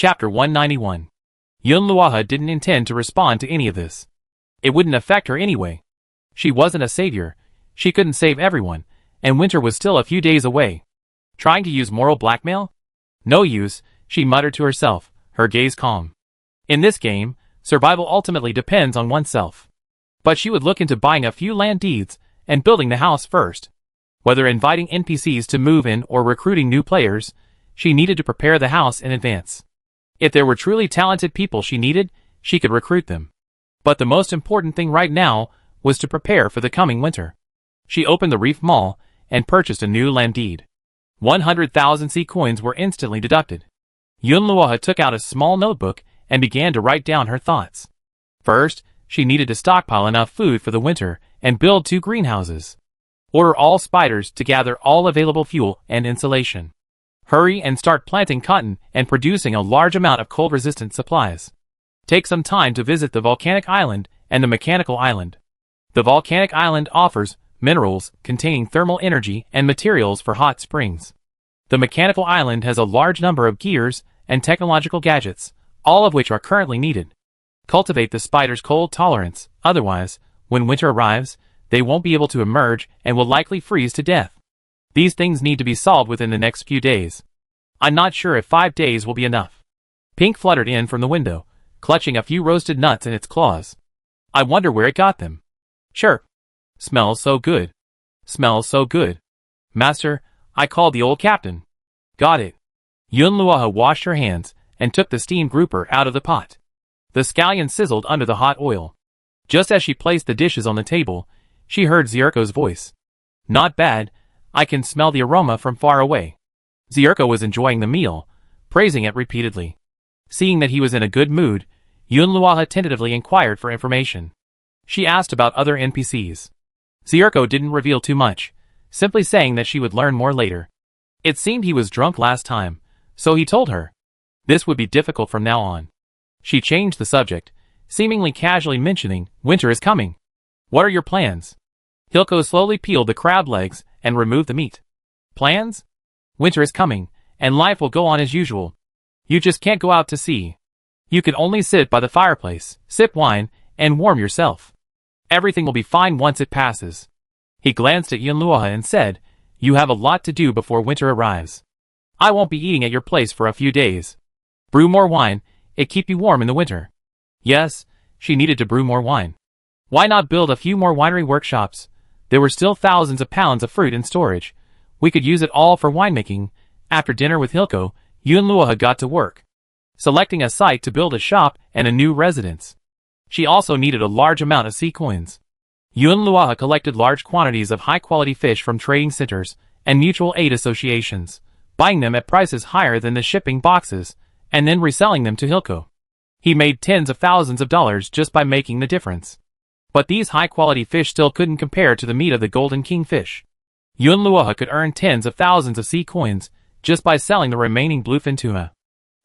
Chapter 191. Yun Luoha didn't intend to respond to any of this. It wouldn't affect her anyway. She wasn't a savior, she couldn't save everyone, and winter was still a few days away. Trying to use moral blackmail? No use, she muttered to herself, her gaze calm. In this game, survival ultimately depends on oneself. But she would look into buying a few land deeds and building the house first. Whether inviting NPCs to move in or recruiting new players, she needed to prepare the house in advance. If there were truly talented people she needed, she could recruit them. But the most important thing right now was to prepare for the coming winter. She opened the Reef Mall and purchased a new land deed. 100,000 C coins were instantly deducted. Yun Luoha took out a small notebook and began to write down her thoughts. First, she needed to stockpile enough food for the winter and build 2 greenhouses. Order all spiders to gather all available fuel and insulation. Hurry and start planting cotton and producing a large amount of cold-resistant supplies. Take some time to visit the volcanic island and the mechanical island. The volcanic island offers minerals containing thermal energy and materials for hot springs. The mechanical island has a large number of gears and technological gadgets, all of which are currently needed. Cultivate the spider's cold tolerance, otherwise, when winter arrives, they won't be able to emerge and will likely freeze to death. These things need to be solved within the next few days. I'm not sure if 5 days will be enough. Pink fluttered in from the window, clutching a few roasted nuts in its claws. I wonder where it got them. Chirp. Smells so good. Smells so good. Master, I called the old captain. Got it. Yun Luoha washed her hands and took the steam grouper out of the pot. The scallion sizzled under the hot oil. Just as she placed the dishes on the table, she heard Zierko's voice. Not bad, I can smell the aroma from far away. Zierko was enjoying the meal, praising it repeatedly. Seeing that he was in a good mood, Yun Luoha tentatively inquired for information. She asked about other NPCs. Zierko didn't reveal too much, simply saying that she would learn more later. It seemed he was drunk last time, so he told her. This would be difficult from now on. She changed the subject, seemingly casually mentioning, winter is coming. What are your plans? Hilko slowly peeled the crab legs and removed the meat. Plans? Winter is coming, and life will go on as usual. You just can't go out to sea. You can only sit by the fireplace, sip wine, and warm yourself. Everything will be fine once it passes. He glanced at Yun Luoha and said, You have a lot to do before winter arrives. I won't be eating at your place for a few days. Brew more wine, it keep you warm in the winter. Yes, she needed to brew more wine. Why not build a few more winery workshops? There were still thousands of pounds of fruit in storage. We could use it all for winemaking. After dinner with Hilko, Yun Luoha got to work, selecting a site to build a shop and a new residence. She also needed a large amount of sea coins. Yun Luoha collected large quantities of high-quality fish from trading centers and mutual aid associations, buying them at prices higher than the shipping boxes, and then reselling them to Hilko. He made tens of thousands of dollars just by making the difference. But these high-quality fish still couldn't compare to the meat of the golden kingfish. Yun Luoha could earn tens of thousands of sea coins just by selling the remaining bluefin tuna.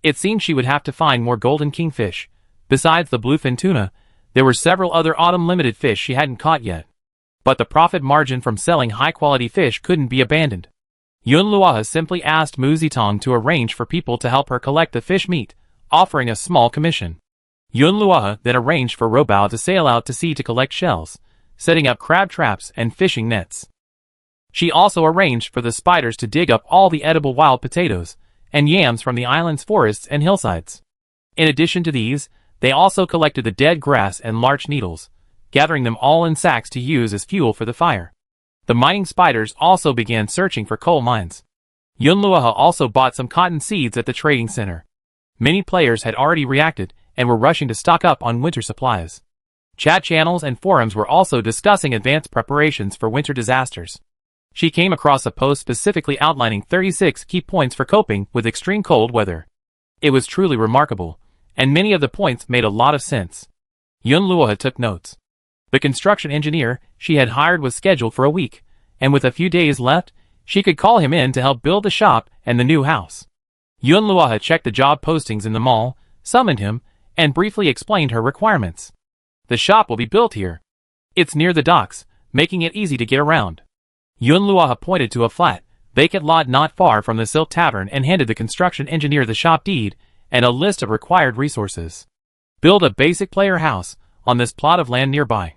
It seemed she would have to find more golden kingfish. Besides the bluefin tuna, there were several other autumn-limited fish she hadn't caught yet. But the profit margin from selling high-quality fish couldn't be abandoned. Yun Luoha simply asked Mu Zitong to arrange for people to help her collect the fish meat, offering a small commission. Yun Luoha then arranged for Robao to sail out to sea to collect shells, setting up crab traps and fishing nets. She also arranged for the spiders to dig up all the edible wild potatoes and yams from the island's forests and hillsides. In addition to these, they also collected the dead grass and larch needles, gathering them all in sacks to use as fuel for the fire. The mining spiders also began searching for coal mines. Yun Luoha also bought some cotton seeds at the trading center. Many players had already reacted and were rushing to stock up on winter supplies. Chat channels and forums were also discussing advanced preparations for winter disasters. She came across a post specifically outlining 36 key points for coping with extreme cold weather. It was truly remarkable, and many of the points made a lot of sense. Yun Luoha took notes. The construction engineer she had hired was scheduled for a week, and with a few days left, she could call him in to help build the shop and the new house. Yun Luoha checked the job postings in the mall, summoned him, and briefly explained her requirements. The shop will be built here. It's near the docks, making it easy to get around. Yun Luoha pointed to a flat, vacant lot not far from the Silk Tavern and handed the construction engineer the shop deed and a list of required resources. Build a basic player house on this plot of land nearby.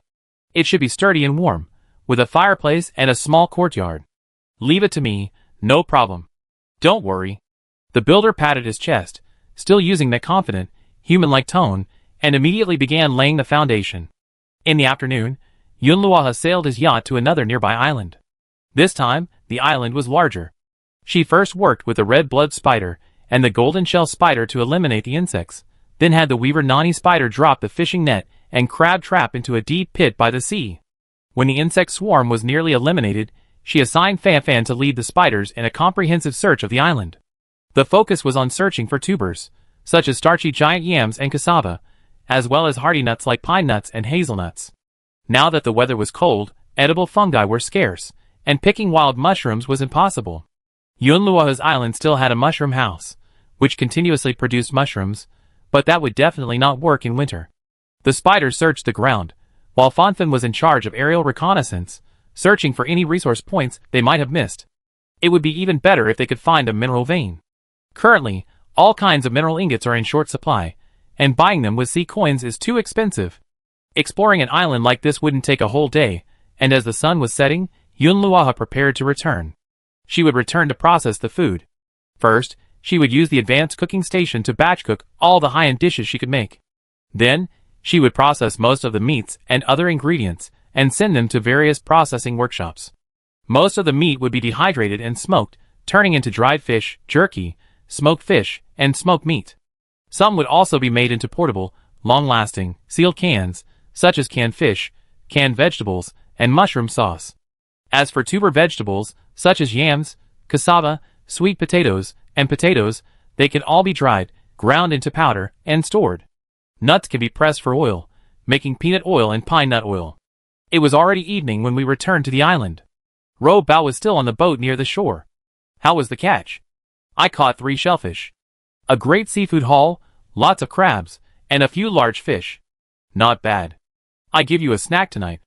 It should be sturdy and warm, with a fireplace and a small courtyard. Leave it to me, no problem. Don't worry. The builder patted his chest, still using that confident, human-like tone, and immediately began laying the foundation. In the afternoon, Yunluoha sailed his yacht to another nearby island. This time, the island was larger. She first worked with the red blood spider and the golden shell spider to eliminate the insects, then had the weaver Nani spider drop the fishing net and crab trap into a deep pit by the sea. When the insect swarm was nearly eliminated, she assigned Fanfan to lead the spiders in a comprehensive search of the island. The focus was on searching for tubers, such as starchy giant yams and cassava, as well as hardy nuts like pine nuts and hazelnuts. Now that the weather was cold, edible fungi were scarce, and picking wild mushrooms was impossible. Yunluoha's island still had a mushroom house, which continuously produced mushrooms, but that would definitely not work in winter. The spiders searched the ground, while Fanfan was in charge of aerial reconnaissance, searching for any resource points they might have missed. It would be even better if they could find a mineral vein. Currently, all kinds of mineral ingots are in short supply, and buying them with sea coins is too expensive. Exploring an island like this wouldn't take a whole day, and as the sun was setting, Yunluoha prepared to return. She would return to process the food. First, she would use the advanced cooking station to batch cook all the high-end dishes she could make. Then, she would process most of the meats and other ingredients and send them to various processing workshops. Most of the meat would be dehydrated and smoked, turning into dried fish, jerky, smoked fish, and smoked meat. Some would also be made into portable, long-lasting, sealed cans, such as canned fish, canned vegetables, and mushroom sauce. As for tuber vegetables, such as yams, cassava, sweet potatoes, and potatoes, they can all be dried, ground into powder, and stored. Nuts can be pressed for oil, making peanut oil and pine nut oil. It was already evening when we returned to the island. Ro Bao was still on the boat near the shore. How was the catch? I caught 3 shellfish. A great seafood haul, lots of crabs, and a few large fish. Not bad. I give you a snack tonight.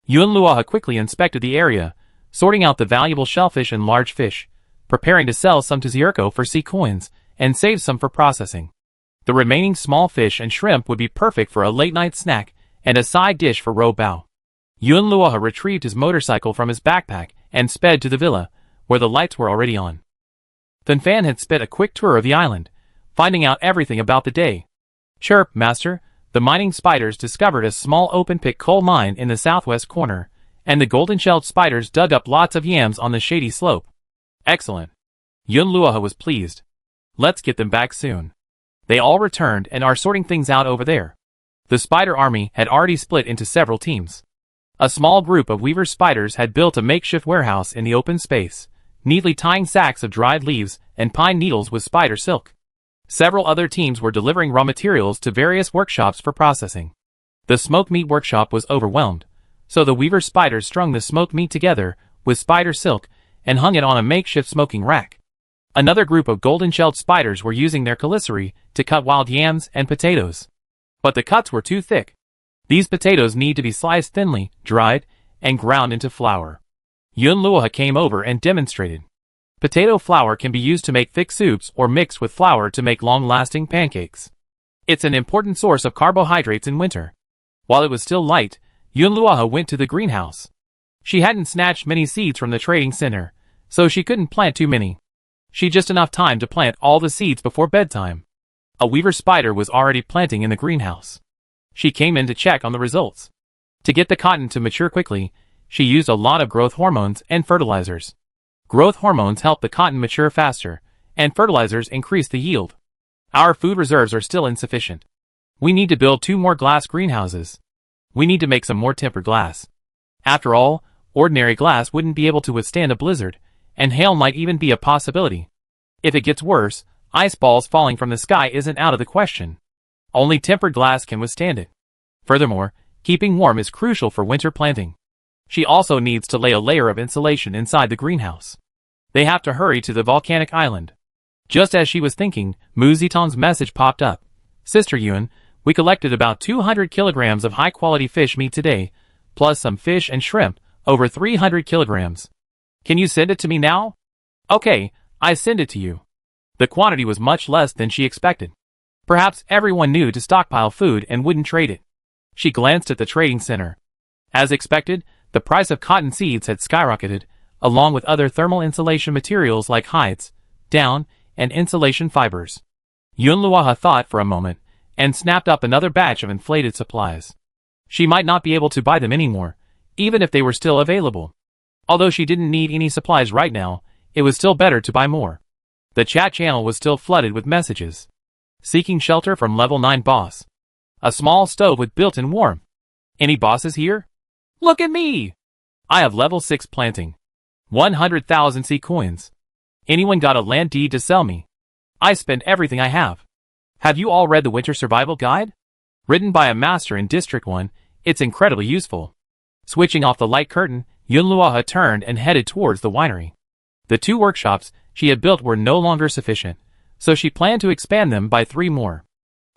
Yunluoha quickly inspected the area, sorting out the valuable shellfish and large fish, preparing to sell some to Zirko for sea coins, and save some for processing. The remaining small fish and shrimp would be perfect for a late-night snack and a side dish for Ro Bao. Yunluoha retrieved his motorcycle from his backpack and sped to the villa, where the lights were already on. Fanfan had sped a quick tour of the island, finding out everything about the day. Chirp, master, the mining spiders discovered a small open-pit coal mine in the southwest corner, and the golden-shelled spiders dug up lots of yams on the shady slope. Excellent. Yunluoha was pleased. Let's get them back soon. They all returned and are sorting things out over there. The spider army had already split into several teams. A small group of weaver spiders had built a makeshift warehouse in the open space, neatly tying sacks of dried leaves and pine needles with spider silk. Several other teams were delivering raw materials to various workshops for processing. The smoked meat workshop was overwhelmed, so the weaver spiders strung the smoked meat together with spider silk and hung it on a makeshift smoking rack. Another group of golden-shelled spiders were using their caliceri to cut wild yams and potatoes. But the cuts were too thick. These potatoes need to be sliced thinly, dried, and ground into flour. Yunluoha came over and demonstrated. Potato flour can be used to make thick soups or mixed with flour to make long-lasting pancakes. It's an important source of carbohydrates in winter. While it was still light, Yunluoha went to the greenhouse. She hadn't snatched many seeds from the trading center, so she couldn't plant too many. She just enough time to plant all the seeds before bedtime. A weaver spider was already planting in the greenhouse. She came in to check on the results. To get the cotton to mature quickly, she used a lot of growth hormones and fertilizers. Growth hormones help the cotton mature faster, and fertilizers increase the yield. Our food reserves are still insufficient. We need to build 2 more glass greenhouses. We need to make some more tempered glass. After all, ordinary glass wouldn't be able to withstand a blizzard, and hail might even be a possibility. If it gets worse, ice balls falling from the sky isn't out of the question. Only tempered glass can withstand it. Furthermore, keeping warm is crucial for winter planting. She also needs to lay a layer of insulation inside the greenhouse. They have to hurry to the volcanic island. Just as she was thinking, Mu Zitong's message popped up. Sister Yuan, we collected about 200 kilograms of high-quality fish meat today, plus some fish and shrimp, over 300 kilograms. Can you send it to me now? Okay, I send it to you. The quantity was much less than she expected. Perhaps everyone knew to stockpile food and wouldn't trade it. She glanced at the trading center. As expected, the price of cotton seeds had skyrocketed, along with other thermal insulation materials like hides, down, and insulation fibers. Yunluoha thought for a moment, and snapped up another batch of inflated supplies. She might not be able to buy them anymore, even if they were still available. Although she didn't need any supplies right now, it was still better to buy more. The chat channel was still flooded with messages. Seeking shelter from level 9 boss. A small stove with built-in warmth. Any bosses here? Look at me! I have level 6 planting. 100,000 C coins. Anyone got a land deed to sell me? I spend everything I have. Have you all read the Winter Survival Guide? Written by a master in District 1, it's incredibly useful. Switching off the light curtain, Yunluoha turned and headed towards the winery. The 2 workshops she had built were no longer sufficient, so she planned to expand them by 3 more.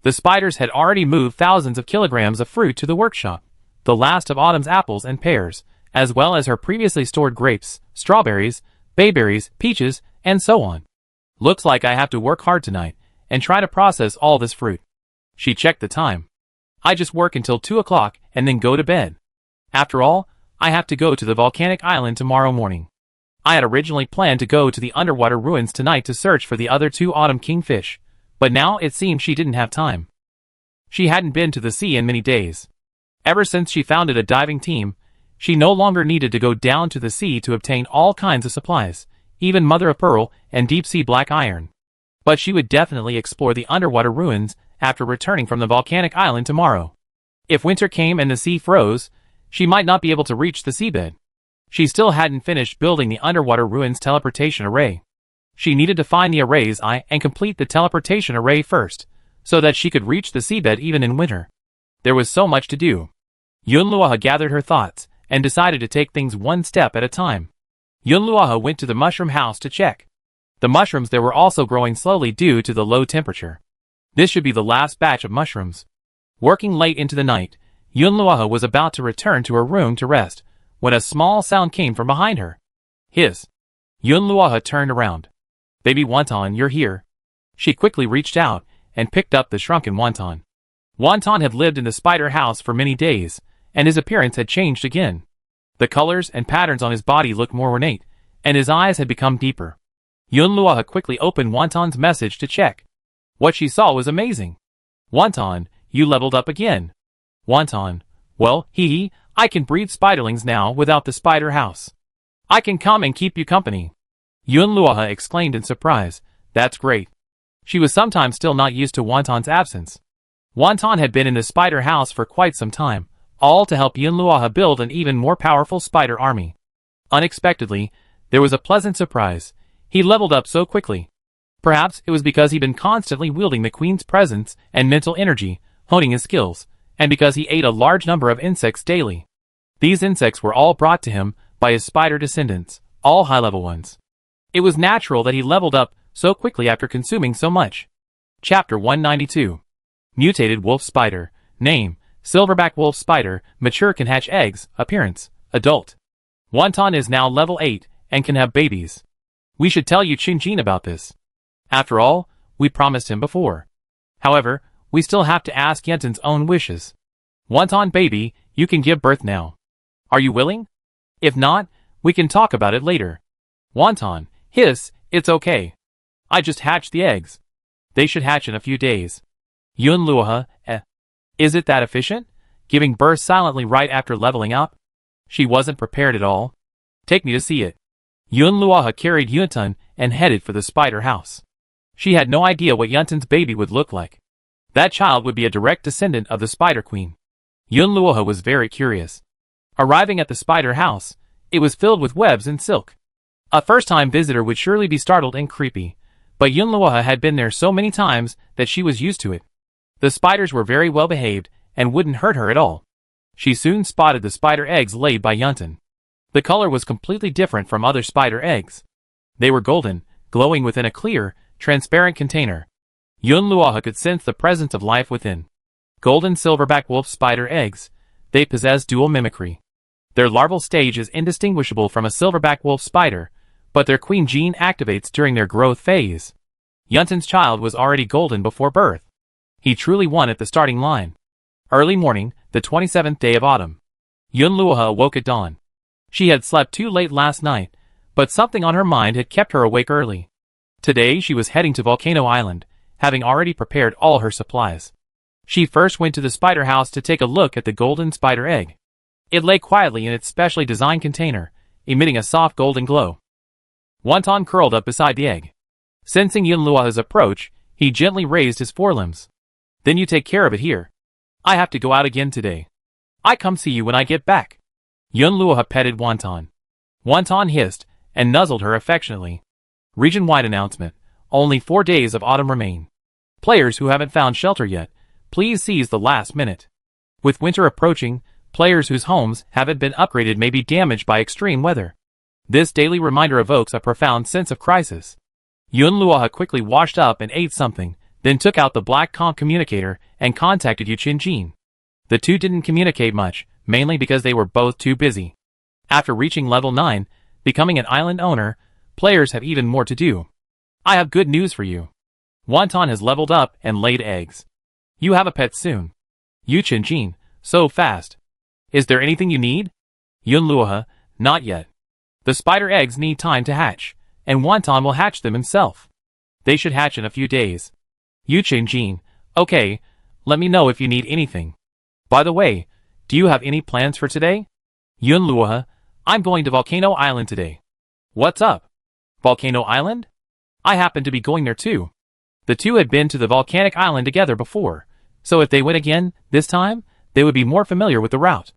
The spiders had already moved thousands of kilograms of fruit to the workshop, the last of autumn's apples and pears, as well as her previously stored grapes, strawberries, bayberries, peaches, and so on. Looks like I have to work hard tonight, and try to process all this fruit. She checked the time. I just work until 2 o'clock and then go to bed. After all, I have to go to the volcanic island tomorrow morning. I had originally planned to go to the underwater ruins tonight to search for the other 2 autumn kingfish, but now it seemed she didn't have time. She hadn't been to the sea in many days. Ever since she founded a diving team, she no longer needed to go down to the sea to obtain all kinds of supplies, even mother of pearl and deep-sea black iron. But she would definitely explore the underwater ruins after returning from the volcanic island tomorrow. If winter came and the sea froze, she might not be able to reach the seabed. She still hadn't finished building the underwater ruins teleportation array. She needed to find the array's eye and complete the teleportation array first, so that she could reach the seabed even in winter. There was so much to do. Yunluoha gathered her thoughts and decided to take things one step at a time. Yunluoha went to the mushroom house to check. The mushrooms there were also growing slowly due to the low temperature. This should be the last batch of mushrooms. Working late into the night, Yunluoha was about to return to her room to rest, when a small sound came from behind her. Hiss. Yunluoha turned around. Baby Wonton, you're here. She quickly reached out and picked up the shrunken Wonton. Wonton had lived in the spider house for many days, and his appearance had changed again. The colors and patterns on his body looked more ornate, and his eyes had become deeper. Yunluoha quickly opened Wonton's message to check. What she saw was amazing. Wonton, you leveled up again. Wonton, well, I can breed spiderlings now without the spider house. I can come and keep you company. Yunluoha exclaimed in surprise. That's great. She was sometimes still not used to Wonton's absence. Wonton had been in the spider house for quite some time, all to help Yunluoha build an even more powerful spider army. Unexpectedly, there was a pleasant surprise. He leveled up so quickly. Perhaps it was because he'd been constantly wielding the queen's presence and mental energy, honing his skills, and because he ate a large number of insects daily. These insects were all brought to him by his spider descendants, all high-level ones. It was natural that he leveled up so quickly after consuming so much. Chapter 192. Mutated Wolf Spider. Name: Silverback Wolf Spider. Mature, can hatch eggs. Appearance: adult. Wonton is now level 8 and can have babies. We should tell Yu Qingjin about this. After all, we promised him before. However, we still have to ask Yenten's own wishes. Wonton baby, you can give birth now. Are you willing? If not, we can talk about it later. Wonton, hiss, it's okay. I just hatched the eggs. They should hatch in a few days. Yunluoha, is it that efficient? Giving birth silently right after leveling up? She wasn't prepared at all. Take me to see it. Yunluoha carried Yunten and headed for the spider house. She had no idea what Yunten's baby would look like. That child would be a direct descendant of the Spider Queen. Yunluoha was very curious. Arriving at the spider house, it was filled with webs and silk. A first-time visitor would surely be startled and creepy, but Yunluoha had been there so many times that she was used to it. The spiders were very well behaved and wouldn't hurt her at all. She soon spotted the spider eggs laid by Yunten. The color was completely different from other spider eggs. They were golden, glowing within a clear, transparent container. Yunluoha could sense the presence of life within. Golden silverback wolf spider eggs. They possess dual mimicry. Their larval stage is indistinguishable from a silverback wolf spider, but their queen gene activates during their growth phase. Yunten's child was already golden before birth. He truly won at the starting line. Early morning, the 27th day of autumn. Yunluoha awoke at dawn. She had slept too late last night, but something on her mind had kept her awake early. Today she was heading to Volcano Island, having already prepared all her supplies. She first went to the spider house to take a look at the golden spider egg. It lay quietly in its specially designed container, emitting a soft golden glow. Wonton curled up beside the egg. Sensing Yunluoha's approach, he gently raised his forelimbs. Then you take care of it here. I have to go out again today. I come see you when I get back. Yunluoha petted Wonton. Wonton hissed and nuzzled her affectionately. Region-wide announcement. Only 4 days of autumn remain. Players who haven't found shelter yet, please seize the last minute. With winter approaching, players whose homes haven't been upgraded may be damaged by extreme weather. This daily reminder evokes a profound sense of crisis. Yunluoha quickly washed up and ate something, then took out the black comp communicator and contacted Yu Qinjin. The two didn't communicate much, mainly because they were both too busy. After reaching level 9, becoming an island owner, players have even more to do. I have good news for you. Wonton has leveled up and laid eggs. You have a pet soon. Yu Qinjin, so fast. Is there anything you need? Yunluoha, not yet. The spider eggs need time to hatch, and Wonton will hatch them himself. They should hatch in a few days. Yu Qinjin, okay, let me know if you need anything. By the way, do you have any plans for today? Yunluoha, I'm going to Volcano Island today. What's up? Volcano Island? I happen to be going there too. The two had been to the volcanic island together before, so if they went again, this time, they would be more familiar with the route.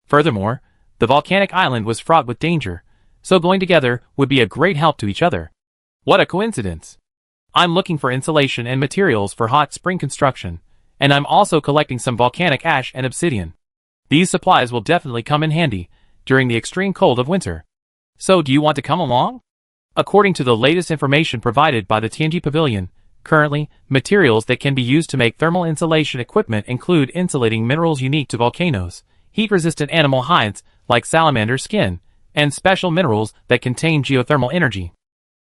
Furthermore, the volcanic island was fraught with danger, so going together would be a great help to each other. What a coincidence. I'm looking for insulation and materials for hot spring construction, and I'm also collecting some volcanic ash and obsidian. These supplies will definitely come in handy during the extreme cold of winter. So do you want to come along? According to the latest information provided by the Tianji Pavilion, currently, materials that can be used to make thermal insulation equipment include insulating minerals unique to volcanoes, heat-resistant animal hides like salamander skin, and special minerals that contain geothermal energy.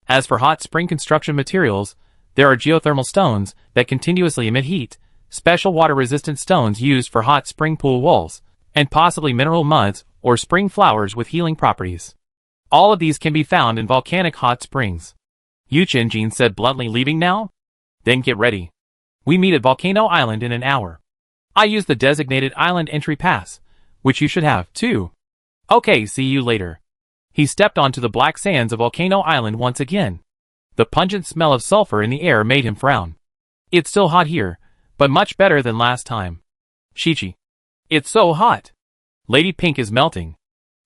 As for hot spring construction materials, there are geothermal stones that continuously emit heat, special water-resistant stones used for hot spring pool walls, and possibly mineral muds or spring flowers with healing properties. All of these can be found in volcanic hot springs. Yu Qinjin said bluntly, leaving now? Then get ready. We meet at Volcano Island in an hour. I use the designated island entry pass, which you should have, too. Okay, see you later. He stepped onto the black sands of Volcano Island once again. The pungent smell of sulfur in the air made him frown. It's still hot here, but much better than last time. Shichi. It's so hot. Lady Pink is melting.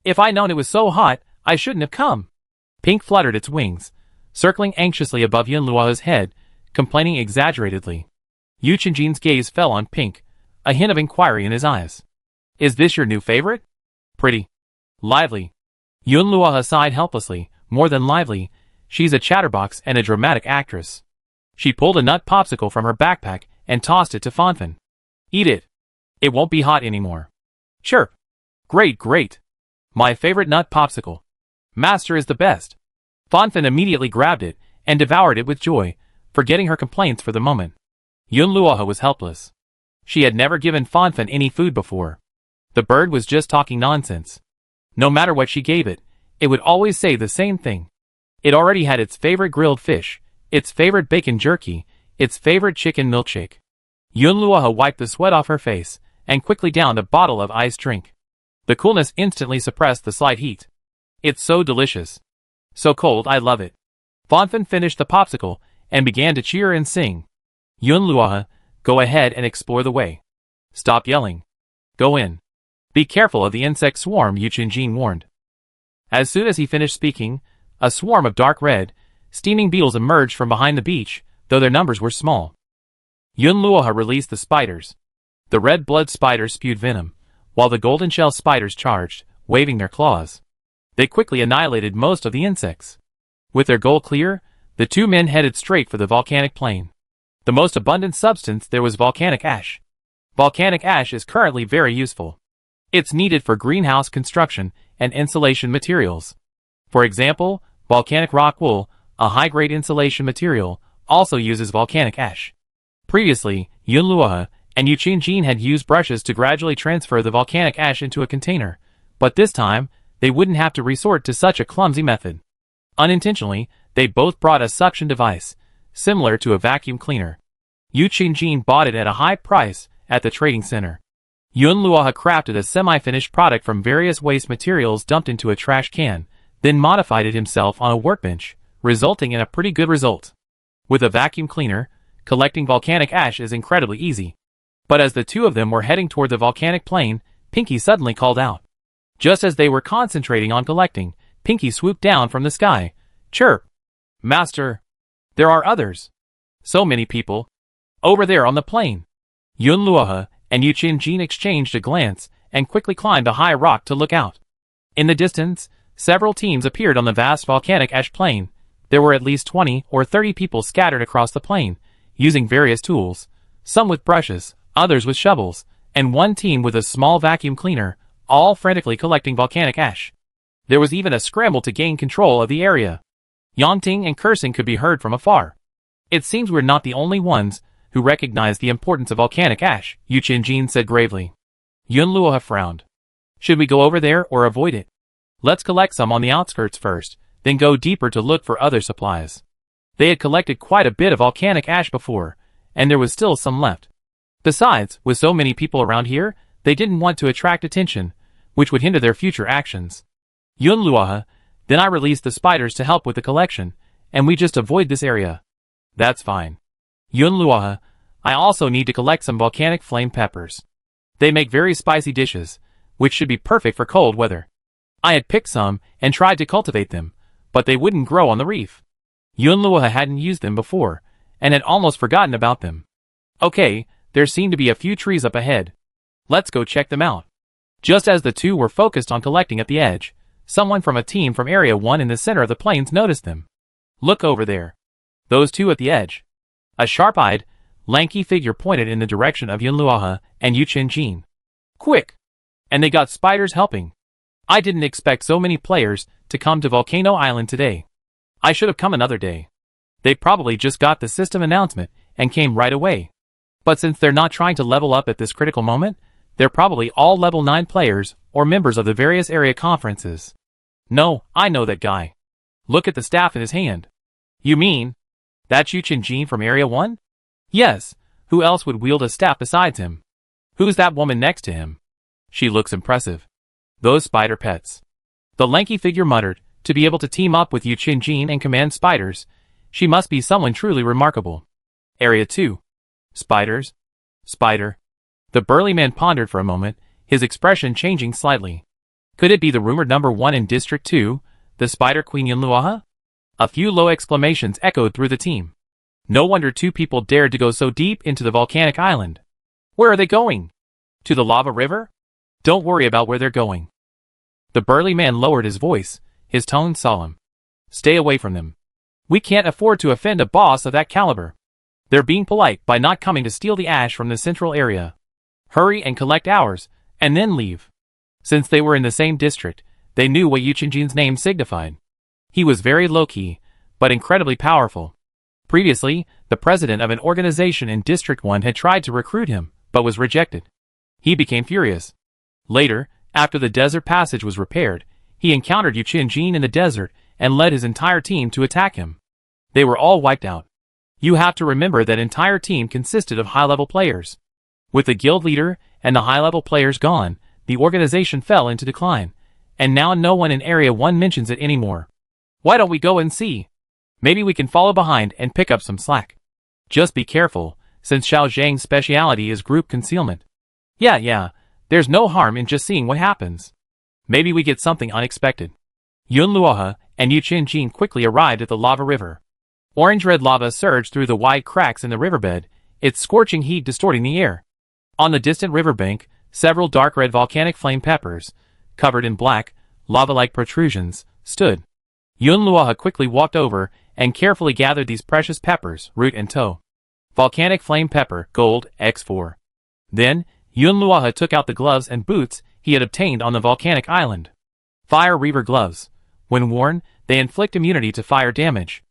If I'd known it was so hot, I shouldn't have come. Pink fluttered its wings, circling anxiously above Yunluoha's head, complaining exaggeratedly. Yu Qinjin's gaze fell on Pink, a hint of inquiry in his eyes. Is this your new favorite? Pretty. Lively. Yunluoha sighed helplessly. More than lively, she's a chatterbox and a dramatic actress. She pulled a nut popsicle from her backpack and tossed it to Fanfan. Eat it. It won't be hot anymore. Chirp. Great, great. My favorite nut popsicle. Master is the best. Fanfan immediately grabbed it and devoured it with joy, forgetting her complaints for the moment. Yunluoha was helpless. She had never given Fanfan any food before. The bird was just talking nonsense. No matter what she gave it, it would always say the same thing. It already had its favorite grilled fish, its favorite bacon jerky, its favorite chicken milkshake. Yunluoha wiped the sweat off her face and quickly downed a bottle of iced drink. The coolness instantly suppressed the slight heat. It's so delicious. So cold, I love it. Fanfan finished the popsicle and began to cheer and sing. Yunluoha, go ahead and explore the way. Stop yelling. Go in. Be careful of the insect swarm, Yu Qinjin warned. As soon as he finished speaking, a swarm of dark red, steaming beetles emerged from behind the beach, though their numbers were small. Yunluoha released the spiders. The red blood spiders spewed venom, while the golden shell spiders charged, waving their claws. They quickly annihilated most of the insects. With their goal clear, the two men headed straight for the volcanic plain. The most abundant substance there was volcanic ash. Volcanic ash is currently very useful. It's needed for greenhouse construction and insulation materials. For example, volcanic rock wool, a high-grade insulation material, also uses volcanic ash. Previously, Yunluohe and Yu Qingjin had used brushes to gradually transfer the volcanic ash into a container, but this time, they wouldn't have to resort to such a clumsy method. Unintentionally, they both brought a suction device, similar to a vacuum cleaner. Yu Qingjin bought it at a high price at the trading center. Yunluohe crafted a semi-finished product from various waste materials dumped into a trash can, then modified it himself on a workbench, resulting in a pretty good result. With a vacuum cleaner, collecting volcanic ash is incredibly easy. But as the two of them were heading toward the volcanic plain, Pinky suddenly called out. Just as they were concentrating on collecting, Pinky swooped down from the sky. Chirp! Master! There are others! So many people! Over there on the plain! Yunluohe and Yu Qingjin exchanged a glance and quickly climbed a high rock to look out. In the distance, several teams appeared on the vast volcanic ash plain. There were at least 20 or 30 people scattered across the plain, using various tools, some with brushes, others with shovels, and one team with a small vacuum cleaner, all frantically collecting volcanic ash. There was even a scramble to gain control of the area. Yongting and cursing could be heard from afar. It seems we're not the only ones who recognize the importance of volcanic ash, Yu Qingjin said gravely. Yunluohe frowned. Should we go over there or avoid it? Let's collect some on the outskirts first, then go deeper to look for other supplies. They had collected quite a bit of volcanic ash before, and there was still some left. Besides, with so many people around here, they didn't want to attract attention, which would hinder their future actions. Yunluohe, then I released the spiders to help with the collection, and we just avoid this area. That's fine. Yunluohe, I also need to collect some volcanic flame peppers. They make very spicy dishes, which should be perfect for cold weather. I had picked some and tried to cultivate them, but they wouldn't grow on the reef. Yunluohe hadn't used them before, and had almost forgotten about them. Okay, there seemed to be a few trees up ahead. Let's go check them out. Just as the two were focused on collecting at the edge, someone from a team from Area 1 in the center of the plains noticed them. Look over there. Those two at the edge. A sharp-eyed, lanky figure pointed in the direction of Yunluohe and Yu Qingjin. Quick! And they got spiders helping. I didn't expect so many players to come to Volcano Island today. I should have come another day. They probably just got the system announcement and came right away. But since they're not trying to level up at this critical moment, they're probably all level 9 players or members of the various area conferences. No, I know that guy. Look at the staff in his hand. You mean, that's Yu Qingjin from Area 1? Yes, who else would wield a staff besides him? Who's that woman next to him? She looks impressive. Those spider pets. The lanky figure muttered, to be able to team up with Yu Qingjin and command spiders, she must be someone truly remarkable. Area 2. Spiders? Spider. The burly man pondered for a moment, his expression changing slightly. Could it be the rumored number 1 in District 2, the Spider Queen Yunluohe? A few low exclamations echoed through the team. No wonder two people dared to go so deep into the volcanic island. Where are they going? To the lava river? Don't worry about where they're going. The burly man lowered his voice, his tone solemn. Stay away from them. We can't afford to offend a boss of that caliber. They're being polite by not coming to steal the ash from the central area. Hurry and collect ours, and then leave. Since they were in the same district, they knew what Yu Qingjin's name signified. He was very low-key, but incredibly powerful. Previously, the president of an organization in District 1 had tried to recruit him, but was rejected. He became furious. Later, after the desert passage was repaired, he encountered Yu Qingjin in the desert and led his entire team to attack him. They were all wiped out. You have to remember that entire team consisted of high-level players. With the guild leader and the high-level players gone, the organization fell into decline, and now no one in Area 1 mentions it anymore. Why don't we go and see? Maybe we can follow behind and pick up some slack. Just be careful, since Xiao Zhang's speciality is group concealment. Yeah, there's no harm in just seeing what happens. Maybe we get something unexpected. Yunluohe and Yu Qingjin quickly arrived at the lava river. Orange-red lava surged through the wide cracks in the riverbed, its scorching heat distorting the air. On the distant riverbank, several dark red volcanic flame peppers, covered in black, lava-like protrusions, stood. Yunluohe quickly walked over and carefully gathered these precious peppers, root and toe. Volcanic flame pepper, gold, X4. Then, Yunluohe took out the gloves and boots he had obtained on the volcanic island. Fire Reaver gloves. When worn, they inflict immunity to fire damage.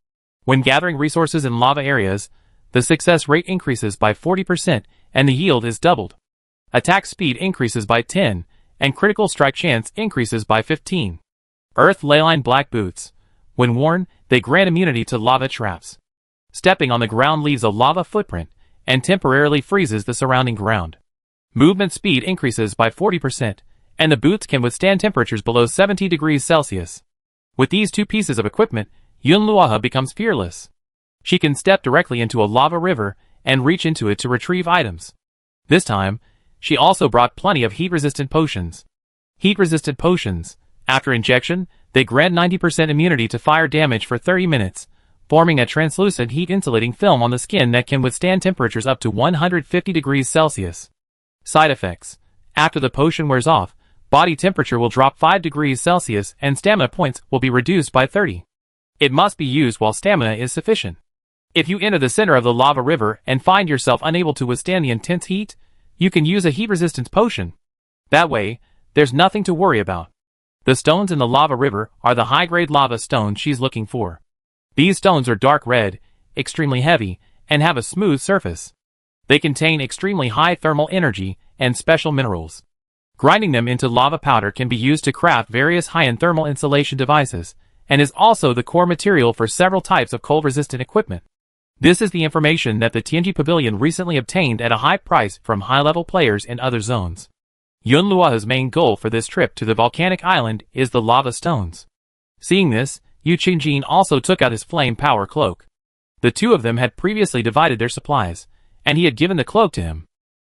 When gathering resources in lava areas, the success rate increases by 40% and the yield is doubled. Attack speed increases by 10, and critical strike chance increases by 15. Earth Leyline Black Boots. When worn, they grant immunity to lava traps. Stepping on the ground leaves a lava footprint, and temporarily freezes the surrounding ground. Movement speed increases by 40%, and the boots can withstand temperatures below 70 degrees Celsius. With these two pieces of equipment, Yunluohe becomes fearless. She can step directly into a lava river and reach into it to retrieve items. This time, she also brought plenty of heat-resistant potions. Heat-resistant potions. After injection, they grant 90% immunity to fire damage for 30 minutes, forming a translucent heat-insulating film on the skin that can withstand temperatures up to 150 degrees Celsius. Side effects. After the potion wears off, body temperature will drop 5 degrees Celsius and stamina points will be reduced by 30. It must be used while stamina is sufficient. If you enter the center of the lava river and find yourself unable to withstand the intense heat, you can use a heat resistance potion. That way, there's nothing to worry about. The stones in the lava river are the high-grade lava stones she's looking for. These stones are dark red, extremely heavy, and have a smooth surface. They contain extremely high thermal energy and special minerals. Grinding them into lava powder can be used to craft various high-end thermal insulation devices, and is also the core material for several types of cold-resistant equipment. This is the information that the TNG Pavilion recently obtained at a high price from high-level players in other zones. Yunluohe's main goal for this trip to the volcanic island is the lava stones. Seeing this, Yu Qingjin also took out his flame power cloak. The two of them had previously divided their supplies, and he had given the cloak to him.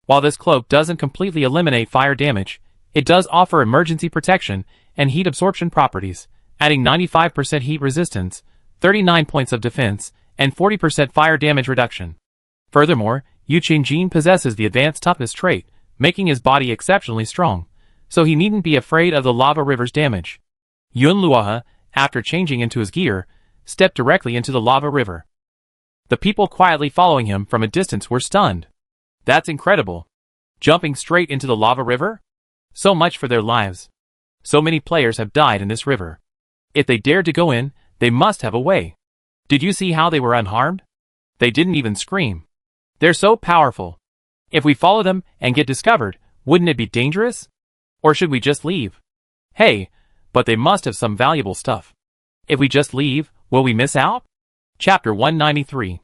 While this cloak doesn't completely eliminate fire damage, it does offer emergency protection and heat absorption properties, adding 95% heat resistance, 39 points of defense, and 40% fire damage reduction. Furthermore, Yu Qingjin possesses the advanced toughness trait, making his body exceptionally strong, so he needn't be afraid of the lava river's damage. Yunluohe, after changing into his gear, stepped directly into the lava river. The people quietly following him from a distance were stunned. That's incredible. Jumping straight into the lava river? So much for their lives. So many players have died in this river. If they dared to go in, they must have a way. Did you see how they were unharmed? They didn't even scream. They're so powerful. If we follow them and get discovered, wouldn't it be dangerous? Or should we just leave? Hey, but they must have some valuable stuff. If we just leave, will we miss out? Chapter 193.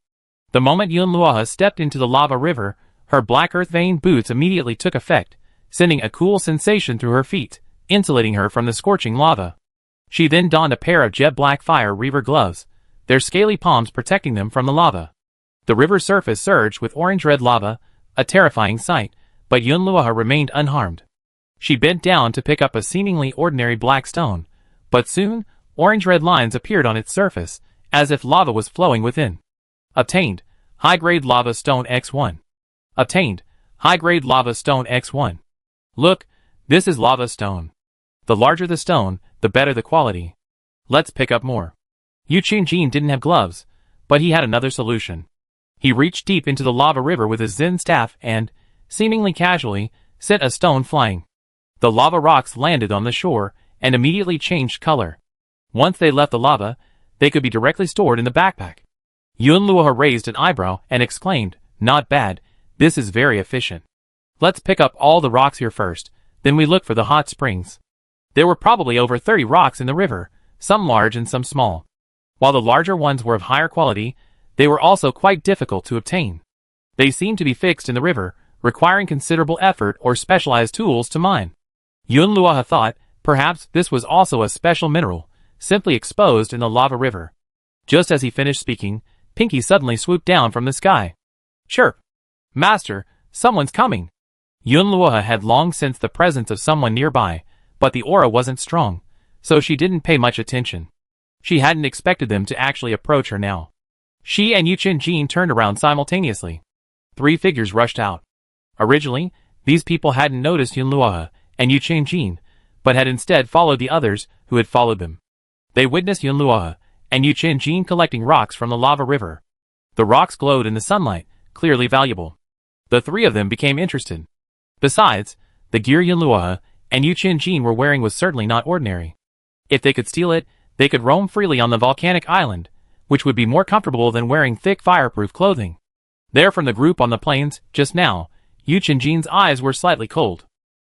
The moment Yunluohe stepped into the lava river, her black earth vein boots immediately took effect, sending a cool sensation through her feet, insulating her from the scorching lava. She then donned a pair of jet black fire reaver gloves, their scaly palms protecting them from the lava. The river's surface surged with orange-red lava, a terrifying sight, but Yunluohe remained unharmed. She bent down to pick up a seemingly ordinary black stone, but soon, orange-red lines appeared on its surface, as if lava was flowing within. Obtained, high-grade lava stone X1. Obtained, high-grade lava stone X1. Look, this is lava stone. The larger the stone, the better the quality. Let's pick up more. Yu Qingjin didn't have gloves, but he had another solution. He reached deep into the lava river with his Zen staff and, seemingly casually, sent a stone flying. The lava rocks landed on the shore and immediately changed color. Once they left the lava, they could be directly stored in the backpack. Yunluohe raised an eyebrow and exclaimed, "Not bad, this is very efficient. Let's pick up all the rocks here first, then we look for the hot springs." There were probably over 30 rocks in the river, some large and some small. While the larger ones were of higher quality, they were also quite difficult to obtain. They seemed to be fixed in the river, requiring considerable effort or specialized tools to mine. Yunluohe thought, perhaps this was also a special mineral, simply exposed in the lava river. Just as he finished speaking, Pinky suddenly swooped down from the sky. "Chirp! Master, someone's coming!" Yunluohe had long sensed the presence of someone nearby, but the aura wasn't strong, so she didn't pay much attention. She hadn't expected them to actually approach her now. She and Yu Qingjin turned around simultaneously. 3 figures rushed out. Originally, these people hadn't noticed Yunluohe and Yu Qingjin, but had instead followed the others who had followed them. They witnessed Yunluohe and Yu Qingjin collecting rocks from the lava river. The rocks glowed in the sunlight, clearly valuable. The 3 of them became interested. Besides, the gear Yunluohe and Yu Qingjin were wearing was certainly not ordinary. If they could steal it, they could roam freely on the volcanic island, which would be more comfortable than wearing thick fireproof clothing. There from the group on the plains, just now, Yu Qinjin's eyes were slightly cold.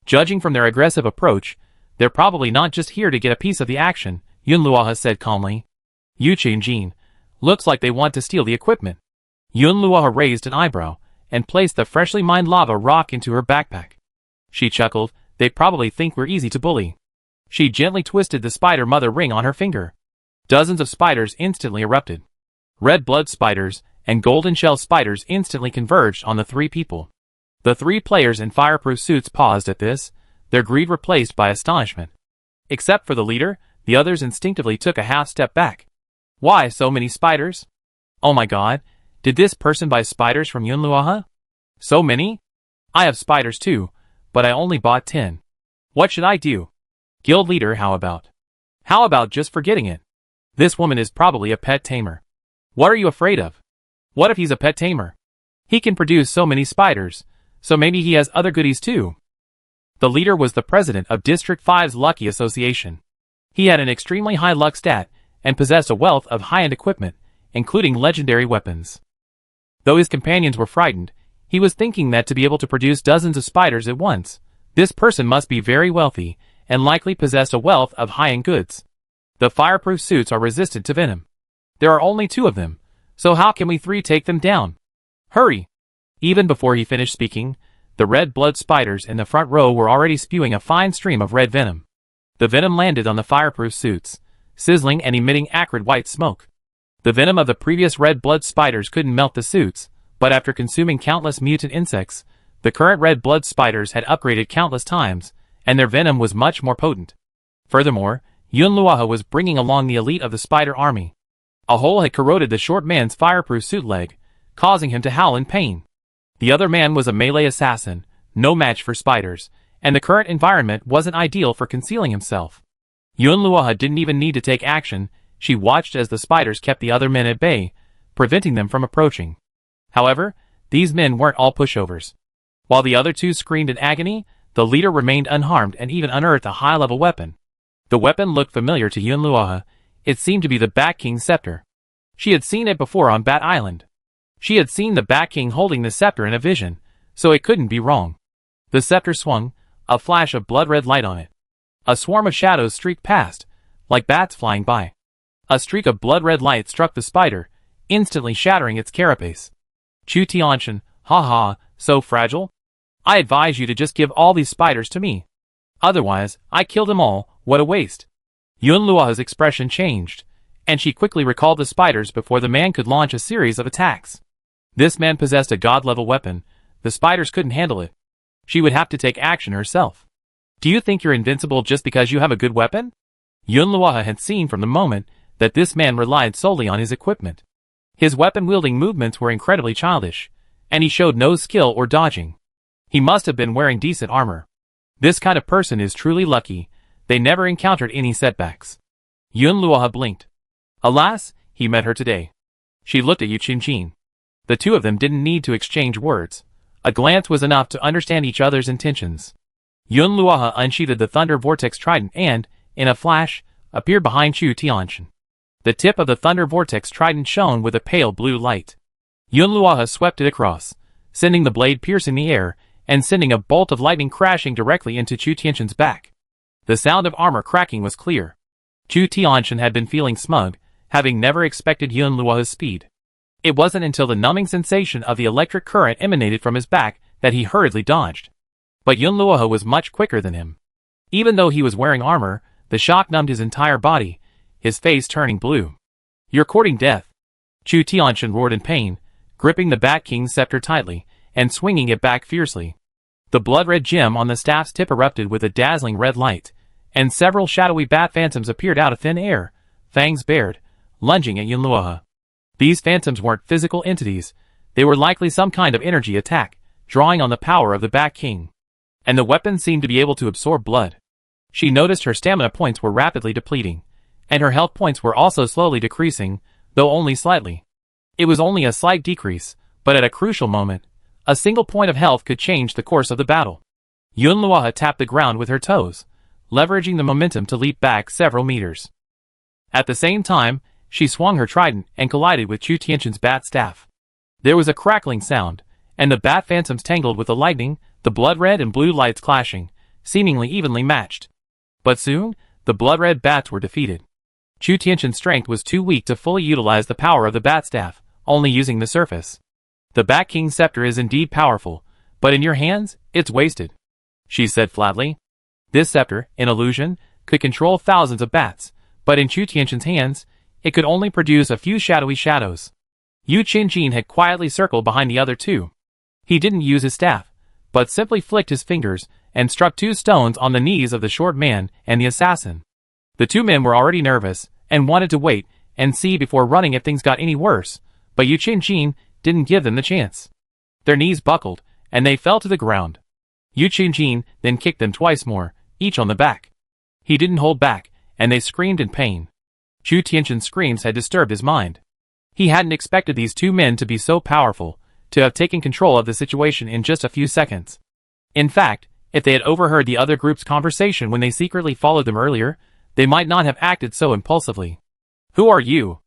Judging from their aggressive approach, they're probably not just here to get a piece of the action, Yun Luoha said calmly. Yu Qinjin, looks like they want to steal the equipment. Yun Luoha raised an eyebrow, and placed the freshly mined lava rock into her backpack. She chuckled, they probably think we're easy to bully. She gently twisted the spider mother ring on her finger. Dozens of spiders instantly erupted. Red blood spiders and golden shell spiders instantly converged on the three people. The three players in fireproof suits paused at this, their greed replaced by astonishment. Except for the leader, the others instinctively took a half step back. Why so many spiders? Oh my god, did this person buy spiders from Yun Luoha? So many? I have spiders too, but I only bought 10. What should I do? Guild leader, how about? How about just forgetting it? This woman is probably a pet tamer. What are you afraid of? What if he's a pet tamer? He can produce so many spiders, so maybe he has other goodies too. The leader was the president of District 5's Lucky Association. He had an extremely high luck stat, and possessed a wealth of high-end equipment, including legendary weapons. Though his companions were frightened, he was thinking that to be able to produce dozens of spiders at once, this person must be very wealthy, and likely possessed a wealth of high-end goods. The fireproof suits are resistant to venom. There are only 2 of them, so how can we 3 take them down? Hurry! Even before he finished speaking, the red blood spiders in the front row were already spewing a fine stream of red venom. The venom landed on the fireproof suits, sizzling and emitting acrid white smoke. The venom of the previous red blood spiders couldn't melt the suits, but after consuming countless mutant insects, the current red blood spiders had upgraded countless times, and their venom was much more potent. Furthermore, Yun Luoha was bringing along the elite of the spider army. A hole had corroded the short man's fireproof suit leg, causing him to howl in pain. The other man was a melee assassin, no match for spiders, and the current environment wasn't ideal for concealing himself. Yun Luoha didn't even need to take action, she watched as the spiders kept the other men at bay, preventing them from approaching. However, these men weren't all pushovers. While the other 2 screamed in agony, the leader remained unharmed and even unearthed a high-level weapon. The weapon looked familiar to Yun Luoha. It seemed to be the Bat King's scepter. She had seen it before on Bat Island. She had seen the Bat King holding the scepter in a vision, so it couldn't be wrong. The scepter swung, a flash of blood-red light on it. A swarm of shadows streaked past, like bats flying by. A streak of blood-red light struck the spider, instantly shattering its carapace. Chu Tianshan, ha ha, so fragile? I advise you to just give all these spiders to me. Otherwise, I kill them all, what a waste. Yun Luoha's expression changed, and she quickly recalled the spiders before the man could launch a series of attacks. This man possessed a god-level weapon, the spiders couldn't handle it. She would have to take action herself. Do you think you're invincible just because you have a good weapon? Yun Luoha had seen from the moment that this man relied solely on his equipment. His weapon-wielding movements were incredibly childish, and he showed no skill or dodging. He must have been wearing decent armor. This kind of person is truly lucky, they never encountered any setbacks. Yun Luoha blinked. Alas, he met her today. She looked at Yu Qinjin. The 2 of them didn't need to exchange words. A glance was enough to understand each other's intentions. Yun Luoha unsheathed the Thunder Vortex Trident and, in a flash, appeared behind Chu Tianshan. The tip of the Thunder Vortex Trident shone with a pale blue light. Yun Luoha swept it across, sending the blade piercing the air, and sending a bolt of lightning crashing directly into Chu Tianshan's back. The sound of armor cracking was clear. Chu Tianshan had been feeling smug, having never expected Yun Luoha's speed. It wasn't until the numbing sensation of the electric current emanated from his back that he hurriedly dodged. But Yun Luoha was much quicker than him. Even though he was wearing armor, the shock numbed his entire body, his face turning blue. You're courting death. Chu Tianshan roared in pain, gripping the Bat King's scepter tightly, and swinging it back fiercely. The blood-red gem on the staff's tip erupted with a dazzling red light, and several shadowy bat phantoms appeared out of thin air, fangs bared, lunging at Yun Luoha. These phantoms weren't physical entities, they were likely some kind of energy attack, drawing on the power of the Bat King. And the weapon seemed to be able to absorb blood. She noticed her stamina points were rapidly depleting, and her health points were also slowly decreasing, though only slightly. It was only a slight decrease, but at a crucial moment, a single point of health could change the course of the battle. Yun Luoha tapped the ground with her toes, leveraging the momentum to leap back several meters. At the same time, she swung her trident and collided with Chu Tianshan's bat staff. There was a crackling sound, and the bat phantoms tangled with the lightning, the blood-red and blue lights clashing, seemingly evenly matched. But soon, the blood-red bats were defeated. Chu Tianxin's strength was too weak to fully utilize the power of the bat staff, only using the surface. The Bat King's scepter is indeed powerful, but in your hands, it's wasted, she said flatly. This scepter, in illusion, could control thousands of bats, but in Chu Tianxin's hands, it could only produce a few shadowy shadows. Yu Qinjin had quietly circled behind the other two. He didn't use his staff, but simply flicked his fingers and struck 2 stones on the knees of the short man and the assassin. The 2 men were already nervous and wanted to wait and see before running if things got any worse, but Yu Qinjin didn't give them the chance. Their knees buckled, and they fell to the ground. Yu Qinjin then kicked them twice more, each on the back. He didn't hold back, and they screamed in pain. Chu Tianxin's screams had disturbed his mind. He hadn't expected these 2 men to be so powerful, to have taken control of the situation in just a few seconds. In fact, if they had overheard the other group's conversation when they secretly followed them earlier, they might not have acted so impulsively. Who are you?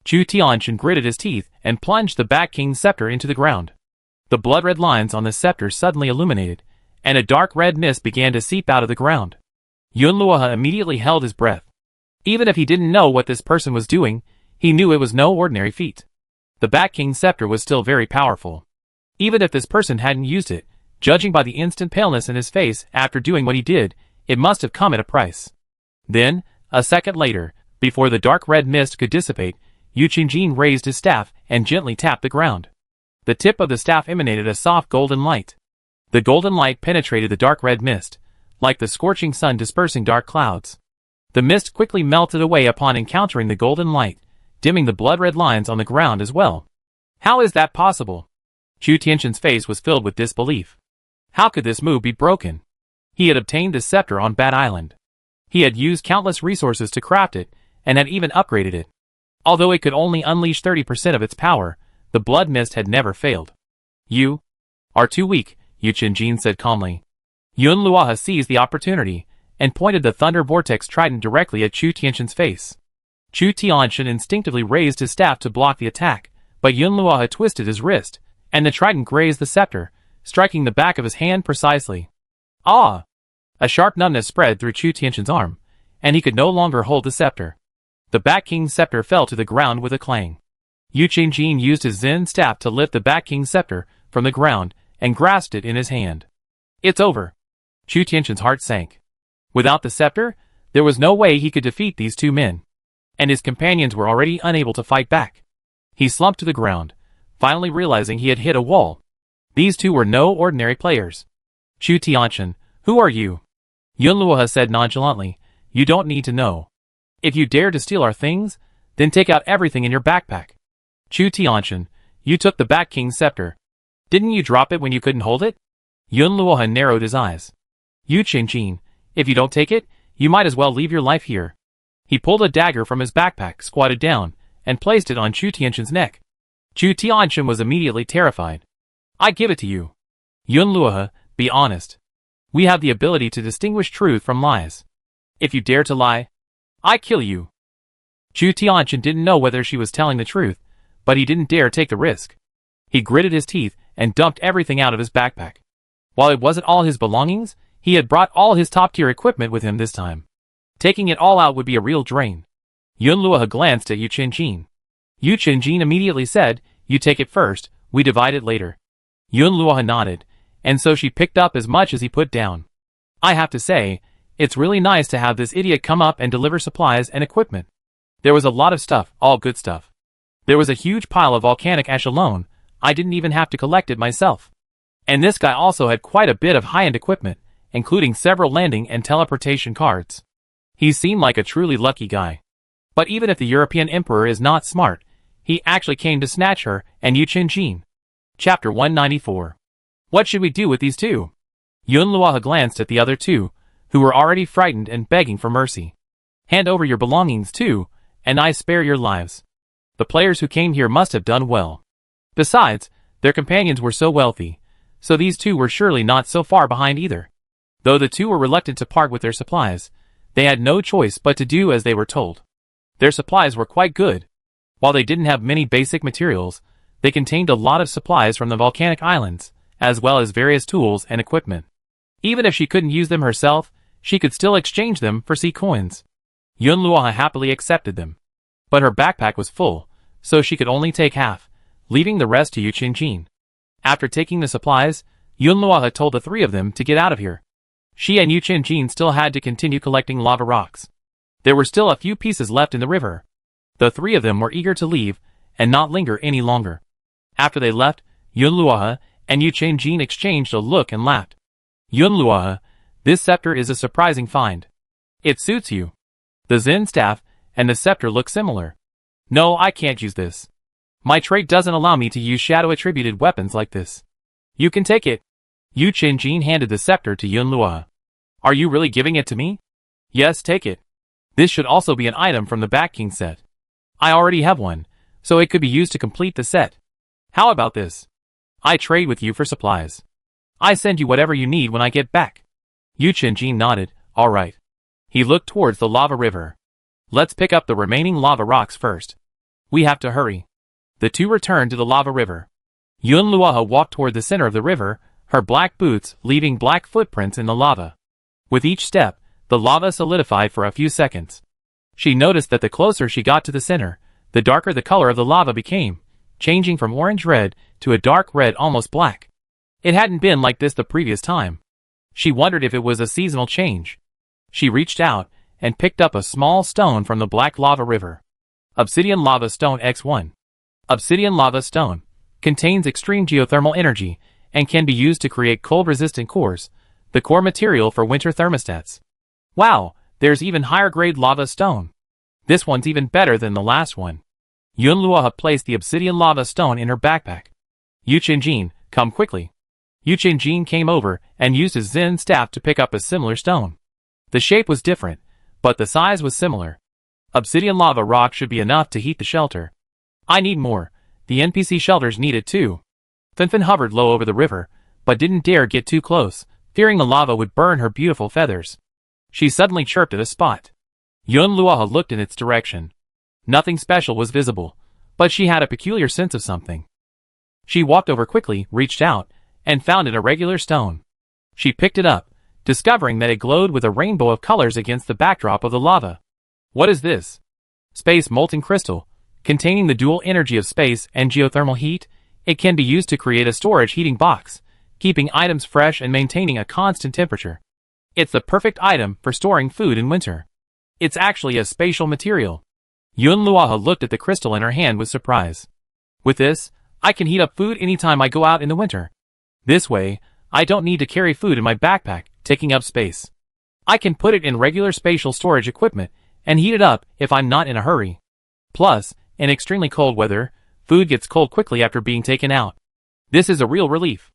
Chu Tianxin gritted his teeth and plunged the Bat King's scepter into the ground. The blood-red lines on the scepter suddenly illuminated, and a dark red mist began to seep out of the ground. Yun Luohe immediately held his breath. Even if he didn't know what this person was doing, he knew it was no ordinary feat. The Bat King's scepter was still very powerful. Even if this person hadn't used it, judging by the instant paleness in his face after doing what he did, it must have come at a price. Then, a second later, before the dark red mist could dissipate, Yu Qinjin raised his staff and gently tapped the ground. The tip of the staff emanated a soft golden light. The golden light penetrated the dark red mist, like the scorching sun dispersing dark clouds. The mist quickly melted away upon encountering the golden light, dimming the blood-red lines on the ground as well. How is that possible? Chu Tianxin's face was filled with disbelief. How could this move be broken? He had obtained this scepter on Bat Island. He had used countless resources to craft it, and had even upgraded it. Although it could only unleash 30% of its power, the blood mist had never failed. You are too weak, Yu Qinjin said calmly. Yun Luohe seized the opportunity, and pointed the thunder vortex trident directly at Chu Tianxin's face. Chu Tianxin instinctively raised his staff to block the attack, but Yun Luohe twisted his wrist, and the trident grazed the scepter, striking the back of his hand precisely. Ah! A sharp numbness spread through Chu Tianxin's arm, and he could no longer hold the scepter. The Bat King's scepter fell to the ground with a clang. Yu Qinjin used his Zen staff to lift the Bat King's scepter from the ground and grasped it in his hand. It's over. Chu Tianxin's heart sank. Without the scepter, there was no way he could defeat these 2 men. And his companions were already unable to fight back. He slumped to the ground, finally realizing he had hit a wall. These 2 were no ordinary players. Chu Tianxin, who are you? Yun Luohe said nonchalantly, you don't need to know. If you dare to steal our things, then take out everything in your backpack. Chu Tianxin, you took the Bat King's scepter. Didn't you drop it when you couldn't hold it? Yun Luohe narrowed his eyes. Yu Qinjin, if you don't take it, you might as well leave your life here. He pulled a dagger from his backpack, squatted down, and placed it on Chu Tianxin's neck. Chu Tianxin was immediately terrified. I give it to you. Yun Luohe, be honest. We have the ability to distinguish truth from lies. If you dare to lie, I kill you. Chu Tianxin didn't know whether she was telling the truth, but he didn't dare take the risk. He gritted his teeth and dumped everything out of his backpack. While it wasn't all his belongings, he had brought all his top-tier equipment with him this time. Taking it all out would be a real drain. Yun Luohe glanced at Yu Qinjin. Yu Qinjin immediately said, you take it first, we divide it later. Yun Luohe nodded, and so she picked up as much as he put down. I have to say, it's really nice to have this idiot come up and deliver supplies and equipment. There was a lot of stuff, all good stuff. There was a huge pile of volcanic ash alone, I didn't even have to collect it myself. And this guy also had quite a bit of high-end equipment, including several landing and teleportation cards. He seemed like a truly lucky guy. But even if the European Emperor is not smart, he actually came to snatch her and Yu Qinjin. Chapter 194. What should we do with these 2? Yun Luohe glanced at the other 2, who were already frightened and begging for mercy. Hand over your belongings too, and I spare your lives. The players who came here must have done well. Besides, their companions were so wealthy, so these 2 were surely not so far behind either. Though the 2 were reluctant to part with their supplies, they had no choice but to do as they were told. Their supplies were quite good. While they didn't have many basic materials, They contained a lot of supplies from the volcanic islands, as well as various tools and equipment. Even if she couldn't use them herself, she could still exchange them for sea coins. Yunluo happily accepted them. But her backpack was full, so she could only take half, leaving the rest to Yu Qingjin. After taking the supplies, Yunluo told the three of them to get out of here. She and Yu Qingjin still had to continue collecting lava rocks. There were still a few pieces left in the river. The three of them were eager to leave and not linger any longer. After they left, Yunluo and Yu Qingjin exchanged a look and laughed. Yunluo, this scepter is a surprising find. It suits you. The Zen staff and the scepter look similar. No, I can't use this. My trait doesn't allow me to use shadow-attributed weapons like this. You can take it. Yu Qingjin handed the scepter to Yunluo. Are you really giving it to me? Yes, take it. This should also be an item from the Bat King set. I already have one, so it could be used to complete the set. How about this? I trade with you for supplies. I send you whatever you need when I get back. Yu Qingjin nodded, all right. He looked towards the lava river. Let's pick up the remaining lava rocks first. We have to hurry. The two returned to the lava river. Yunluo walked toward the center of the river, her black boots leaving black footprints in the lava. With each step, the lava solidified for a few seconds. She noticed that the closer she got to the center, the darker the color of the lava became, changing from orange-red to a dark red almost black. It hadn't been like this the previous time. She wondered if it was a seasonal change. She reached out and picked up a small stone from the black lava river. Obsidian Lava Stone X1. Obsidian Lava Stone contains extreme geothermal energy and can be used to create cold-resistant cores, the core material for winter thermostats. Wow, there's even higher-grade lava stone. This one's even better than the last one. Yunluo placed the obsidian lava stone in her backpack. Yu Qingjin, come quickly. Yu Qingjin came over and used his Zen staff to pick up a similar stone. The shape was different, but the size was similar. Obsidian lava rock should be enough to heat the shelter. I need more. The NPC shelters need it too. Finfin hovered low over the river, but didn't dare get too close, fearing the lava would burn her beautiful feathers. She suddenly chirped at a spot. Yunluo looked in its direction. Nothing special was visible, but she had a peculiar sense of something. She walked over quickly, reached out, and found an irregular stone. She picked it up, discovering that it glowed with a rainbow of colors against the backdrop of the lava. What is this? Space molten crystal. Containing the dual energy of space and geothermal heat, it can be used to create a storage heating box, keeping items fresh and maintaining a constant temperature. It's the perfect item for storing food in winter. It's actually a spatial material. Yunluo looked at the crystal in her hand with surprise. With this, I can heat up food anytime I go out in the winter. This way, I don't need to carry food in my backpack, taking up space. I can put it in regular spatial storage equipment and heat it up if I'm not in a hurry. Plus, in extremely cold weather, food gets cold quickly after being taken out. This is a real relief.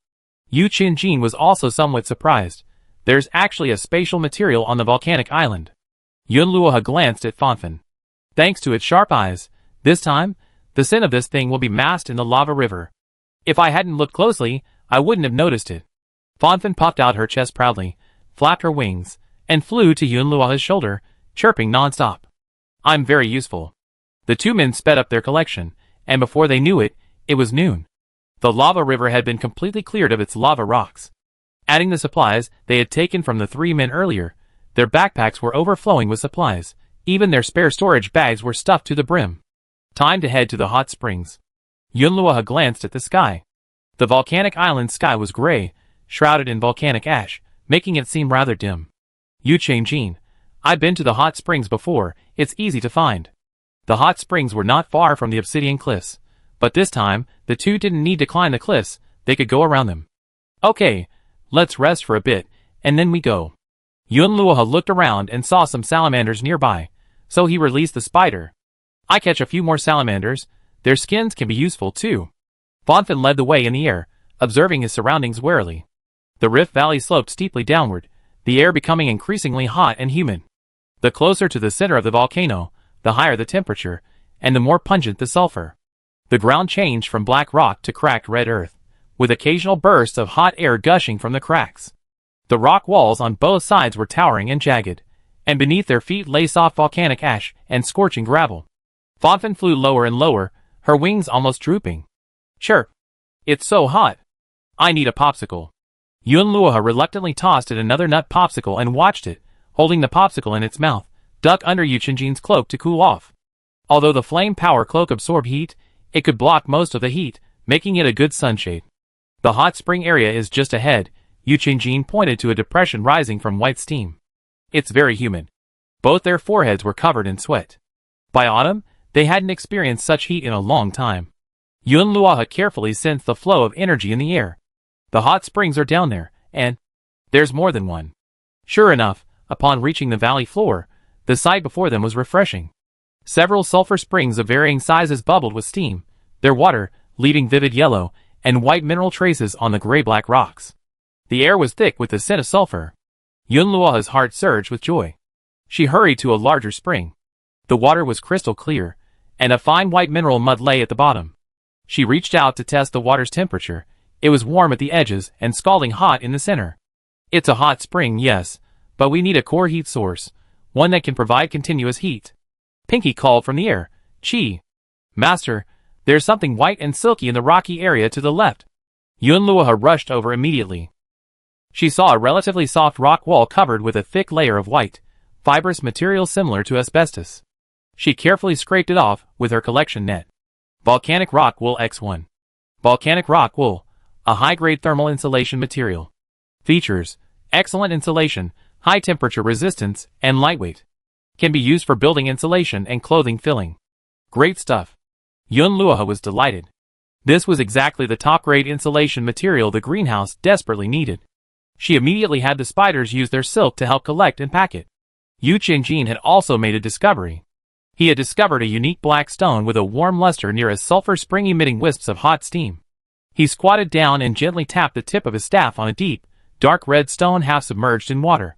Yu Qingjin was also somewhat surprised. There's actually a spatial material on the volcanic island. Yunluo glanced at Fanfan. Thanks to its sharp eyes, this time, the scent of this thing will be masked in the lava river. If I hadn't looked closely, I wouldn't have noticed it. Fanfan popped out her chest proudly, flapped her wings, and flew to Yunluo's shoulder, chirping non-stop. I'm very useful. The two men sped up their collection, and before they knew it, it was noon. The lava river had been completely cleared of its lava rocks. Adding the supplies they had taken from the three men earlier, their backpacks were overflowing with supplies. Even their spare storage bags were stuffed to the brim. Time to head to the hot springs. Yunluo glanced at the sky. The volcanic island's sky was gray, shrouded in volcanic ash, making it seem rather dim. Yu Qingjin, I've been to the hot springs before, it's easy to find. The hot springs were not far from the obsidian cliffs, but this time, the two didn't need to climb the cliffs, they could go around them. Okay, let's rest for a bit, and then we go. Yunluo looked around and saw some salamanders nearby, so he released the spider. I catch a few more salamanders, their skins can be useful too. Fanfan led the way in the air, observing his surroundings warily. The Rift Valley sloped steeply downward, the air becoming increasingly hot and humid. The closer to the center of the volcano, the higher the temperature, and the more pungent the sulfur. The ground changed from black rock to cracked red earth, with occasional bursts of hot air gushing from the cracks. The rock walls on both sides were towering and jagged, and beneath their feet lay soft volcanic ash and scorching gravel. Fanfan flew lower and lower, her wings almost drooping. Sure. It's so hot. I need a popsicle. Yunluoha reluctantly tossed it another nut popsicle and watched it, holding the popsicle in its mouth, duck under Yu Qingjin's cloak to cool off. Although the flame power cloak absorbed heat, it could block most of the heat, making it a good sunshade. The hot spring area is just ahead. Yu Qingjin pointed to a depression rising from white steam. It's very humid. Both their foreheads were covered in sweat. By autumn, they hadn't experienced such heat in a long time. Yunluoha carefully sensed the flow of energy in the air. The hot springs are down there, and there's more than one. Sure enough, upon reaching the valley floor, the sight before them was refreshing. Several sulfur springs of varying sizes bubbled with steam, their water leaving vivid yellow and white mineral traces on the gray-black rocks. The air was thick with the scent of sulfur. Yunluoha's heart surged with joy. She hurried to a larger spring. The water was crystal clear, and a fine white mineral mud lay at the bottom. She reached out to test the water's temperature. It was warm at the edges and scalding hot in the center. It's a hot spring, yes, but we need a core heat source, one that can provide continuous heat. Pinky called from the air. Chi. Master, there's something white and silky in the rocky area to the left. Yunluoha rushed over immediately. She saw a relatively soft rock wall covered with a thick layer of white, fibrous material similar to asbestos. She carefully scraped it off with her collection net. Volcanic rock wool X1. Volcanic rock wool, a high-grade thermal insulation material. Features: excellent insulation, high temperature resistance, and lightweight. Can be used for building insulation and clothing filling. Great stuff. Yunluoha was delighted. This was exactly the top-grade insulation material the greenhouse desperately needed. She immediately had the spiders use their silk to help collect and pack it. Yu Qingjin had also made a discovery. He had discovered a unique black stone with a warm luster near a sulfur spring emitting wisps of hot steam. He squatted down and gently tapped the tip of his staff on a deep, dark red stone half submerged in water.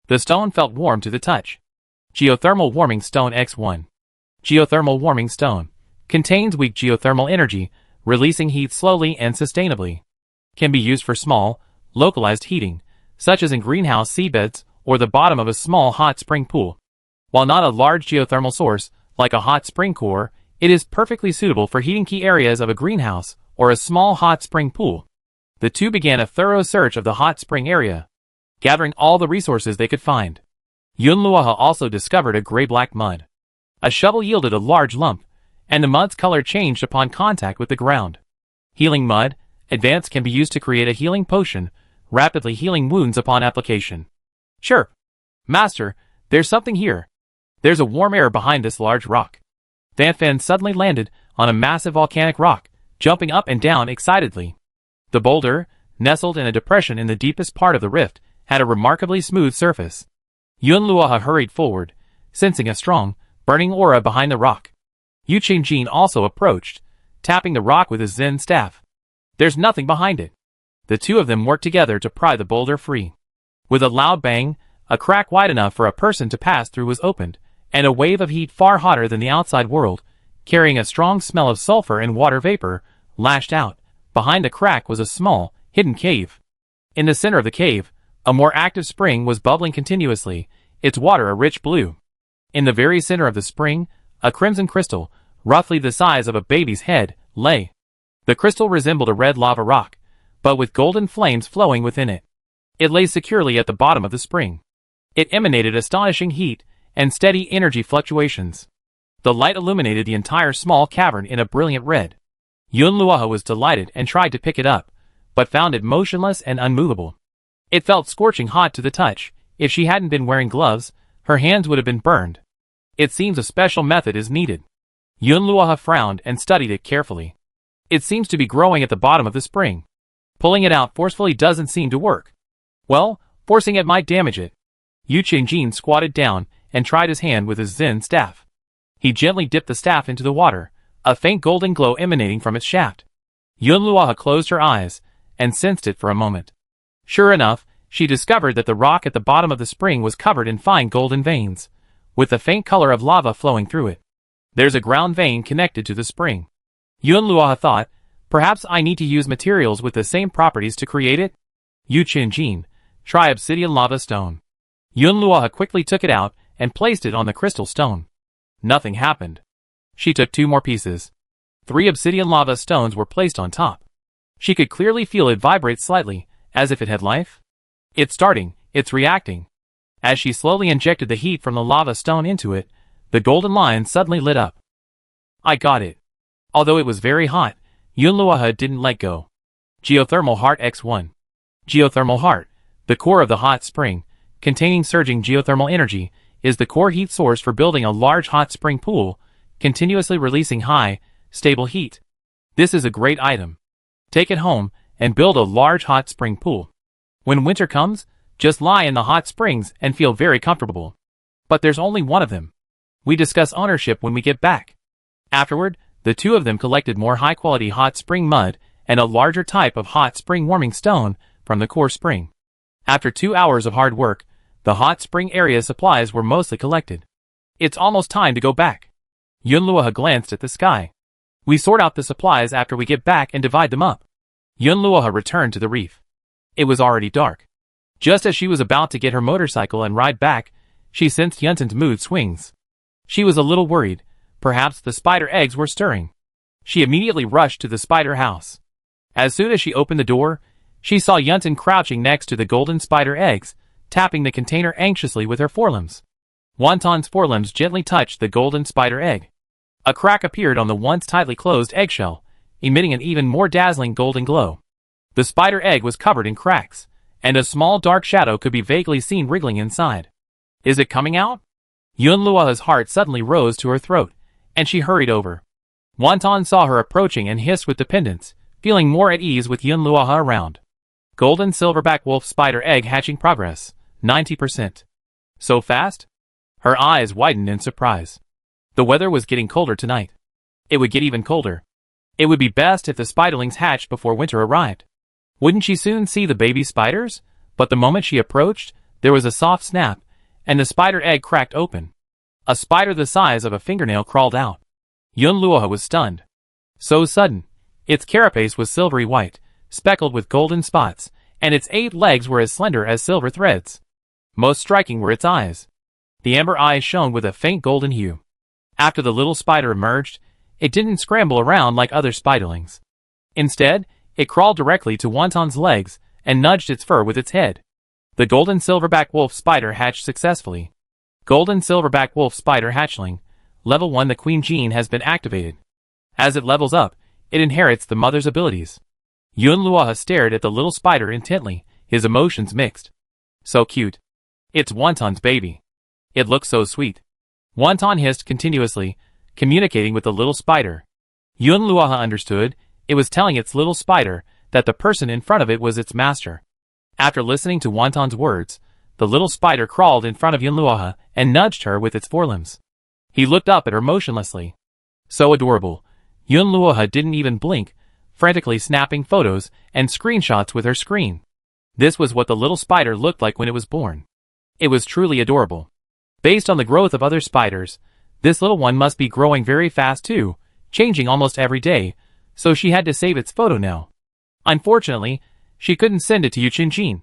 The stone felt warm to the touch. Geothermal Warming Stone X1. Geothermal Warming Stone. Contains weak geothermal energy, releasing heat slowly and sustainably. Can be used for small, localized heating, such as in greenhouse seabeds or the bottom of a small hot spring pool. While not a large geothermal source, like a hot spring core, it is perfectly suitable for heating key areas of a greenhouse or a small hot spring pool. The two began a thorough search of the hot spring area, gathering all the resources they could find. Yunluoha also discovered a gray-black mud. A shovel yielded a large lump, and the mud's color changed upon contact with the ground. Healing mud, advanced, can be used to create a healing potion, rapidly healing wounds upon application. Sure. Master, there's something here. There's a warm air behind this large rock. Fan suddenly landed on a massive volcanic rock, jumping up and down excitedly. The boulder, nestled in a depression in the deepest part of the rift, had a remarkably smooth surface. Yunluoha hurried forward, sensing a strong, burning aura behind the rock. Yu Qingjin also approached, tapping the rock with his Zen staff. There's nothing behind it. The two of them worked together to pry the boulder free. With a loud bang, a crack wide enough for a person to pass through was opened, and a wave of heat far hotter than the outside world, carrying a strong smell of sulfur and water vapor, lashed out. Behind the crack was a small, hidden cave. In the center of the cave, a more active spring was bubbling continuously, its water a rich blue. In the very center of the spring, a crimson crystal, roughly the size of a baby's head, lay. The crystal resembled a red lava rock, but with golden flames flowing within it. It lay securely at the bottom of the spring. It emanated astonishing heat and steady energy fluctuations. The light illuminated the entire small cavern in a brilliant red. Yunluoha was delighted and tried to pick it up, but found it motionless and unmovable. It felt scorching hot to the touch. If she hadn't been wearing gloves, her hands would have been burned. It seems a special method is needed. Yunluoha frowned and studied it carefully. It seems to be growing at the bottom of the spring. Pulling it out forcefully doesn't seem to work. Well, forcing it might damage it. Yu Qingjin squatted down and tried his hand with his Zen staff. He gently dipped the staff into the water, a faint golden glow emanating from its shaft. Yunluoha closed her eyes and sensed it for a moment. Sure enough, she discovered that the rock at the bottom of the spring was covered in fine golden veins, with the faint color of lava flowing through it. There's a ground vein connected to the spring. Yunluoha thought, perhaps I need to use materials with the same properties to create it? Yu Qingjin, try obsidian lava stone. Yunluoha quickly took it out and placed it on the crystal stone. Nothing happened. She took two more pieces. 3 obsidian lava stones were placed on top. She could clearly feel it vibrate slightly, as if it had life. It's starting, it's reacting. As she slowly injected the heat from the lava stone into it, the golden line suddenly lit up. I got it. Although it was very hot, Yunluoha didn't let go. Geothermal Heart X1. Geothermal heart, the core of the hot spring, containing surging geothermal energy, is the core heat source for building a large hot spring pool, continuously releasing high, stable heat. This is a great item. Take it home and build a large hot spring pool. When winter comes, just lie in the hot springs and feel very comfortable. But there's only one of them. We discuss ownership when we get back. Afterward, the two of them collected more high-quality hot spring mud and a larger type of hot spring warming stone from the core spring. After 2 hours of hard work, the hot spring area supplies were mostly collected. It's almost time to go back. Yunluoha glanced at the sky. We sort out the supplies after we get back and divide them up. Yunluoha returned to the reef. It was already dark. Just as she was about to get her motorcycle and ride back, she sensed Yuntan's mood swings. She was a little worried. Perhaps the spider eggs were stirring. She immediately rushed to the spider house. As soon as she opened the door, she saw Yuntan crouching next to the golden spider eggs, tapping the container anxiously with her forelimbs. Wonton's forelimbs gently touched the golden spider egg. A crack appeared on the once tightly closed eggshell, emitting an even more dazzling golden glow. The spider egg was covered in cracks, and a small dark shadow could be vaguely seen wriggling inside. Is it coming out? Yunluoha's heart suddenly rose to her throat, and she hurried over. Wonton saw her approaching and hissed with dependence, feeling more at ease with Yunluoha around. Golden silverback wolf spider egg hatching progress, 90%. So fast? Her eyes widened in surprise. The weather was getting colder tonight. It would get even colder. It would be best if the spiderlings hatched before winter arrived. Wouldn't she soon see the baby spiders? But the moment she approached, there was a soft snap, and the spider egg cracked open. A spider the size of a fingernail crawled out. Yunluoha was stunned. So sudden. Its carapace was silvery white, speckled with golden spots, and its 8 legs were as slender as silver threads. Most striking were its eyes. The amber eyes shone with a faint golden hue. After the little spider emerged, it didn't scramble around like other spiderlings. Instead, it crawled directly to Wonton's legs and nudged its fur with its head. The golden silverback wolf spider hatched successfully. Golden silverback wolf spider hatchling, level 1. The queen gene has been activated. As it levels up, it inherits the mother's abilities. Yunluoha stared at the little spider intently, his emotions mixed. So cute. It's Wonton's baby. It looks so sweet. Wonton hissed continuously, communicating with the little spider. Yunluoha understood. It was telling its little spider that the person in front of it was its master. After listening to Wonton's words, the little spider crawled in front of Yunluoha and nudged her with its forelimbs. He looked up at her motionlessly. So adorable. Yunluoha didn't even blink, frantically snapping photos and screenshots with her screen. This was what the little spider looked like when it was born. It was truly adorable. Based on the growth of other spiders, this little one must be growing very fast too, changing almost every day, so she had to save its photo now. Unfortunately, she couldn't send it to Yuchinjin.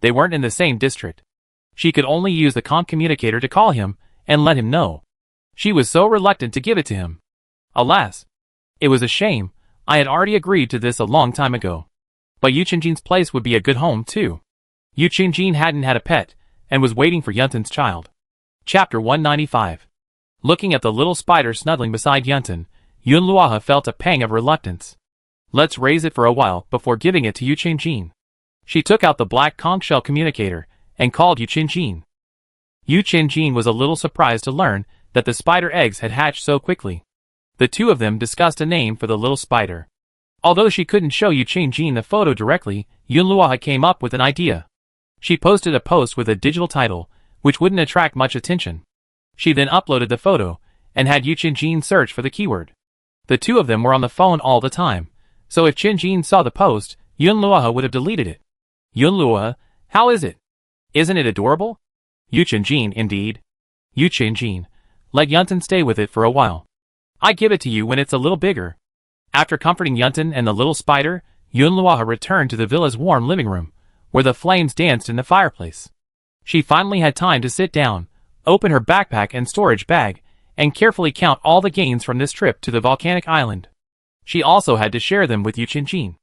They weren't in the same district. She could only use the comp communicator to call him and let him know. She was so reluctant to give it to him. Alas. It was a shame. I had already agreed to this a long time ago. But Yuchinjin's place would be a good home too. Yuchinjin hadn't had a pet, and was waiting for Yuntan's child. Chapter 195. Looking at the little spider snuggling beside Yuntan, Yunluoha felt a pang of reluctance. Let's raise it for a while before giving it to Yuchinjin. She took out the black conch shell communicator and called Yuchinjin. Yuchinjin was a little surprised to learn that the spider eggs had hatched so quickly. The two of them discussed a name for the little spider. Although she couldn't show Yuchinjin the photo directly, Yunluoha came up with an idea. She posted a post with a digital title, which wouldn't attract much attention. She then uploaded the photo, and had Yuchinjin search for the keyword. The two of them were on the phone all the time, so if Qinjin saw the post, Yunluoha would have deleted it. Yunluoha, how is it? Isn't it adorable? Yuchinjin, indeed. Yuchinjin, let Yuntan stay with it for a while. I give it to you when it's a little bigger. After comforting Yuntan and the little spider, Yunluoha returned to the villa's warm living room, where the flames danced in the fireplace. She finally had time to sit down, open her backpack and storage bag, and carefully count all the gains from this trip to the volcanic island. She also had to share them with Yu Qingjin.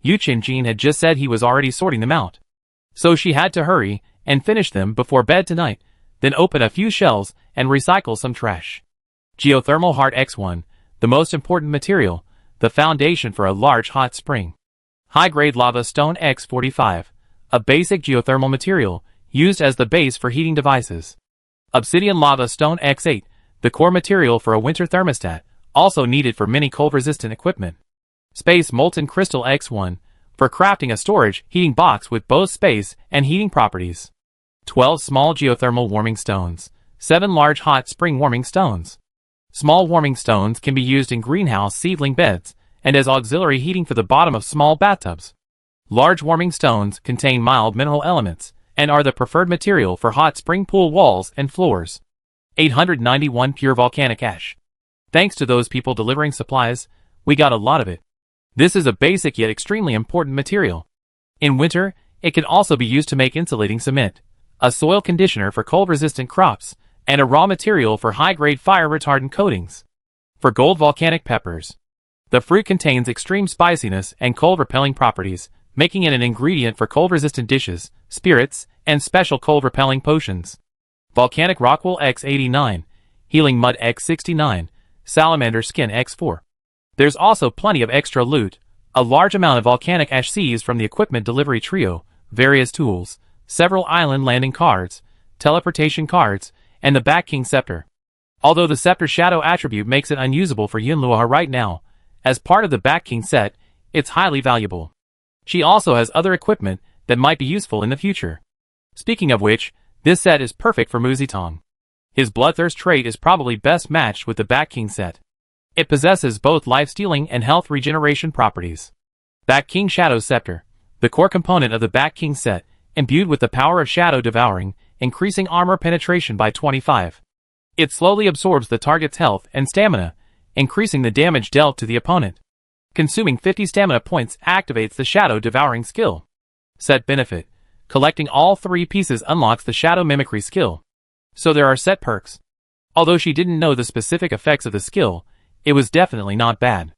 Yu Qingjin had just said he was already sorting them out. So she had to hurry and finish them before bed tonight, then open a few shells and recycle some trash. Geothermal Heart X1, the most important material, the foundation for a large hot spring. High-grade lava stone X45, a basic geothermal material used as the base for heating devices. Obsidian lava stone X8, the core material for a winter thermostat, also needed for many cold-resistant equipment. Space molten crystal X1, for crafting a storage heating box with both space and heating properties. 12 small geothermal warming stones, 7 large hot spring warming stones. Small warming stones can be used in greenhouse seedling beds and as auxiliary heating for the bottom of small bathtubs. Large warming stones contain mild mineral elements and are the preferred material for hot spring pool walls and floors. 891 pure volcanic ash. Thanks to those people delivering supplies, we got a lot of it. This is a basic yet extremely important material. In winter, it can also be used to make insulating cement, a soil conditioner for cold-resistant crops, and a raw material for high-grade fire-retardant coatings. For gold volcanic peppers. The fruit contains extreme spiciness and cold-repelling properties, making it an ingredient for cold-resistant dishes, spirits, and special cold-repelling potions. Volcanic Rockwool X89, Healing Mud X69, Salamander Skin X4. There's also plenty of extra loot, a large amount of volcanic ash seized from the equipment delivery trio, various tools, several island landing cards, teleportation cards, and the Bat King Scepter. Although the Scepter's shadow attribute makes it unusable for Yunluoha right now, as part of the Bat King set, it's highly valuable. She also has other equipment that might be useful in the future. Speaking of which, this set is perfect for Mu Zitong. His Bloodthirst trait is probably best matched with the Bat King set. It possesses both life-stealing and health regeneration properties. Bat King Shadow Scepter, the core component of the Bat King set, imbued with the power of Shadow Devouring, increasing armor penetration by 25. It slowly absorbs the target's health and stamina, increasing the damage dealt to the opponent. Consuming 50 stamina points activates the Shadow Devouring skill. Set benefit. Collecting all 3 pieces unlocks the Shadow Mimicry skill. So there are set perks. Although she didn't know the specific effects of the skill, it was definitely not bad.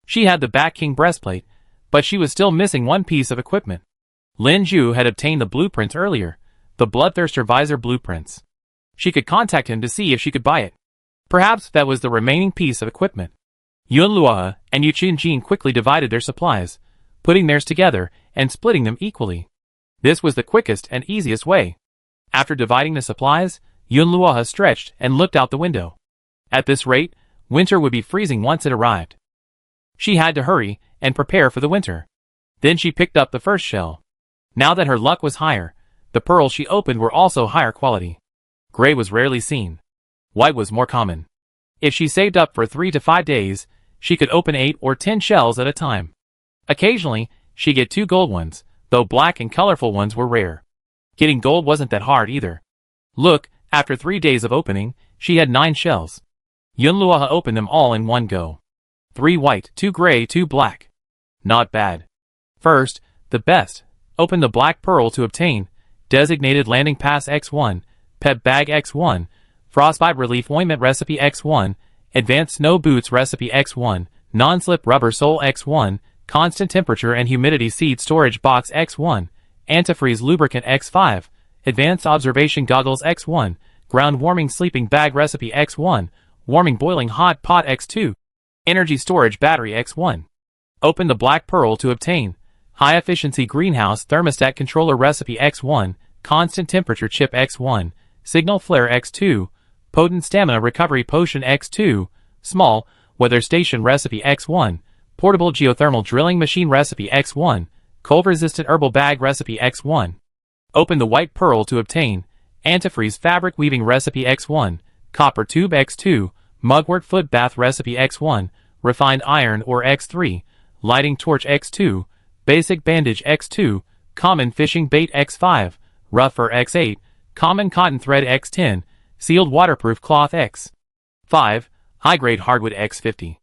She had the Bat King breastplate, but she was still missing one piece of equipment. Lin Zhu had obtained the blueprints earlier, the Bloodthirster visor blueprints. She could contact him to see if she could buy it. Perhaps that was the remaining piece of equipment. Yunluoha and Yu Qingjin quickly divided their supplies, putting theirs together and splitting them equally. This was the quickest and easiest way. After dividing the supplies, Yunluoha stretched and looked out the window. At this rate, winter would be freezing once it arrived. She had to hurry and prepare for the winter. Then she picked up the first shell. Now that her luck was higher, the pearls she opened were also higher quality. Gray was rarely seen. White was more common. If she saved up for 3 to 5 days, she could open 8 or 10 shells at a time. Occasionally, she'd get 2 gold ones, though black and colorful ones were rare. Getting gold wasn't that hard either. Look, after 3 days of opening, she had 9 shells. Yunluoha opened them all in one go. 3 white, 2 gray, 2 black. Not bad. First, the best. Open the black pearl to obtain Designated Landing Pass X1, Pep Bag X1, Frostbite Relief Ointment Recipe X1, Advanced Snow Boots Recipe X1, Non-Slip Rubber Sole X1, Constant Temperature and Humidity Seed Storage Box X1, Antifreeze Lubricant X5, Advanced Observation Goggles X1, Ground Warming Sleeping Bag Recipe X1, Warming Boiling Hot Pot X2, Energy Storage Battery X1. Open the black pearl to obtain High Efficiency Greenhouse Thermostat Controller Recipe X1, Constant Temperature Chip X1, Signal Flare X2, Potent Stamina Recovery Potion X2, Small Weather Station Recipe X1, Portable Geothermal Drilling Machine Recipe X1, Cold-Resistant Herbal Bag Recipe X1. Open the white pearl to obtain Antifreeze Fabric Weaving Recipe X1, Copper Tube X2, Mugwort Foot Bath Recipe X1, Refined Iron Ore X3, Lighting Torch X2, Basic Bandage X2, Common Fishing Bait X5, Rough Fur X8, Common Cotton Thread X10, Sealed Waterproof Cloth X5, High-Grade Hardwood X50.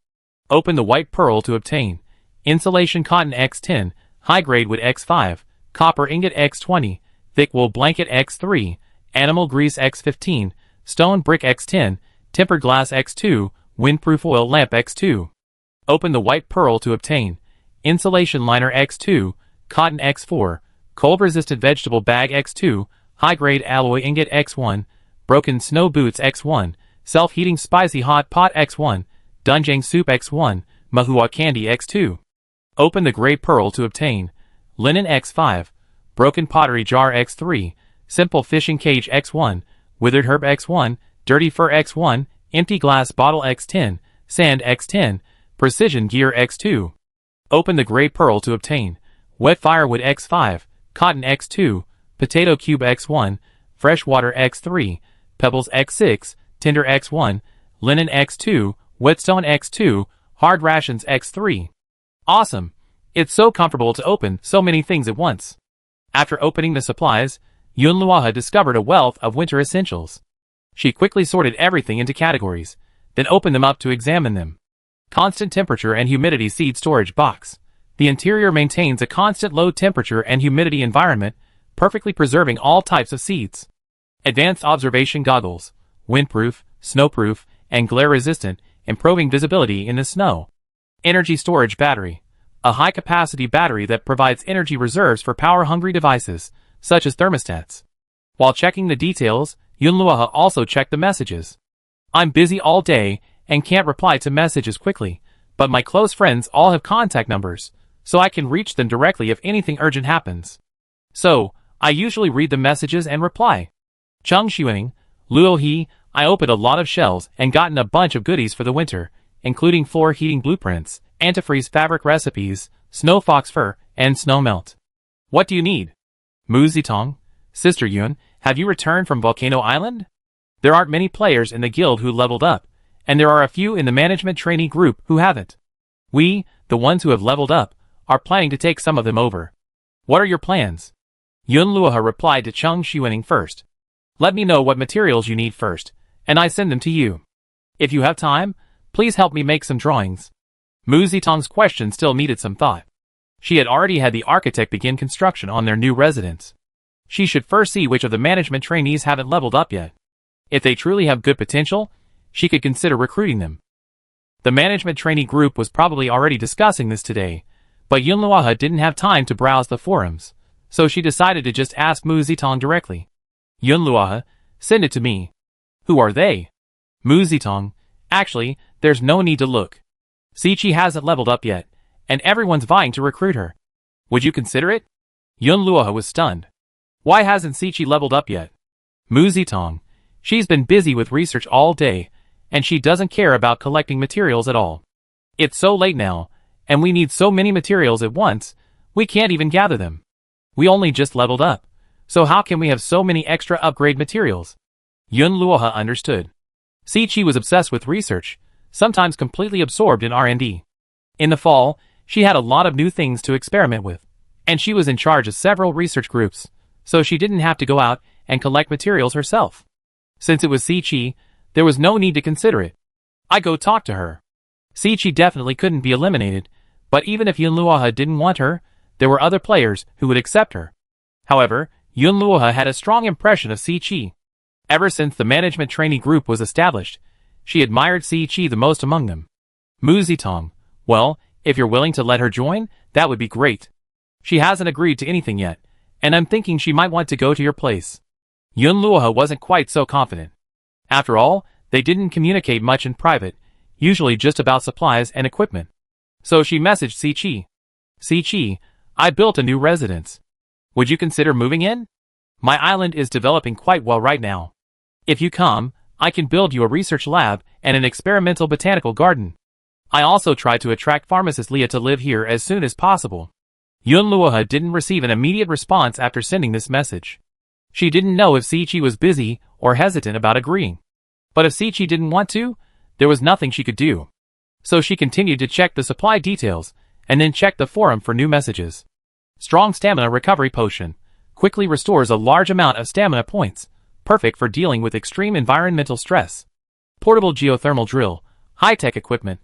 Open the white pearl to obtain Insulation Cotton X10, High-Grade Wood X5, Copper Ingot X20, Thick Wool Blanket X3, Animal Grease X15, Stone Brick X10, Tempered Glass X2, Windproof Oil Lamp X2. Open the white pearl to obtain Insulation Liner X2, Cotton X4, Cold-Resistant Vegetable Bag X2, High-Grade Alloy Ingot X1, Broken Snow Boots X1, Self-Heating Spicy Hot Pot X1, Dunjang Soup X1, Mahua Candy X2. Open the gray pearl to obtain Linen X5, Broken Pottery Jar X3, Simple Fishing Cage X1, Withered Herb X1, Dirty Fur X1, Empty Glass Bottle X10, Sand X10, Precision Gear X2. Open the gray pearl to obtain Wet Firewood X5, Cotton X2, Potato Cube X1, Freshwater X3, Pebbles X6, Tinder X1, Linen X2, Whetstone X2, Hard Rations X3. Awesome! It's so comfortable to open so many things at once. After opening the supplies, Yunluohe discovered a wealth of winter essentials. She quickly sorted everything into categories, then opened them up to examine them. Constant temperature and humidity seed storage box. The interior maintains a constant low temperature and humidity environment, perfectly preserving all types of seeds. Advanced observation goggles, windproof, snowproof, and glare-resistant, improving visibility in the snow. Energy storage battery. A high-capacity battery that provides energy reserves for power-hungry devices, such as thermostats. While checking the details, Yunluohe also checked the messages. I'm busy all day and can't reply to messages quickly, but my close friends all have contact numbers, so I can reach them directly if anything urgent happens. So, I usually read the messages and reply. Chung Xuening, Luo He, I opened a lot of shells and gotten a bunch of goodies for the winter, including floor heating blueprints, antifreeze fabric recipes, snow fox fur, and snow melt. What do you need? Mu Zitong, Sister Yun, have you returned from Volcano Island? There aren't many players in the guild who leveled up, and there are a few in the management trainee group who haven't. We, the ones who have leveled up, are planning to take some of them over. What are your plans? Yunluohe replied to Chung Xuening first. Let me know what materials you need first, and I send them to you. If you have time, please help me make some drawings. Mu Zitong's question still needed some thought. She had already had the architect begin construction on their new residence. She should first see which of the management trainees haven't leveled up yet. If they truly have good potential, she could consider recruiting them. The management trainee group was probably already discussing this today, but Yunluohe didn't have time to browse the forums, so she decided to just ask Mu Zitong directly. Yunluohe, send it to me. Who are they? Mu Zitong, actually, there's no need to look. Siqi hasn't leveled up yet, and everyone's vying to recruit her. Would you consider it? Yunluohe was stunned. Why hasn't Siqi leveled up yet? Mu Zitong, she's been busy with research all day, and she doesn't care about collecting materials at all. It's so late now, and we need so many materials at once, we can't even gather them. We only just leveled up, so how can we have so many extra upgrade materials? Yunluohe understood. Siqi was obsessed with research, sometimes completely absorbed in R&D. In the fall, she had a lot of new things to experiment with, and she was in charge of several research groups, so she didn't have to go out and collect materials herself. Since it was Siqi, there was no need to consider it. I go talk to her. Siqi definitely couldn't be eliminated, but even if Yunluohe didn't want her, there were other players who would accept her. However, Yunluohe had a strong impression of Siqi. Ever since the management trainee group was established, she admired Siqi the most among them. Mu Zitong, well, if you're willing to let her join, that would be great. She hasn't agreed to anything yet, and I'm thinking she might want to go to your place. Yunluohe wasn't quite so confident. After all, they didn't communicate much in private, usually just about supplies and equipment. So she messaged Siqi. Siqi, I built a new residence. Would you consider moving in? My island is developing quite well right now. If you come, I can build you a research lab and an experimental botanical garden. I also try to attract pharmacist Leah to live here as soon as possible. Yunluohe didn't receive an immediate response after sending this message. She didn't know if Siqi was busy or hesitant about agreeing. But if Siqi didn't want to, there was nothing she could do. So she continued to check the supply details, and then checked the forum for new messages. Strong Stamina Recovery Potion quickly restores a large amount of stamina points, perfect for dealing with extreme environmental stress. Portable Geothermal Drill, high-tech equipment.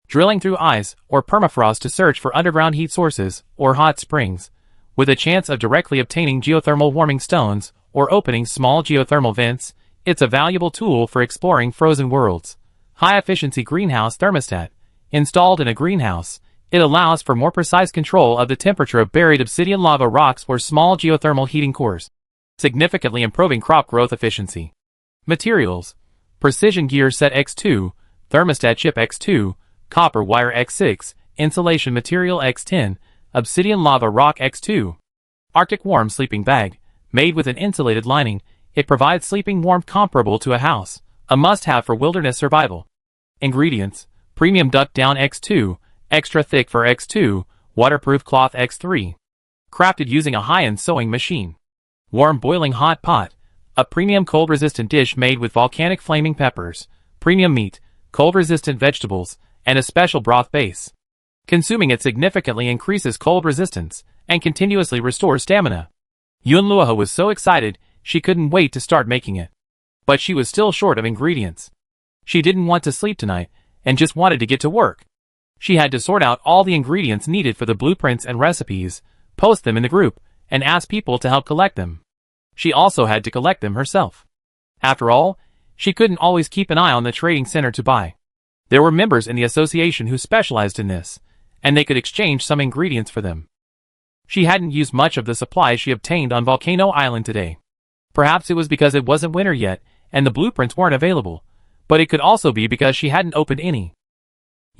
Drilling through ice or permafrost to search for underground heat sources or hot springs, with a chance of directly obtaining geothermal warming stones or opening small geothermal vents, it's a valuable tool for exploring frozen worlds. High-efficiency greenhouse thermostat, Installed in a greenhouse, it allows for more precise control of the temperature of buried obsidian lava rocks or small geothermal heating cores, significantly improving crop growth efficiency. Materials: precision gear set X2, thermostat chip X2, copper wire X6, insulation material X10, obsidian lava rock X2. Arctic warm sleeping bag, made with an insulated lining, it provides sleeping warmth comparable to a house, a must-have for wilderness survival. Ingredients: premium duck down X2, extra thick fur X2, waterproof cloth X3. Crafted using a high-end sewing machine. Warm boiling hot pot, a premium cold-resistant dish made with volcanic flaming peppers, premium meat, cold-resistant vegetables, and a special broth base. Consuming it significantly increases cold resistance and continuously restores stamina. Yunluohe was so excited, she couldn't wait to start making it. But she was still short of ingredients. She didn't want to sleep tonight, and just wanted to get to work. She had to sort out all the ingredients needed for the blueprints and recipes, post them in the group, and ask people to help collect them. She also had to collect them herself. After all, she couldn't always keep an eye on the trading center to buy. There were members in the association who specialized in this, and they could exchange some ingredients for them. She hadn't used much of the supplies she obtained on Volcano Island today. Perhaps it was because it wasn't winter yet, and the blueprints weren't available, but it could also be because she hadn't opened any.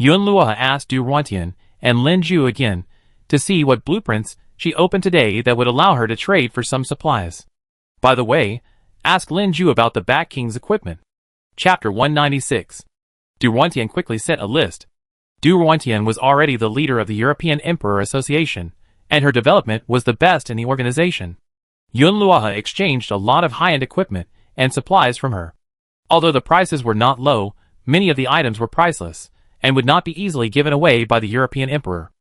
Yunluohe asked Du Ruantian and Lin Ju again to see what blueprints she opened today that would allow her to trade for some supplies. By the way, ask Lin Ju about the Bat King's equipment. Chapter 196. Du Ruantian quickly sent a list. Du Ruantian was already the leader of the European Emperor Association, and her development was the best in the organization. Yunluohe exchanged a lot of high-end equipment and supplies from her. Although the prices were not low, many of the items were priceless, and would not be easily given away by the European Emperor.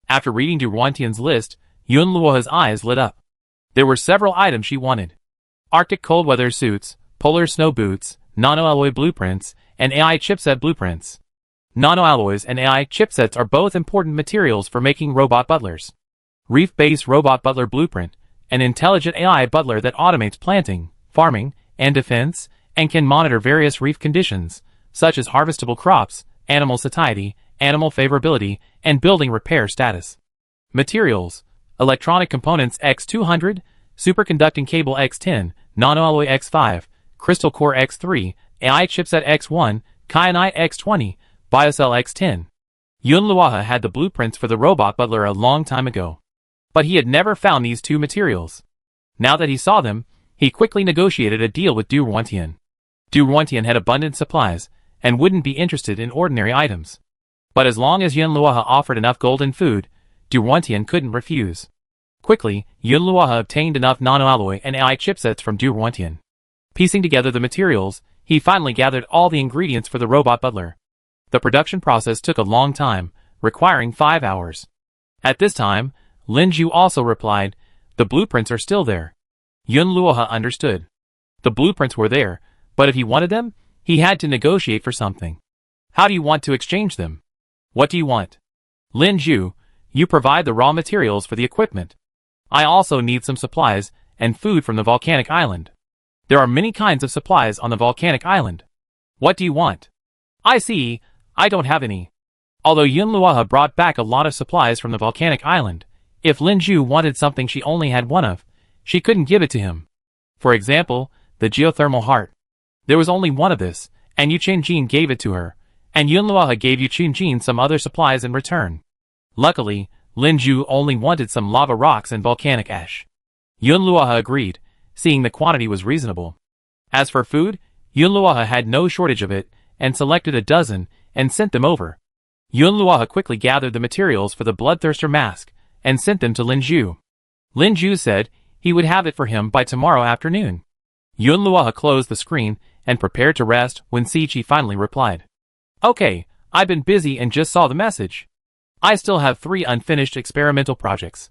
After reading Du Ruantian's list, Yunluohe's eyes lit up. There were several items she wanted. Arctic cold weather suits, polar snow boots, nanoalloy blueprints, and AI chipset blueprints. Nanoalloys and AI chipsets are both important materials for making robot butlers. Reef-based robot butler blueprint, an intelligent AI butler that automates planting, farming, and defense, and can monitor various reef conditions, such as harvestable crops, animal satiety, animal favorability, and building repair status. Materials: electronic components X200, superconducting cable X10, nanoalloy X5, crystal core X3, AI chipset X1, kyanite X20, biocell X10. Yunluohe had the blueprints for the robot butler a long time ago. But he had never found these two materials. Now that he saw them, he quickly negotiated a deal with Du Ruantian. Du Ruantian had abundant supplies, and wouldn't be interested in ordinary items. But as long as Yunluohe offered enough gold and food, Du Ruantian couldn't refuse. Quickly, Yunluohe obtained enough nanoalloy and AI chipsets from Du Ruantian. Piecing together the materials, he finally gathered all the ingredients for the robot butler. The production process took a long time, requiring 5 hours. At this time, Lin Ju also replied, "The blueprints are still there." Yunluohe understood. The blueprints were there, but if he wanted them, he had to negotiate for something. How do you want to exchange them? What do you want? Lin Ju, you provide the raw materials for the equipment. I also need some supplies and food from the volcanic island. There are many kinds of supplies on the volcanic island. What do you want? I see, I don't have any. Although Yunluohe brought back a lot of supplies from the volcanic island, if Lin Ju wanted something she only had one of, she couldn't give it to him. For example, the geothermal heart. There was only one of this, and Yu Qingjin gave it to her, and Yunluohe gave Yu Qingjin some other supplies in return. Luckily, Lin Ju only wanted some lava rocks and volcanic ash. Yunluohe agreed, seeing the quantity was reasonable. As for food, Yunluohe had no shortage of it, and selected a dozen, and sent them over. Yunluohe quickly gathered the materials for the Bloodthirster mask, and sent them to Lin Ju. Lin Ju said he would have it for him by tomorrow afternoon. Yunluohe closed the screen, and prepared to rest when Siqi finally replied. "Okay, I've been busy and just saw the message. I still have 3 unfinished experimental projects.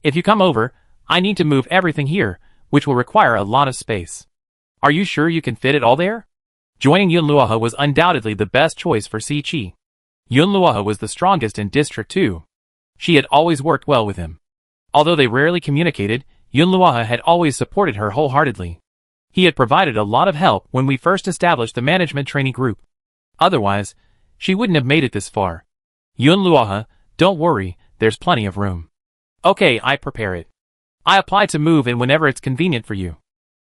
If you come over, I need to move everything here, which will require a lot of space. Are you sure you can fit it all there?" Joining Yunluohe was undoubtedly the best choice for Siqi. Yunluohe was the strongest in District 2. She had always worked well with him. Although they rarely communicated, Yunluohe had always supported her wholeheartedly. He had provided a lot of help when we first established the management trainee group. Otherwise, she wouldn't have made it this far. Yun Luoha, don't worry, there's plenty of room. Okay, I prepare it. I apply to move in whenever it's convenient for you.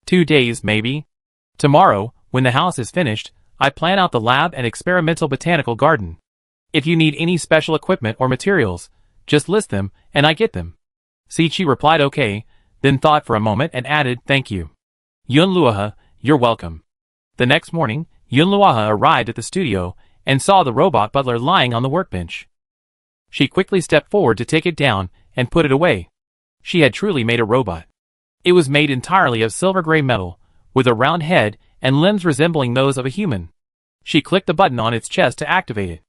2 days, maybe? Tomorrow, when the house is finished, I plan out the lab and experimental botanical garden. If you need any special equipment or materials, just list them, and I get them. Sichi replied okay, then thought for a moment and added, thank you. Yun Luoha, you're welcome. The next morning, Yun Luoha arrived at the studio and saw the robot butler lying on the workbench. She quickly stepped forward to take it down and put it away. She had truly made a robot. It was made entirely of silver-gray metal, with a round head and limbs resembling those of a human. She clicked the button on its chest to activate it.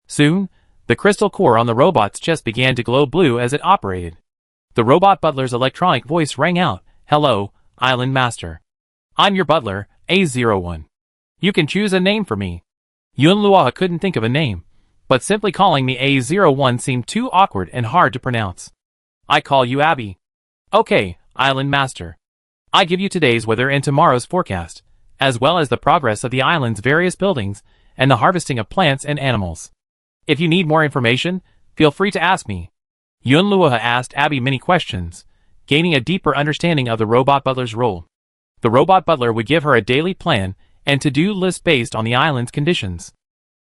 Soon, the crystal core on the robot's chest began to glow blue as it operated. The robot butler's electronic voice rang out, hello, Island Master. I'm your butler, A01. You can choose a name for me. Yun Luoha couldn't think of a name, but simply calling me A01 seemed too awkward and hard to pronounce. I call you Abby. Okay, Island Master. I give you today's weather and tomorrow's forecast, as well as the progress of the island's various buildings and the harvesting of plants and animals. If you need more information, feel free to ask me. Yun Luoha asked Abby many questions, gaining a deeper understanding of the robot butler's role. The robot butler would give her a daily plan and to-do list based on the island's conditions.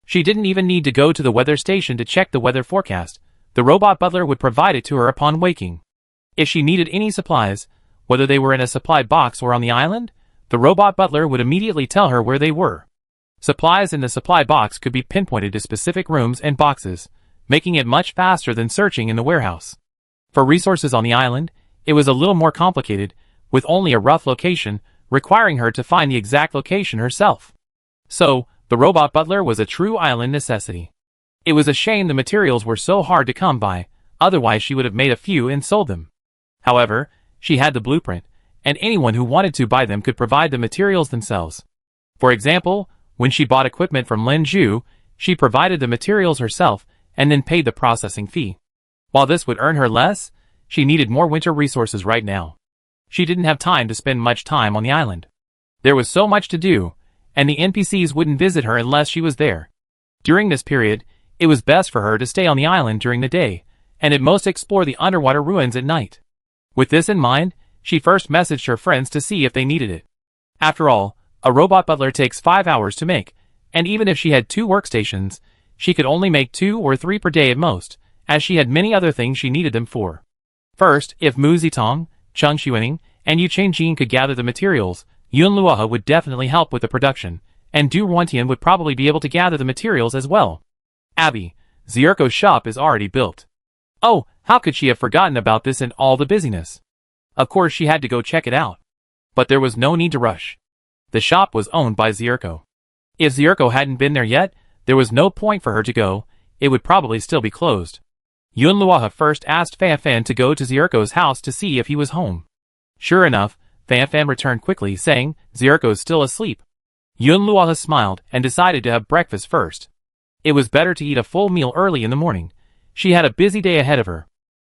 She didn't even need to go to the weather station to check the weather forecast. The robot butler would provide it to her upon waking. If she needed any supplies, whether they were in a supply box or on the island, the robot butler would immediately tell her where they were. Supplies in the supply box could be pinpointed to specific rooms and boxes, making it much faster than searching in the warehouse. For resources on the island, it was a little more complicated, with only a rough location, requiring her to find the exact location herself. So, the robot butler was a true island necessity. It was a shame the materials were so hard to come by, otherwise she would have made a few and sold them. However, she had the blueprint, and anyone who wanted to buy them could provide the materials themselves. For example, when she bought equipment from Lin Zhu, she provided the materials herself and then paid the processing fee. While this would earn her less, she needed more winter resources right now. She didn't have time to spend much time on the island. There was so much to do, and the NPCs wouldn't visit her unless she was there. During this period, it was best for her to stay on the island during the day, and at most explore the underwater ruins at night. With this in mind, she first messaged her friends to see if they needed it. After all, a robot butler takes 5 hours to make, and even if she had 2 workstations, she could only make 2 or 3 per day at most, as she had many other things she needed them for. First, if Mu Zitong, Cheng Xuening, and Yu Chengjin could gather the materials, Yun Luoha would definitely help with the production, and Du Ruantian would probably be able to gather the materials as well. Abby, Zierko's shop is already built. Oh, how could she have forgotten about this in all the busyness? Of course she had to go check it out. But there was no need to rush. The shop was owned by Zierko. If Zierko hadn't been there yet, there was no point for her to go, it would probably still be closed. Yun Luoha first asked Fan to go to Zierko's house to see if he was home. Sure enough, Fan returned quickly, saying, Zierko's still asleep. Yun Luoha smiled and decided to have breakfast first. It was better to eat a full meal early in the morning. She had a busy day ahead of her.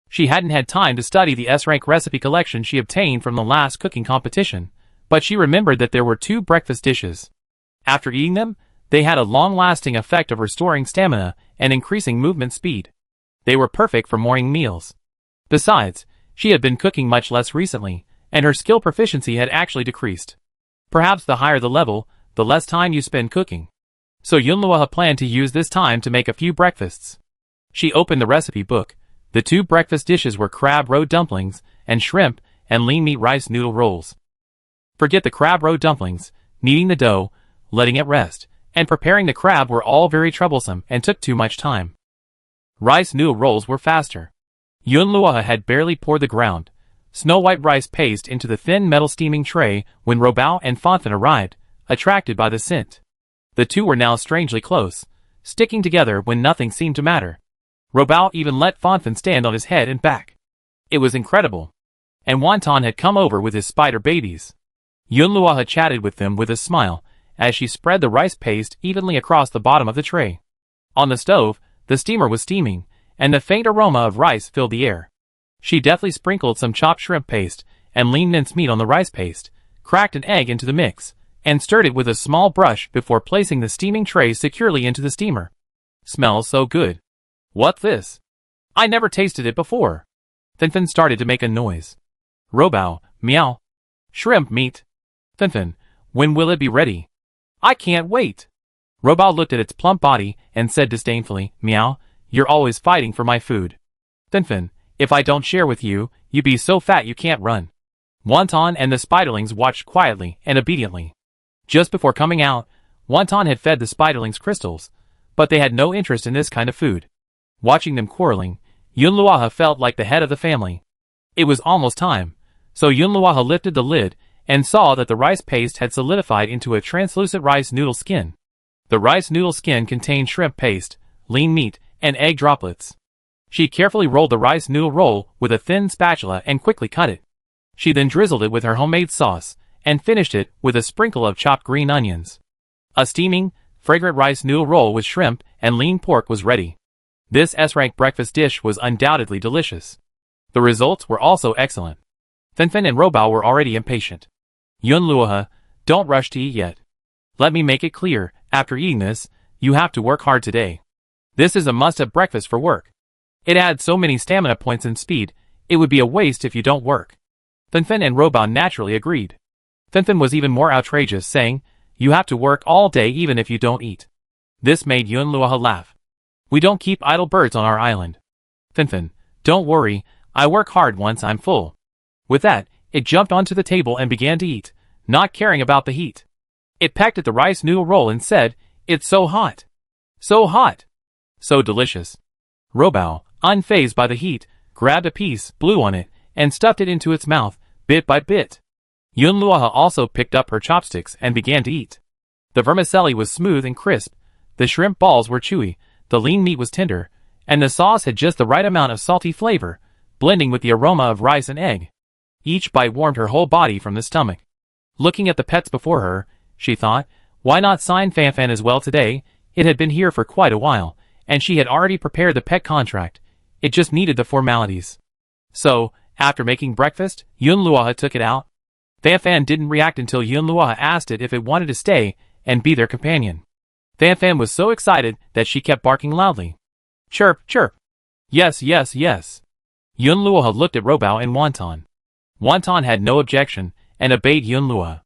She hadn't had time to study the S-rank recipe collection she obtained from the last cooking competition, but she remembered that there were 2 breakfast dishes. After eating them, they had a long-lasting effect of restoring stamina and increasing movement speed. They were perfect for morning meals. Besides, she had been cooking much less recently, and her skill proficiency had actually decreased. Perhaps the higher the level, the less time you spend cooking. So Yun Luoha planned to use this time to make a few breakfasts. She opened the recipe book. The 2 breakfast dishes were crab roe dumplings and shrimp and lean meat rice noodle rolls. Forget the crab roe dumplings, kneading the dough, letting it rest, and preparing the crab were all very troublesome and took too much time. Rice noodle rolls were faster. Yun Luoha had barely poured the ground snow-white rice paste into the thin metal steaming tray when Robao and Fanfan arrived, attracted by the scent. The 2 were now strangely close, sticking together when nothing seemed to matter. Robao even let Fanfan stand on his head and back. It was incredible. And Wonton had come over with his spider babies. Yun Luoha chatted with them with a smile, as she spread the rice paste evenly across the bottom of the tray. On the stove, the steamer was steaming, and the faint aroma of rice filled the air. She deftly sprinkled some chopped shrimp paste and lean minced meat on the rice paste, cracked an egg into the mix, and stirred it with a small brush before placing the steaming tray securely into the steamer. Smells so good. What's this? I never tasted it before. Finfin started to make a noise. Robao, meow. Shrimp meat. Finfin, when will it be ready? I can't wait. Robao looked at its plump body and said disdainfully, meow, you're always fighting for my food. Finfin, if I don't share with you, you be so fat you can't run. Wonton and the spiderlings watched quietly and obediently. Just before coming out, Wonton had fed the spiderlings crystals, but they had no interest in this kind of food. Watching them quarreling, Yunluaha felt like the head of the family. It was almost time, so Yunluaha lifted the lid and saw that the rice paste had solidified into a translucent rice noodle skin. The rice noodle skin contained shrimp paste, lean meat, and egg droplets. She carefully rolled the rice noodle roll with a thin spatula and quickly cut it. She then drizzled it with her homemade sauce and finished it with a sprinkle of chopped green onions. A steaming, fragrant rice noodle roll with shrimp and lean pork was ready. This S-rank breakfast dish was undoubtedly delicious. The results were also excellent. Finfin and Robao were already impatient. Yunluaha, don't rush to eat yet. Let me make it clear, after eating this, you have to work hard today. This is a must-have breakfast for work. It adds so many stamina points and speed, it would be a waste if you don't work. Finfin and Robao naturally agreed. Finfin was even more outrageous, saying, you have to work all day even if you don't eat. This made Yunluaha laugh. We don't keep idle birds on our island. Finfin, don't worry, I work hard once I'm full. With that, it jumped onto the table and began to eat, not caring about the heat. It pecked at the rice noodle roll and said, it's so hot. So hot. So delicious. Robao, unfazed by the heat, grabbed a piece, blew on it, and stuffed it into its mouth, bit by bit. Yunluaha also picked up her chopsticks and began to eat. The vermicelli was smooth and crisp, the shrimp balls were chewy, the lean meat was tender, and the sauce had just the right amount of salty flavor, blending with the aroma of rice and egg. Each bite warmed her whole body from the stomach. Looking at the pets before her, she thought, why not sign Fanfan as well today? It had been here for quite a while, and she had already prepared the pet contract. It just needed the formalities. So, after making breakfast, Yunluaha took it out. Fanfan didn't react until Yunluaha asked it if it wanted to stay and be their companion. Fanfan was so excited that she kept barking loudly. Chirp, chirp. Yes, yes, yes. Yunluaha looked at Robao and Wonton. Wonton had no objection and obeyed Yunluaha.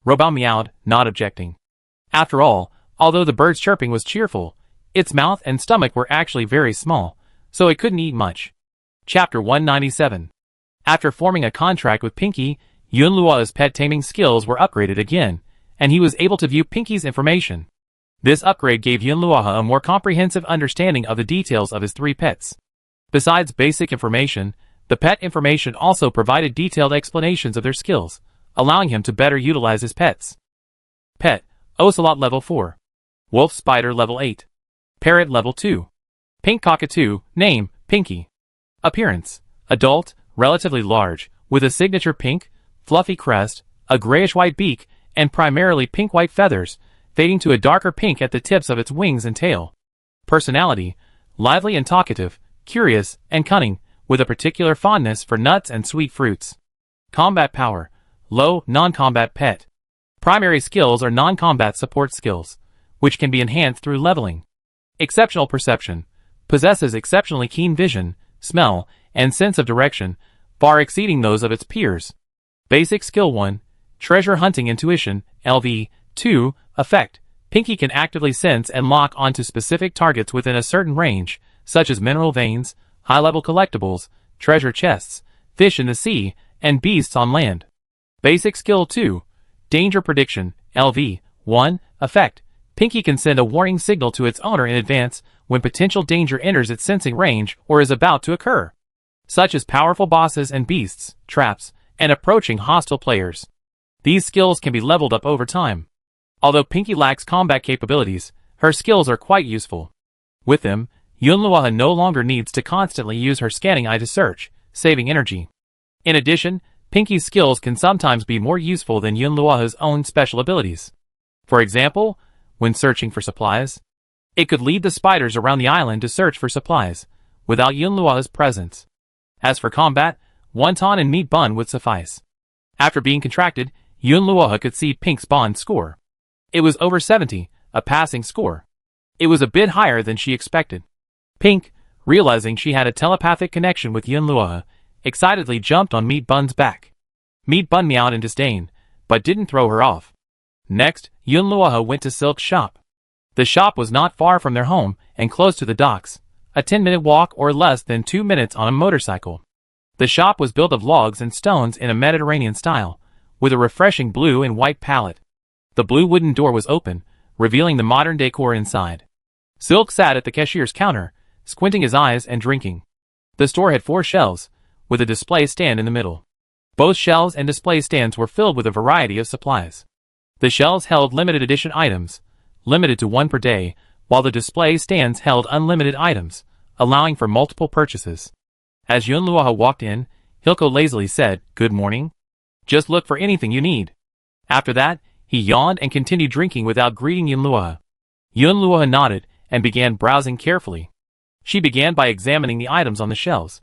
Robao meowed, not objecting. After all, although the bird's chirping was cheerful, its mouth and stomach were actually very small, so it couldn't eat much. Chapter 197. After forming a contract with Pinky, Yunluaha's pet taming skills were upgraded again, and he was able to view Pinky's information. This upgrade gave Yunluaha a more comprehensive understanding of the details of his three pets. Besides basic information, the pet information also provided detailed explanations of their skills, allowing him to better utilize his pets. Pet, Ocelot level 4. Wolf Spider level 8. Parrot level 2. Pink Cockatoo, name, Pinky. Appearance, adult, relatively large, with a signature pink, fluffy crest, a grayish-white beak, and primarily pink-white feathers, fading to a darker pink at the tips of its wings and tail. Personality, lively and talkative, curious, and cunning, with a particular fondness for nuts and sweet fruits. Combat power, low, non-combat pet. Primary skills are non-combat support skills, which can be enhanced through leveling. Exceptional perception, possesses exceptionally keen vision, smell, and sense of direction, far exceeding those of its peers. Basic skill 1, treasure hunting intuition, LV, 2, effect. Pinky can actively sense and lock onto specific targets within a certain range, such as mineral veins, high-level collectibles, treasure chests, fish in the sea, and beasts on land. Basic skill 2, danger prediction, LV, 1, effect. Pinky can send a warning signal to its owner in advance when potential danger enters its sensing range or is about to occur, such as powerful bosses and beasts, traps, and approaching hostile players. These skills can be leveled up over time. Although Pinky lacks combat capabilities, her skills are quite useful. With them, Yunluaha no longer needs to constantly use her scanning eye to search, saving energy. In addition, Pinky's skills can sometimes be more useful than Yunluaha's own special abilities. For example, when searching for supplies, it could lead the spiders around the island to search for supplies, without Yunluaha's presence. As for combat, Wonton and Meat Bun would suffice. After being contracted, Yunluaha could see Pink's bond score. It was over 70, a passing score. It was a bit higher than she expected. Pink, realizing she had a telepathic connection with Yunluo, excitedly jumped on Meat Bun's back. Meat Bun meowed in disdain, but didn't throw her off. Next, Yunluo went to Silk's shop. The shop was not far from their home and close to the docks, a 10-minute walk or less than 2 minutes on a motorcycle. The shop was built of logs and stones in a Mediterranean style, with a refreshing blue and white palette. The blue wooden door was open, revealing the modern decor inside. Silk sat at the cashier's counter, squinting his eyes and drinking. The store had 4 shelves, with a display stand in the middle. Both shelves and display stands were filled with a variety of supplies. The shelves held limited edition items, limited to 1 per day, while the display stands held unlimited items, allowing for multiple purchases. As Yunluo walked in, Hilko lazily said, "Good morning. Just look for anything you need." After that, he yawned and continued drinking without greeting Yunluo. Yunluo nodded and began browsing carefully. She began by examining the items on the shelves.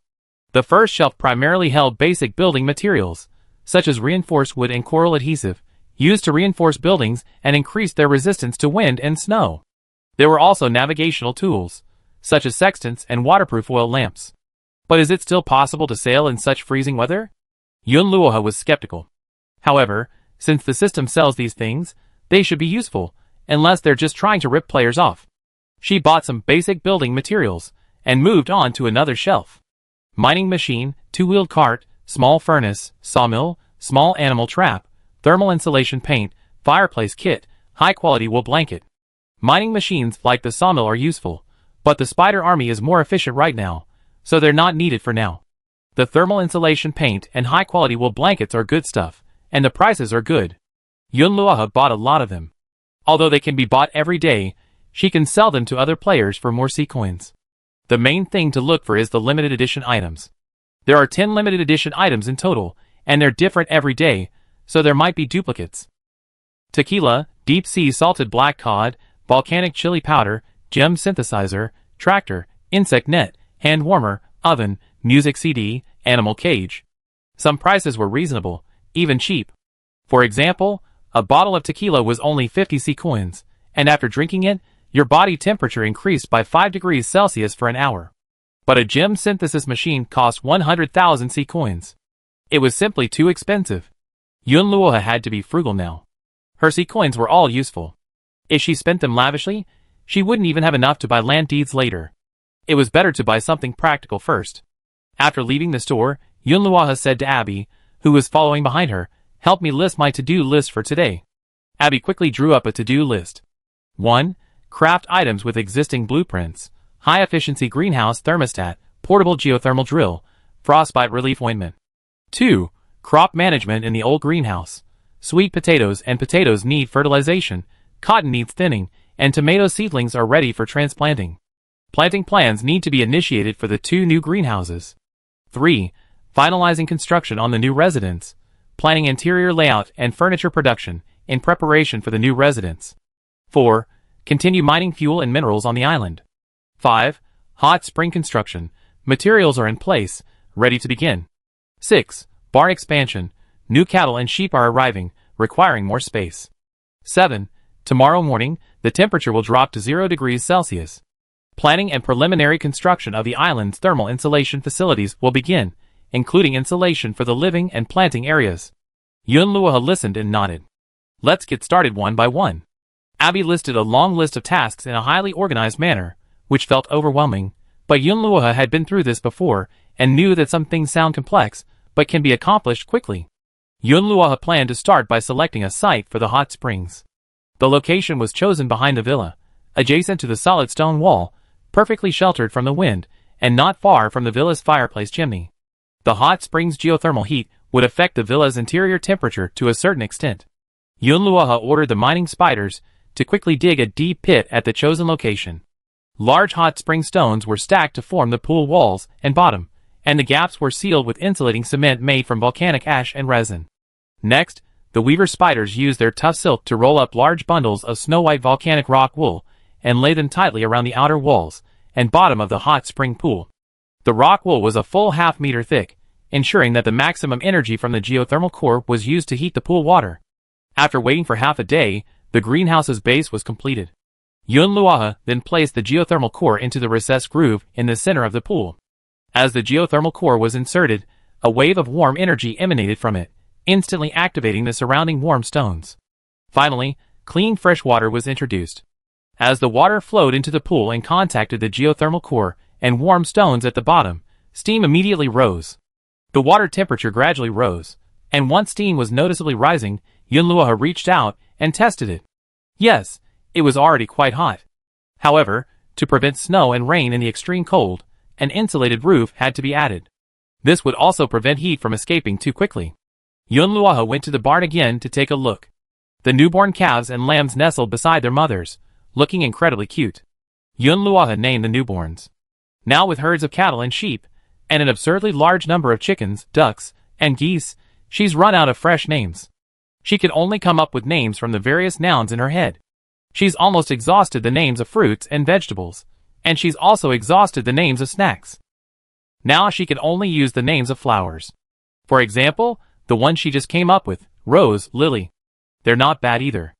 The first shelf primarily held basic building materials, such as reinforced wood and coral adhesive, used to reinforce buildings and increase their resistance to wind and snow. There were also navigational tools, such as sextants and waterproof oil lamps. But is it still possible to sail in such freezing weather? Yunluo was skeptical. However, since the system sells these things, they should be useful, unless they're just trying to rip players off. She bought some basic building materials, and moved on to another shelf. Mining machine, 2-wheeled cart, small furnace, sawmill, small animal trap, thermal insulation paint, fireplace kit, high-quality wool blanket. Mining machines like the sawmill are useful, but the spider army is more efficient right now, so they're not needed for now. The thermal insulation paint and high-quality wool blankets are good stuff, and the prices are good. Yunluo bought a lot of them. Although they can be bought every day, she can sell them to other players for more C coins. The main thing to look for is the limited edition items. There are 10 limited edition items in total, and they're different every day, so there might be duplicates. Tequila, deep sea salted black cod, volcanic chili powder, gem synthesizer, tractor, insect net, hand warmer, oven, music CD, animal cage. Some prices were reasonable, even cheap. For example, a bottle of tequila was only 50 C coins, and after drinking it, your body temperature increased by 5 degrees Celsius for an hour. But a gem synthesis machine cost 100,000 C coins. It was simply too expensive. Yunluo had to be frugal now. Her C coins were all useful. If she spent them lavishly, she wouldn't even have enough to buy land deeds later. It was better to buy something practical first. After leaving the store, Yunluo said to Abby, who was following behind her, "Help me list my to-do list for today." Abby quickly drew up a to-do list. 1. Craft items with existing blueprints, high-efficiency greenhouse thermostat, portable geothermal drill, frostbite relief ointment. 2. Crop management in the old greenhouse. Sweet potatoes and potatoes need fertilization, cotton needs thinning, and tomato seedlings are ready for transplanting. Planting plans need to be initiated for the 2 new greenhouses. 3. Finalizing construction on the new residence, planning interior layout and furniture production in preparation for the new residence. 4. Continue mining fuel and minerals on the island. 5. Hot spring construction, materials are in place, ready to begin. 6. Barn expansion, new cattle and sheep are arriving, requiring more space. 7. Tomorrow morning, the temperature will drop to 0 degrees Celsius. Planning and preliminary construction of the island's thermal insulation facilities will begin, including insulation for the living and planting areas. Yunluo listened and nodded. Let's get started one by one. Abby listed a long list of tasks in a highly organized manner, which felt overwhelming, but Yunluo had been through this before and knew that some things sound complex, but can be accomplished quickly. Yunluo planned to start by selecting a site for the hot springs. The location was chosen behind the villa, adjacent to the solid stone wall, perfectly sheltered from the wind, and not far from the villa's fireplace chimney. The hot springs' geothermal heat would affect the villa's interior temperature to a certain extent. Yunluo ordered the mining spiders to quickly dig a deep pit at the chosen location. Large hot spring stones were stacked to form the pool walls and bottom, and the gaps were sealed with insulating cement made from volcanic ash and resin. Next, the weaver spiders used their tough silk to roll up large bundles of snow-white volcanic rock wool and lay them tightly around the outer walls and bottom of the hot spring pool. The rock wool was a full half-meter thick, ensuring that the maximum energy from the geothermal core was used to heat the pool water. After waiting for half a day, the greenhouse's base was completed. Yun Luoha then placed the geothermal core into the recessed groove in the center of the pool. As the geothermal core was inserted, a wave of warm energy emanated from it, instantly activating the surrounding warm stones. Finally, clean fresh water was introduced. As the water flowed into the pool and contacted the geothermal core and warm stones at the bottom, steam immediately rose. The water temperature gradually rose, and once steam was noticeably rising, Yun Luoha reached out and tested it. Yes, it was already quite hot. However, to prevent snow and rain in the extreme cold, an insulated roof had to be added. This would also prevent heat from escaping too quickly. Yun Luoha went to the barn again to take a look. The newborn calves and lambs nestled beside their mothers, looking incredibly cute. Yun Luoha named the newborns. Now with herds of cattle and sheep, and an absurdly large number of chickens, ducks, and geese, she's run out of fresh names. She could only come up with names from the various nouns in her head. She's almost exhausted the names of fruits and vegetables, and she's also exhausted the names of snacks. Now she can only use the names of flowers. For example, the one she just came up with, rose, lily. They're not bad either.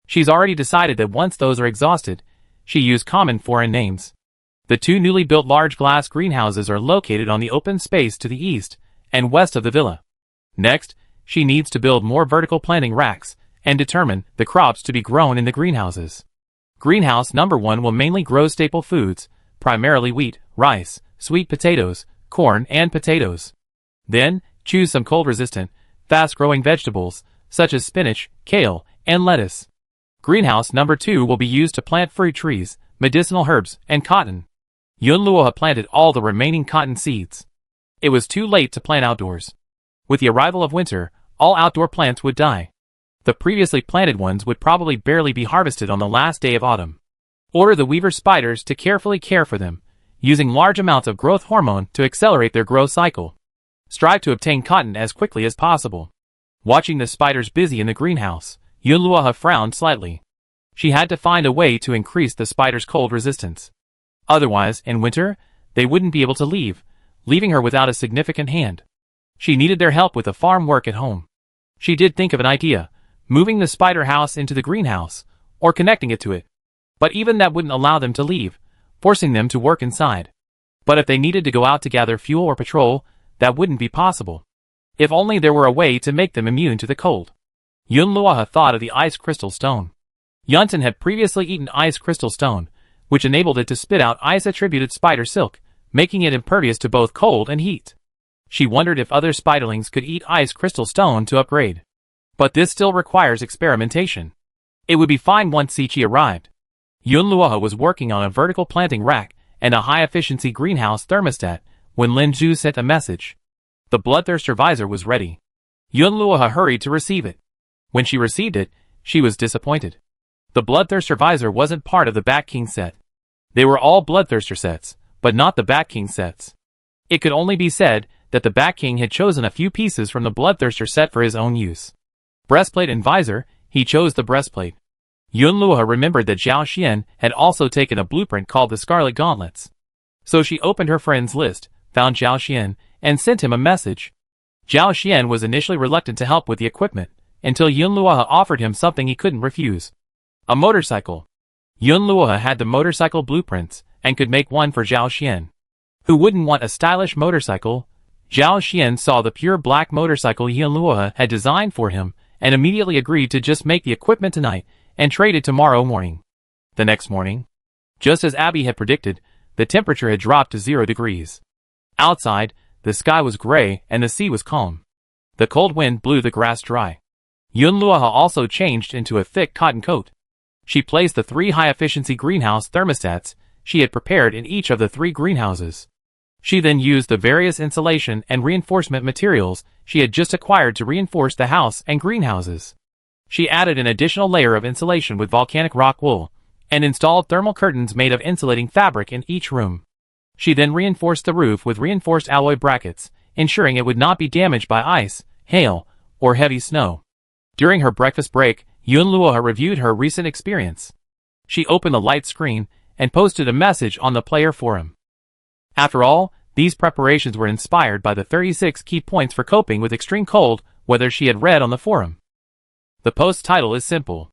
She's already decided that once those are exhausted, she use common foreign names. The two newly built large glass greenhouses are located on the open space to the east and west of the villa. Next, she needs to build more vertical planting racks and determine the crops to be grown in the greenhouses. Greenhouse number 1 will mainly grow staple foods, primarily wheat, rice, sweet potatoes, corn, and potatoes. Then, choose some cold-resistant, fast-growing vegetables, such as spinach, kale, and lettuce. Greenhouse number 2 will be used to plant fruit trees, medicinal herbs, and cotton. Yun Luoha planted all the remaining cotton seeds. It was too late to plant outdoors. With the arrival of winter, all outdoor plants would die. The previously planted ones would probably barely be harvested on the last day of autumn. Order the weaver spiders to carefully care for them, using large amounts of growth hormone to accelerate their growth cycle. Strive to obtain cotton as quickly as possible. Watching the spiders busy in the greenhouse, Yun Luoha frowned slightly. She had to find a way to increase the spiders' cold resistance. Otherwise, in winter, they wouldn't be able to leave, leaving her without a significant hand. She needed their help with the farm work at home. She did think of an idea, moving the spider house into the greenhouse, or connecting it to it. But even that wouldn't allow them to leave, forcing them to work inside. But if they needed to go out to gather fuel or patrol, that wouldn't be possible. If only there were a way to make them immune to the cold. Yun Luoha thought of the ice crystal stone. Yunten had previously eaten ice crystal stone, which enabled it to spit out ice-attributed spider silk, making it impervious to both cold and heat. She wondered if other spiderlings could eat ice crystal stone to upgrade. But this still requires experimentation. It would be fine once Sichi arrived. Yun Luoha was working on a vertical planting rack and a high-efficiency greenhouse thermostat when Lin Zhu sent a message. The bloodthirster visor was ready. Yun Luoha hurried to receive it. When she received it, she was disappointed. The bloodthirster visor wasn't part of the Bat King set. They were all bloodthirster sets, but not the Bat King sets. It could only be said that the Bat King had chosen a few pieces from the bloodthirster set for his own use. Breastplate and visor, he chose the breastplate. Yun Luoha remembered that Zhao Xian had also taken a blueprint called the Scarlet Gauntlets. So she opened her friends list, found Zhao Xian, and sent him a message. Zhao Xian was initially reluctant to help with the equipment, until Yun Luoha offered him something he couldn't refuse. A motorcycle. Yun Luoha had the motorcycle blueprints, and could make one for Zhao Xian. Who wouldn't want a stylish motorcycle? Zhao Xian saw the pure black motorcycle Yun Luoha had designed for him, and immediately agreed to just make the equipment tonight, and trade it tomorrow morning. The next morning, just as Abby had predicted, the temperature had dropped to 0 degrees. Outside, the sky was gray and the sea was calm. The cold wind blew the grass dry. Yun Luoha also changed into a thick cotton coat. She placed the 3 high-efficiency greenhouse thermostats she had prepared in each of the 3 greenhouses. She then used the various insulation and reinforcement materials she had just acquired to reinforce the house and greenhouses. She added an additional layer of insulation with volcanic rock wool, and installed thermal curtains made of insulating fabric in each room. She then reinforced the roof with reinforced alloy brackets, ensuring it would not be damaged by ice, hail, or heavy snow. During her breakfast break, Yun Luoha reviewed her recent experience. She opened the light screen and posted a message on the player forum. After all, these preparations were inspired by the 36 key points for coping with extreme cold weather she had read on the forum. The post title is simple.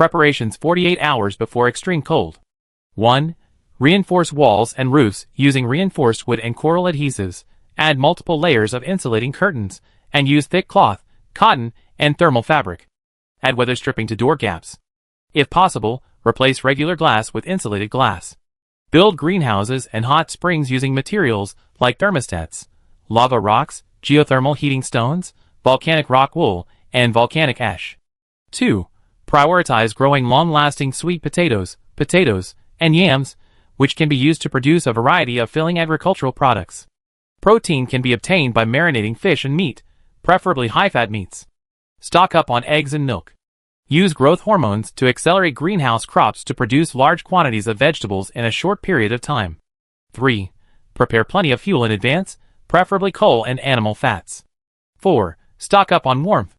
Preparations 48 hours before extreme cold. 1. Reinforce walls and roofs using reinforced wood and coral adhesives. Add multiple layers of insulating curtains, and use thick cloth, cotton, and thermal fabric. Add weather stripping to door gaps. If possible, replace regular glass with insulated glass. Build greenhouses and hot springs using materials like thermostats, lava rocks, geothermal heating stones, volcanic rock wool, and volcanic ash. 2. Prioritize growing long-lasting sweet potatoes, and yams, which can be used to produce a variety of filling agricultural products. Protein can be obtained by marinating fish and meat, preferably high-fat meats. Stock up on eggs and milk. Use growth hormones to accelerate greenhouse crops to produce large quantities of vegetables in a short period of time. 3. Prepare plenty of fuel in advance, preferably coal and animal fats. 4. Stock up on warmth.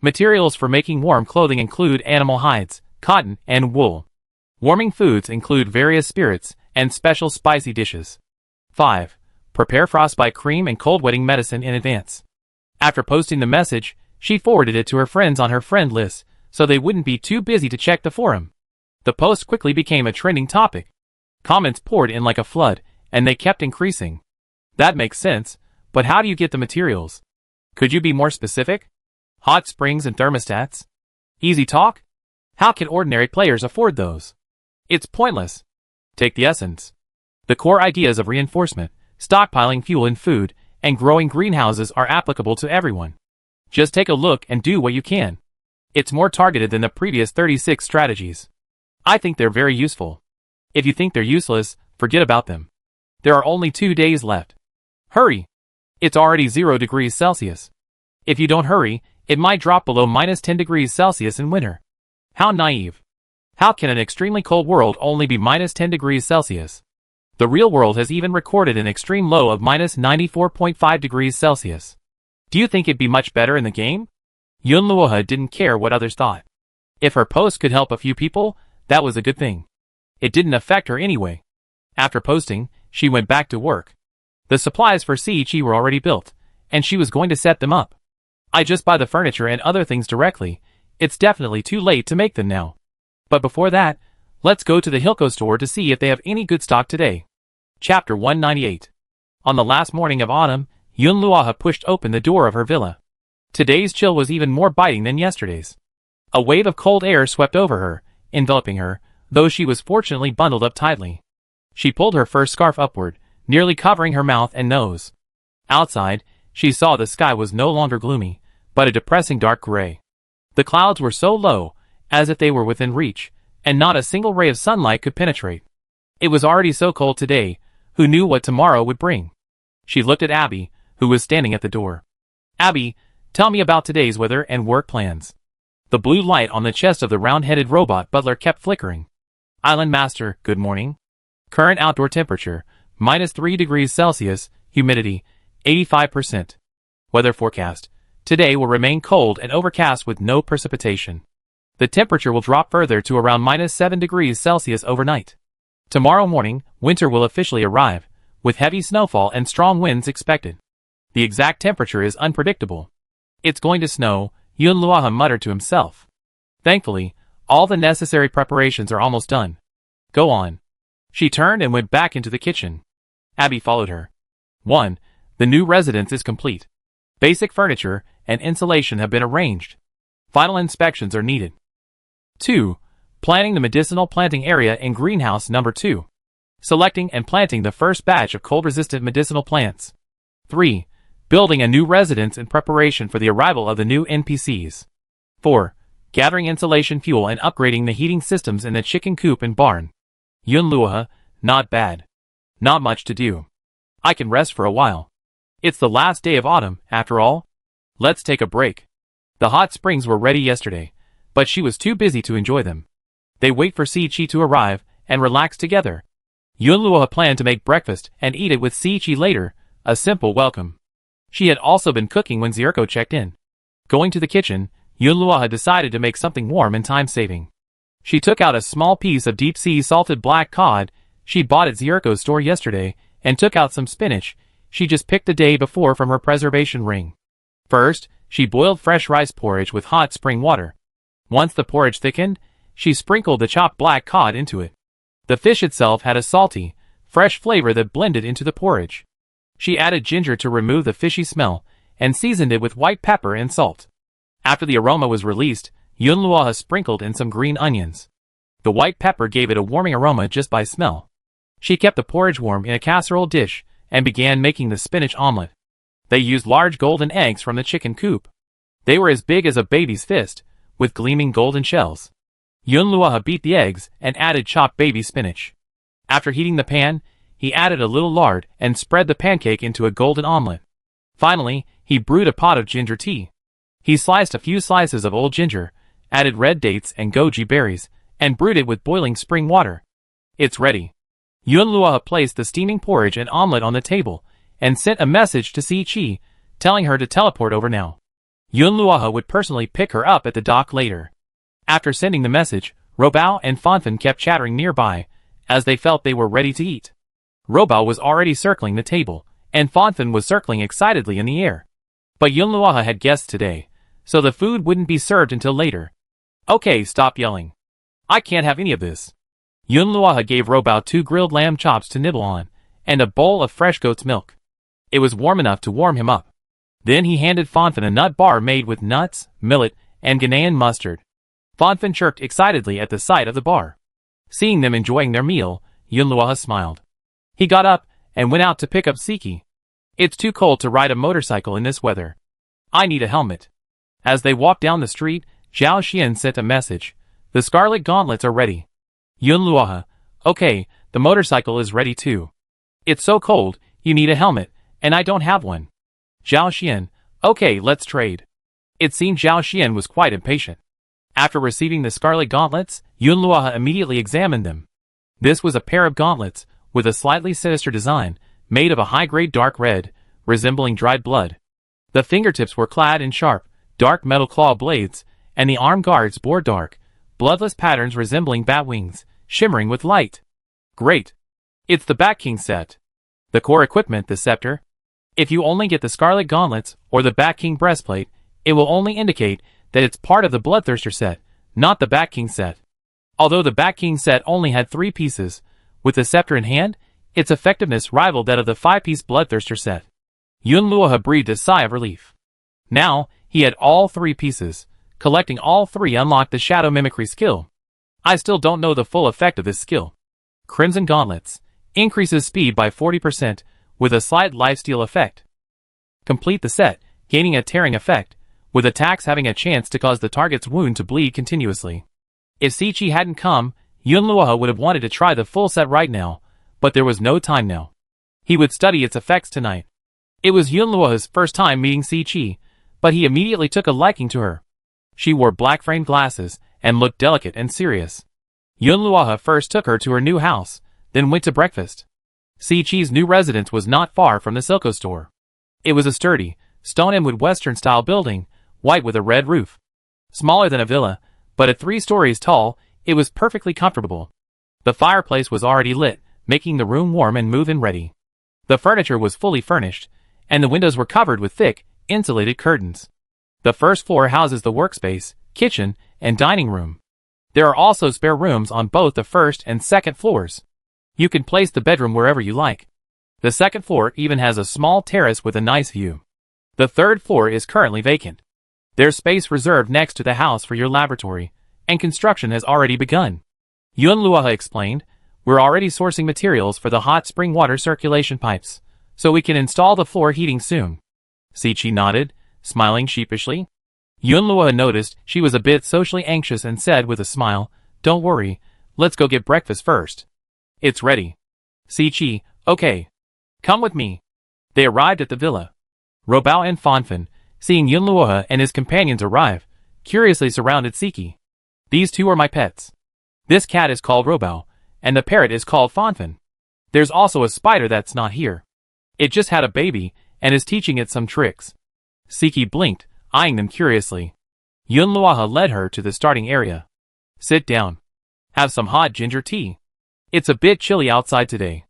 Materials for making warm clothing include animal hides, cotton, and wool. Warming foods include various spirits and special spicy dishes. 5. Prepare frostbite cream and cold wetting medicine in advance. After posting the message, she forwarded it to her friends on her friend list, so they wouldn't be too busy to check the forum. The post quickly became a trending topic. Comments poured in like a flood, and they kept increasing. That makes sense, but how do you get the materials? Could you be more specific? Hot springs and thermostats? Easy talk? How can ordinary players afford those? It's pointless. Take the essence. The core ideas of reinforcement, stockpiling fuel and food, and growing greenhouses are applicable to everyone. Just take a look and do what you can. It's more targeted than the previous 36 strategies. I think they're very useful. If you think they're useless, forget about them. There are only 2 days left. Hurry! It's already 0 degrees Celsius. If you don't hurry, it might drop below -10 degrees Celsius in winter. How naive. How can an extremely cold world only be -10 degrees Celsius? The real world has even recorded an extreme low of -94.5 degrees Celsius. Do you think it'd be much better in the game? Yunluoha didn't care what others thought. If her post could help a few people, that was a good thing. It didn't affect her anyway. After posting, she went back to work. The supplies for Siichi were already built, and she was going to set them up. I just buy the furniture and other things directly. It's definitely too late to make them now. But before that, let's go to the Hilco store to see if they have any good stock today. Chapter 198. On the last morning of autumn, Yunluoha pushed open the door of her villa. Today's chill was even more biting than yesterday's. A wave of cold air swept over her, enveloping her, though she was fortunately bundled up tightly. She pulled her fur scarf upward, nearly covering her mouth and nose. Outside, she saw the sky was no longer gloomy, but a depressing dark gray. The clouds were so low, as if they were within reach, and not a single ray of sunlight could penetrate. It was already so cold today, who knew what tomorrow would bring? She looked at Abby, who was standing at the door. Abby, tell me about today's weather and work plans. The blue light on the chest of the round-headed robot butler kept flickering. Island Master, good morning. Current outdoor temperature, -3 degrees Celsius, humidity, 85%. Weather forecast. Today will remain cold and overcast with no precipitation. The temperature will drop further to around -7 degrees Celsius overnight. Tomorrow morning, winter will officially arrive, with heavy snowfall and strong winds expected. The exact temperature is unpredictable. It's going to snow, Yunluoha muttered to himself. Thankfully, all the necessary preparations are almost done. Go on. She turned and went back into the kitchen. Abby followed her. 1. The new residence is complete. Basic furniture and insulation have been arranged. Final inspections are needed. 2. Planning the medicinal planting area in greenhouse number 2. Selecting and planting the first batch of cold-resistant medicinal plants. 3. Building a new residence in preparation for the arrival of the new NPCs. 4. Gathering insulation fuel and upgrading the heating systems in the chicken coop and barn. Yunluoha, not bad. Not much to do. I can rest for a while. It's the last day of autumn, after all. Let's take a break. The hot springs were ready yesterday, but she was too busy to enjoy them. They wait for Siichi to arrive and relax together. Yunluoha planned to make breakfast and eat it with Siichi later, a simple welcome. She had also been cooking when Zirko checked in. Going to the kitchen, Yunluoha decided to make something warm and time-saving. She took out a small piece of deep-sea salted black cod she'd bought at Zirko's store yesterday and took out some spinach she just picked the day before from her preservation ring. First, she boiled fresh rice porridge with hot spring water. Once the porridge thickened, she sprinkled the chopped black cod into it. The fish itself had a salty, fresh flavor that blended into the porridge. She added ginger to remove the fishy smell, and seasoned it with white pepper and salt. After the aroma was released, Yunluoha sprinkled in some green onions. The white pepper gave it a warming aroma just by smell. She kept the porridge warm in a casserole dish, and began making the spinach omelet. They used large golden eggs from the chicken coop. They were as big as a baby's fist, with gleaming golden shells. Yunluoha beat the eggs and added chopped baby spinach. After heating the pan, he added a little lard and spread the pancake into a golden omelet. Finally, he brewed a pot of ginger tea. He sliced a few slices of old ginger, added red dates and goji berries, and brewed it with boiling spring water. It's ready. Yunluoha placed the steaming porridge and omelet on the table, and sent a message to Si Chi, telling her to teleport over now. Yunluoha would personally pick her up at the dock later. After sending the message, Robao and Fanfan kept chattering nearby, as they felt they were ready to eat. Robao was already circling the table, and Fanfan was circling excitedly in the air. But Yunluoha had guests today, so the food wouldn't be served until later. Okay, stop yelling. I can't have any of this. Yunluoha gave Robao 2 grilled lamb chops to nibble on, and a bowl of fresh goat's milk. It was warm enough to warm him up. Then he handed Fanfan a nut bar made with nuts, millet, and Ghanaian mustard. Fanfan chirped excitedly at the sight of the bar. Seeing them enjoying their meal, Yunluoha smiled. He got up and went out to pick up Siki. It's too cold to ride a motorcycle in this weather. I need a helmet. As they walked down the street, Zhao Xian sent a message. The scarlet gauntlets are ready. Yunluoha, okay, the motorcycle is ready too. It's so cold, you need a helmet, and I don't have one. Zhao Xian, okay, let's trade. It seemed Zhao Xian was quite impatient. After receiving the scarlet gauntlets, Yunluoha immediately examined them. This was a pair of gauntlets, with a slightly sinister design, made of a high-grade dark red, resembling dried blood. The fingertips were clad in sharp, dark metal claw blades, and the arm guards bore dark, bloodless patterns resembling bat wings, shimmering with light. Great! It's the Bat King set. The core equipment, the scepter. If you only get the scarlet gauntlets or the Bat King breastplate, it will only indicate that it's part of the Bloodthirster set, not the Bat King set. Although the Bat King set only had 3 pieces, with the scepter in hand, its effectiveness rivaled that of the 5-piece Bloodthirster set. Yunluoha breathed a sigh of relief. Now, he had all 3 pieces. Collecting all 3 unlocked the Shadow Mimicry skill. I still don't know the full effect of this skill. Crimson Gauntlets. Increases speed by 40%, with a slight lifesteal effect. Complete the set, gaining a tearing effect, with attacks having a chance to cause the target's wound to bleed continuously. If Si Chi hadn't come, Yunluoha would have wanted to try the full set right now, but there was no time now. He would study its effects tonight. It was Yunluoha's first time meeting Si Chi, but he immediately took a liking to her. She wore black-framed glasses, and looked delicate and serious. Yunluoha first took her to her new house, then went to breakfast. Si Chi's new residence was not far from the Silco store. It was a sturdy, stone and wood Western-style building, white with a red roof. Smaller than a villa, but at 3 stories tall, it was perfectly comfortable. The fireplace was already lit, making the room warm and move-in ready. The furniture was fully furnished, and the windows were covered with thick, insulated curtains. The first floor houses the workspace, kitchen, and dining room. There are also spare rooms on both the first and second floors. You can place the bedroom wherever you like. The second floor even has a small terrace with a nice view. The third floor is currently vacant. There's space reserved next to the house for your laboratory, and construction has already begun. Yunluoha explained, we're already sourcing materials for the hot spring water circulation pipes, so we can install the floor heating soon. Si Chi nodded, smiling sheepishly. Yunluoha noticed she was a bit socially anxious and said with a smile, don't worry, let's go get breakfast first. It's ready. Si Chi, okay. Come with me. They arrived at the villa. Robao and Fanfan, seeing Yunluoha and his companions arrive, curiously surrounded Siki. These 2 are my pets. This cat is called Robao, and the parrot is called Fanfan. There's also a spider that's not here. It just had a baby, and is teaching it some tricks. Siki blinked, eyeing them curiously. Yunluoha led her to the starting area. Sit down. Have some hot ginger tea. It's a bit chilly outside today.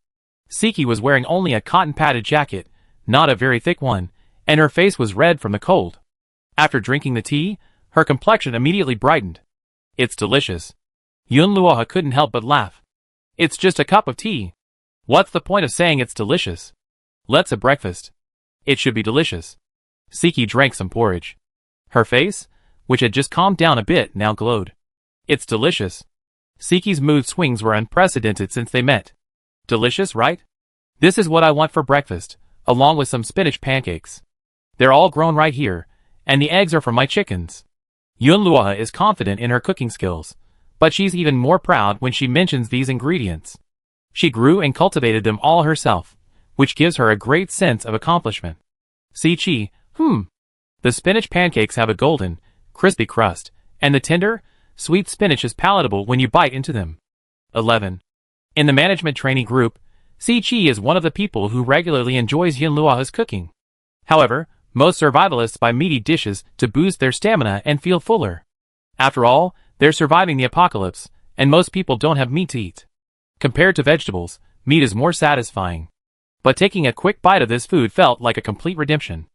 Siki was wearing only a cotton-padded jacket, not a very thick one, and her face was red from the cold. After drinking the tea, her complexion immediately brightened. It's delicious. Yun Luoha couldn't help but laugh. It's just a cup of tea. What's the point of saying it's delicious? Let's have breakfast. It should be delicious. Siki drank some porridge. Her face, which had just calmed down a bit, now glowed. It's delicious. Siki's mood swings were unprecedented since they met. Delicious, right? This is what I want for breakfast, along with some spinach pancakes. They're all grown right here, and the eggs are from my chickens. Yun Luoha is confident in her cooking skills, but she's even more proud when she mentions these ingredients. She grew and cultivated them all herself, which gives her a great sense of accomplishment. Siqi, The spinach pancakes have a golden, crispy crust, and the tender, sweet spinach is palatable when you bite into them. 11. In the management training group, Siqi is one of the people who regularly enjoys Yun Luoha's cooking. However, most survivalists buy meaty dishes to boost their stamina and feel fuller. After all, they're surviving the apocalypse, and most people don't have meat to eat. Compared to vegetables, meat is more satisfying. But taking a quick bite of this food felt like a complete redemption.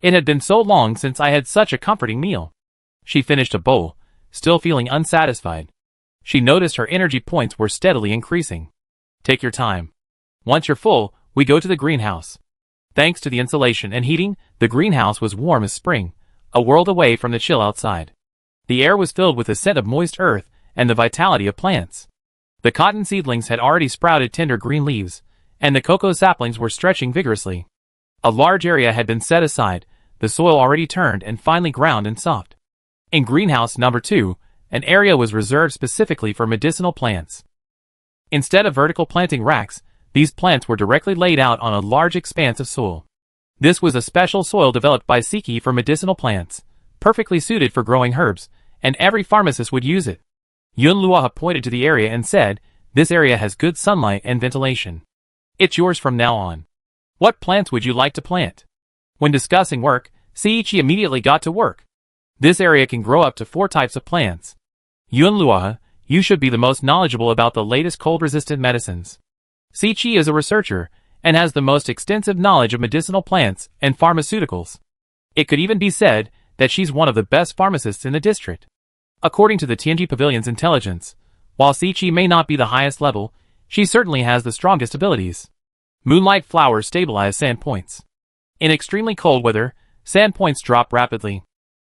It had been so long since I had such a comforting meal. She finished a bowl, still feeling unsatisfied. She noticed her energy points were steadily increasing. Take your time. Once you're full, we go to the greenhouse. Thanks to the insulation and heating, the greenhouse was warm as spring, a world away from the chill outside. The air was filled with the scent of moist earth and the vitality of plants. The cotton seedlings had already sprouted tender green leaves, and the cocoa saplings were stretching vigorously. A large area had been set aside, the soil already turned and finely ground and soft. In greenhouse number 2, an area was reserved specifically for medicinal plants. Instead of vertical planting racks, these plants were directly laid out on a large expanse of soil. This was a special soil developed by Siki for medicinal plants, perfectly suited for growing herbs, and every pharmacist would use it. Yun Luoha pointed to the area and said, "This area has good sunlight and ventilation. It's yours from now on. What plants would you like to plant?" When discussing work, Seiichi immediately got to work. This area can grow up to 4 types of plants. Yun Luoha, you should be the most knowledgeable about the latest cold-resistant medicines. Seiichi is a researcher, and has the most extensive knowledge of medicinal plants and pharmaceuticals. It could even be said that she's one of the best pharmacists in the district. According to the Tianji Pavilion's intelligence, while Seiichi may not be the highest level, she certainly has the strongest abilities. Moonlight flowers stabilize sand points. In extremely cold weather, sand points drop rapidly.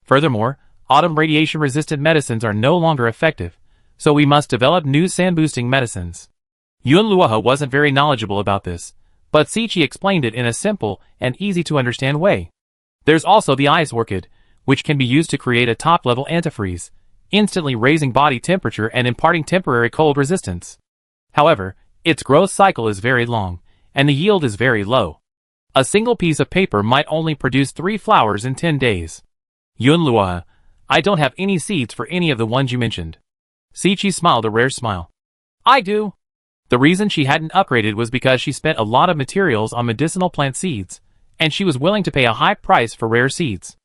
Furthermore, autumn radiation-resistant medicines are no longer effective, so we must develop new sand-boosting medicines. Yun Luoha wasn't very knowledgeable about this, but Seiichi explained it in a simple and easy-to-understand way. There's also the ice orchid, which can be used to create a top-level antifreeze, instantly raising body temperature and imparting temporary cold resistance. However, its growth cycle is very long, and the yield is very low. A single piece of paper might only produce 3 flowers in 10 days. Yun Luoha, I don't have any seeds for any of the ones you mentioned. Seiichi smiled a rare smile. I do. The reason she hadn't upgraded was because she spent a lot of materials on medicinal plant seeds, and she was willing to pay a high price for rare seeds.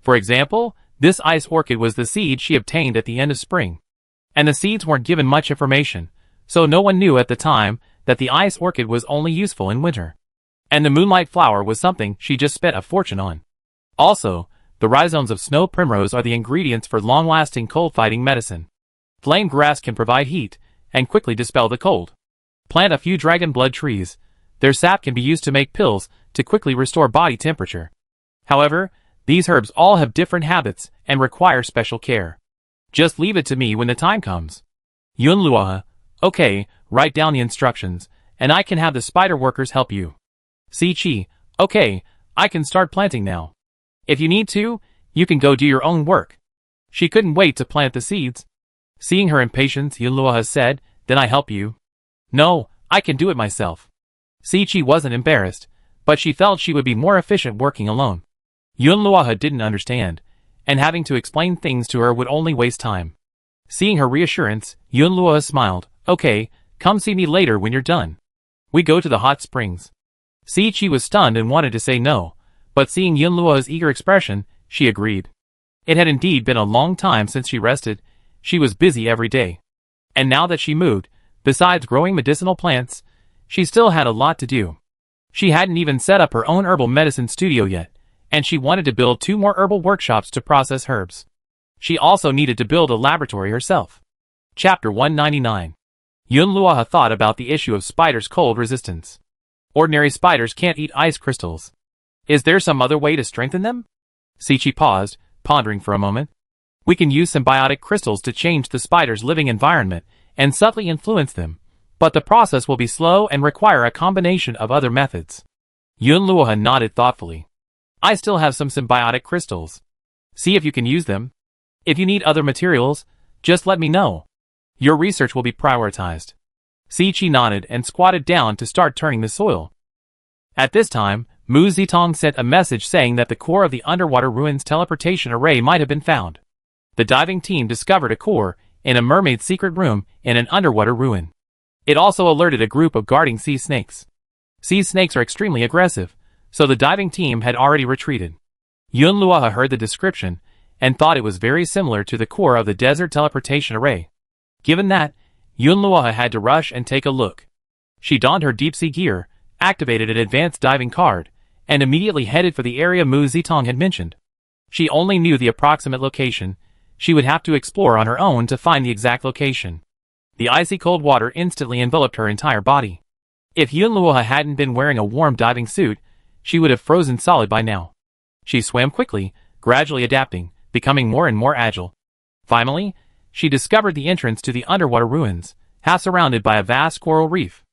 For example, this ice orchid was the seed she obtained at the end of spring. And the seeds weren't given much information, so no one knew at the time that the ice orchid was only useful in winter. And the moonlight flower was something she just spent a fortune on. Also, the rhizomes of snow primrose are the ingredients for long-lasting cold-fighting medicine. Flame grass can provide heat and quickly dispel the cold. Plant a few dragon blood trees. Their sap can be used to make pills to quickly restore body temperature. However, these herbs all have different habits and require special care. Just leave it to me when the time comes. Yun Luoha, okay, write down the instructions, and I can have the spider workers help you. Seiichi, okay, I can start planting now. If you need to, you can go do your own work. She couldn't wait to plant the seeds. Seeing her impatience, Yun Luoha said, then I help you. No, I can do it myself. Seiichi wasn't embarrassed, but she felt she would be more efficient working alone. Yun Luoha didn't understand, and having to explain things to her would only waste time. Seeing her reassurance, Yun Luoha smiled, okay, come see me later when you're done. We go to the hot springs. Seiichi was stunned and wanted to say no, but seeing Yun Luoha's eager expression, she agreed. It had indeed been a long time since she rested. She was busy every day. And now that she moved, besides growing medicinal plants, she still had a lot to do. She hadn't even set up her own herbal medicine studio yet, and she wanted to build 2 more herbal workshops to process herbs. She also needed to build a laboratory herself. Chapter 199. Yun Luoha thought about the issue of spiders' cold resistance. Ordinary spiders can't eat ice crystals. Is there some other way to strengthen them? Sichi paused, pondering for a moment. We can use symbiotic crystals to change the spider's living environment and subtly influence them, but the process will be slow and require a combination of other methods. Yun Luoha nodded thoughtfully. I still have some symbiotic crystals. See if you can use them. If you need other materials, just let me know. Your research will be prioritized. Sichi nodded and squatted down to start turning the soil. At this time, Mu Zitong sent a message saying that the core of the underwater ruins teleportation array might have been found. The diving team discovered a core in a mermaid's secret room in an underwater ruin. It also alerted a group of guarding sea snakes. Sea snakes are extremely aggressive, so the diving team had already retreated. Yun Luoha heard the description and thought it was very similar to the core of the desert teleportation array. Given that, Yun Luoha had to rush and take a look. She donned her deep-sea gear, activated an advanced diving card, and immediately headed for the area Mu Zitong had mentioned. She only knew the approximate location. She would have to explore on her own to find the exact location. The icy cold water instantly enveloped her entire body. If Yun Luoha hadn't been wearing a warm diving suit, she would have frozen solid by now. She swam quickly, gradually adapting, becoming more and more agile. Finally, she discovered the entrance to the underwater ruins, half surrounded by a vast coral reef.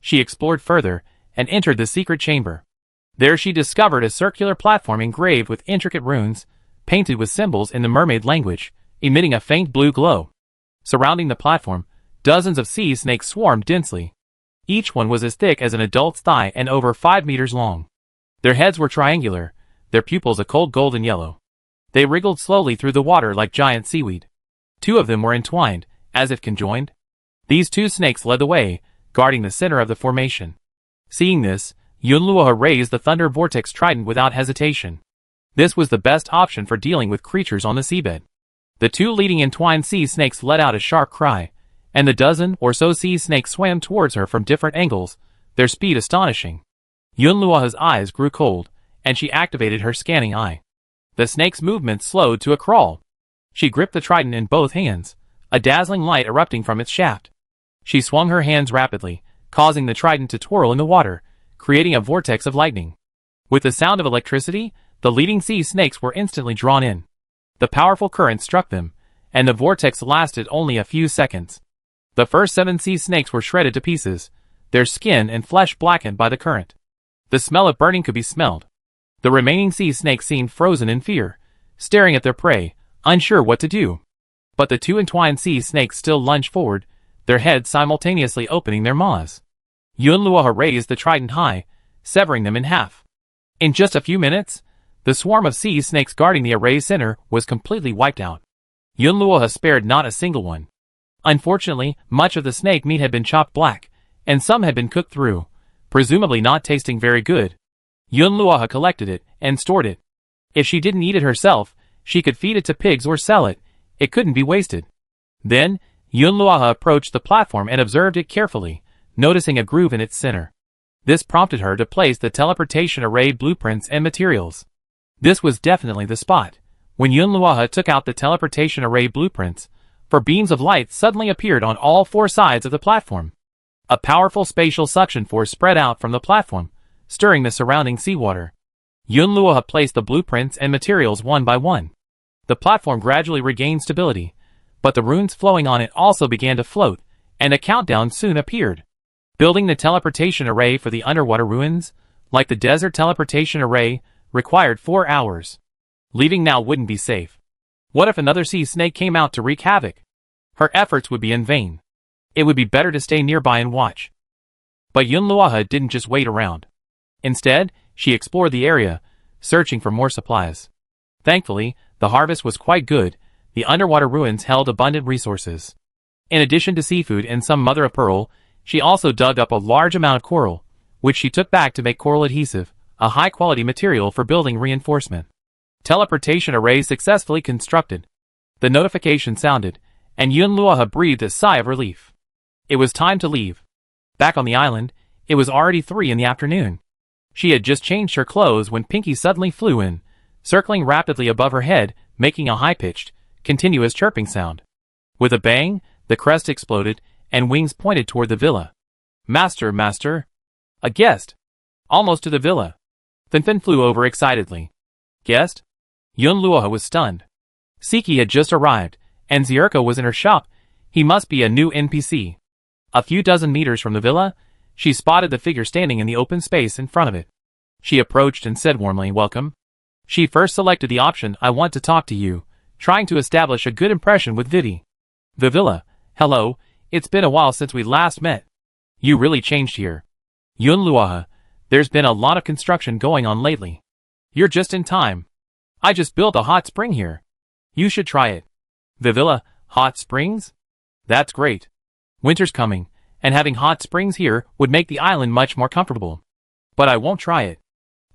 She explored further and entered the secret chamber. There she discovered a circular platform engraved with intricate runes, painted with symbols in the mermaid language, emitting a faint blue glow. Surrounding the platform, dozens of sea snakes swarmed densely. Each one was as thick as an adult's thigh and over 5 meters long. Their heads were triangular, their pupils a cold golden yellow. They wriggled slowly through the water like giant seaweed. 2 of them were entwined, as if conjoined. These 2 snakes led the way, guarding the center of the formation. Seeing this, Yun Luoha raised the Thunder Vortex Trident without hesitation. This was the best option for dealing with creatures on the seabed. The 2 leading entwined sea snakes let out a sharp cry, and the dozen or so sea snakes swam towards her from different angles, their speed astonishing. Yun Luoha's eyes grew cold, and she activated her scanning eye. The snake's movements slowed to a crawl. She gripped the trident in both hands, a dazzling light erupting from its shaft. She swung her hands rapidly, causing the trident to twirl in the water, creating a vortex of lightning. With the sound of electricity, the leading sea snakes were instantly drawn in. The powerful current struck them, and the vortex lasted only a few seconds. The first 7 sea snakes were shredded to pieces, their skin and flesh blackened by the current. The smell of burning could be smelled. The remaining sea snakes seemed frozen in fear, staring at their prey, unsure what to do. But the 2 entwined sea snakes still lunged forward, their heads simultaneously opening their maws. Yun Luoha raised the trident high, severing them in half. In just a few minutes, the swarm of sea snakes guarding the array's center was completely wiped out. Yun Luoha spared not a single one. Unfortunately, much of the snake meat had been chopped black, and some had been cooked through, presumably not tasting very good. Yun Luoha collected it and stored it. If she didn't eat it herself, she could feed it to pigs or sell it. It couldn't be wasted. Then, Yun Luoha approached the platform and observed it carefully, noticing a groove in its center. This prompted her to place the teleportation array blueprints and materials. This was definitely the spot. When Yun Luoha took out the teleportation array blueprints, 4 beams of light suddenly appeared on all 4 sides of the platform. A powerful spatial suction force spread out from the platform, stirring the surrounding seawater. Yun Luoha placed the blueprints and materials one by one. The platform gradually regained stability, but the runes flowing on it also began to float, and a countdown soon appeared. Building the teleportation array for the underwater ruins, like the desert teleportation array, required 4 hours. Leaving now wouldn't be safe. What if another sea snake came out to wreak havoc? Her efforts would be in vain. It would be better to stay nearby and watch. But Yun Luoha didn't just wait around. Instead, she explored the area, searching for more supplies. Thankfully, the harvest was quite good. The underwater ruins held abundant resources. In addition to seafood and some mother-of-pearl, she also dug up a large amount of coral, which she took back to make coral adhesive, a high-quality material for building reinforcement. Teleportation array successfully constructed. The notification sounded, and Yun Luoha breathed a sigh of relief. It was time to leave. Back on the island, it was already 3 in the afternoon. She had just changed her clothes when Pinky suddenly flew in, circling rapidly above her head, making a high-pitched, continuous chirping sound. With a bang, The crest exploded, and wings pointed toward the villa. Master, master! A guest! Almost to the villa. Finfin flew over excitedly. Guest? Yunluoha was stunned. Siki had just arrived, and Zierka was in her shop. He must be a new NPC. A few dozen meters from the villa, she spotted the figure standing in the open space in front of it. She approached and said warmly, "Welcome." She first selected the option, "I want to talk to you," trying to establish a good impression with Vivi. The villa. "Hello, it's been a while since we last met. You really changed here. Yunluoha, there's been a lot of construction going on lately. You're just in time. I just built a hot spring here. You should try it." The villa, hot springs? That's great. Winter's coming, and having hot springs here would make the island much more comfortable. But I won't try it.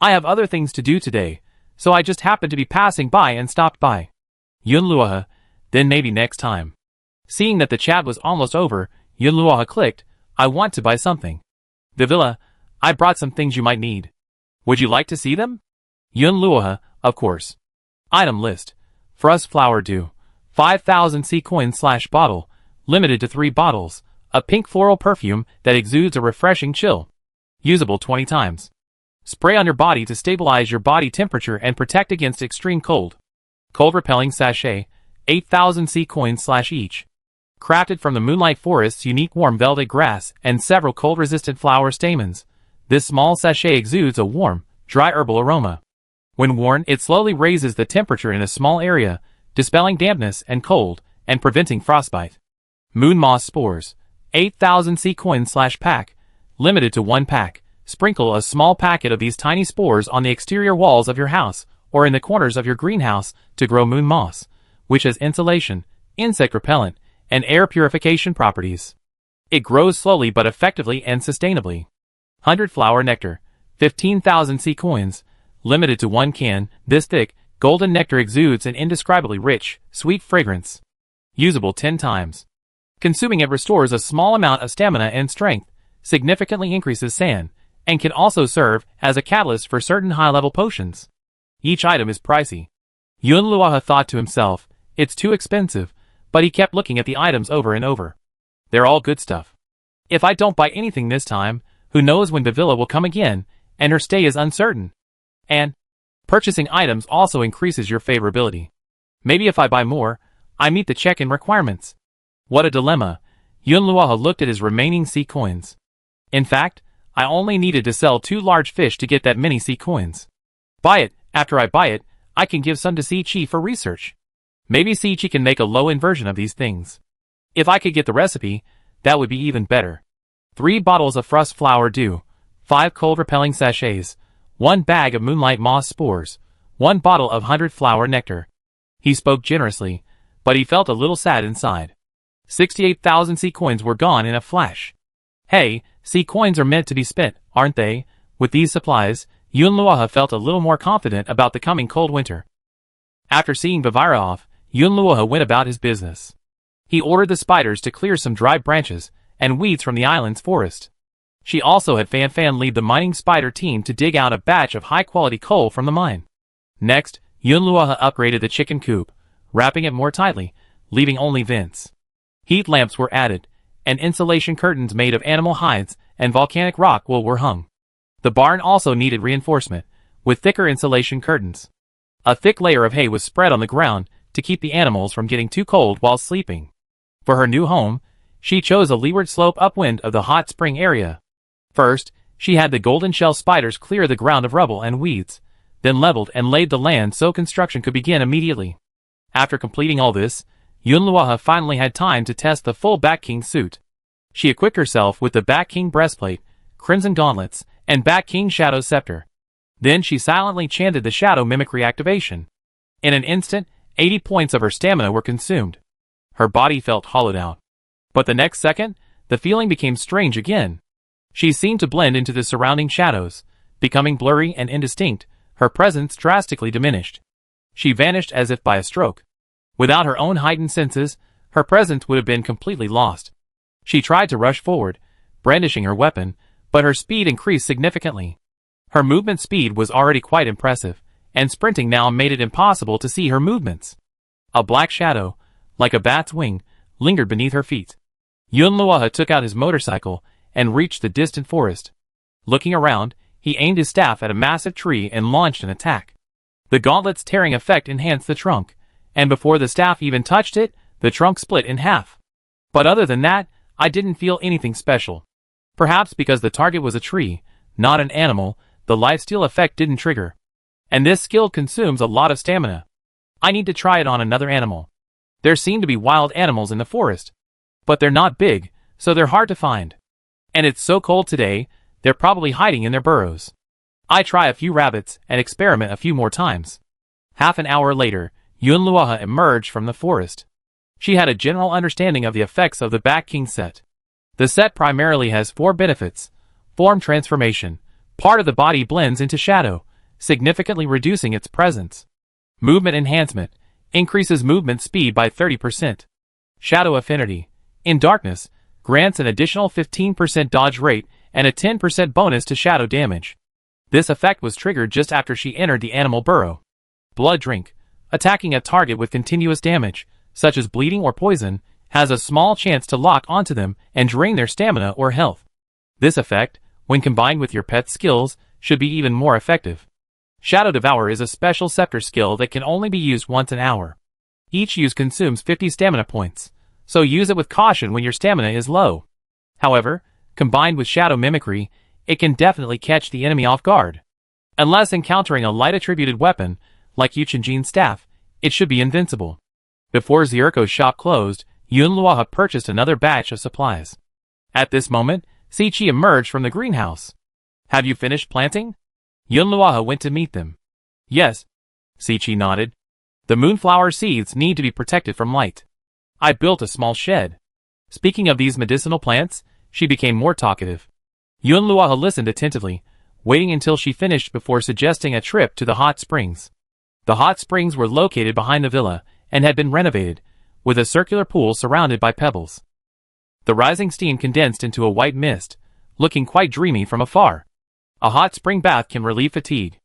I have other things to do today, so I just happened to be passing by and stopped by. Yunluoha, then maybe next time. Seeing that the chat was almost over, Yunluoha clicked, "I want to buy something." The villa, "I brought some things you might need. Would you like to see them?" Yunluoha, "Of course." Item list. Frost flower dew. 5,000 C coins/bottle, limited to 3 bottles. A pink floral perfume that exudes a refreshing chill. Usable 20 times. Spray on your body to stabilize your body temperature and protect against extreme cold. Cold repelling sachet. 8,000 C coins/each. Crafted from the Moonlight Forest's unique warm velvet grass and several cold-resistant flower stamens, this small sachet exudes a warm, dry herbal aroma. When worn, it slowly raises the temperature in a small area, dispelling dampness and cold, and preventing frostbite. Moon moss spores. 8,000 C coins/pack, limited to 1 pack. Sprinkle a small packet of these tiny spores on the exterior walls of your house, or in the corners of your greenhouse, to grow moon moss, which has insulation, insect repellent, and air purification properties. It grows slowly but effectively and sustainably. 100 flower nectar. 15,000 C coins, limited to 1 can. This thick, golden nectar exudes an indescribably rich, sweet fragrance. Usable 10 times. Consuming it restores a small amount of stamina and strength, significantly increases san, and can also serve as a catalyst for certain high-level potions. Each item is pricey. Yunluoha thought to himself, "It's too expensive," but he kept looking at the items over and over. They're all good stuff. If I don't buy anything this time, who knows when Bavilla will come again, and her stay is uncertain. And purchasing items also increases your favorability. Maybe if I buy more, I meet the check-in requirements. What a dilemma. Yunluoha looked at his remaining C coins. In fact, I only needed to sell 2 large fish to get that many C coins. Buy it. After I buy it, I can give some to Sichi for research. Maybe Sichi can make a low-end version of these things. If I could get the recipe, that would be even better. 3 bottles of frost flower dew, 5 cold-repelling sachets, 1 bag of moonlight moss spores, 1 bottle of 100 flower nectar. He spoke generously, but he felt a little sad inside. 68,000 C coins were gone in a flash. Hey, C coins are meant to be spent, aren't they? With these supplies, Yunluoha felt a little more confident about the coming cold winter. After seeing Bavira off, Yunluoha went about his business. He ordered the spiders to clear some dry branches and weeds from the island's forest. She also had Fan Fan lead the mining spider team to dig out a batch of high-quality coal from the mine. Next, Yunluoha upgraded the chicken coop, wrapping it more tightly, leaving only vents. Heat lamps were added, and insulation curtains made of animal hides and volcanic rock wool were hung. The barn also needed reinforcement, with thicker insulation curtains. A thick layer of hay was spread on the ground to keep the animals from getting too cold while sleeping. For her new home, she chose a leeward slope upwind of the hot spring area. First, she had the golden shell spiders clear the ground of rubble and weeds, then leveled and laid the land so construction could begin immediately. After completing all this, Yunluoha finally had time to test the full Bat King suit. She equipped herself with the Bat King breastplate, crimson gauntlets, and Bat King shadow scepter. Then she silently chanted the shadow mimicry activation. In an instant, 80 points of her stamina were consumed. Her body felt hollowed out. But the next second, the feeling became strange again. She seemed to blend into the surrounding shadows, becoming blurry and indistinct, her presence drastically diminished. She vanished as if by a stroke. Without her own heightened senses, her presence would have been completely lost. She tried to rush forward, brandishing her weapon, but her speed increased significantly. Her movement speed was already quite impressive, and sprinting now made it impossible to see her movements. A black shadow, like a bat's wing, lingered beneath her feet. Yun Luoha took out his motorcycle and reached the distant forest. Looking around, he aimed his staff at a massive tree and launched an attack. The gauntlet's tearing effect enhanced the trunk, and before the staff even touched it, the trunk split in half. But other than that, I didn't feel anything special. Perhaps because the target was a tree, not an animal, the lifesteal effect didn't trigger. And this skill consumes a lot of stamina. I need to try it on another animal. There seem to be wild animals in the forest. But they're not big, so they're hard to find. And it's so cold today, they're probably hiding in their burrows. I try a few rabbits and experiment a few more times. Half an hour later, Yun Luoha emerged from the forest. She had a general understanding of the effects of the Bat King set. The set primarily has 4 benefits. Form transformation. Part of the body blends into shadow, significantly reducing its presence. Movement enhancement. Increases movement speed by 30%. Shadow affinity. In darkness, grants an additional 15% dodge rate and a 10% bonus to shadow damage. This effect was triggered just after she entered the animal burrow. Blood drink. Attacking a target with continuous damage, such as bleeding or poison, has a small chance to lock onto them and drain their stamina or health. This effect, when combined with your pet's skills, should be even more effective. Shadow Devour is a special scepter skill that can only be used once an hour. Each use consumes 50 stamina points, so use it with caution when your stamina is low. However, combined with Shadow Mimicry, it can definitely catch the enemy off guard. Unless encountering a light attributed weapon, like Yuchinjin's staff, it should be invincible. Before Zirko's shop closed, Yun Luoha purchased another batch of supplies. At this moment, Sichi emerged from the greenhouse. Have you finished planting? Yun Luoha went to meet them. Yes. Sichi nodded. The moonflower seeds need to be protected from light. I built a small shed. Speaking of these medicinal plants, she became more talkative. Yun Luoha listened attentively, waiting until she finished before suggesting a trip to the hot springs. The hot springs were located behind the villa and had been renovated, with a circular pool surrounded by pebbles. The rising steam condensed into a white mist, looking quite dreamy from afar. A hot spring bath can relieve fatigue.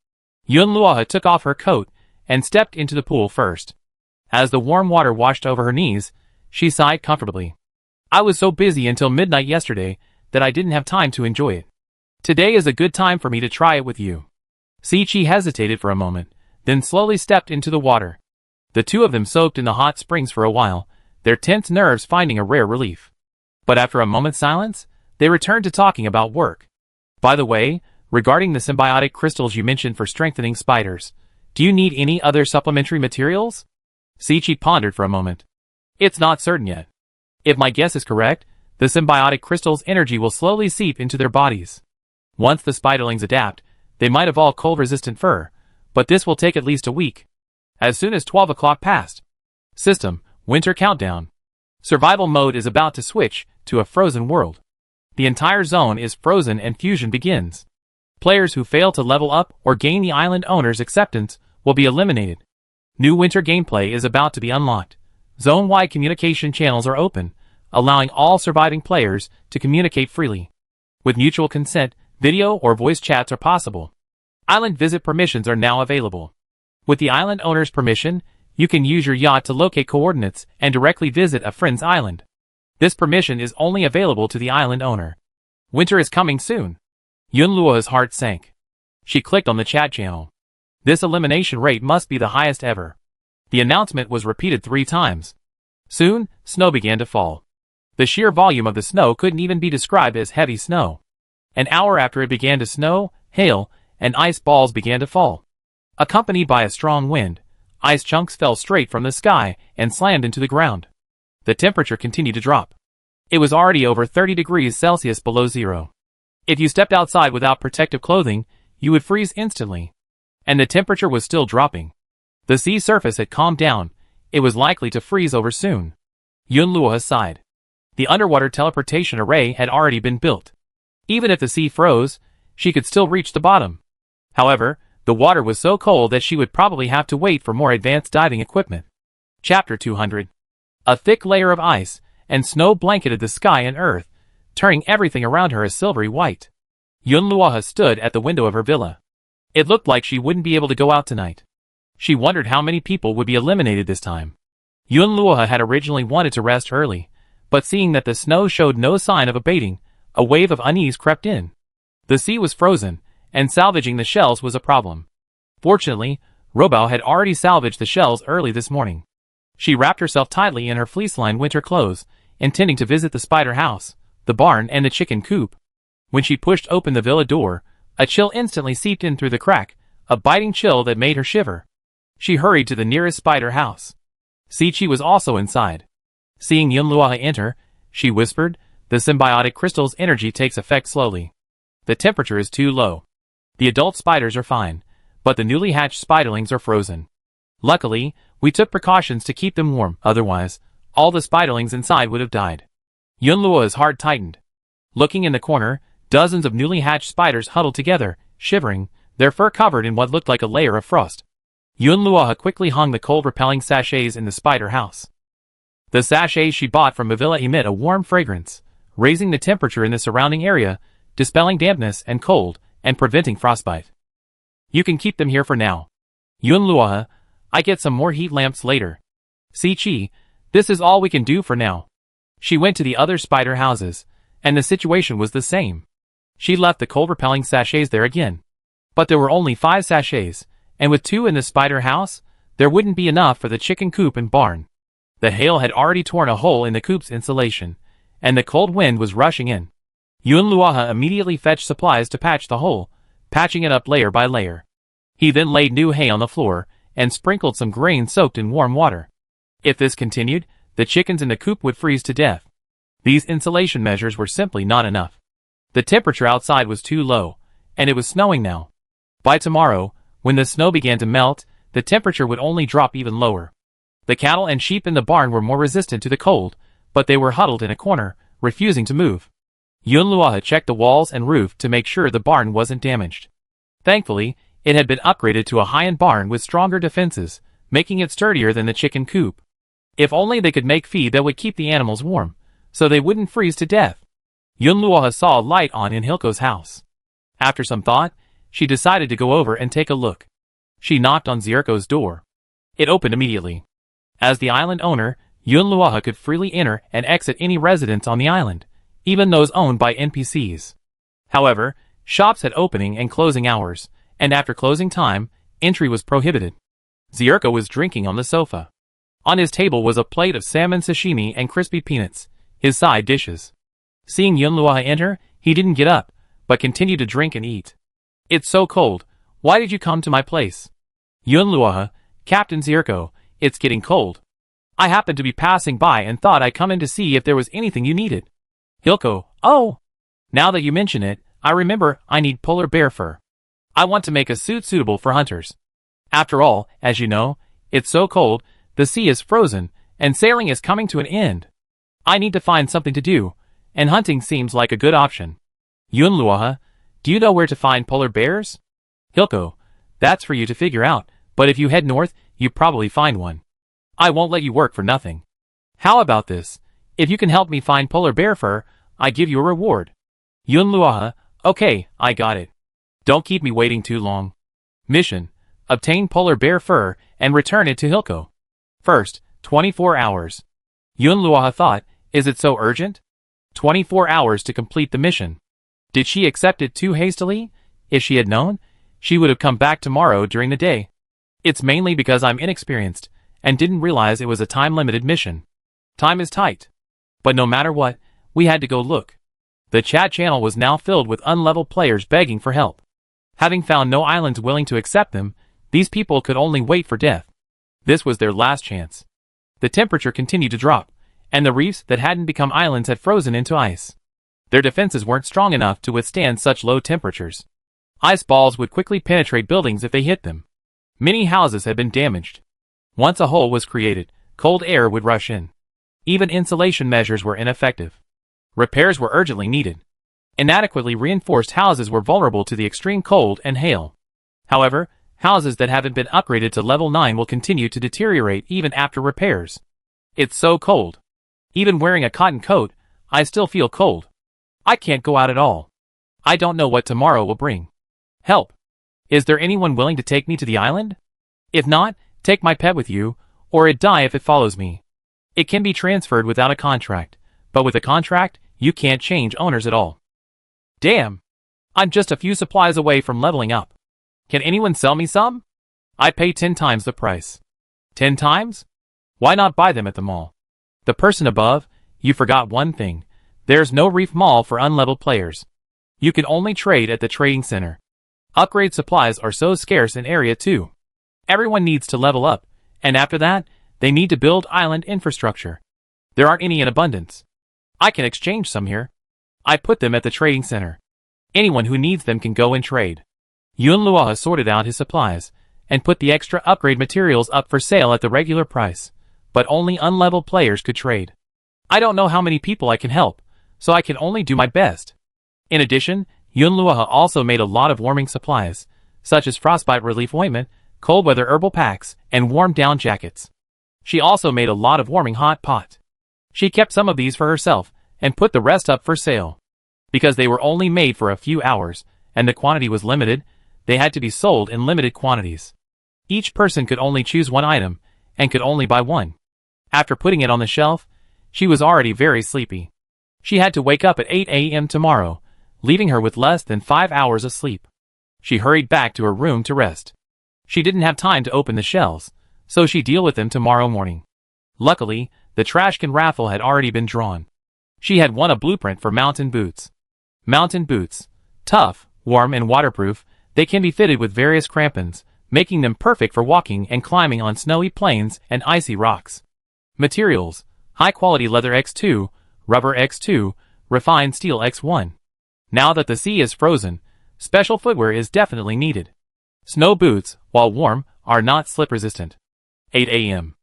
Yun Luoha took off her coat and stepped into the pool first. As the warm water washed over her knees, she sighed comfortably. I was so busy until midnight yesterday that I didn't have time to enjoy it. Today is a good time for me to try it with you. Sichi hesitated for a moment, then slowly stepped into the water. The two of them soaked in the hot springs for a while, their tense nerves finding a rare relief. But after a moment's silence, they returned to talking about work. By the way, regarding the symbiotic crystals you mentioned for strengthening spiders, do you need any other supplementary materials? Sichi pondered for a moment. It's not certain yet. If my guess is correct, the symbiotic crystal's energy will slowly seep into their bodies. Once the spiderlings adapt, they might evolve cold-resistant fur, but this will take at least a week. As soon as 12 o'clock passed. System, Winter Countdown. Survival mode is about to switch to a frozen world. The entire zone is frozen and fusion begins. Players who fail to level up or gain the island owner's acceptance will be eliminated. New winter gameplay is about to be unlocked. Zone-wide communication channels are open, allowing all surviving players to communicate freely. With mutual consent, video or voice chats are possible. Island visit permissions are now available. With the island owner's permission, you can use your yacht to locate coordinates and directly visit a friend's island. This permission is only available to the island owner. Winter is coming soon. Yun Luoha's heart sank. She clicked on the chat channel. This elimination rate must be the highest ever. The announcement was repeated 3 times. Soon, snow began to fall. The sheer volume of the snow couldn't even be described as heavy snow. An hour after it began to snow, hail, and ice balls began to fall. Accompanied by a strong wind, ice chunks fell straight from the sky and slammed into the ground. The temperature continued to drop. It was already over 30 degrees Celsius below zero. If you stepped outside without protective clothing, you would freeze instantly. And the temperature was still dropping. The sea surface had calmed down. It was likely to freeze over soon. Yun Luoha sighed. The underwater teleportation array had already been built. Even if the sea froze, she could still reach the bottom. However, the water was so cold that she would probably have to wait for more advanced diving equipment. Chapter 200. A thick layer of ice and snow blanketed the sky and earth, turning everything around her a silvery white. Yun Luoha stood at the window of her villa. It looked like she wouldn't be able to go out tonight. She wondered how many people would be eliminated this time. Yunluo had originally wanted to rest early, but seeing that the snow showed no sign of abating, a wave of unease crept in. The sea was frozen, and salvaging the shells was a problem. Fortunately, Robao had already salvaged the shells early this morning. She wrapped herself tightly in her fleece-lined winter clothes, intending to visit the spider house, the barn, and the chicken coop. When she pushed open the villa door, a chill instantly seeped in through the crack, a biting chill that made her shiver. She hurried to the nearest spider house. Siqi was also inside. Seeing Yunluo enter, she whispered, "The symbiotic crystal's energy takes effect slowly. The temperature is too low. The adult spiders are fine, but the newly hatched spiderlings are frozen. Luckily, we took precautions to keep them warm, otherwise, all the spiderlings inside would have died." Yunluo's heart tightened. Looking in the corner, dozens of newly hatched spiders huddled together, shivering, their fur covered in what looked like a layer of frost. Yunluo quickly hung the cold-repelling sachets in the spider house. The sachets she bought from the villa emit a warm fragrance, raising the temperature in the surrounding area, dispelling dampness and cold, and preventing frostbite. "You can keep them here for now. Yunluo, I get some more heat lamps later. Siqi, this is all we can do for now." She went to the other spider houses, and the situation was the same. She left the cold-repelling sachets there again. But there were only 5 sachets, and with 2 in the spider house, there wouldn't be enough for the chicken coop and barn. The hail had already torn a hole in the coop's insulation, and the cold wind was rushing in. Yunluo immediately fetched supplies to patch the hole, patching it up layer by layer. He then laid new hay on the floor, and sprinkled some grain soaked in warm water. If this continued, the chickens in the coop would freeze to death. These insulation measures were simply not enough. The temperature outside was too low, and it was snowing now. By tomorrow, when the snow began to melt, the temperature would only drop even lower. The cattle and sheep in the barn were more resistant to the cold, but they were huddled in a corner, refusing to move. Yunluo checked the walls and roof to make sure the barn wasn't damaged. Thankfully, it had been upgraded to a high-end barn with stronger defenses, making it sturdier than the chicken coop. If only they could make feed that would keep the animals warm, so they wouldn't freeze to death. Yunluo saw a light on in Hilko's house. After some thought, she decided to go over and take a look. She knocked on Zirko's door. It opened immediately. As the island owner, Yunluo could freely enter and exit any residence on the island, even those owned by NPCs. However, shops had opening and closing hours, and after closing time, entry was prohibited. Zirko was drinking on the sofa. On his table was a plate of salmon sashimi and crispy peanuts, his side dishes. Seeing Yunluo enter, he didn't get up, but continued to drink and eat. "It's so cold. Why did you come to my place?" "Yunluo, Captain Zirko, it's getting cold. I happened to be passing by and thought I'd come in to see if there was anything you needed." Hilko, "Oh! Now that you mention it, I remember I need polar bear fur. I want to make a suit suitable for hunters. After all, as you know, it's so cold, the sea is frozen, and sailing is coming to an end. I need to find something to do, and hunting seems like a good option." "Yunluo, do you know where to find polar bears?" Hilko, "That's for you to figure out, but if you head north, you probably find one. I won't let you work for nothing. How about this? If you can help me find polar bear fur, I give you a reward." Yunluo, "Okay, I got it. Don't keep me waiting too long. Mission: obtain polar bear fur and return it to Hilko. First, 24 hours. Yunluo thought, is it so urgent? 24 hours to complete the mission. Did she accept it too hastily? If she had known, she would have come back tomorrow during the day. It's mainly because I'm inexperienced, and didn't realize it was a time-limited mission. Time is tight. But no matter what, we had to go look. The chat channel was now filled with unleveled players begging for help. Having found no islands willing to accept them, these people could only wait for death. This was their last chance. The temperature continued to drop, and the reefs that hadn't become islands had frozen into ice. Their defenses weren't strong enough to withstand such low temperatures. Ice balls would quickly penetrate buildings if they hit them. Many houses had been damaged. Once a hole was created, cold air would rush in. Even insulation measures were ineffective. Repairs were urgently needed. Inadequately reinforced houses were vulnerable to the extreme cold and hail. However, houses that haven't been upgraded to level 9 will continue to deteriorate even after repairs. It's so cold. Even wearing a cotton coat, I still feel cold. I can't go out at all. I don't know what tomorrow will bring. Help! Is there anyone willing to take me to the island? If not, take my pet with you, or it die if it follows me. It can be transferred without a contract, but with a contract, you can't change owners at all. Damn! I'm just a few supplies away from leveling up. Can anyone sell me some? I'd pay 10 times the price. 10 times? Why not buy them at the mall? The person above, you forgot one thing. There's no Reef Mall for unleveled players. You can only trade at the trading center. Upgrade supplies are so scarce in Area 2. Everyone needs to level up, and after that, they need to build island infrastructure. There aren't any in abundance. I can exchange some here. I put them at the trading center. Anyone who needs them can go and trade. Yunluo sorted out his supplies, and put the extra upgrade materials up for sale at the regular price, but only unleveled players could trade. I don't know how many people I can help, so I can only do my best. In addition, Yunluo also made a lot of warming supplies, such as frostbite relief ointment, cold weather herbal packs, and warm down jackets. She also made a lot of warming hot pot. She kept some of these for herself, and put the rest up for sale. Because they were only made for a few hours, and the quantity was limited, they had to be sold in limited quantities. Each person could only choose one item, and could only buy one. After putting it on the shelf, she was already very sleepy. She had to wake up at 8 a.m. tomorrow, leaving her with less than 5 hours of sleep. She hurried back to her room to rest. She didn't have time to open the shells, so she'd deal with them tomorrow morning. Luckily, the trash can raffle had already been drawn. She had won a blueprint for mountain boots. Mountain boots. Tough, warm and waterproof, they can be fitted with various crampons, making them perfect for walking and climbing on snowy plains and icy rocks. Materials: high-quality leather X2, rubber X2, refined steel X1. Now that the sea is frozen, special footwear is definitely needed. Snow boots, while warm, are not slip-resistant. 8 a.m.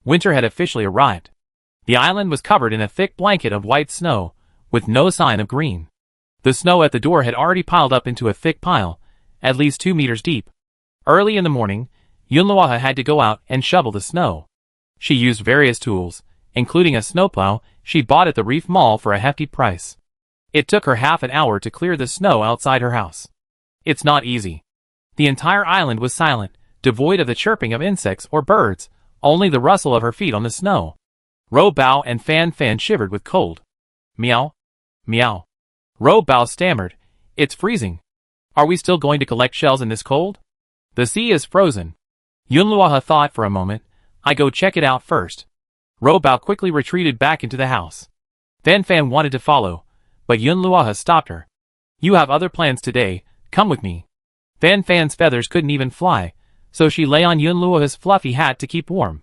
Winter had officially arrived. The island was covered in a thick blanket of white snow, with no sign of green. The snow at the door had already piled up into a thick pile, at least 2 meters deep. Early in the morning, Yunluo had to go out and shovel the snow. She used various tools, including a snowplow she bought at the Reef Mall for a hefty price. It took her half an hour to clear the snow outside her house. It's not easy. The entire island was silent, devoid of the chirping of insects or birds, only the rustle of her feet on the snow. Ro Bao and Fan Fan shivered with cold. Meow. Meow. Ro Bao stammered, "It's freezing. Are we still going to collect shells in this cold? The sea is frozen." Yunluo thought for a moment. "I go check it out first." Ro Bao quickly retreated back into the house. Fan Fan wanted to follow, but Yunluo stopped her. "You have other plans today, come with me." Fan Fan's feathers couldn't even fly, so she lay on Yunluo's fluffy hat to keep warm.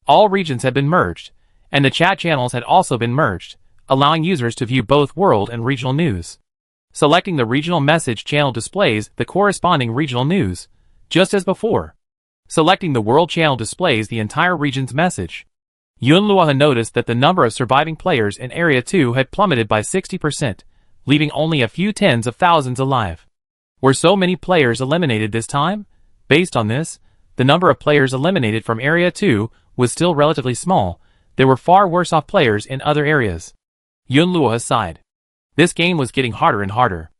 All regions had been merged, and the chat channels had also been merged, allowing users to view both world and regional news. Selecting the regional message channel displays the corresponding regional news, just as before. Selecting the world channel displays the entire region's message. Yunluo noticed that the number of surviving players in Area 2 had plummeted by 60%, leaving only a few tens of thousands alive. Were so many players eliminated this time? Based on this, the number of players eliminated from Area 2 was still relatively small. There were far worse off players in other areas. Yunluo sighed. This game was getting harder and harder.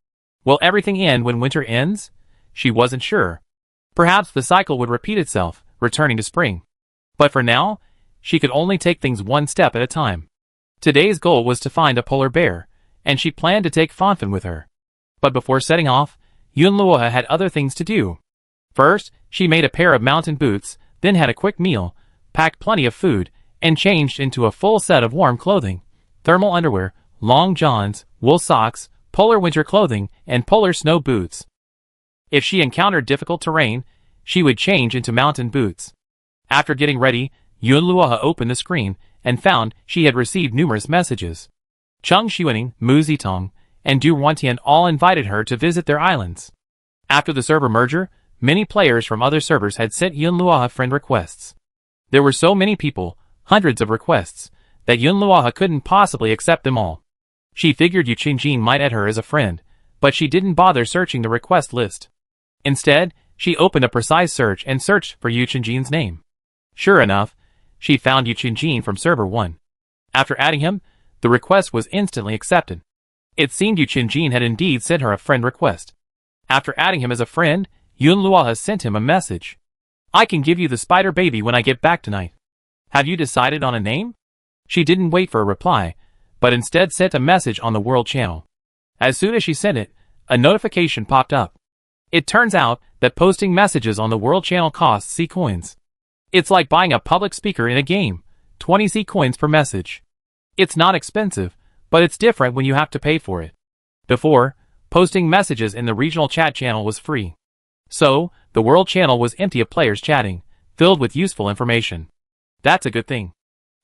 Will everything end when winter ends? She wasn't sure. Perhaps the cycle would repeat itself, returning to spring. But for now, she could only take things one step at a time. Today's goal was to find a polar bear, and she planned to take Fanfan with her. But before setting off, Yunluo had other things to do. First, she made a pair of mountain boots, then had a quick meal, packed plenty of food, and changed into a full set of warm clothing, thermal underwear, long johns, wool socks, polar winter clothing, and polar snow boots. If she encountered difficult terrain, she would change into mountain boots. After getting ready, Yunluo opened the screen and found she had received numerous messages. Cheng Xuening, Mu Zitong, and Du Wantian all invited her to visit their islands. After the server merger, many players from other servers had sent Yunluo friend requests. There were so many people, hundreds of requests, that Yunluo couldn't possibly accept them all. She figured Yu Qingjin might add her as a friend, but she didn't bother searching the request list. Instead, she opened a precise search and searched for Yu Qingjin's name. Sure enough, she found Yu Qingjin from server 1. After adding him, the request was instantly accepted. It seemed Yu Qingjin had indeed sent her a friend request. After adding him as a friend, Yunluo sent him a message. "I can give you the spider baby when I get back tonight. Have you decided on a name? She didn't wait for a reply, but instead sent a message on the World Channel. As soon as she sent it, a notification popped up. It turns out that posting messages on the World Channel costs C coins. It's like buying a public speaker in a game, 20 C coins per message. It's not expensive, but it's different when you have to pay for it. Before, posting messages in the regional chat channel was free. So, the World Channel was empty of players chatting, filled with useful information. That's a good thing.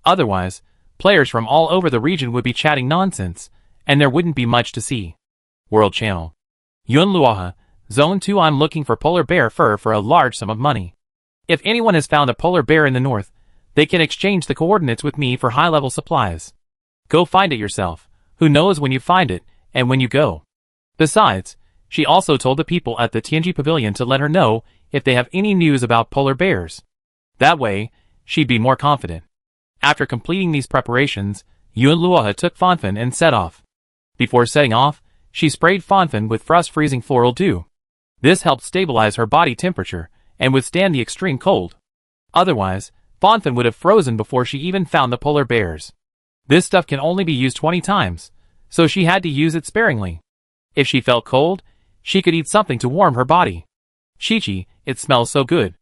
Otherwise, players from all over the region would be chatting nonsense, and there wouldn't be much to see. World Channel. Yunluoha, Zone 2. I'm looking for polar bear fur for a large sum of money. If anyone has found a polar bear in the north, they can exchange the coordinates with me for high-level supplies. Go find it yourself. Who knows when you find it, and when you go. Besides, she also told the people at the Tianji Pavilion to let her know if they have any news about polar bears. That way, she'd be more confident. After completing these preparations, Yunluoha took Fanfan and set off. Before setting off, she sprayed Fanfan with frost-freezing floral dew. This helped stabilize her body temperature and withstand the extreme cold. Otherwise, Fanfan would have frozen before she even found the polar bears. This stuff can only be used 20 times, so she had to use it sparingly. If she felt cold, she could eat something to warm her body. Chichi, it smells so good.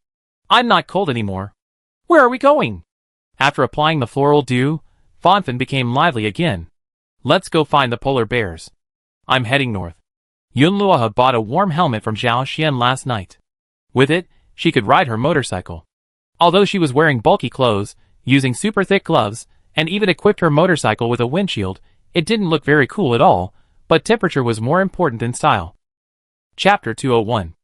I'm not cold anymore. Where are we going? After applying the floral dew, Fanfan became lively again. Let's go find the polar bears. I'm heading north. Yunluoha bought a warm helmet from Zhao Xian last night. With it, she could ride her motorcycle. Although she was wearing bulky clothes, using super thick gloves, and even equipped her motorcycle with a windshield, it didn't look very cool at all, but temperature was more important than style. Chapter 201.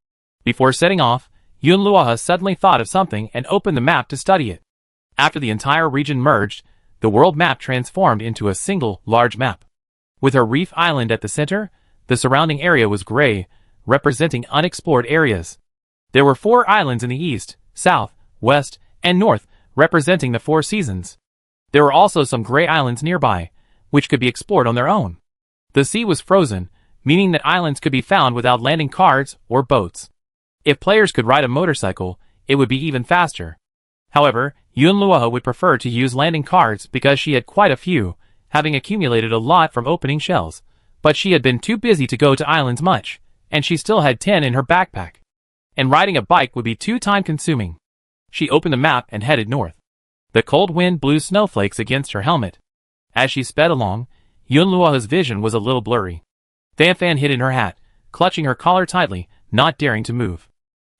Before setting off, Yunluoha suddenly thought of something and opened the map to study it. After the entire region merged, the world map transformed into a single, large map. With her reef island at the center, the surrounding area was gray, representing unexplored areas. There were 4 islands in the east, south, west, and north, representing the 4 seasons. There were also some gray islands nearby, which could be explored on their own. The sea was frozen, meaning that islands could be found without landing cars or boats. If players could ride a motorcycle, it would be even faster. However, Yunluoha would prefer to use landing cards because she had quite a few, having accumulated a lot from opening shells, but she had been too busy to go to islands much, and she still had 10 in her backpack. And riding a bike would be too time-consuming. She opened the map and headed north. The cold wind blew snowflakes against her helmet. As she sped along, Yunluoha's vision was a little blurry. Fanfan hid in her hat, clutching her collar tightly, not daring to move.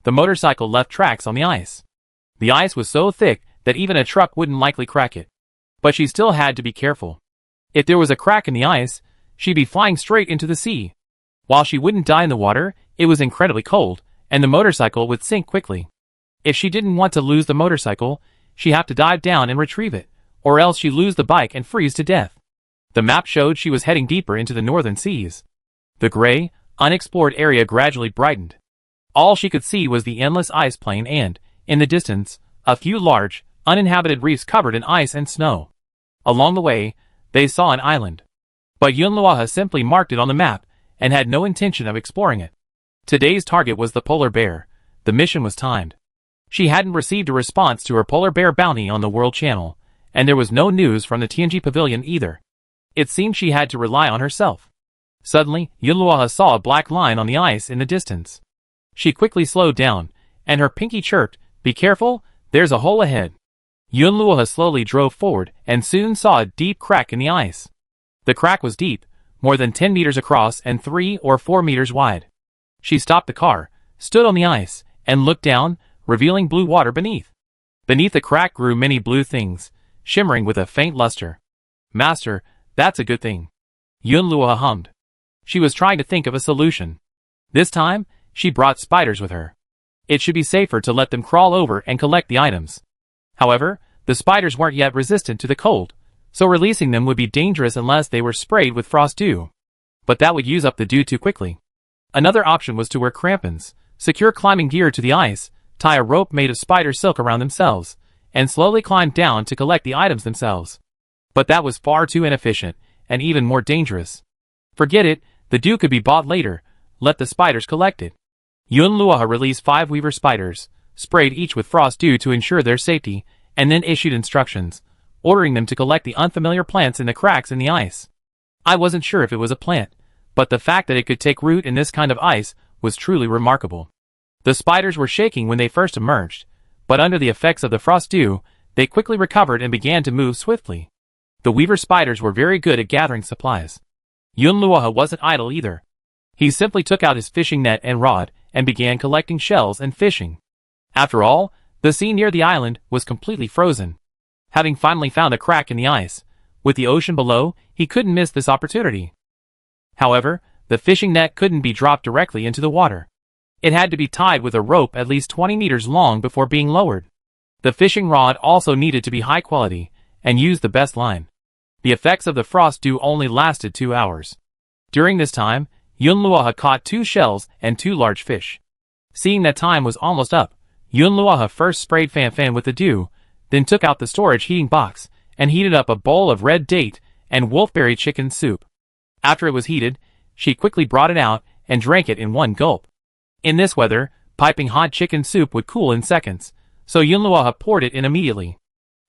The motorcycle left tracks on the ice. The ice was so thick that even a truck wouldn't likely crack it. But she still had to be careful. If there was a crack in the ice, she'd be flying straight into the sea. While she wouldn't die in the water, it was incredibly cold, and the motorcycle would sink quickly. If she didn't want to lose the motorcycle, she'd have to dive down and retrieve it, or else she'd lose the bike and freeze to death. The map showed she was heading deeper into the northern seas. The gray, unexplored area gradually brightened. All she could see was the endless ice plain and, in the distance, a few large, uninhabited reefs covered in ice and snow. Along the way, they saw an island. But Yunluoha simply marked it on the map, and had no intention of exploring it. Today's target was the polar bear. The mission was timed. She hadn't received a response to her polar bear bounty on the World Channel, and there was no news from the Tianji Pavilion either. It seemed she had to rely on herself. Suddenly, Yunluoha saw a black line on the ice in the distance. She quickly slowed down, and her pinky chirped, "Be careful, there's a hole ahead." Yunluoha slowly drove forward and soon saw a deep crack in the ice. The crack was deep, more than 10 meters across and 3 or 4 meters wide. She stopped the car, stood on the ice, and looked down, revealing blue water beneath. Beneath the crack grew many blue things, shimmering with a faint luster. "Master, that's a good thing," Yunluoha hummed. She was trying to think of a solution. This time, she brought spiders with her. It should be safer to let them crawl over and collect the items. However, the spiders weren't yet resistant to the cold, so releasing them would be dangerous unless they were sprayed with frost dew. But that would use up the dew too quickly. Another option was to wear crampons, secure climbing gear to the ice, tie a rope made of spider silk around themselves, and slowly climb down to collect the items themselves. But that was far too inefficient, and even more dangerous. Forget it, the dew could be bought later, let the spiders collect it. Yunluoha released 5 weaver spiders, sprayed each with frost dew to ensure their safety, and then issued instructions, ordering them to collect the unfamiliar plants in the cracks in the ice. I wasn't sure if it was a plant, but the fact that it could take root in this kind of ice was truly remarkable. The spiders were shaking when they first emerged, but under the effects of the frost dew, they quickly recovered and began to move swiftly. The weaver spiders were very good at gathering supplies. Yunluoha wasn't idle either. He simply took out his fishing net and rod and began collecting shells and fishing. After all, the sea near the island was completely frozen. Having finally found a crack in the ice, with the ocean below, he couldn't miss this opportunity. However, the fishing net couldn't be dropped directly into the water. It had to be tied with a rope at least 20 meters long before being lowered. The fishing rod also needed to be high quality and use the best line. The effects of the frost dew only lasted 2 hours. During this time, Yunluoha caught 2 shells and 2 large fish. Seeing that time was almost up, Yunluoha first sprayed Fan with the dew, then took out the storage heating box and heated up a bowl of red date and wolfberry chicken soup. After it was heated, she quickly brought it out and drank it in one gulp. In this weather, piping hot chicken soup would cool in seconds, so Yunluoha poured it in immediately.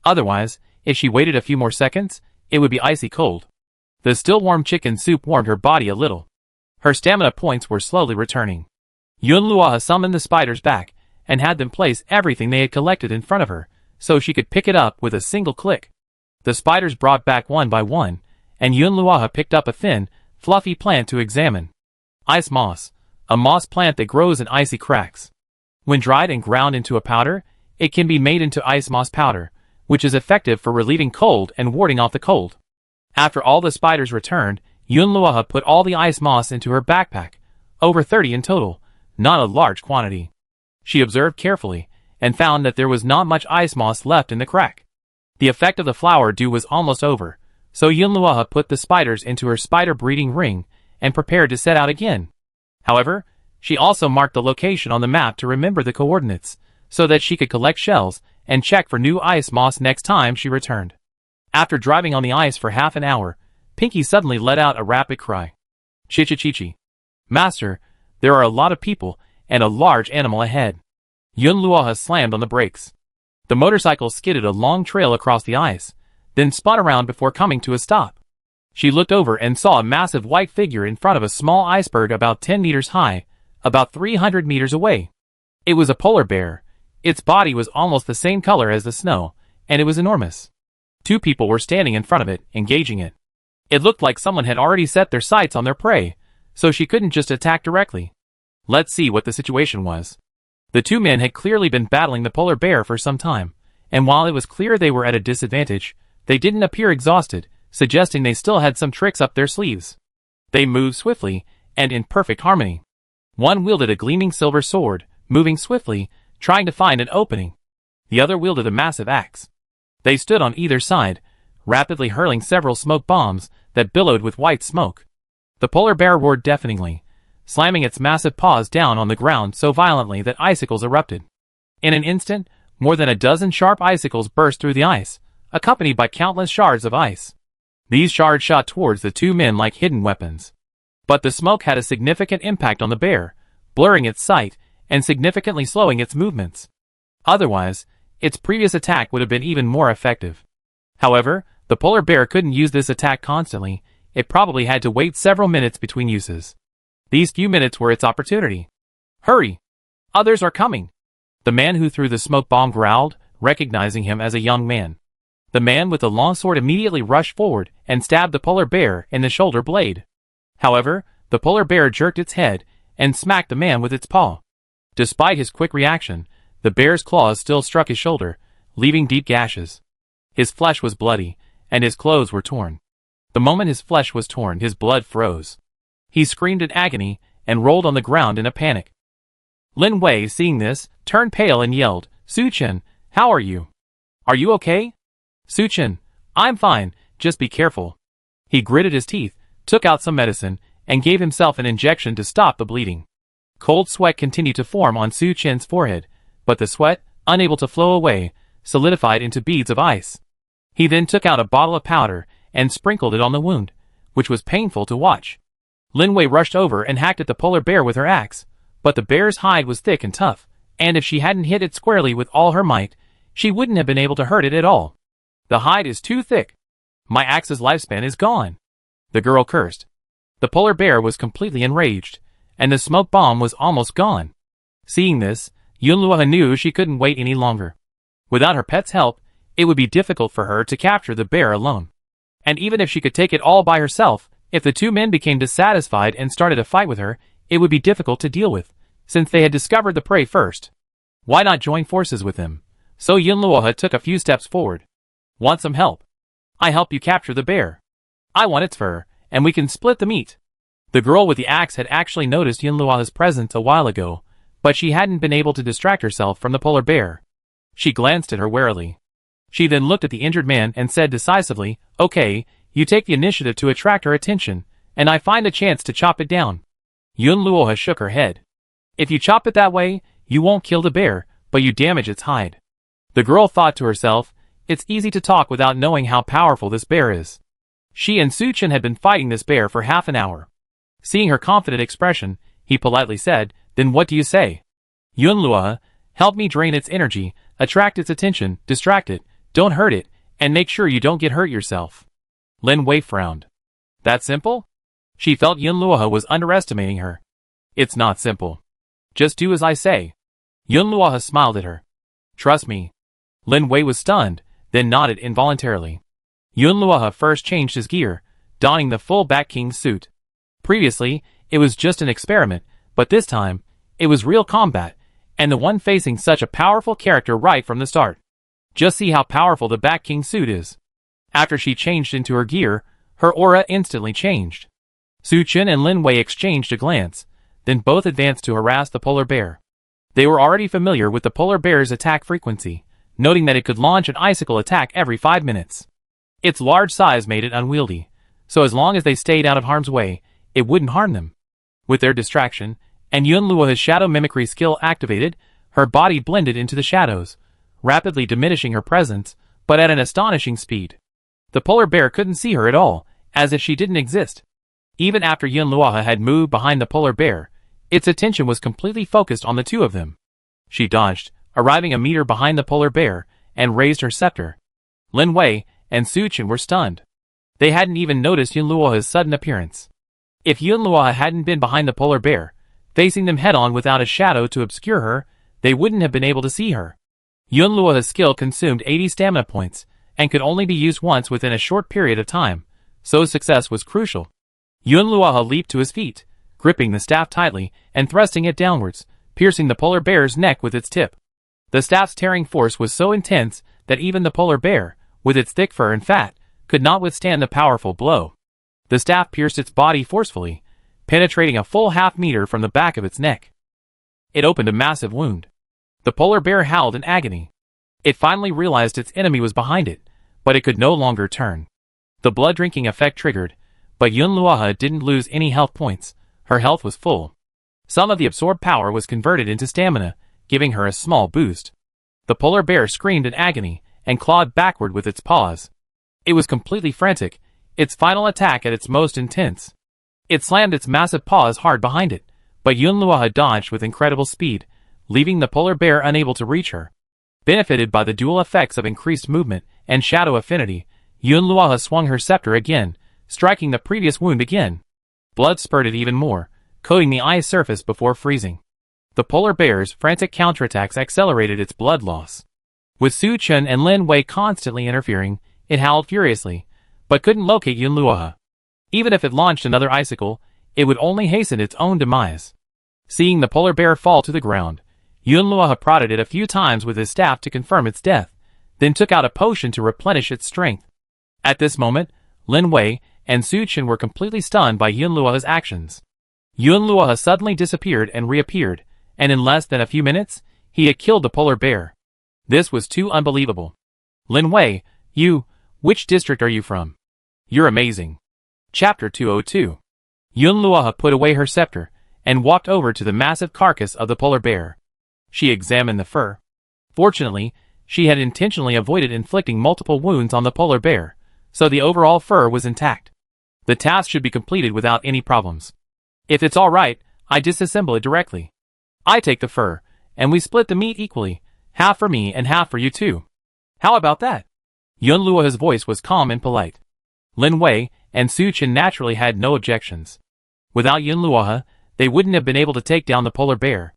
Otherwise, if she waited a few more seconds, it would be icy cold. The still warm chicken soup warmed her body a little. Her stamina points were slowly returning. Yunluoha summoned the spiders back and had them place everything they had collected in front of her, so she could pick it up with a single click. The spiders brought back one by one, and Yunluoha picked up a thin, fluffy plant to examine. Ice moss, a moss plant that grows in icy cracks. When dried and ground into a powder, it can be made into ice moss powder, which is effective for relieving cold and warding off the cold. After all the spiders returned, Yunluoha put all the ice moss into her backpack, over 30 in total, not a large quantity. She observed carefully, and found that there was not much ice moss left in the crack. The effect of the flower dew was almost over, so Yunluoha put the spiders into her spider breeding ring and prepared to set out again. However, she also marked the location on the map to remember the coordinates, so that she could collect shells and check for new ice moss next time she returned. After driving on the ice for half an hour, Pinky suddenly let out a rapid cry. Chichi. Master, there are a lot of people and a large animal ahead. Yunluoha slammed on the brakes. The motorcycle skidded a long trail across the ice, then spun around before coming to a stop. She looked over and saw a massive white figure in front of a small iceberg about 10 meters high, about 300 meters away. It was a polar bear. Its body was almost the same color as the snow, and it was enormous. 2 people were standing in front of it, engaging it. It looked like someone had already set their sights on their prey, so she couldn't just attack directly. Let's see what the situation was. The 2 men had clearly been battling the polar bear for some time, and while it was clear they were at a disadvantage, they didn't appear exhausted, suggesting they still had some tricks up their sleeves. They moved swiftly, and in perfect harmony. One wielded a gleaming silver sword, moving swiftly, trying to find an opening. The other wielded a massive axe. They stood on either side, rapidly hurling several smoke bombs that billowed with white smoke. The polar bear roared deafeningly, slamming its massive paws down on the ground so violently that icicles erupted. In an instant, more than a dozen sharp icicles burst through the ice, accompanied by countless shards of ice. These shards shot towards the 2 men like hidden weapons. But the smoke had a significant impact on the bear, blurring its sight and significantly slowing its movements. Otherwise, its previous attack would have been even more effective. However, the polar bear couldn't use this attack constantly. It probably had to wait several minutes between uses. These few minutes were its opportunity. Hurry! Others are coming! The man who threw the smoke bomb growled, recognizing him as a young man. The man with the long sword immediately rushed forward and stabbed the polar bear in the shoulder blade. However, the polar bear jerked its head and smacked the man with its paw. Despite his quick reaction, the bear's claws still struck his shoulder, leaving deep gashes. His flesh was bloody, and his clothes were torn. The moment his flesh was torn, his blood froze. He screamed in agony and rolled on the ground in a panic. Lin Wei, seeing this, turned pale and yelled, "Su-chen, how are you? Are you okay?" "Su-chen, I'm fine, just be careful." He gritted his teeth, took out some medicine, and gave himself an injection to stop the bleeding. Cold sweat continued to form on Su-chen's forehead, but the sweat, unable to flow away, solidified into beads of ice. He then took out a bottle of powder and sprinkled it on the wound, which was painful to watch. Lin Wei rushed over and hacked at the polar bear with her axe, but the bear's hide was thick and tough, and if she hadn't hit it squarely with all her might, she wouldn't have been able to hurt it at all. The hide is too thick. My axe's lifespan is gone. The girl cursed. The polar bear was completely enraged, and the smoke bomb was almost gone. Seeing this, Yunluo knew she couldn't wait any longer. Without her pet's help, it would be difficult for her to capture the bear alone. And even if she could take it all by herself, if the two men became dissatisfied and started a fight with her, it would be difficult to deal with, since they had discovered the prey first. Why not join forces with them? So Yunluo took a few steps forward. Want some help? I help you capture the bear. I want its fur, and we can split the meat. The girl with the axe had actually noticed Yunluo's presence a while ago, but she hadn't been able to distract herself from the polar bear. She glanced at her warily. She then looked at the injured man and said decisively, "Okay, you take the initiative to attract her attention, and I find a chance to chop it down." Yunluo shook her head. "If you chop it that way, you won't kill the bear, but you damage its hide." The girl thought to herself, it's easy to talk without knowing how powerful this bear is. She and Su-chan had been fighting this bear for half an hour. Seeing her confident expression, he politely said, "Then what do you say? Yunluo, help me drain its energy, attract its attention, distract it, don't hurt it, and make sure you don't get hurt yourself." Lin Wei frowned. That simple? She felt Yunluo was underestimating her. It's not simple. Just do as I say. Yunluo smiled at her. Trust me. Lin Wei was stunned, then nodded involuntarily. Yunluo first changed his gear, donning the full Bat King suit. Previously, it was just an experiment, but this time, it was real combat, and the one facing such a powerful character right from the start. Just see how powerful the Bat King suit is. After she changed into her gear, her aura instantly changed. Su-chan and Lin Wei exchanged a glance, then both advanced to harass the polar bear. They were already familiar with the polar bear's attack frequency, noting that it could launch an icicle attack every 5 minutes. Its large size made it unwieldy, so as long as they stayed out of harm's way, it wouldn't harm them. With their distraction, and Yunluo's shadow mimicry skill activated, her body blended into the shadows, rapidly diminishing her presence, but at an astonishing speed. The polar bear couldn't see her at all, as if she didn't exist. Even after Yunluo had moved behind the polar bear, its attention was completely focused on the two of them. She dodged, arriving a meter behind the polar bear, and raised her scepter. Lin Wei and Su-chan were stunned. They hadn't even noticed Yunluo's sudden appearance. If Yunluo hadn't been behind the polar bear, facing them head-on without a shadow to obscure her, they wouldn't have been able to see her. Yunluo's skill consumed 80 stamina points, and could only be used once within a short period of time, so success was crucial. Yunluo leaped to his feet, gripping the staff tightly and thrusting it downwards, piercing the polar bear's neck with its tip. The staff's tearing force was so intense that even the polar bear, with its thick fur and fat, could not withstand the powerful blow. The staff pierced its body forcefully, penetrating a full half-meter from the back of its neck. It opened a massive wound. The polar bear howled in agony. It finally realized its enemy was behind it, but it could no longer turn. The blood-drinking effect triggered, but Yunluo didn't lose any health points. Her health was full. Some of the absorbed power was converted into stamina, giving her a small boost. The polar bear screamed in agony and clawed backward with its paws. It was completely frantic, its final attack at its most intense. It slammed its massive paws hard behind it, but Yunluo dodged with incredible speed, leaving the polar bear unable to reach her. Benefited by the dual effects of increased movement and shadow affinity, Yunluo swung her scepter again, striking the previous wound again. Blood spurted even more, coating the ice surface before freezing. The polar bear's frantic counterattacks accelerated its blood loss. With Su-chan and Lin Wei constantly interfering, it howled furiously, but couldn't locate Yunluo. Even if it launched another icicle, it would only hasten its own demise. Seeing the polar bear fall to the ground, Yunluo prodded it a few times with his staff to confirm its death, then took out a potion to replenish its strength. At this moment, Lin Wei and Su-chan were completely stunned by Yunluo's actions. Yunluo suddenly disappeared and reappeared, and in less than a few minutes, he had killed the polar bear. This was too unbelievable. Lin Wei, which district are you from? You're amazing. Chapter 202. Yunluo put away her scepter, and walked over to the massive carcass of the polar bear. She examined the fur. Fortunately, she had intentionally avoided inflicting multiple wounds on the polar bear, so the overall fur was intact. The task should be completed without any problems. If it's alright, I disassemble it directly. I take the fur, and we split the meat equally, Half for me and half for you too. How about that? Yunluo's voice was calm and polite. Lin Wei and Su Chen naturally had no objections. Without Yunluo, they wouldn't have been able to take down the polar bear.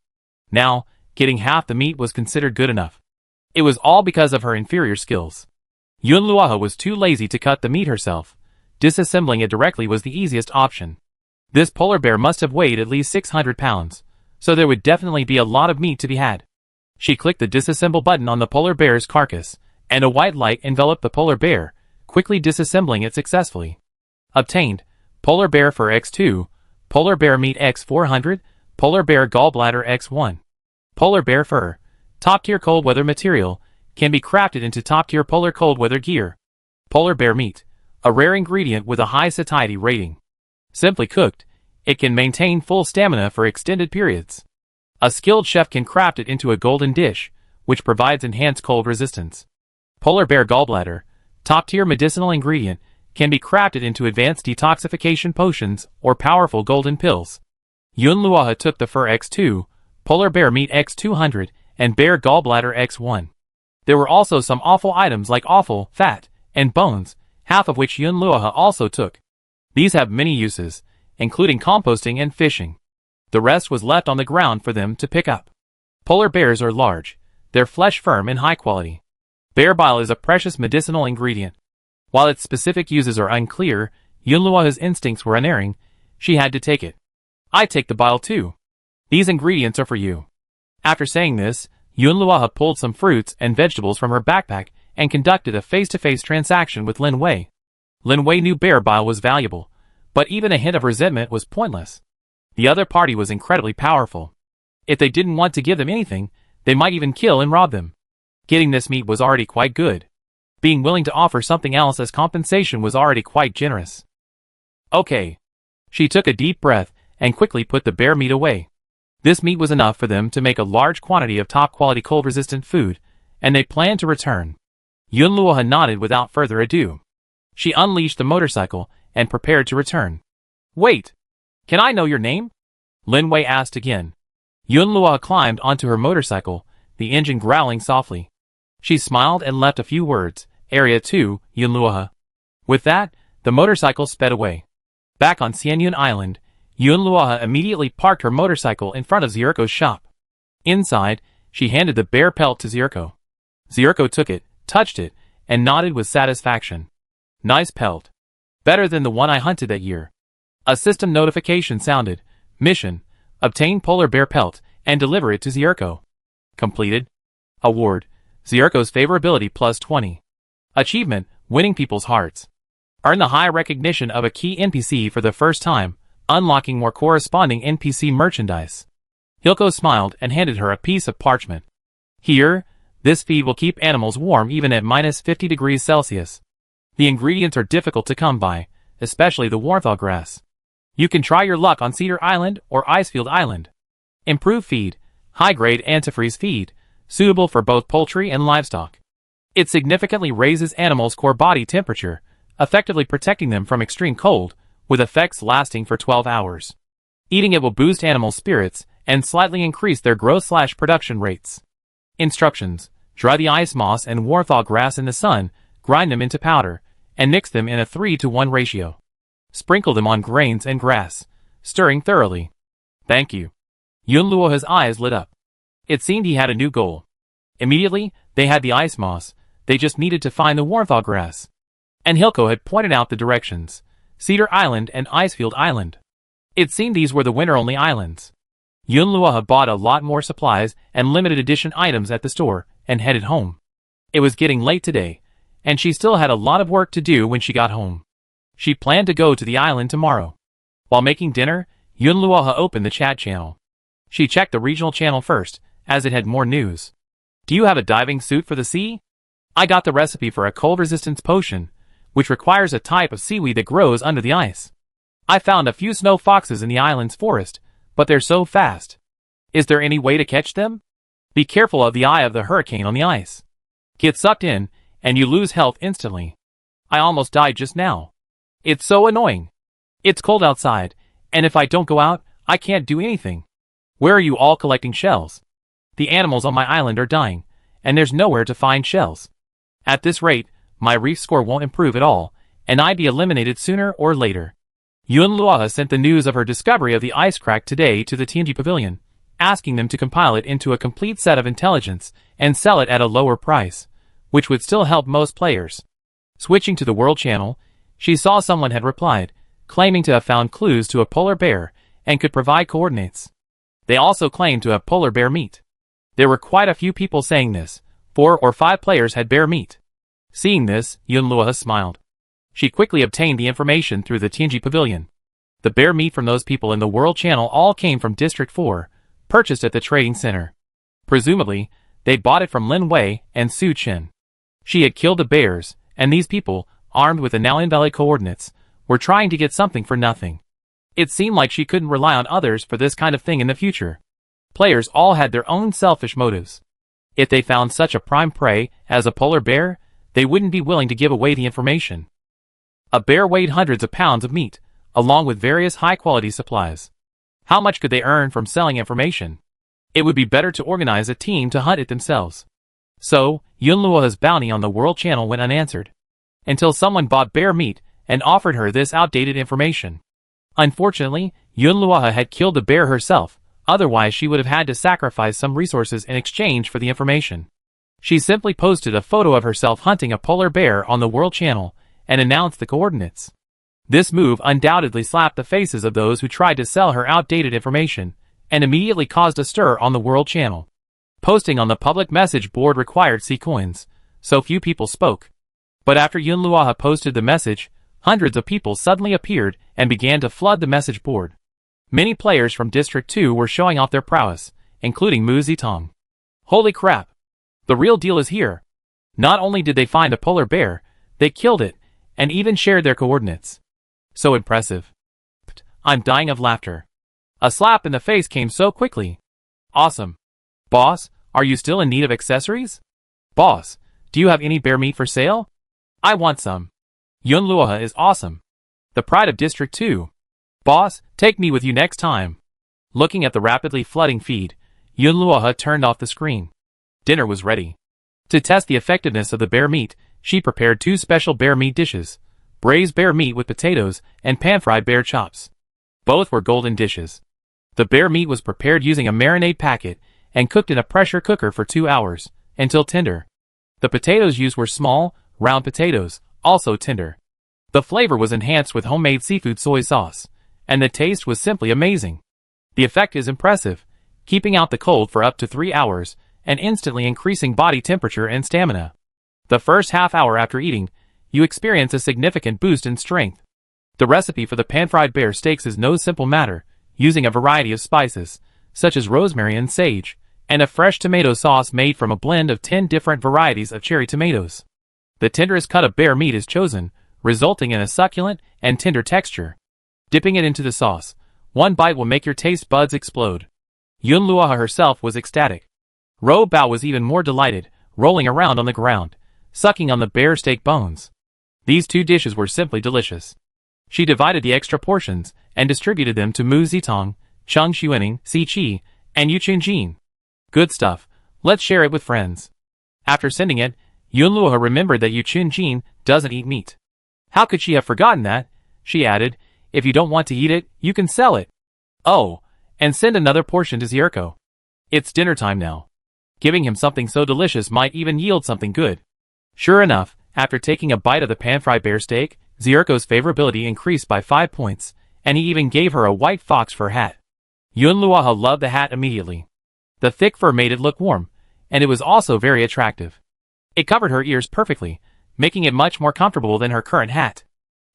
Now, getting half the meat was considered good enough. It was all because of her inferior skills. Yunluo was too lazy to cut the meat herself. Disassembling it directly was the easiest option. This polar bear must have weighed at least 600 pounds, so there would definitely be a lot of meat to be had. She clicked the disassemble button on the polar bear's carcass, and a white light enveloped the polar bear, quickly disassembling it successfully. Obtained: Polar Bear Fur X2, Polar Bear Meat X400, Polar Bear Gallbladder X1. Polar Bear Fur, top-tier cold weather material, can be crafted into top-tier polar cold weather gear. Polar Bear Meat, a rare ingredient with a high satiety rating. Simply cooked, it can maintain full stamina for extended periods. A skilled chef can craft it into a golden dish, which provides enhanced cold resistance. Polar Bear Gallbladder, top-tier medicinal ingredient, can be crafted into advanced detoxification potions or powerful golden pills. Yunluo took the Fur X2, Polar Bear Meat X200, and Bear Gallbladder X1. There were also some offal items like offal, fat, and bones, half of which Yunluo also took. These have many uses, including composting and fishing. The rest was left on the ground for them to pick up. Polar bears are large, their flesh firm and high quality. Bear bile is a precious medicinal ingredient. While its specific uses are unclear, Yunluo's instincts were unerring. She had to take it. I take the bile too. These ingredients are for you. After saying this, Yunluo pulled some fruits and vegetables from her backpack and conducted a face-to-face transaction with Lin Wei. Lin Wei knew bear bile was valuable, but even a hint of resentment was pointless. The other party was incredibly powerful. If they didn't want to give them anything, they might even kill and rob them. Getting this meat was already quite good. Being willing to offer something else as compensation was already quite generous. Okay. She took a deep breath and quickly put the bear meat away. This meat was enough for them to make a large quantity of top-quality cold-resistant food, and they planned to return. Yunluo nodded without further ado. She unleashed the motorcycle and prepared to return. Wait! Can I know your name? Lin Wei asked again. Yunluo climbed onto her motorcycle, the engine growling softly. She smiled and left a few words. Area 2, Yunluo. With that, the motorcycle sped away. Back on Xianyun Island, Yunluo immediately parked her motorcycle in front of Zirko's shop. Inside, she handed the bear pelt to Zirko. Zirko took it, touched it, and nodded with satisfaction. Nice pelt. Better than the one I hunted that year. A system notification sounded. Mission: obtain polar bear pelt and deliver it to Zirko. Completed. Award: Zirko's favorability plus 20. Achievement: winning people's hearts. Earn the high recognition of a key NPC for the first time, unlocking more corresponding NPC merchandise. Hilko smiled and handed her a piece of parchment. Here, this feed will keep animals warm even at minus 50 degrees Celsius. The ingredients are difficult to come by, especially the warthog grass. You can try your luck on Cedar Island or Icefield Island. Improved feed: high-grade antifreeze feed, suitable for both poultry and livestock. It significantly raises animals' core body temperature, effectively protecting them from extreme cold, with effects lasting for 12 hours. Eating it will boost animals' spirits and slightly increase their growth/production rates. Instructions: dry the ice moss and warthog grass in the sun, grind them into powder, and mix them in a 3:1 ratio. Sprinkle them on grains and grass, stirring thoroughly. Thank you. Yunluo's eyes lit up. It seemed he had a new goal. Immediately, they had the ice moss, they just needed to find the warthog grass. And Hilko had pointed out the directions: Cedar Island and Icefield Island. It seemed these were the winter-only islands. Yunluo bought a lot more supplies and limited edition items at the store, and headed home. It was getting late today, and she still had a lot of work to do when she got home. She planned to go to the island tomorrow. While making dinner, Yunluo opened the chat channel. She checked the regional channel first, as it had more news. Do you have a diving suit for the sea? I got the recipe for a cold resistance potion, which requires a type of seaweed that grows under the ice. I found a few snow foxes in the island's forest, but they're so fast. Is there any way to catch them? Be careful of the eye of the hurricane on the ice. Get sucked in, and you lose health instantly. I almost died just now. It's so annoying. It's cold outside, and if I don't go out, I can't do anything. Where are you all collecting shells? The animals on my island are dying, and there's nowhere to find shells. At this rate, my reef score won't improve at all, and I'd be eliminated sooner or later. Yunluo sent the news of her discovery of the ice crack today to the Tianji Pavilion, asking them to compile it into a complete set of intelligence and sell it at a lower price, which would still help most players. Switching to the World Channel, she saw someone had replied, claiming to have found clues to a polar bear and could provide coordinates. They also claimed to have polar bear meat. There were quite a few people saying this. 4 or 5 players had bear meat. Seeing this, Yunluo smiled. She quickly obtained the information through the Tianji Pavilion. The bear meat from those people in the World Channel all came from District 4, purchased at the trading center. Presumably, they bought it from Lin Wei and Su Chen. She had killed the bears, and these people, armed with the now invalid coordinates, were trying to get something for nothing. It seemed like she couldn't rely on others for this kind of thing in the future. Players all had their own selfish motives. If they found such a prime prey as a polar bear, they wouldn't be willing to give away the information. A bear weighed hundreds of pounds of meat, along with various high-quality supplies. How much could they earn from selling information? It would be better to organize a team to hunt it themselves. So, Yunluo's bounty on the World Channel went unanswered, until someone bought bear meat and offered her this outdated information. Unfortunately, Yunluo had killed the bear herself, otherwise she would have had to sacrifice some resources in exchange for the information. She simply posted a photo of herself hunting a polar bear on the World Channel and announced the coordinates. This move undoubtedly slapped the faces of those who tried to sell her outdated information, and immediately caused a stir on the World Channel. Posting on the public message board required C-coins, so few people spoke. But after Yunluo posted the message, hundreds of people suddenly appeared and began to flood the message board. Many players from District 2 were showing off their prowess, including Mu Zitong. Holy crap! The real deal is here. Not only did they find a polar bear, they killed it, and even shared their coordinates. So impressive. I'm dying of laughter. A slap in the face came so quickly. Awesome. Boss, are you still in need of accessories? Boss, do you have any bear meat for sale? I want some. Yunluo is awesome. The pride of District 2. Boss, take me with you next time. Looking at the rapidly flooding feed, Yunluo turned off the screen. Dinner was ready. To test the effectiveness of the bear meat, she prepared 2 special bear meat dishes, braised bear meat with potatoes and pan-fried bear chops. Both were golden dishes. The bear meat was prepared using a marinade packet and cooked in a pressure cooker for 2 hours, until tender. The potatoes used were small, round potatoes, also tender. The flavor was enhanced with homemade seafood soy sauce, and the taste was simply amazing. The effect is impressive, keeping out the cold for up to 3 hours, and instantly increasing body temperature and stamina. The first half hour after eating, you experience a significant boost in strength. The recipe for the pan-fried bear steaks is no simple matter, using a variety of spices, such as rosemary and sage, and a fresh tomato sauce made from a blend of 10 different varieties of cherry tomatoes. The tenderest cut of bear meat is chosen, resulting in a succulent and tender texture. Dipping it into the sauce, one bite will make your taste buds explode. Yunluo herself was ecstatic. Ro Bao was even more delighted, rolling around on the ground, sucking on the bear steak bones. These 2 dishes were simply delicious. She divided the extra portions and distributed them to Mu Zitong, Cheng Xuaning, Si Qi, and Yu Qunjin. Good stuff, let's share it with friends. After sending it, Yunluo remembered that Yu Qunjin doesn't eat meat. How could she have forgotten that? She added, if you don't want to eat it, you can sell it. Oh, and send another portion to Zierko. It's dinner time now. Giving him something so delicious might even yield something good. Sure enough, after taking a bite of the pan-fried bear steak, Zierko's favorability increased by 5 points, and he even gave her a white fox fur hat. Yunluo loved the hat immediately. The thick fur made it look warm, and it was also very attractive. It covered her ears perfectly, making it much more comfortable than her current hat.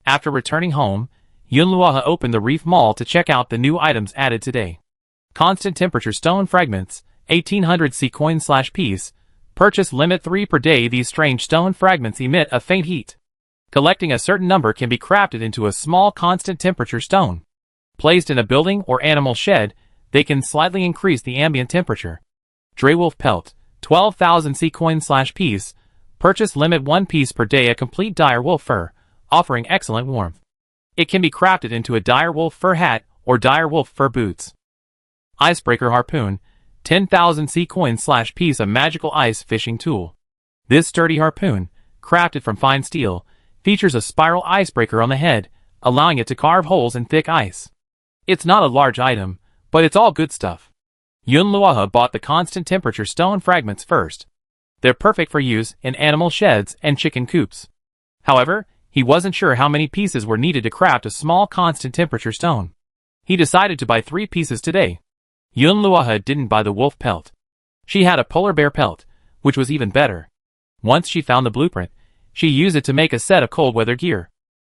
After returning home, Yunluo opened the Reef Mall to check out the new items added today. Constant temperature stone fragments, 1800 C-coin/piece. Purchase limit 3 per day. These strange stone fragments emit a faint heat. Collecting a certain number can be crafted into a small constant temperature stone. Placed in a building or animal shed, they can slightly increase the ambient temperature. Dreywolf pelt, 12,000 C-coin/piece. Purchase limit 1 piece per day. A complete dire wolf fur, offering excellent warmth. It can be crafted into a dire wolf fur hat or dire wolf fur boots. Icebreaker harpoon, 10,000 sea coins / piece of magical ice fishing tool. This sturdy harpoon, crafted from fine steel, features a spiral icebreaker on the head, allowing it to carve holes in thick ice. It's not a large item, but it's all good stuff. Yunluohe bought the constant temperature stone fragments first. They're perfect for use in animal sheds and chicken coops. However, he wasn't sure how many pieces were needed to craft a small constant temperature stone. He decided to buy 3 pieces today. Yunluohe didn't buy the wolf pelt. She had a polar bear pelt, which was even better. Once she found the blueprint, she used it to make a set of cold weather gear.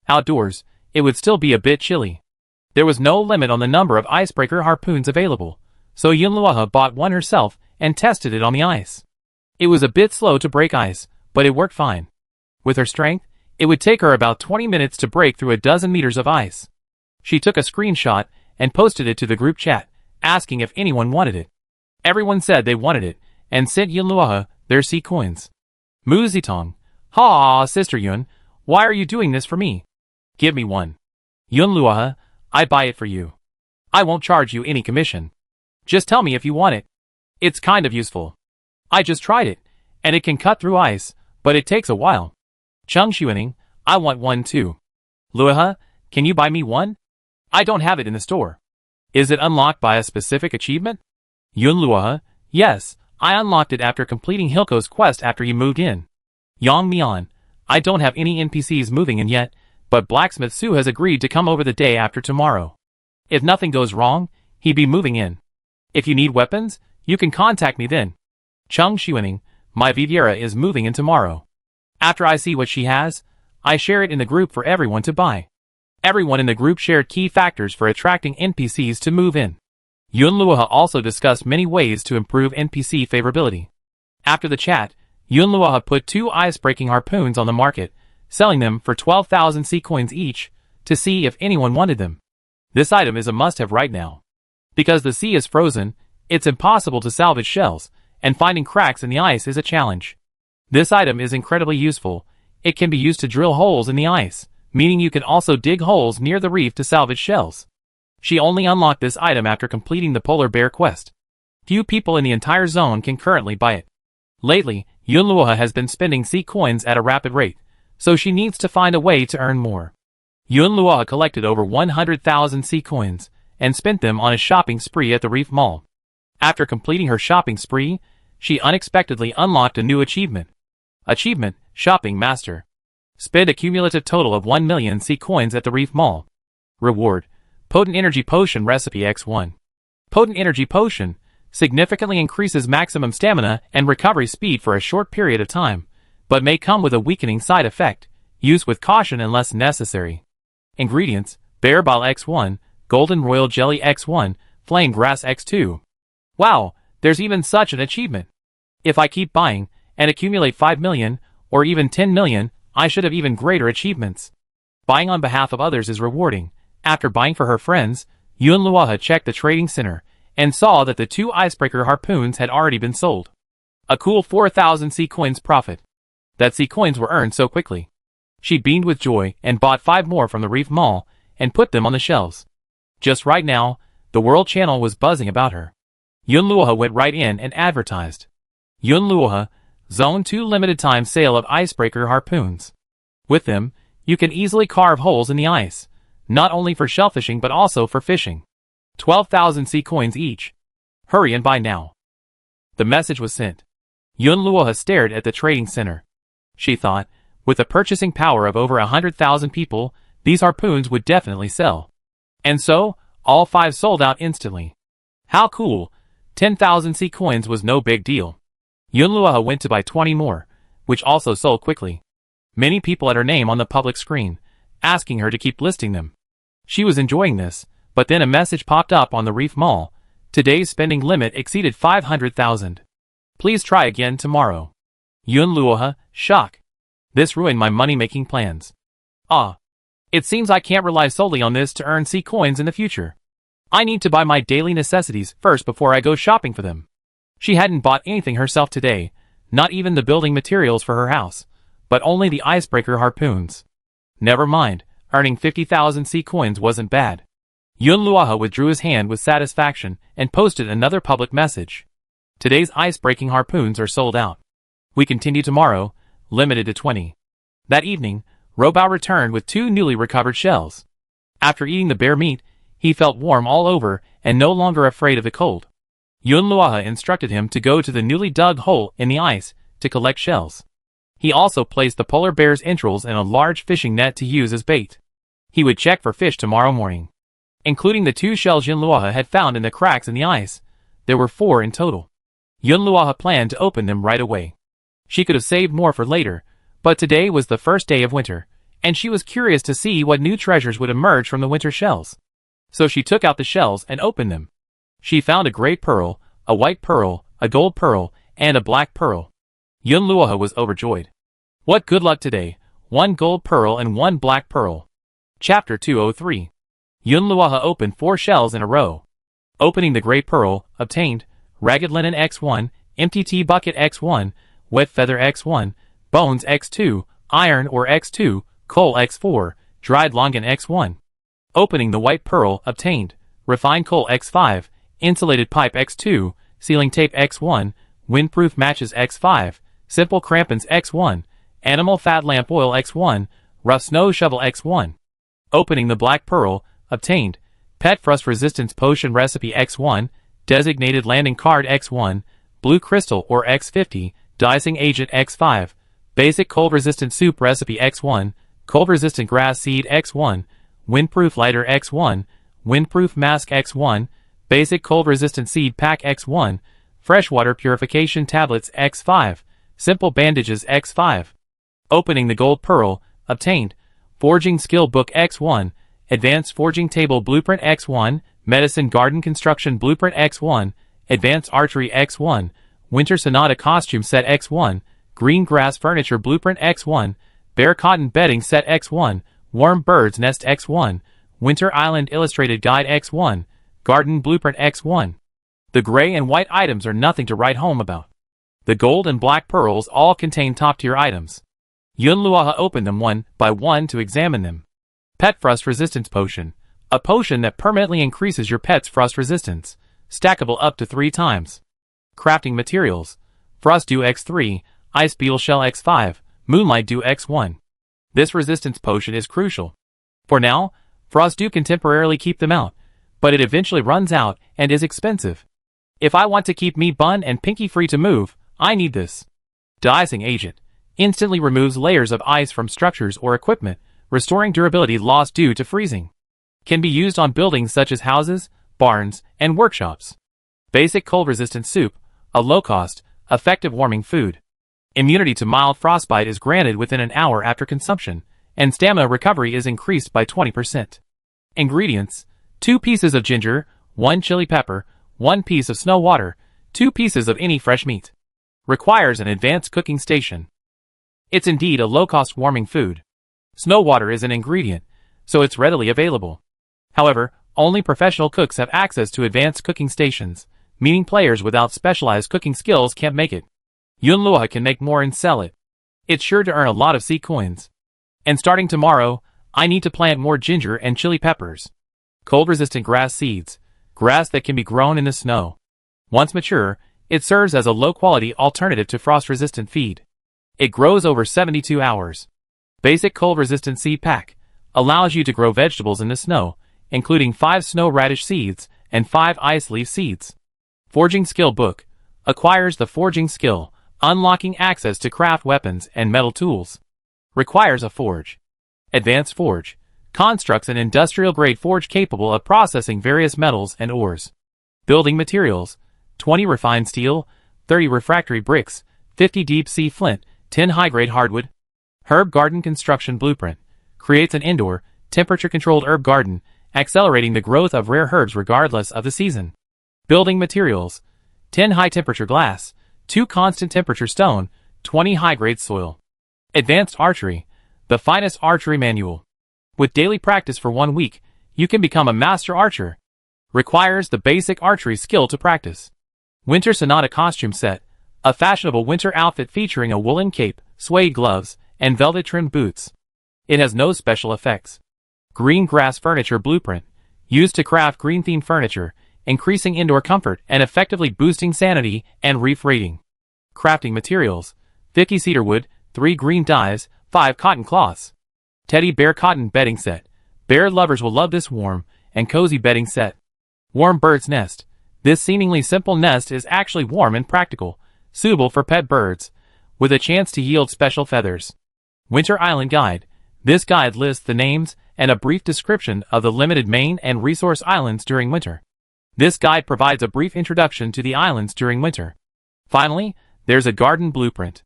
Outdoors, it would still be a bit chilly. There was no limit on the number of icebreaker harpoons available, so Yunluohe bought one herself and tested it on the ice. It was a bit slow to break ice, but it worked fine. With her strength, it would take her about 20 minutes to break through a dozen meters of ice. She took a screenshot and posted it to the group chat, asking if anyone wanted it. Everyone said they wanted it, and sent Yunluohe their sea coins. Mu Zitong, "Ha, Sister Yun, why are you doing this for me? Give me one. Yunluohe, I buy it for you. I won't charge you any commission. Just tell me if you want it. It's kind of useful. I just tried it, and it can cut through ice, but it takes a while. Chung Xuaning, I want one too. Luohe, can you buy me one? I don't have it in the store. Is it unlocked by a specific achievement? Yunluohe, yes, I unlocked it after completing Hilko's quest after he moved in. Yang Mian, I don't have any NPCs moving in yet, but Blacksmith Su has agreed to come over the day after tomorrow. If nothing goes wrong, he'd be moving in. If you need weapons, you can contact me then. Chung Xuaning, my Viviera is moving in tomorrow. After I see what she has, I share it in the group for everyone to buy. Everyone in the group shared key factors for attracting NPCs to move in. Yunluohe also discussed many ways to improve NPC favorability. After the chat, Yunluohe put 2 ice-breaking harpoons on the market, selling them for 12,000 sea coins each, to see if anyone wanted them. This item is a must-have right now. Because the sea is frozen, it's impossible to salvage shells, and finding cracks in the ice is a challenge. This item is incredibly useful. It can be used to drill holes in the ice, meaning you can also dig holes near the reef to salvage shells. She only unlocked this item after completing the polar bear quest. Few people in the entire zone can currently buy it. Lately, Yunluohe has been spending sea coins at a rapid rate, so she needs to find a way to earn more. Yunluohe collected over 100,000 sea coins, and spent them on a shopping spree at the Reef Mall. After completing her shopping spree, she unexpectedly unlocked a new achievement. Achievement, Shopping Master. Spend a cumulative total of 1 million sea coins at the Reef Mall. Reward, Potent Energy Potion Recipe X1. Potent Energy Potion significantly increases maximum stamina and recovery speed for a short period of time, but may come with a weakening side effect. Use with caution unless necessary. Ingredients, Bear Ball X1, Golden Royal Jelly X1, Flame Grass X2. Wow, there's even such an achievement. If I keep buying, and accumulate 5 million, or even 10 million, I should have even greater achievements. Buying on behalf of others is rewarding. After buying for her friends, Yunluohe checked the trading center, and saw that the 2 icebreaker harpoons had already been sold. A cool 4,000 sea coins profit. That sea coins were earned so quickly. She beamed with joy and bought 5 more from the Reef Mall, and put them on the shelves. Just right now, the World Channel was buzzing about her. Yunluohe went right in and advertised. Yunluohe, Zone 2 limited time sale of icebreaker harpoons. With them, you can easily carve holes in the ice, not only for shellfishing but also for fishing. 12,000 sea coins each. Hurry and buy now. The message was sent. Yunluohe stared at the trading center. She thought, with the purchasing power of over 100,000 people, these harpoons would definitely sell. And so, all 5 sold out instantly. How cool! 10,000 sea coins was no big deal. Yunluohe went to buy 20 more, which also sold quickly. Many people had her name on the public screen, asking her to keep listing them. She was enjoying this, but then a message popped up on the Reef Mall. Today's spending limit exceeded 500,000. Please try again tomorrow. Yunluohe, shock. This ruined my money-making plans. It seems I can't rely solely on this to earn sea coins in the future. I need to buy my daily necessities first before I go shopping for them. She hadn't bought anything herself today, not even the building materials for her house, but only the icebreaker harpoons. Never mind, earning 50,000 sea coins wasn't bad. Yunluohe withdrew his hand with satisfaction and posted another public message. Today's ice-breaking harpoons are sold out. We continue tomorrow, limited to 20. That evening, Robao returned with 2 newly recovered shells. After eating the bear meat, he felt warm all over and no longer afraid of the cold. Yun Luoha instructed him to go to the newly dug hole in the ice to collect shells. He also placed the polar bear's entrails in a large fishing net to use as bait. He would check for fish tomorrow morning. Including the 2 shells Yun Luoha had found in the cracks in the ice, there were 4 in total. Yun Luoha planned to open them right away. She could have saved more for later, but today was the first day of winter, and she was curious to see what new treasures would emerge from the winter shells. So she took out the shells and opened them. She found a gray pearl, a white pearl, a gold pearl, and a black pearl. Yun Luoha was overjoyed. What good luck today, 1 gold pearl and 1 black pearl. Chapter 203. Yun Luoha opened 4 shells in a row. Opening the gray pearl, obtained ragged linen X1, empty tea bucket X1, wet feather X1, bones X2, iron ore X2, coal X4, dried longan X1. Opening the white pearl, obtained refined coal X5, insulated pipe X2, sealing tape X1, windproof matches X5, simple crampons X1, animal fat lamp oil X1, rough snow shovel X1. Opening the black pearl, obtained pet frost resistance potion recipe X1, designated landing card X1, blue crystal or X50, de-icing agent X5, basic cold resistant soup recipe X1, cold resistant grass seed X1, windproof lighter X1, windproof mask X1, basic cold resistant seed pack X1, freshwater purification tablets X5, simple bandages X5. Opening the gold pearl, obtained forging skill book X1, advanced forging table blueprint X1, medicine garden construction blueprint X1, advanced archery X1, winter sonata costume set X1, green grass furniture blueprint X1, bear cotton bedding set X1, warm birds nest X1, winter island illustrated guide X1, garden blueprint X1. The gray and white items are nothing to write home about. The gold and black pearls all contain top-tier items. Yun Luoha opened them one by one to examine them. Pet Frost Resistance Potion. A potion that permanently increases your pet's frost resistance. Stackable up to 3 times. Crafting materials. Frost Dew X3, Ice Beetle Shell X5, Moonlight Dew X1. This resistance potion is crucial. For now, Frost Dew can temporarily keep them out, but it eventually runs out and is expensive. If I want to keep me Bun and Pinky free to move, I need this. De-icing agent. Instantly removes layers of ice from structures or equipment, restoring durability lost due to freezing. Can be used on buildings such as houses, barns, and workshops. Basic cold-resistant soup, a low-cost, effective warming food. Immunity to mild frostbite is granted within an hour after consumption, and stamina recovery is increased by 20%. Ingredients: 2 pieces of ginger, 1 chili pepper, 1 piece of snow water, 2 pieces of any fresh meat. Requires an advanced cooking station. It's indeed a low-cost warming food. Snow water is an ingredient, so it's readily available. However, only professional cooks have access to advanced cooking stations, meaning players without specialized cooking skills can't make it. Yun Luoha can make more and sell it. It's sure to earn a lot of sea coins. And starting tomorrow, I need to plant more ginger and chili peppers. Cold-resistant grass seeds, grass that can be grown in the snow. Once mature, it serves as a low-quality alternative to frost-resistant feed. It grows over 72 hours. Basic cold-resistant seed pack allows you to grow vegetables in the snow, including 5 snow radish seeds and 5 ice leaf seeds. Forging skill book acquires the forging skill, unlocking access to craft weapons and metal tools. Requires a forge. Advanced forge constructs an industrial-grade forge capable of processing various metals and ores. Building materials: 20 refined steel, 30 refractory bricks, 50 deep-sea flint, 10 high-grade hardwood. Herb garden construction blueprint creates an indoor, temperature-controlled herb garden, accelerating the growth of rare herbs regardless of the season. Building materials: 10 high-temperature glass, 2 constant-temperature stone, 20 high-grade soil. Advanced archery, the finest archery manual. With daily practice for 1 week, you can become a master archer. Requires the basic archery skill to practice. Winter Sonata costume set, a fashionable winter outfit featuring a woolen cape, suede gloves, and velvet-trimmed boots. It has no special effects. Green grass furniture blueprint, used to craft green-themed furniture, increasing indoor comfort and effectively boosting sanity and reef rating. Crafting materials: 50 cedar wood, 3 green dyes, 5 cotton cloths. Teddy bear cotton bedding set. Bear lovers will love this warm and cozy bedding set. Warm bird's nest. This seemingly simple nest is actually warm and practical, suitable for pet birds, with a chance to yield special feathers. Winter Island Guide. This guide lists the names and a brief description of the limited main and resource islands during winter. This guide provides a brief introduction to the islands during winter. Finally, there's a garden blueprint.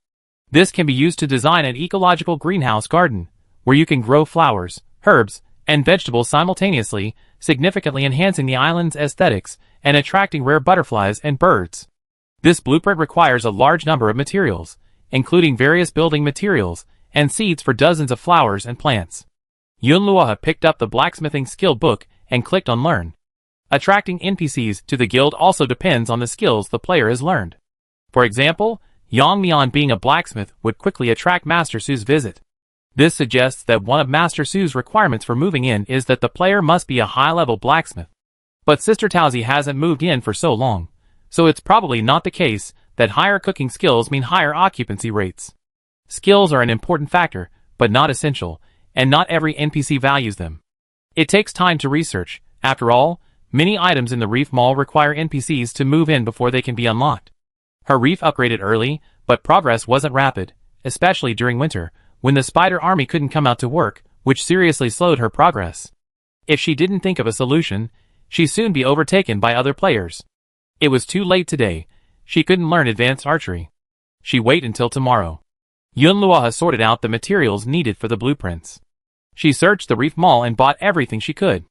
This can be used to design an ecological greenhouse garden, where you can grow flowers, herbs, and vegetables simultaneously, significantly enhancing the island's aesthetics and attracting rare butterflies and birds. This blueprint requires a large number of materials, including various building materials and seeds for dozens of flowers and plants. Yunluoha picked up the blacksmithing skill book and clicked on Learn. Attracting NPCs to the guild also depends on the skills the player has learned. For example, Yongmian being a blacksmith would quickly attract Master Su's visit. This suggests that one of Master Su's requirements for moving in is that the player must be a high-level blacksmith. But Sister Tauzi hasn't moved in for so long, so it's probably not the case that higher cooking skills mean higher occupancy rates. Skills are an important factor, but not essential, and not every NPC values them. It takes time to research. After all, many items in the Reef Mall require NPCs to move in before they can be unlocked. Her reef upgraded early, but progress wasn't rapid, especially during winter, when the spider army couldn't come out to work, which seriously slowed her progress. If she didn't think of a solution, she'd soon be overtaken by other players. It was too late today. She couldn't learn advanced archery. She wait until tomorrow. Yunluoha sorted out the materials needed for the blueprints. She searched the Reef Mall and bought everything she could.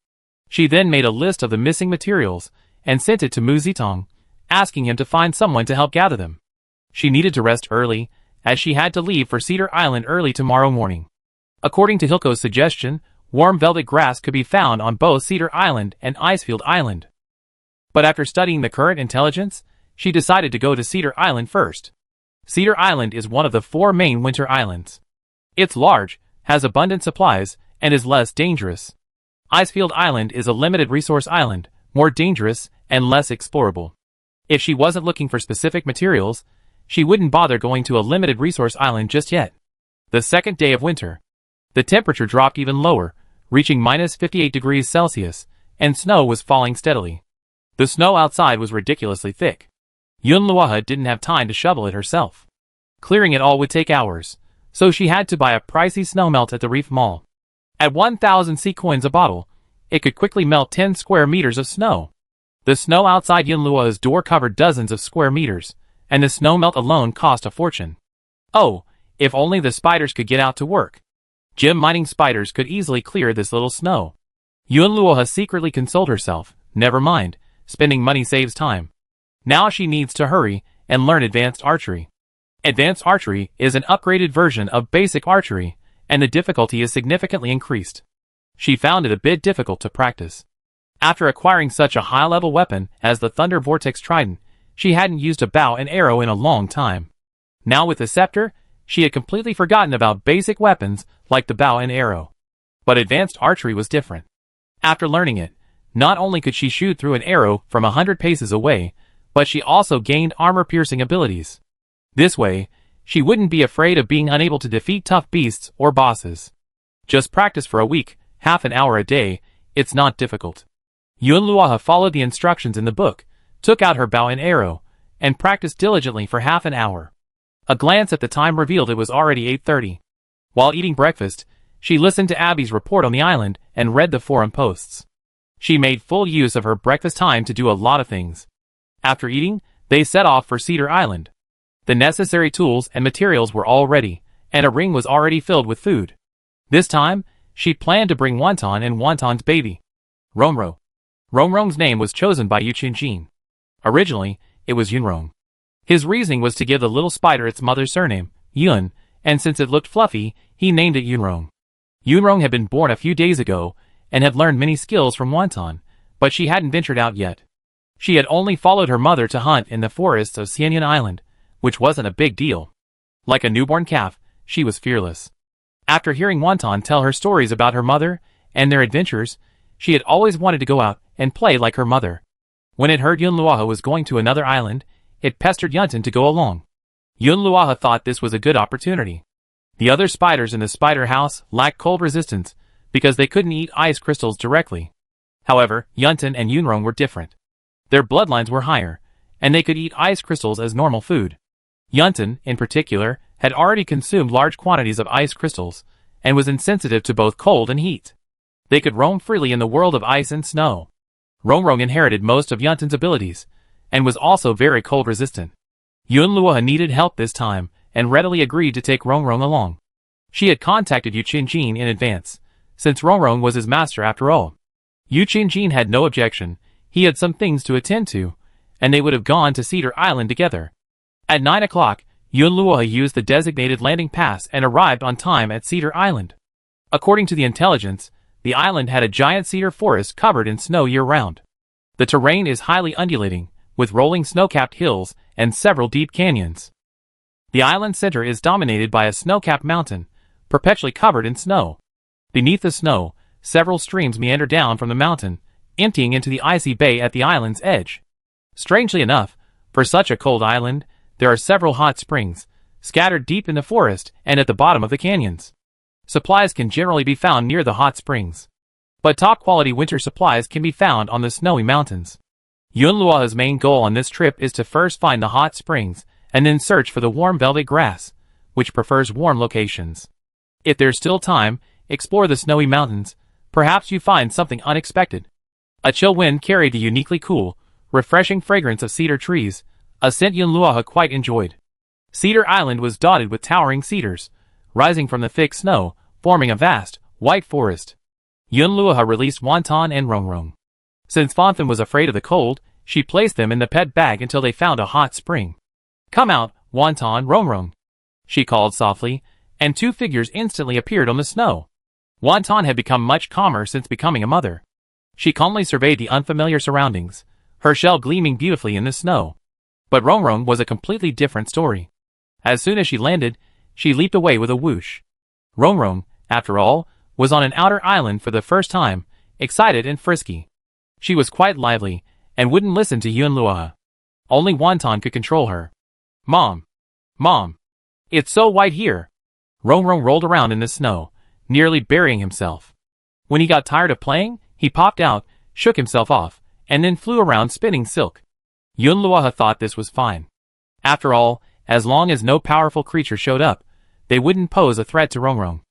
She then made a list of the missing materials and sent it to Mu Zitong, asking him to find someone to help gather them. She needed to rest early, as she had to leave for Cedar Island early tomorrow morning. According to Hilko's suggestion, warm velvet grass could be found on both Cedar Island and Icefield Island. But after studying the current intelligence, she decided to go to Cedar Island first. Cedar Island is one of the 4 main winter islands. It's large, has abundant supplies, and is less dangerous. Icefield Island is a limited resource island, more dangerous and less explorable. If she wasn't looking for specific materials, she wouldn't bother going to a limited resource island just yet. The second day of winter. The temperature dropped even lower, reaching -58 degrees Celsius, and snow was falling steadily. The snow outside was ridiculously thick. Yunluoha didn't have time to shovel it herself. Clearing it all would take hours, so she had to buy a pricey snowmelt at the Reef Mall. At 1,000 sea coins a bottle, it could quickly melt 10 square meters of snow. The snow outside Yunluoha's door covered dozens of square meters, and the snowmelt alone cost a fortune. Oh, if only the spiders could get out to work. Gem mining spiders could easily clear this little snow. Yunluoha secretly consoled herself, never mind, spending money saves time. Now she needs to hurry and learn advanced archery. Advanced archery is an upgraded version of basic archery, and the difficulty is significantly increased. She found it a bit difficult to practice. After acquiring such a high-level weapon as the Thunder Vortex Trident, she hadn't used a bow and arrow in a long time. Now with the scepter, she had completely forgotten about basic weapons like the bow and arrow. But advanced archery was different. After learning it, not only could she shoot through an arrow from 100 paces away, but she also gained armor-piercing abilities. This way, she wouldn't be afraid of being unable to defeat tough beasts or bosses. Just practice for a week, half an hour a day, it's not difficult. Yunluoha followed the instructions in the book, took out her bow and arrow, and practiced diligently for half an hour. A glance at the time revealed it was already 8:30. While eating breakfast, she listened to Abby's report on the island and read the forum posts. She made full use of her breakfast time to do a lot of things. After eating, they set off for Cedar Island. The necessary tools and materials were all ready, and a ring was already filled with food. This time, she planned to bring Wonton and Wonton's baby, Romro. Romrong's name was chosen by Yu Qinjin. Originally, it was Yunrong. His reasoning was to give the little spider its mother's surname, Yun, and since it looked fluffy, he named it Yunrong. Yunrong had been born a few days ago, and had learned many skills from Wonton, but she hadn't ventured out yet. She had only followed her mother to hunt in the forests of Xianyan Island, which wasn't a big deal. Like a newborn calf, she was fearless. After hearing Wonton tell her stories about her mother and their adventures, she had always wanted to go out and play like her mother. When it heard Yunluoha was going to another island, it pestered Yunton to go along. Yunluoha thought this was a good opportunity. The other spiders in the spider house lacked cold resistance because they couldn't eat ice crystals directly. However, Yunton and Yunrong were different. Their bloodlines were higher, and they could eat ice crystals as normal food. Yunton, in particular, had already consumed large quantities of ice crystals, and was insensitive to both cold and heat. They could roam freely in the world of ice and snow. Rongrong inherited most of Yunton's abilities, and was also very cold resistant. Yunluoha needed help this time, and readily agreed to take Rongrong along. She had contacted Yu Qingjin in advance, since Rongrong was his master after all. Yu Qingjin had no objection. He had some things to attend to, and they would have gone to Cedar Island together. At 9 o'clock, Yunluoha used the designated landing pass and arrived on time at Cedar Island. According to the intelligence, the island had a giant cedar forest covered in snow year-round. The terrain is highly undulating, with rolling snow-capped hills and several deep canyons. The island center is dominated by a snow-capped mountain, perpetually covered in snow. Beneath the snow, several streams meander down from the mountain, emptying into the icy bay at the island's edge. Strangely enough, for such a cold island, there are several hot springs, scattered deep in the forest and at the bottom of the canyons. Supplies can generally be found near the hot springs, but top-quality winter supplies can be found on the snowy mountains. Yunluoha's main goal on this trip is to first find the hot springs, and then search for the warm velvet grass, which prefers warm locations. If there's still time, explore the snowy mountains. Perhaps you find something unexpected. A chill wind carried the uniquely cool, refreshing fragrance of cedar trees, a scent Yunluoha quite enjoyed. Cedar Island was dotted with towering cedars, rising from the thick snow, forming a vast, white forest. Yunluoha released Wonton and Rongrong. Since Fontham was afraid of the cold, she placed them in the pet bag until they found a hot spring. "Come out, Wonton, Rongrong," she called softly, and two figures instantly appeared on the snow. Wonton had become much calmer since becoming a mother. She calmly surveyed the unfamiliar surroundings, her shell gleaming beautifully in the snow. But Rongrong was a completely different story. As soon as she landed, she leaped away with a whoosh. Rongrong, after all, was on an outer island for the first time, excited and frisky. She was quite lively, and wouldn't listen to Yunluoha. Only Wonton could control her. "Mom! Mom! It's so white here!" Rongrong rolled around in the snow, nearly burying himself. When he got tired of playing, he popped out, shook himself off, and then flew around spinning silk. Yunluoha thought this was fine. After all, as long as no powerful creature showed up, they wouldn't pose a threat to Rongrong.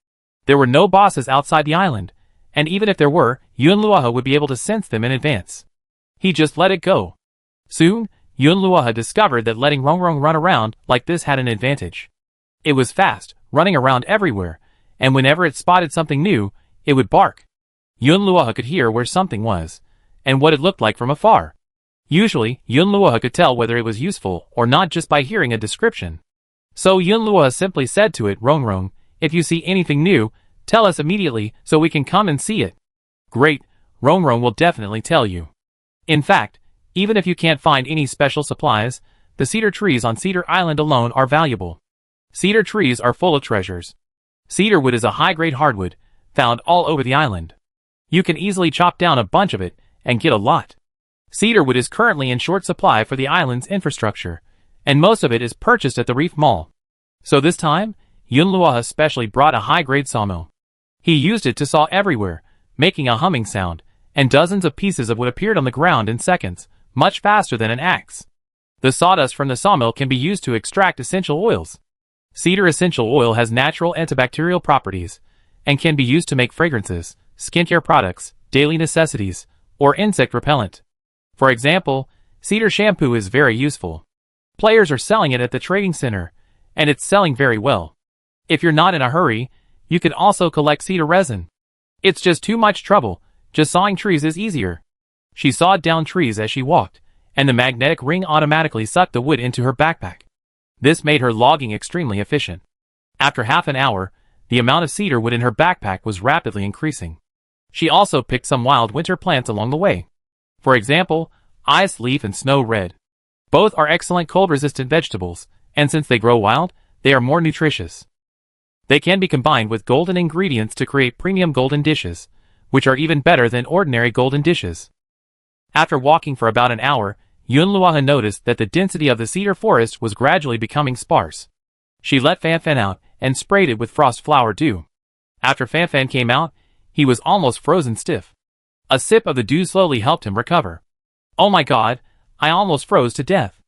There were no bosses outside the island, and even if there were, Yunluoha would be able to sense them in advance. He just let it go. Soon, Yunluoha discovered that letting Rongrong run around like this had an advantage. It was fast, running around everywhere, and whenever it spotted something new, it would bark. Yunluoha could hear where something was, and what it looked like from afar. Usually, Yunluoha could tell whether it was useful or not just by hearing a description. So Yunluoha simply said to it, "Rongrong, if you see anything new, tell us immediately so we can come and see it." "Great, Rongrong will definitely tell you." In fact, even if you can't find any special supplies, the cedar trees on Cedar Island alone are valuable. Cedar trees are full of treasures. Cedar wood is a high-grade hardwood, found all over the island. You can easily chop down a bunch of it and get a lot. Cedar wood is currently in short supply for the island's infrastructure, and most of it is purchased at the Reef Mall. So this time, Yunluoha specially brought a high-grade sawmill. He used it to saw everywhere, making a humming sound, and dozens of pieces of wood appeared on the ground in seconds, much faster than an axe. The sawdust from the sawmill can be used to extract essential oils. Cedar essential oil has natural antibacterial properties, and can be used to make fragrances, skincare products, daily necessities, or insect repellent. For example, cedar shampoo is very useful. Players are selling it at the trading center, and it's selling very well. If you're not in a hurry, you can also collect cedar resin. It's just too much trouble, just sawing trees is easier. She sawed down trees as she walked, and the magnetic ring automatically sucked the wood into her backpack. This made her logging extremely efficient. After half an hour, the amount of cedar wood in her backpack was rapidly increasing. She also picked some wild winter plants along the way. For example, ice leaf and snow red. Both are excellent cold-resistant vegetables, and since they grow wild, they are more nutritious. They can be combined with golden ingredients to create premium golden dishes, which are even better than ordinary golden dishes. After walking for about an hour, Yunluoha noticed that the density of the cedar forest was gradually becoming sparse. She let Fanfan out and sprayed it with frost flower dew. After Fanfan came out, he was almost frozen stiff. A sip of the dew slowly helped him recover. "Oh my god, I almost froze to death."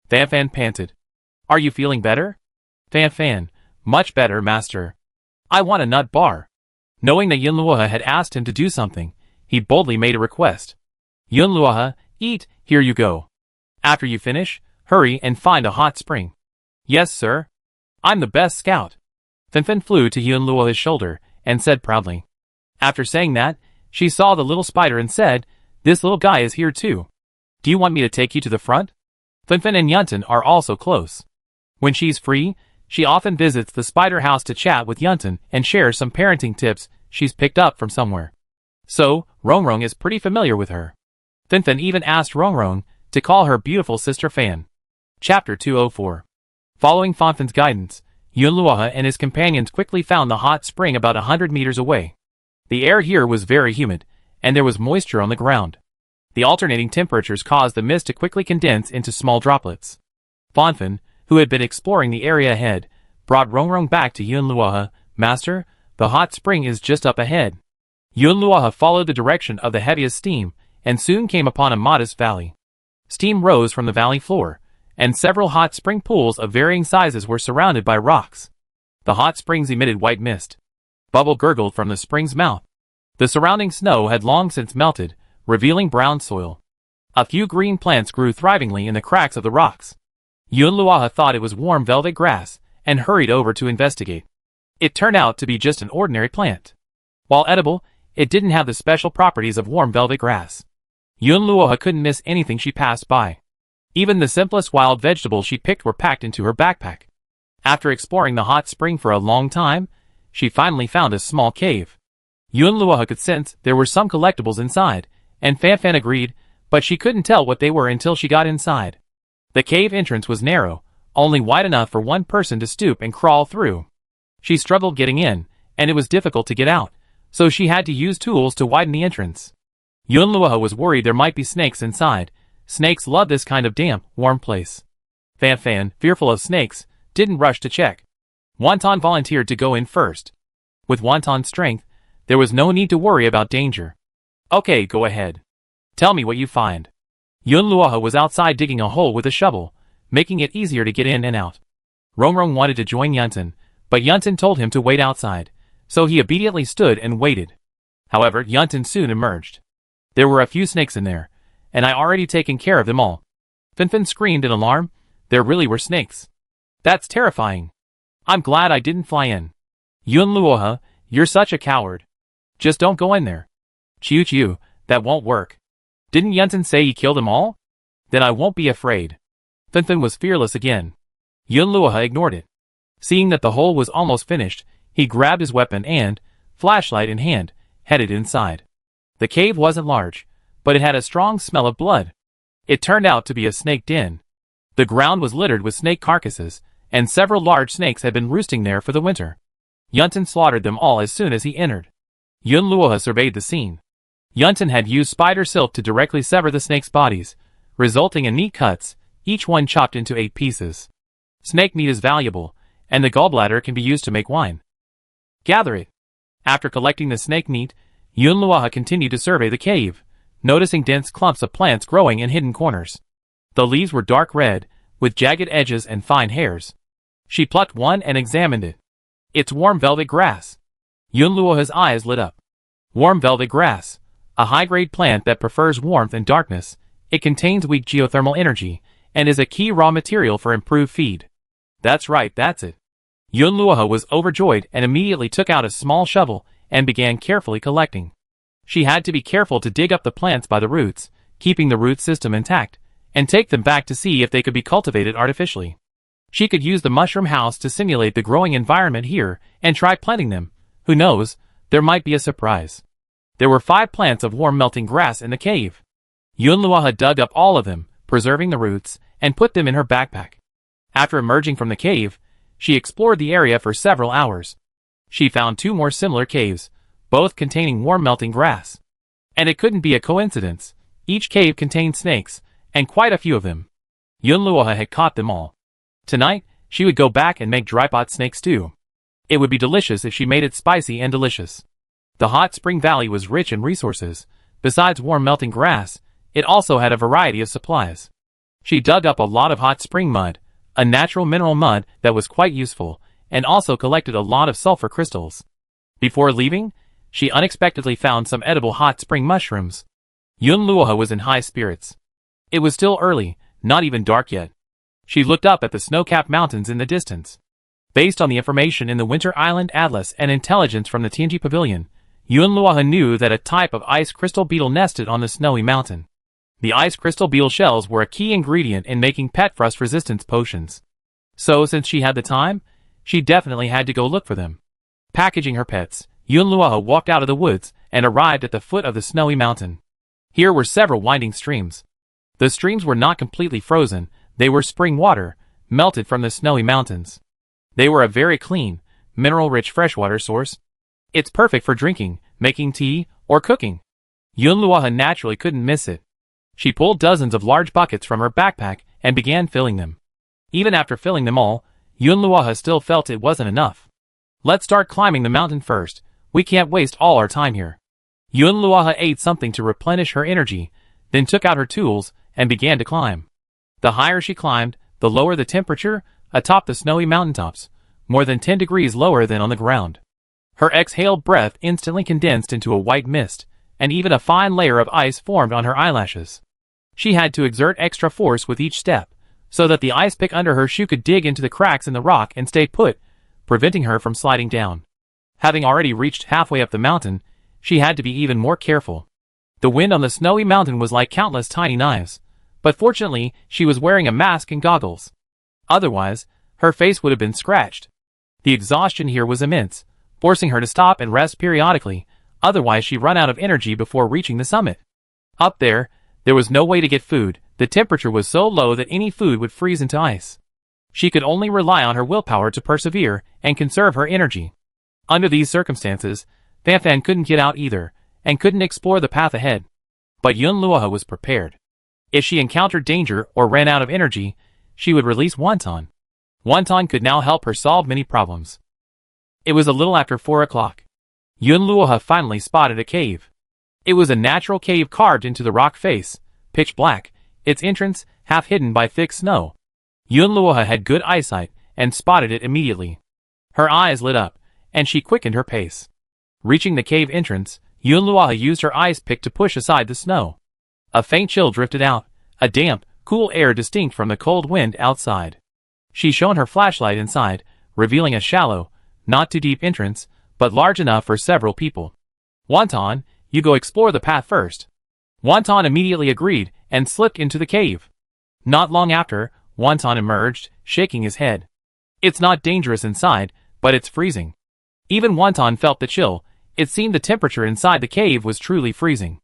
Fanfan panted. "Are you feeling better?" Fanfan, "Much better, master. I want a nut bar." Knowing that Yunluoha had asked him to do something, he boldly made a request. "Yunluoha, eat, here you go. After you finish, hurry and find a hot spring." "Yes, sir. I'm the best scout." Fanfan flew to Yunluoha's shoulder and said proudly. After saying that, she saw the little spider and said, "This little guy is here too. Do you want me to take you to the front?" Fanfan and Yuntin are also close. When she's free, she often visits the spider house to chat with Yuntin and share some parenting tips she's picked up from somewhere. So, Rongrong is pretty familiar with her. Fanfan even asked Rongrong to call her beautiful sister Fan. Chapter 204. Following Fanfan's guidance, Yunluoha and his companions quickly found the hot spring about 100 meters away. The air here was very humid, and there was moisture on the ground. The alternating temperatures caused the mist to quickly condense into small droplets. Fanfan, who had been exploring the area ahead, brought Rongrong back to Yunluoha. "Master, the hot spring is just up ahead." Yunluoha followed the direction of the heaviest steam, and soon came upon a modest valley. Steam rose from the valley floor, and several hot spring pools of varying sizes were surrounded by rocks. The hot springs emitted white mist. Bubble gurgled from the spring's mouth. The surrounding snow had long since melted, revealing brown soil. A few green plants grew thrivingly in the cracks of the rocks. Yunluoha thought it was warm velvet grass, and hurried over to investigate. It turned out to be just an ordinary plant. While edible, it didn't have the special properties of warm velvet grass. Yunluoha couldn't miss anything she passed by. Even the simplest wild vegetables she picked were packed into her backpack. After exploring the hot spring for a long time, she finally found a small cave. Yunluoha could sense there were some collectibles inside, and Fanfan agreed, but she couldn't tell what they were until she got inside. The cave entrance was narrow, only wide enough for one person to stoop and crawl through. She struggled getting in, and it was difficult to get out, so she had to use tools to widen the entrance. Yunluoha was worried there might be snakes inside. Snakes love this kind of damp, warm place. Fanfan, fearful of snakes, didn't rush to check. Wonton volunteered to go in first. With Wonton's strength, there was no need to worry about danger. "Okay, go ahead. Tell me what you find." Yunluoha was outside digging a hole with a shovel, making it easier to get in and out. Rongrong wanted to join Yuntin, but Yuntin told him to wait outside, so he obediently stood and waited. However, Yuntin soon emerged. "There were a few snakes in there, and I already taken care of them all." Fanfan screamed in alarm. There really were snakes. "That's terrifying. I'm glad I didn't fly in." "Yunluoha, you're such a coward. Just don't go in there." "Chiu, that won't work. Didn't Yuntin say he killed them all? Then I won't be afraid." Fanfan was fearless again. Yunluoha ignored it. Seeing that the hole was almost finished, he grabbed his weapon and, flashlight in hand, headed inside. The cave wasn't large, but it had a strong smell of blood. It turned out to be a snake den. The ground was littered with snake carcasses, and several large snakes had been roosting there for the winter. Yuntin slaughtered them all as soon as he entered. Yunluoha surveyed the scene. Yuntin had used spider silk to directly sever the snakes' bodies, resulting in neat cuts, each one chopped into 8 pieces. Snake meat is valuable, and the gallbladder can be used to make wine. "Gather it." After collecting the snake meat, Yunluoha continued to survey the cave, noticing dense clumps of plants growing in hidden corners. The leaves were dark red, with jagged edges and fine hairs. She plucked one and examined it. "It's warm velvet grass." Yunluoha's eyes lit up. Warm velvet grass, a high-grade plant that prefers warmth and darkness. It contains weak geothermal energy, and is a key raw material for improved feed. "That's right, that's it." Yunluoha was overjoyed and immediately took out a small shovel and began carefully collecting. She had to be careful to dig up the plants by the roots, keeping the root system intact, and take them back to see if they could be cultivated artificially. She could use the mushroom house to simulate the growing environment here and try planting them. Who knows, there might be a surprise. There were 5 plants of warm melting grass in the cave. Yunluoha dug up all of them, preserving the roots, and put them in her backpack. After emerging from the cave, she explored the area for several hours. She found 2 more similar caves, both containing warm melting grass. And it couldn't be a coincidence. Each cave contained snakes, and quite a few of them. Yunluoha had caught them all. Tonight, she would go back and make dry pot snake stew. It would be delicious if she made it spicy and delicious. The hot spring valley was rich in resources. Besides warm melting grass, it also had a variety of supplies. She dug up a lot of hot spring mud, a natural mineral mud that was quite useful, and also collected a lot of sulfur crystals. Before leaving, she unexpectedly found some edible hot spring mushrooms. Yunluoha was in high spirits. It was still early, not even dark yet. She looked up at the snow-capped mountains in the distance. Based on the information in the Winter Island Atlas and intelligence from the Tianji Pavilion, Yunluoha knew that a type of ice crystal beetle nested on the snowy mountain. The ice crystal beetle shells were a key ingredient in making pet frost resistance potions. So since she had the time, she definitely had to go look for them. Packaging her pets, Yunluoha walked out of the woods and arrived at the foot of the snowy mountain. Here were several winding streams. The streams were not completely frozen, they were spring water, melted from the snowy mountains. They were a very clean, mineral-rich freshwater source. It's perfect for drinking, making tea, or cooking. Yunluoha naturally couldn't miss it. She pulled dozens of large buckets from her backpack and began filling them. Even after filling them all, Yunluoha still felt it wasn't enough. Let's start climbing the mountain first. We can't waste all our time here. Yunluoha ate something to replenish her energy, then took out her tools and began to climb. The higher she climbed, the lower the temperature, atop the snowy mountaintops, more than 10 degrees lower than on the ground. Her exhaled breath instantly condensed into a white mist, and even a fine layer of ice formed on her eyelashes. She had to exert extra force with each step, so that the ice pick under her shoe could dig into the cracks in the rock and stay put, preventing her from sliding down. Having already reached halfway up the mountain, she had to be even more careful. The wind on the snowy mountain was like countless tiny knives, but fortunately she was wearing a mask and goggles. Otherwise, her face would have been scratched. The exhaustion here was immense, forcing her to stop and rest periodically, otherwise she'd run out of energy before reaching the summit. Up there was no way to get food. The temperature was so low that any food would freeze into ice. She could only rely on her willpower to persevere and conserve her energy. Under these circumstances, Fanfan couldn't get out either, and couldn't explore the path ahead. But Yunluoha was prepared. If she encountered danger or ran out of energy, she would release Wonton. Wonton could now help her solve many problems. It was a little after 4 o'clock. Yunluoha finally spotted a cave. It was a natural cave carved into the rock face, pitch black, its entrance half hidden by thick snow. Yunluoha had good eyesight and spotted it immediately. Her eyes lit up, and she quickened her pace. Reaching the cave entrance, Yunluoha used her ice pick to push aside the snow. A faint chill drifted out, a damp, cool air distinct from the cold wind outside. She shone her flashlight inside, revealing a shallow, not too deep entrance, but large enough for several people. Wonton, you go explore the path first. Wonton immediately agreed and slipped into the cave. Not long after, Wonton emerged, shaking his head. It's not dangerous inside, but it's freezing. Even Wonton felt the chill. It seemed the temperature inside the cave was truly freezing.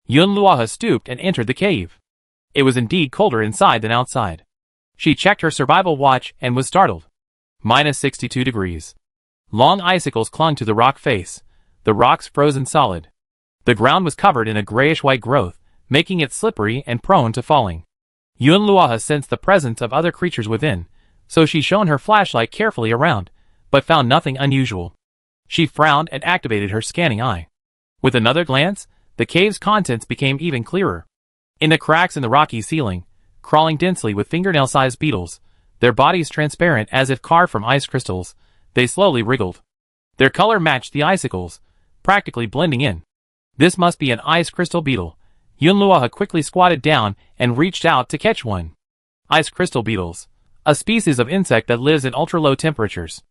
Yunluoha stooped and entered the cave. It was indeed colder inside than outside. She checked her survival watch and was startled. -62 degrees. Long icicles clung to the rock face, the rocks frozen solid. The ground was covered in a grayish-white growth, making it slippery and prone to falling. Yunluoha sensed the presence of other creatures within, so she shone her flashlight carefully around, but found nothing unusual. She frowned and activated her scanning eye. With another glance, the cave's contents became even clearer. In the cracks in the rocky ceiling, crawling densely with fingernail-sized beetles, their bodies transparent as if carved from ice crystals, they slowly wriggled. Their color matched the icicles, practically blending in. This must be an ice crystal beetle. Yunluoha quickly squatted down and reached out to catch one. Ice crystal beetles, a species of insect that lives in ultra-low temperatures.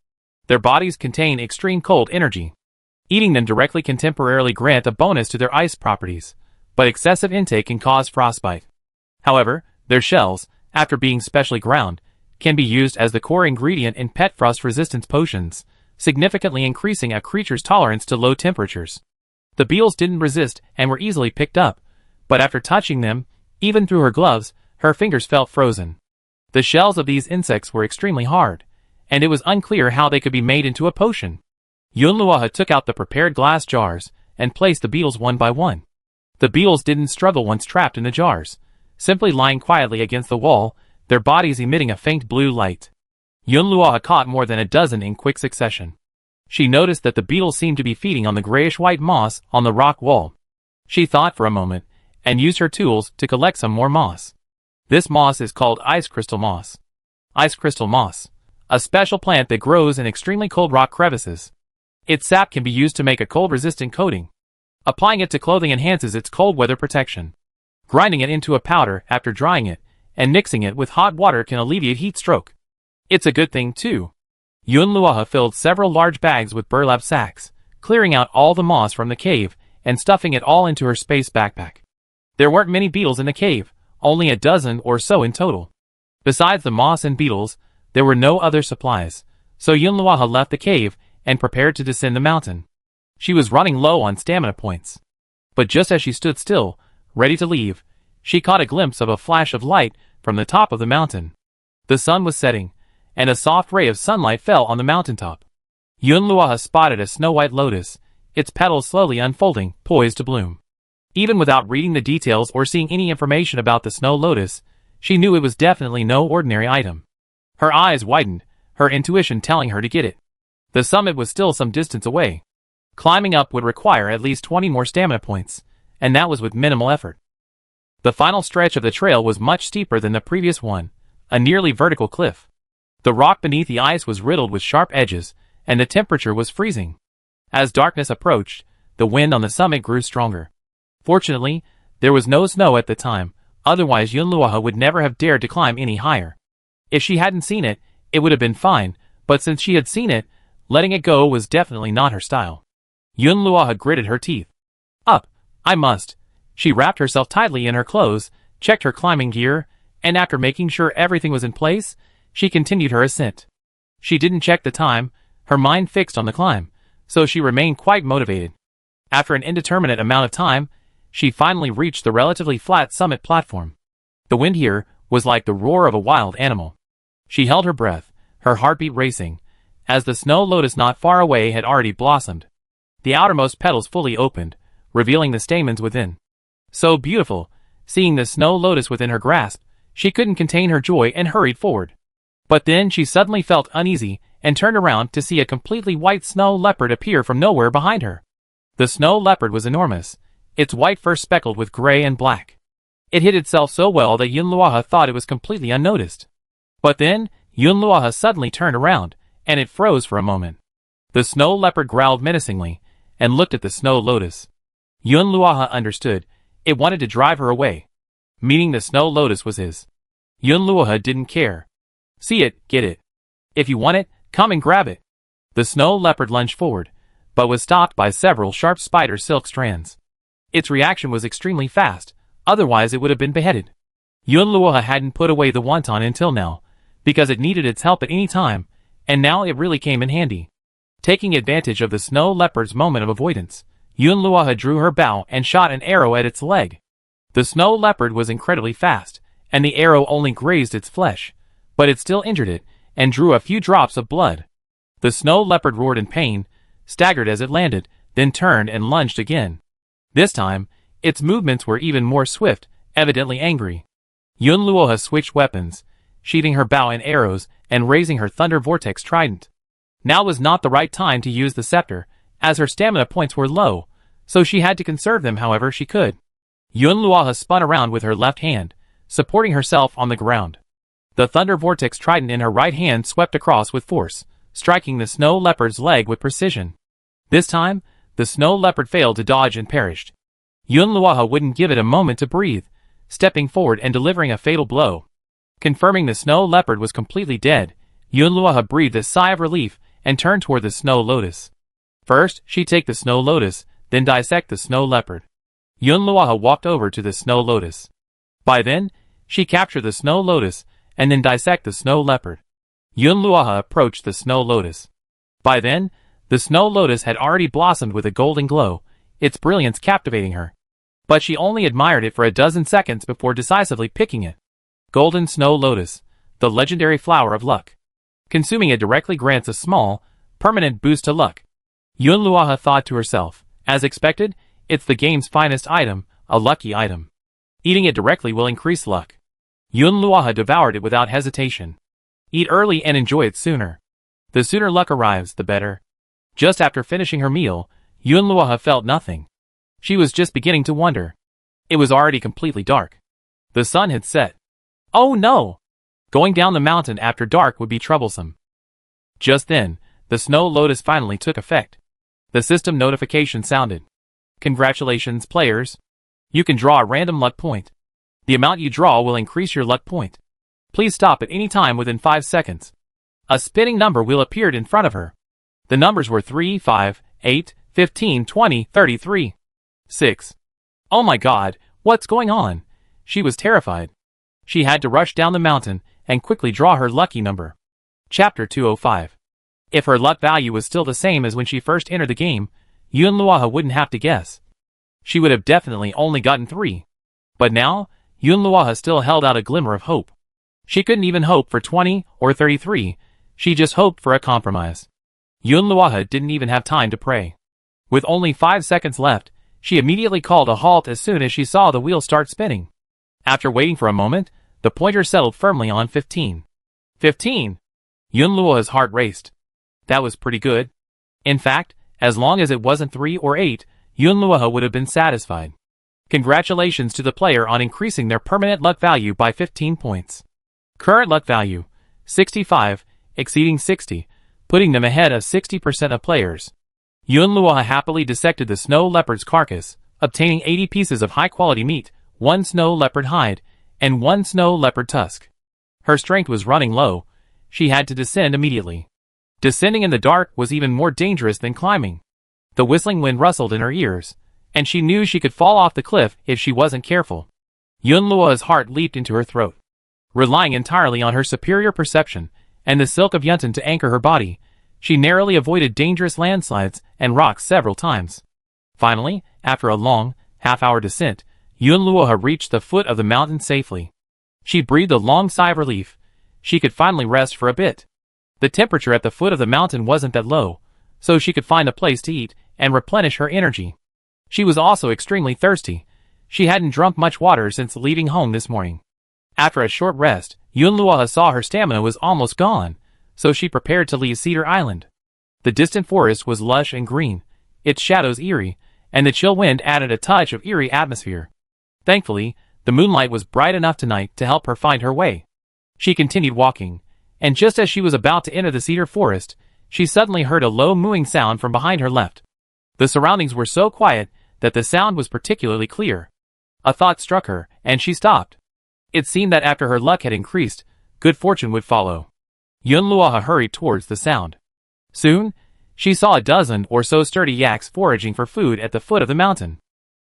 Their bodies contain extreme cold energy. Eating them directly can temporarily grant a bonus to their ice properties, but excessive intake can cause frostbite. However, their shells, after being specially ground, can be used as the core ingredient in pet frost resistance potions, significantly increasing a creature's tolerance to low temperatures. The beetles didn't resist and were easily picked up, but after touching them, even through her gloves, her fingers felt frozen. The shells of these insects were extremely hard, and it was unclear how they could be made into a potion. Yunluoha took out the prepared glass jars and placed the beetles one by one. The beetles didn't struggle once trapped in the jars, simply lying quietly against the wall, their bodies emitting a faint blue light. Yunluo caught more than a dozen in quick succession. She noticed that the beetles seemed to be feeding on the grayish-white moss on the rock wall. She thought for a moment, and used her tools to collect some more moss. This moss is called ice crystal moss. Ice crystal moss, a special plant that grows in extremely cold rock crevices. Its sap can be used to make a cold-resistant coating. Applying it to clothing enhances its cold weather protection. Grinding it into a powder after drying it, and mixing it with hot water can alleviate heat stroke. It's a good thing too. Yunluo filled several large bags with burlap sacks, clearing out all the moss from the cave, and stuffing it all into her space backpack. There weren't many beetles in the cave, only a dozen or so in total. Besides the moss and beetles, there were no other supplies, so Yunluo left the cave and prepared to descend the mountain. She was running low on stamina points. But just as she stood still, ready to leave, she caught a glimpse of a flash of light from the top of the mountain. The sun was setting, and a soft ray of sunlight fell on the mountaintop. Yunluo spotted a snow-white lotus, its petals slowly unfolding, poised to bloom. Even without reading the details or seeing any information about the snow lotus, she knew it was definitely no ordinary item. Her eyes widened, her intuition telling her to get it. The summit was still some distance away. Climbing up would require at least 20 more stamina points, and that was with minimal effort. The final stretch of the trail was much steeper than the previous one, a nearly vertical cliff. The rock beneath the ice was riddled with sharp edges, and the temperature was freezing. As darkness approached, the wind on the summit grew stronger. Fortunately, there was no snow at the time, otherwise Yunluo would never have dared to climb any higher. If she hadn't seen it, it would have been fine, but since she had seen it, letting it go was definitely not her style. Yunluo gritted her teeth. Up, I must. She wrapped herself tightly in her clothes, checked her climbing gear, and after making sure everything was in place, she continued her ascent. She didn't check the time, her mind fixed on the climb, so she remained quite motivated. After an indeterminate amount of time, she finally reached the relatively flat summit platform. The wind here was like the roar of a wild animal. She held her breath, her heartbeat racing, as the snow lotus not far away had already blossomed. The outermost petals fully opened, revealing the stamens within. So beautiful, seeing the snow lotus within her grasp, she couldn't contain her joy and hurried forward. But then she suddenly felt uneasy and turned around to see a completely white snow leopard appear from nowhere behind her. The snow leopard was enormous, its white fur speckled with gray and black. It hid itself so well that Yunluo thought it was completely unnoticed. But then, Yunluo suddenly turned around, and it froze for a moment. The snow leopard growled menacingly, and looked at the snow lotus. Yunluo understood, it wanted to drive her away. Meaning the snow lotus was his. Yunluo didn't care. See it, get it. If you want it, come and grab it. The snow leopard lunged forward, but was stopped by several sharp spider silk strands. Its reaction was extremely fast, otherwise it would have been beheaded. Yunluo hadn't put away the wonton until now, because it needed its help at any time, and now it really came in handy. Taking advantage of the snow leopard's moment of avoidance, Yunluo drew her bow and shot an arrow at its leg. The snow leopard was incredibly fast, and the arrow only grazed its flesh, but it still injured it, and drew a few drops of blood. The snow leopard roared in pain, staggered as it landed, then turned and lunged again. This time, its movements were even more swift, evidently angry. Yunluo switched weapons, sheathing her bow and arrows, and raising her thunder vortex trident. Now was not the right time to use the scepter, as her stamina points were low, so she had to conserve them however she could. Yunluo spun around with her left hand, supporting herself on the ground. The thunder vortex trident in her right hand swept across with force, striking the snow leopard's leg with precision. This time, the snow leopard failed to dodge and perished. Yunluo wouldn't give it a moment to breathe, stepping forward and delivering a fatal blow. Confirming the snow leopard was completely dead, Yunluo breathed a sigh of relief and turned toward the snow lotus. First, she'd take the snow lotus, then dissect the snow leopard. Yunluo walked over to the snow lotus. By then, she captured the snow lotus, and then dissect the snow leopard. Yunluo approached the snow lotus. By then, the snow lotus had already blossomed with a golden glow, its brilliance captivating her. But she only admired it for a dozen seconds before decisively picking it. Golden snow lotus, the legendary flower of luck. Consuming it directly grants a small, permanent boost to luck. Yunluo thought to herself, as expected, it's the game's finest item, a lucky item. Eating it directly will increase luck. Yun Luoha devoured it without hesitation. Eat early and enjoy it sooner. The sooner luck arrives, the better. Just after finishing her meal, Yun Luoha felt nothing. She was just beginning to wonder. It was already completely dark. The sun had set. Oh no! Going down the mountain after dark would be troublesome. Just then, the snow lotus finally took effect. The system notification sounded. Congratulations, players. You can draw a random luck point. The amount you draw will increase your luck point. Please stop at any time within 5 seconds. A spinning number wheel appeared in front of her. The numbers were 3, 5, 8, 15, 20, 33. 6. Oh my god, what's going on? She was terrified. She had to rush down the mountain and quickly draw her lucky number. Chapter 205. If her luck value was still the same as when she first entered the game, Yun Luoha wouldn't have to guess. She would have definitely only gotten 3. But now, Yun Luoha still held out a glimmer of hope. She couldn't even hope for 20 or 33, she just hoped for a compromise. Yun Luoha didn't even have time to pray. With only 5 seconds left, she immediately called a halt as soon as she saw the wheel start spinning. After waiting for a moment, the pointer settled firmly on 15. 15! Yun Luoha's heart raced. That was pretty good. In fact, as long as it wasn't 3 or 8, Yun Luoha would have been satisfied. Congratulations to the player on increasing their permanent luck value by 15 points. Current luck value, 65, exceeding 60, putting them ahead of 60% of players. Yun Luoha happily dissected the snow leopard's carcass, obtaining 80 pieces of high-quality meat, 1 snow leopard hide, and 1 snow leopard tusk. Her strength was running low. She had to descend immediately. Descending in the dark was even more dangerous than climbing. The whistling wind rustled in her ears, and she knew she could fall off the cliff if she wasn't careful. Yun Luoha's heart leaped into her throat. Relying entirely on her superior perception and the silk of Yuntan to anchor her body, she narrowly avoided dangerous landslides and rocks several times. Finally, after a long, half-hour descent, Yun Luoha reached the foot of the mountain safely. She breathed a long sigh of relief. She could finally rest for a bit. The temperature at the foot of the mountain wasn't that low, so she could find a place to eat and replenish her energy. She was also extremely thirsty. She hadn't drunk much water since leaving home this morning. After a short rest, Yun Luoha saw her stamina was almost gone, so she prepared to leave Cedar Island. The distant forest was lush and green, its shadows eerie, and the chill wind added a touch of eerie atmosphere. Thankfully, the moonlight was bright enough tonight to help her find her way. She continued walking, and just as she was about to enter the cedar forest, she suddenly heard a low mooing sound from behind her left. The surroundings were so quiet that the sound was particularly clear. A thought struck her, and she stopped. It seemed that after her luck had increased, good fortune would follow. Yun Luoha hurried towards the sound. Soon, she saw a dozen or so sturdy yaks foraging for food at the foot of the mountain.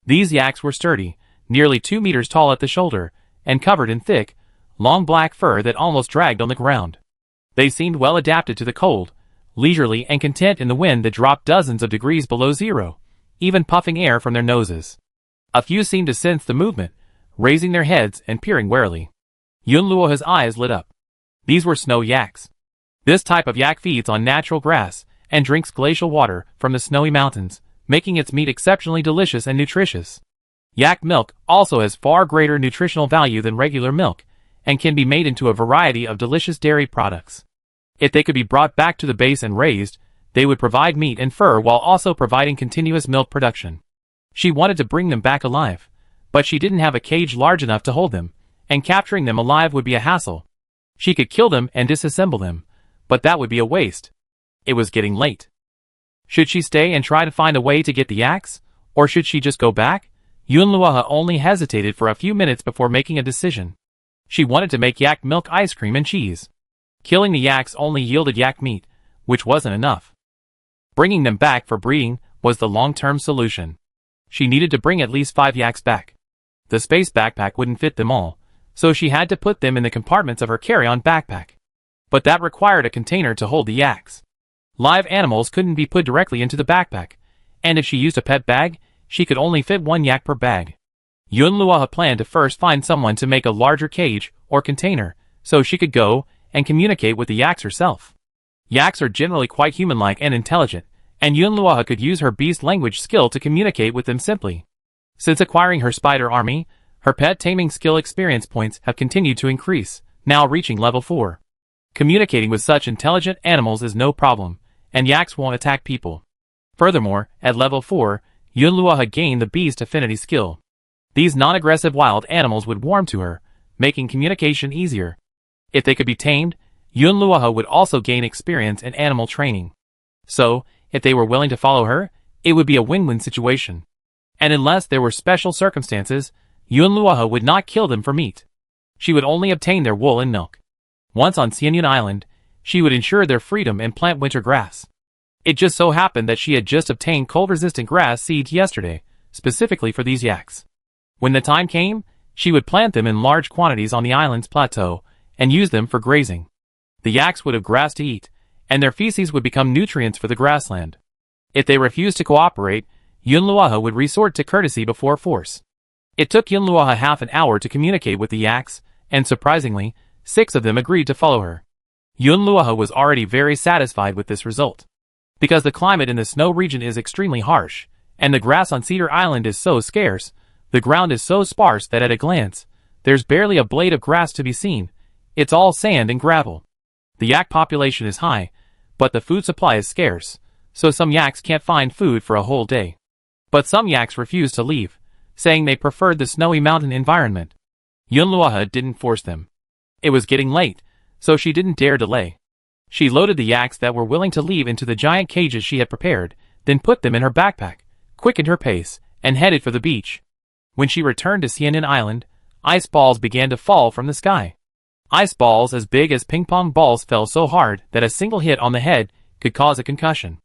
These yaks were sturdy, nearly 2 meters tall at the shoulder, and covered in thick, long black fur that almost dragged on the ground. They seemed well adapted to the cold, leisurely and content in the wind that dropped dozens of degrees below zero, even puffing air from their noses. A few seemed to sense the movement, raising their heads and peering warily. Yun Luoha's eyes lit up. These were snow yaks. This type of yak feeds on natural grass and drinks glacial water from the snowy mountains, making its meat exceptionally delicious and nutritious. Yak milk also has far greater nutritional value than regular milk, and can be made into a variety of delicious dairy products. If they could be brought back to the base and raised, they would provide meat and fur while also providing continuous milk production. She wanted to bring them back alive, but she didn't have a cage large enough to hold them, and capturing them alive would be a hassle. She could kill them and disassemble them, but that would be a waste. It was getting late. Should she stay and try to find a way to get the yaks, or should she just go back? Yun Luoha only hesitated for a few minutes before making a decision. She wanted to make yak milk ice cream and cheese. Killing the yaks only yielded yak meat, which wasn't enough. Bringing them back for breeding was the long-term solution. She needed to bring at least 5 yaks back. The space backpack wouldn't fit them all, so she had to put them in the compartments of her carry-on backpack. But that required a container to hold the yaks. Live animals couldn't be put directly into the backpack, and if she used a pet bag, she could only fit 1 yak per bag. Yun Luoha planned to first find someone to make a larger cage or container, so she could go and communicate with the yaks herself. Yaks are generally quite human-like and intelligent, and Yun Luoha could use her beast language skill to communicate with them simply. Since acquiring her spider army, her pet taming skill experience points have continued to increase, now reaching level 4. Communicating with such intelligent animals is no problem, and yaks won't attack people. Furthermore, at level 4, Yunluo had gained the beast affinity skill. These non-aggressive wild animals would warm to her, making communication easier. If they could be tamed, Yunluo would also gain experience in animal training. So, if they were willing to follow her, it would be a win-win situation. And unless there were special circumstances, Yunluo would not kill them for meat. She would only obtain their wool and milk. Once on Xianyun Island, she would ensure their freedom and plant winter grass. It just so happened that she had just obtained cold-resistant grass seeds yesterday, specifically for these yaks. When the time came, she would plant them in large quantities on the island's plateau and use them for grazing. The yaks would have grass to eat, and their feces would become nutrients for the grassland. If they refused to cooperate, Yunluo would resort to courtesy before force. It took Yunluo half an hour to communicate with the yaks, and surprisingly, 6 of them agreed to follow her. Yunluo was already very satisfied with this result. Because the climate in the snow region is extremely harsh, and the grass on Cedar Island is so scarce, the ground is so sparse that at a glance, there's barely a blade of grass to be seen. It's all sand and gravel. The yak population is high, but the food supply is scarce, so some yaks can't find food for a whole day. But some yaks refuse to leave, saying they preferred the snowy mountain environment. Yunluo didn't force them. It was getting late, so she didn't dare delay. She loaded the yaks that were willing to leave into the giant cages she had prepared, then put them in her backpack, quickened her pace, and headed for the beach. When she returned to Xianyun Island, ice balls began to fall from the sky. Ice balls as big as ping-pong balls fell so hard that a single hit on the head could cause a concussion.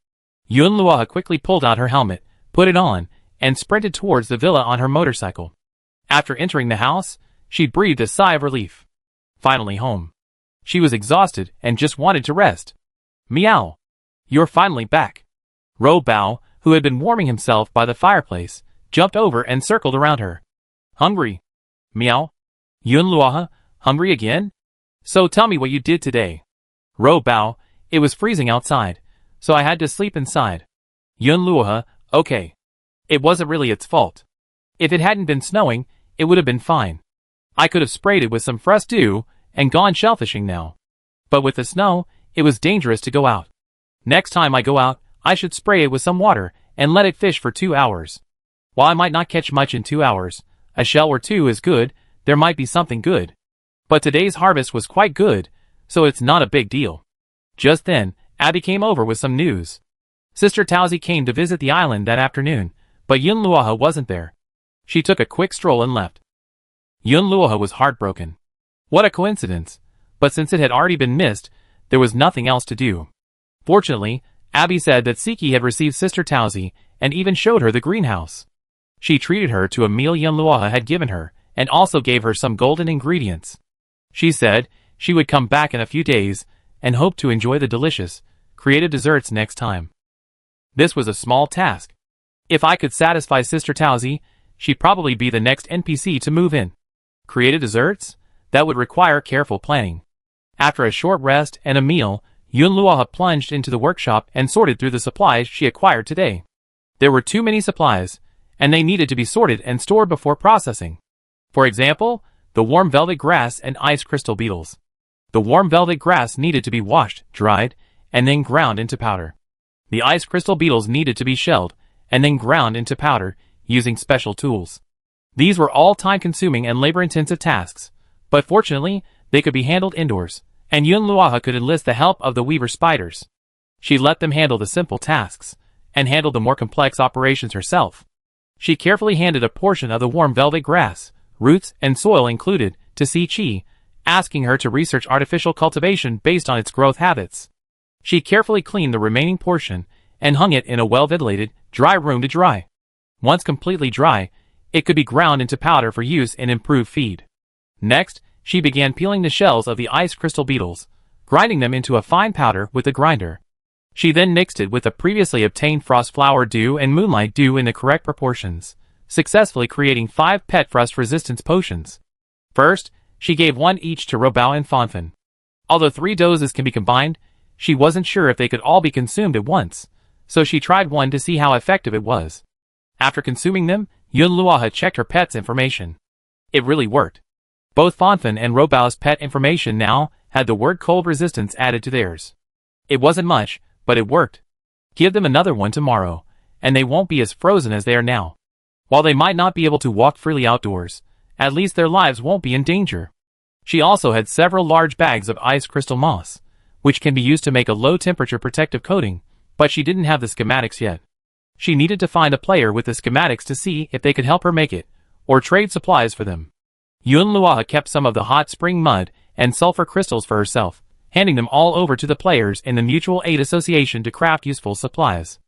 Yunluo quickly pulled out her helmet, put it on, and sprinted towards the villa on her motorcycle. After entering the house, she breathed a sigh of relief. Finally home. She was exhausted and just wanted to rest. Meow. You're finally back. Ro Bao, who had been warming himself by the fireplace, jumped over and circled around her. Hungry? Meow. Yunluo, hungry again? So tell me what you did today. Ro Bao, it was freezing outside, so I had to sleep inside. Yunluo, okay. It wasn't really its fault. If it hadn't been snowing, it would have been fine. I could have sprayed it with some fresh dew and gone shellfishing now. But with the snow, it was dangerous to go out. Next time I go out, I should spray it with some water and let it fish for 2 hours. While I might not catch much in 2 hours, a shell or two is good, there might be something good. But today's harvest was quite good, so it's not a big deal. Just then, Abby came over with some news. Sister Tauzi came to visit the island that afternoon, but Yunluo wasn't there. She took a quick stroll and left. Yunluo was heartbroken. What a coincidence, but since it had already been missed, there was nothing else to do. Fortunately, Abby said that Siki had received Sister Tauzi and even showed her the greenhouse. She treated her to a meal Yunluo had given her and also gave her some golden ingredients. She said she would come back in a few days and hoped to enjoy the delicious, creative desserts next time. This was a small task. If I could satisfy Sister Tauzi, she'd probably be the next NPC to move in. Creative desserts? That would require careful planning. After a short rest and a meal, Yunluo plunged into the workshop and sorted through the supplies she acquired today. There were too many supplies, and they needed to be sorted and stored before processing. For example, the warm velvet grass and ice crystal beetles. The warm velvet grass needed to be washed, dried, and then ground into powder. The ice crystal beetles needed to be shelled, and then ground into powder, using special tools. These were all time-consuming and labor-intensive tasks, but fortunately, they could be handled indoors, and Yunluo could enlist the help of the weaver spiders. She let them handle the simple tasks, and handled the more complex operations herself. She carefully handed a portion of the warm velvet grass, roots and soil included, to Si-Chi, asking her to research artificial cultivation based on its growth habits. She carefully cleaned the remaining portion, and hung it in a well-ventilated, dry room to dry. Once completely dry, it could be ground into powder for use in improved feed. Next, she began peeling the shells of the ice crystal beetles, grinding them into a fine powder with a grinder. She then mixed it with the previously obtained frost flower dew and moonlight dew in the correct proportions, successfully creating 5 pet frost resistance potions. First, she gave 1 each to Ro Bao and Fanfan. Although 3 doses can be combined, she wasn't sure if they could all be consumed at once, so she tried one to see how effective it was. After consuming them, Yun Luoha checked her pet's information. It really worked. Both Fanfan and Robao's pet information now had the word cold resistance added to theirs. It wasn't much, but it worked. Give them another one tomorrow, and they won't be as frozen as they are now. While they might not be able to walk freely outdoors, at least their lives won't be in danger. She also had several large bags of ice crystal moss, which can be used to make a low-temperature protective coating, but she didn't have the schematics yet. She needed to find a player with the schematics to see if they could help her make it, or trade supplies for them. Yun Luoha kept some of the hot spring mud and sulfur crystals for herself, handing them all over to the players in the Mutual Aid Association to craft useful supplies.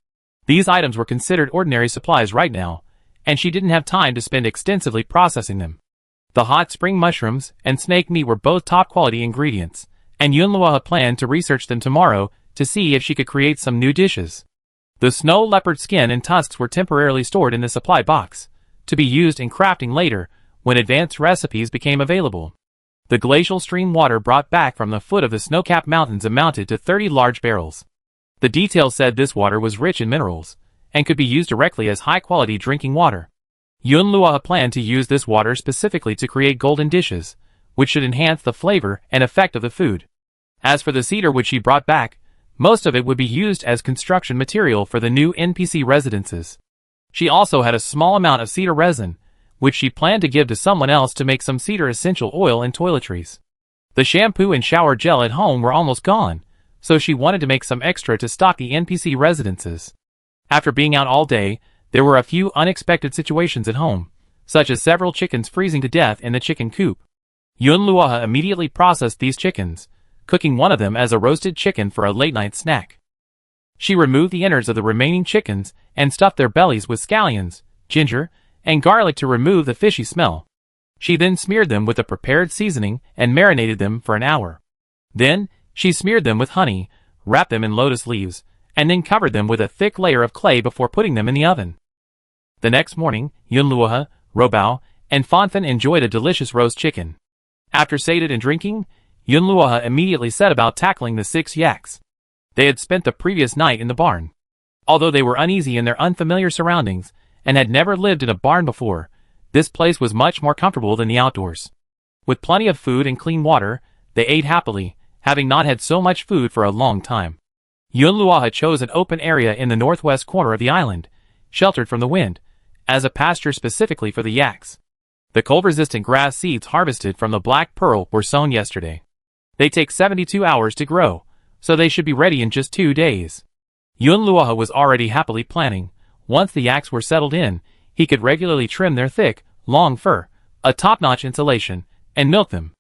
These items were considered ordinary supplies right now, and she didn't have time to spend extensively processing them. The hot spring mushrooms and snake meat were both top-quality ingredients, and Yun Luoha planned to research them tomorrow to see if she could create some new dishes. The snow leopard skin and tusks were temporarily stored in the supply box, to be used in crafting later when advanced recipes became available. The glacial stream water brought back from the foot of the snow-capped mountains amounted to 30 large barrels. The details said this water was rich in minerals, and could be used directly as high-quality drinking water. Yun Luoha planned to use this water specifically to create golden dishes, which should enhance the flavor and effect of the food. As for the cedar which she brought back, most of it would be used as construction material for the new NPC residences. She also had a small amount of cedar resin, which she planned to give to someone else to make some cedar essential oil and toiletries. The shampoo and shower gel at home were almost gone, so she wanted to make some extra to stock the NPC residences. After being out all day, there were a few unexpected situations at home, such as several chickens freezing to death in the chicken coop. Yun Luoha immediately processed these chickens, cooking one of them as a roasted chicken for a late-night snack. She removed the innards of the remaining chickens and stuffed their bellies with scallions, ginger, and garlic to remove the fishy smell. She then smeared them with a prepared seasoning and marinated them for an hour. Then, she smeared them with honey, wrapped them in lotus leaves, and then covered them with a thick layer of clay before putting them in the oven. The next morning, Yun Luoha, Robao, and Fanfan enjoyed a delicious roast chicken. After sated and drinking, Yun Luoha immediately set about tackling the 6 yaks. They had spent the previous night in the barn. Although they were uneasy in their unfamiliar surroundings, and had never lived in a barn before, this place was much more comfortable than the outdoors. With plenty of food and clean water, they ate happily, having not had so much food for a long time. Yun Luoha chose an open area in the northwest corner of the island, sheltered from the wind, as a pasture specifically for the yaks. The cold-resistant grass seeds harvested from the Black Pearl were sown yesterday. They take 72 hours to grow, so they should be ready in just 2 days. Yun Luoha was already happily planning. Once the yaks were settled in, he could regularly trim their thick, long fur, a top-notch insulation, and milk them.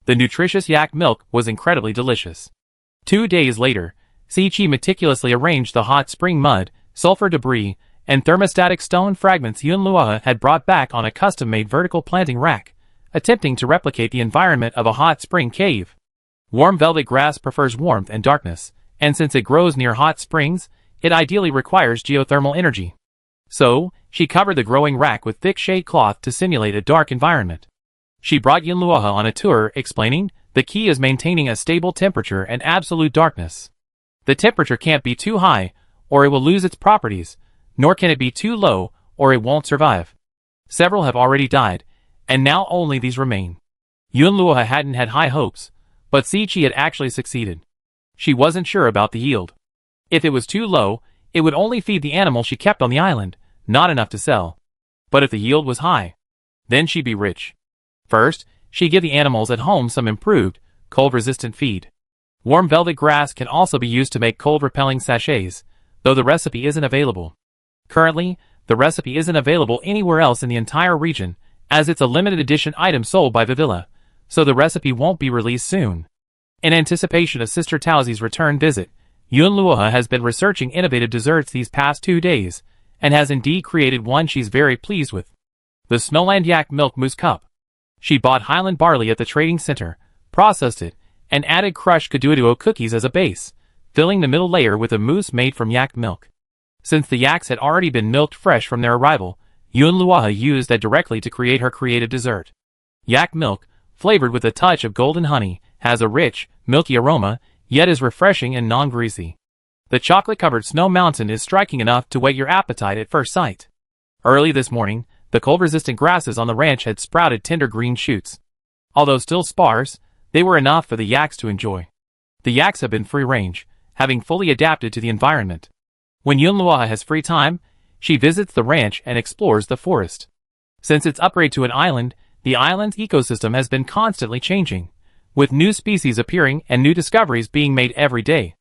The nutritious yak milk was incredibly delicious. 2 days later, Siqi meticulously arranged the hot spring mud, sulfur debris, and thermostatic stone fragments Yun Luoha had brought back on a custom-made vertical planting rack, attempting to replicate the environment of a hot spring cave. Warm velvet grass prefers warmth and darkness, and since it grows near hot springs, it ideally requires geothermal energy. So, she covered the growing rack with thick shade cloth to simulate a dark environment. She brought Yun Luoha on a tour, explaining, "The key is maintaining a stable temperature and absolute darkness. The temperature can't be too high, or it will lose its properties, nor can it be too low, or it won't survive. Several have already died, and now only these remain." Yun Luoha hadn't had high hopes, but Siqi had actually succeeded. She wasn't sure about the yield. If it was too low, it would only feed the animal she kept on the island, not enough to sell. But if the yield was high, then she'd be rich. First, she'd give the animals at home some improved, cold-resistant feed. Warm velvet grass can also be used to make cold-repelling sachets, though the recipe isn't available. Currently, the recipe isn't available anywhere else in the entire region, as it's a limited edition item sold by Vivilla, so the recipe won't be released soon. In anticipation of Sister Tauzi's return visit, Yun Luoha has been researching innovative desserts these past 2 days, and has indeed created one she's very pleased with. The Snowland Yak Milk Mousse Cup. She bought Highland barley at the trading center, processed it, and added crushed Kaduaduo cookies as a base, filling the middle layer with a mousse made from yak milk. Since the yaks had already been milked fresh from their arrival, Yun Luoha used that directly to create her creative dessert. Yak milk, flavored with a touch of golden honey, has a rich, milky aroma, yet is refreshing and non-greasy. The chocolate-covered snow mountain is striking enough to whet your appetite at first sight. Early this morning, The cold-resistant grasses on the ranch had sprouted tender green shoots. Although still sparse, they were enough for the yaks to enjoy. The yaks have been free-range, having fully adapted to the environment. When Yunluo has free time, she visits the ranch and explores the forest. Since its upgrade to an island, the island's ecosystem has been constantly changing, with new species appearing and new discoveries being made every day.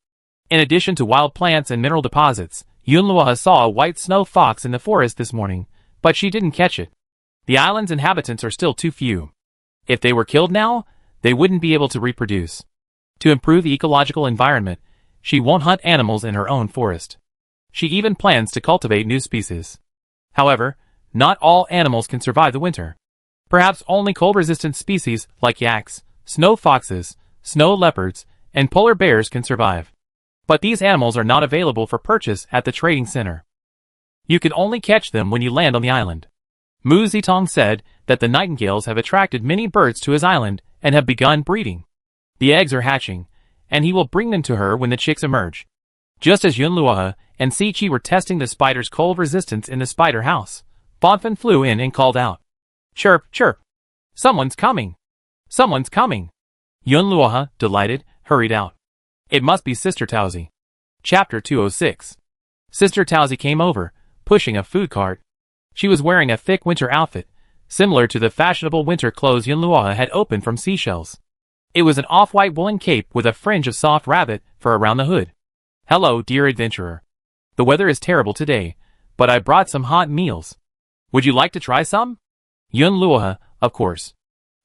In addition to wild plants and mineral deposits, Yunluo saw a white snow fox in the forest this morning, but she didn't catch it. The island's inhabitants are still too few. If they were killed now, they wouldn't be able to reproduce. To improve the ecological environment, she won't hunt animals in her own forest. She even plans to cultivate new species. However, not all animals can survive the winter. Perhaps only cold-resistant species like yaks, snow foxes, snow leopards, and polar bears can survive. But these animals are not available for purchase at the trading center. You can only catch them when you land on the island. Mu Zitong said that the nightingales have attracted many birds to his island and have begun breeding. The eggs are hatching, and he will bring them to her when the chicks emerge. Just as Yunluo and Siqi were testing the spider's cold resistance in the spider house, Bonfin flew in and called out, "Chirp, chirp! Someone's coming! Someone's coming!" Yunluo, delighted, hurried out. It must be Sister Taozi. Chapter 206. Sister Taozi came over, pushing a food cart. She was wearing a thick winter outfit, similar to the fashionable winter clothes Yunluo had opened from seashells. It was an off-white woolen cape with a fringe of soft rabbit fur around the hood. "Hello, dear adventurer. The weather is terrible today, but I brought some hot meals. Would you like to try some?" Yunluo, of course.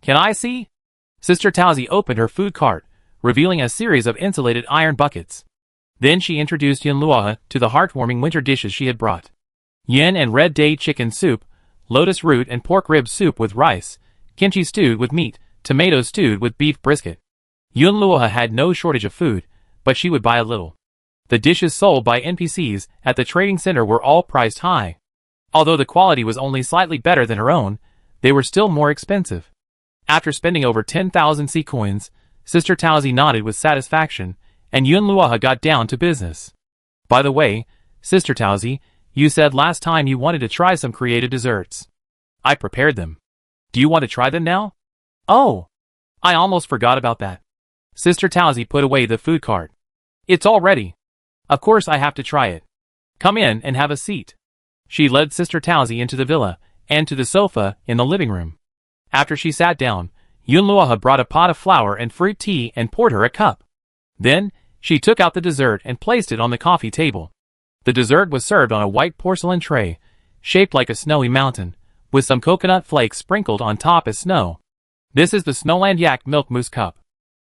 "Can I see?" Sister Taozi opened her food cart, revealing a series of insulated iron buckets. Then she introduced Yunluo to the heartwarming winter dishes she had brought. Yen and red day chicken soup, lotus root and pork rib soup with rice, kimchi stewed with meat, tomatoes stewed with beef brisket. Yunluo had no shortage of food, but she would buy a little. The dishes sold by NPCs at the trading center were all priced high. Although the quality was only slightly better than her own, they were still more expensive. After spending over 10,000 sea coins, Sister Taozi nodded with satisfaction, and Yunluo got down to business. "By the way, Sister Taozi, you said last time you wanted to try some creative desserts. I prepared them. Do you want to try them now?" "Oh, I almost forgot about that." Sister Taozi put away the food cart. "It's all ready. Of course I have to try it. Come in and have a seat." She led Sister Taozi into the villa, and to the sofa in the living room. After she sat down, Yunluo brought a pot of flour and fruit tea and poured her a cup. Then, she took out the dessert and placed it on the coffee table. The dessert was served on a white porcelain tray, shaped like a snowy mountain, with some coconut flakes sprinkled on top as snow. "This is the Snowland Yak Milk Mousse Cup."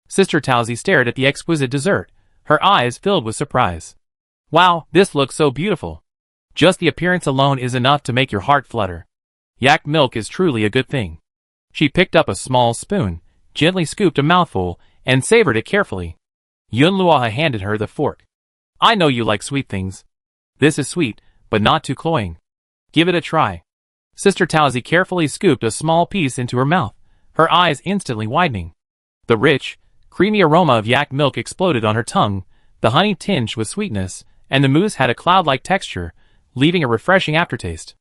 Sister Taozi stared at the exquisite dessert, her eyes filled with surprise. "Wow, this looks so beautiful. Just the appearance alone is enough to make your heart flutter. Yak milk is truly a good thing." She picked up a small spoon, gently scooped a mouthful, and savored it carefully. Yunluo handed her the fork. "I know you like sweet things. This is sweet, but not too cloying. Give it a try." Sister Taozi carefully scooped a small piece into her mouth, her eyes instantly widening. The rich, creamy aroma of yak milk exploded on her tongue, the honey tinged with sweetness, and the mousse had a cloud-like texture, leaving a refreshing aftertaste.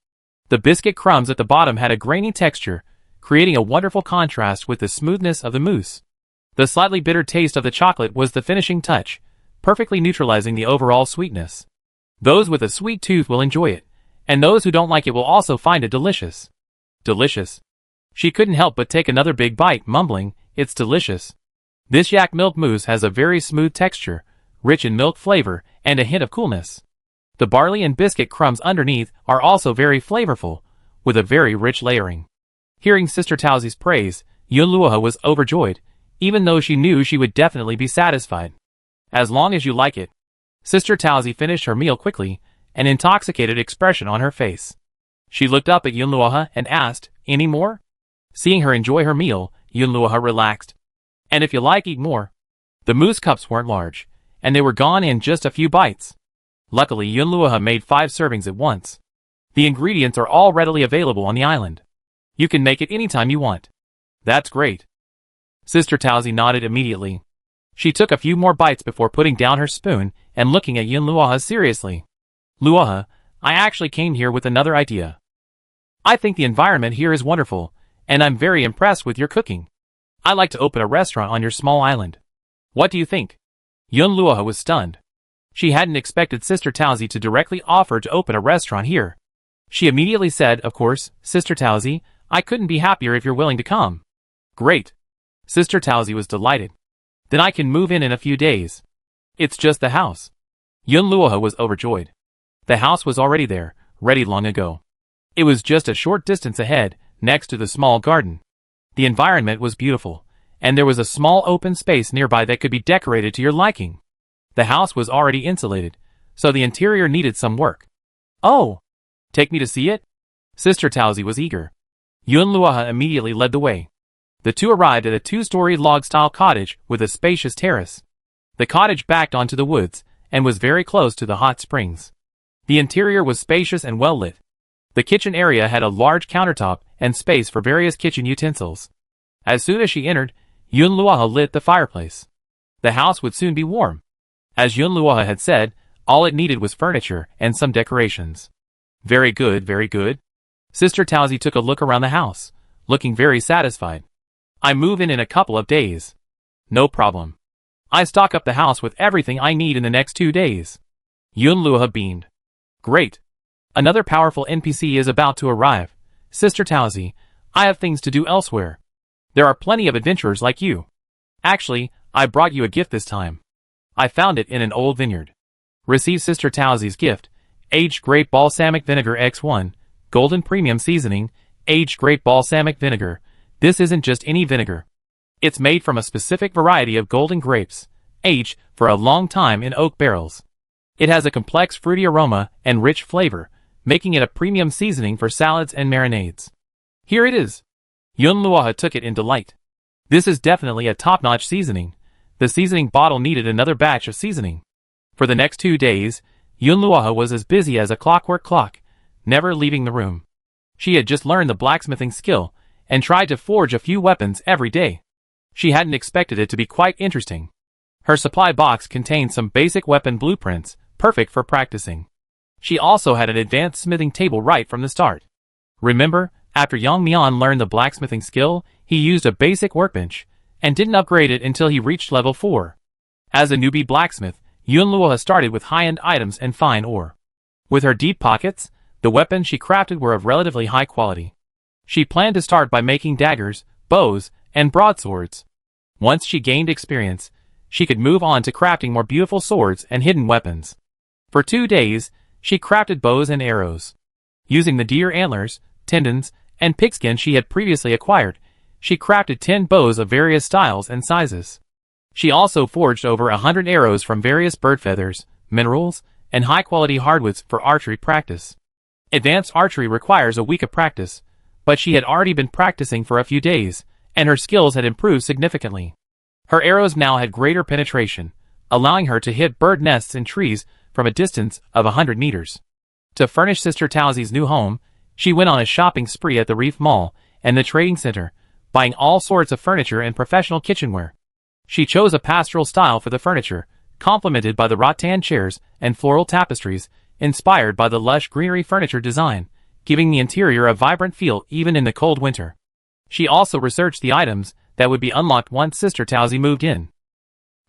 The biscuit crumbs at the bottom had a grainy texture, creating a wonderful contrast with the smoothness of the mousse. The slightly bitter taste of the chocolate was the finishing touch, perfectly neutralizing the overall sweetness. Those with a sweet tooth will enjoy it, and those who don't like it will also find it delicious. Delicious. She couldn't help but take another big bite, mumbling, "It's delicious." This yak milk mousse has a very smooth texture, rich in milk flavor, and a hint of coolness. The barley and biscuit crumbs underneath are also very flavorful, with a very rich layering. Hearing Sister Taozi's praise, Yunluo was overjoyed, even though she knew she would definitely be satisfied. "As long as you like it." Sister Taozi finished her meal quickly, an intoxicated expression on her face. She looked up at Yunluo and asked, "Any more?" Seeing her enjoy her meal, Yunluo relaxed. "And if you like, eat more." The mousse cups weren't large, and they were gone in just a few bites. Luckily, Yunluo made 5 servings at once. The ingredients are all readily available on the island. You can make it anytime you want. "That's great." Sister Taozi nodded immediately. She took a few more bites before putting down her spoon and looking at Yunluo seriously. "Luo, I actually came here with another idea. I think the environment here is wonderful, and I'm very impressed with your cooking. I'd like to open a restaurant on your small island. What do you think? Yun Luoha was stunned. She hadn't expected Sister Taozi to directly offer to open a restaurant here. She immediately said, of course, Sister Taozi, I couldn't be happier if you're willing to come. Great. Sister Taozi was delighted. Then I can move in a few days. It's just the house. Yun Luoha was overjoyed. The house was already there, ready long ago. It was just a short distance ahead, next to the small garden. The environment was beautiful, and there was a small open space nearby that could be decorated to your liking. The house was already insulated, so the interior needed some work. Oh! Take me to see it? Sister Taozi was eager. Yun Luoha immediately led the way. The two arrived at a two-story log-style cottage with a spacious terrace. The cottage backed onto the woods, and was very close to the hot springs. The interior was spacious and well lit. The kitchen area had a large countertop and space for various kitchen utensils. As soon as she entered, Yun Luoha lit the fireplace. The house would soon be warm. As Yun Luoha had said, all it needed was furniture and some decorations. Very good, very good. Sister Taozi took a look around the house, looking very satisfied. I move in a couple of days. No problem. I stock up the house with everything I need in the next 2 days. Yun Luoha beamed. Great. Another powerful NPC is about to arrive. Sister Taozi, I have things to do elsewhere. There are plenty of adventurers like you. Actually, I brought you a gift this time. I found it in an old vineyard. Receive Sister Taozi's gift. Aged grape balsamic vinegar X1, golden premium seasoning, aged grape balsamic vinegar. This isn't just any vinegar. It's made from a specific variety of golden grapes, aged for a long time in oak barrels. It has a complex fruity aroma and rich flavor, making it a premium seasoning for salads and marinades. Here it is. Yun Luoha took it in delight. This is definitely a top-notch seasoning. The seasoning bottle needed another batch of seasoning. For the next 2 days, Yun Luoha was as busy as a clockwork clock, never leaving the room. She had just learned the blacksmithing skill, and tried to forge a few weapons every day. She hadn't expected it to be quite interesting. Her supply box contained some basic weapon blueprints, perfect for practicing. She also had an advanced smithing table right from the start. Remember, after Yang Mian learned the blacksmithing skill, he used a basic workbench, and didn't upgrade it until he reached level 4. As a newbie blacksmith, Yun Luoha started with high-end items and fine ore. With her deep pockets, the weapons she crafted were of relatively high quality. She planned to start by making daggers, bows, and broadswords. Once she gained experience, she could move on to crafting more beautiful swords and hidden weapons. For 2 days, she crafted bows and arrows. Using the deer antlers, tendons, and pigskin she had previously acquired, she crafted 10 bows of various styles and sizes. She also forged over 100 arrows from various bird feathers, minerals, and high-quality hardwoods for archery practice. Advanced archery requires a week of practice, but she had already been practicing for a few days, and her skills had improved significantly. Her arrows now had greater penetration, allowing her to hit bird nests in trees from a distance of 100 meters. To furnish Sister Taozi's new home, she went on a shopping spree at the Reef Mall and the trading center, buying all sorts of furniture and professional kitchenware. She chose a pastoral style for the furniture, complemented by the rattan chairs and floral tapestries, inspired by the lush greenery furniture design, giving the interior a vibrant feel even in the cold winter. She also researched the items that would be unlocked once Sister Taozi moved in.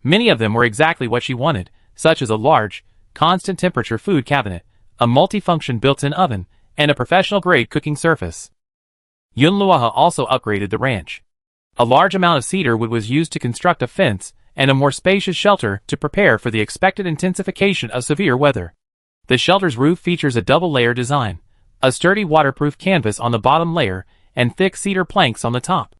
Many of them were exactly what she wanted, such as a large, constant-temperature food cabinet, a multi-function built-in oven, and a professional-grade cooking surface. Yun Luoha also upgraded the ranch. A large amount of cedar wood was used to construct a fence and a more spacious shelter to prepare for the expected intensification of severe weather. The shelter's roof features a double-layer design, a sturdy waterproof canvas on the bottom layer, and thick cedar planks on the top.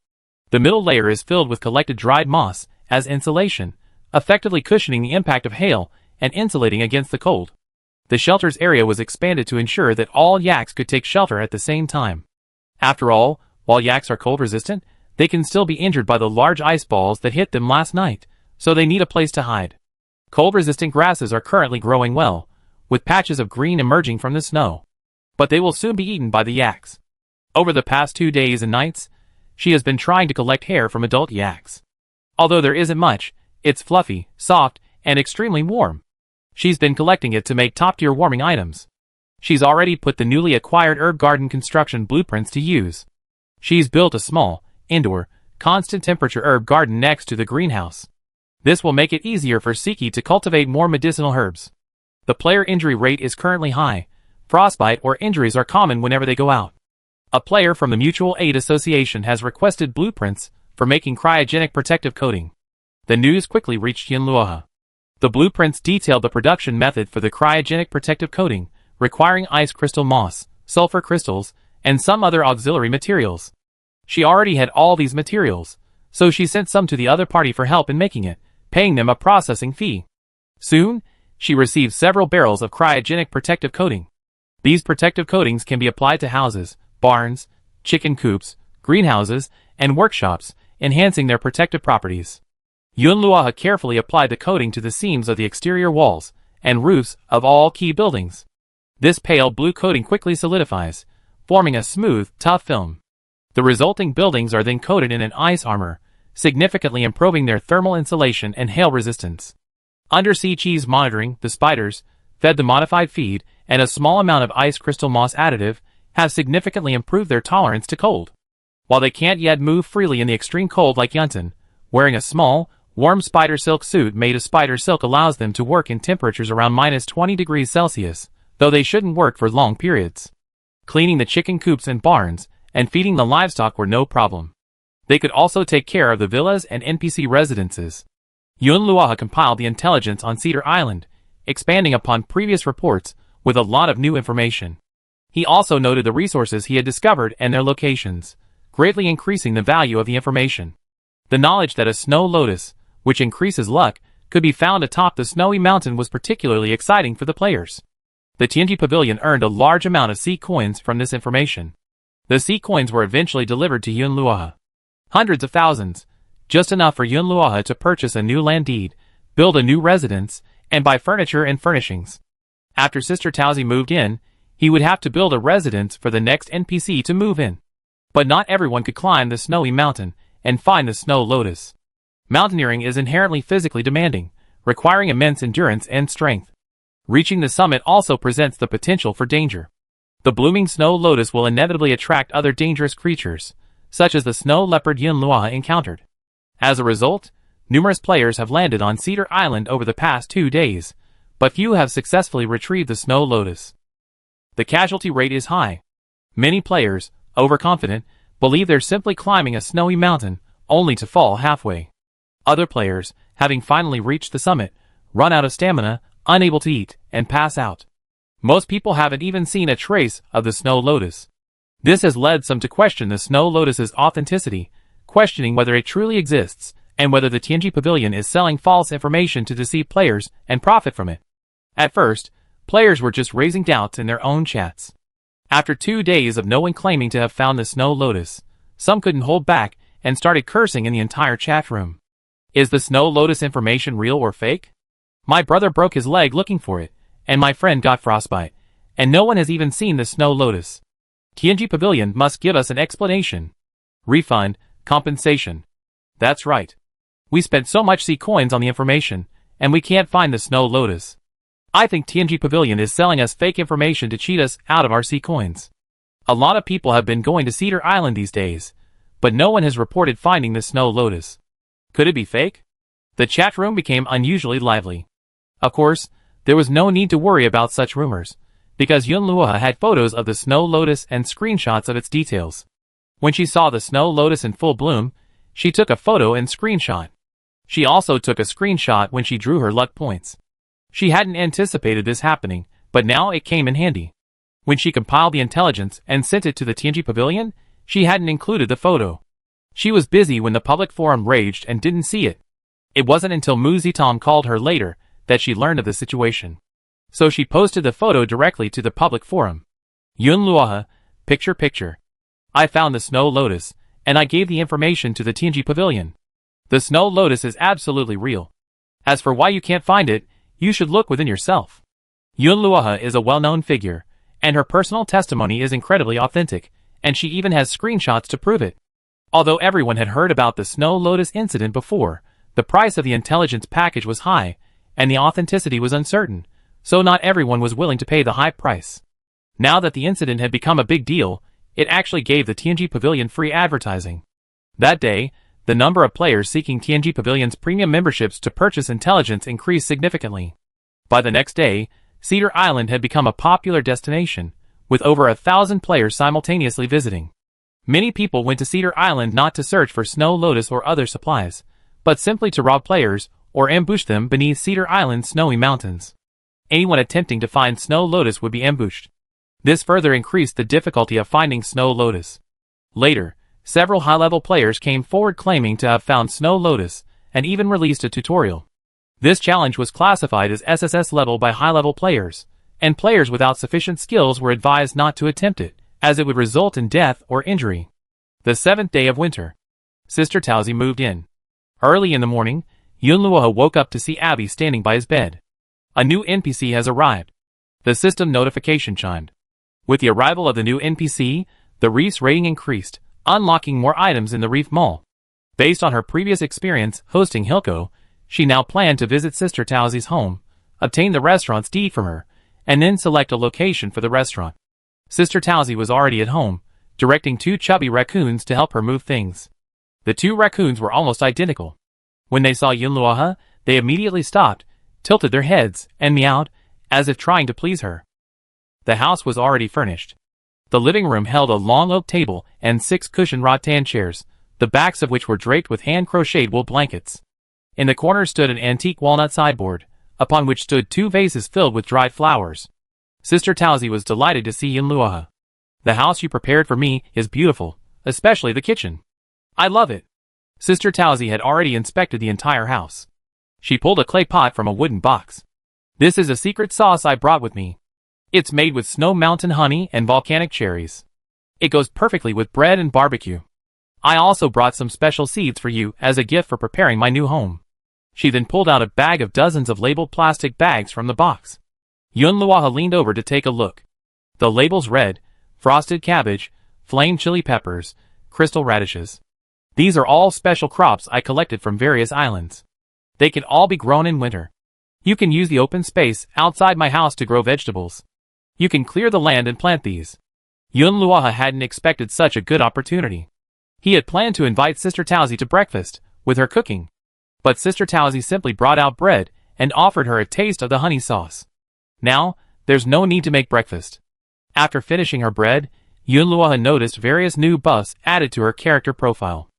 The middle layer is filled with collected dried moss as insulation, effectively cushioning the impact of hail and insulating against the cold. The shelter's area was expanded to ensure that all yaks could take shelter at the same time. After all, while yaks are cold-resistant, they can still be injured by the large ice balls that hit them last night, so they need a place to hide. Cold-resistant grasses are currently growing well, with patches of green emerging from the snow. But they will soon be eaten by the yaks. Over the past 2 days and nights, she has been trying to collect hair from adult yaks. Although there isn't much, it's fluffy, soft, and extremely warm. She's been collecting it to make top-tier warming items. She's already put the newly acquired herb garden construction blueprints to use. She's built a small, indoor, constant temperature herb garden next to the greenhouse. This will make it easier for Siki to cultivate more medicinal herbs. The player injury rate is currently high. Frostbite or injuries are common whenever they go out. A player from the Mutual Aid Association has requested blueprints for making cryogenic protective coating. The news quickly reached Yunluoha. The blueprints detailed the production method for the cryogenic protective coating, requiring ice crystal moss, sulfur crystals, and some other auxiliary materials. She already had all these materials, so she sent some to the other party for help in making it, paying them a processing fee. Soon, she received several barrels of cryogenic protective coating. These protective coatings can be applied to houses, barns, chicken coops, greenhouses, and workshops, enhancing their protective properties. Yunluoha carefully applied the coating to the seams of the exterior walls and roofs of all key buildings. This pale blue coating quickly solidifies, forming a smooth, tough film. The resulting buildings are then coated in an ice armor, significantly improving their thermal insulation and hail resistance. Undersea cheese monitoring, the spiders, fed the modified feed, and a small amount of ice crystal moss additive, have significantly improved their tolerance to cold. While they can't yet move freely in the extreme cold like Yunton, wearing a small, warm spider silk suit made of spider silk allows them to work in temperatures around -20 degrees Celsius, though they shouldn't work for long periods. Cleaning the chicken coops and barns, and feeding the livestock were no problem. They could also take care of the villas and NPC residences. Yunluoha compiled the intelligence on Cedar Island, expanding upon previous reports with a lot of new information. He also noted the resources he had discovered and their locations, greatly increasing the value of the information. The knowledge that a snow lotus, which increases luck, could be found atop the snowy mountain was particularly exciting for the players. The TNG Pavilion earned a large amount of sea coins from this information. The sea coins were eventually delivered to Yunluoha. Hundreds of thousands, just enough for Yunluoha to purchase a new land deed, build a new residence, and buy furniture and furnishings. After Sister Tauzi moved in, he would have to build a residence for the next NPC to move in. But not everyone could climb the snowy mountain and find the snow lotus. Mountaineering is inherently physically demanding, requiring immense endurance and strength. Reaching the summit also presents the potential for danger. The blooming snow lotus will inevitably attract other dangerous creatures, such as the snow leopard Yunluoha encountered. As a result, numerous players have landed on Cedar Island over the past 2 days, but few have successfully retrieved the snow lotus. The casualty rate is high. Many players, overconfident, believe they're simply climbing a snowy mountain, only to fall halfway. Other players, having finally reached the summit, run out of stamina, unable to eat, and pass out. Most people haven't even seen a trace of the snow lotus. This has led some to question the snow lotus's authenticity, questioning whether it truly exists, and whether the TNG Pavilion is selling false information to deceive players and profit from it. At first, players were just raising doubts in their own chats. After 2 days of no one claiming to have found the snow lotus, some couldn't hold back and started cursing in the entire chat room. Is the snow lotus information real or fake? My brother broke his leg looking for it, and my friend got frostbite, and no one has even seen the snow lotus. TNG Pavilion must give us an explanation. Refund, compensation. That's right. We spent so much C coins on the information, and we can't find the snow lotus. I think TNG Pavilion is selling us fake information to cheat us out of our C coins. A lot of people have been going to Cedar Island these days, but no one has reported finding the snow lotus. Could it be fake? The chat room became unusually lively. Of course, there was no need to worry about such rumors, because Yunluoha had photos of the snow lotus and screenshots of its details. When she saw the snow lotus in full bloom, she took a photo and screenshot. She also took a screenshot when she drew her luck points. She hadn't anticipated this happening, but now it came in handy. When she compiled the intelligence and sent it to the TNG Pavilion, she hadn't included the photo. She was busy when the public forum raged and didn't see it. It wasn't until Mu Zitom called her later that she learned of the situation. So she posted the photo directly to the public forum. Yunluoha, picture. I found the snow lotus, and I gave the information to the TNG Pavilion. The snow lotus is absolutely real. As for why you can't find it, you should look within yourself. Yunluoha is a well-known figure, and her personal testimony is incredibly authentic, and she even has screenshots to prove it. Although everyone had heard about the snow lotus incident before, the price of the intelligence package was high, and the authenticity was uncertain, so not everyone was willing to pay the high price. Now that the incident had become a big deal, it actually gave the TNG Pavilion free advertising. That day, the number of players seeking TNG Pavilion's premium memberships to purchase intelligence increased significantly. By the next day, Cedar Island had become a popular destination, with over 1,000 players simultaneously visiting. Many people went to Cedar Island not to search for Snow Lotus or other supplies, but simply to rob players or ambush them beneath Cedar Island's snowy mountains. Anyone attempting to find Snow Lotus would be ambushed. This further increased the difficulty of finding Snow Lotus. Later, several high-level players came forward claiming to have found Snow Lotus, and even released a tutorial. This challenge was classified as SSS level by high-level players, and players without sufficient skills were advised not to attempt it, as it would result in death or injury. The 7th day of winter. Sister Tausi moved in. Early in the morning, Yunluo woke up to see Abby standing by his bed. A new NPC has arrived. The system notification chimed. With the arrival of the new NPC, the Reef's rating increased, unlocking more items in the Reef Mall. Based on her previous experience hosting Hilco, she now planned to visit Sister Tausi's home, obtain the restaurant's deed from her, and then select a location for the restaurant. Sister Tausi was already at home, directing 2 chubby raccoons to help her move things. The 2 raccoons were almost identical. When they saw Yunluo, they immediately stopped, tilted their heads, and meowed, as if trying to please her. The house was already furnished. The living room held a long oak table and 6 cushioned rattan chairs, the backs of which were draped with hand-crocheted wool blankets. In the corner stood an antique walnut sideboard, upon which stood 2 vases filled with dried flowers. Sister Tausi was delighted to see Yunluo. "The house you prepared for me is beautiful, especially the kitchen. I love it." Sister Tausi had already inspected the entire house. She pulled a clay pot from a wooden box. "This is a secret sauce I brought with me. It's made with snow mountain honey and volcanic cherries. It goes perfectly with bread and barbecue. I also brought some special seeds for you as a gift for preparing my new home." She then pulled out a bag of dozens of labeled plastic bags from the box. Yunluo leaned over to take a look. The labels read, frosted cabbage, flame chili peppers, crystal radishes. "These are all special crops I collected from various islands. They can all be grown in winter. You can use the open space outside my house to grow vegetables. You can clear the land and plant these." Yunluo hadn't expected such a good opportunity. He had planned to invite Sister Tausi to breakfast, with her cooking. But Sister Tausi simply brought out bread and offered her a taste of the honey sauce. Now, there's no need to make breakfast. After finishing her bread, Yunluo noticed various new buffs added to her character profile.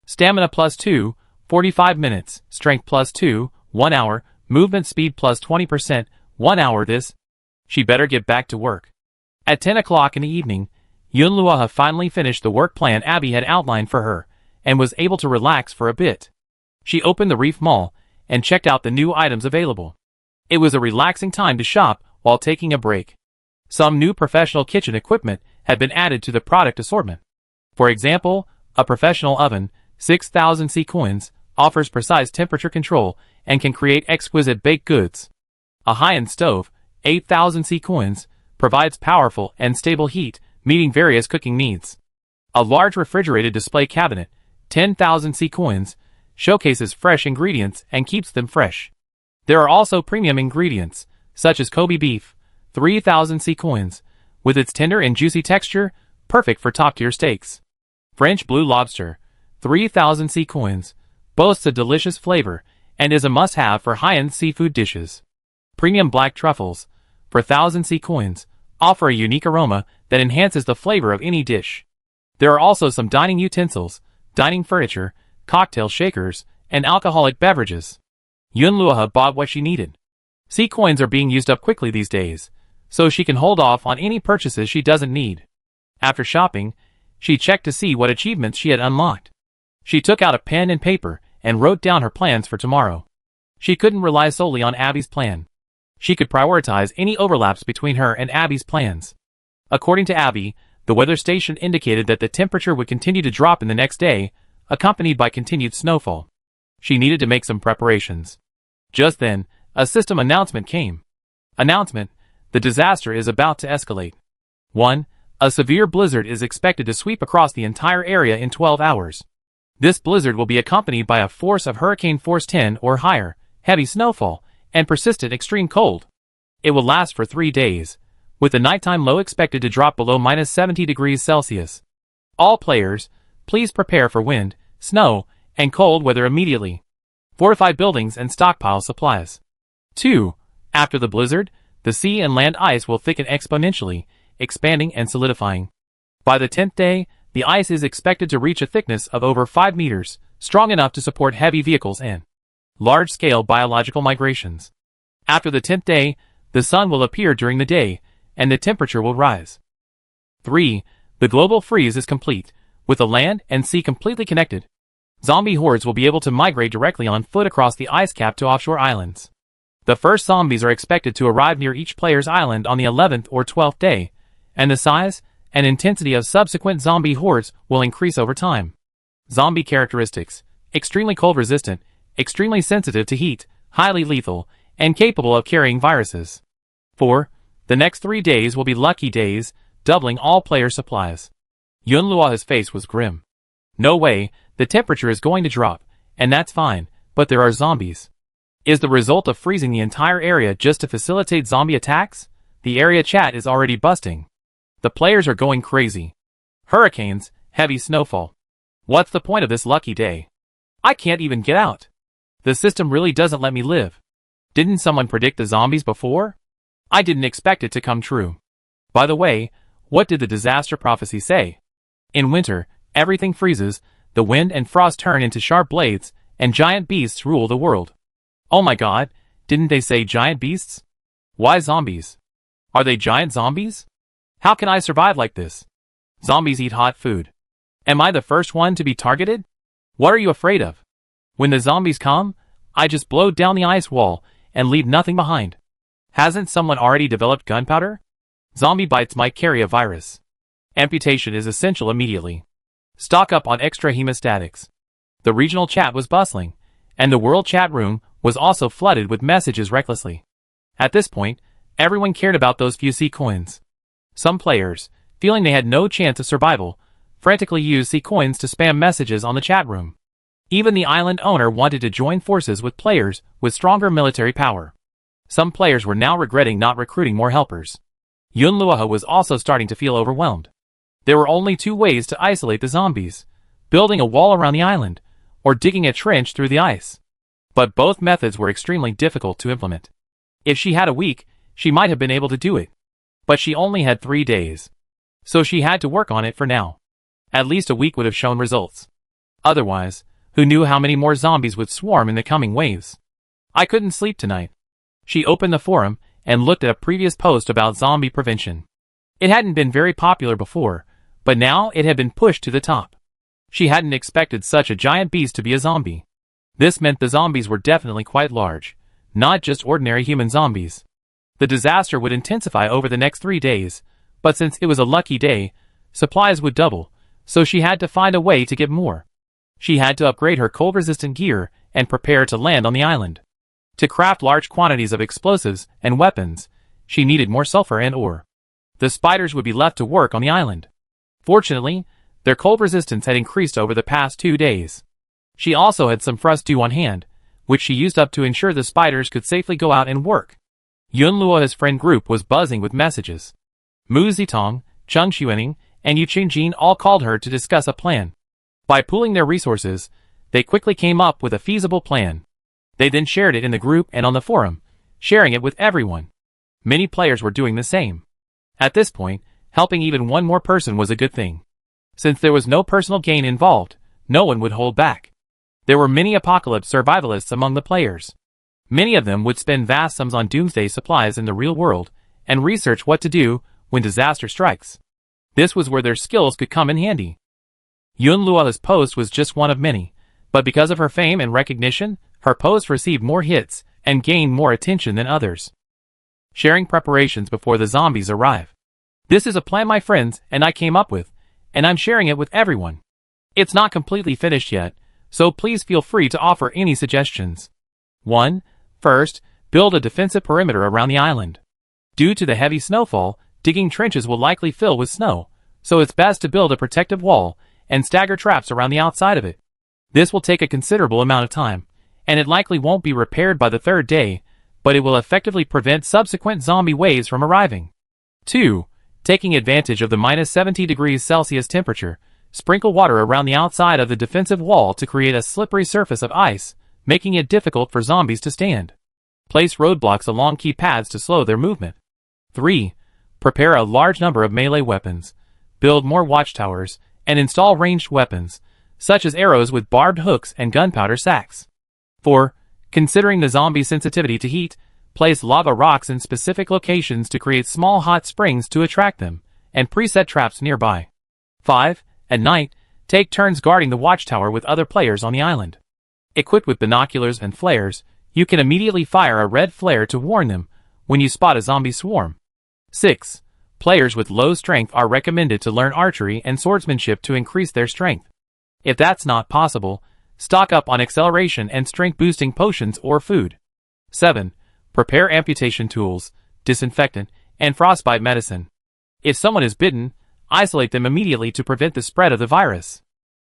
Stamina +2, 45 minutes, strength +2, 1 hour, movement speed +20%, 1 hour. She better get back to work. At 10 o'clock in the evening, Yunluo finally finished the work plan Abby had outlined for her, and was able to relax for a bit. She opened the Reef Mall, and checked out the new items available. It was a relaxing time to shop while taking a break. Some new professional kitchen equipment had been added to the product assortment. For example, a professional oven, 6,000 C coins, offers precise temperature control and can create exquisite baked goods. A high-end stove, 8,000 C coins, provides powerful and stable heat, meeting various cooking needs. A large refrigerated display cabinet, 10,000 C coins, showcases fresh ingredients and keeps them fresh. There are also premium ingredients, such as Kobe beef, 3,000 C coins, with its tender and juicy texture, perfect for top-tier steaks. French blue lobster, 3,000 C coins, boasts a delicious flavor, and is a must-have for high-end seafood dishes. Premium black truffles, for 1,000 C coins, offer a unique aroma that enhances the flavor of any dish. There are also some dining utensils, dining furniture, cocktail shakers, and alcoholic beverages. Yunluo bought what she needed. C coins are being used up quickly these days, so she can hold off on any purchases she doesn't need. After shopping, she checked to see what achievements she had unlocked. She took out a pen and paper and wrote down her plans for tomorrow. She couldn't rely solely on Abby's plan. She could prioritize any overlaps between her and Abby's plans. According to Abby, the weather station indicated that the temperature would continue to drop in the next day, accompanied by continued snowfall. She needed to make some preparations. Just then, a system announcement came. Announcement: the disaster is about to escalate. 1. A severe blizzard is expected to sweep across the entire area in 12 hours. This blizzard will be accompanied by a force of Hurricane Force 10 or higher, heavy snowfall, and persistent extreme cold. It will last for 3 days, with the nighttime low expected to drop below -70 degrees Celsius. All players, please prepare for wind, snow, and cold weather immediately. Fortify buildings and stockpile supplies. 2. After the blizzard, the sea and land ice will thicken exponentially, expanding and solidifying. By the 10th day, the ice is expected to reach a thickness of over 5 meters, strong enough to support heavy vehicles and large-scale biological migrations. After the 10th day, the sun will appear during the day, and the temperature will rise. 3. The global freeze is complete, with the land and sea completely connected. Zombie hordes will be able to migrate directly on foot across the ice cap to offshore islands. The first zombies are expected to arrive near each player's island on the 11th or 12th day, and the size and intensity of subsequent zombie hordes will increase over time. Zombie characteristics: extremely cold resistant, extremely sensitive to heat, highly lethal, and capable of carrying viruses. 4. The next 3 days will be lucky days, doubling all player supplies. Yunlua's face was grim. No way, the temperature is going to drop, and that's fine, but there are zombies. Is the result of freezing the entire area just to facilitate zombie attacks? The area chat is already busting. The players are going crazy. Hurricanes, heavy snowfall. What's the point of this lucky day? I can't even get out. The system really doesn't let me live. Didn't someone predict the zombies before? I didn't expect it to come true. By the way, what did the disaster prophecy say? In winter, everything freezes, the wind and frost turn into sharp blades, and giant beasts rule the world. Oh my god, didn't they say giant beasts? Why zombies? Are they giant zombies? How can I survive like this? Zombies eat hot food. Am I the first one to be targeted? What are you afraid of? When the zombies come, I just blow down the ice wall and leave nothing behind. Hasn't someone already developed gunpowder? Zombie bites might carry a virus. Amputation is essential immediately. Stock up on extra hemostatics. The regional chat was bustling, and the world chat room was also flooded with messages recklessly. At this point, everyone cared about those few C coins. Some players, feeling they had no chance of survival, frantically used C coins to spam messages on the chat room. Even the island owner wanted to join forces with players with stronger military power. Some players were now regretting not recruiting more helpers. Yunluo was also starting to feel overwhelmed. There were only 2 ways to isolate the zombies: building a wall around the island, or digging a trench through the ice. But both methods were extremely difficult to implement. If she had a week, she might have been able to do it. But she only had 3 days. So she had to work on it for now. At least a week would have shown results. Otherwise, who knew how many more zombies would swarm in the coming waves? I couldn't sleep tonight. She opened the forum and looked at a previous post about zombie prevention. It hadn't been very popular before, but now it had been pushed to the top. She hadn't expected such a giant beast to be a zombie. This meant the zombies were definitely quite large, not just ordinary human zombies. The disaster would intensify over the next 3 days, but since it was a lucky day, supplies would double, so she had to find a way to get more. She had to upgrade her cold-resistant gear and prepare to land on the island. To craft large quantities of explosives and weapons, she needed more sulfur and ore. The spiders would be left to work on the island. Fortunately, their cold resistance had increased over the past 2 days. She also had some frost dew on hand, which she used up to ensure the spiders could safely go out and work. Yunluo's friend group was buzzing with messages. Mu Zitong, Cheng Xuening, and Yu Qingjin all called her to discuss a plan. By pooling their resources, they quickly came up with a feasible plan. They then shared it in the group and on the forum, sharing it with everyone. Many players were doing the same. At this point, helping even one more person was a good thing. Since there was no personal gain involved, no one would hold back. There were many apocalypse survivalists among the players. Many of them would spend vast sums on Doomsday supplies in the real world, and research what to do when disaster strikes. This was where their skills could come in handy. Yunluo's post was just one of many, but because of her fame and recognition, her post received more hits and gained more attention than others. Sharing preparations before the zombies arrive. This is a plan my friends and I came up with, and I'm sharing it with everyone. It's not completely finished yet, so please feel free to offer any suggestions. 1. First, build a defensive perimeter around the island. Due to the heavy snowfall, digging trenches will likely fill with snow, so it's best to build a protective wall and stagger traps around the outside of it. This will take a considerable amount of time, and it likely won't be repaired by the 3rd day, but it will effectively prevent subsequent zombie waves from arriving. 2. Taking advantage of the minus 70 degrees Celsius temperature, sprinkle water around the outside of the defensive wall to create a slippery surface of ice, making it difficult for zombies to stand. Place roadblocks along key paths to slow their movement. 3. Prepare a large number of melee weapons, build more watchtowers, and install ranged weapons, such as arrows with barbed hooks and gunpowder sacks. 4. Considering the zombie sensitivity to heat, place lava rocks in specific locations to create small hot springs to attract them, and preset traps nearby. 5. At night, take turns guarding the watchtower with other players on the island. Equipped with binoculars and flares, you can immediately fire a red flare to warn them when you spot a zombie swarm. 6. Players with low strength are recommended to learn archery and swordsmanship to increase their strength. If that's not possible, stock up on acceleration and strength-boosting potions or food. 7. Prepare amputation tools, disinfectant, and frostbite medicine. If someone is bitten, isolate them immediately to prevent the spread of the virus.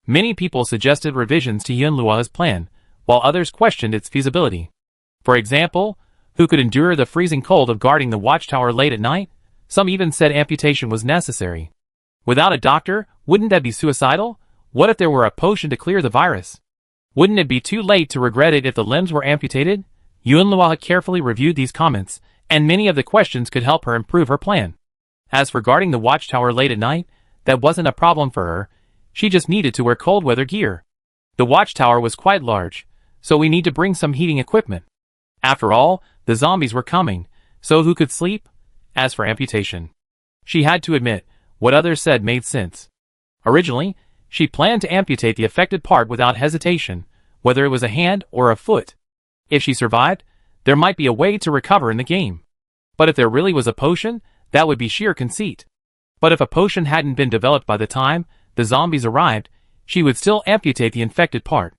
Many people suggested revisions to Yunlua's plan, while others questioned its feasibility. For example, who could endure the freezing cold of guarding the watchtower late at night? Some even said amputation was necessary. Without a doctor, wouldn't that be suicidal? What if there were a potion to clear the virus? Wouldn't it be too late to regret it if the limbs were amputated? Yunlua carefully reviewed these comments, and many of the questions could help her improve her plan. As for guarding the watchtower late at night, that wasn't a problem for her. She just needed to wear cold weather gear. The watchtower was quite large, so we need to bring some heating equipment. After all, the zombies were coming, so who could sleep? As for amputation, she had to admit, what others said made sense. Originally, she planned to amputate the affected part without hesitation, whether it was a hand or a foot. If she survived, there might be a way to recover in the game. But if there really was a potion, that would be sheer conceit. But if a potion hadn't been developed by the time the zombies arrived, she would still amputate the infected part.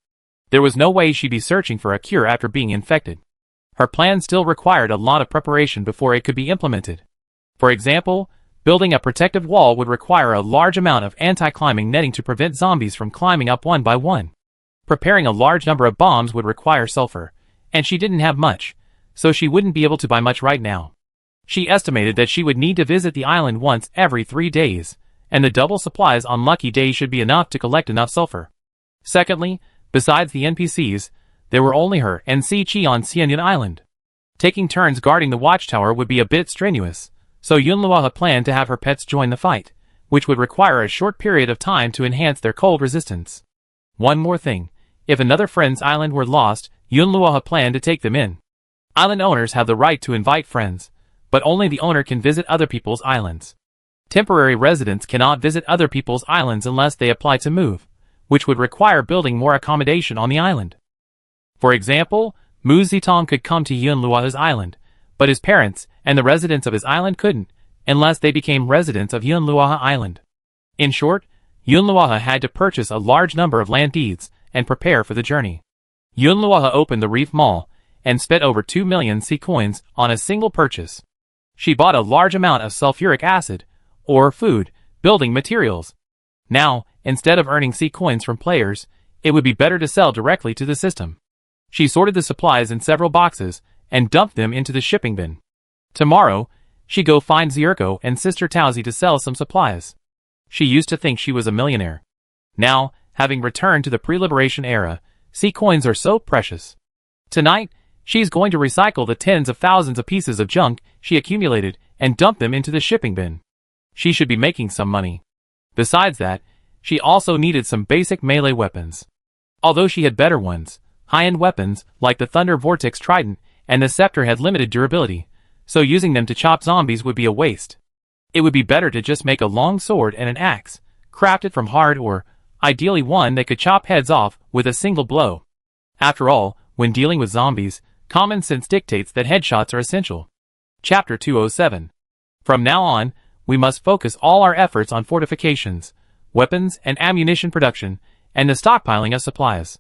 There was no way she'd be searching for a cure after being infected. Her plan still required a lot of preparation before it could be implemented. For example, building a protective wall would require a large amount of anti-climbing netting to prevent zombies from climbing up one by one. Preparing a large number of bombs would require sulfur, and she didn't have much, so she wouldn't be able to buy much right now. She estimated that she would need to visit the island once every 3 days, and the double supplies on lucky days should be enough to collect enough sulfur. Secondly, besides the NPCs, there were only her and Si-Chi on Xianyan Island. Taking turns guarding the watchtower would be a bit strenuous, so Yunlua planned to have her pets join the fight, which would require a short period of time to enhance their cold resistance. One more thing, if another friend's island were lost, Yunlua planned to take them in. Island owners have the right to invite friends, but only the owner can visit other people's islands. Temporary residents cannot visit other people's islands unless they apply to move, which would require building more accommodation on the island. For example, Mu Zitong could come to Yunlua's island, but his parents and the residents of his island couldn't, unless they became residents of Yunlua Island. In short, Yunlua had to purchase a large number of land deeds and prepare for the journey. Yunlua opened the Reef Mall and spent over 2 million C coins on a single purchase. She bought a large amount of sulfuric acid, or food, building materials. Now, instead of earning C coins from players, it would be better to sell directly to the system. She sorted the supplies in several boxes and dumped them into the shipping bin. Tomorrow, she go find Zirko and Sister Tauzi to sell some supplies. She used to think she was a millionaire. Now, having returned to the pre-liberation era, C coins are so precious. Tonight, she's going to recycle the tens of thousands of pieces of junk she accumulated and dump them into the shipping bin. She should be making some money. Besides that, she also needed some basic melee weapons. Although she had better ones, high-end weapons like the Thunder Vortex Trident and the Scepter had limited durability, so using them to chop zombies would be a waste. It would be better to just make a long sword and an axe, crafted from hard or, ideally one that could chop heads off with a single blow. After all, when dealing with zombies, common sense dictates that headshots are essential. Chapter 207. From now on, we must focus all our efforts on fortifications, weapons and ammunition production, and the stockpiling of supplies.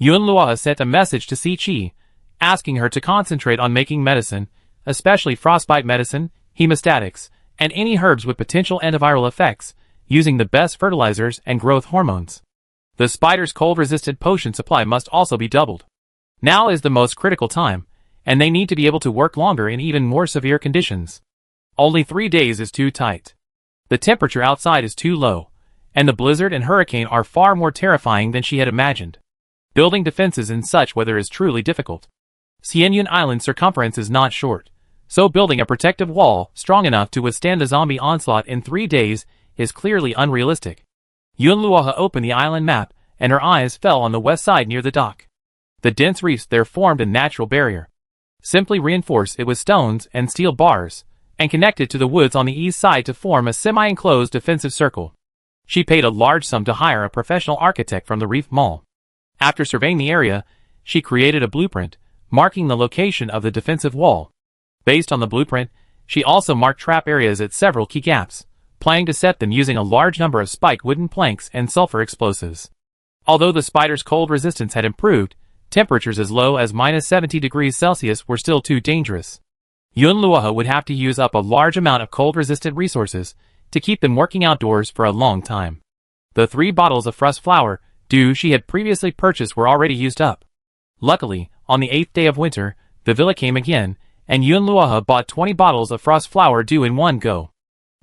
Yunlua sent a message to Si-Chi, asking her to concentrate on making medicine, especially frostbite medicine, hemostatics, and any herbs with potential antiviral effects, using the best fertilizers and growth hormones. The spider's cold-resistant potion supply must also be doubled. Now is the most critical time, and they need to be able to work longer in even more severe conditions. Only 3 days is too tight. The temperature outside is too low, and the blizzard and hurricane are far more terrifying than she had imagined. Building defenses in such weather is truly difficult. Xianyun Island's circumference is not short, so building a protective wall strong enough to withstand the zombie onslaught in 3 days is clearly unrealistic. Yunluoha opened the island map, and her eyes fell on the west side near the dock. The dense reefs there formed a natural barrier. Simply reinforce it with stones and steel bars, and connect it to the woods on the east side to form a semi-enclosed defensive circle. She paid a large sum to hire a professional architect from the Reef Mall. After surveying the area, she created a blueprint, marking the location of the defensive wall. Based on the blueprint, she also marked trap areas at several key gaps, planning to set them using a large number of spiked wooden planks and sulfur explosives. Although the spider's cold resistance had improved, temperatures as low as -70 degrees Celsius were still too dangerous. Yunluoha would have to use up a large amount of cold-resistant resources to keep them working outdoors for a long time. The 3 bottles of frost flower dew she had previously purchased were already used up. Luckily, on the 8th day of winter, the villa came again, and Yunluoha bought 20 bottles of frost flower dew in one go.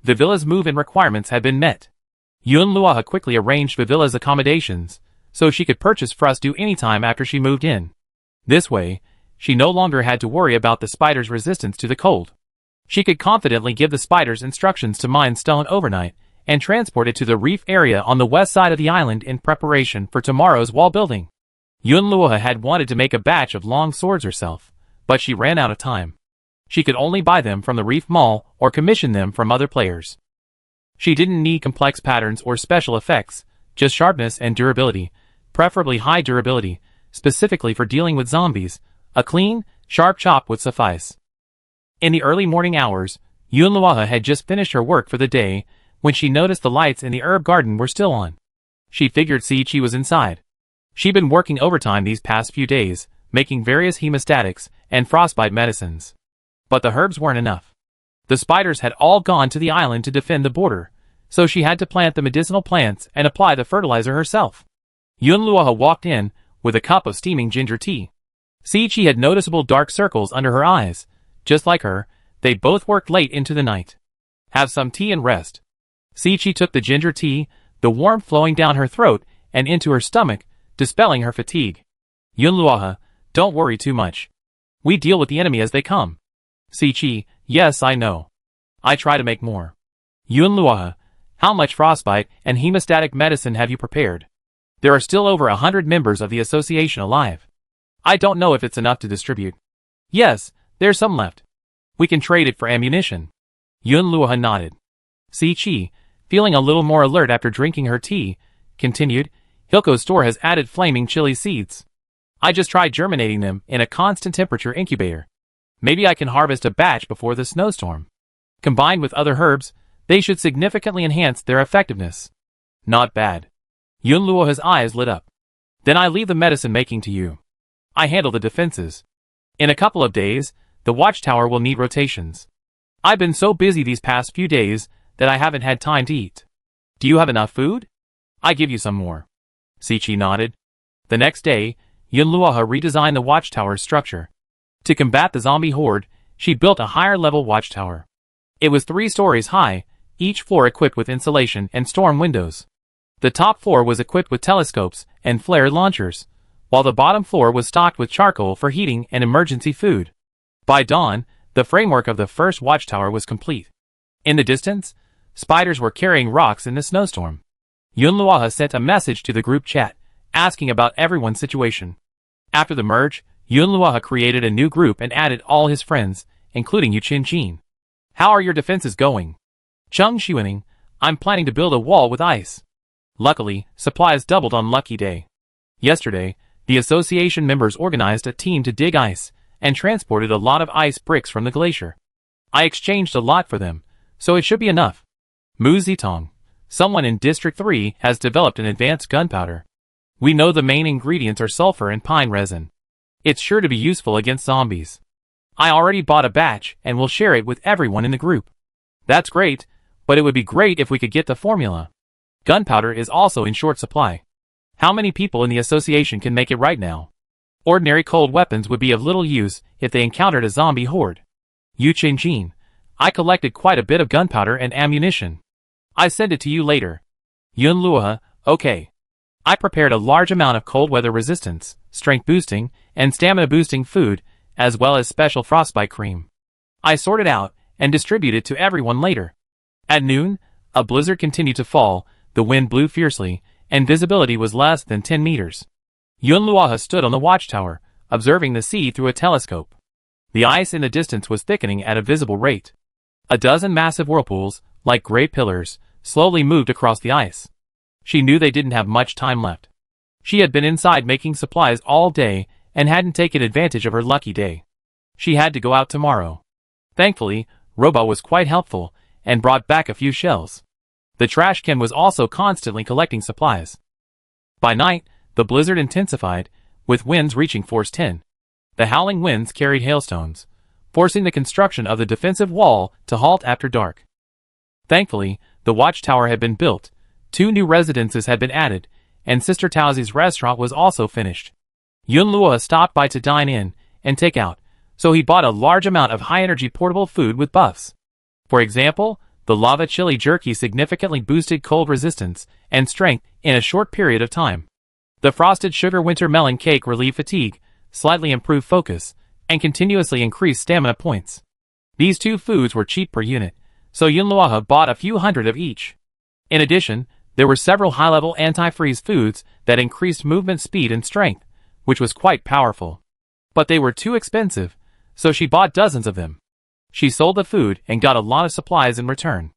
The villa's move-in requirements had been met. Yunluoha quickly arranged the villa's accommodations, so she could purchase frost dew anytime after she moved in. This way, she no longer had to worry about the spider's resistance to the cold. She could confidently give the spiders instructions to mine stone overnight and transport it to the reef area on the west side of the island in preparation for tomorrow's wall building. Yunluoha had wanted to make a batch of long swords herself, but she ran out of time. She could only buy them from the Reef Mall or commission them from other players. She didn't need complex patterns or special effects, just sharpness and durability, preferably high durability, specifically for dealing with zombies. A clean, sharp chop would suffice. In the early morning hours, Yunluoha had just finished her work for the day when she noticed the lights in the herb garden were still on. She figured Sichi was inside. She'd been working overtime these past few days, making various hemostatics and frostbite medicines. But the herbs weren't enough. The spiders had all gone to the island to defend the border, so she had to plant the medicinal plants and apply the fertilizer herself. Yunluoha walked in with a cup of steaming ginger tea. Sichi had noticeable dark circles under her eyes. Just like her, they both worked late into the night. Have some tea and rest. Sichi took the ginger tea, the warmth flowing down her throat and into her stomach, dispelling her fatigue. Yunluoha, don't worry too much. We deal with the enemy as they come. Sichi, yes, I know. I try to make more. Yunluoha, how much frostbite and hemostatic medicine have you prepared? There are still over 100 members of the association alive. I don't know if it's enough to distribute. Yes, there's some left. We can trade it for ammunition. Yunluoha nodded. Sichi, feeling a little more alert after drinking her tea, continued, Hilco's store has added flaming chili seeds. I just tried germinating them in a constant temperature incubator. Maybe I can harvest a batch before the snowstorm. Combined with other herbs, they should significantly enhance their effectiveness. Not bad. Yunluoha's eyes lit up. Then I leave the medicine making to you. I handle the defenses. In a couple of days, the watchtower will need rotations. I've been so busy these past few days that I haven't had time to eat. Do you have enough food? I give you some more. Sichi nodded. The next day, Yunluoha redesigned the watchtower's structure. To combat the zombie horde, she built a higher-level watchtower. It was 3 stories high, each floor equipped with insulation and storm windows. The top floor was equipped with telescopes and flare launchers, while the bottom floor was stocked with charcoal for heating and emergency food. By dawn, the framework of the first watchtower was complete. In the distance, spiders were carrying rocks in the snowstorm. Yunluoha sent a message to the group chat, asking about everyone's situation. After the merge, Yunluoha created a new group and added all his friends, including Yu Qinjin. How are your defenses going? Cheng Xuaning, I'm planning to build a wall with ice. Luckily, supplies doubled on Lucky Day. Yesterday, the association members organized a team to dig ice, and transported a lot of ice bricks from the glacier. I exchanged a lot for them, so it should be enough. Mu Zitong, someone in District 3 has developed an advanced gunpowder. We know the main ingredients are sulfur and pine resin. It's sure to be useful against zombies. I already bought a batch and will share it with everyone in the group. That's great, but it would be great if we could get the formula. Gunpowder is also in short supply. How many people in the association can make it right now? Ordinary cold weapons would be of little use if they encountered a zombie horde. Yu Qinjin, I collected quite a bit of gunpowder and ammunition. I send it to you later. Yun Luoha, okay. I prepared a large amount of cold weather resistance, strength boosting, and stamina boosting food, as well as special frostbite cream. I sorted out and distributed to everyone later. At noon, a blizzard continued to fall, the wind blew fiercely, and visibility was less than 10 meters. Yun Luoha stood on the watchtower, observing the sea through a telescope. The ice in the distance was thickening at a visible rate. A dozen massive whirlpools, like great pillars, slowly moved across the ice. She knew they didn't have much time left. She had been inside making supplies all day and hadn't taken advantage of her lucky day. She had to go out tomorrow. Thankfully, Robo was quite helpful and brought back a few shells. The trash can was also constantly collecting supplies. By night, the blizzard intensified, with winds reaching force 10. The howling winds carried hailstones, forcing the construction of the defensive wall to halt after dark. Thankfully, the watchtower had been built, 2 new residences had been added, and Sister Tauzi's restaurant was also finished. Yun Luoha stopped by to dine in and take out, so he bought a large amount of high-energy portable food with buffs. For example, the lava chili jerky significantly boosted cold resistance and strength in a short period of time. The frosted sugar winter melon cake relieved fatigue, slightly improved focus, and continuously increased stamina points. These 2 foods were cheap per unit, so Yun Luoha bought a few hundred of each. In addition, there were several high-level anti-freeze foods that increased movement speed and strength, which was quite powerful. But they were too expensive, so she bought dozens of them. She sold the food and got a lot of supplies in return.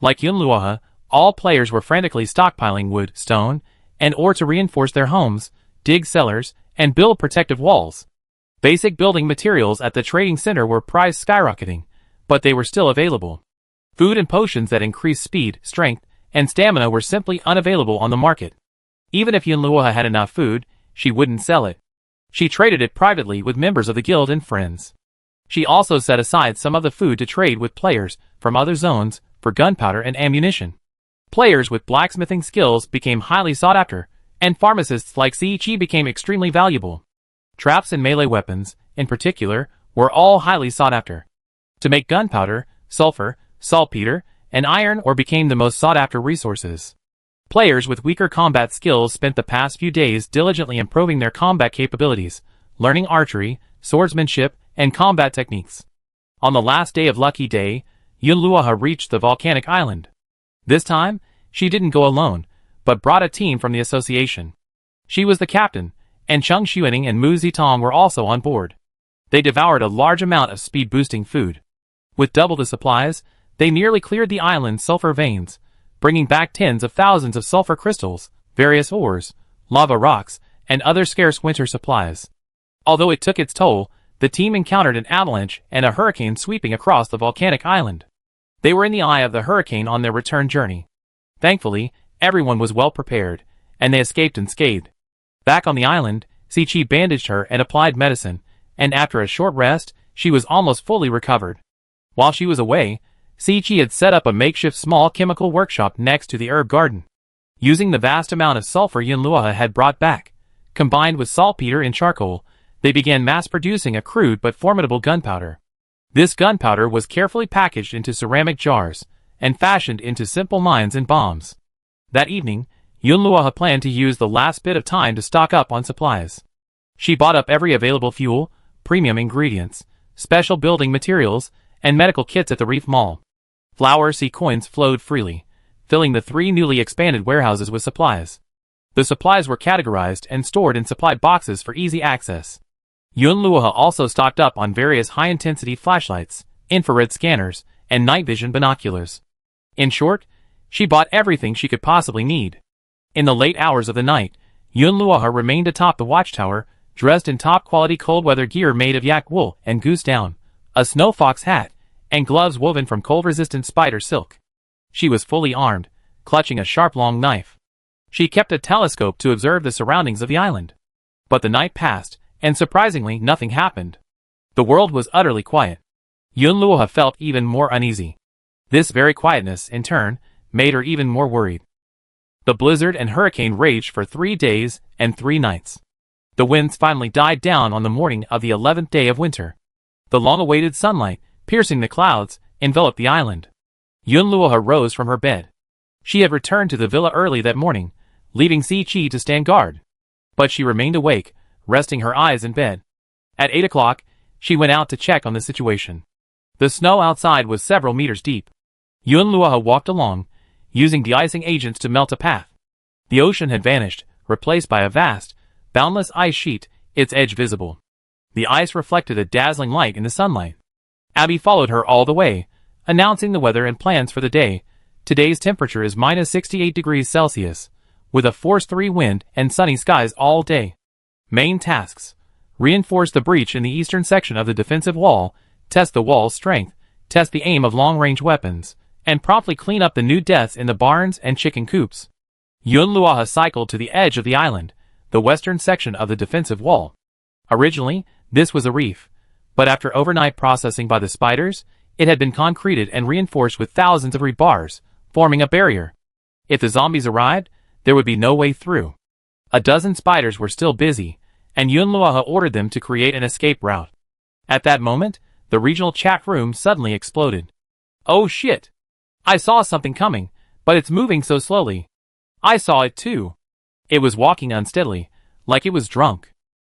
Like Yun Luoha, all players were frantically stockpiling wood, stone, and ore to reinforce their homes, dig cellars, and build protective walls. Basic building materials at the trading center were priced skyrocketing, but they were still available. Food and potions that increased speed, strength, and stamina were simply unavailable on the market. Even if Yun Luoha had enough food, she wouldn't sell it. She traded it privately with members of the guild and friends. She also set aside some of the food to trade with players from other zones for gunpowder and ammunition. Players with blacksmithing skills became highly sought after, and pharmacists like Ziyi became extremely valuable. Traps and melee weapons, in particular, were all highly sought after. To make gunpowder, sulfur, saltpeter, and iron ore became the most sought-after resources. Players with weaker combat skills spent the past few days diligently improving their combat capabilities, learning archery, swordsmanship, and combat techniques. On the last day of Lucky Day, Yun Luoha reached the volcanic island. This time, she didn't go alone, but brought a team from the association. She was the captain, and Cheng Xuening and Mu Zitong were also on board. They devoured a large amount of speed-boosting food. With double the supplies, they nearly cleared the island's sulfur veins, bringing back tens of thousands of sulfur crystals, various ores, lava rocks, and other scarce winter supplies. Although it took its toll, the team encountered an avalanche and a hurricane sweeping across the volcanic island. They were in the eye of the hurricane on their return journey. Thankfully, everyone was well prepared, and they escaped unscathed. Back on the island, Ziyi bandaged her and applied medicine, and after a short rest, she was almost fully recovered. While she was away, Ziyi had set up a makeshift small chemical workshop next to the herb garden. Using the vast amount of sulfur Yun Luoha had brought back, combined with saltpeter and charcoal, they began mass-producing a crude but formidable gunpowder. This gunpowder was carefully packaged into ceramic jars and fashioned into simple mines and bombs. That evening, Yun Luoha planned to use the last bit of time to stock up on supplies. She bought up every available fuel, premium ingredients, special building materials, and medical kits at the Reef Mall. Flower sea coins flowed freely, filling the 3 newly expanded warehouses with supplies. The supplies were categorized and stored in supply boxes for easy access. Yun Luoha also stocked up on various high-intensity flashlights, infrared scanners, and night vision binoculars. In short, she bought everything she could possibly need. In the late hours of the night, Yun Luoha remained atop the watchtower, dressed in top-quality cold-weather gear made of yak wool and goose down, a snow fox hat, and gloves woven from cold-resistant spider silk. She was fully armed, clutching a sharp long knife. She kept a telescope to observe the surroundings of the island. But the night passed, and surprisingly nothing happened. The world was utterly quiet. Yun Luoha felt even more uneasy. This very quietness, in turn, made her even more worried. The blizzard and hurricane raged for 3 days and 3 nights. The winds finally died down on the morning of the 11th day of winter. The long-awaited sunlight, piercing the clouds, enveloped the island. Yunluoha rose from her bed. She had returned to the villa early that morning, leaving Si Chi to stand guard. But she remained awake, resting her eyes in bed. At 8 o'clock, she went out to check on the situation. The snow outside was several meters deep. Yunluoha walked along, using de-icing agents to melt a path. The ocean had vanished, replaced by a vast, boundless ice sheet, its edge visible. The ice reflected a dazzling light in the sunlight. Abby followed her all the way, announcing the weather and plans for the day. Today's temperature is minus 68 degrees Celsius, with a force 3 wind and sunny skies all day. Main tasks: reinforce the breach in the eastern section of the defensive wall, test the wall's strength, test the aim of long-range weapons, and promptly clean up the new deaths in the barns and chicken coops. Yunluoha cycled to the edge of the island, the western section of the defensive wall. Originally, this was a reef, but after overnight processing by the spiders, it had been concreted and reinforced with thousands of rebars, forming a barrier. If the zombies arrived, there would be no way through. A dozen spiders were still busy, and Yunluoha ordered them to create an escape route. At that moment, the regional chat room suddenly exploded. "Oh shit! I saw something coming, but it's moving so slowly. I saw it too. It was walking unsteadily, like it was drunk.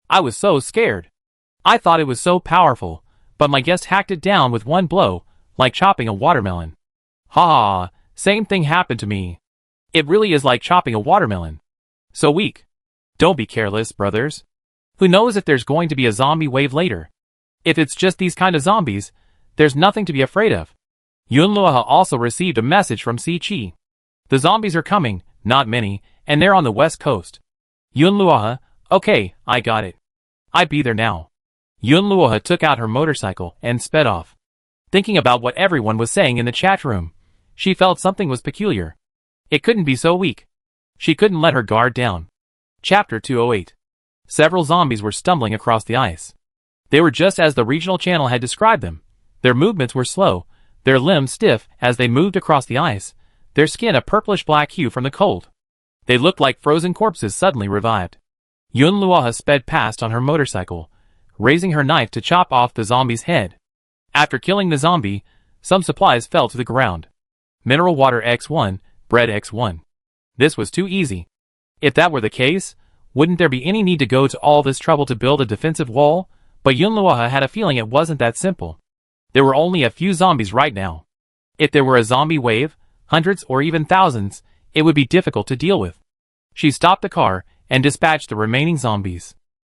I was so scared. I thought it was so powerful, but my guest hacked it down with one blow, like chopping a watermelon. Ha ha, same thing happened to me. It really is like chopping a watermelon. So weak. Don't be careless, brothers. Who knows if there's going to be a zombie wave later? If it's just these kind of zombies, there's nothing to be afraid of." Yunluoha also received a message from Si Chi. "The zombies are coming, not many, and they're on the west coast." Yunluoha: "Okay, I got it. I'd be there now." Yunluoha took out her motorcycle and sped off. Thinking about what everyone was saying in the chat room, she felt something was peculiar. It couldn't be so weak. She couldn't let her guard down. Chapter 208. Several zombies were stumbling across the ice. They were just as the regional channel had described them. Their movements were slow, their limbs stiff as they moved across the ice, their skin a purplish-black hue from the cold. They looked like frozen corpses suddenly revived. Yunluoha sped past on her motorcycle, raising her knife to chop off the zombie's head. After killing the zombie, some supplies fell to the ground. Mineral water X1, bread X1. This was too easy. If that were the case, wouldn't there be any need to go to all this trouble to build a defensive wall? But Yunluoha had a feeling it wasn't that simple. There were only a few zombies right now. If there were a zombie wave, hundreds or even thousands, it would be difficult to deal with. She stopped the car and dispatched the remaining zombies.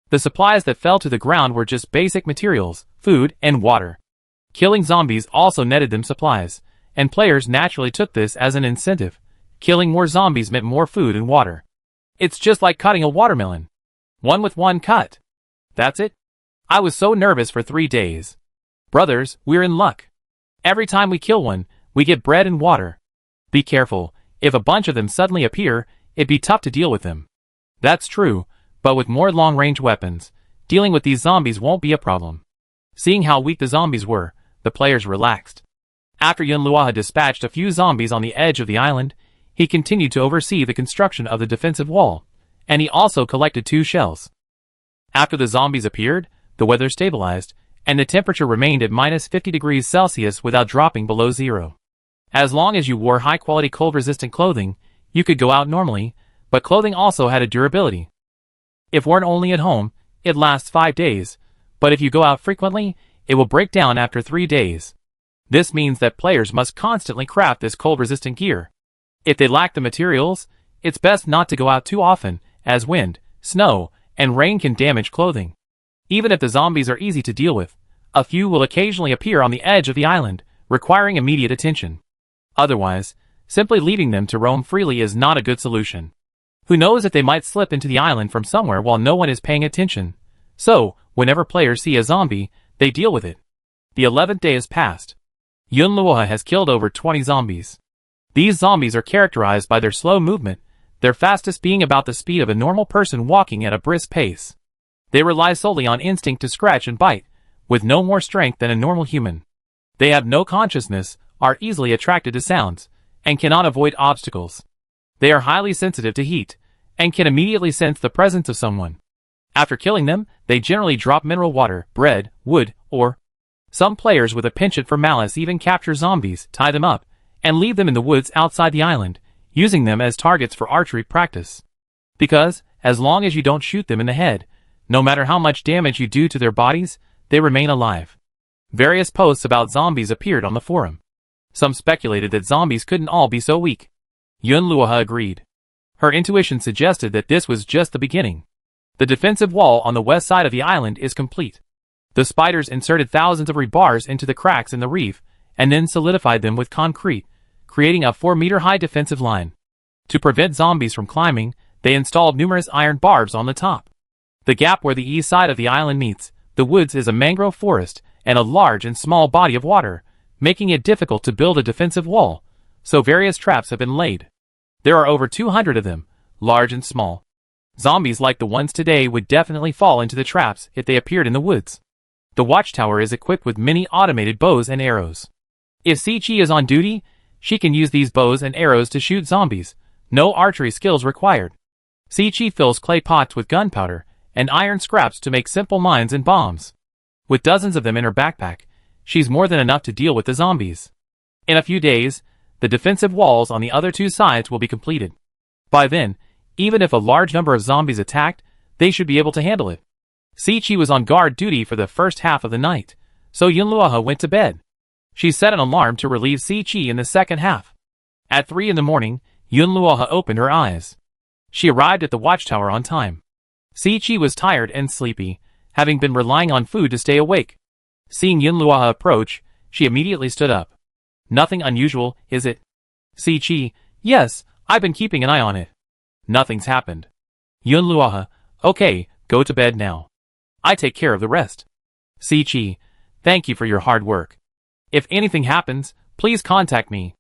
The supplies that fell to the ground were just basic materials, food and water. Killing zombies also netted them supplies, and players naturally took this as an incentive. Killing more zombies meant more food and water. It's just like cutting a watermelon. One with one cut. That's it. I was so nervous for 3 days. Brothers, we're in luck. Every time we kill one, we get bread and water. Be careful, if a bunch of them suddenly appear, it'd be tough to deal with them. That's true, but with more long-range weapons, dealing with these zombies won't be a problem. Seeing how weak the zombies were, the players relaxed. After Yunluoha dispatched a few zombies on the edge of the island, he continued to oversee the construction of the defensive wall, and he also collected 2 shells. After the zombies appeared, the weather stabilized, and the temperature remained at minus 50 degrees Celsius without dropping below zero. As long as you wore high-quality cold-resistant clothing, you could go out normally, but clothing also had a durability. If worn only at home, it lasts 5 days, but if you go out frequently, it will break down after 3 days. This means that players must constantly craft this cold-resistant gear. If they lack the materials, it's best not to go out too often, as wind, snow, and rain can damage clothing. Even if the zombies are easy to deal with, a few will occasionally appear on the edge of the island, requiring immediate attention. Otherwise, simply leaving them to roam freely is not a good solution. Who knows if they might slip into the island from somewhere while no one is paying attention. So, whenever players see a zombie, they deal with it. The 11th day has passed. Yunluoha has killed over 20 zombies. These zombies are characterized by their slow movement, their fastest being about the speed of a normal person walking at a brisk pace. They rely solely on instinct to scratch and bite, with no more strength than a normal human. They have no consciousness, are easily attracted to sounds, and cannot avoid obstacles. They are highly sensitive to heat, and can immediately sense the presence of someone. After killing them, they generally drop mineral water, bread, wood, or Some players with a penchant for malice even capture zombies, tie them up, and leave them in the woods outside the island, using them as targets for archery practice. Because, as long as you don't shoot them in the head, no matter how much damage you do to their bodies, they remain alive. Various posts about zombies appeared on the forum. Some speculated that zombies couldn't all be so weak. Yunluoha agreed. Her intuition suggested that this was just the beginning. The defensive wall on the west side of the island is complete. The spiders inserted thousands of rebars into the cracks in the reef, and then solidified them with concrete, creating a 4-meter-high defensive line. To prevent zombies from climbing, they installed numerous iron barbs on the top. The gap where the east side of the island meets the woods is a mangrove forest and a large and small body of water, making it difficult to build a defensive wall, so various traps have been laid. There are over 200 of them, large and small. Zombies like the ones today would definitely fall into the traps if they appeared in the woods. The watchtower is equipped with many automated bows and arrows. If Sichi is on duty, she can use these bows and arrows to shoot zombies, no archery skills required. Sichi fills clay pots with gunpowder and iron scraps to make simple mines and bombs. With dozens of them in her backpack, she's more than enough to deal with the zombies. In a few days, the defensive walls on the other two sides will be completed. By then, even if a large number of zombies attacked, they should be able to handle it. Sichi was on guard duty for the first half of the night, so Yunluoha went to bed. She set an alarm to relieve Sichi in the second half. At 3 in the morning, Yunluoha opened her eyes. She arrived at the watchtower on time. Sichi was tired and sleepy, having been relying on food to stay awake. Seeing Yunluoha approach, she immediately stood up. Nothing unusual, is it? Sichi, yes, I've been keeping an eye on it. Nothing's happened. Yunluoha, okay, go to bed now. I take care of the rest. Sichi, thank you for your hard work. If anything happens, please contact me.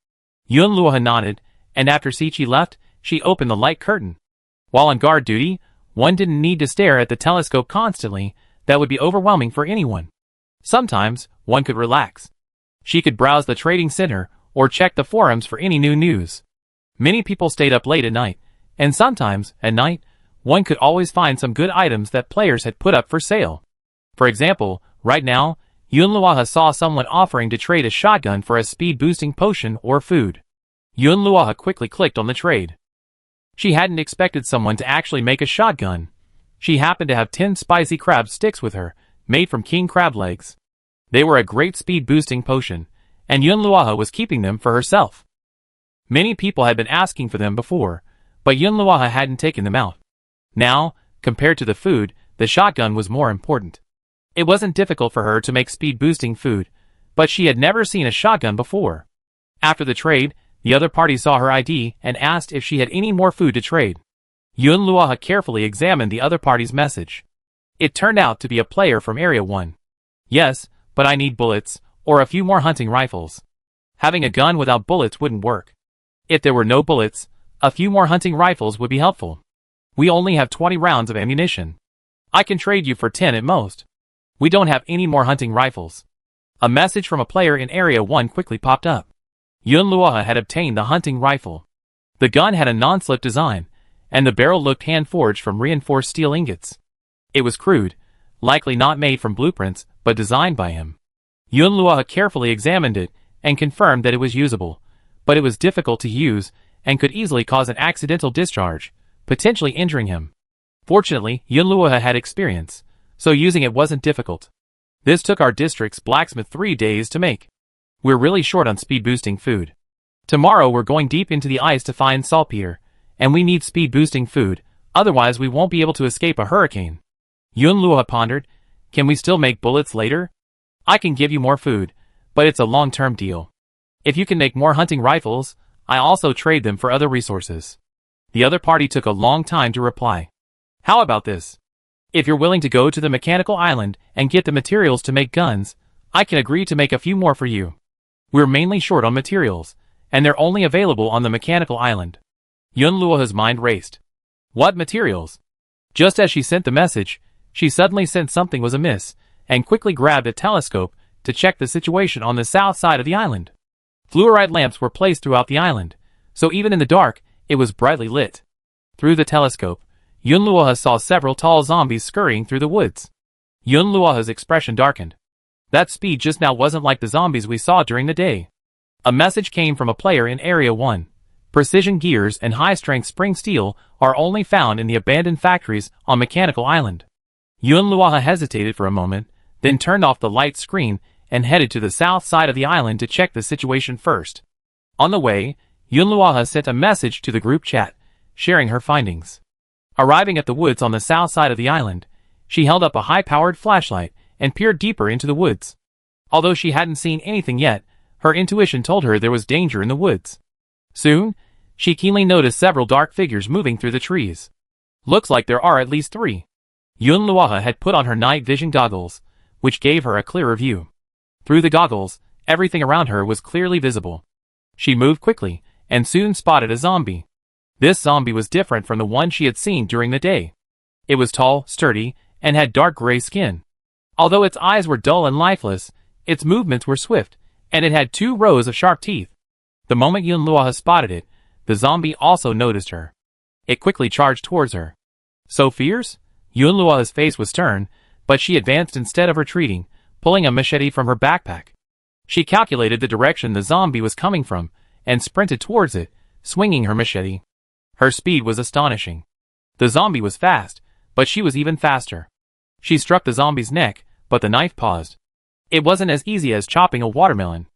Yunluoha nodded, and after Sichi left, she opened the light curtain. While on guard duty, one didn't need to stare at the telescope constantly, that would be overwhelming for anyone. Sometimes, one could relax. She could browse the trading center, or check the forums for any new news. Many people stayed up late at night, and sometimes, at night, one could always find some good items that players had put up for sale. For example, right now, Yunluoha saw someone offering to trade a shotgun for a speed-boosting potion or food. Yunluoha quickly clicked on the trade. She hadn't expected someone to actually make a shotgun. She happened to have 10 spicy crab sticks with her, made from king crab legs. They were a great speed-boosting potion, and Yunluoha was keeping them for herself. Many people had been asking for them before, but Yunluoha hadn't taken them out. Now, compared to the food, the shotgun was more important. It wasn't difficult for her to make speed-boosting food, but she had never seen a shotgun before. After the trade, the other party saw her ID and asked if she had any more food to trade. Yunluoha carefully examined the other party's message. It turned out to be a player from Area 1. Yes, but I need bullets, or a few more hunting rifles. Having a gun without bullets wouldn't work. If there were no bullets, a few more hunting rifles would be helpful. We only have 20 rounds of ammunition. I can trade you for 10 at most. We don't have any more hunting rifles. A message from a player in Area 1 quickly popped up. Yunluoha had obtained the hunting rifle. The gun had a non-slip design, and the barrel looked hand-forged from reinforced steel ingots. It was crude, likely not made from blueprints, but designed by him. Yunluoha carefully examined it and confirmed that it was usable, but it was difficult to use and could easily cause an accidental discharge, potentially injuring him. Fortunately, Yunluoha had experience, so using it wasn't difficult. This took our district's blacksmith 3 days to make. We're really short on speed-boosting food. Tomorrow we're going deep into the ice to find saltpeter, and we need speed-boosting food, otherwise we won't be able to escape a hurricane. Yunluoha pondered, can we still make bullets later? I can give you more food, but it's a long-term deal. If you can make more hunting rifles, I also trade them for other resources. The other party took a long time to reply. How about this? If you're willing to go to the mechanical island and get the materials to make guns, I can agree to make a few more for you. We're mainly short on materials, and they're only available on the mechanical island. Yunluoha's mind raced. What materials? Just as she sent the message, she suddenly sensed something was amiss, and quickly grabbed a telescope to check the situation on the south side of the island. Fluorite lamps were placed throughout the island, so even in the dark, it was brightly lit. Through the telescope, Yunluoha saw several tall zombies scurrying through the woods. Yunluoha's expression darkened. That speed just now wasn't like the zombies we saw during the day. A message came from a player in Area 1. Precision gears and high-strength spring steel are only found in the abandoned factories on Mechanical Island. Yunluoha hesitated for a moment, then turned off the light screen and headed to the south side of the island to check the situation first. On the way, Yunluoha sent a message to the group chat, sharing her findings. Arriving at the woods on the south side of the island, she held up a high-powered flashlight and peered deeper into the woods. Although she hadn't seen anything yet, her intuition told her there was danger in the woods. Soon, she keenly noticed several dark figures moving through the trees. Looks like there are at least 3. Yunluoha had put on her night vision goggles, which gave her a clearer view. Through the goggles, everything around her was clearly visible. She moved quickly, and soon spotted a zombie. This zombie was different from the one she had seen during the day. It was tall, sturdy, and had dark gray skin. Although its eyes were dull and lifeless, its movements were swift, and it had 2 rows of sharp teeth. The moment Yunluoha spotted it, the zombie also noticed her. It quickly charged towards her. So fierce? Yunluoha's face was stern, but she advanced instead of retreating, pulling a machete from her backpack. She calculated the direction the zombie was coming from, and sprinted towards it, swinging her machete. Her speed was astonishing. The zombie was fast, but she was even faster. She struck the zombie's neck, but the knife paused. It wasn't as easy as chopping a watermelon.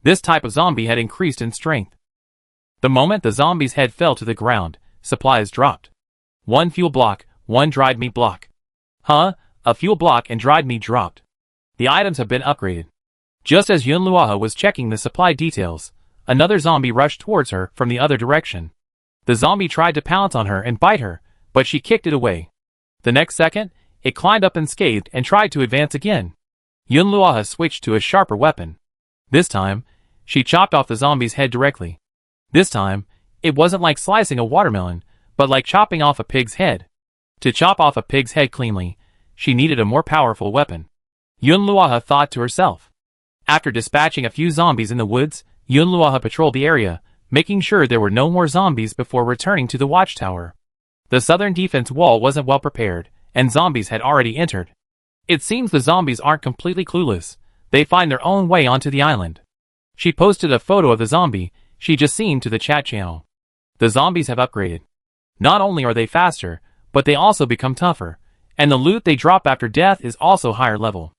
This type of zombie had increased in strength. The moment the zombie's head fell to the ground, supplies dropped. 1 fuel block, 1 dried meat block. Huh? A fuel block and dried meat dropped. The items have been upgraded. Just as Yunluoha was checking the supply details, another zombie rushed towards her from the other direction. The zombie tried to pounce on her and bite her, but she kicked it away. The next second, it climbed up unscathed and tried to advance again. Yunluoha switched to a sharper weapon. This time, she chopped off the zombie's head directly. This time, it wasn't like slicing a watermelon, but like chopping off a pig's head. To chop off a pig's head cleanly, she needed a more powerful weapon. Yunluoha thought to herself. After dispatching a few zombies in the woods, Yunluoha patrolled the area, making sure there were no more zombies before returning to the watchtower. The southern defense wall wasn't well prepared, and zombies had already entered. It seems the zombies aren't completely clueless. They find their own way onto the island. She posted a photo of the zombie she just seen to the chat channel. The zombies have upgraded. Not only are they faster, but they also become tougher, and the loot they drop after death is also higher level.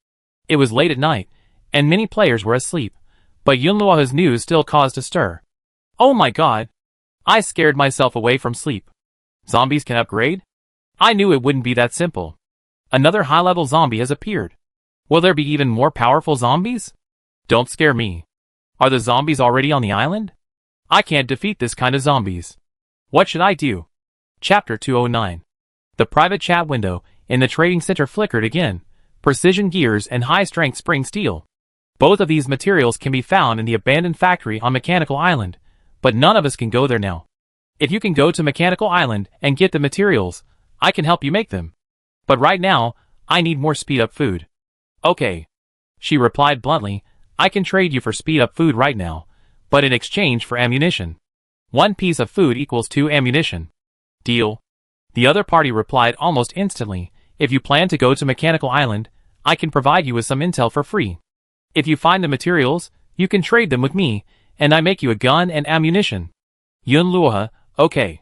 It was late at night, and many players were asleep, but Yunluoha's news still caused a stir. Oh my god! I scared myself away from sleep. Zombies can upgrade? I knew it wouldn't be that simple. Another high-level zombie has appeared. Will there be even more powerful zombies? Don't scare me. Are the zombies already on the island? I can't defeat this kind of zombies. What should I do? Chapter 209. The private chat window in the trading center flickered again. Precision gears and high-strength spring steel. Both of these materials can be found in the abandoned factory on Mechanical Island, but none of us can go there now. If you can go to Mechanical Island and get the materials, I can help you make them. But right now, I need more speed-up food. Okay. She replied bluntly, I can trade you for speed-up food right now, but in exchange for ammunition. 1 piece of food equals 2 ammunition. Deal. The other party replied almost instantly, if you plan to go to Mechanical Island, I can provide you with some intel for free. If you find the materials, you can trade them with me, and I make you a gun and ammunition. Yunluoha, okay.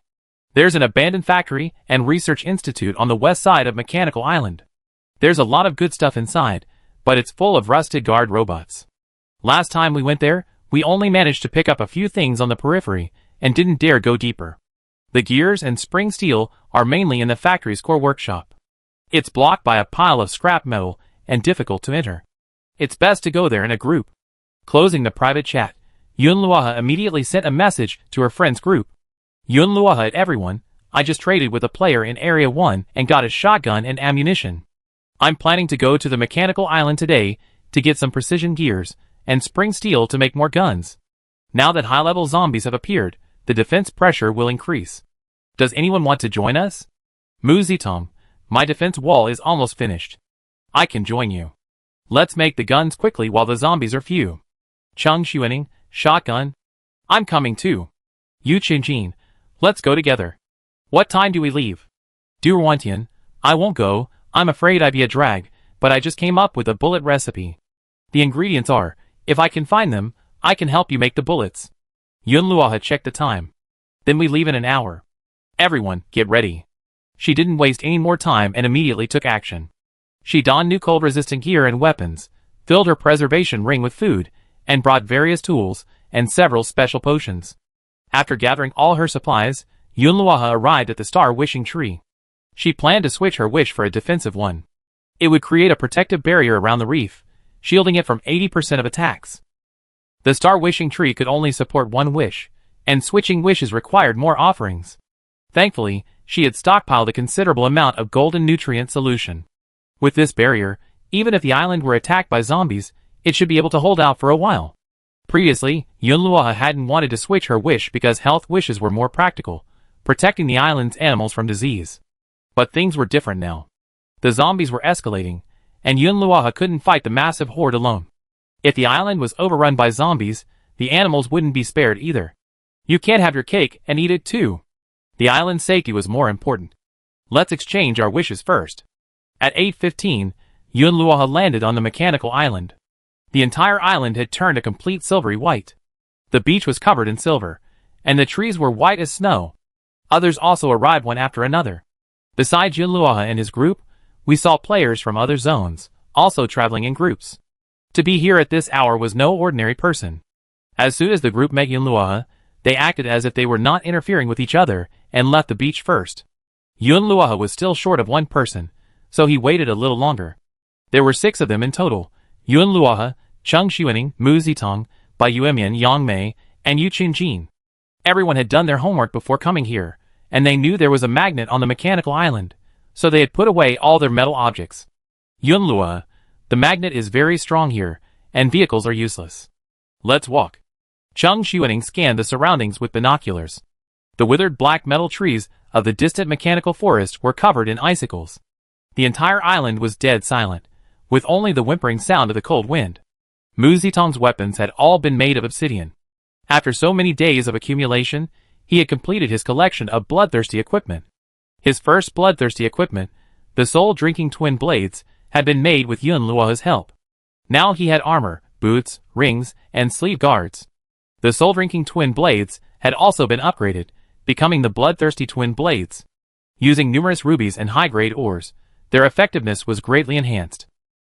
There's an abandoned factory and research institute on the west side of Mechanical Island. There's a lot of good stuff inside, but it's full of rusted guard robots. Last time we went there, we only managed to pick up a few things on the periphery, and didn't dare go deeper. The gears and spring steel are mainly in the factory's core workshop. It's blocked by a pile of scrap metal and difficult to enter. It's best to go there in a group. Closing the private chat, Yunluoha immediately sent a message to her friends group. Yunluoha at everyone, I just traded with a player in Area 1 and got a shotgun and ammunition. I'm planning to go to the Mechanical Island today to get some precision gears and spring steel to make more guns. Now that high-level zombies have appeared, the defense pressure will increase. Does anyone want to join us? Mu Zitong, my defense wall is almost finished. I can join you. Let's make the guns quickly while the zombies are few. Chung Xuaning, shotgun. I'm coming too. Yu Qingjin, let's go together. What time do we leave? Du Wantian, I won't go, I'm afraid I'd be a drag, but I just came up with a bullet recipe. The ingredients are, if I can find them, I can help you make the bullets. Yunluoha checked the time. Then we leave in an hour. Everyone, get ready. She didn't waste any more time and immediately took action. She donned new cold-resistant gear and weapons, filled her preservation ring with food, and brought various tools and several special potions. After gathering all her supplies, Yunluoha arrived at the star-wishing tree. She planned to switch her wish for a defensive one. It would create a protective barrier around the reef, shielding it from 80% of attacks. The star-wishing tree could only support one wish, and switching wishes required more offerings. Thankfully, she had stockpiled a considerable amount of golden nutrient solution. With this barrier, even if the island were attacked by zombies, it should be able to hold out for a while. Previously, Yunluoha hadn't wanted to switch her wish because health wishes were more practical, protecting the island's animals from disease. But things were different now. The zombies were escalating, and Yunluoha couldn't fight the massive horde alone. If the island was overrun by zombies, the animals wouldn't be spared either. You can't have your cake and eat it too. The island's safety was more important. Let's exchange our wishes first. At 8:15, Yunluoha landed on the mechanical island. The entire island had turned a complete silvery white. The beach was covered in silver, and the trees were white as snow. Others also arrived one after another. Besides Yunluoha and his group, we saw players from other zones, also traveling in groups. To be here at this hour was no ordinary person. As soon as the group met Yunluoha, they acted as if they were not interfering with each other and left the beach first. Yunluoha was still short of one person, so he waited a little longer. There were 6 of them in total: Yunluoha, Cheng Xuening, Mu Zitong, Bai Yuemian, Yang Mei, and Yu Qinjin. Everyone had done their homework before coming here, and they knew there was a magnet on the mechanical island, so they had put away all their metal objects. Yunluoha, the magnet is very strong here, and vehicles are useless. Let's walk. Cheng Xuening scanned the surroundings with binoculars. The withered black metal trees of the distant mechanical forest were covered in icicles. The entire island was dead silent, with only the whimpering sound of the cold wind. Mu Zitong's weapons had all been made of obsidian. After so many days of accumulation, he had completed his collection of bloodthirsty equipment. His first bloodthirsty equipment, the soul-drinking twin blades, had been made with Yunluoha's help. Now he had armor, boots, rings, and sleeve guards. The soul-drinking twin blades had also been upgraded, becoming the bloodthirsty twin blades. Using numerous rubies and high-grade ores, their effectiveness was greatly enhanced.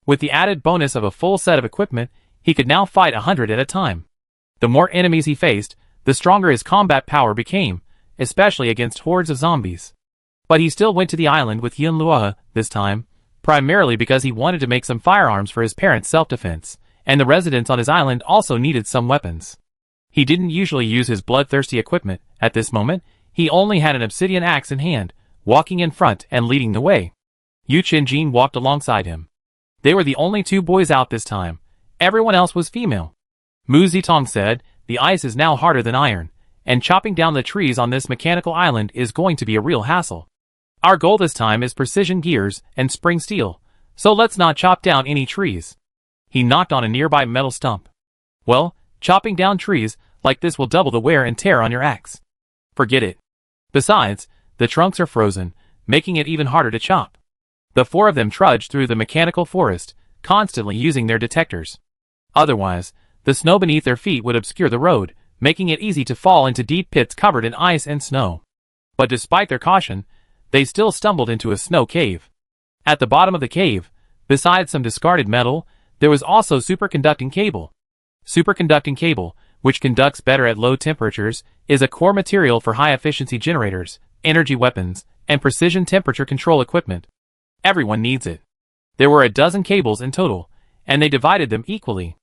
With the added bonus of a full set of equipment, he could now fight 100 at a time. The more enemies he faced, the stronger his combat power became, especially against hordes of zombies. But he still went to the island with Yunluoha this time, primarily because he wanted to make some firearms for his parents' self-defense, and the residents on his island also needed some weapons. He didn't usually use his bloodthirsty equipment at this moment. He only had an obsidian axe in hand, walking in front and leading the way. Yu Qinjin walked alongside him. They were the only 2 boys out this time. Everyone else was female. Mu Zitong said, "The ice is now harder than iron, and chopping down the trees on this mechanical island is going to be a real hassle. Our goal this time is precision gears and spring steel, so let's not chop down any trees." He knocked on a nearby metal stump. "Well, chopping down trees like this will double the wear and tear on your axe. Forget it. Besides, the trunks are frozen, making it even harder to chop." The 4 of them trudged through the mechanical forest, constantly using their detectors. Otherwise, the snow beneath their feet would obscure the road, making it easy to fall into deep pits covered in ice and snow. But despite their caution, they still stumbled into a snow cave. At the bottom of the cave, besides some discarded metal, there was also superconducting cable. Superconducting cable, which conducts better at low temperatures, is a core material for high-efficiency generators, energy weapons, and precision temperature control equipment. Everyone needs it. There were a dozen cables in total, and they divided them equally.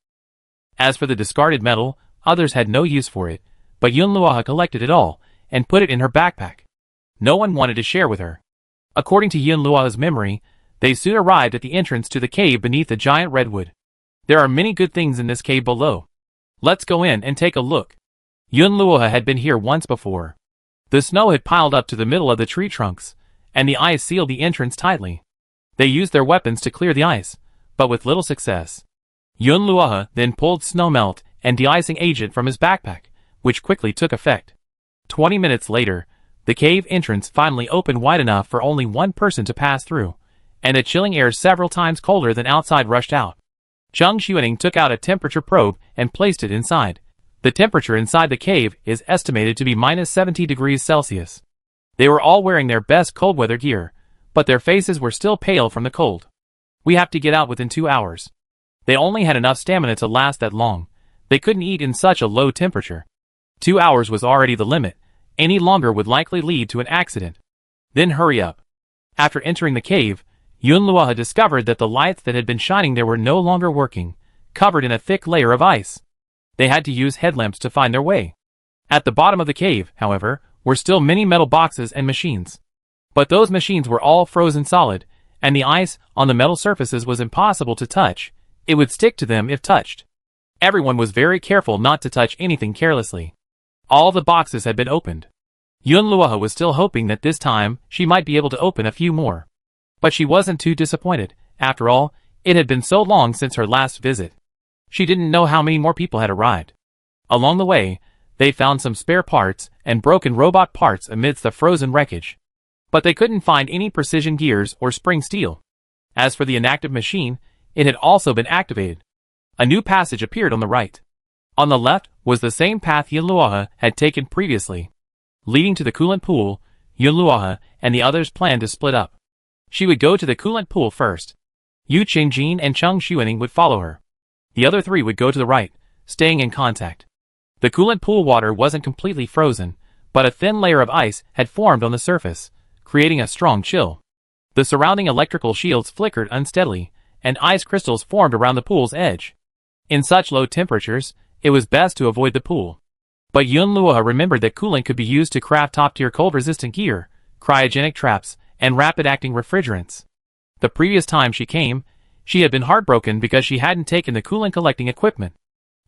As for the discarded metal, others had no use for it, but Yunluoha collected it all and put it in her backpack. No one wanted to share with her. According to Yunluoha's memory, they soon arrived at the entrance to the cave beneath the giant redwood. There are many good things in this cave below. Let's go in and take a look. Yunluoha had been here once before. The snow had piled up to the middle of the tree trunks, and the ice sealed the entrance tightly. They used their weapons to clear the ice, but with little success. Yunluoha then pulled snow melt and de-icing agent from his backpack, which quickly took effect. 20 minutes later, the cave entrance finally opened wide enough for only one person to pass through, and the chilling air several times colder than outside rushed out. Zhang Xuening took out a temperature probe and placed it inside. The temperature inside the cave is estimated to be minus 70 degrees Celsius. They were all wearing their best cold weather gear, but their faces were still pale from the cold. We have to get out within 2 hours. They only had enough stamina to last that long. They couldn't eat in such a low temperature. 2 hours was already the limit. Any longer would likely lead to an accident. Then hurry up. After entering the cave, Yunluo discovered that the lights that had been shining there were no longer working, covered in a thick layer of ice. They had to use headlamps to find their way. At the bottom of the cave, however, were still many metal boxes and machines. But those machines were all frozen solid, and the ice on the metal surfaces was impossible to touch. It would stick to them if touched. Everyone was very careful not to touch anything carelessly. All the boxes had been opened. Yunluo was still hoping that this time she might be able to open a few more. But she wasn't too disappointed. After all, it had been so long since her last visit. She didn't know how many more people had arrived. Along the way, they found some spare parts and broken robot parts amidst the frozen wreckage. But they couldn't find any precision gears or spring steel. As for the inactive machine, it had also been activated. A new passage appeared on the right. On the left was the same path Yunluo had taken previously. Leading to the coolant pool, Yunluo and the others planned to split up. She would go to the coolant pool first. Yu Qingjin and Zhang Xuening would follow her. The other three would go to the right, staying in contact. The coolant pool water wasn't completely frozen, but a thin layer of ice had formed on the surface, creating a strong chill. The surrounding electrical shields flickered unsteadily, and ice crystals formed around the pool's edge. In such low temperatures, it was best to avoid the pool. But Yunluo remembered that coolant could be used to craft top-tier cold-resistant gear, cryogenic traps, and rapid-acting refrigerants. The previous time she came, she had been heartbroken because she hadn't taken the coolant-collecting equipment.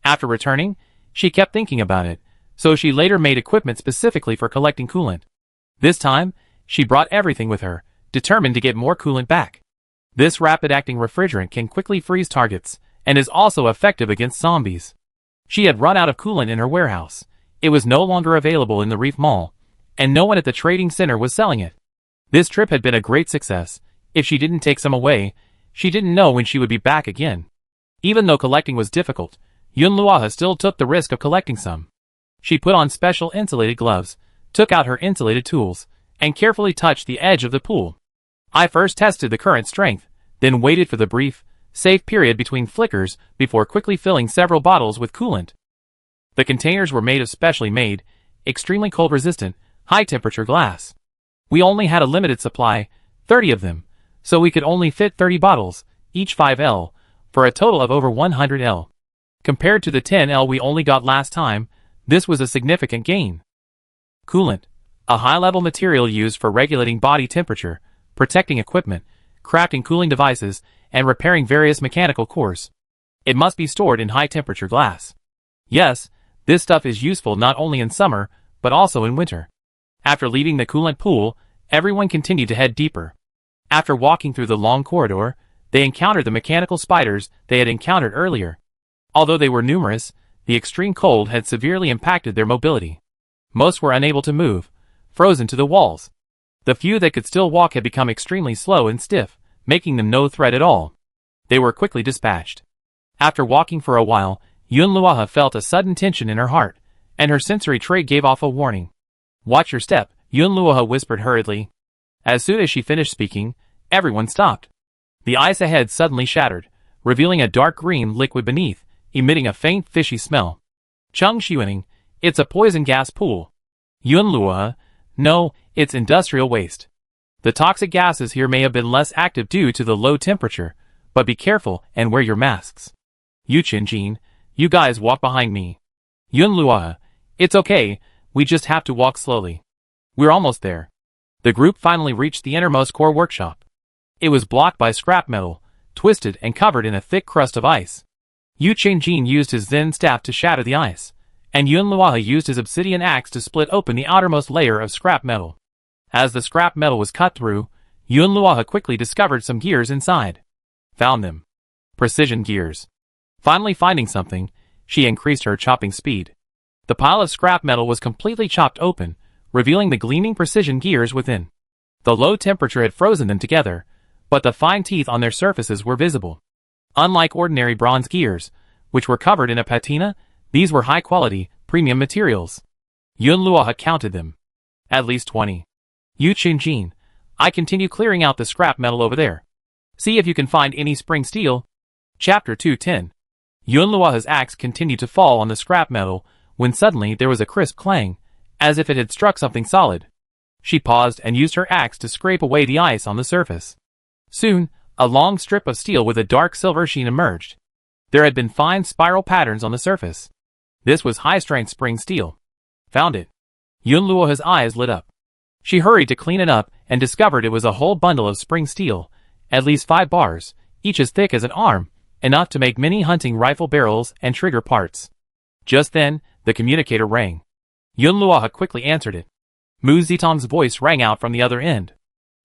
After returning, she kept thinking about it, so she later made equipment specifically for collecting coolant. This time, she brought everything with her, determined to get more coolant back. This rapid-acting refrigerant can quickly freeze targets, and is also effective against zombies. She had run out of coolant in her warehouse. It was no longer available in the Reef Mall, and no one at the trading center was selling it. This trip had been a great success. If she didn't take some away, she didn't know when she would be back again. Even though collecting was difficult, Yunluo still took the risk of collecting some. She put on special insulated gloves, took out her insulated tools, and carefully touched the edge of the pool. I first tested the current strength, then waited for the brief, safe period between flickers before quickly filling several bottles with coolant. The containers were made of specially made, extremely cold-resistant, high-temperature glass. We only had a limited supply, 30 of them, so we could only fit 30 bottles, each 5L, for a total of over 100L. Compared to the 10L we only got last time, this was a significant gain. Coolant, a high-level material used for regulating body temperature, protecting equipment, crafting cooling devices, and repairing various mechanical cores. It must be stored in high-temperature glass. Yes, this stuff is useful not only in summer, but also in winter. After leaving the coolant pool, everyone continued to head deeper. After walking through the long corridor, they encountered the mechanical spiders they had encountered earlier. Although they were numerous, the extreme cold had severely impacted their mobility. Most were unable to move, frozen to the walls. The few that could still walk had become extremely slow and stiff, making them no threat at all. They were quickly dispatched. After walking for a while, Yunluo felt a sudden tension in her heart, and her sensory trait gave off a warning. "Watch your step," Yunluo whispered hurriedly. As soon as she finished speaking, everyone stopped. The ice ahead suddenly shattered, revealing a dark green liquid beneath, emitting a faint fishy smell. Zhang Xuening, it's a poison gas pool. Yunluo, no, it's industrial waste. The toxic gases here may have been less active due to the low temperature, but be careful and wear your masks. Yu Qingjin, you guys walk behind me. Yunluo, it's okay, we just have to walk slowly. We're almost there. The group finally reached the innermost core workshop. It was blocked by scrap metal, twisted and covered in a thick crust of ice. Yu Qingjin used his Zen staff to shatter the ice, and Yunluo used his obsidian axe to split open the outermost layer of scrap metal. As the scrap metal was cut through, Yunluo quickly discovered some gears inside. Found them. Precision gears. Finally finding something, she increased her chopping speed. The pile of scrap metal was completely chopped open, revealing the gleaming precision gears within. The low temperature had frozen them together, but the fine teeth on their surfaces were visible. Unlike ordinary bronze gears, which were covered in a patina, these were high-quality, premium materials. Yun Luoha counted them. At least 20. Yu Qingjin, I continue clearing out the scrap metal over there. See if you can find any spring steel. Chapter 210. Yun Luoha's axe continued to fall on the scrap metal when suddenly there was a crisp clang, as if it had struck something solid. She paused and used her axe to scrape away the ice on the surface. Soon, a long strip of steel with a dark silver sheen emerged. There had been fine spiral patterns on the surface. This was high-strength spring steel. Found it. Yun Luoha's eyes lit up. She hurried to clean it up and discovered it was a whole bundle of spring steel, at least 5 bars, each as thick as an arm, enough to make mini hunting rifle barrels and trigger parts. Just then, the communicator rang. Yun Luoha quickly answered it. Mu Zitong's voice rang out from the other end.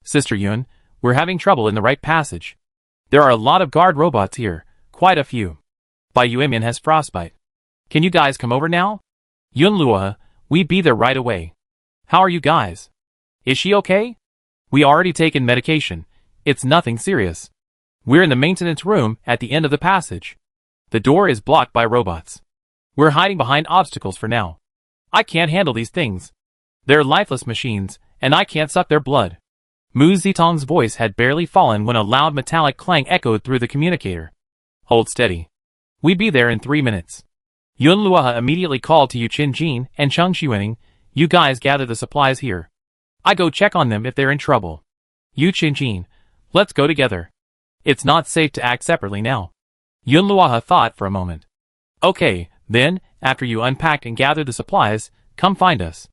Sister Yun, we're having trouble in the right passage. There are a lot of guard robots here, quite a few. Bai Yuemin has frostbite. Can you guys come over now? Yun Luoha, we be there right away. How are you guys? Is she okay? We already taken medication. It's nothing serious. We're in the maintenance room at the end of the passage. The door is blocked by robots. We're hiding behind obstacles for now. I can't handle these things. They're lifeless machines, and I can't suck their blood. Mu Zitong's voice had barely fallen when a loud metallic clang echoed through the communicator. Hold steady. We be there in 3 minutes. Yun Luoha immediately called to Yu Qingjin and Cheng Xuening, you guys gather the supplies here. I go check on them if they're in trouble. Yu Qingjin, let's go together. It's not safe to act separately now. Yun Luoha thought for a moment. Okay, then, after you unpack and gather the supplies, come find us.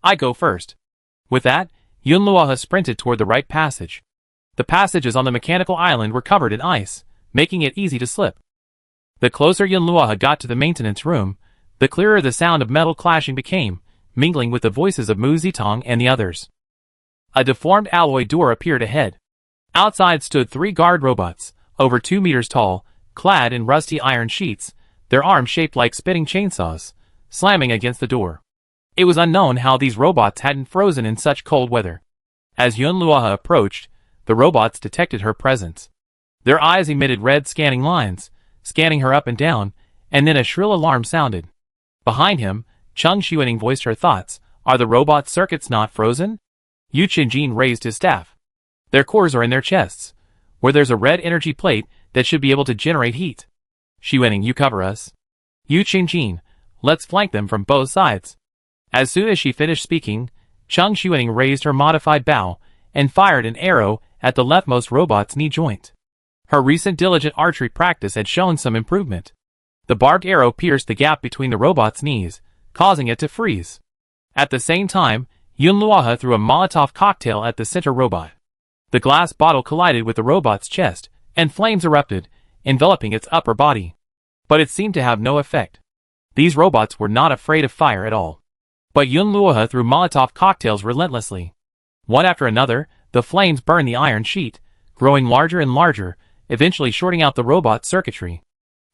I go first. With that, Yun Luoha sprinted toward the right passage. The passages on the mechanical island were covered in ice, making it easy to slip. The closer Yun Luoha got to the maintenance room, the clearer the sound of metal clashing became, mingling with the voices of Mu Zitong and the others. A deformed alloy door appeared ahead. Outside stood 3 guard robots, over 2 meters tall, clad in rusty iron sheets, their arms shaped like spitting chainsaws, slamming against the door. It was unknown how these robots hadn't frozen in such cold weather. As Yun Luoha approached, the robots detected her presence. Their eyes emitted red scanning lines, scanning her up and down, and then a shrill alarm sounded. Behind him, Cheng Xuening voiced her thoughts. Are the robot circuits not frozen? Yu Qingjin raised his staff. Their cores are in their chests, where there's a red energy plate that should be able to generate heat. Xuening, you cover us. Yu Qingjin, let's flank them from both sides. As soon as she finished speaking, Cheng Xuening raised her modified bow and fired an arrow at the leftmost robot's knee joint. Her recent diligent archery practice had shown some improvement. The barbed arrow pierced the gap between the robot's knees, causing it to freeze. At the same time, Yun Luoha threw a Molotov cocktail at the center robot. The glass bottle collided with the robot's chest, and flames erupted, enveloping its upper body. But it seemed to have no effect. These robots were not afraid of fire at all. But Yun Luoha threw Molotov cocktails relentlessly. One after another, the flames burned the iron sheet, growing larger and larger, eventually shorting out the robot's circuitry.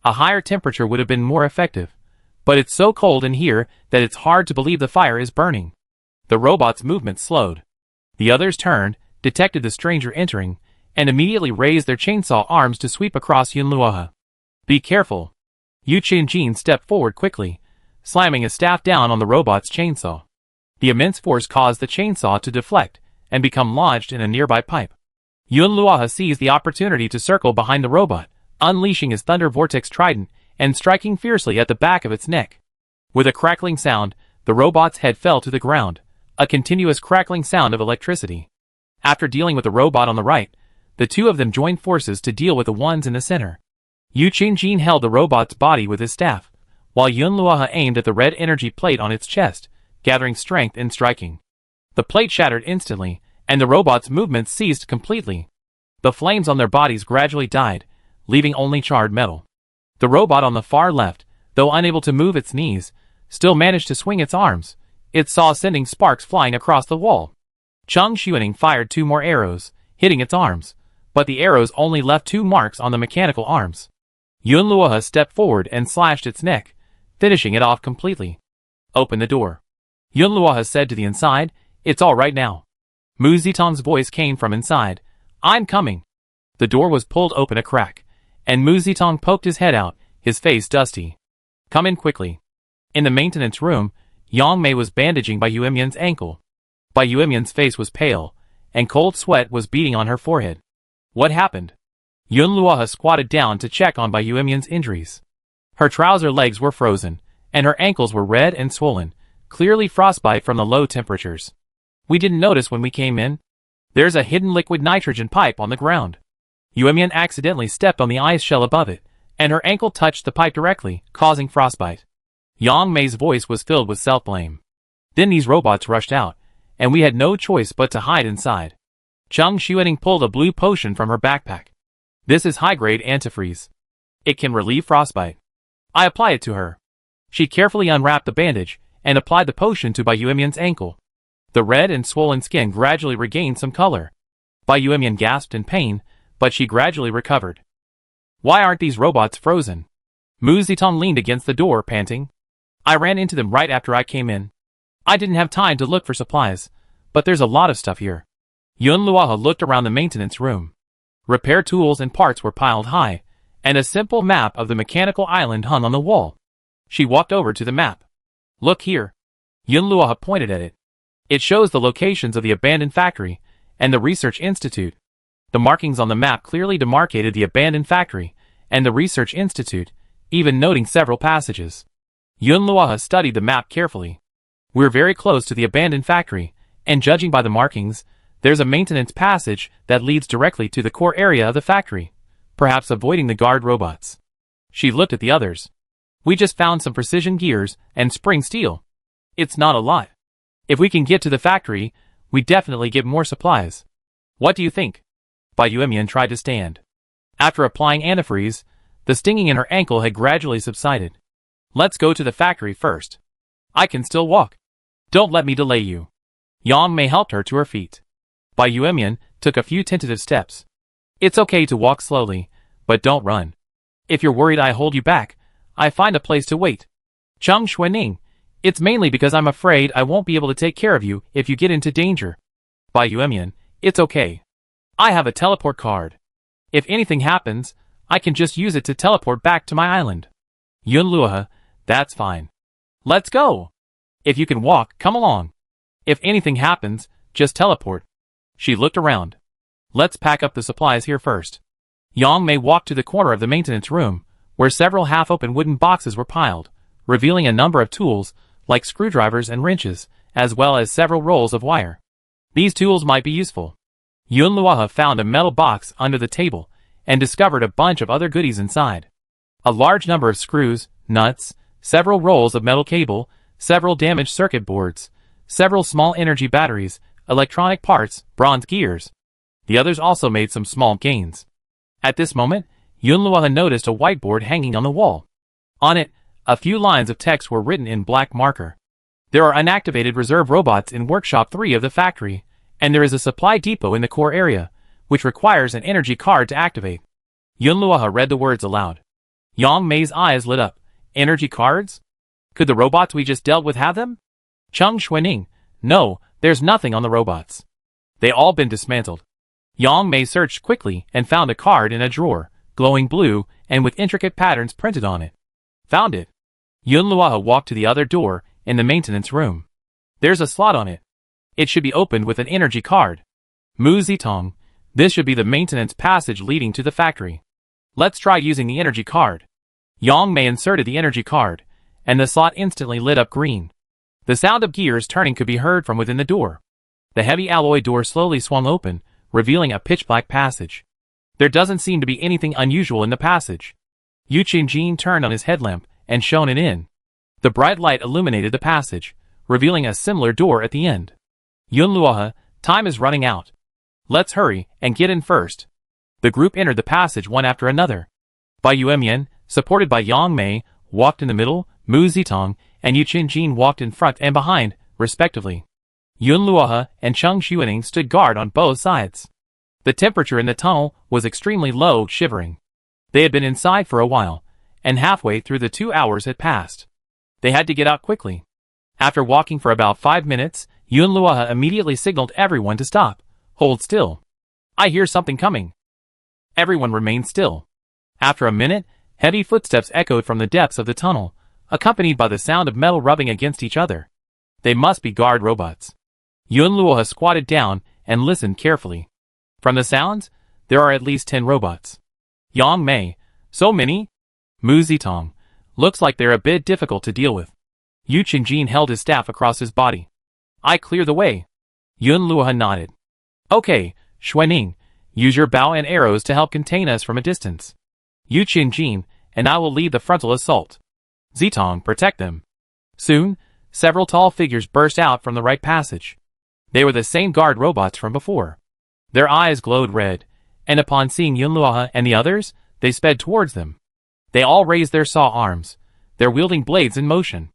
A higher temperature would have been more effective, but it's so cold in here that it's hard to believe the fire is burning. The robot's movement slowed. The others turned, detected the stranger entering, and immediately raised their chainsaw arms to sweep across Yun Luoha. Be careful. Yu Qingjin stepped forward quickly, slamming his staff down on the robot's chainsaw. The immense force caused the chainsaw to deflect and become lodged in a nearby pipe. Yun Luoha seized the opportunity to circle behind the robot, unleashing his Thunder Vortex Trident and striking fiercely at the back of its neck. With a crackling sound, the robot's head fell to the ground, a continuous crackling sound of electricity. After dealing with the robot on the right, the two of them joined forces to deal with the ones in the center. Yu Qingjin held the robot's body with his staff, while Yun Luoha aimed at the red energy plate on its chest, gathering strength in striking. The plate shattered instantly, and the robot's movements ceased completely. The flames on their bodies gradually died, leaving only charred metal. The robot on the far left, though unable to move its knees, still managed to swing its arms. It saw sending sparks flying across the wall. Cheng Xuening fired 2 more arrows, hitting its arms, but the arrows only left 2 marks on the mechanical arms. Yun Luoha stepped forward and slashed its neck, finishing it off completely. Open the door. Yun Luoha said to the inside, it's all right now. Mu Zitong's voice came from inside. I'm coming. The door was pulled open a crack, and Mu Zitong poked his head out, his face dusty. Come in quickly. In the maintenance room, Yang Mei was bandaging Bai Yuemian's ankle. Bai Yuemian's face was pale, and cold sweat was beading on her forehead. What happened? Yun Luoha squatted down to check on Bai Yuemian's injuries. Her trouser legs were frozen, and her ankles were red and swollen, clearly frostbite from the low temperatures. We didn't notice when we came in. There's a hidden liquid nitrogen pipe on the ground. Yuemian accidentally stepped on the ice shell above it, and her ankle touched the pipe directly, causing frostbite. Yang Mei's voice was filled with self-blame. Then these robots rushed out, and we had no choice but to hide inside. Cheng Xuening pulled a blue potion from her backpack. This is high-grade antifreeze. It can relieve frostbite. I apply it to her. She carefully unwrapped the bandage and applied the potion to Bai Yuemian's ankle. The red and swollen skin gradually regained some color. Bai Yuemian gasped in pain, but she gradually recovered. Why aren't these robots frozen? Mu Zitong leaned against the door, panting. I ran into them right after I came in. I didn't have time to look for supplies, but there's a lot of stuff here. Yun Luoha looked around the maintenance room. Repair tools and parts were piled high, and a simple map of the mechanical island hung on the wall. She walked over to the map. Look here. Yun Luoha pointed at it. It shows the locations of the abandoned factory and the research institute. The markings on the map clearly demarcated the abandoned factory and the research institute, even noting several passages. Yun Luoha studied the map carefully. We're very close to the abandoned factory, and judging by the markings, there's a maintenance passage that leads directly to the core area of the factory, perhaps avoiding the guard robots. She looked at the others. We just found some precision gears and spring steel. It's not a lot. If we can get to the factory, we definitely get more supplies. What do you think? Bai Yuemian tried to stand. After applying antifreeze, the stinging in her ankle had gradually subsided. Let's go to the factory first. I can still walk. Don't let me delay you. Yang Mei helped her to her feet. Bai Yuemian took a few tentative steps. It's okay to walk slowly, but don't run. If you're worried I hold you back, I find a place to wait. Cheng Xuening, it's mainly because I'm afraid I won't be able to take care of you if you get into danger. Bai Yuemian, it's okay. I have a teleport card. If anything happens, I can just use it to teleport back to my island. Yun Luoha, that's fine. Let's go. If you can walk, come along. If anything happens, just teleport. She looked around. Let's pack up the supplies here first. Yang Mei walked to the corner of the maintenance room, where several half-open wooden boxes were piled, revealing a number of tools, like screwdrivers and wrenches, as well as several rolls of wire. These tools might be useful. Yun Luoha found a metal box under the table, and discovered a bunch of other goodies inside. A large number of screws, nuts, several rolls of metal cable, several damaged circuit boards, several small energy batteries, electronic parts, bronze gears. The others also made some small gains. At this moment, Yun Luoha noticed a whiteboard hanging on the wall. On it, a few lines of text were written in black marker. There are unactivated reserve robots in Workshop 3 of the factory, and there is a supply depot in the core area, which requires an energy card to activate. Yun Luoha read the words aloud. Yang Mei's eyes lit up. Energy cards? Could the robots we just dealt with have them? Cheng Xuening, no, there's nothing on the robots. They all been dismantled. Yang Mei searched quickly and found a card in a drawer, glowing blue and with intricate patterns printed on it. Found it. Yun Luoha walked to the other door in the maintenance room. There's a slot on it. It should be opened with an energy card. Mu Zitong, this should be the maintenance passage leading to the factory. Let's try using the energy card. Yang Mei inserted the energy card, and the slot instantly lit up green. The sound of gears turning could be heard from within the door. The heavy alloy door slowly swung open, revealing a pitch-black passage. There doesn't seem to be anything unusual in the passage. Yu Qingjin turned on his headlamp and shone it in. The bright light illuminated the passage, revealing a similar door at the end. Yun Luoha, time is running out. Let's hurry and get in first. The group entered the passage one after another. Bai Yuemian, supported by Yang Mei, walked in the middle, Mu Zitong and Yu Qingjin walked in front and behind, respectively. Yun Luoha and Cheng Xuening stood guard on both sides. The temperature in the tunnel was extremely low, shivering. They had been inside for a while, and halfway through the 2 hours had passed. They had to get out quickly. After walking for about 5 minutes, Yun Luoha immediately signaled everyone to stop. Hold still. I hear something coming. Everyone remained still. After a minute, heavy footsteps echoed from the depths of the tunnel, accompanied by the sound of metal rubbing against each other. They must be guard robots. Yunluo squatted down and listened carefully. From the sounds, there are at least 10 robots. Yang Mei, so many? Mu Zitong, looks like they're a bit difficult to deal with. Yu Qingjin held his staff across his body. I clear the way. Yunluo nodded. Okay, Xuening, use your bow and arrows to help contain us from a distance. Yu Qingjin and I will lead the frontal assault. Zitong, protect them. Soon, several tall figures burst out from the right passage. They were the same guard robots from before. Their eyes glowed red, and upon seeing Yunluo and the others, they sped towards them. They all raised their saw arms, their wielding blades in motion.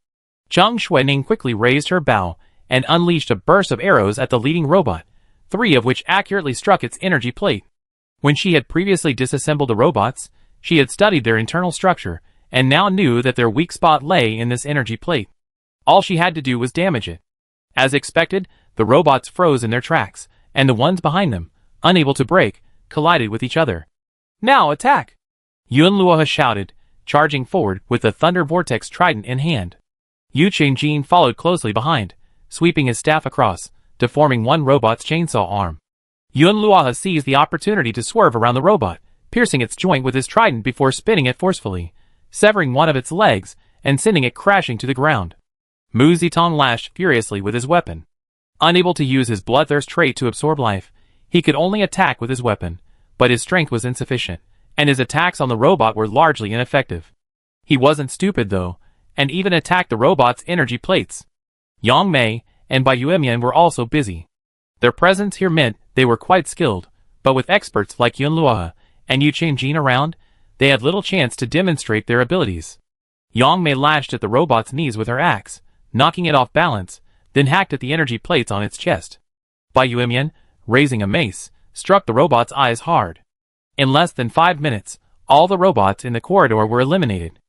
Zhang Xuening quickly raised her bow and unleashed a burst of arrows at the leading robot, 3 of which accurately struck its energy plate. When she had previously disassembled the robots, she had studied their internal structure and now knew that their weak spot lay in this energy plate. All she had to do was damage it. As expected, the robots froze in their tracks, and the ones behind them, unable to break, collided with each other. Now attack! Yunluo shouted, charging forward with the Thunder Vortex Trident in hand. Yu Qingjin followed closely behind, sweeping his staff across, deforming one robot's chainsaw arm. Yunluo seized the opportunity to swerve around the robot, piercing its joint with his trident before spinning it forcefully, severing one of its legs and sending it crashing to the ground. Mu Zitong lashed furiously with his weapon. Unable to use his bloodthirst trait to absorb life, he could only attack with his weapon, but his strength was insufficient, and his attacks on the robot were largely ineffective. He wasn't stupid though, and even attacked the robot's energy plates. Yang Mei and Bai Yuemian were also busy. Their presence here meant they were quite skilled, but with experts like Yunluo and Yu Qingjin around, they had little chance to demonstrate their abilities. Yang Mei lashed at the robot's knees with her axe, knocking it off balance, then hacked at the energy plates on its chest. Bai Yuemian, raising a mace, struck the robot's eyes hard. In less than 5 minutes, all the robots in the corridor were eliminated.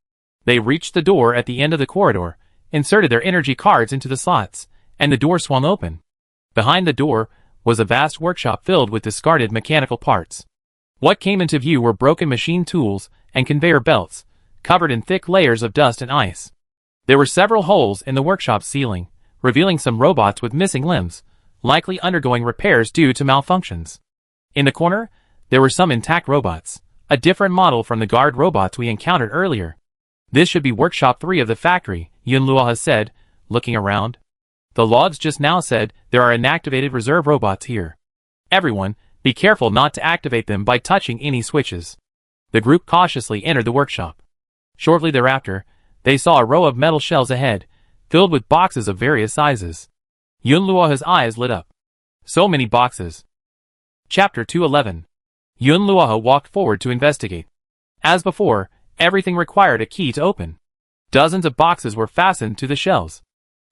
They reached the door at the end of the corridor, inserted their energy cards into the slots, and the door swung open. Behind the door was a vast workshop filled with discarded mechanical parts. What came into view were broken machine tools and conveyor belts, covered in thick layers of dust and ice. There were several holes in the workshop ceiling, revealing some robots with missing limbs, likely undergoing repairs due to malfunctions. In the corner, there were some intact robots, a different model from the guard robots we encountered earlier. This should be Workshop 3 of the factory, Yunluo said, looking around. The logs just now said there are inactivated reserve robots here. Everyone, be careful not to activate them by touching any switches. The group cautiously entered the workshop. Shortly thereafter, they saw a row of metal shelves ahead, filled with boxes of various sizes. Yunluo's eyes lit up. So many boxes. Chapter 211. Yunluo walked forward to investigate. As before, everything required a key to open. Dozens of boxes were fastened to the shelves.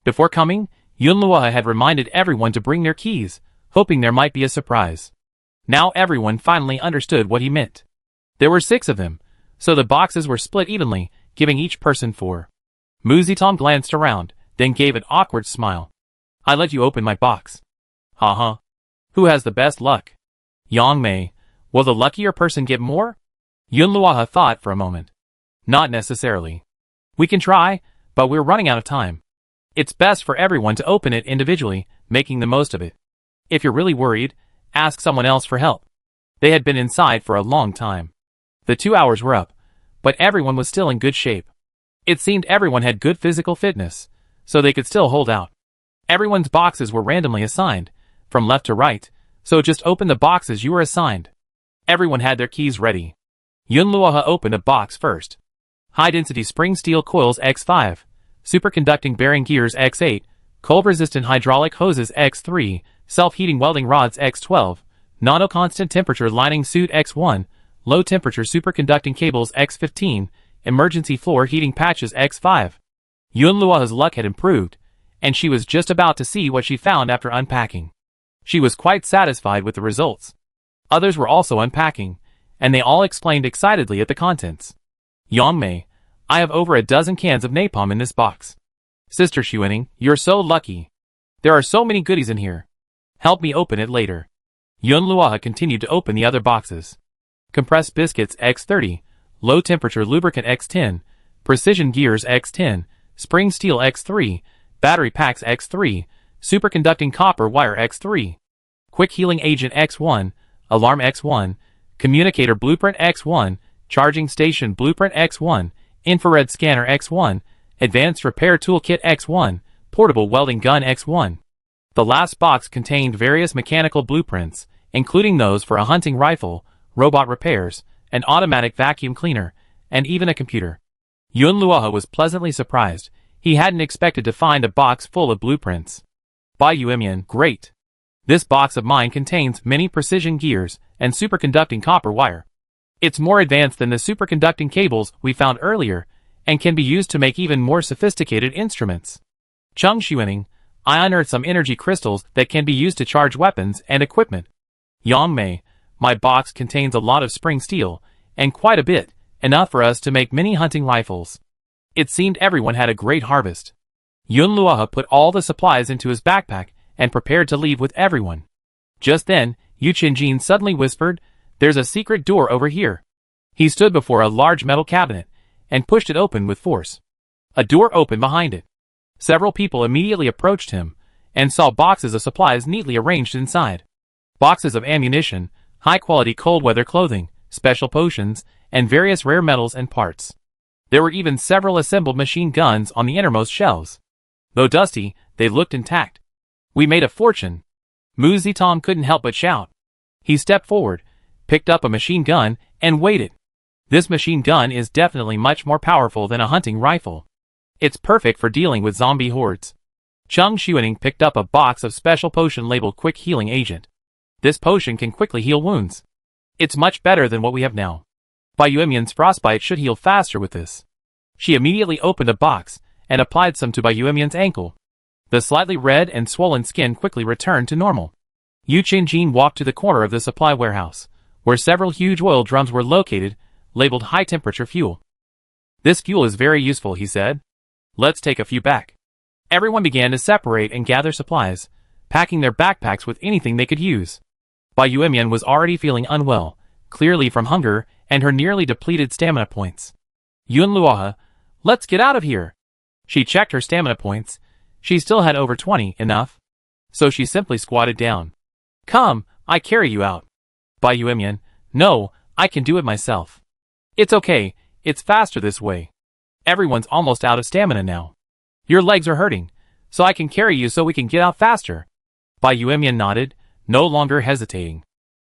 Before coming, Yunluo had reminded everyone to bring their keys, hoping there might be a surprise. Now everyone finally understood what he meant. There were 6 of them, so the boxes were split evenly, giving each person 4. Mu Zitong glanced around, then gave an awkward smile. I let you open my box. Haha. Who has the best luck? Yang Mei. Will the luckier person get more? Yunluo thought for a moment. Not necessarily. We can try, but we're running out of time. It's best for everyone to open it individually, making the most of it. If you're really worried, ask someone else for help. They had been inside for a long time. The 2 hours were up, but everyone was still in good shape. It seemed everyone had good physical fitness, so they could still hold out. Everyone's boxes were randomly assigned, from left to right, so just open the boxes you were assigned. Everyone had their keys ready. Yunluo opened a box first. High-density spring steel coils X5, superconducting bearing gears X8, cold-resistant hydraulic hoses X3, self-heating welding rods X12, nano-constant temperature lining suit X1, low-temperature superconducting cables X15, emergency floor heating patches X5. Yunluo's luck had improved, and she was just about to see what she found after unpacking. She was quite satisfied with the results. Others were also unpacking, and they all exclaimed excitedly at the contents. Yang Mei, I have over a dozen cans of napalm in this box. Sister Xuening, you're so lucky. There are so many goodies in here. Help me open it later. Yunluo continued to open the other boxes. Compressed biscuits X30, low temperature lubricant X10, precision gears X10, spring steel X3, battery packs X3, superconducting copper wire X3, quick healing agent X1, alarm X1, communicator blueprint X1, charging station blueprint X1, infrared scanner X1, advanced repair toolkit X1, portable welding gun X1. The last box contained various mechanical blueprints, including those for a hunting rifle, robot repairs, an automatic vacuum cleaner, and even a computer. Yun Luoha was pleasantly surprised. He hadn't expected to find a box full of blueprints. Bai Yuemian, great. This box of mine contains many precision gears and superconducting copper wire. It's more advanced than the superconducting cables we found earlier, and can be used to make even more sophisticated instruments. Cheng Xuaning, I unearthed some energy crystals that can be used to charge weapons and equipment. Yang Mei, my box contains a lot of spring steel, and quite a bit, enough for us to make many hunting rifles. It seemed everyone had a great harvest. Yun Luoha put all the supplies into his backpack and prepared to leave with everyone. Just then, Yu Qinjin suddenly whispered, "There's a secret door over here." He stood before a large metal cabinet and pushed it open with force. A door opened behind it. Several people immediately approached him and saw boxes of supplies neatly arranged inside. Boxes of ammunition, high-quality cold-weather clothing, special potions, and various rare metals and parts. There were even several assembled machine guns on the innermost shelves. Though dusty, they looked intact. "We made a fortune." Mu Zitong couldn't help but shout. He stepped forward, picked up a machine gun, and waited. This machine gun is definitely much more powerful than a hunting rifle. It's perfect for dealing with zombie hordes. Cheng Xuaning picked up a box of special potion labeled Quick Healing Agent. This potion can quickly heal wounds. It's much better than what we have now. Bai Yuemian's frostbite should heal faster with this. She immediately opened a box and applied some to Bai Yuemian's ankle. The slightly red and swollen skin quickly returned to normal. Yu Qinjin walked to the corner of the supply warehouse, where several huge oil drums were located, labeled high-temperature fuel. "This fuel is very useful," he said. "Let's take a few back." Everyone began to separate and gather supplies, packing their backpacks with anything they could use. Bai Yuemian was already feeling unwell, clearly from hunger and her nearly depleted stamina points. "Yun Luoha, let's get out of here." She checked her stamina points. She still had over 20, enough. So she simply squatted down. "Come, I carry you out." Bai Yuemian, "No, I can do it myself." "It's okay, it's faster this way. Everyone's almost out of stamina now. Your legs are hurting, so I can carry you so we can get out faster." Bai Yuemian nodded, no longer hesitating.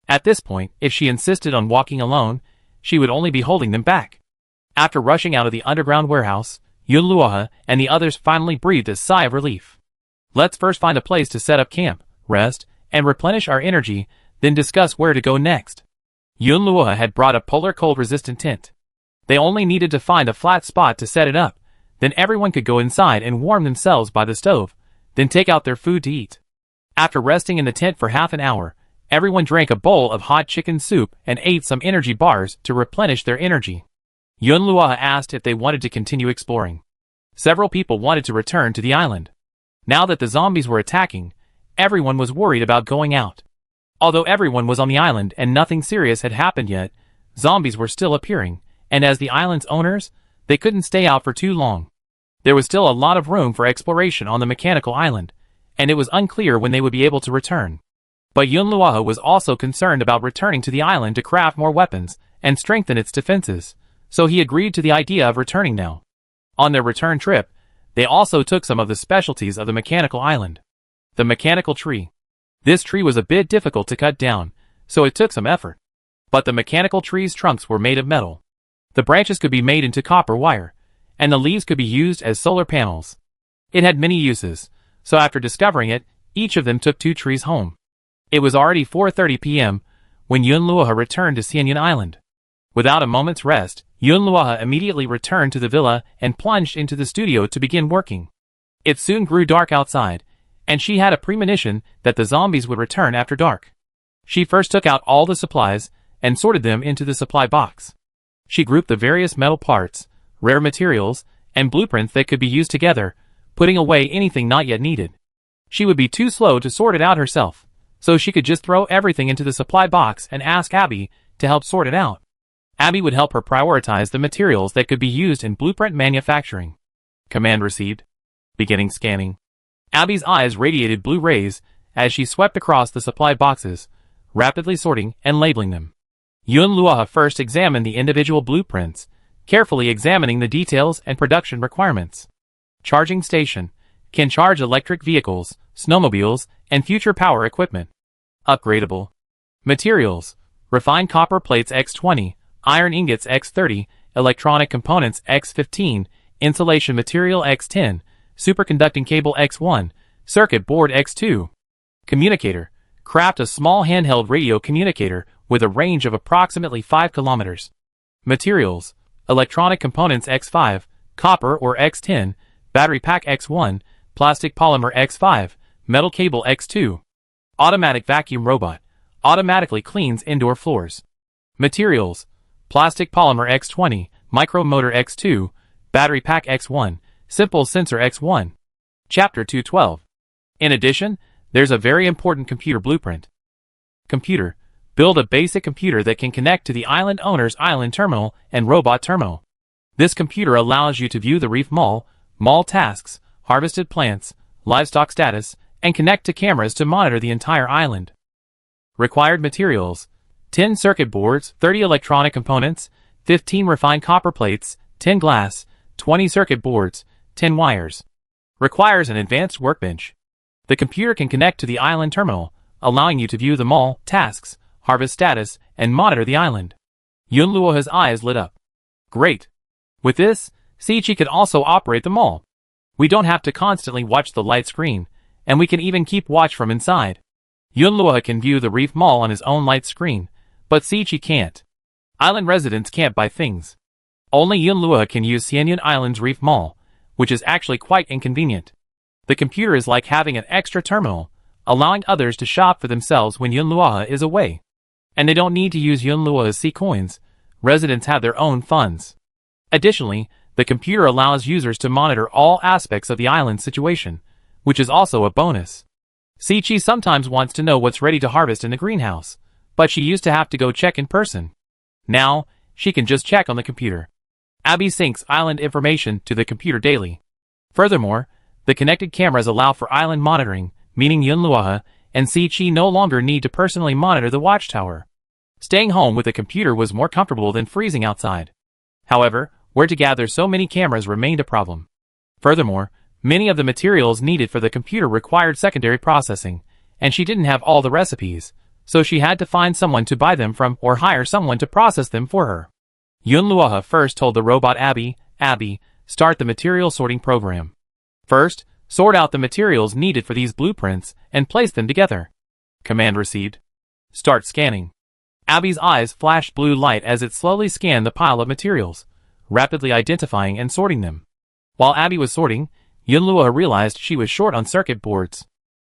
At this point, if she insisted on walking alone, she would only be holding them back. After rushing out of the underground warehouse, Yun Luoha and the others finally breathed a sigh of relief. "Let's first find a place to set up camp, rest, and replenish our energy, then discuss where to go next." Yun Luoha had brought a polar cold-resistant tent. They only needed to find a flat spot to set it up, then everyone could go inside and warm themselves by the stove, then take out their food to eat. After resting in the tent for half an hour, everyone drank a bowl of hot chicken soup and ate some energy bars to replenish their energy. Yun Luoha asked if they wanted to continue exploring. Several people wanted to return to the island. Now that the zombies were attacking, everyone was worried about going out. Although everyone was on the island and nothing serious had happened yet, zombies were still appearing, and as the island's owners, they couldn't stay out for too long. There was still a lot of room for exploration on the mechanical island, and it was unclear when they would be able to return. But Yun Luoha was also concerned about returning to the island to craft more weapons and strengthen its defenses, so he agreed to the idea of returning now. On their return trip, they also took some of the specialties of the mechanical island. The mechanical tree. This tree was a bit difficult to cut down, so it took some effort. But the mechanical tree's trunks were made of metal. The branches could be made into copper wire, and the leaves could be used as solar panels. It had many uses, so after discovering it, each of them took 2 trees home. It was already 4:30 p.m. when Yun Luoha returned to Xianyan Island. Without a moment's rest, Yun Luoha immediately returned to the villa and plunged into the studio to begin working. It soon grew dark outside, and she had a premonition that the zombies would return after dark. She first took out all the supplies and sorted them into the supply box. She grouped the various metal parts, rare materials, and blueprints that could be used together, putting away anything not yet needed. She would be too slow to sort it out herself, so she could just throw everything into the supply box and ask Abby to help sort it out. Abby would help her prioritize the materials that could be used in blueprint manufacturing. Command received. Beginning scanning. Abby's eyes radiated blue rays as she swept across the supply boxes, rapidly sorting and labeling them. Yun Luoha first examined the individual blueprints, carefully examining the details and production requirements. Charging station. Can charge electric vehicles, snowmobiles, and future power equipment. Upgradable. Materials. Refined copper plates X20, iron ingots X30, electronic components X15, insulation material X10, superconducting cable X1, circuit board X2. Communicator. Craft a small handheld radio communicator with a range of approximately 5 kilometers. Materials. Electronic components X5, copper or X10, battery pack X1, plastic polymer X5, metal cable X2. Automatic vacuum robot. Automatically cleans indoor floors. Materials. Plastic polymer X20, micro motor X2, battery pack X1, simple sensor X1. Chapter 212. In addition, there's a very important computer blueprint. Computer. Build a basic computer that can connect to the island owner's island terminal and robot terminal. This computer allows you to view the reef mall tasks, harvested plants, livestock status, and connect to cameras to monitor the entire island. Required materials. 10 circuit boards, 30 electronic components, 15 refined copper plates, 10 glass, 20 circuit boards, 10 wires. Requires an advanced workbench. The computer can connect to the island terminal, allowing you to view the mall tasks, harvest status, and monitor the island. Yun Luoha's eyes lit up. Great. With this, Seiichi can also operate the mall. We don't have to constantly watch the light screen, and we can even keep watch from inside. Yun Luoha can view the reef mall on his own light screen, but Seiichi can't. Island residents can't buy things. Only Yun Luoha can use Xianyun Island's reef mall, which is actually quite inconvenient. The computer is like having an extra terminal, allowing others to shop for themselves when Yun Luoha is away. And they don't need to use Yun Luoha's sea coins. Residents have their own funds. Additionally, the computer allows users to monitor all aspects of the island situation, which is also a bonus. Seiichi sometimes wants to know what's ready to harvest in the greenhouse, but she used to have to go check in person. Now, she can just check on the computer. Abby syncs island information to the computer daily. Furthermore, the connected cameras allow for island monitoring, meaning Yun Luoha and Seiichi no longer need to personally monitor the watchtower. Staying home with a computer was more comfortable than freezing outside. However, where to gather so many cameras remained a problem. Furthermore, many of the materials needed for the computer required secondary processing, and she didn't have all the recipes, so she had to find someone to buy them from or hire someone to process them for her. Yun Luoha first told the robot Abby, start the material sorting program. First, sort out the materials needed for these blueprints and place them together. Command received. Start scanning. Abby's eyes flashed blue light as it slowly scanned the pile of materials, rapidly identifying and sorting them. While Abby was sorting, Yun Luoha realized she was short on circuit boards.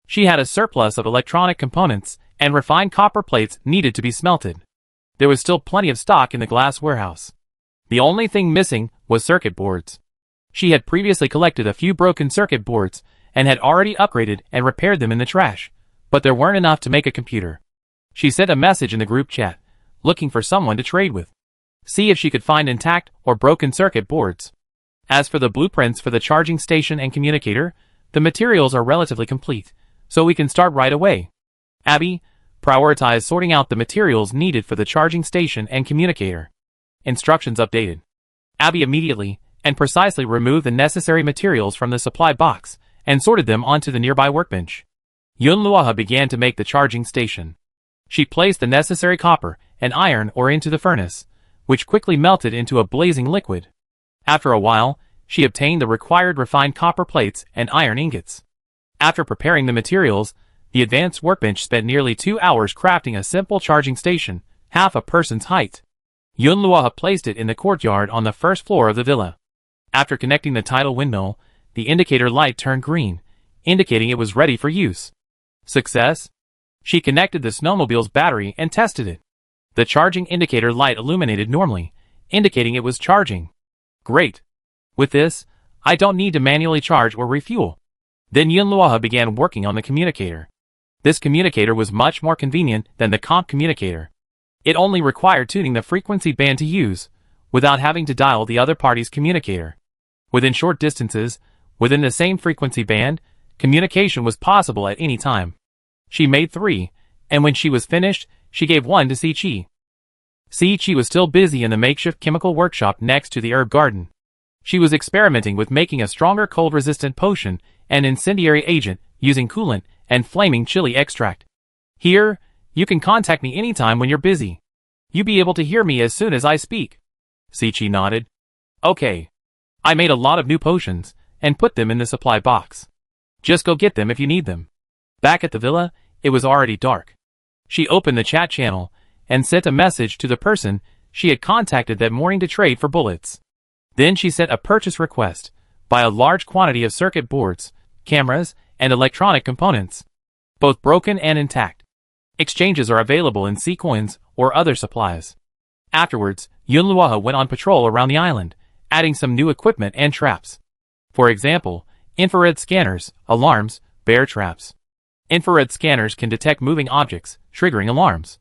She had a surplus of electronic components, and refined copper plates needed to be smelted. There was still plenty of stock in the glass warehouse. The only thing missing was circuit boards. She had previously collected a few broken circuit boards, and had already upgraded and repaired them in the trash, but there weren't enough to make a computer. She sent a message in the group chat, looking for someone to trade with. See if she could find intact or broken circuit boards. As for the blueprints for the charging station and communicator, the materials are relatively complete, so we can start right away. Abby, prioritize sorting out the materials needed for the charging station and communicator. Instructions updated. Abby immediately and precisely removed the necessary materials from the supply box and sorted them onto the nearby workbench. Yun Luoha began to make the charging station. She placed the necessary copper and iron ore into the furnace, which quickly melted into a blazing liquid. After a while, she obtained the required refined copper plates and iron ingots. After preparing the materials, the advanced workbench spent nearly 2 hours crafting a simple charging station, half a person's height. Yun Luoha placed it in the courtyard on the first floor of the villa. After connecting the tidal windmill, the indicator light turned green, indicating it was ready for use. Success? She connected the snowmobile's battery and tested it. The charging indicator light illuminated normally, indicating it was charging. Great. With this, I don't need to manually charge or refuel. Then Yun Luoha began working on the communicator. This communicator was much more convenient than the comp communicator. It only required tuning the frequency band to use, without having to dial the other party's communicator. Within short distances, within the same frequency band, communication was possible at any time. She made 3, and when she was finished, she gave 1 to Si-Chi. Si-Chi was still busy in the makeshift chemical workshop next to the herb garden. She was experimenting with making a stronger cold-resistant potion and incendiary agent using coolant and flaming chili extract. Here, you can contact me anytime when you're busy. You'll be able to hear me as soon as I speak. Si-Chi nodded. Okay. I made a lot of new potions and put them in the supply box. Just go get them if you need them. Back at the villa, it was already dark. She opened the chat channel and sent a message to the person she had contacted that morning to trade for bullets. Then she sent a purchase request, buy a large quantity of circuit boards, cameras, and electronic components, both broken and intact. Exchanges are available in C-coins or other supplies. Afterwards, Yunluohe went on patrol around the island, adding some new equipment and traps. For example, infrared scanners, alarms, bear traps. Infrared scanners can detect moving objects, triggering alarms.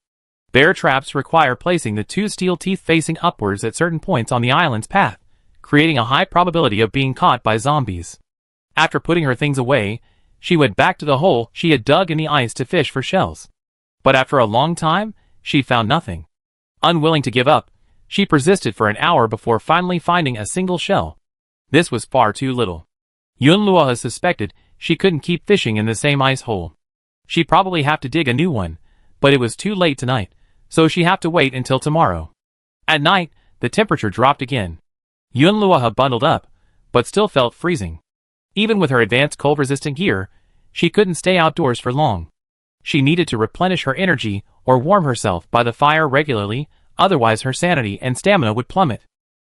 Bear traps require placing the 2 steel teeth facing upwards at certain points on the island's path, creating a high probability of being caught by zombies. After putting her things away, she went back to the hole she had dug in the ice to fish for shells. But after a long time, she found nothing. Unwilling to give up, she persisted for an hour before finally finding a single shell. This was far too little. Yunluohe suspected she couldn't keep fishing in the same ice hole. She'd probably have to dig a new one, but it was too late tonight, so she'd have to wait until tomorrow. At night, the temperature dropped again. Yunluohe bundled up, but still felt freezing. Even with her advanced cold-resistant gear, she couldn't stay outdoors for long. She needed to replenish her energy or warm herself by the fire regularly, otherwise her sanity and stamina would plummet.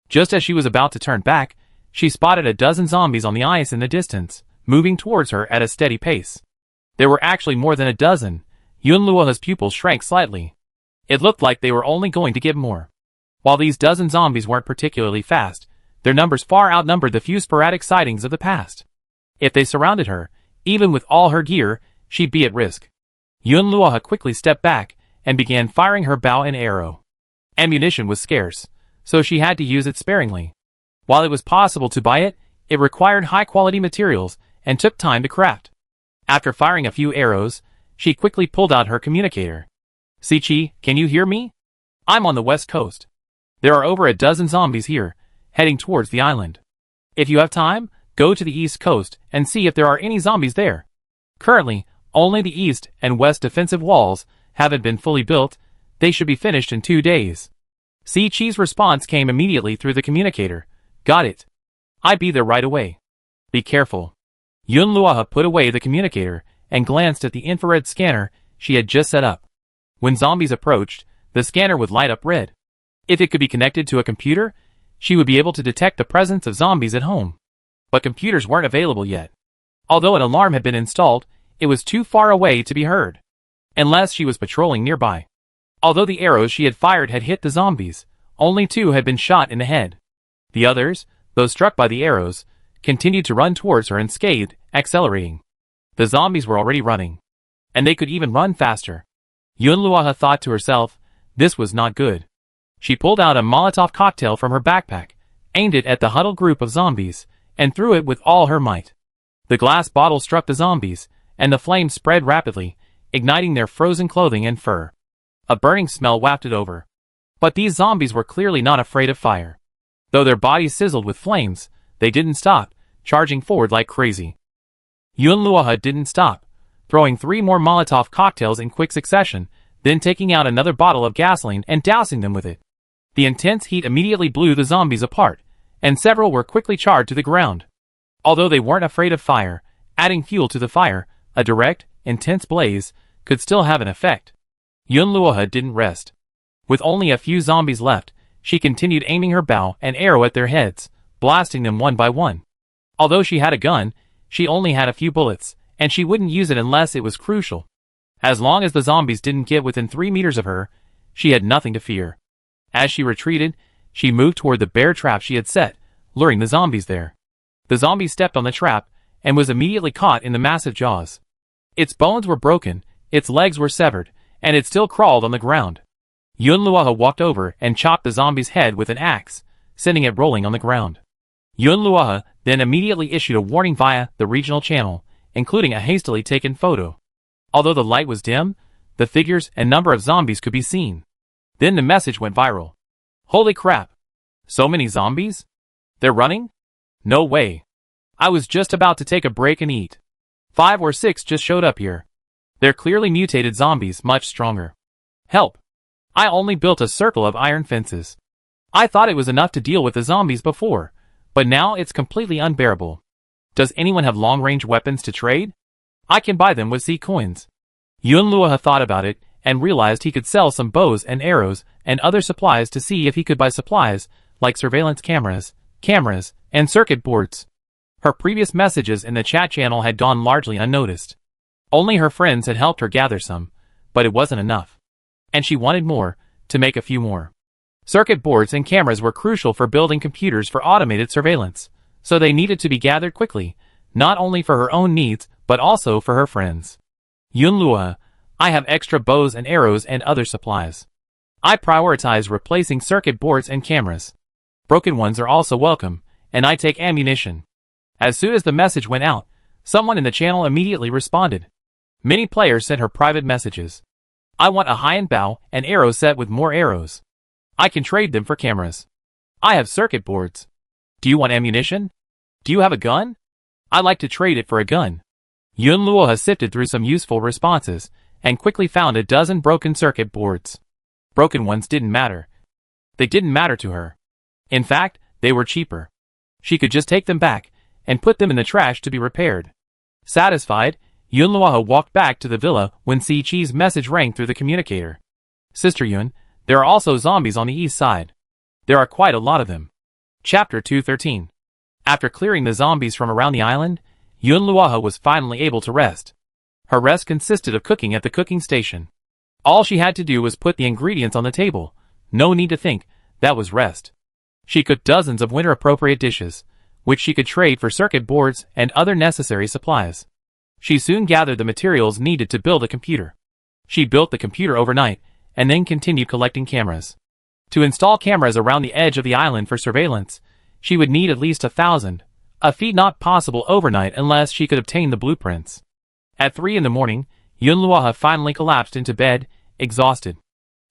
Just as she was about to turn back, she spotted a dozen zombies on the ice in the distance, moving towards her at a steady pace. There were actually more than a dozen. Yunluohe's pupils shrank slightly. It looked like they were only going to get more. While these dozen zombies weren't particularly fast, their numbers far outnumbered the few sporadic sightings of the past. If they surrounded her, even with all her gear, she'd be at risk. Yunluohe quickly stepped back and began firing her bow and arrow. Ammunition was scarce, so she had to use it sparingly. While it was possible to buy it, it required high-quality materials and took time to craft. After firing a few arrows, she quickly pulled out her communicator. Si-Chi, can you hear me? I'm on the west coast. There are over a dozen zombies here, heading towards the island. If you have time, go to the east coast and see if there are any zombies there. Currently, only the east and west defensive walls haven't been fully built. They should be finished in 2 days. Si-Chi's response came immediately through the communicator. Got it. I'll be there right away. Be careful. Yunluohe put away the communicator and glanced at the infrared scanner she had just set up. When zombies approached, the scanner would light up red. If it could be connected to a computer, she would be able to detect the presence of zombies at home. But computers weren't available yet. Although an alarm had been installed, it was too far away to be heard. Unless she was patrolling nearby. Although the arrows she had fired had hit the zombies, only 2 had been shot in the head. The others, those struck by the arrows, continued to run towards her unscathed, accelerating. The zombies were already running. And they could even run faster. Yunluohe thought to herself, this was not good. She pulled out a Molotov cocktail from her backpack, aimed it at the huddled group of zombies, and threw it with all her might. The glass bottle struck the zombies, and the flames spread rapidly, igniting their frozen clothing and fur. A burning smell wafted over. But these zombies were clearly not afraid of fire. Though their bodies sizzled with flames, they didn't stop, charging forward like crazy. Yunluohe didn't stop, throwing 3 more Molotov cocktails in quick succession, then taking out another bottle of gasoline and dousing them with it. The intense heat immediately blew the zombies apart, and several were quickly charred to the ground. Although they weren't afraid of fire, adding fuel to the fire, a direct, intense blaze, could still have an effect. Yunluohe didn't rest. With only a few zombies left, she continued aiming her bow and arrow at their heads, blasting them one by one. Although she had a gun, she only had a few bullets, and she wouldn't use it unless it was crucial. As long as the zombies didn't get within 3 meters of her, she had nothing to fear. As she retreated, she moved toward the bear trap she had set, luring the zombies there. The zombie stepped on the trap, and was immediately caught in the massive jaws. Its bones were broken, its legs were severed, and it still crawled on the ground. Yunluoha walked over and chopped the zombie's head with an axe, sending it rolling on the ground. Yunluoha then immediately issued a warning via the regional channel, including a hastily taken photo. Although the light was dim, the figures and number of zombies could be seen. Then the message went viral. Holy crap! So many zombies? They're running? No way. I was just about to take a break and eat. 5 or 6 just showed up here. They're clearly mutated zombies, much stronger. Help! I only built a circle of iron fences. I thought it was enough to deal with the zombies before, but now it's completely unbearable. Does anyone have long-range weapons to trade? I can buy them with C coins. Yunluoha thought about it and realized he could sell some bows and arrows and other supplies to see if he could buy supplies like surveillance cameras, and circuit boards. Her previous messages in the chat channel had gone largely unnoticed. Only her friends had helped her gather some, but it wasn't enough. And she wanted more, to make a few more. Circuit boards and cameras were crucial for building computers for automated surveillance, so they needed to be gathered quickly, not only for her own needs, but also for her friends. Yunluoha, I have extra bows and arrows and other supplies. I prioritize replacing circuit boards and cameras. Broken ones are also welcome, and I take ammunition. As soon as the message went out, someone in the channel immediately responded. Many players sent her private messages. I want a high-end bow and arrow set with more arrows. I can trade them for cameras. I have circuit boards. Do you want ammunition? Do you have a gun? I'd like to trade it for a gun. Yunluoha sifted through some useful responses, and quickly found a dozen broken circuit boards. Broken ones didn't matter. They didn't matter to her. In fact, they were cheaper. She could just take them back, and put them in the trash to be repaired. Satisfied, Yunluoha walked back to the villa when Si Chi's message rang through the communicator. Sister Yun, there are also zombies on the east side. There are quite a lot of them. Chapter 213. After clearing the zombies from around the island, Yunluoha was finally able to rest. Her rest consisted of cooking at the cooking station. All she had to do was put the ingredients on the table. No need to think, that was rest. She cooked dozens of winter-appropriate dishes, which she could trade for circuit boards and other necessary supplies. She soon gathered the materials needed to build a computer. She built the computer overnight, and then continued collecting cameras. To install cameras around the edge of the island for surveillance, she would need at least 1,000, a feat not possible overnight unless she could obtain the blueprints. At 3 in the morning, Yunluoha finally collapsed into bed, exhausted.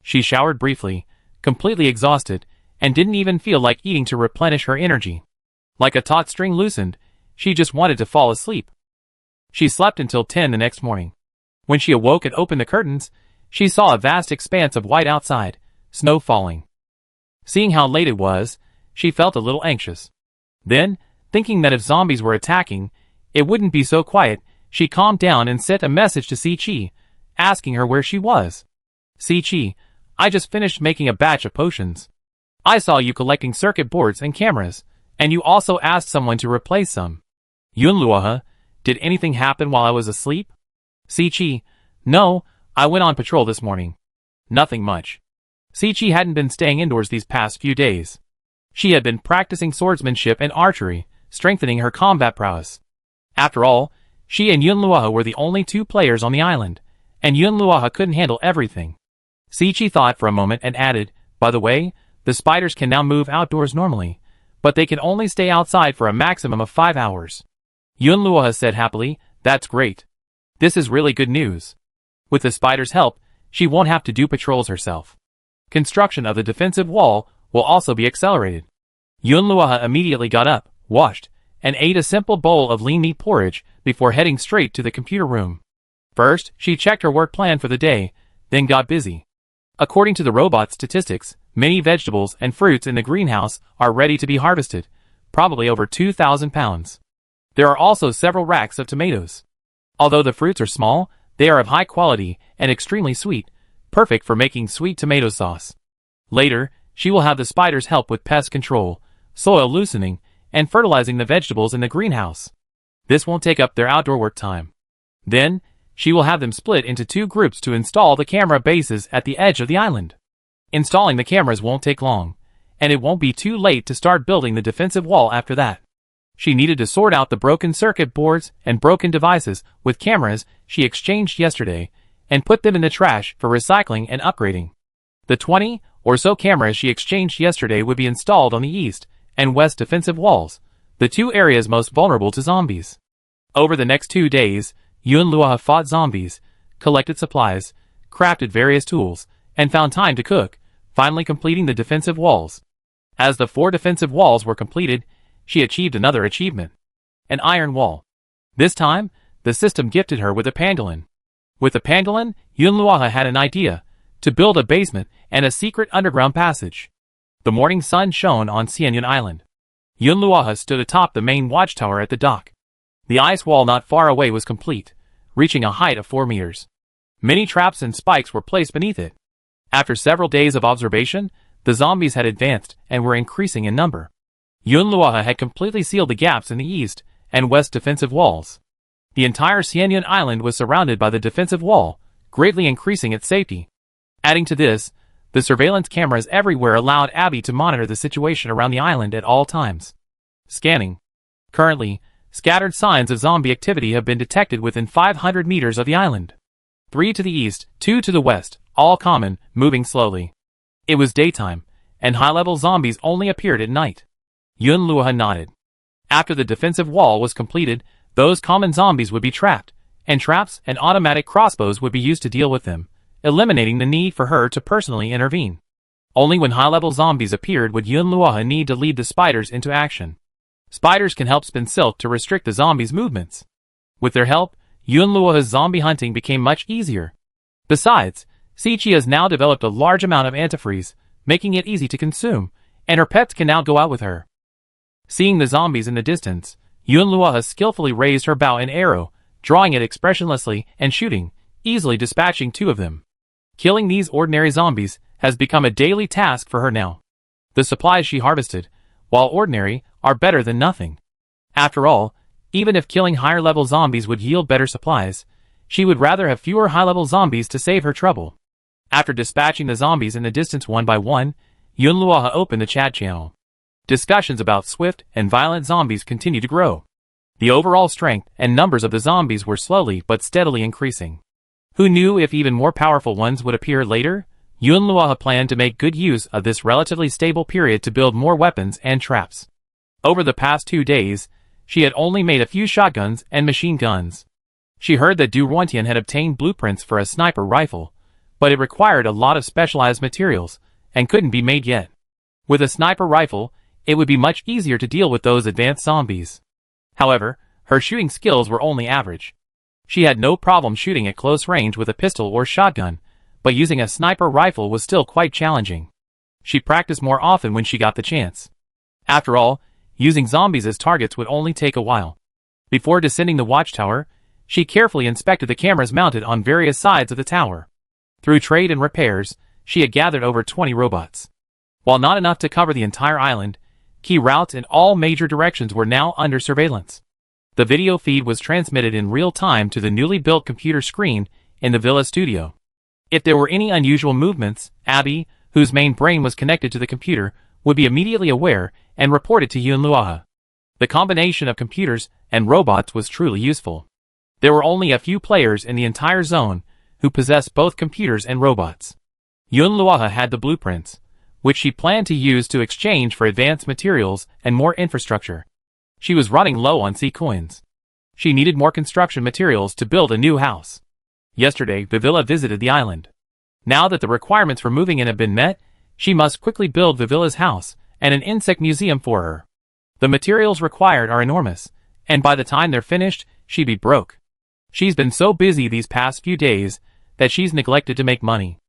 She showered briefly, completely exhausted, and didn't even feel like eating to replenish her energy. Like a taut string loosened, she just wanted to fall asleep. She slept until 10 the next morning. When she awoke and opened the curtains, she saw a vast expanse of white outside, snow falling. Seeing how late it was, she felt a little anxious. Then, thinking that if zombies were attacking, it wouldn't be so quiet, she calmed down and sent a message to Si Chi, asking her where she was. Si Chi, I just finished making a batch of potions. I saw you collecting circuit boards and cameras, and you also asked someone to replace some. Yunluoha, did anything happen while I was asleep? Si Chi, no, I went on patrol this morning. Nothing much. Si Chi hadn't been staying indoors these past few days. She had been practicing swordsmanship and archery, strengthening her combat prowess. After all, she and Yunluoha were the only 2 players on the island, and Yunluoha couldn't handle everything. Si Chi thought for a moment and added, by the way, the spiders can now move outdoors normally, but they can only stay outside for a maximum of 5 hours. Yunluoha said happily, that's great. This is really good news. With the spiders' help, she won't have to do patrols herself. Construction of the defensive wall will also be accelerated. Yunluoha immediately got up, washed, and ate a simple bowl of lean meat porridge before heading straight to the computer room. First, she checked her work plan for the day, then got busy. According to the robot statistics, many vegetables and fruits in the greenhouse are ready to be harvested, probably over 2,000 pounds. There are also several racks of tomatoes. Although the fruits are small, they are of high quality and extremely sweet, perfect for making sweet tomato sauce. Later, she will have the spiders help with pest control, soil loosening, and fertilizing the vegetables in the greenhouse. This won't take up their outdoor work time. Then, she will have them split into 2 groups to install the camera bases at the edge of the island. Installing the cameras won't take long, and it won't be too late to start building the defensive wall after that. She needed to sort out the broken circuit boards and broken devices with cameras she exchanged yesterday, and put them in the trash for recycling and upgrading. The 20 or so cameras she exchanged yesterday would be installed on the east and west defensive walls, the two areas most vulnerable to zombies. Over the next 2 days, Yunluo fought zombies, collected supplies, crafted various tools, and found time to cook, finally completing the defensive walls. As the 4 defensive walls were completed, she achieved another achievement: an iron wall. This time, the system gifted her with a pangolin. With the pangolin, Yunluo had an idea: to build a basement and a secret underground passage. The morning sun shone on Xianyun Island. Yunluo stood atop the main watchtower at the dock. The ice wall not far away was complete, reaching a height of 4 meters. Many traps and spikes were placed beneath it. After several days of observation, the zombies had advanced and were increasing in number. Yunluo had completely sealed the gaps in the east and west defensive walls. The entire Xianyun Island was surrounded by the defensive wall, greatly increasing its safety. Adding to this, the surveillance cameras everywhere allowed Abby to monitor the situation around the island at all times. Scanning. Currently, scattered signs of zombie activity have been detected within 500 meters of the island. 3 to the east, 2 to the west, all common, moving slowly. It was daytime, and high-level zombies only appeared at night. Yunluo nodded. After the defensive wall was completed, those common zombies would be trapped, and traps and automatic crossbows would be used to deal with them, eliminating the need for her to personally intervene. Only when high-level zombies appeared would Yunluo need to lead the spiders into action. Spiders can help spin silk to restrict the zombies' movements. With their help, Yunluo's zombie hunting became much easier. Besides, Sichi has now developed a large amount of antifreeze, making it easy to consume, and her pets can now go out with her. Seeing the zombies in the distance, Yunluo skillfully raised her bow and arrow, drawing it expressionlessly and shooting, easily dispatching 2 of them. Killing these ordinary zombies has become a daily task for her now. The supplies she harvested, while ordinary, are better than nothing. After all, even if killing higher-level zombies would yield better supplies, she would rather have fewer high-level zombies to save her trouble. After dispatching the zombies in the distance one by one, Yunluo opened the chat channel. Discussions about swift and violent zombies continued to grow. The overall strength and numbers of the zombies were slowly but steadily increasing. Who knew if even more powerful ones would appear later? Yunluo planned to make good use of this relatively stable period to build more weapons and traps. Over the past 2 days, she had only made a few shotguns and machine guns. She heard that Du Ruantian had obtained blueprints for a sniper rifle, but it required a lot of specialized materials and couldn't be made yet. With a sniper rifle, it would be much easier to deal with those advanced zombies. However, her shooting skills were only average. She had no problem shooting at close range with a pistol or shotgun, but using a sniper rifle was still quite challenging. She practiced more often when she got the chance. After all, using zombies as targets would only take a while. Before descending the watchtower, she carefully inspected the cameras mounted on various sides of the tower. Through trade and repairs, she had gathered over 20 robots. While not enough to cover the entire island, key routes in all major directions were now under surveillance. The video feed was transmitted in real time to the newly built computer screen in the villa studio. If there were any unusual movements, Abby, whose main brain was connected to the computer, would be immediately aware and report it to Yunluo. The combination of computers and robots was truly useful. There were only a few players in the entire zone who possessed both computers and robots. Yunluo had the blueprints, which she planned to use to exchange for advanced materials and more infrastructure. She was running low on sea coins. She needed more construction materials to build a new house. Yesterday, Vivilla visited the island. Now that the requirements for moving in have been met, she must quickly build Vivilla's house and an insect museum for her. The materials required are enormous, and by the time they're finished, she'd be broke. She's been so busy these past few days that she's neglected to make money.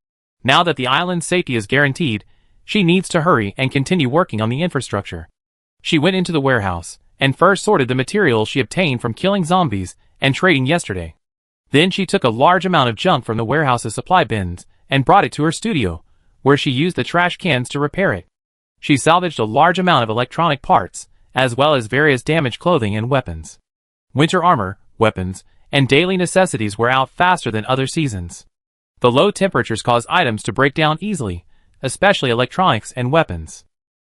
Now that the island's safety is guaranteed, she needs to hurry and continue working on the infrastructure. She went into the warehouse and first sorted the materials she obtained from killing zombies and trading yesterday. Then she took a large amount of junk from the warehouse's supply bins and brought it to her studio, where she used the trash cans to repair it. She salvaged a large amount of electronic parts, as well as various damaged clothing and weapons. Winter armor, weapons, and daily necessities were out faster than other seasons. The low temperatures cause items to break down easily, especially electronics and weapons.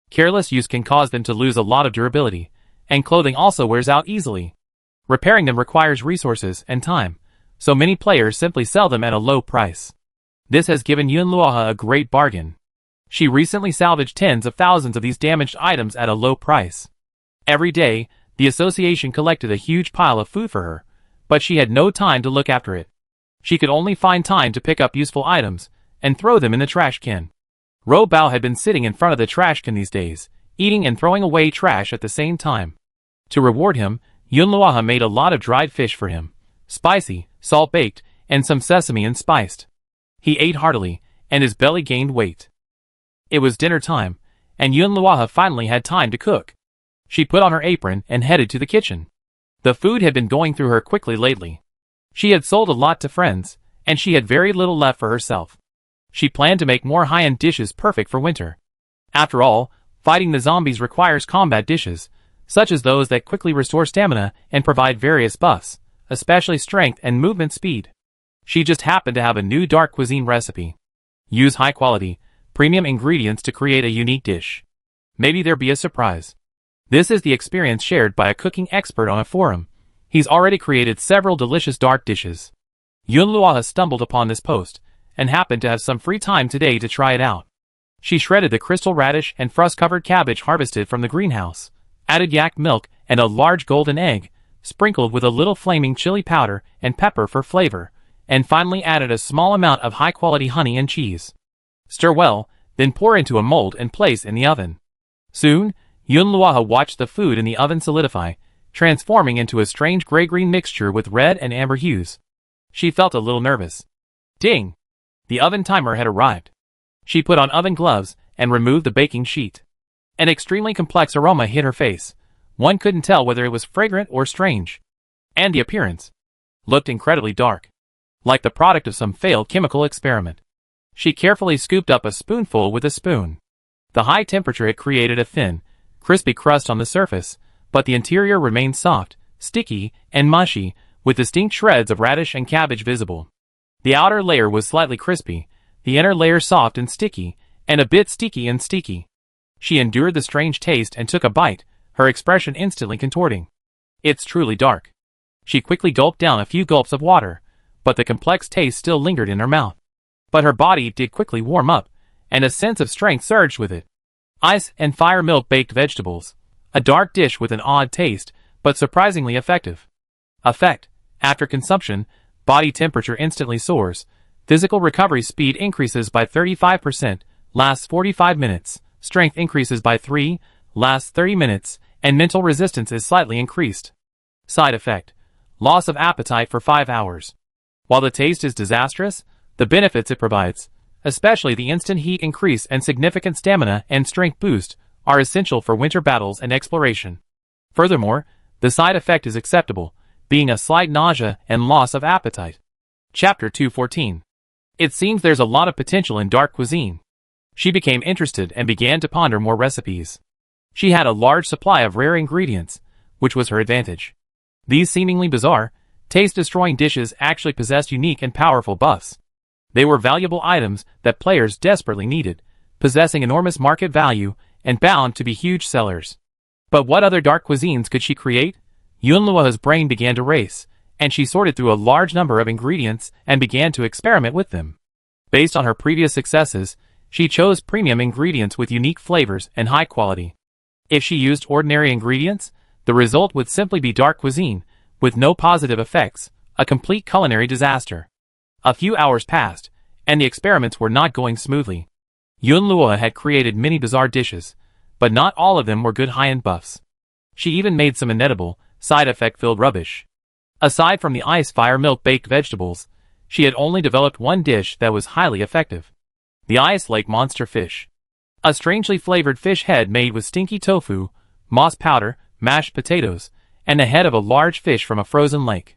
Careless use can cause them to lose a lot of durability, and clothing also wears out easily. Repairing them requires resources and time, so many players simply sell them at a low price. This has given Yunluohe a great bargain. She recently salvaged tens of thousands of these damaged items at a low price. Every day, the association collected a huge pile of food for her, but she had no time to look after it. She could only find time to pick up useful items and throw them in the trash can. Ro Bao had been sitting in front of the trash can these days, eating and throwing away trash at the same time. To reward him, Yunluohe made a lot of dried fish for him, spicy, salt-baked, and some sesame and spiced. He ate heartily, and his belly gained weight. It was dinner time, and Yunluohe finally had time to cook. She put on her apron and headed to the kitchen. The food had been going through her quickly lately. She had sold a lot to friends, and she had very little left for herself. She planned to make more high-end dishes perfect for winter. After all, fighting the zombies requires combat dishes, such as those that quickly restore stamina and provide various buffs, especially strength and movement speed. She just happened to have a new dark cuisine recipe. Use high-quality, premium ingredients to create a unique dish. Maybe there'll be a surprise. This is the experience shared by a cooking expert on a forum. He's already created several delicious dark dishes. Yunluohe stumbled upon this post, and happened to have some free time today to try it out. She shredded the crystal radish and frost-covered cabbage harvested from the greenhouse, added yak milk and a large golden egg, sprinkled with a little flaming chili powder and pepper for flavor, and finally added a small amount of high-quality honey and cheese. Stir well, then pour into a mold and place in the oven. Soon, Yunluohe watched the food in the oven solidify, transforming into a strange gray-green mixture with red and amber hues. She felt a little nervous. Ding! The oven timer had arrived. She put on oven gloves and removed the baking sheet. An extremely complex aroma hit her face. One couldn't tell whether it was fragrant or strange. And the appearance looked incredibly dark, like the product of some failed chemical experiment. She carefully scooped up a spoonful with a spoon. The high temperature had created a thin, crispy crust on the surface, but the interior remained soft, sticky, and mushy, with distinct shreds of radish and cabbage visible. The outer layer was slightly crispy, the inner layer soft and sticky, and a bit sticky and sticky. She endured the strange taste and took a bite, her expression instantly contorting. It's truly dark. She quickly gulped down a few gulps of water, but the complex taste still lingered in her mouth. But her body did quickly warm up, and a sense of strength surged with it. Ice and fire milk baked vegetables. A dark dish with an odd taste, but surprisingly effective. Effect: after consumption, body temperature instantly soars, physical recovery speed increases by 35%, lasts 45 minutes, strength increases by 3, lasts 30 minutes, and mental resistance is slightly increased. Side effect: loss of appetite for 5 hours. While the taste is disastrous, the benefits it provides, especially the instant heat increase and significant stamina and strength boost, are essential for winter battles and exploration. Furthermore, the side effect is acceptable, being a slight nausea and loss of appetite. Chapter 214. It seems there's a lot of potential in dark cuisine. She became interested and began to ponder more recipes. She had a large supply of rare ingredients, which was her advantage. These seemingly bizarre, taste-destroying dishes actually possessed unique and powerful buffs. They were valuable items that players desperately needed, possessing enormous market value and bound to be huge sellers. But what other dark cuisines could she create? Yunluohe's brain began to race, and she sorted through a large number of ingredients and began to experiment with them. Based on her previous successes, she chose premium ingredients with unique flavors and high quality. If she used ordinary ingredients, the result would simply be dark cuisine, with no positive effects, a complete culinary disaster. A few hours passed, and the experiments were not going smoothly. Yunluohe had created many bizarre dishes, but not all of them were good high-end buffs. She even made some inedible, side-effect-filled rubbish. Aside from the ice-fire milk-baked vegetables, she had only developed one dish that was highly effective. The Ice Lake Monster Fish. A strangely flavored fish head made with stinky tofu, moss powder, mashed potatoes, and the head of a large fish from a frozen lake.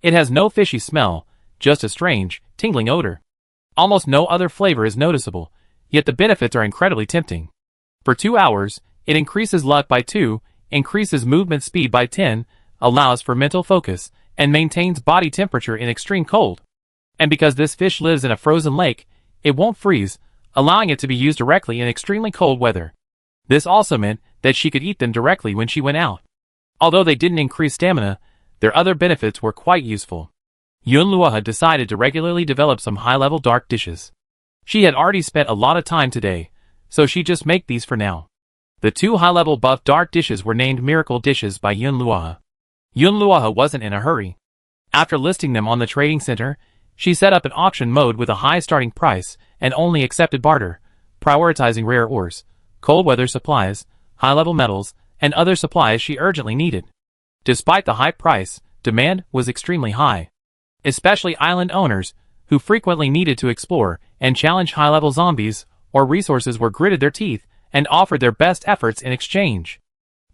It has no fishy smell, just a strange, tingling odor. Almost no other flavor is noticeable, yet the benefits are incredibly tempting. For 2 hours, it increases luck by 2, increases movement speed by 10, allows for mental focus, and maintains body temperature in extreme cold. And because this fish lives in a frozen lake, it won't freeze, allowing it to be used directly in extremely cold weather. This also meant that she could eat them directly when she went out. Although they didn't increase stamina, their other benefits were quite useful. Yunlua had decided to regularly develop some high-level dark dishes. She had already spent a lot of time today, so she just make these for now. The two high-level buff dark dishes were named Miracle Dishes by Yunlua. Yunlua wasn't in a hurry. After listing them on the trading center, she set up an auction mode with a high starting price and only accepted barter, prioritizing rare ores, cold weather supplies, high-level metals, and other supplies she urgently needed. Despite the high price, demand was extremely high. Especially island owners, who frequently needed to explore and challenge high-level zombies or resources were gritted their teeth and offered their best efforts in exchange.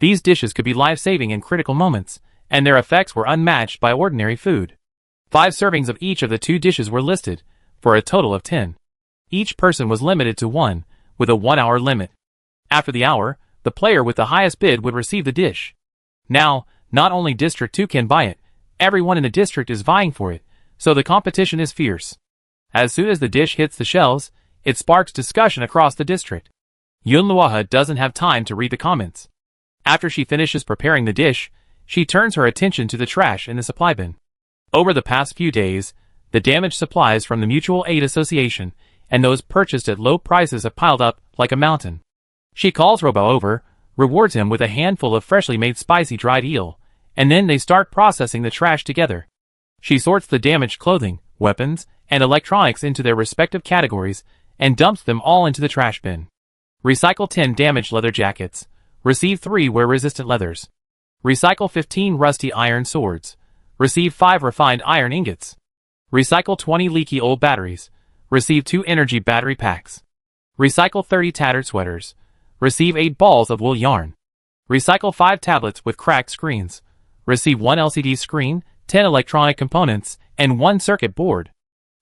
These dishes could be life-saving in critical moments, and their effects were unmatched by ordinary food. 5 servings of each of the 2 dishes were listed, for a total of 10. Each person was limited to 1, with a 1-hour limit. After the hour, the player with the highest bid would receive the dish. Now, not only District 2 can buy it, everyone in the district is vying for it, so the competition is fierce. As soon as the dish hits the shelves, it sparks discussion across the district. Yunlua doesn't have time to read the comments. After she finishes preparing the dish, she turns her attention to the trash in the supply bin. Over the past few days, the damaged supplies from the Mutual Aid Association and those purchased at low prices have piled up like a mountain. She calls Robo over, rewards him with a handful of freshly made spicy dried eel, and then they start processing the trash together. She sorts the damaged clothing, weapons, and electronics into their respective categories and dumps them all into the trash bin. Recycle 10 damaged leather jackets. Receive 3 wear-resistant leathers. Recycle 15 rusty iron swords. Receive 5 refined iron ingots. Recycle 20 leaky old batteries. Receive 2 energy battery packs. Recycle 30 tattered sweaters. Receive 8 balls of wool yarn. Recycle 5 tablets with cracked screens. Receive 1 LCD screen, 10 electronic components, and 1 circuit board.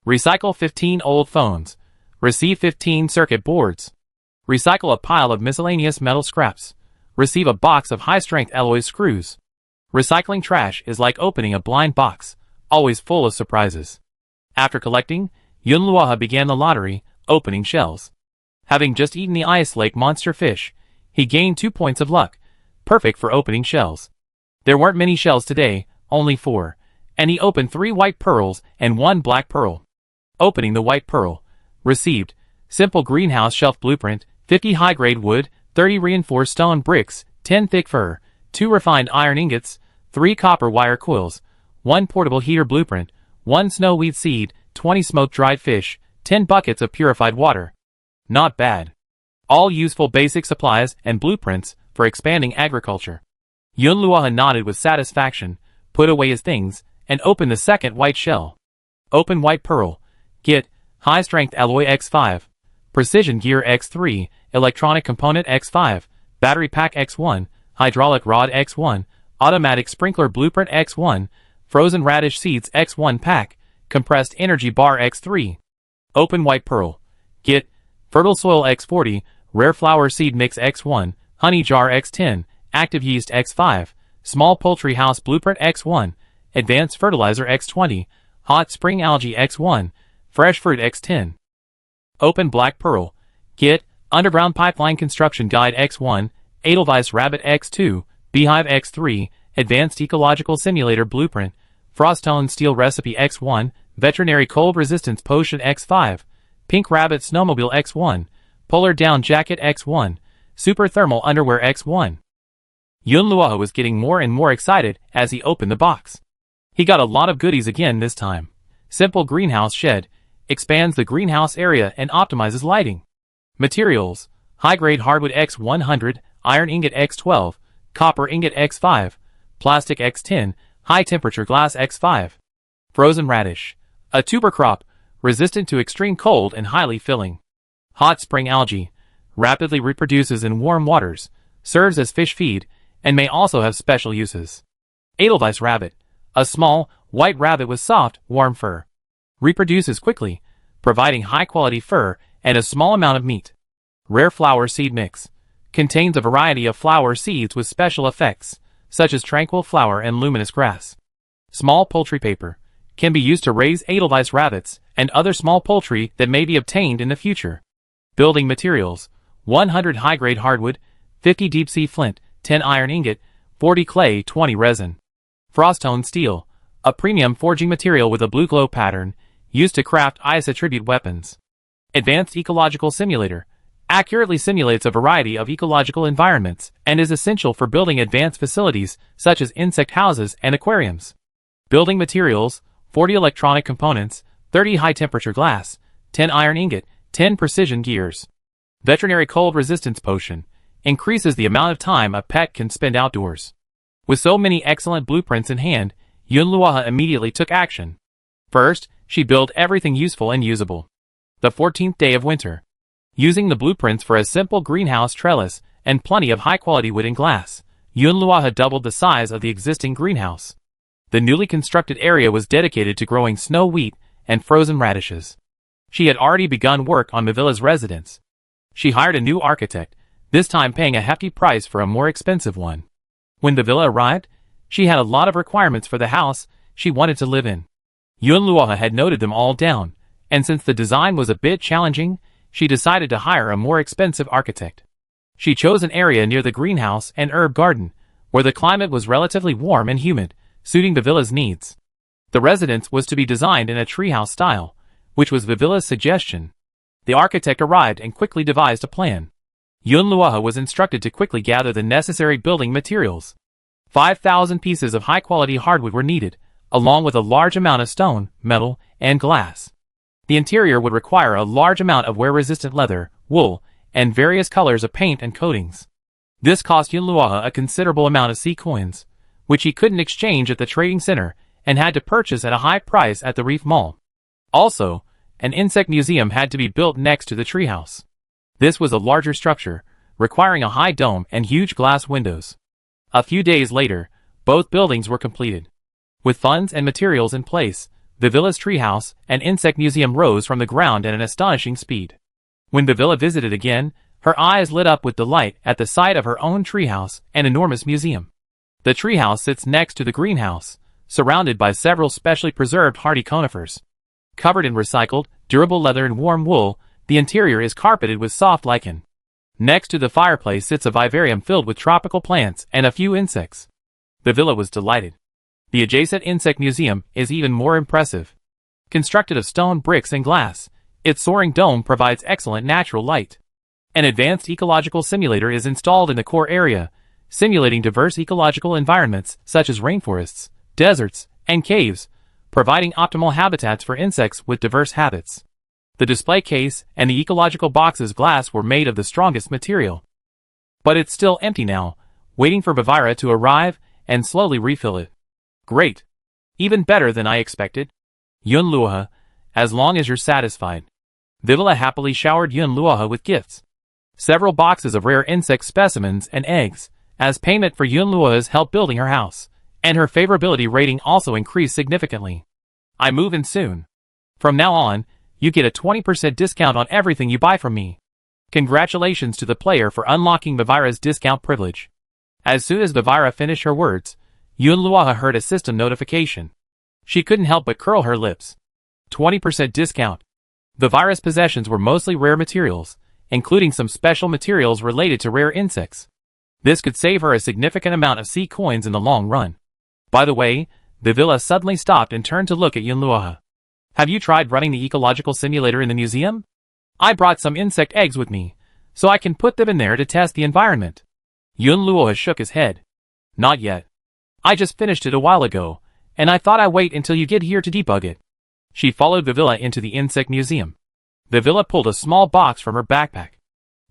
Recycle 15 old phones. Receive 15 circuit boards. Recycle a pile of miscellaneous metal scraps. Receive a box of high-strength alloy screws. Recycling trash is like opening a blind box, always full of surprises. After collecting, Yunlua began the lottery, opening shells. Having just eaten the Ice Lake monster fish, he gained 2 points of luck, perfect for opening shells. There weren't many shells today, only 4, and he opened 3 white pearls and 1 black pearl. Opening the white pearl, received, simple greenhouse shelf blueprint, 50 high-grade wood, 30 reinforced stone bricks, 10 thick fur, 2 refined iron ingots, 3 copper wire coils, 1 portable heater blueprint, 1 snowweed seed, 20 smoked dried fish, 10 buckets of purified water. Not bad. All useful basic supplies and blueprints for expanding agriculture. Yunlua nodded with satisfaction, put away his things, and opened the second white shell. Open white pearl. Get high-strength alloy X5, precision gear X3, electronic component X5, battery pack X1, hydraulic rod X1, automatic sprinkler blueprint X1, frozen radish seeds X1 pack, compressed energy bar X3. Open white pearl. Get fertile soil X40, rare flower seed mix X1, honey jar X10, active yeast X5, small poultry house blueprint X1, advanced fertilizer X20, hot spring algae X1, fresh fruit X10. Open black pearl. Get underground pipeline construction guide X1, Edelweiss rabbit X2, beehive X3, advanced ecological simulator blueprint, frostone steel recipe X1, veterinary cold resistance potion X5, pink rabbit snowmobile X1, polar down jacket X1, super thermal underwear X1. Yunlua was getting more and more excited as he opened the box. He got a lot of goodies again this time. Simple greenhouse shed, expands the greenhouse area and optimizes lighting. Materials, high-grade hardwood X100, iron ingot X12, copper ingot X5, plastic X10, high-temperature glass X5. Frozen radish, a tuber crop, resistant to extreme cold and highly filling. Hot spring algae, rapidly reproduces in warm waters, serves as fish feed, and may also have special uses. Edelweiss rabbit, a small, white rabbit with soft, warm fur. Reproduces quickly, providing high-quality fur and a small amount of meat. Rare flower seed mix. Contains a variety of flower seeds with special effects, such as tranquil flower and luminous grass. Small poultry paper. Can be used to raise Edelweiss rabbits and other small poultry that may be obtained in the future. Building materials. 100 high-grade hardwood, 50 deep-sea flint, 10 iron ingot, 40 clay, 20 resin. Frostone steel. a premium forging material with a blue glow pattern, used to craft IS attribute weapons. Advanced Ecological Simulator accurately simulates a variety of ecological environments and is essential for building advanced facilities such as insect houses and aquariums. Building materials: 40 electronic components, 30 high-temperature glass, 10 iron ingot, 10 precision gears. Veterinary Cold Resistance Potion increases the amount of time a pet can spend outdoors. With so many excellent blueprints in hand, Yunluohe immediately took action. First, she built everything useful and usable. The 14th day of winter. Using the blueprints for a simple greenhouse trellis and plenty of high-quality wood and glass, Yunluohe doubled the size of the existing greenhouse. The newly constructed area was dedicated to growing snow wheat and frozen radishes. She had already begun work on Mavilla's residence. She hired a new architect, this time paying a hefty price for a more expensive one. When the villa arrived, she had a lot of requirements for the house she wanted to live in. Yunluohe had noted them all down, and since the design was a bit challenging, she decided to hire a more expensive architect. She chose an area near the greenhouse and herb garden, where the climate was relatively warm and humid, suiting the villa's needs. The residence was to be designed in a treehouse style, which was the villa's suggestion. The architect arrived and quickly devised a plan. Yunluohe was instructed to quickly gather the necessary building materials. 5,000 pieces of high-quality hardwood were needed, along with a large amount of stone, metal, and glass. The interior would require a large amount of wear-resistant leather, wool, and various colors of paint and coatings. This cost Yunluohe a considerable amount of sea coins, which he couldn't exchange at the trading center and had to purchase at a high price at the Reef Mall. Also, an insect museum had to be built next to the treehouse. This was a larger structure, requiring a high dome and huge glass windows. A few days later, both buildings were completed. With funds and materials in place, the villa's treehouse and insect museum rose from the ground at an astonishing speed. When the villa visited again, her eyes lit up with delight at the sight of her own treehouse and enormous museum. The treehouse sits next to the greenhouse, surrounded by several specially preserved hardy conifers. Covered in recycled, durable leather and warm wool, the interior is carpeted with soft lichen. Next to the fireplace sits a vivarium filled with tropical plants and a few insects. The villa was delighted. The adjacent insect museum is even more impressive. Constructed of stone, bricks, and glass, its soaring dome provides excellent natural light. An advanced ecological simulator is installed in the core area, simulating diverse ecological environments such as rainforests, deserts, and caves, providing optimal habitats for insects with diverse habits. The display case and the ecological box's glass were made of the strongest material. But it's still empty now, waiting for Bavira to arrive and slowly refill it. Great. Even better than I expected. Yunluohe, as long as you're satisfied. Vivilla happily showered Yunluohe with gifts. Several boxes of rare insect specimens and eggs, as payment for Yunluohe's help building her house, and her favorability rating also increased significantly. I move in soon. From now on, you get a 20% discount on everything you buy from me. Congratulations to the player for unlocking Bavira's discount privilege. As soon as Bavira finished her words, Yunluohe heard a system notification. She couldn't help but curl her lips. 20% discount. Bavira's possessions were mostly rare materials, including some special materials related to rare insects. This could save her a significant amount of sea coins in the long run. By the way, the villa suddenly stopped and turned to look at Yunluohe. Have you tried running the ecological simulator in the museum? I brought some insect eggs with me, so I can put them in there to test the environment. Yunluohe shook his head. Not yet. I just finished it a while ago, and I thought I'd wait until you get here to debug it. She followed the villa into the insect museum. The villa pulled a small box from her backpack.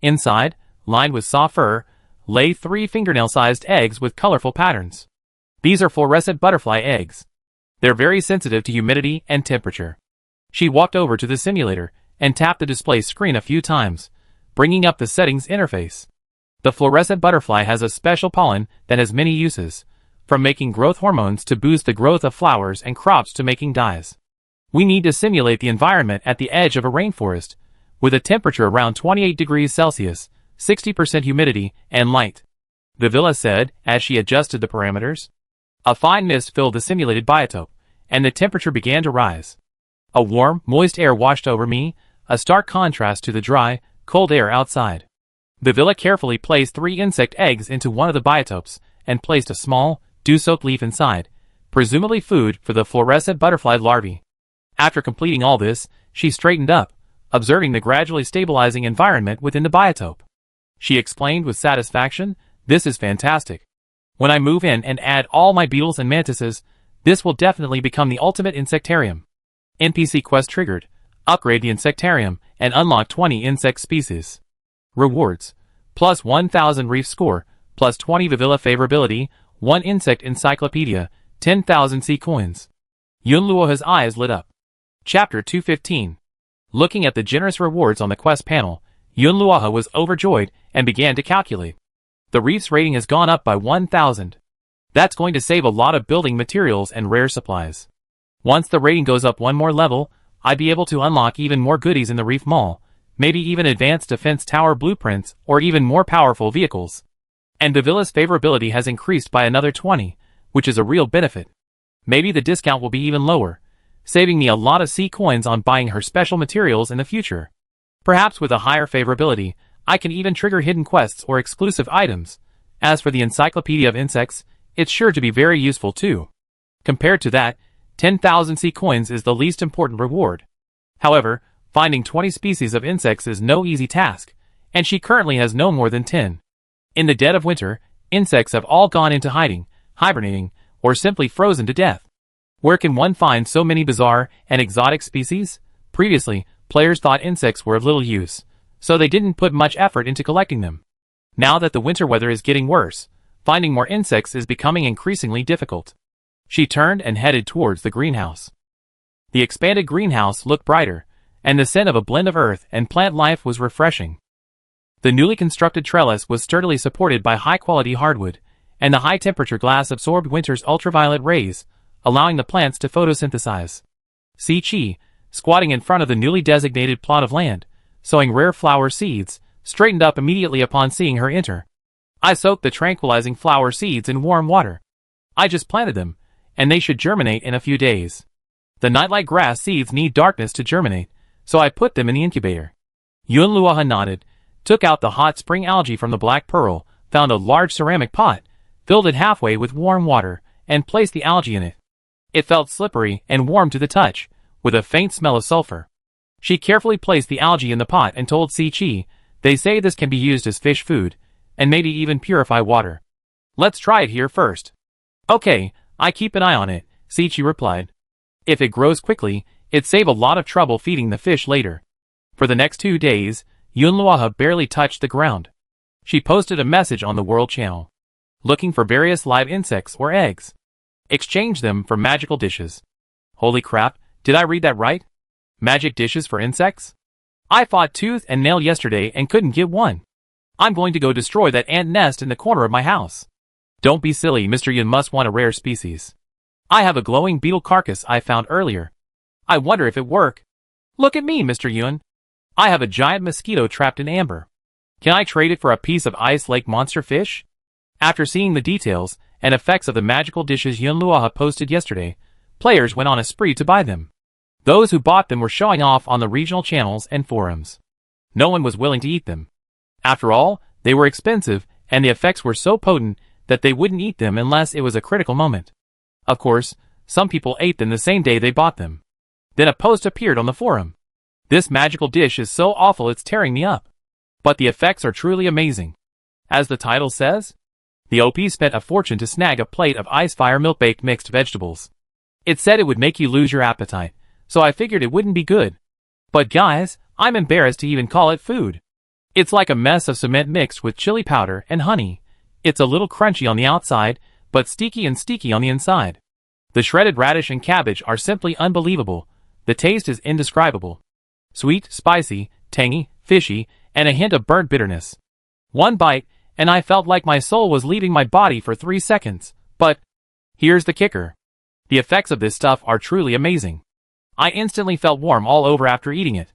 Inside, lined with soft fur, lay 3 fingernail-sized eggs with colorful patterns. These are fluorescent butterfly eggs. They're very sensitive to humidity and temperature. She walked over to the simulator and tapped the display screen a few times, bringing up the settings interface. The fluorescent butterfly has a special pollen that has many uses, from making growth hormones to boost the growth of flowers and crops to making dyes. We need to simulate the environment at the edge of a rainforest, with a temperature around 28 degrees Celsius, 60% humidity, and light. The villa said, as she adjusted the parameters. A fine mist filled the simulated biotope, and the temperature began to rise. A warm, moist air washed over me, a stark contrast to the dry, cold air outside. The villa carefully placed 3 insect eggs into one of the biotopes, and placed a small, dew-soaked leaf inside, presumably food for the fluorescent butterfly larvae. After completing all this, she straightened up, observing the gradually stabilizing environment within the biotope. She explained with satisfaction, "This is fantastic. When I move in and add all my beetles and mantises, this will definitely become the ultimate insectarium." NPC quest triggered. Upgrade the insectarium and unlock 20 insect species. Rewards: plus 1000 reef score, plus 20 Vivilla favorability, 1 insect encyclopedia, 10,000 sea coins. Yunluo's eyes lit up. Chapter 215. Looking at the generous rewards on the quest panel, Yunluo was overjoyed and began to calculate. The reef's rating has gone up by 1000. That's going to save a lot of building materials and rare supplies. Once the rating goes up one more level, I'd be able to unlock even more goodies in the Reef Mall, maybe even advanced defense tower blueprints or even more powerful vehicles. And Vivilla's favorability has increased by another 20, which is a real benefit. Maybe the discount will be even lower, saving me a lot of sea coins on buying her special materials in the future. Perhaps with a higher favorability, I can even trigger hidden quests or exclusive items. As for the Encyclopedia of Insects, it's sure to be very useful too. Compared to that, 10,000 sea coins is the least important reward. However, finding 20 species of insects is no easy task, and she currently has no more than 10. In the dead of winter, insects have all gone into hiding, hibernating, or simply frozen to death. Where can one find so many bizarre and exotic species? Previously, players thought insects were of little use, so they didn't put much effort into collecting them. Now that the winter weather is getting worse, finding more insects is becoming increasingly difficult. She turned and headed towards the greenhouse. The expanded greenhouse looked brighter, and the scent of a blend of earth and plant life was refreshing. The newly constructed trellis was sturdily supported by high-quality hardwood, and the high-temperature glass absorbed winter's ultraviolet rays, allowing the plants to photosynthesize. Si-Chi, squatting in front of the newly designated plot of land, sowing rare flower seeds, straightened up immediately upon seeing her enter. "I soaked the tranquilizing flower seeds in warm water. I just planted them, and they should germinate in a few days. The nightlight grass seeds need darkness to germinate, so I put them in the incubator." Yunluo nodded, took out the hot spring algae from the black pearl, found a large ceramic pot, filled it halfway with warm water, and placed the algae in it. It felt slippery and warm to the touch, with a faint smell of sulfur. She carefully placed the algae in the pot and told Si-Chi, "They say this can be used as fish food, and maybe even purify water. Let's try it here first." "Okay, I keep an eye on it," Si-Chi replied. "If it grows quickly, it'd save a lot of trouble feeding the fish later." For the next 2 days, Yunluo barely touched the ground. She posted a message on the World Channel, looking for various live insects or eggs. Exchange them for magical dishes. Holy crap, did I read that right? Magic dishes for insects? I fought tooth and nail yesterday and couldn't get one. I'm going to go destroy that ant nest in the corner of my house. Don't be silly, Mr. Yun must want a rare species. I have a glowing beetle carcass I found earlier. I wonder if it work. Look at me, Mr. Yun. I have a giant mosquito trapped in amber. Can I trade it for a piece of ice lake monster fish? After seeing the details and effects of the magical dishes Yunluo posted yesterday, players went on a spree to buy them. Those who bought them were showing off on the regional channels and forums. No one was willing to eat them. After all, they were expensive, and the effects were so potent that they wouldn't eat them unless it was a critical moment. Of course, some people ate them the same day they bought them. Then a post appeared on the forum. "This magical dish is so awful it's tearing me up. But the effects are truly amazing." As the title says, the OP spent a fortune to snag a plate of ice-fire milk-baked mixed vegetables. It said it would make you lose your appetite, so I figured it wouldn't be good. But guys, I'm embarrassed to even call it food. It's like a mess of cement mixed with chili powder and honey. It's a little crunchy on the outside, but sticky on the inside. The shredded radish and cabbage are simply unbelievable. The taste is indescribable. Sweet, spicy, tangy, fishy, and a hint of burnt bitterness. One bite, and I felt like my soul was leaving my body for 3 seconds. But here's the kicker. The effects of this stuff are truly amazing. I instantly felt warm all over after eating it.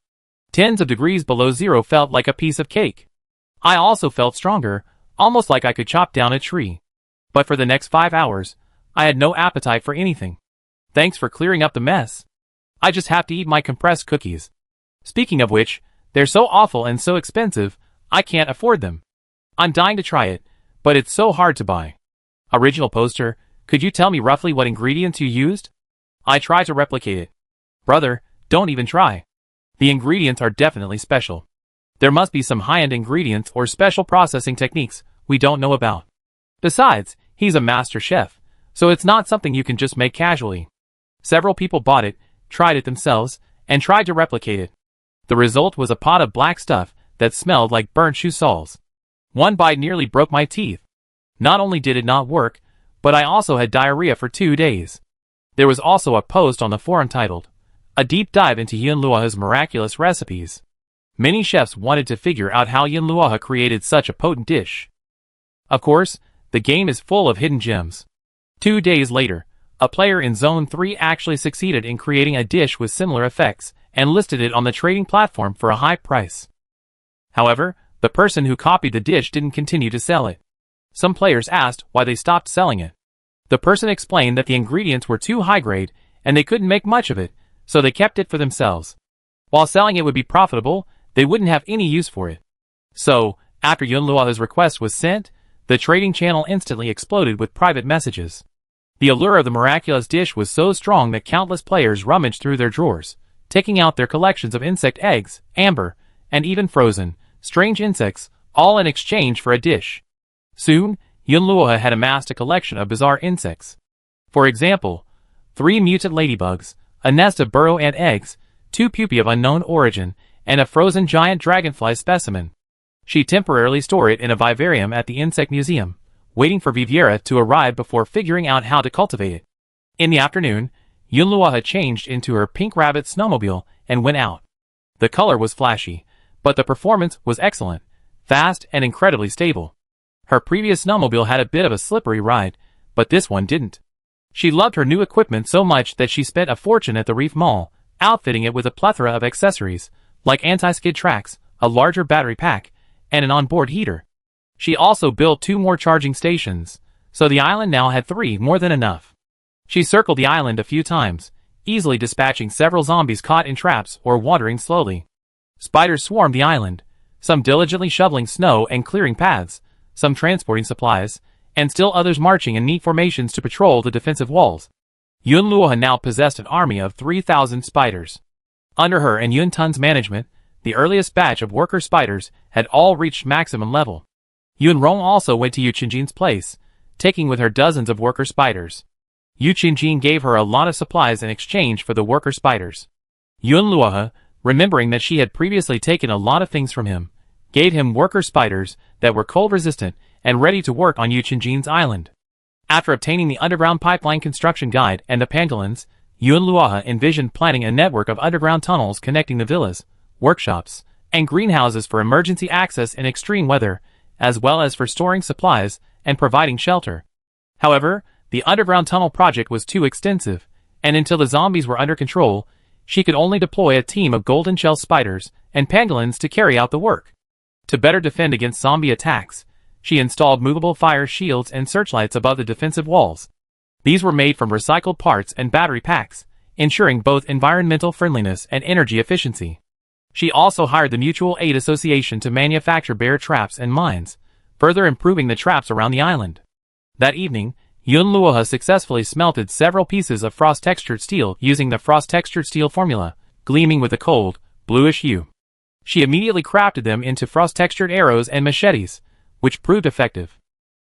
Tens of degrees below zero felt like a piece of cake. I also felt stronger, almost like I could chop down a tree. But for the next 5 hours, I had no appetite for anything. Thanks for clearing up the mess. I just have to eat my compressed cookies. Speaking of which, they're so awful and so expensive, I can't afford them. I'm dying to try it, but it's so hard to buy. Original poster, Could you tell me roughly what ingredients you used? I tried to replicate it. Brother, don't even try. The ingredients are definitely special. There must be some high-end ingredients or special processing techniques we don't know about. Besides, he's a master chef, so it's not something you can just make casually. Several people bought it, tried it themselves, and tried to replicate it. The result was a pot of black stuff that smelled like burnt shoe soles. One bite nearly broke my teeth. Not only did it not work, but I also had diarrhea for 2 days. There was also a post on the forum titled, "A Deep Dive into Yunluoha's Miraculous Recipes." Many chefs wanted to figure out how Yunluoha created such a potent dish. Of course, the game is full of hidden gems. 2 days later, a player in Zone 3 actually succeeded in creating a dish with similar effects and listed it on the trading platform for a high price. However, the person who copied the dish didn't continue to sell it. Some players asked why they stopped selling it. The person explained that the ingredients were too high grade and they couldn't make much of it, so they kept it for themselves. While selling it would be profitable, they wouldn't have any use for it. So, after Yunluoha's request was sent, the trading channel instantly exploded with private messages. The allure of the miraculous dish was so strong that countless players rummaged through their drawers, taking out their collections of insect eggs, amber, and even frozen, strange insects, all in exchange for a dish. Soon, Yunluoha had amassed a collection of bizarre insects. For example, 3 mutant ladybugs, a nest of burrow ant eggs, 2 pupae of unknown origin, and a frozen giant dragonfly specimen. She temporarily stored it in a vivarium at the Insect Museum, waiting for Viviera to arrive before figuring out how to cultivate it. In the afternoon, Yunluoha changed into her pink rabbit snowmobile and went out. The color was flashy, but the performance was excellent, fast and incredibly stable. Her previous snowmobile had a bit of a slippery ride, but this one didn't. She loved her new equipment so much that she spent a fortune at the Reef Mall, outfitting it with a plethora of accessories, like anti-skid tracks, a larger battery pack, and an onboard heater. She also built 2 more charging stations, so the island now had 3 more than enough. She circled the island a few times, easily dispatching several zombies caught in traps or wandering slowly. Spiders swarmed the island, some diligently shoveling snow and clearing paths, some transporting supplies, and still others marching in neat formations to patrol the defensive walls. Yunluoha now possessed an army of 3,000 spiders. Under her and Yun Tun's management, the earliest batch of worker spiders had all reached maximum level. Yun Rong also went to Yu Qingjin's place, taking with her dozens of worker spiders. Yu Qingjin gave her a lot of supplies in exchange for the worker spiders. Yunluoha, remembering that she had previously taken a lot of things from him, gave him worker spiders that were cold-resistant and ready to work on Yu Qingjin's island. After obtaining the underground pipeline construction guide and the pangolins, Yunluoha envisioned planning a network of underground tunnels connecting the villas, workshops, and greenhouses for emergency access in extreme weather, as well as for storing supplies and providing shelter. However, the underground tunnel project was too extensive, and until the zombies were under control, she could only deploy a team of golden shell spiders and pangolins to carry out the work. To better defend against zombie attacks, she installed movable fire shields and searchlights above the defensive walls. These were made from recycled parts and battery packs, ensuring both environmental friendliness and energy efficiency. She also hired the Mutual Aid Association to manufacture bear traps and mines, further improving the traps around the island. That evening, Yunluoha successfully smelted several pieces of frost-textured steel using the frost-textured steel formula, gleaming with a cold, bluish hue. She immediately crafted them into frost-textured arrows and machetes, which proved effective.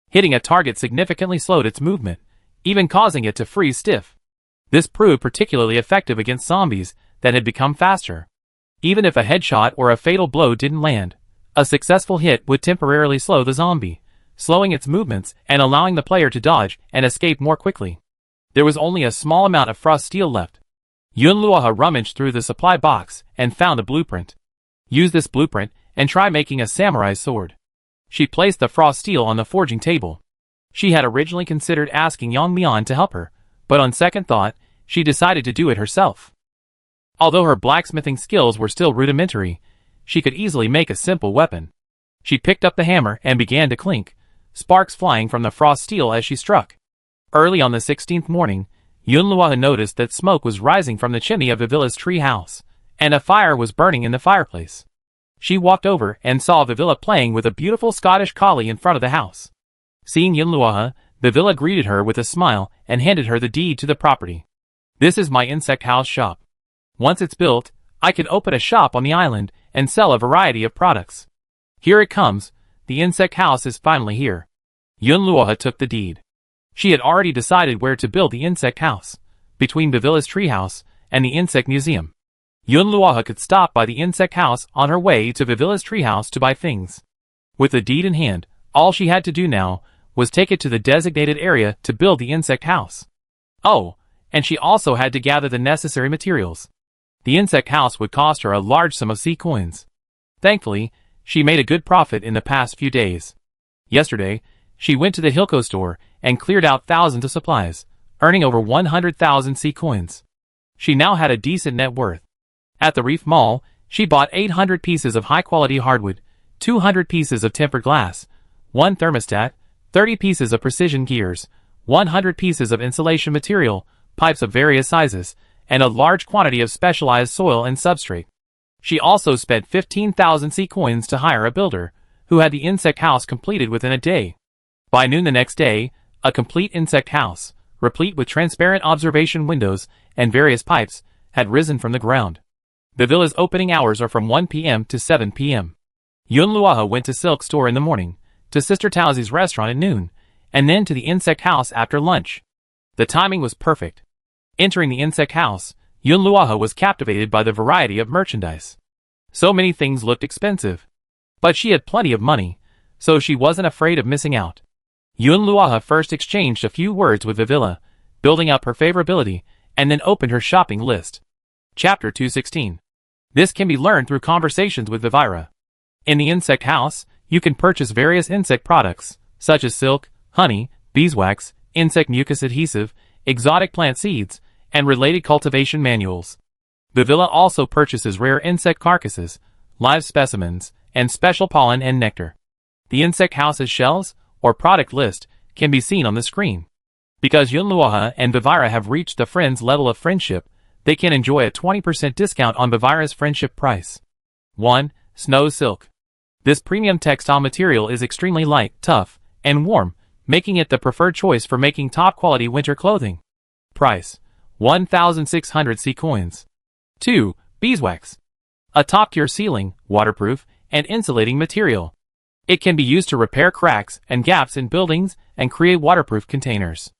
Hitting a target significantly slowed its movement, even causing it to freeze stiff. This proved particularly effective against zombies that had become faster. Even if a headshot or a fatal blow didn't land, a successful hit would temporarily slow the zombie, slowing its movements and allowing the player to dodge and escape more quickly. There was only a small amount of frost steel left. Yunluoha rummaged through the supply box and found a blueprint. Use this blueprint and try making a samurai sword. She placed the frost steel on the forging table. She had originally considered asking Yang Mian to help her, but on second thought, she decided to do it herself. Although her blacksmithing skills were still rudimentary, she could easily make a simple weapon. She picked up the hammer and began to clink, sparks flying from the frost steel as she struck. Early on the 16th morning, Yunluoha noticed that smoke was rising from the chimney of Vivilla's tree house, and a fire was burning in the fireplace. She walked over and saw Vivilla playing with a beautiful Scottish collie in front of the house. Seeing Yunluoha, Vivilla greeted her with a smile and handed her the deed to the property. This is my insect house shop. Once it's built, I can open a shop on the island and sell a variety of products. Here it comes, the insect house is finally here. Yunluoha took the deed. She had already decided where to build the insect house, between Vivilla's treehouse and the insect museum. Yunluoha could stop by the insect house on her way to Vivilla's treehouse to buy things. With the deed in hand, all she had to do now was take it to the designated area to build the insect house. Oh, and she also had to gather the necessary materials. The insect house would cost her a large sum of sea coins. Thankfully, she made a good profit in the past few days. Yesterday, she went to the Hilco store and cleared out thousands of supplies, earning over 100,000 sea coins. She now had a decent net worth. At the Reef Mall, she bought 800 pieces of high-quality hardwood, 200 pieces of tempered glass, 1 thermostat, 30 pieces of precision gears, 100 pieces of insulation material, pipes of various sizes, and a large quantity of specialized soil and substrate. She also spent 15,000 sea coins to hire a builder, who had the insect house completed within a day. By noon the next day, a complete insect house, replete with transparent observation windows and various pipes, had risen from the ground. The villa's opening hours are from 1 p.m. to 7 p.m. Yunluoha went to Silk Store in the morning, to Sister Tauzi's restaurant at noon, and then to the insect house after lunch. The timing was perfect. Entering the insect house, Yunluoha was captivated by the variety of merchandise. So many things looked expensive. But she had plenty of money, so she wasn't afraid of missing out. Yunluoha first exchanged a few words with Vivilla, building up her favorability, and then opened her shopping list. Chapter 216. This can be learned through conversations with Vivira. In the insect house, you can purchase various insect products, such as silk, honey, beeswax, insect mucus adhesive, exotic plant seeds, and related cultivation manuals. Vivilla also purchases rare insect carcasses, live specimens, and special pollen and nectar. The insect house's shells, or product list, can be seen on the screen. Because Yunluoha and Vivira have reached the friends level of friendship, they can enjoy a 20% discount on Vivira's friendship price. 1. Snow Silk. This premium textile material is extremely light, tough, and warm, making it the preferred choice for making top-quality winter clothing. Price: 1,600 sea coins. 2. Beeswax. A top-tier sealing, waterproof, and insulating material. It can be used to repair cracks and gaps in buildings and create waterproof containers.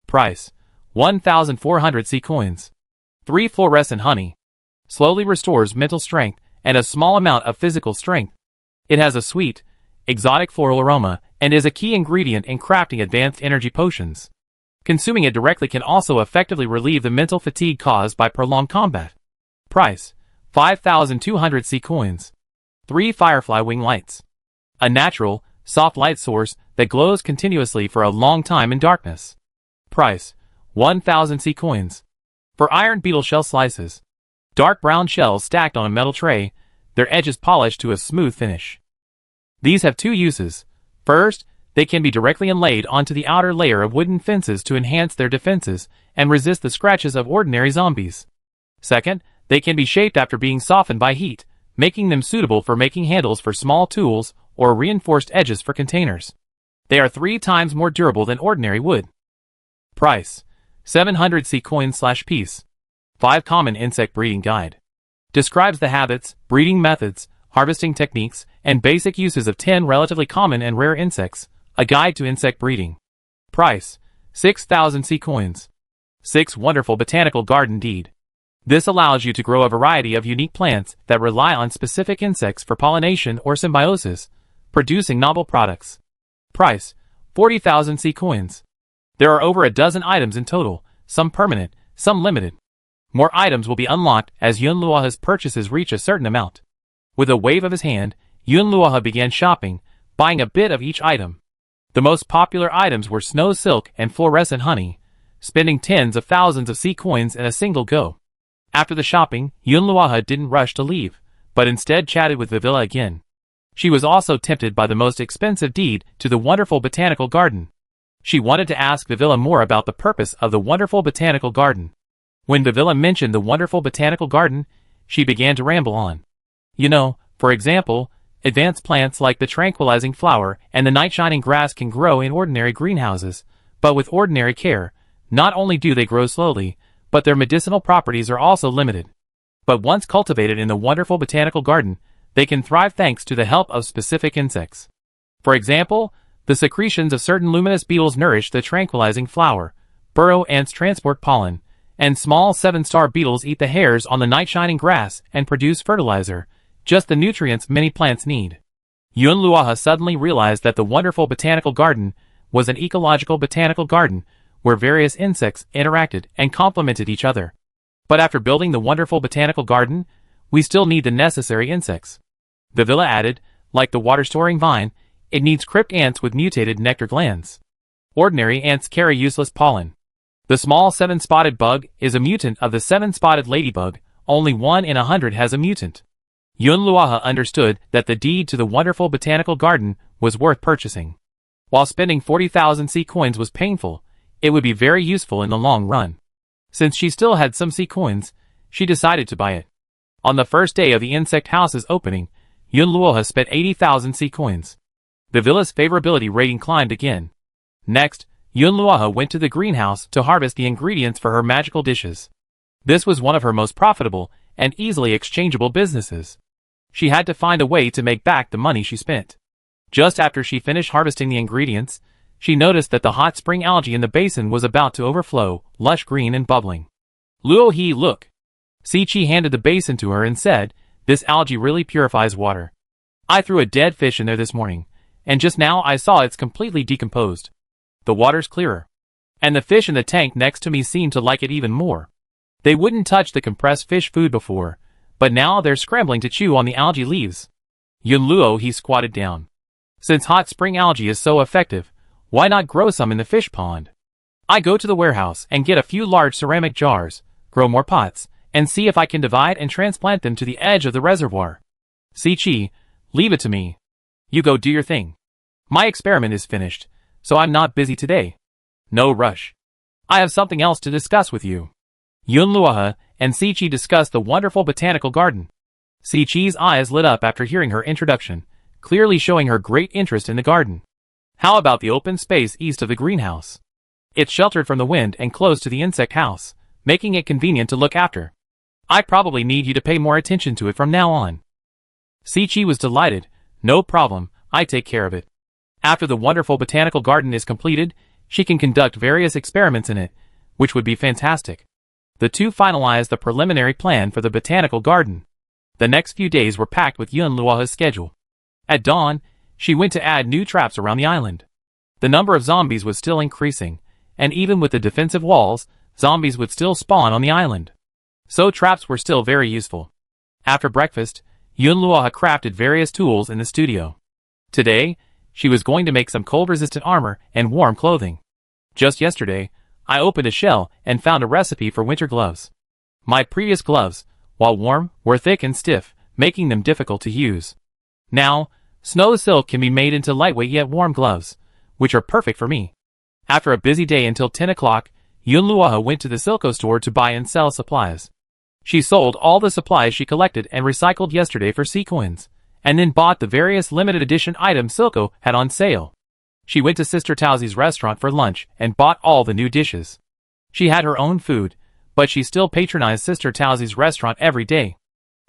Price: 1,400 sea coins. 3. Fluorescent honey. Slowly restores mental strength and a small amount of physical strength. It has a sweet, exotic floral aroma and is a key ingredient in crafting advanced energy potions. Consuming it directly can also effectively relieve the mental fatigue caused by prolonged combat. Price: 5,200 sea coins. 3. Firefly wing lights. A natural, soft light source that glows continuously for a long time in darkness. Price: 1,000 sea coins. For iron beetle shell slices. Dark brown shells stacked on a metal tray, their edges polished to a smooth finish. These have 2 uses. First, they can be directly inlaid onto the outer layer of wooden fences to enhance their defenses and resist the scratches of ordinary zombies. Second, they can be shaped after being softened by heat, making them suitable for making handles for small tools or reinforced edges for containers. They are 3 times more durable than ordinary wood. Price: 700 sea coins/piece. 5 Common Insect Breeding Guide. Describes the habits, breeding methods, harvesting techniques, and basic uses of 10 relatively common and rare insects. A guide to insect breeding. Price: 6,000 sea coins. 6 Wonderful Botanical Garden Deed. This allows you to grow a variety of unique plants that rely on specific insects for pollination or symbiosis, producing novel products. Price: 40,000 sea coins. There are over a dozen items in total, some permanent, some limited. More items will be unlocked as Yunluoha's purchases reach a certain amount. With a wave of his hand, Yunluoha began shopping, buying a bit of each item. The most popular items were snow silk and fluorescent honey, spending tens of thousands of sea coins in a single go. After the shopping, Yunluoha didn't rush to leave, but instead chatted with Vivilla again. She was also tempted by the most expensive deed to the wonderful botanical garden. She wanted to ask Vivilla more about the purpose of the wonderful botanical garden. When Vivilla mentioned the wonderful botanical garden, she began to ramble on. You know, for example, advanced plants like the tranquilizing flower and the night-shining grass can grow in ordinary greenhouses, But with ordinary care, not only do they grow slowly, but their medicinal properties are also limited. But once cultivated in the wonderful botanical garden, they can thrive thanks to the help of specific insects. For example, the secretions of certain luminous beetles nourish the tranquilizing flower, burrow ants transport pollen, and small seven-star beetles eat the hairs on the night-shining grass and produce fertilizer, just the nutrients many plants need. Yun Luoha suddenly realized that the wonderful botanical garden was an ecological botanical garden where various insects interacted and complemented each other. But after building the wonderful botanical garden, we still need the necessary insects. The villa added, like the water-storing vine, it needs crypt ants with mutated nectar glands. Ordinary ants carry useless pollen. The small seven-spotted bug is a mutant of the seven-spotted ladybug, only 1 in 100 has a mutant. Yun Luoha understood that the deed to the wonderful botanical garden was worth purchasing. While spending 40,000 sea coins was painful, it would be very useful in the long run. Since she still had some sea coins, she decided to buy it. On the first day of the insect house's opening, Yun Luoha spent 80,000 sea coins. The villa's favorability rating climbed again. Next, Yun Luoha went to the greenhouse to harvest the ingredients for her magical dishes. This was one of her most profitable and easily exchangeable businesses. She had to find a way to make back the money she spent. Just after she finished harvesting the ingredients, she noticed that the hot spring algae in the basin was about to overflow, lush green and bubbling. "Luo He, look." Si-Chi handed the basin to her and said, "This algae really purifies water. I threw a dead fish in there this morning, and just now I saw it's completely decomposed. The water's clearer. And the fish in the tank next to me seem to like it even more. They wouldn't touch the compressed fish food before, but now they're scrambling to chew on the algae leaves." Yun Luo He squatted down. "Since hot spring algae is so effective, why not grow some in the fish pond? I go to the warehouse and get a few large ceramic jars, grow more pots, and see if I can divide and transplant them to the edge of the reservoir. Si-Chi, leave it to me. You go do your thing. My experiment is finished, so I'm not busy today. No rush. I have something else to discuss with you." Yun Luoha and Si-Chi discussed the wonderful botanical garden. Si-Chi's eyes lit up after hearing her introduction, clearly showing her great interest in the garden. "How about the open space east of the greenhouse? It's sheltered from the wind and close to the insect house, making it convenient to look after. I probably need you to pay more attention to it from now on." Si-Chi was delighted. "No problem, I take care of it. After the wonderful botanical garden is completed, she can conduct various experiments in it, which would be fantastic." The two finalized the preliminary plan for the botanical garden. The next few days were packed with Yun Luoha's schedule. At dawn, she went to add new traps around the island. The number of zombies was still increasing, and even with the defensive walls, zombies would still spawn on the island. So traps were still very useful. After breakfast, Yun Luoha crafted various tools in the studio. Today, she was going to make some cold-resistant armor and warm clothing. Just yesterday, I opened a shell and found a recipe for winter gloves. My previous gloves, while warm, were thick and stiff, making them difficult to use. Now, snow silk can be made into lightweight yet warm gloves, which are perfect for me. After a busy day until 10 o'clock, Yun Luoha went to the Silco store to buy and sell supplies. She sold all the supplies she collected and recycled yesterday for sea coins, and then bought the various limited edition items Silco had on sale. She went to Sister Tauzi's restaurant for lunch and bought all the new dishes. She had her own food, but she still patronized Sister Tauzi's restaurant every day.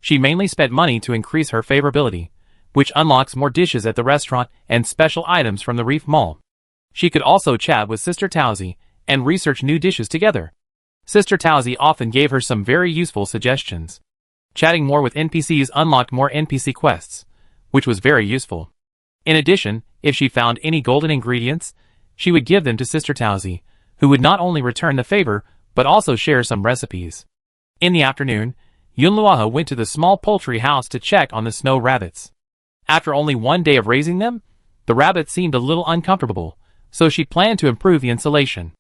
She mainly spent money to increase her favorability, which unlocks more dishes at the restaurant and special items from the Reef Mall. She could also chat with Sister Tauzi and research new dishes together. Sister Tauzi often gave her some very useful suggestions. Chatting more with NPCs unlocked more NPC quests, which was very useful. In addition, if she found any golden ingredients, she would give them to Sister Tauzi, who would not only return the favor, but also share some recipes. In the afternoon, Yun Luoha went to the small poultry house to check on the snow rabbits. After only one day of raising them, the rabbits seemed a little uncomfortable, so she planned to improve the insulation.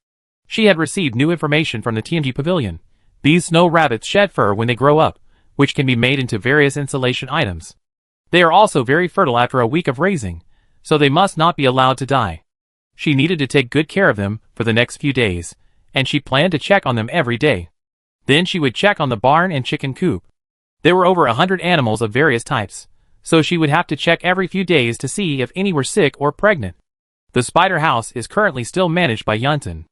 She had received new information from the TMG pavilion. These snow rabbits shed fur when they grow up, which can be made into various insulation items. They are also very fertile after a week of raising, so they must not be allowed to die. She needed to take good care of them for the next few days, and she planned to check on them every day. Then she would check on the barn and chicken coop. There were over 100 animals of various types, so she would have to check every few days to see if any were sick or pregnant. The spider house is currently still managed by Yunton.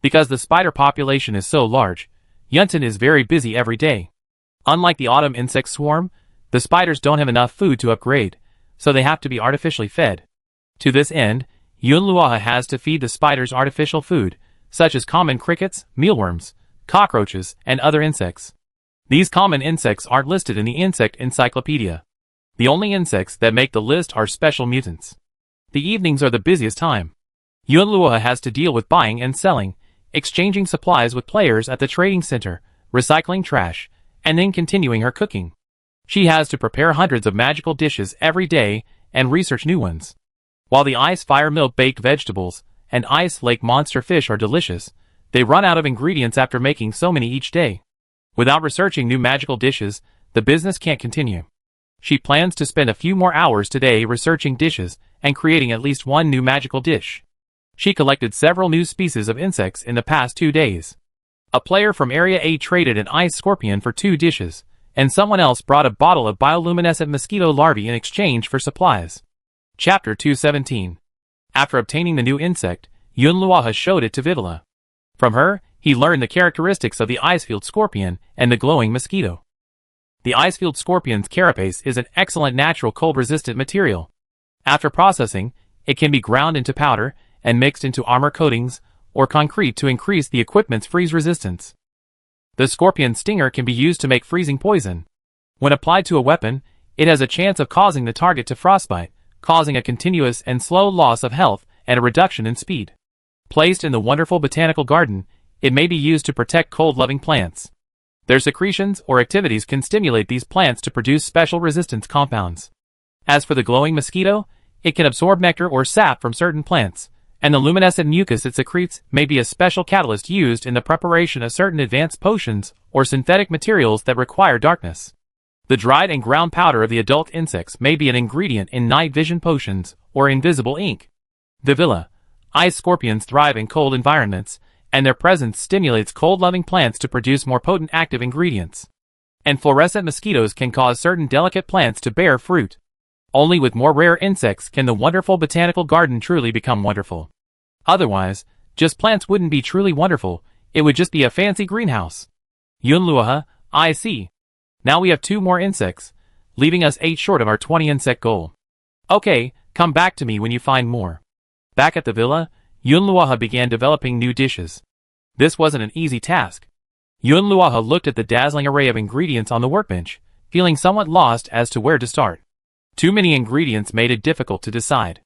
Because the spider population is so large, Yunton is very busy every day. Unlike the autumn insect swarm, the spiders don't have enough food to upgrade, so they have to be artificially fed. To this end, Yunluoha has to feed the spiders artificial food, such as common crickets, mealworms, cockroaches, and other insects. These common insects aren't listed in the insect encyclopedia. The only insects that make the list are special mutants. The evenings are the busiest time. Yunluoha has to deal with buying and selling, exchanging supplies with players at the trading center, recycling trash, and then continuing her cooking. She has to prepare hundreds of magical dishes every day and research new ones. While the ice fire milk baked vegetables and ice lake monster fish are delicious, they run out of ingredients after making so many each day. Without researching new magical dishes, the business can't continue. She plans to spend a few more hours today researching dishes and creating at least one new magical dish. She collected several new species of insects in the past 2 days. A player from Area A traded an ice scorpion for 2 dishes, and someone else brought a bottle of bioluminescent mosquito larvae in exchange for supplies. Chapter 217. After obtaining the new insect, Yunluoha showed it to Vivila. From her, he learned the characteristics of the icefield scorpion and the glowing mosquito. The icefield scorpion's carapace is an excellent natural cold-resistant material. After processing, it can be ground into powder and mixed into armor coatings or concrete to increase the equipment's freeze resistance. The scorpion stinger can be used to make freezing poison. When applied to a weapon, it has a chance of causing the target to frostbite, causing a continuous and slow loss of health and a reduction in speed. Placed in the wonderful botanical garden, it may be used to protect cold-loving plants. Their secretions or activities can stimulate these plants to produce special resistance compounds. As for the glowing mosquito, it can absorb nectar or sap from certain plants, and the luminescent mucus it secretes may be a special catalyst used in the preparation of certain advanced potions or synthetic materials that require darkness. The dried and ground powder of the adult insects may be an ingredient in night vision potions or invisible ink. Vivila, ice scorpions thrive in cold environments, and their presence stimulates cold-loving plants to produce more potent active ingredients. And fluorescent mosquitoes can cause certain delicate plants to bear fruit. Only with more rare insects can the wonderful botanical garden truly become wonderful. Otherwise, just plants wouldn't be truly wonderful, it would just be a fancy greenhouse. Yunluoha, I see. Now we have 2 more insects, leaving us 8 short of our 20 insect goal. Okay, come back to me when you find more. Back at the villa, Yunluoha began developing new dishes. This wasn't an easy task. Yunluoha looked at the dazzling array of ingredients on the workbench, feeling somewhat lost as to where to start. Too many ingredients made it difficult to decide.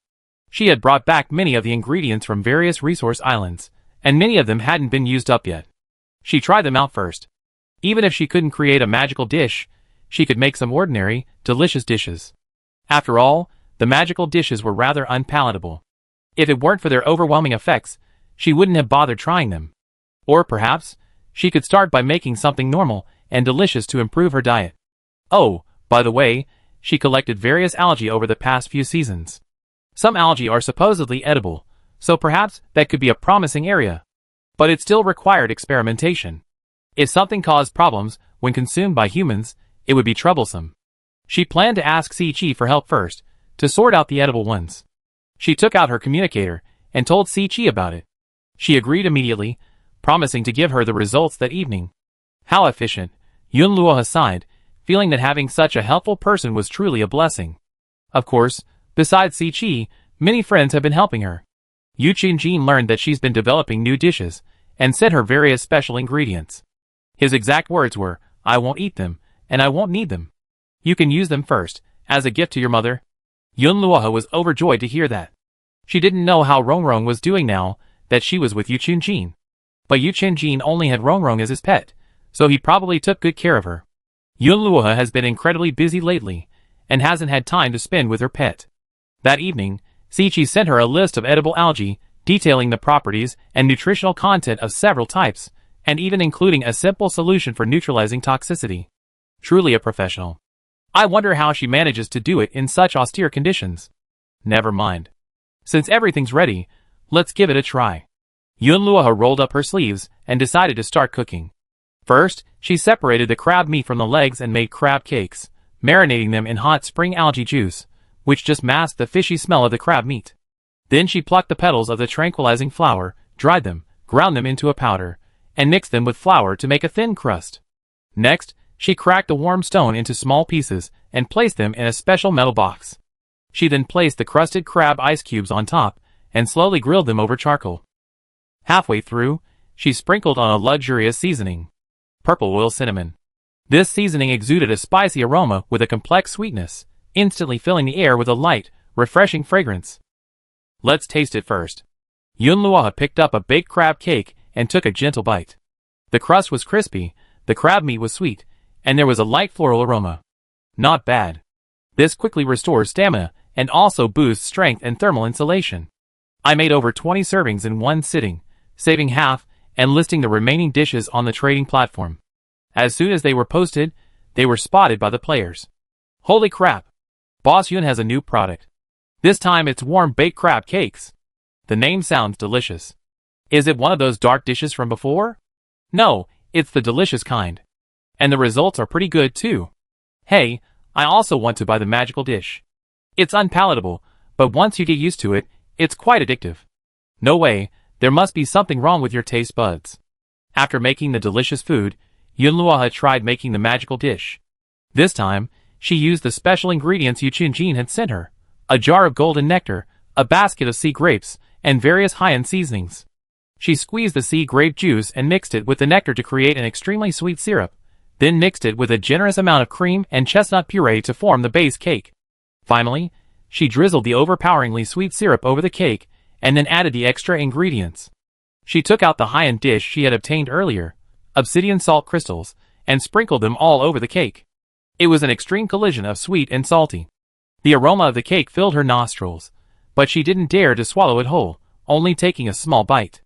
She had brought back many of the ingredients from various resource islands, and many of them hadn't been used up yet. She tried them out first. Even if she couldn't create a magical dish, she could make some ordinary, delicious dishes. After all, the magical dishes were rather unpalatable. If it weren't for their overwhelming effects, she wouldn't have bothered trying them. Or perhaps, she could start by making something normal and delicious to improve her diet. Oh, by the way, she collected various algae over the past few seasons. Some algae are supposedly edible, so perhaps that could be a promising area. But it still required experimentation. If something caused problems when consumed by humans, it would be troublesome. She planned to ask Si-Chi for help first, to sort out the edible ones. She took out her communicator and told Si-Chi about it. She agreed immediately, promising to give her the results that evening. How efficient, Yunluoha sighed, feeling that having such a helpful person was truly a blessing. Of course, besides Si-Chi, many friends have been helping her. Yu Qinjin learned that she's been developing new dishes, and sent her various special ingredients. His exact words were, "I won't eat them, and I won't need them. You can use them first, as a gift to your mother." Yunluoha was overjoyed to hear that. She didn't know how Rongrong was doing now that she was with Yu Qinjin. But Yu Qinjin only had Rongrong as his pet, so he probably took good care of her. Yunluoha has been incredibly busy lately, and hasn't had time to spend with her pet. That evening, Si-Chi sent her a list of edible algae, detailing the properties and nutritional content of several types, and even including a simple solution for neutralizing toxicity. Truly a professional. I wonder how she manages to do it in such austere conditions. Never mind. Since everything's ready, let's give it a try. Yunluoha rolled up her sleeves and decided to start cooking. First, she separated the crab meat from the legs and made crab cakes, marinating them in hot spring algae juice, which just masked the fishy smell of the crab meat. Then she plucked the petals of the tranquilizing flower, dried them, ground them into a powder, and mixed them with flour to make a thin crust. Next, she cracked the warm stone into small pieces and placed them in a special metal box. She then placed the crusted crab ice cubes on top and slowly grilled them over charcoal. Halfway through, she sprinkled on a luxurious seasoning. Purple oil cinnamon. This seasoning exuded a spicy aroma with a complex sweetness, instantly filling the air with a light, refreshing fragrance. Let's taste it first. Yunluo picked up a baked crab cake and took a gentle bite. The crust was crispy, the crab meat was sweet, and there was a light floral aroma. Not bad. This quickly restores stamina and also boosts strength and thermal insulation. I made over 20 servings in one sitting, saving half and listing the remaining dishes on the trading platform. As soon as they were posted, they were spotted by the players. Holy crap! Boss Yun has a new product. This time it's warm baked crab cakes. The name sounds delicious. Is it one of those dark dishes from before? No, it's the delicious kind. And the results are pretty good too. Hey, I also want to buy the magical dish. It's unpalatable, but once you get used to it, it's quite addictive. No way, there must be something wrong with your taste buds. After making the delicious food, Yunluo tried making the magical dish. This time, she used the special ingredients Yu Qinjin had sent her: a jar of golden nectar, a basket of sea grapes, and various high-end seasonings. She squeezed the sea grape juice and mixed it with the nectar to create an extremely sweet syrup, then mixed it with a generous amount of cream and chestnut puree to form the base cake. Finally, she drizzled the overpoweringly sweet syrup over the cake and then added the extra ingredients. She took out the high-end dish she had obtained earlier, obsidian salt crystals, and sprinkled them all over the cake. It was an extreme collision of sweet and salty. The aroma of the cake filled her nostrils, but she didn't dare to swallow it whole, only taking a small bite.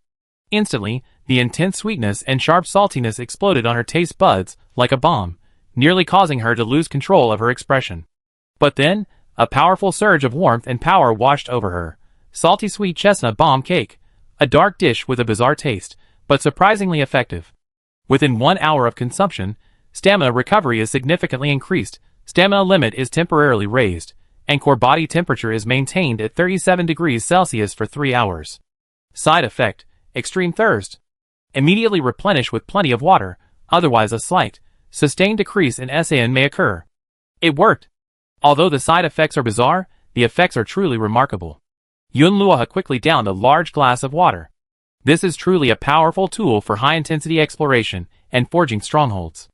Instantly, the intense sweetness and sharp saltiness exploded on her taste buds like a bomb, nearly causing her to lose control of her expression. But then, a powerful surge of warmth and power washed over her. Salty sweet chestnut bomb cake, a dark dish with a bizarre taste, but surprisingly effective. Within 1 hour of consumption, stamina recovery is significantly increased, stamina limit is temporarily raised, and core body temperature is maintained at 37 degrees Celsius for 3 hours. Side effect: extreme thirst. Immediately replenish with plenty of water, otherwise a slight, sustained decrease in SAN may occur. It worked. Although the side effects are bizarre, the effects are truly remarkable. Yunluo quickly downed a large glass of water. This is truly a powerful tool for high-intensity exploration and forging strongholds.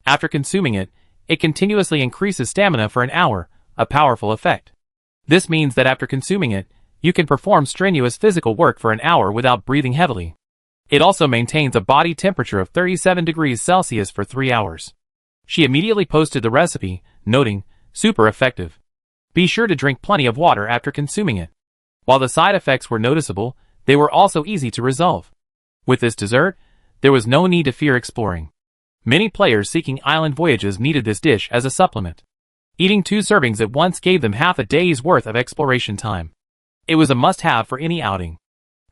After consuming it, it continuously increases stamina for an hour, a powerful effect. This means that after consuming it, you can perform strenuous physical work for an hour without breathing heavily. It also maintains a body temperature of 37 degrees Celsius for 3 hours. She immediately posted the recipe, noting, "Super effective. Be sure to drink plenty of water after consuming it." While the side effects were noticeable, they were also easy to resolve. With this dessert, there was no need to fear exploring. Many players seeking island voyages needed this dish as a supplement. Eating 2 servings at once gave them half a day's worth of exploration time. It was a must-have for any outing.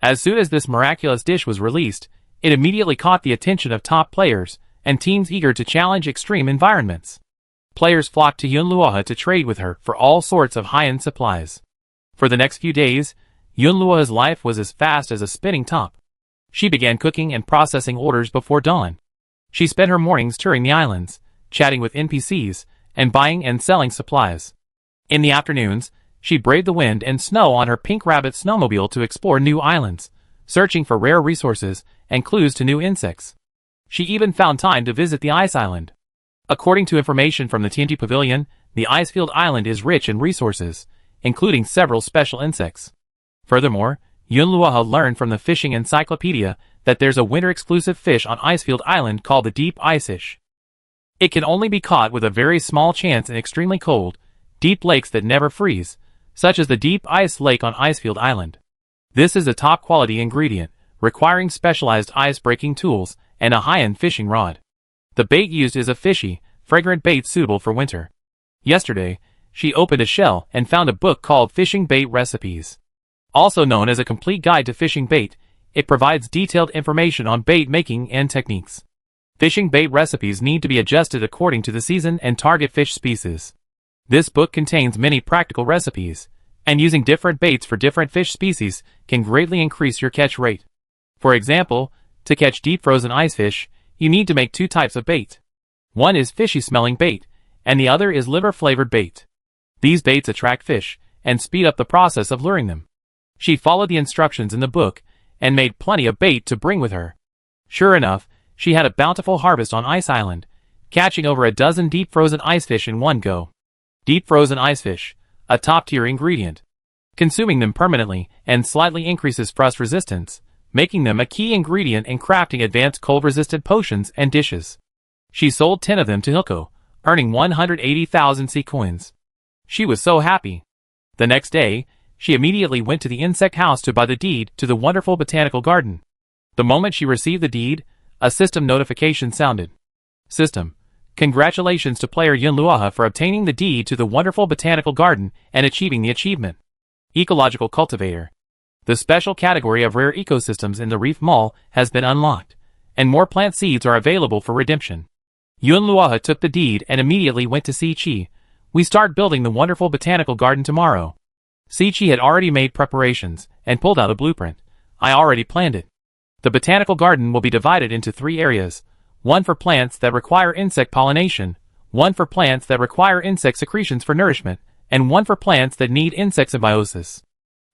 As soon as this miraculous dish was released, it immediately caught the attention of top players and teams eager to challenge extreme environments. Players flocked to Yunluo to trade with her for all sorts of high-end supplies. For the next few days, Yunluo's life was as fast as a spinning top. She began cooking and processing orders before dawn. She spent her mornings touring the islands, chatting with NPCs, and buying and selling supplies. In the afternoons, she braved the wind and snow on her pink rabbit snowmobile to explore new islands, searching for rare resources and clues to new insects. She even found time to visit the ice island. According to information from the TNT Pavilion, the Icefield Island is rich in resources, including several special insects. Furthermore, Yunluo learned from the fishing encyclopedia that there's a winter-exclusive fish on Icefield Island called the deep ice-fish. It can only be caught with a very small chance in extremely cold, deep lakes that never freeze, such as the deep ice lake on Icefield Island. This is a top-quality ingredient, requiring specialized ice-breaking tools and a high-end fishing rod. The bait used is a fishy, fragrant bait suitable for winter. Yesterday, she opened a shell and found a book called Fishing Bait Recipes. Also known as a complete guide to fishing bait, it provides detailed information on bait making and techniques. Fishing bait recipes need to be adjusted according to the season and target fish species. This book contains many practical recipes, And using different baits for different fish species can greatly increase your catch rate. For example, to catch deep frozen ice fish, you need to make two types of bait. One is fishy smelling bait, and the other is liver flavored bait. These baits attract fish and speed up the process of luring them. She followed the instructions in the book and made plenty of bait to bring with her. Sure enough, she had a bountiful harvest on Ice Island, catching over a dozen deep frozen ice fish in one go. Deep frozen ice fish, a top-tier ingredient. Consuming them permanently and slightly increases frost resistance, making them a key ingredient in crafting advanced cold-resistant potions and dishes. She sold 10 of them to Hilco, earning 180,000 sea coins. She was so happy. The next day, she immediately went to the insect house to buy the deed to the wonderful botanical garden. The moment she received the deed, a system notification sounded. System: congratulations to player Yunluaha for obtaining the deed to the wonderful botanical garden and achieving the achievement. Ecological Cultivator. The special category of rare ecosystems in the Reef Mall has been unlocked, and more plant seeds are available for redemption. Yunluaha took the deed and immediately went to Si-Chi. We start building the wonderful botanical garden tomorrow. Si-Chi had already made preparations and pulled out a blueprint. I already planned it. The botanical garden will be divided into 3 areas. One for plants that require insect pollination, one for plants that require insect secretions for nourishment, and one for plants that need insect symbiosis.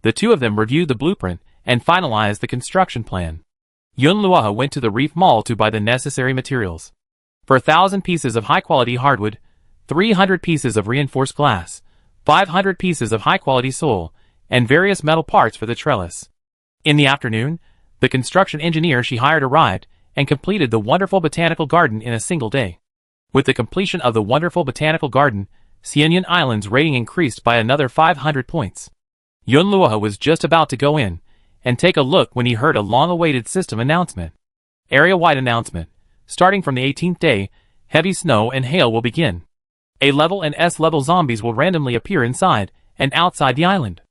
The two of them reviewed the blueprint and finalized the construction plan. Yunluaha went to the Reef Mall to buy the necessary materials. For 1,000 pieces of high-quality hardwood, 300 pieces of reinforced glass, 500 pieces of high-quality soil, and various metal parts for the trellis. In the afternoon, the construction engineer she hired arrived and completed the wonderful botanical garden in a single day. With the completion of the wonderful botanical garden, Xianyan Island's rating increased by another 500 points. Yunluaha was just about to go in and take a look when he heard a long-awaited system announcement. Area-wide announcement. Starting from the 18th day, heavy snow and hail will begin. A-level and S-level zombies will randomly appear inside and outside the island.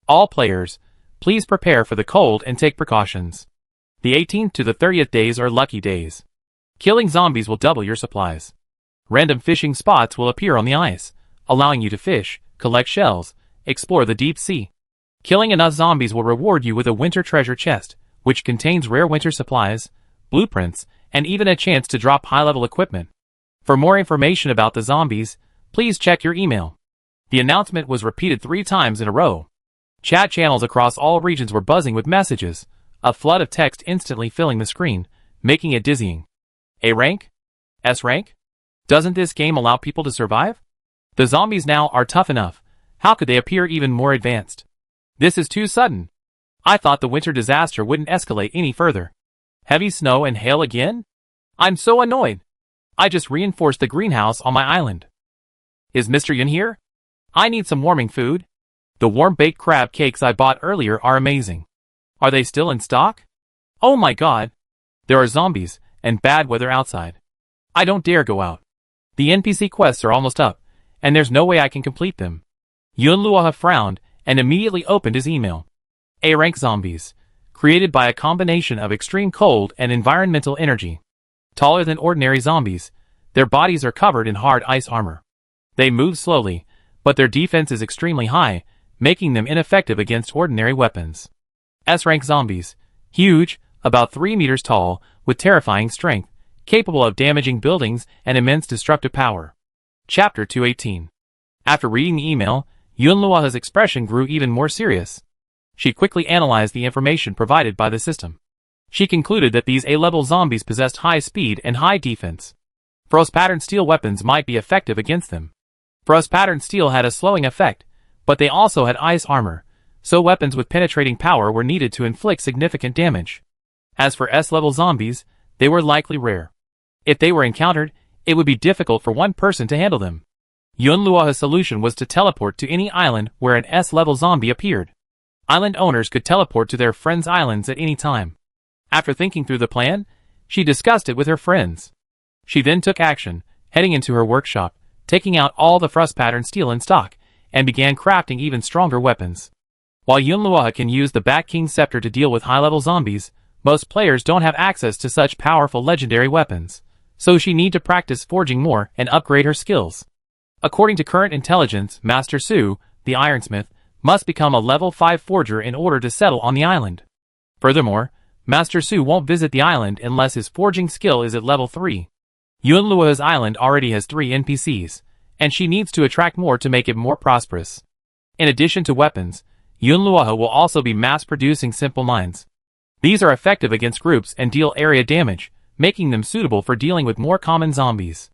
All players, please prepare for the cold and take precautions. The 18th to the 30th days are lucky days. Killing zombies will double your supplies. Random fishing spots will appear on the ice, allowing you to fish, collect shells, explore the deep sea. Killing enough zombies will reward you with a winter treasure chest, which contains rare winter supplies, blueprints, and even a chance to drop high-level equipment. For more information about the zombies, please check your email. The announcement was repeated 3 times in a row. Chat channels across all regions were buzzing with messages, a flood of text instantly filling the screen, making it dizzying. A rank? S rank? Doesn't this game allow people to survive? The zombies now are tough enough. How could they appear even more advanced? This is too sudden. I thought the winter disaster wouldn't escalate any further. Heavy snow and hail again? I'm so annoyed. I just reinforced the greenhouse on my island. Is Mr. Yun here? I need some warming food. The warm-baked crab cakes I bought earlier are amazing. Are they still in stock? Oh my god. There are zombies and bad weather outside. I don't dare go out. The NPC quests are almost up, and there's no way I can complete them. Yunluaha frowned and immediately opened his email. A-rank zombies, created by a combination of extreme cold and environmental energy. Taller than ordinary zombies, their bodies are covered in hard ice armor. They move slowly, but their defense is extremely high, making them ineffective against ordinary weapons. S-rank zombies, huge, about 3 meters tall, with terrifying strength, capable of damaging buildings and immense destructive power. Chapter 218. After reading the email, Yunluaha's expression grew even more serious. She quickly analyzed the information provided by the system. She concluded that these A-level zombies possessed high speed and high defense. Frost-pattern steel weapons might be effective against them. Frost-pattern steel had a slowing effect, but they also had ice armor, so weapons with penetrating power were needed to inflict significant damage. As for S-level zombies, they were likely rare. If they were encountered, it would be difficult for one person to handle them. Yunluaha's solution was to teleport to any island where an S-level zombie appeared. Island owners could teleport to their friends' islands at any time. After thinking through the plan, she discussed it with her friends. She then took action, heading into her workshop, taking out all the frost-pattern steel in stock, and began crafting even stronger weapons. While Yunluaha can use the Bat King Scepter to deal with high-level zombies, most players don't have access to such powerful legendary weapons, so she needs to practice forging more and upgrade her skills. According to current intelligence, Master Su, the Ironsmith, must become a level 5 forger in order to settle on the island. Furthermore, Master Su won't visit the island unless his forging skill is at level 3. Yunluo's island already has 3 NPCs, and she needs to attract more to make it more prosperous. In addition to weapons, Yunluo will also be mass-producing simple mines. These are effective against groups and deal area damage, making them suitable for dealing with more common zombies.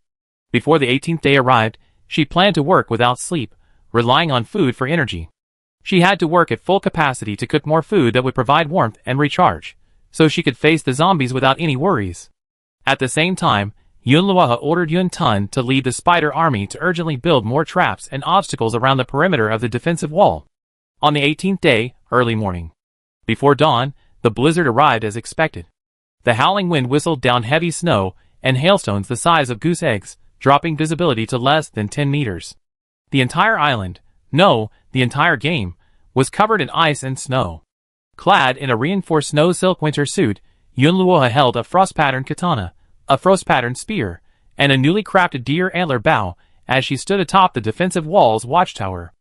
Before the 18th day arrived, she planned to work without sleep, relying on food for energy. She had to work at full capacity to cook more food that would provide warmth and recharge, so she could face the zombies without any worries. At the same time, Yunluo ordered Yun Tun to lead the spider army to urgently build more traps and obstacles around the perimeter of the defensive wall. On the 18th day, early morning. Before dawn, the blizzard arrived as expected. The howling wind whistled down heavy snow and hailstones the size of goose eggs, dropping visibility to less than 10 meters. The entire island, no, the entire game, was covered in ice and snow. Clad in a reinforced snow silk winter suit, Yunluo held a frost-patterned katana, a frost-patterned spear, and a newly crafted deer antler bow as she stood atop the defensive wall's watchtower.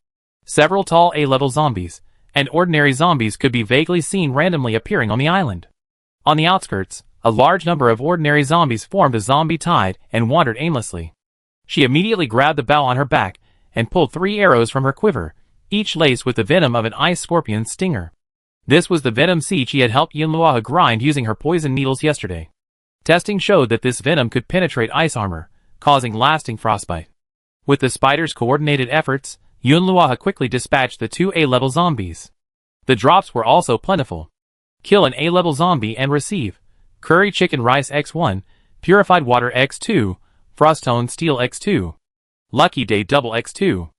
Several tall A-level zombies, and ordinary zombies could be vaguely seen randomly appearing on the island. On the outskirts, a large number of ordinary zombies formed a zombie tide and wandered aimlessly. She immediately grabbed the bow on her back and pulled 3 arrows from her quiver, each laced with the venom of an ice scorpion's stinger. This was the venom seed she had helped Yunluo grind using her poison needles yesterday. Testing showed that this venom could penetrate ice armor, causing lasting frostbite. With the spider's coordinated efforts, Yunluo quickly dispatched the 2 A-level zombies. The drops were also plentiful. Kill an A-level zombie and receive Curry Chicken Rice X1, Purified Water X2, Frostone Steel X2, Lucky Day Double X2.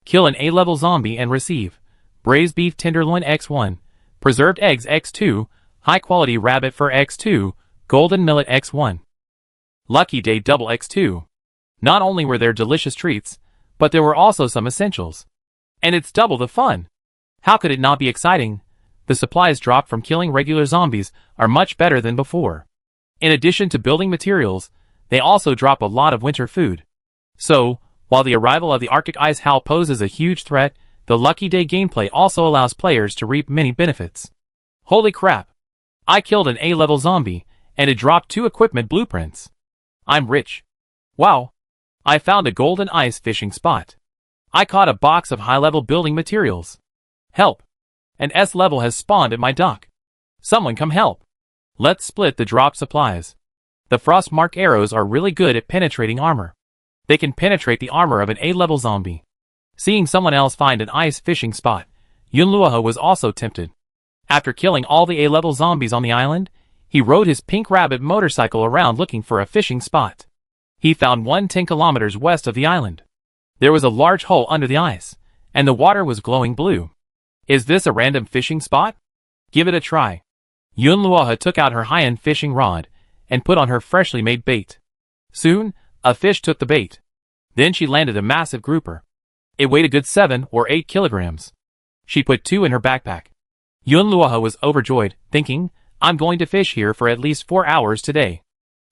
Kill an A-level zombie and receive Braised Beef Tenderloin X1, Preserved Eggs X2, High Quality Rabbit Fur X2, Golden Millet X1. Lucky Day Double X2. Not only were there delicious treats, but there were also some essentials. And it's double the fun. How could it not be exciting? The supplies dropped from killing regular zombies are much better than before. In addition to building materials, they also drop a lot of winter food. So, while the arrival of the Arctic Ice Howl poses a huge threat, the Lucky Day gameplay also allows players to reap many benefits. Holy crap! I killed an A-level zombie, and it dropped 2 equipment blueprints. I'm rich. Wow! I found a golden ice fishing spot. I caught a box of high-level building materials. Help! An S-level has spawned at my dock. Someone come help. Let's split the drop supplies. The Frostmark arrows are really good at penetrating armor. They can penetrate the armor of an A-level zombie. Seeing someone else find an ice fishing spot, Yunluo was also tempted. After killing all the A-level zombies on the island, he rode his pink rabbit motorcycle around looking for a fishing spot. He found one 10 kilometers west of the island. There was a large hole under the ice, and the water was glowing blue. Is this a random fishing spot? Give it a try. Yunluo took out her high-end fishing rod and put on her freshly made bait. Soon, a fish took the bait. Then she landed a massive grouper. It weighed a good 7 or 8 kilograms. She put 2 in her backpack. Yunluo was overjoyed, thinking, I'm going to fish here for at least 4 hours today.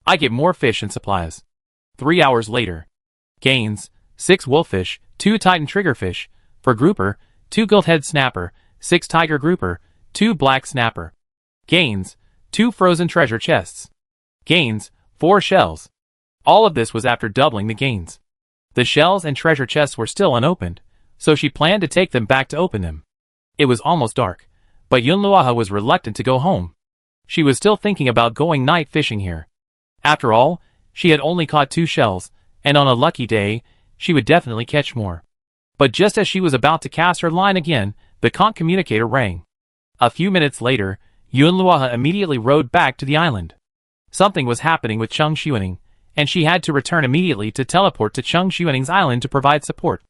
I get more fish and supplies. 3 hours later. Gains, 6 wolffish, 2 titan triggerfish, for grouper, 2 gilt-head snapper, 6 tiger grouper, 2 black snapper. Gains, 2 frozen treasure chests. Gains, 4 shells. All of this was after doubling the gains. The shells and treasure chests were still unopened, so she planned to take them back to open them. It was almost dark, but Yunluo was reluctant to go home. She was still thinking about going night fishing here. After all, she had only caught 2 shells, and on a lucky day, she would definitely catch more. But just as she was about to cast her line again, the conch communicator rang. A few minutes later, Yunluo immediately rowed back to the island. Something was happening with Cheng Xuening, and she had to return immediately to teleport to Cheng Xuening's island to provide support.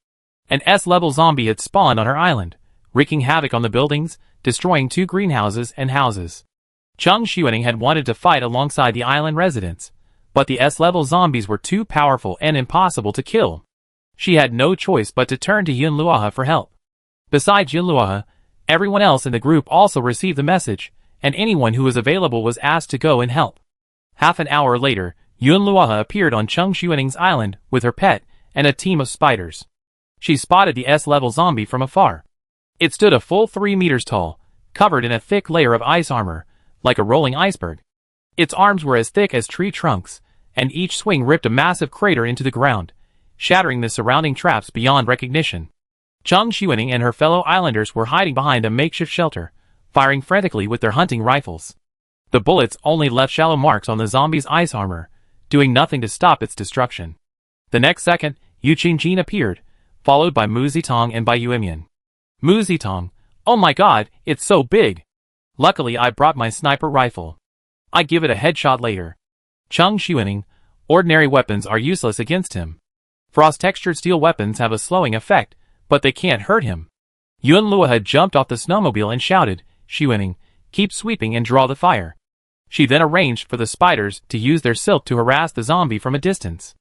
An S-level zombie had spawned on her island, wreaking havoc on the buildings, destroying 2 greenhouses and houses. Cheng Xuening had wanted to fight alongside the island residents, but the S-level zombies were too powerful and impossible to kill. She had no choice but to turn to Yunluo for help. Besides Yunluo, everyone else in the group also received the message, and anyone who was available was asked to go and help. Half an hour later, Yunluo appeared on Cheng Xuening's island with her pet and a team of spiders. She spotted the S-level zombie from afar. It stood a full 3 meters tall, covered in a thick layer of ice armor, like a rolling iceberg. Its arms were as thick as tree trunks, and each swing ripped a massive crater into the ground, shattering the surrounding traps beyond recognition. Zhang Xuening and her fellow islanders were hiding behind a makeshift shelter, firing frantically with their hunting rifles. The bullets only left shallow marks on the zombie's ice armor, doing nothing to stop its destruction. The next second, Yu Qingjin appeared, followed by Mu Zitong and by Yuemian. Mu Zitong, oh my god, it's so big! Luckily I brought my sniper rifle. I give it a headshot later. Zhang Xuening, ordinary weapons are useless against him. Frost-textured steel weapons have a slowing effect, but they can't hurt him. Yunlua had jumped off the snowmobile and shouted, Xuening, keep sweeping and draw the fire. She then arranged for the spiders to use their silk to harass the zombie from a distance.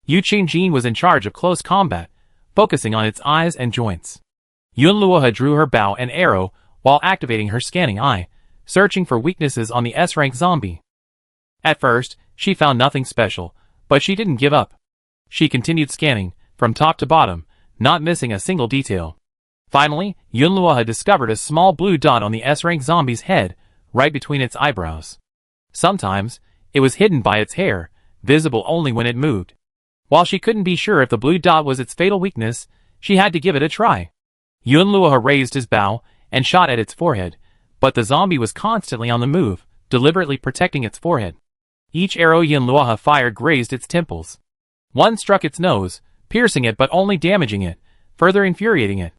Yu Qingjin was in charge of close combat, focusing on its eyes and joints. Yunlua drew her bow and arrow while activating her scanning eye, searching for weaknesses on the S-rank zombie. At first, she found nothing special, but she didn't give up. She continued scanning, from top to bottom, not missing a single detail. Finally, Yunlua had discovered a small blue dot on the S-rank zombie's head, right between its eyebrows. Sometimes, it was hidden by its hair, visible only when it moved. While she couldn't be sure if the blue dot was its fatal weakness, she had to give it a try. Yunlua raised his bow and shot at its forehead, but the zombie was constantly on the move, deliberately protecting its forehead. Each arrow Yunlua fired grazed its temples. One struck its nose, piercing it but only damaging it, further infuriating it.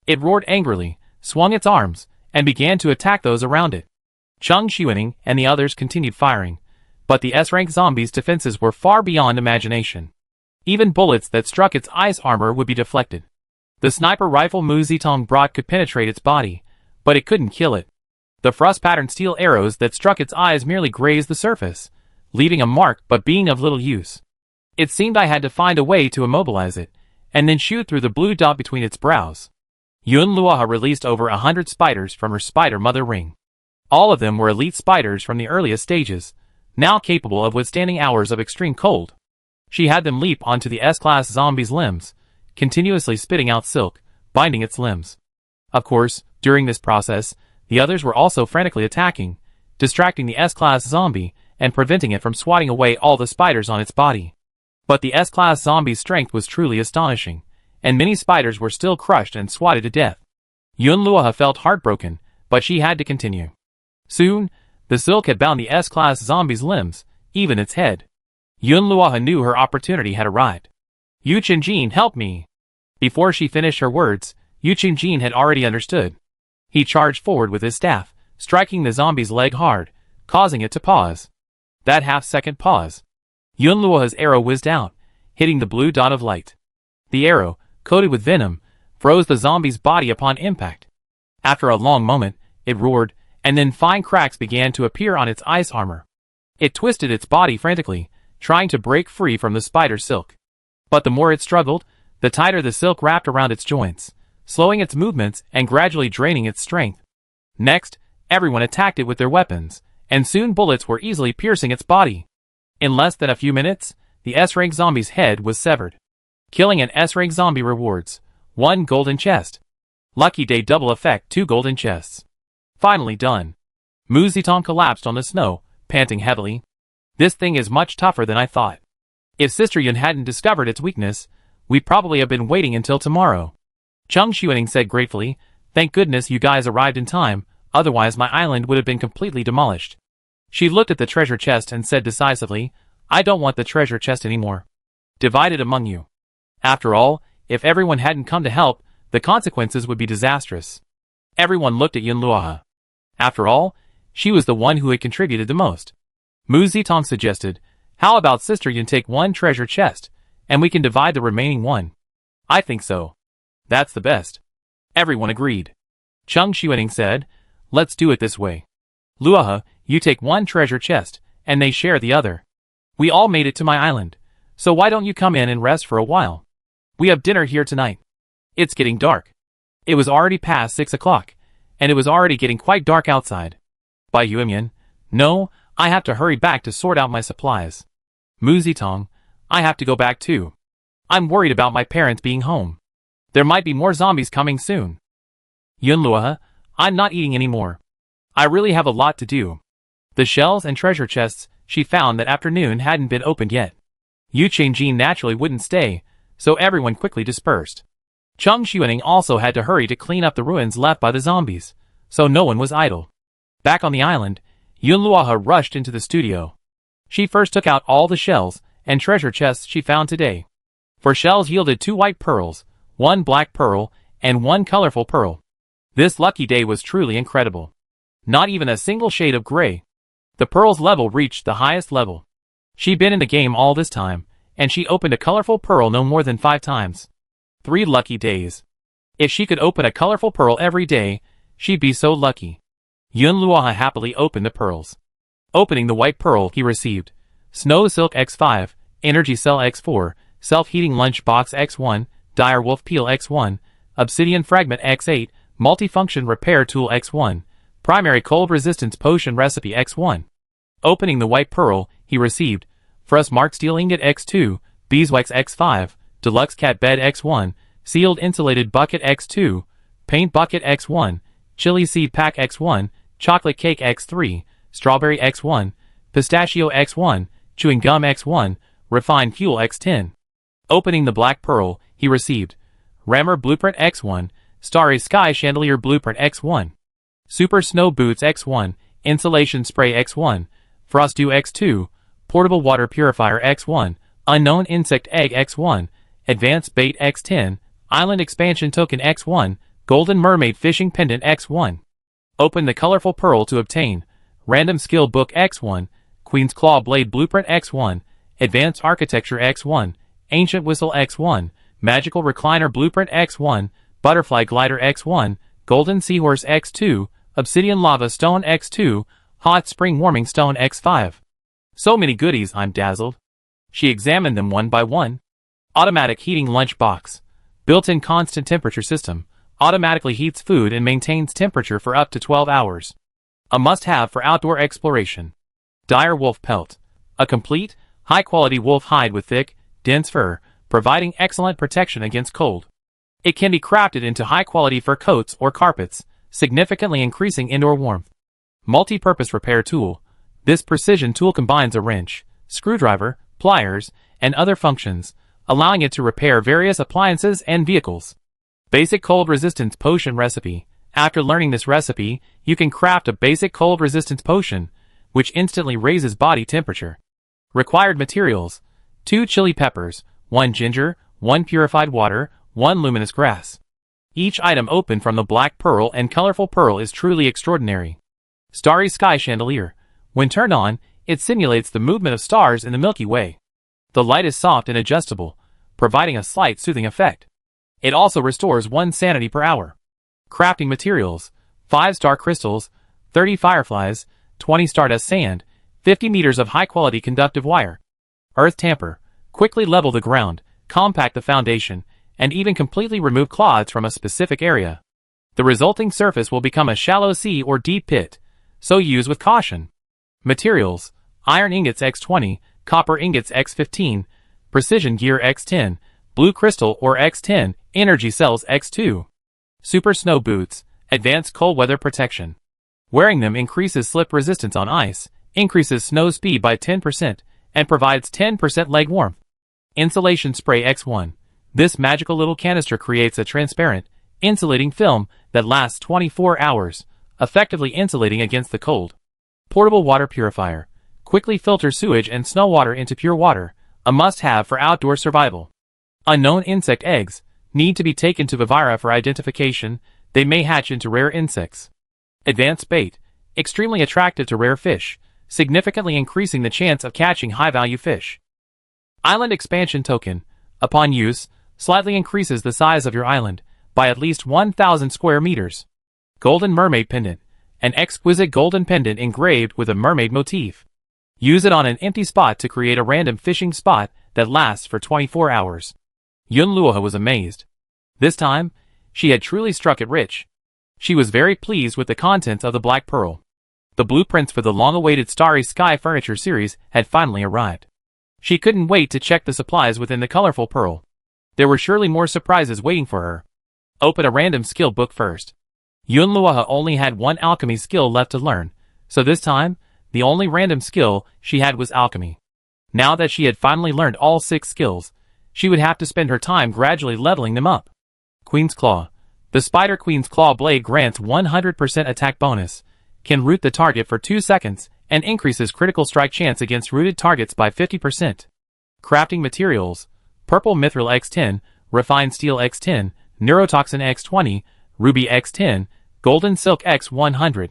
It roared angrily, swung its arms, and began to attack those around it. Zhang Xuening and the others continued firing, but the S-rank zombie's defenses were far beyond imagination. Even bullets that struck its ice armor would be deflected. The sniper rifle Mu Zitong brought could penetrate its body, but it couldn't kill it. The frost-patterned steel arrows that struck its eyes merely grazed the surface, leaving a mark but being of little use. It seemed I had to find a way to immobilize it, and then shoot through the blue dot between its brows. Yunlua released over 100 spiders from her spider mother ring. All of them were elite spiders from the earliest stages, now capable of withstanding hours of extreme cold. She had them leap onto the S-class zombie's limbs, continuously spitting out silk, binding its limbs. Of course, during this process, the others were also frantically attacking, distracting the S-class zombie and preventing it from swatting away all the spiders on its body. But the S-class zombie's strength was truly astonishing, and many spiders were still crushed and swatted to death. Yunlua felt heartbroken, but she had to continue. Soon, the silk had bound the S-class zombie's limbs, even its head. Yunlua knew her opportunity had arrived. Yu Qingjin, help me! Before she finished her words, Yu Qingjin had already understood. He charged forward with his staff, striking the zombie's leg hard, causing it to pause. That half-second pause. Yunlua's arrow whizzed out, hitting the blue dot of light. The arrow, coated with venom, froze the zombie's body upon impact. After a long moment, it roared, and then fine cracks began to appear on its ice armor. It twisted its body frantically, trying to break free from the spider silk. But the more it struggled, the tighter the silk wrapped around its joints, slowing its movements and gradually draining its strength. Next, everyone attacked it with their weapons, and soon bullets were easily piercing its body. In less than a few minutes, the S-rank zombie's head was severed. Killing an S-rank zombie rewards 1 golden chest. Lucky day double effect 2 golden chests. Finally done. Mu Zitong collapsed on the snow, panting heavily. This thing is much tougher than I thought. If Sister Yun hadn't discovered its weakness, we'd probably have been waiting until tomorrow. Zhang Xuening said gratefully, thank goodness you guys arrived in time, otherwise my island would have been completely demolished. She looked at the treasure chest and said decisively, I don't want the treasure chest anymore. Divide it among you. After all, if everyone hadn't come to help, the consequences would be disastrous. Everyone looked at Yunlua. After all, she was the one who had contributed the most. Mu Zitong suggested, how about Sister Yun take 1 treasure chest, and we can divide the remaining 1? I think so. That's the best. Everyone agreed. Zhang Xuening said, let's do it this way. Luaha, you take 1 treasure chest, and they share the other. We all made it to my island, so why don't you come in and rest for a while? We have dinner here tonight. It's getting dark. It was already past 6 o'clock, and it was already getting quite dark outside. By Yuemian, no, I have to hurry back to sort out my supplies. Mu Zitong, I have to go back too. I'm worried about my parents being home. There might be more zombies coming soon. Yunluohe, I'm not eating anymore. I really have a lot to do. The shells and treasure chests she found that afternoon hadn't been opened yet. Yu Qingjin naturally wouldn't stay, so everyone quickly dispersed. Cheng Xuening also had to hurry to clean up the ruins left by the zombies, so no one was idle. Back on the island, Yunluohe rushed into the studio. She first took out all the shells and treasure chests she found today. For shells yielded 2 white pearls, 1 black pearl, and 1 colorful pearl. This lucky day was truly incredible. Not even a single shade of gray. The pearls level reached the highest level. She'd been in the game all this time, and she opened a colorful pearl no more than 5 times. 3 lucky days. If she could open a colorful pearl every day, she'd be so lucky. Yunluohe happily opened the pearls. Opening the white pearl he received, Snow Silk X5, Energy Cell X4, Self-Heating Lunch Box X1, Dire Wolf Peel X1, Obsidian Fragment X8, Multifunction Repair Tool X1, Primary Cold Resistance Potion Recipe X1. Opening the white pearl, he received Frost Mark Steel Ingot X2, Beeswax X5, Deluxe Cat Bed X1, Sealed Insulated Bucket X2, Paint Bucket X1, Chili Seed Pack X1, Chocolate Cake X3, Strawberry X1, Pistachio X1, Chewing Gum X1, Refined Fuel X10. Opening the black pearl, he received Rammer Blueprint X1, Starry Sky Chandelier Blueprint X1, Super Snow Boots X1, Insulation Spray X1, Frost Dew X2, Portable Water Purifier X1, Unknown Insect Egg X1, Advanced Bait X10, Island Expansion Token X1, Golden Mermaid Fishing Pendant X1. Open the colorful pearl to obtain Random Skill Book X1, Queen's Claw Blade Blueprint X1, Advanced Architecture X1, Ancient Whistle X1, Magical Recliner Blueprint X1, Butterfly Glider X1, Golden Seahorse X2, Obsidian Lava Stone X2, Hot Spring Warming Stone X5. So many goodies, I'm dazzled. She examined them one by one. Automatic Heating Lunch Box. Built-in constant temperature system. Automatically heats food and maintains temperature for up to 12 hours. A must-have for outdoor exploration. Dire Wolf Pelt. A complete, high-quality wolf hide with thick, dense fur, providing excellent protection against cold. It can be crafted into high-quality fur coats or carpets, significantly increasing indoor warmth. Multi-purpose repair tool. This precision tool combines a wrench, screwdriver, pliers, and other functions, allowing it to repair various appliances and vehicles. Basic Cold Resistance Potion Recipe. After learning this recipe, you can craft a basic cold resistance potion, which instantly raises body temperature. Required materials: 2 chili peppers, 1 ginger, 1 purified water, 1 luminous grass. Each item opened from the black pearl and colorful pearl is truly extraordinary. Starry Sky Chandelier. When turned on, it simulates the movement of stars in the Milky Way. The light is soft and adjustable, providing a slight soothing effect. It also restores 1 sanity per hour. Crafting materials: 5 star crystals, 30 fireflies, 20 stardust sand, 50 meters of high-quality conductive wire. Earth Tamper. Quickly level the ground, compact the foundation, and even completely remove clods from a specific area. The resulting surface will become a shallow sea or deep pit, so use with caution. Materials: Iron Ingots X20, Copper Ingots X15, Precision Gear X10, Blue Crystal or X10, Energy Cells X2. Super Snow Boots. Advanced Cold Weather Protection. Wearing them increases slip resistance on ice, increases snow speed by 10%, and provides 10% leg warmth. Insulation Spray X1. This magical little canister creates a transparent, insulating film that lasts 24 hours, effectively insulating against the cold. Portable Water Purifier. Quickly filter sewage and snow water into pure water, a must-have for outdoor survival. Unknown Insect Eggs. Need to be taken to Vivira for identification, they may hatch into rare insects. Advanced Bait. Extremely attractive to rare fish, significantly increasing the chance of catching high-value fish. Island Expansion Token. Upon use, slightly increases the size of your island by at least 1,000 square meters. Golden Mermaid Pendant. An exquisite golden pendant engraved with a mermaid motif. Use it on an empty spot to create a random fishing spot that lasts for 24 hours. Yunluohe was amazed. This time, she had truly struck it rich. She was very pleased with the contents of the Black Pearl. The blueprints for the long-awaited Starry Sky furniture series had finally arrived. She couldn't wait to check the supplies within the colorful pearl. There were surely more surprises waiting for her. Open a random skill book first. Yunluoha only had one alchemy skill left to learn, so this time, the only random skill she had was alchemy. Now that she had finally learned all 6 skills, she would have to spend her time gradually leveling them up. Queen's Claw. The Spider Queen's Claw blade grants 100% attack bonus, can root the target for 2 seconds, and increases critical strike chance against rooted targets by 50%. Crafting materials: Purple Mithril X10, Refined Steel X10, Neurotoxin X20, Ruby X10, Golden Silk X100.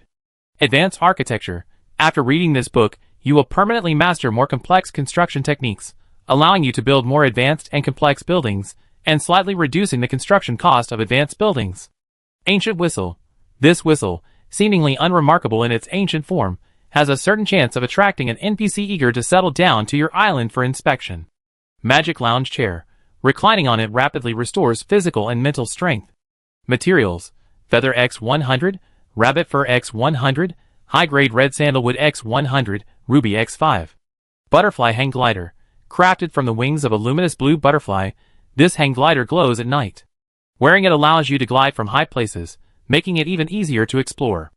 Advanced Architecture. After reading this book, you will permanently master more complex construction techniques, allowing you to build more advanced and complex buildings, and slightly reducing the construction cost of advanced buildings. Ancient Whistle. This whistle, seemingly unremarkable in its ancient form, has a certain chance of attracting an NPC eager to settle down to your island for inspection. Magic Lounge Chair. Reclining on it rapidly restores physical and mental strength. Materials: Feather X100, Rabbit Fur X100, High-Grade Red Sandalwood X100, Ruby X5. Butterfly Hang Glider. Crafted from the wings of a luminous blue butterfly, this hang glider glows at night. Wearing it allows you to glide from high places, making it even easier to explore.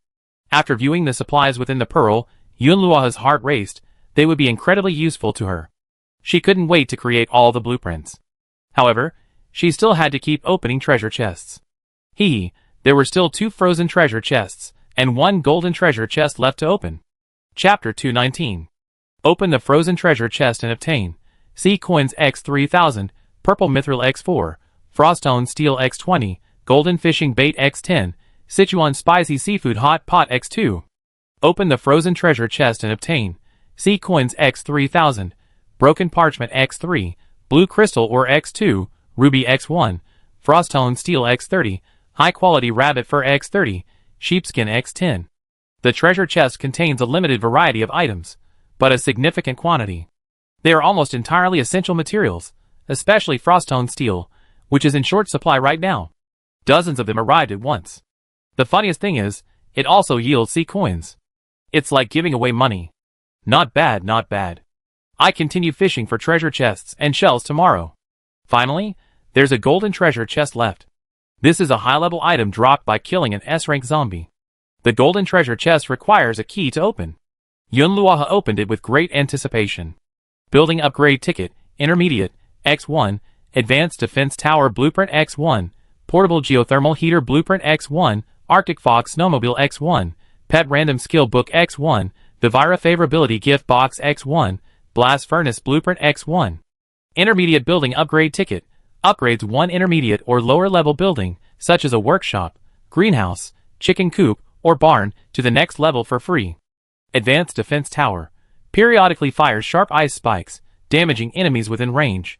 After viewing the supplies within the pearl, Yunluoha's heart raced. They would be incredibly useful to her. She couldn't wait to create all the blueprints. However, she still had to keep opening treasure chests. There were still 2 frozen treasure chests, and 1 golden treasure chest left to open. Chapter 219. Open the frozen treasure chest and obtain Sea Coins X3000, Purple Mithril X4, Frostone Steel X20, Golden Fishing Bait X10, Sichuan Spicy Seafood Hot Pot X2. Open the frozen treasure chest and obtain Sea Coins X3000, Broken Parchment X3, Blue Crystal Ore X2, Ruby X1, Frostone Steel X30, High Quality Rabbit Fur X30, Sheepskin X10. The treasure chest contains a limited variety of items, but a significant quantity. They are almost entirely essential materials, especially Frostone Steel, which is in short supply right now. Dozens of them arrived at once. The funniest thing is, it also yields sea coins. It's like giving away money. Not bad, not bad. I continue fishing for treasure chests and shells tomorrow. Finally, there's a golden treasure chest left. This is a high-level item dropped by killing an S-rank zombie. The golden treasure chest requires a key to open. Yunluoha opened it with great anticipation. Building Upgrade Ticket, Intermediate, X1, Advanced Defense Tower Blueprint X1, Portable Geothermal Heater Blueprint X1, Arctic Fox Snowmobile X1, Pet Random Skill Book X1, Vivira Favorability Gift Box X1, Blast Furnace Blueprint X1. Intermediate Building Upgrade Ticket upgrades 1 intermediate or lower level building, such as a workshop, greenhouse, chicken coop, or barn, to the next level for free. Advanced Defense Tower periodically fires sharp ice spikes, damaging enemies within range.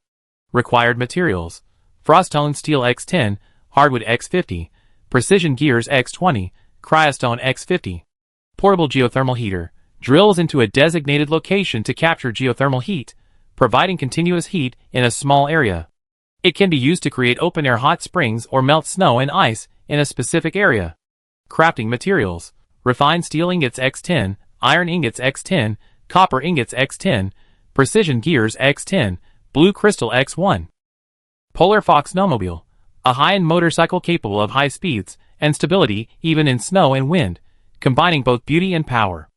Required materials: Frostone Steel X10, Hardwood X50, Precision Gears X20, Cryostone X50. Portable Geothermal Heater drills into a designated location to capture geothermal heat, providing continuous heat in a small area. It can be used to create open-air hot springs or melt snow and ice in a specific area. Crafting materials: Refined Steel Ingots X10, Iron Ingots X10, Copper Ingots X10, Precision Gears X10, Blue Crystal X1. Polar Fox Snowmobile, a high-end motorcycle capable of high speeds and stability even in snow and wind, combining both beauty and power.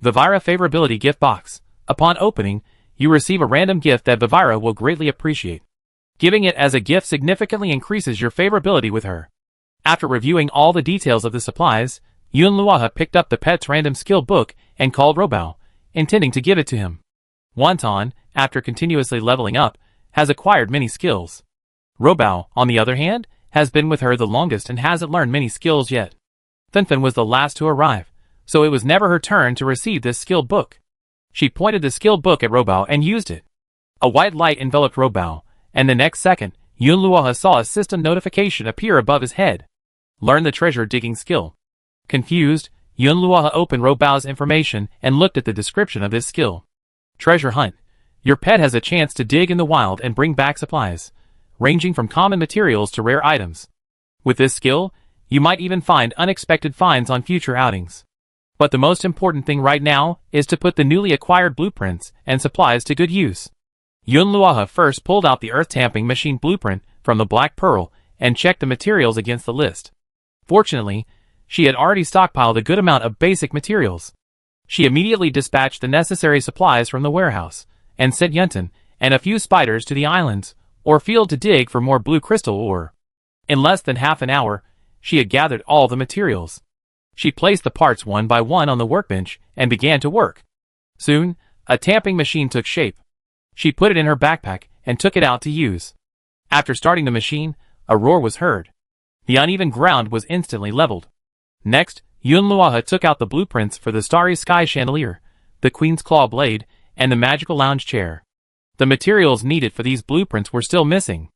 Vivira Favorability Gift Box. Upon opening, you receive a random gift that Vivira will greatly appreciate. Giving it as a gift significantly increases your favorability with her. After reviewing all the details of the supplies, Yunluoha picked up the pet's random skill book and called Robao, intending to give it to him. Wonton, after continuously leveling up, has acquired many skills. Robao, on the other hand, has been with her the longest and hasn't learned many skills yet. Finfin was the last to arrive, so it was never her turn to receive this skill book. She pointed the skill book at Robao and used it. A white light enveloped Robao, and the next second, Yunluoha saw a system notification appear above his head. Learn the treasure digging skill. Confused, Yunluoha opened Robao's information and looked at the description of this skill. Treasure Hunt. Your pet has a chance to dig in the wild and bring back supplies, ranging from common materials to rare items. With this skill, you might even find unexpected finds on future outings. But the most important thing right now is to put the newly acquired blueprints and supplies to good use. Yunluoha first pulled out the earth tamping machine blueprint from the Black Pearl and checked the materials against the list. Fortunately, she had already stockpiled a good amount of basic materials. She immediately dispatched the necessary supplies from the warehouse, and sent Yunton and a few spiders to the islands or field to dig for more blue crystal ore. In less than half an hour, she had gathered all the materials. She placed the parts one by one on the workbench and began to work. Soon, a tamping machine took shape. She put it in her backpack and took it out to use. After starting the machine, a roar was heard. The uneven ground was instantly leveled. Next, Yunluohe took out the blueprints for the Starry Sky chandelier, the Queen's Claw blade, and the magical lounge chair. The materials needed for these blueprints were still missing.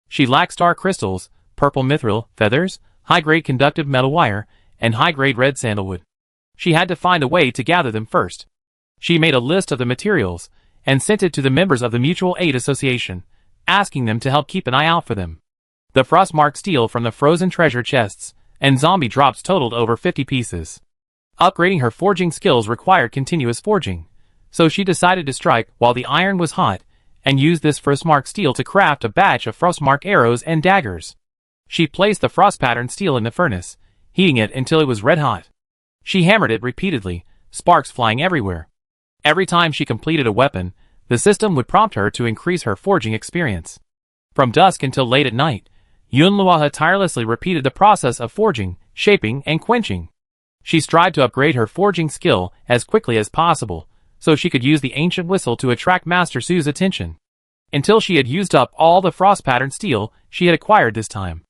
She lacked star crystals, purple mithril, feathers, high-grade conductive metal wire, and high-grade red sandalwood. She had to find a way to gather them first. She made a list of the materials and sent it to the members of the Mutual Aid Association, asking them to help keep an eye out for them. The frostmark steel from the frozen treasure chests and zombie drops totaled over 50 pieces. Upgrading her forging skills required continuous forging, so she decided to strike while the iron was hot and use this frostmark steel to craft a batch of frostmark arrows and daggers. She placed the frost pattern steel in the furnace, heating it until it was red hot. She hammered it repeatedly, sparks flying everywhere. Every time she completed a weapon, the system would prompt her to increase her forging experience. From dusk until late at night, Yunluohe tirelessly repeated the process of forging, shaping, and quenching. She strived to upgrade her forging skill as quickly as possible, so she could use the ancient whistle to attract Master Su's attention. Until she had used up all the frost pattern steel she had acquired this time.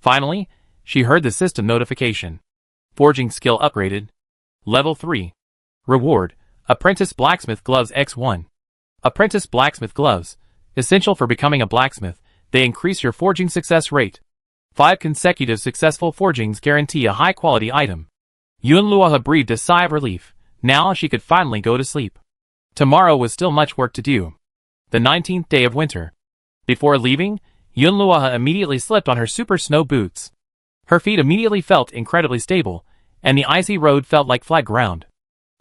Finally, she heard the system notification. Forging skill upgraded. Level 3. Reward: Apprentice Blacksmith Gloves X1. Apprentice Blacksmith Gloves. Essential for becoming a blacksmith, they increase your forging success rate. 5 consecutive successful forgings guarantee a high-quality item. Yunluohe breathed a sigh of relief. Now she could finally go to sleep. Tomorrow was still much work to do. The 19th day of winter. Before leaving, Yunluohe immediately slipped on her super snow boots. Her feet immediately felt incredibly stable, and the icy road felt like flat ground.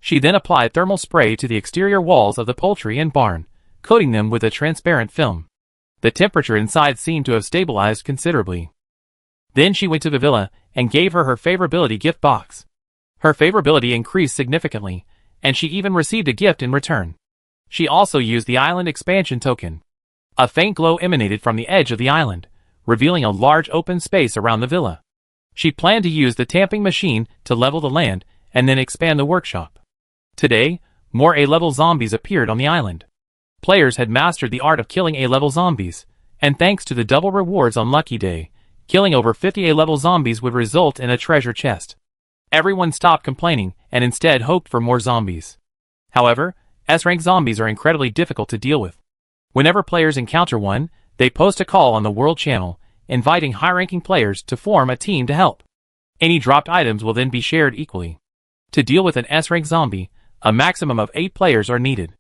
She then applied thermal spray to the exterior walls of the poultry and barn, coating them with a transparent film. The temperature inside seemed to have stabilized considerably. Then she went to the villa and gave her favorability gift box. Her favorability increased significantly, and she even received a gift in return. She also used the island expansion token. A faint glow emanated from the edge of the island, revealing a large open space around the villa. She planned to use the tamping machine to level the land and then expand the workshop. Today, more A-level zombies appeared on the island. Players had mastered the art of killing A-level zombies, and thanks to the double rewards on Lucky Day, killing over 50 A-level zombies would result in a treasure chest. Everyone stopped complaining and instead hoped for more zombies. However, S-rank zombies are incredibly difficult to deal with. Whenever players encounter one, they post a call on the World Channel, inviting high-ranking players to form a team to help. Any dropped items will then be shared equally. To deal with an S-rank zombie, a maximum of 8 players are needed.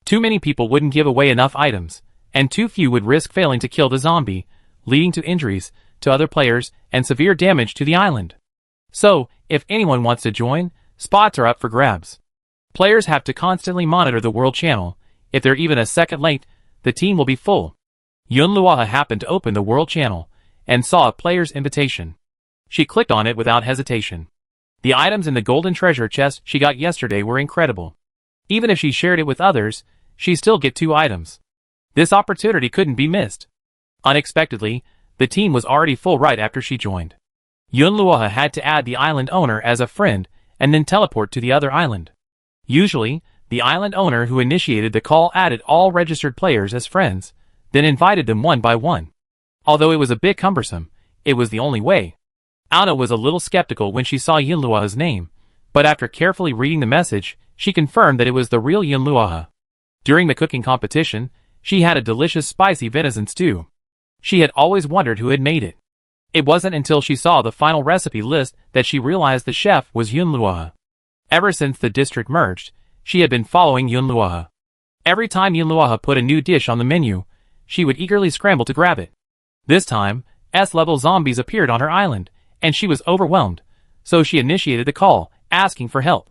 Too many people wouldn't give away enough items, and too few would risk failing to kill the zombie, leading to injuries to other players and severe damage to the island. So, if anyone wants to join, spots are up for grabs. Players have to constantly monitor the World Channel. If they're even a second late, the team will be full. Yunluohe happened to open the World Channel and saw a player's invitation. She clicked on it without hesitation. The items in the golden treasure chest she got yesterday were incredible. Even if she shared it with others, she still get 2 items. This opportunity couldn't be missed. Unexpectedly, the team was already full right after she joined. Yunluohe had to add the island owner as a friend and then teleport to the other island. Usually, the island owner who initiated the call added all registered players as friends, then invited them one by one. Although it was a bit cumbersome, it was the only way. Anna was a little skeptical when she saw Yunluohe's name, but after carefully reading the message, she confirmed that it was the real Yunluohe. During the cooking competition, she had a delicious spicy venison stew. She had always wondered who had made it. It wasn't until she saw the final recipe list that she realized the chef was Yunluohe. Ever since the district merged, she had been following Yunluohe. Every time Yunluohe put a new dish on the menu, she would eagerly scramble to grab it. This time, S-level zombies appeared on her island, and she was overwhelmed, so she initiated the call, asking for help.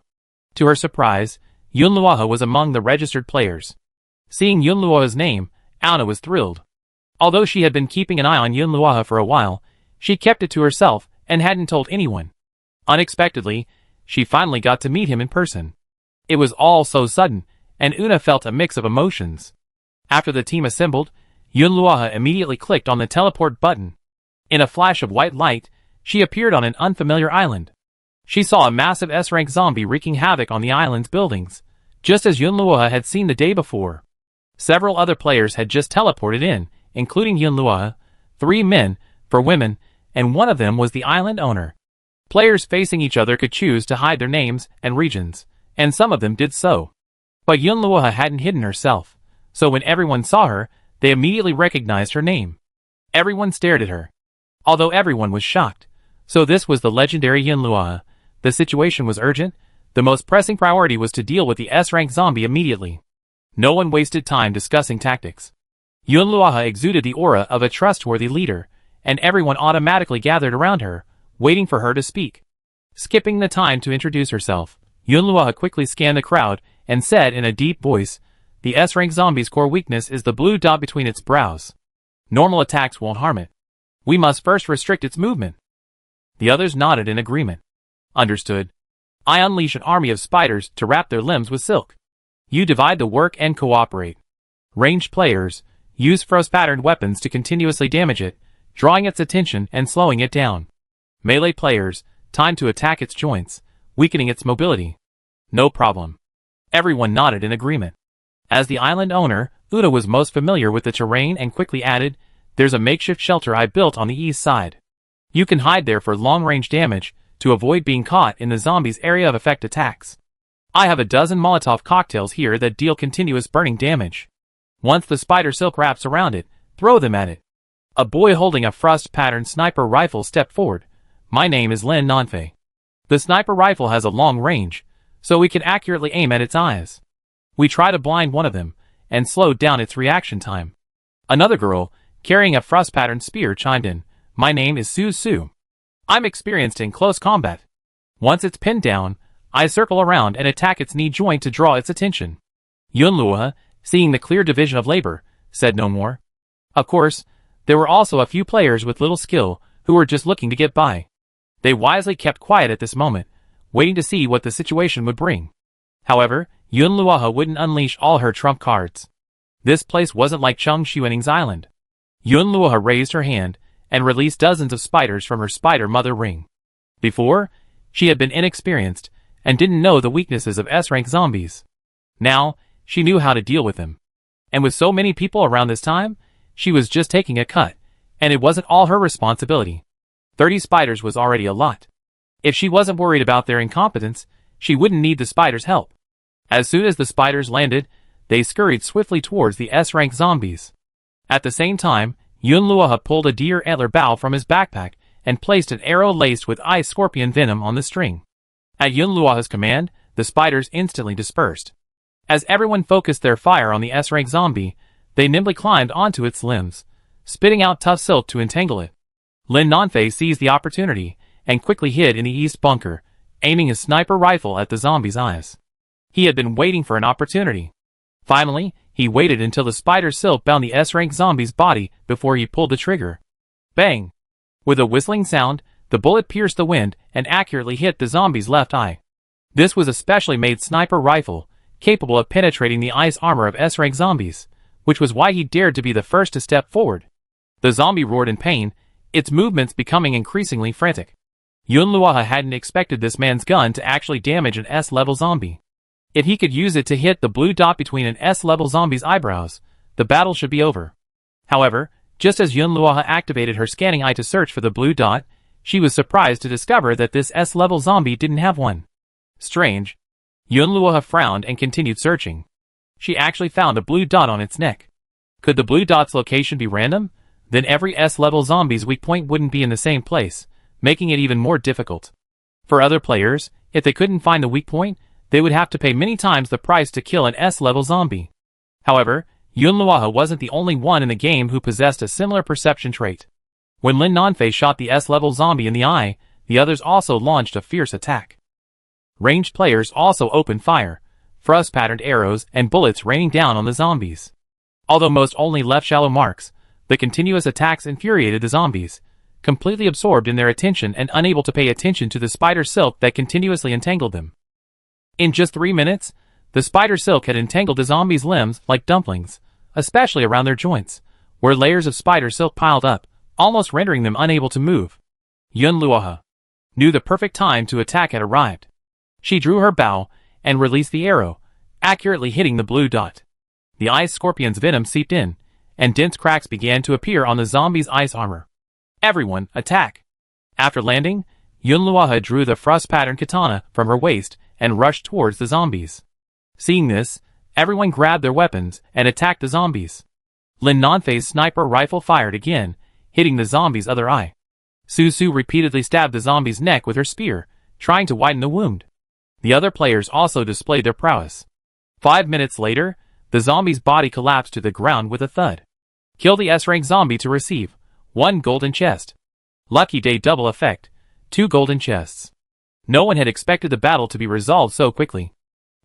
To her surprise, Yunluohe was among the registered players. Seeing Yunluohe's name, Anna was thrilled. Although she had been keeping an eye on Yunluohe for a while, she kept it to herself and hadn't told anyone. Unexpectedly, she finally got to meet him in person. It was all so sudden, and Una felt a mix of emotions. After the team assembled, Yunluoha immediately clicked on the teleport button. In a flash of white light, she appeared on an unfamiliar island. She saw a massive S-rank zombie wreaking havoc on the island's buildings, just as Yunluoha had seen the day before. Several other players had just teleported in, including Yunluoha, 3 men, 4 women, and one of them was the island owner. Players facing each other could choose to hide their names and regions, and some of them did so. But Yunluoha hadn't hidden herself, so when everyone saw her, they immediately recognized her name. Everyone stared at her. Although everyone was shocked, so this was the legendary Yunluoha. The situation was urgent. The most pressing priority was to deal with the S-rank zombie immediately. No one wasted time discussing tactics. Yunluoha exuded the aura of a trustworthy leader, and everyone automatically gathered around her, waiting for her to speak. Skipping the time to introduce herself, Yunluoha quickly scanned the crowd and said in a deep voice, "The S-rank zombie's core weakness is the blue dot between its brows. Normal attacks won't harm it. We must first restrict its movement." The others nodded in agreement. "Understood. I unleash an army of spiders to wrap their limbs with silk. You divide the work and cooperate. Ranged players, use frost-patterned weapons to continuously damage it, drawing its attention and slowing it down. Melee players, time to attack its joints, weakening its mobility." "No problem." Everyone nodded in agreement. As the island owner, Una was most familiar with the terrain and quickly added, "There's a makeshift shelter I built on the east side. You can hide there for long-range damage, to avoid being caught in the zombie's area of effect attacks. I have a dozen Molotov cocktails here that deal continuous burning damage. Once the spider silk wraps around it, throw them at it." A boy holding a frost-patterned sniper rifle stepped forward. "My name is Lin Nanfei. The sniper rifle has a long range, so we can accurately aim at its eyes. We try to blind one of them, and slow down its reaction time." Another girl, carrying a frost-patterned spear, chimed in. "My name is Su Su. I'm experienced in close combat. Once it's pinned down, I circle around and attack its knee joint to draw its attention." Yunluoha, seeing the clear division of labor, said no more. Of course, there were also a few players with little skill who were just looking to get by. They wisely kept quiet at this moment, waiting to see what the situation would bring. However, Yunluoha wouldn't unleash all her trump cards. This place wasn't like Chung Xuaning's island. Yunluoha raised her hand and released dozens of spiders from her spider mother ring. Before, she had been inexperienced and didn't know the weaknesses of S-rank zombies. Now, she knew how to deal with them. And with so many people around this time, she was just taking a cut, and it wasn't all her responsibility. 30 spiders was already a lot. If she wasn't worried about their incompetence, she wouldn't need the spiders' help. As soon as the spiders landed, they scurried swiftly towards the S-rank zombies. At the same time, Yunluoha pulled a deer antler bow from his backpack and placed an arrow laced with ice scorpion venom on the string. At Yunluoha's command, the spiders instantly dispersed. As everyone focused their fire on the S-rank zombie, they nimbly climbed onto its limbs, spitting out tough silk to entangle it. Lin Nanfei seized the opportunity and quickly hid in the east bunker, aiming his sniper rifle at the zombie's eyes. He had been waiting for an opportunity. Finally, he waited until the spider silk bound the S-rank zombie's body before he pulled the trigger. Bang! With a whistling sound, the bullet pierced the wind and accurately hit the zombie's left eye. This was a specially made sniper rifle, capable of penetrating the ice armor of S-rank zombies, which was why he dared to be the first to step forward. The zombie roared in pain, its movements becoming increasingly frantic. Yunluoha hadn't expected this man's gun to actually damage an S-level zombie. If he could use it to hit the blue dot between an S-level zombie's eyebrows, the battle should be over. However, just as Yunluoha activated her scanning eye to search for the blue dot, she was surprised to discover that this S-level zombie didn't have one. Strange. Yunluoha frowned and continued searching. She actually found a blue dot on its neck. Could the blue dot's location be random? Then every S-level zombie's weak point wouldn't be in the same place, making it even more difficult. For other players, if they couldn't find the weak point, they would have to pay many times the price to kill an S-level zombie. However, Yunluoha wasn't the only one in the game who possessed a similar perception trait. When Lin Nanfei shot the S-level zombie in the eye, the others also launched a fierce attack. Ranged players also opened fire, frost-patterned arrows and bullets raining down on the zombies. Although most only left shallow marks, the continuous attacks infuriated the zombies, completely absorbed in their attention and unable to pay attention to the spider silk that continuously entangled them. In just 3 minutes, the spider silk had entangled the zombies' limbs like dumplings, especially around their joints, where layers of spider silk piled up, almost rendering them unable to move. Yun Luoha knew the perfect time to attack had arrived. She drew her bow and released the arrow, accurately hitting the blue dot. The ice scorpion's venom seeped in, and dense cracks began to appear on the zombies' ice armor. Everyone, attack! After landing, Yun Luoha drew the frost-patterned katana from her waist and rushed towards the zombies. Seeing this, everyone grabbed their weapons and attacked the zombies. Lin Nanfei's sniper rifle fired again, hitting the zombie's other eye. Su Su repeatedly stabbed the zombie's neck with her spear, trying to widen the wound. The other players also displayed their prowess. 5 minutes later, the zombie's body collapsed to the ground with a thud. Kill the S-rank zombie to receive 1 golden chest. Lucky day double effect, 2 golden chests. No one had expected the battle to be resolved so quickly.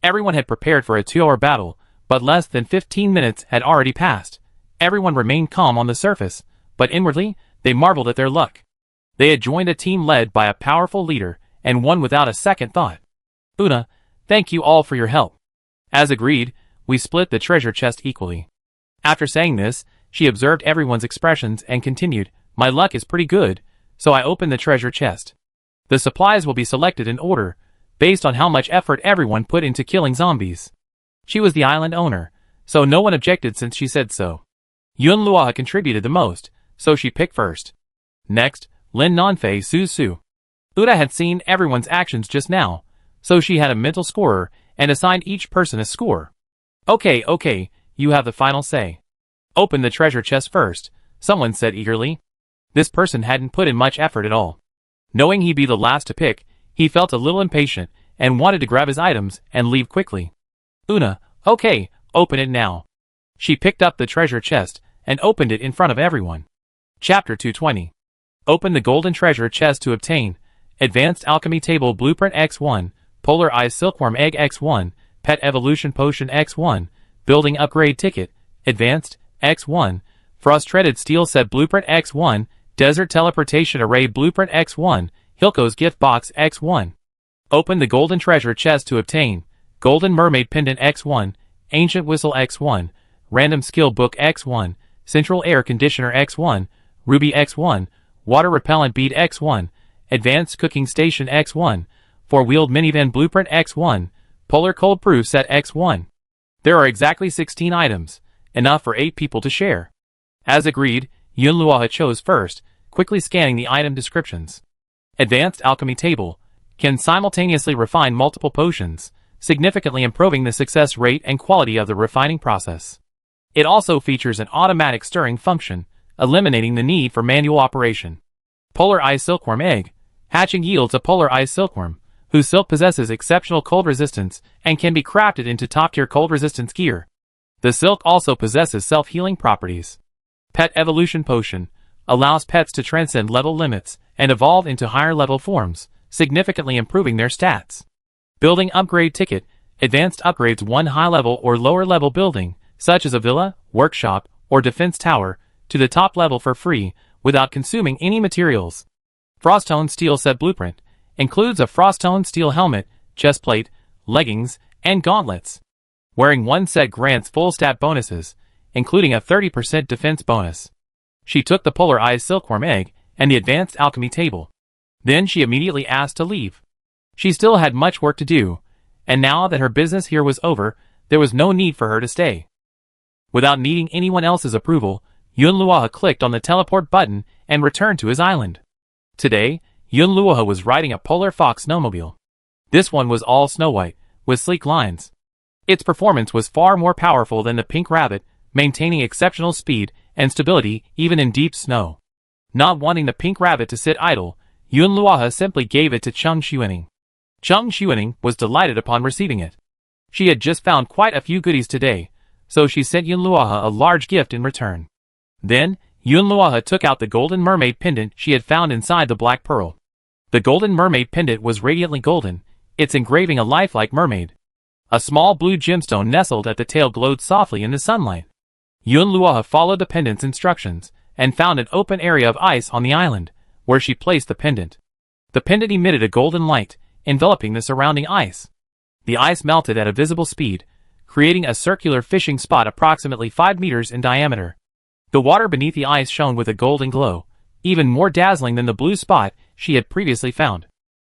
Everyone had prepared for a 2-hour battle, but less than 15 minutes had already passed. Everyone remained calm on the surface, but inwardly, they marveled at their luck. They had joined a team led by a powerful leader, and won without a second thought. Una, thank you all for your help. As agreed, we split the treasure chest equally. After saying this, she observed everyone's expressions and continued, my luck is pretty good, so I opened the treasure chest. The supplies will be selected in order, based on how much effort everyone put into killing zombies. She was the island owner, so no one objected since she said so. Yun Luoha contributed the most, so she picked first. Next, Lin Nanfei Su Su. Una had seen everyone's actions just now, so she had a mental scorer and assigned each person a score. Okay, you have the final say. Open the treasure chest first, someone said eagerly. This person hadn't put in much effort at all. Knowing he'd be the last to pick, he felt a little impatient and wanted to grab his items and leave quickly. Una, okay, open it now. She picked up the treasure chest and opened it in front of everyone. Chapter 220. Open the golden treasure chest to obtain Advanced Alchemy Table Blueprint X1, Polar Ice Silkworm Egg X1, Pet Evolution Potion X1, Building Upgrade Ticket, Advanced, X1, Frost-Treaded Steel Set Blueprint X1, Desert Teleportation Array Blueprint X1, Hilco's Gift Box X1. Open the golden treasure chest to obtain Golden Mermaid Pendant X1, Ancient Whistle X1, Random Skill Book X1, Central Air Conditioner X1, Ruby X1, Water Repellent Bead X1, Advanced Cooking Station X1, Four-Wheeled Minivan Blueprint X1, Polar Cold Proof Set X1. There are exactly 16 items, enough for 8 people to share. As agreed, Yun Luoha chose first, quickly scanning the item descriptions. Advanced Alchemy Table can simultaneously refine multiple potions, significantly improving the success rate and quality of the refining process. It also features an automatic stirring function, eliminating the need for manual operation. Polar Ice Silkworm Egg. Hatching yields a polar ice silkworm, whose silk possesses exceptional cold resistance and can be crafted into top-tier cold resistance gear. The silk also possesses self-healing properties. Pet Evolution Potion allows pets to transcend level limits and evolve into higher-level forms, significantly improving their stats. Building Upgrade Ticket. Advanced upgrades one high-level or lower-level building, such as a villa, workshop, or defense tower, to the top level for free, without consuming any materials. Frostone Steel Set Blueprint includes a Frostone Steel helmet, chestplate, leggings, and gauntlets. Wearing one set grants full stat bonuses, including a 30% defense bonus. She took the Polar Ice Silkworm Egg and the Advanced Alchemy Table. Then she immediately asked to leave. She still had much work to do, and now that her business here was over, there was no need for her to stay. Without needing anyone else's approval, Yun Luoha clicked on the teleport button and returned to his island. Today, Yun Luoha was riding a Polar Fox snowmobile. This one was all snow white, with sleek lines. Its performance was far more powerful than the Pink Rabbit, maintaining exceptional speed and stability even in deep snow. Not wanting the Pink Rabbit to sit idle, Yun Luoha simply gave it to Cheng Xuening. Cheng Xuening was delighted upon receiving it. She had just found quite a few goodies today, so she sent Yun Luoha a large gift in return. Then, Yun Luoha took out the Golden Mermaid Pendant she had found inside the Black Pearl. The Golden Mermaid Pendant was radiantly golden, its engraving a lifelike mermaid. A small blue gemstone nestled at the tail glowed softly in the sunlight. Yun Luoha followed the pendant's instructions, and found an open area of ice on the island, where she placed the pendant. The pendant emitted a golden light, enveloping the surrounding ice. The ice melted at a visible speed, creating a circular fishing spot approximately 5 meters in diameter. The water beneath the ice shone with a golden glow, even more dazzling than the blue spot she had previously found.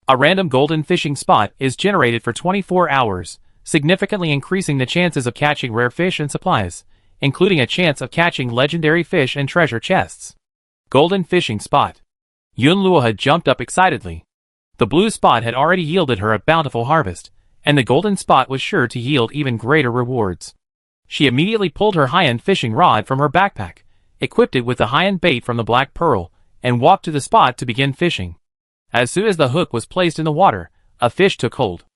A random golden fishing spot is generated for 24 hours, significantly increasing the chances of catching rare fish and supplies, including a chance of catching legendary fish and treasure chests. Golden fishing spot. Yunluo had jumped up excitedly. The blue spot had already yielded her a bountiful harvest, and the golden spot was sure to yield even greater rewards. She immediately pulled her high-end fishing rod from her backpack, equipped it with the high-end bait from the black pearl, and walked to the spot to begin fishing. As soon as the hook was placed in the water, a fish took hold.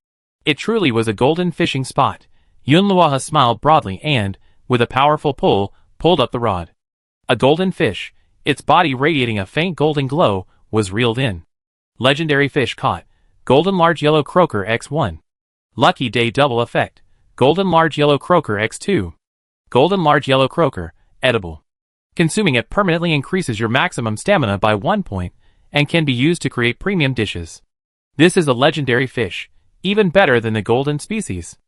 It truly was a golden fishing spot. Yunluo smiled broadly and, with a powerful pull, pulled up the rod. A golden fish, its body radiating a faint golden glow, was reeled in. Legendary fish caught. Golden large yellow croaker X1. Lucky day double effect. Golden large yellow croaker X2. Golden large yellow croaker, edible. Consuming it permanently increases your maximum stamina by 1 point, and can be used to create premium dishes. This is a legendary fish, even better than the golden species.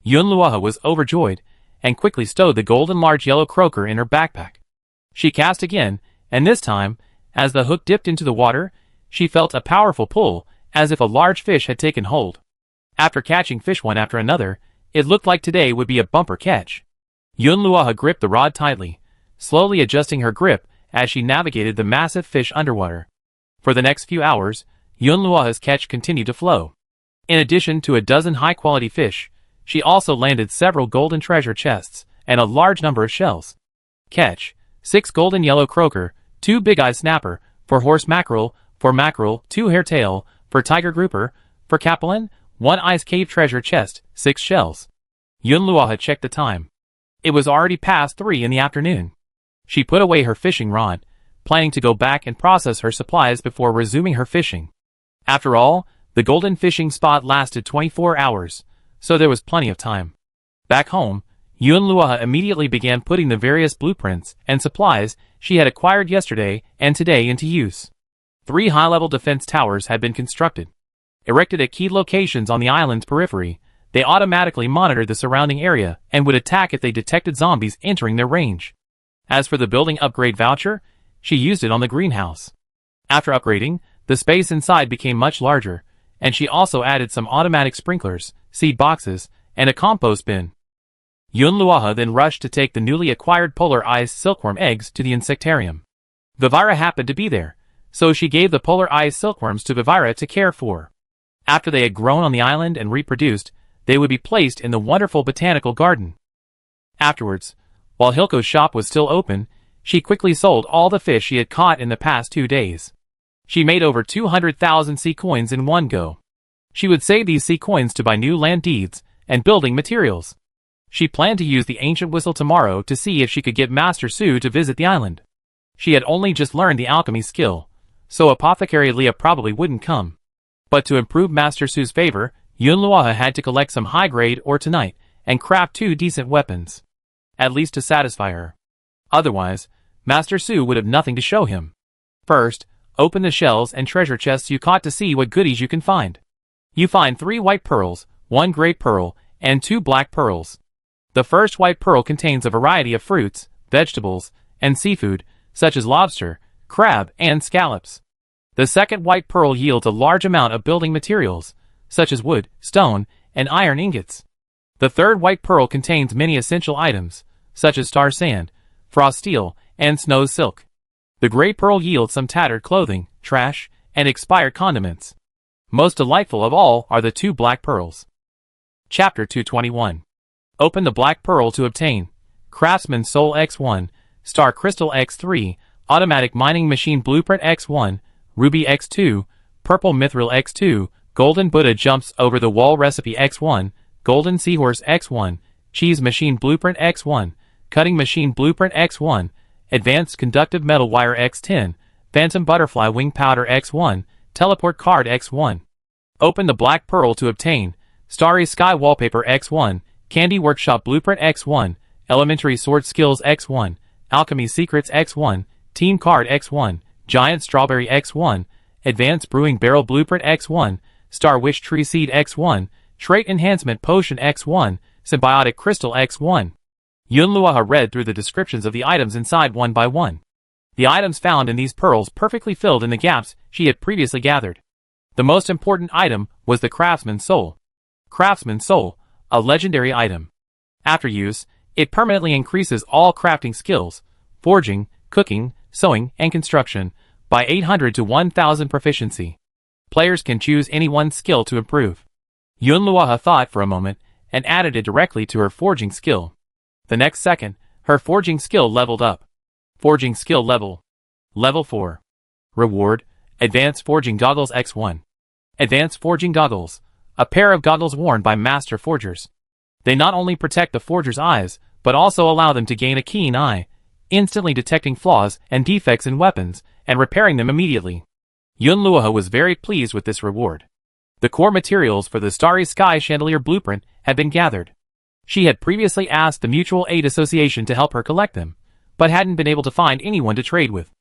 Yunluo was overjoyed, and quickly stowed the golden large yellow croaker in her backpack. She cast again, and this time, as the hook dipped into the water, she felt a powerful pull, as if a large fish had taken hold. After catching fish one after another, it looked like today would be a bumper catch. Yunluo gripped the rod tightly, slowly adjusting her grip as she navigated the massive fish underwater. For the next few hours, Yunluo's catch continued to flow. In addition to a dozen high-quality fish, she also landed several golden treasure chests and a large number of shells. Catch: 6 golden yellow croaker, 2 big-eye snapper, 4 horse mackerel, 4 mackerel, 2 hairtail, 4 tiger grouper, 4 capelin, 1 ice cave treasure chest, 6 shells. Yunluo had checked the time. It was already past 3 in the afternoon. She put away her fishing rod, planning to go back and process her supplies before resuming her fishing. After all, the golden fishing spot lasted 24 hours, so there was plenty of time. Back home, Yunluo immediately began putting the various blueprints and supplies she had acquired yesterday and today into use. 3 high-level defense towers had been constructed. Erected at key locations on the island's periphery, they automatically monitored the surrounding area and would attack if they detected zombies entering their range. As for the building upgrade voucher, she used it on the greenhouse. After upgrading, the space inside became much larger, and she also added some automatic sprinklers, seed boxes, and a compost bin. Yunluo then rushed to take the newly acquired polar ice silkworm eggs to the insectarium. Vivira happened to be there, so she gave the polar ice silkworms to Vivira to care for. After they had grown on the island and reproduced, they would be placed in the wonderful botanical garden. Afterwards, while Hilco's shop was still open, she quickly sold all the fish she had caught in the past 2 days. She made over 200,000 sea coins in one go. She would save these sea coins to buy new land deeds and building materials. She planned to use the ancient whistle tomorrow to see if she could get Master Su to visit the island. She had only just learned the alchemy skill, so Apothecary Leah probably wouldn't come. But to improve Master Su's favor, Yunluo had to collect some high-grade ore tonight and craft 2 decent weapons. At least to satisfy her. Otherwise, Master Su would have nothing to show him. First, open the shells and treasure chests you caught to see what goodies you can find. You find 3 white pearls, 1 gray pearl, and 2 black pearls. The first white pearl contains a variety of fruits, vegetables, and seafood, such as lobster, crab, and scallops. The second white pearl yields a large amount of building materials, such as wood, stone, and iron ingots. The third white pearl contains many essential items, such as tar sand, frost steel, and snow silk. The gray pearl yields some tattered clothing, trash, and expired condiments. Most delightful of all are the 2 black pearls. Chapter 221. Open the black pearl to obtain Craftsman Soul X1, Star Crystal X3, Automatic Mining Machine Blueprint X1, Ruby X2, Purple Mithril X2, Golden Buddha Jumps Over the Wall Recipe X1, Golden Seahorse X1, Cheese Machine Blueprint X1, Cutting Machine Blueprint X1, Advanced Conductive Metal Wire X10, Phantom Butterfly Wing Powder X1, Teleport Card X1. Open the black pearl to obtain Starry Sky Wallpaper X1, Candy Workshop Blueprint X1, Elementary Sword Skills X1, Alchemy Secrets X1, Team Card X1, Giant Strawberry X1, Advanced Brewing Barrel Blueprint X1, Star Wish Tree Seed X1, Trait Enhancement Potion X1, Symbiotic Crystal X1. Yunluoha read through the descriptions of the items inside one by one. The items found in these pearls perfectly filled in the gaps she had previously gathered. The most important item was the Craftsman's Soul. Craftsman's Soul, a legendary item. After use, it permanently increases all crafting skills, forging, cooking, sewing, and construction, by 800 to 1000 proficiency. Players can choose any one skill to improve. Yunluoha thought for a moment, and added it directly to her forging skill. The next second, her forging skill leveled up. Forging skill level. Level 4. Reward, Advanced Forging Goggles X1. Advanced Forging Goggles, a pair of goggles worn by master forgers. They not only protect the forger's eyes, but also allow them to gain a keen eye, instantly detecting flaws and defects in weapons, and repairing them immediately. Yunluoha was very pleased with this reward. The core materials for the Starry Sky Chandelier blueprint had been gathered. She had previously asked the Mutual Aid Association to help her collect them, but hadn't been able to find anyone to trade with.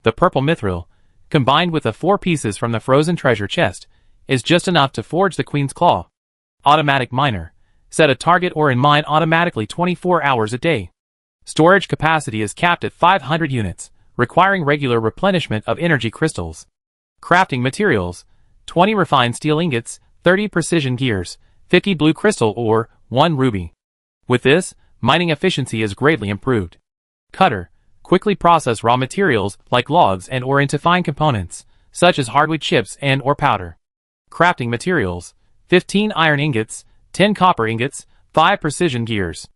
The purple mithril, combined with the 4 pieces from the frozen treasure chest, is just enough to forge the Queen's Claw. Automatic Miner. Set a target ore in mine automatically 24 hours a day. Storage capacity is capped at 500 units, requiring regular replenishment of energy crystals. Crafting materials: 20 refined steel ingots, 30 precision gears, 50 blue crystal ore, 1 ruby. With this, mining efficiency is greatly improved. Cutter. Quickly process raw materials like logs and ore into fine components, such as hardwood chips and ore powder. Crafting materials: 15 iron ingots, 10 copper ingots, 5 precision gears.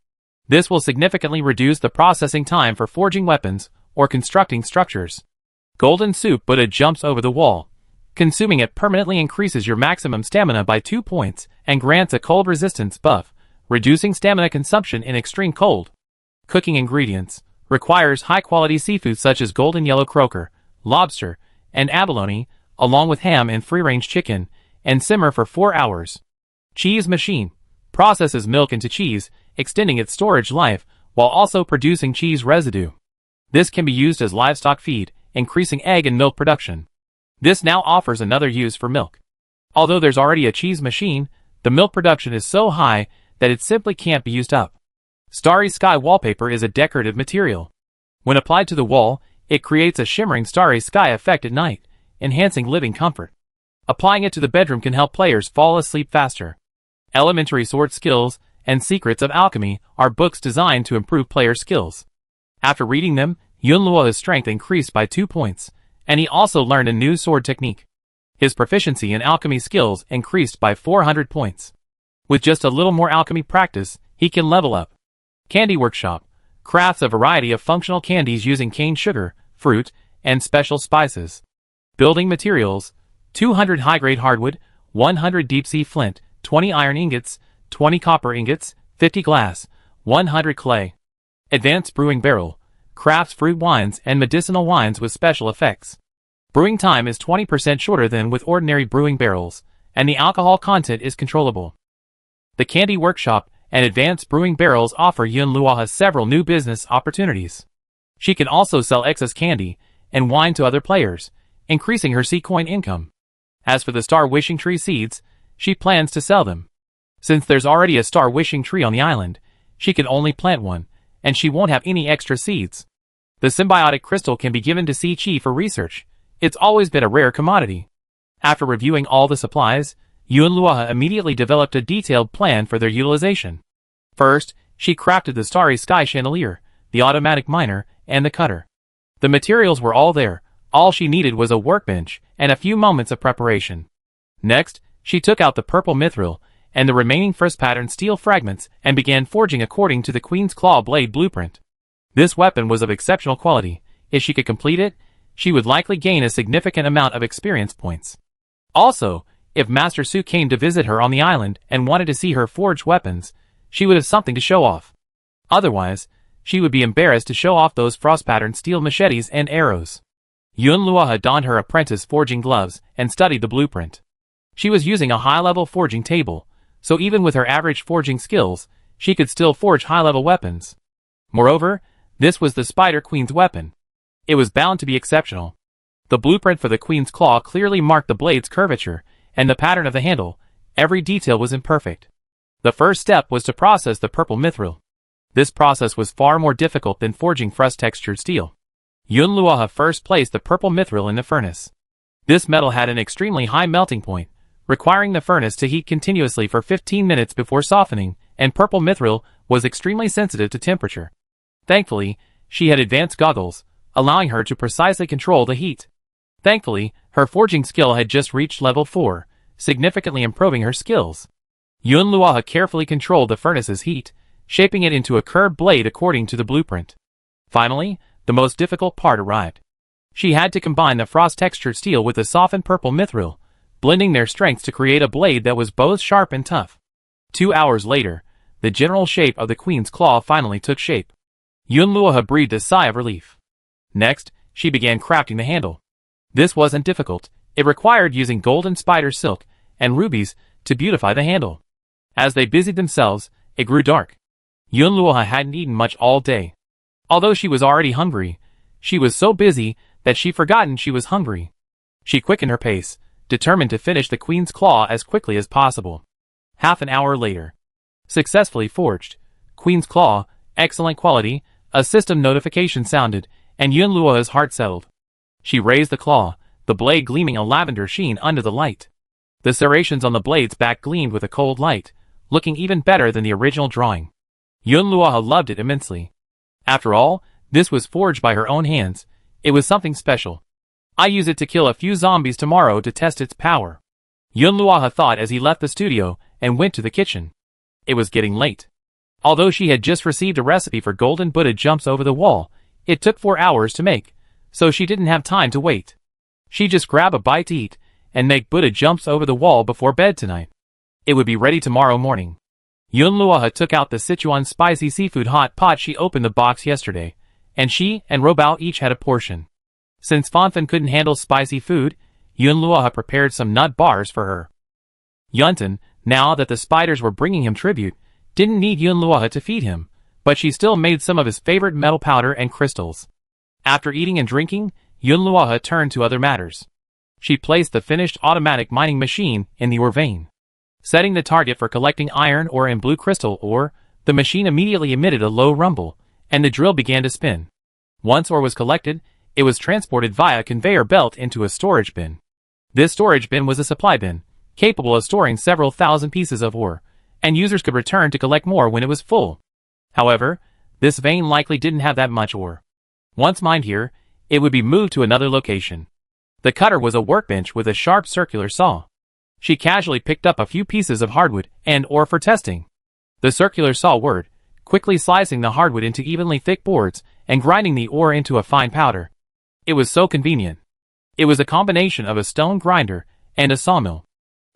This will significantly reduce the processing time for forging weapons or constructing structures. Golden Soup Buddha jumps over the wall. Consuming it permanently increases your maximum stamina by 2 points and grants a cold resistance buff, reducing stamina consumption in extreme cold. Cooking ingredients: requires high-quality seafood such as golden yellow croaker, lobster, and abalone, along with ham and free-range chicken, and simmer for 4 hours. Cheese machine. Processes milk into cheese, extending its storage life, while also producing cheese residue. This can be used as livestock feed, increasing egg and milk production. This now offers another use for milk. Although there's already a cheese machine, the milk production is so high that it simply can't be used up. Starry Sky Wallpaper is a decorative material. When applied to the wall, it creates a shimmering starry sky effect at night, enhancing living comfort. Applying it to the bedroom can help players fall asleep faster. Elementary Sword Skills and Secrets of Alchemy are books designed to improve player skills. After reading them, Yunluoha's strength increased by 2 points, and he also learned a new sword technique. His proficiency in alchemy skills increased by 400 points. With just a little more alchemy practice, he can level up. Candy Workshop crafts a variety of functional candies using cane sugar, fruit, and special spices. Building materials: 200 high-grade hardwood, 100 deep-sea flint, 20 iron ingots, 20 copper ingots, 50 glass, 100 clay. Advanced Brewing Barrel crafts fruit wines and medicinal wines with special effects. Brewing time is 20% shorter than with ordinary brewing barrels, and the alcohol content is controllable. The Candy Workshop and Advanced Brewing Barrels offer Yunluoha several new business opportunities. She can also sell excess candy and wine to other players, increasing her C-coin income. As for the Star Wishing Tree seeds, she plans to sell them. Since there's already a Star Wishing Tree on the island, she can only plant one, and she won't have any extra seeds. The Symbiotic Crystal can be given to Si-Chi for research. It's always been a rare commodity. After reviewing all the supplies, Yunluoha immediately developed a detailed plan for their utilization. First, she crafted the Starry Sky Chandelier, the Automatic Miner, and the Cutter. The materials were all there. All she needed was a workbench and a few moments of preparation. Next, she took out the purple mithril and the remaining first pattern steel fragments and began forging according to the Queen's Claw blade blueprint. This weapon was of exceptional quality. If she could complete it, she would likely gain a significant amount of experience points. Also, if Master Su came to visit her on the island and wanted to see her forged weapons, she would have something to show off. Otherwise, she would be embarrassed to show off those frost-patterned steel machetes and arrows. Yunluoha donned her apprentice forging gloves and studied the blueprint. She was using a high-level forging table, so even with her average forging skills, she could still forge high-level weapons. Moreover, this was the Spider Queen's weapon. It was bound to be exceptional. The blueprint for the queen's claw clearly marked the blade's curvature, and the pattern of the handle. Every detail was imperfect. The first step was to process the purple mithril. This process was far more difficult than forging frost-textured steel. Yunluoha first placed the purple mithril in the furnace. This metal had an extremely high melting point, requiring the furnace to heat continuously for 15 minutes before softening, and purple mithril was extremely sensitive to temperature. Thankfully, she had advanced goggles, allowing her to precisely control the heat. Thankfully, her forging skill had just reached level 4, significantly improving her skills. Yunluoha carefully controlled the furnace's heat, shaping it into a curved blade according to the blueprint. Finally, the most difficult part arrived. She had to combine the frost-textured steel with the softened purple mithril, blending their strengths to create a blade that was both sharp and tough. 2 hours later, the general shape of the queen's claw finally took shape. Yunluoha breathed a sigh of relief. Next, she began crafting the handle. This wasn't difficult. It required using golden spider silk and rubies to beautify the handle. As they busied themselves, it grew dark. Yunluoha hadn't eaten much all day. Although she was already hungry, she was so busy that she forgotten she was hungry. She quickened her pace, determined to finish the queen's claw as quickly as possible. Half an hour later. Successfully forged. Queen's claw, excellent quality, a system notification sounded, and Yunluoha's heart settled. She raised the claw, the blade gleaming a lavender sheen under the light. The serrations on the blade's back gleamed with a cold light, looking even better than the original drawing. Yunluoha loved it immensely. After all, this was forged by her own hands. It was something special. I use it to kill a few zombies tomorrow to test its power. Yunluoha thought as he left the studio and went to the kitchen. It was getting late. Although she had just received a recipe for golden Buddha jumps over the wall, it took 4 hours to make, so she didn't have time to wait. She just grabbed a bite to eat and make Buddha jumps over the wall before bed tonight. It would be ready tomorrow morning. Yunluoha took out the Sichuan spicy seafood hot pot she opened the box yesterday, and she and Robao each had a portion. Since Fanfan couldn't handle spicy food, Yunluoha prepared some nut bars for her. Yuntan, now that the spiders were bringing him tribute, didn't need Yunluoha to feed him, but she still made some of his favorite metal powder and crystals. After eating and drinking, Yunluoha turned to other matters. She placed the finished automatic mining machine in the ore vein. Setting the target for collecting iron ore and blue crystal ore, the machine immediately emitted a low rumble, and the drill began to spin. Once ore was collected, it was transported via a conveyor belt into a storage bin. This storage bin was a supply bin, capable of storing several thousand pieces of ore, and users could return to collect more when it was full. However, this vein likely didn't have that much ore. Once mined here, it would be moved to another location. The cutter was a workbench with a sharp circular saw. She casually picked up a few pieces of hardwood and ore for testing. The circular saw worked, quickly slicing the hardwood into evenly thick boards and grinding the ore into a fine powder. It was so convenient. It was a combination of a stone grinder and a sawmill.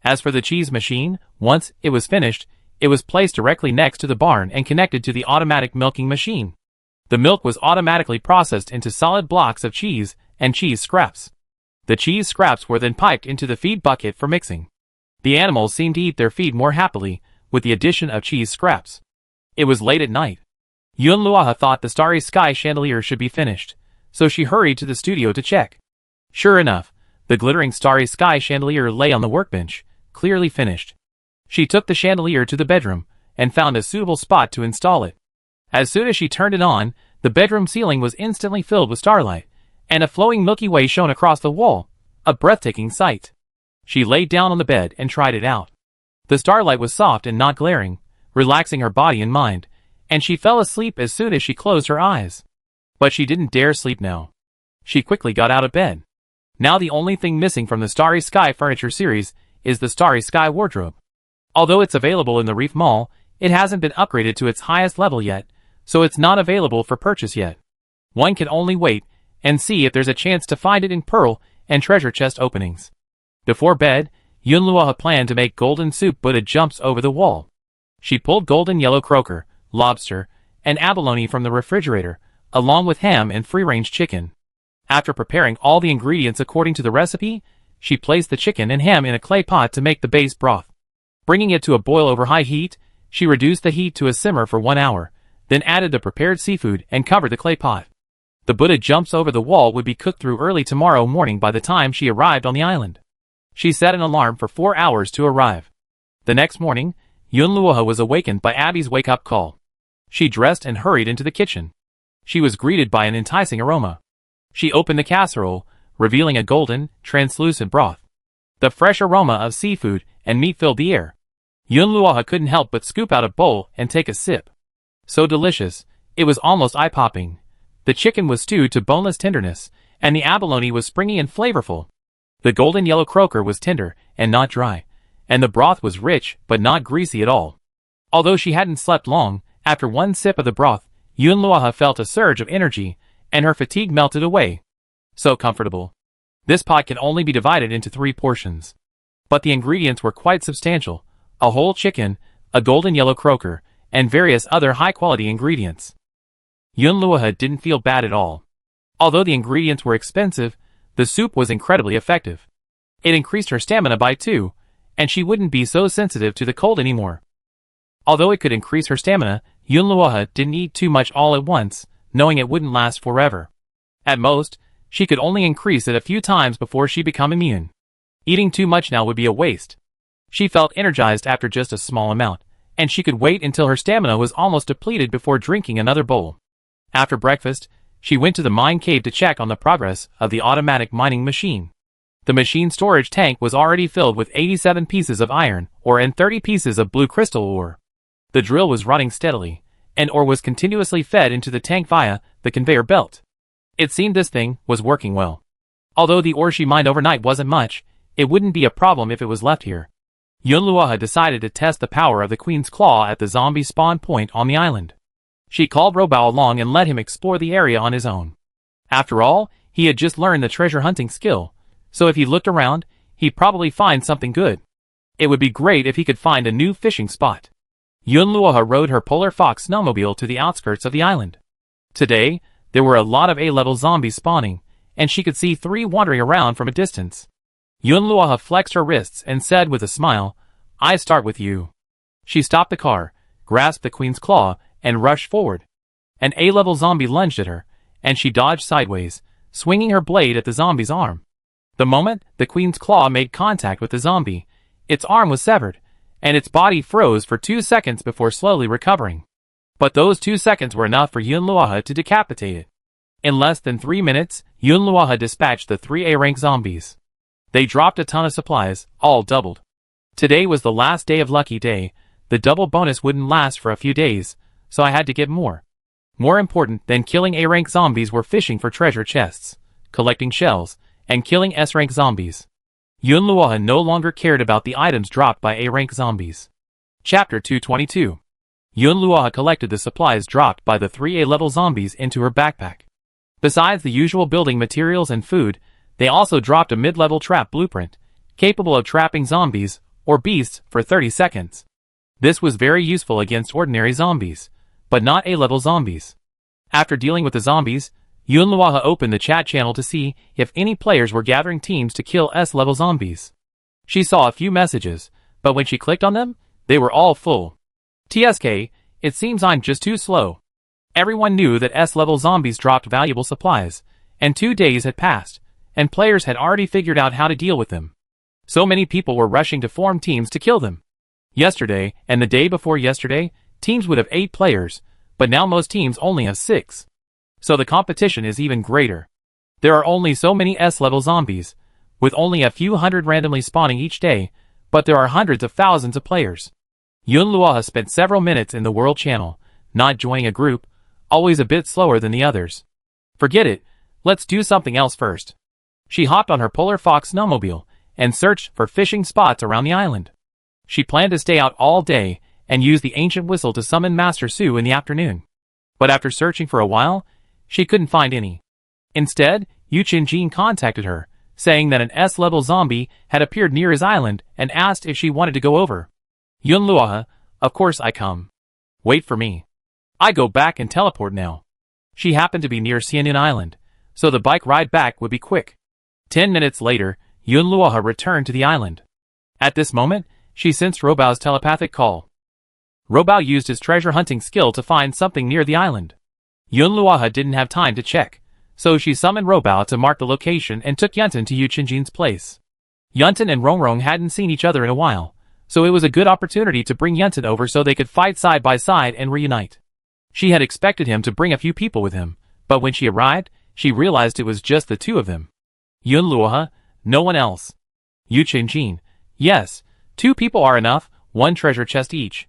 As for the cheese machine, once it was finished, it was placed directly next to the barn and connected to the automatic milking machine. The milk was automatically processed into solid blocks of cheese and cheese scraps. The cheese scraps were then piped into the feed bucket for mixing. The animals seemed to eat their feed more happily with the addition of cheese scraps. It was late at night. Yunluoha thought the starry sky chandelier should be finished, so she hurried to the studio to check. Sure enough, the glittering starry sky chandelier lay on the workbench, clearly finished. She took the chandelier to the bedroom and found a suitable spot to install it. As soon as she turned it on, the bedroom ceiling was instantly filled with starlight, and a flowing Milky Way shone across the wall, a breathtaking sight. She laid down on the bed and tried it out. The starlight was soft and not glaring, relaxing her body and mind, and she fell asleep as soon as she closed her eyes. But she didn't dare sleep now. She quickly got out of bed. Now the only thing missing from the Starry Sky furniture series is the Starry Sky wardrobe. Although it's available in the Reef Mall, it hasn't been upgraded to its highest level yet, so it's not available for purchase yet. One can only wait and see if there's a chance to find it in pearl and treasure chest openings. Before bed, Yunluoha planned to make golden soup Buddha jumps over the wall. She pulled golden yellow croaker, lobster, and abalone from the refrigerator, along with ham and free-range chicken. After preparing all the ingredients according to the recipe, she placed the chicken and ham in a clay pot to make the base broth. Bringing it to a boil over high heat, she reduced the heat to a simmer for 1 hour, then added the prepared seafood and covered the clay pot. The Buddha jumps over the wall would be cooked through early tomorrow morning by the time she arrived on the island. She set an alarm for 4 hours to arrive. The next morning, Yunluoha was awakened by Abby's wake-up call. She dressed and hurried into the kitchen. She was greeted by an enticing aroma. She opened the casserole, revealing a golden, translucent broth. The fresh aroma of seafood and meat filled the air. Yunluoha couldn't help but scoop out a bowl and take a sip. So delicious, it was almost eye-popping. The chicken was stewed to boneless tenderness, and the abalone was springy and flavorful. The golden yellow croaker was tender and not dry, and the broth was rich but not greasy at all. Although she hadn't slept long, after one sip of the broth, Yunluoha felt a surge of energy, and her fatigue melted away. So comfortable. This pot can only be divided into 3 portions. But the ingredients were quite substantial: a whole chicken, a golden yellow croaker, and various other high-quality ingredients. Yunluoha didn't feel bad at all. Although the ingredients were expensive, the soup was incredibly effective. It increased her stamina by 2, and she wouldn't be so sensitive to the cold anymore. Although it could increase her stamina, Yunluoha didn't eat too much all at once, knowing it wouldn't last forever. At most, she could only increase it a few times before she became immune. Eating too much now would be a waste. She felt energized after just a small amount, and she could wait until her stamina was almost depleted before drinking another bowl. After breakfast, she went to the mine cave to check on the progress of the automatic mining machine. The machine's storage tank was already filled with 87 pieces of iron ore and 30 pieces of blue crystal ore. The drill was running steadily, and ore was continuously fed into the tank via the conveyor belt. It seemed this thing was working well. Although the ore she mined overnight wasn't much, it wouldn't be a problem if it was left here. Yunluoha decided to test the power of the Queen's Claw at the zombie spawn point on the island. She called Robao along and let him explore the area on his own. After all, he had just learned the treasure hunting skill, so if he looked around, he'd probably find something good. It would be great if he could find a new fishing spot. Yunluoha rode her Polar Fox snowmobile to the outskirts of the island. Today, there were a lot of A-level zombies spawning, and she could see 3 wandering around from a distance. Yunluoha flexed her wrists and said with a smile, "I start with you." She stopped the car, grasped the Queen's Claw, and rushed forward. An A-level zombie lunged at her, and she dodged sideways, swinging her blade at the zombie's arm. The moment the Queen's Claw made contact with the zombie, its arm was severed, and its body froze for 2 seconds before slowly recovering. But those 2 seconds were enough for Yunluoha to decapitate it. In less than 3 minutes, Yunluoha dispatched the 3 A-rank zombies. They dropped a ton of supplies, all doubled. Today was the last day of Lucky Day. The double bonus wouldn't last for a few days, so I had to get more. More important than killing A-rank zombies were fishing for treasure chests, collecting shells, and killing S-rank zombies. Yunluoha no longer cared about the items dropped by A-rank zombies. Chapter 222. Yunluoha collected the supplies dropped by the 3 A-level zombies into her backpack. Besides the usual building materials and food, they also dropped a mid-level trap blueprint, capable of trapping zombies or beasts for 30 seconds. This was very useful against ordinary zombies, but not A-level zombies. After dealing with the zombies, Yunluoha opened the chat channel to see if any players were gathering teams to kill S-level zombies. She saw a few messages, but when she clicked on them, they were all full. TSK, it seems I'm just too slow. Everyone knew that S-level zombies dropped valuable supplies, and 2 days had passed, and players had already figured out how to deal with them. So many people were rushing to form teams to kill them. Yesterday, and the day before yesterday, teams would have 8 players, but now most teams only have 6. So the competition is even greater. There are only so many S-level zombies, with only a few hundred randomly spawning each day, but there are hundreds of thousands of players. Yunluoha spent several minutes in the World Channel, not joining a group, always a bit slower than the others. Forget it, let's do something else first. She hopped on her Polar Fox snowmobile and searched for fishing spots around the island. She planned to stay out all day and use the ancient whistle to summon Master Su in the afternoon. But after searching for a while, she couldn't find any. Instead, Yu Qinjin contacted her, saying that an S-level zombie had appeared near his island and asked if she wanted to go over. Yunluoha, of course I come. Wait for me. I go back and teleport now. She happened to be near Xianyun Island, so the bike ride back would be quick. 10 minutes later, Yunluoha returned to the island. At this moment, she sensed Robao's telepathic call. Robao used his treasure hunting skill to find something near the island. Yunluoha didn't have time to check, So she summoned Robao to mark the location and took Yuntin to Yu Qinjin's place. Yuntin and Rongrong hadn't seen each other in a while, so it was a good opportunity to bring Yuntin over so they could fight side by side and reunite. She had expected him to bring a few people with him, but when she arrived, she realized it was just the two of them. Yun Luohe, no one else. Yu Qinjin, yes, 2 people are enough, 1 treasure chest each.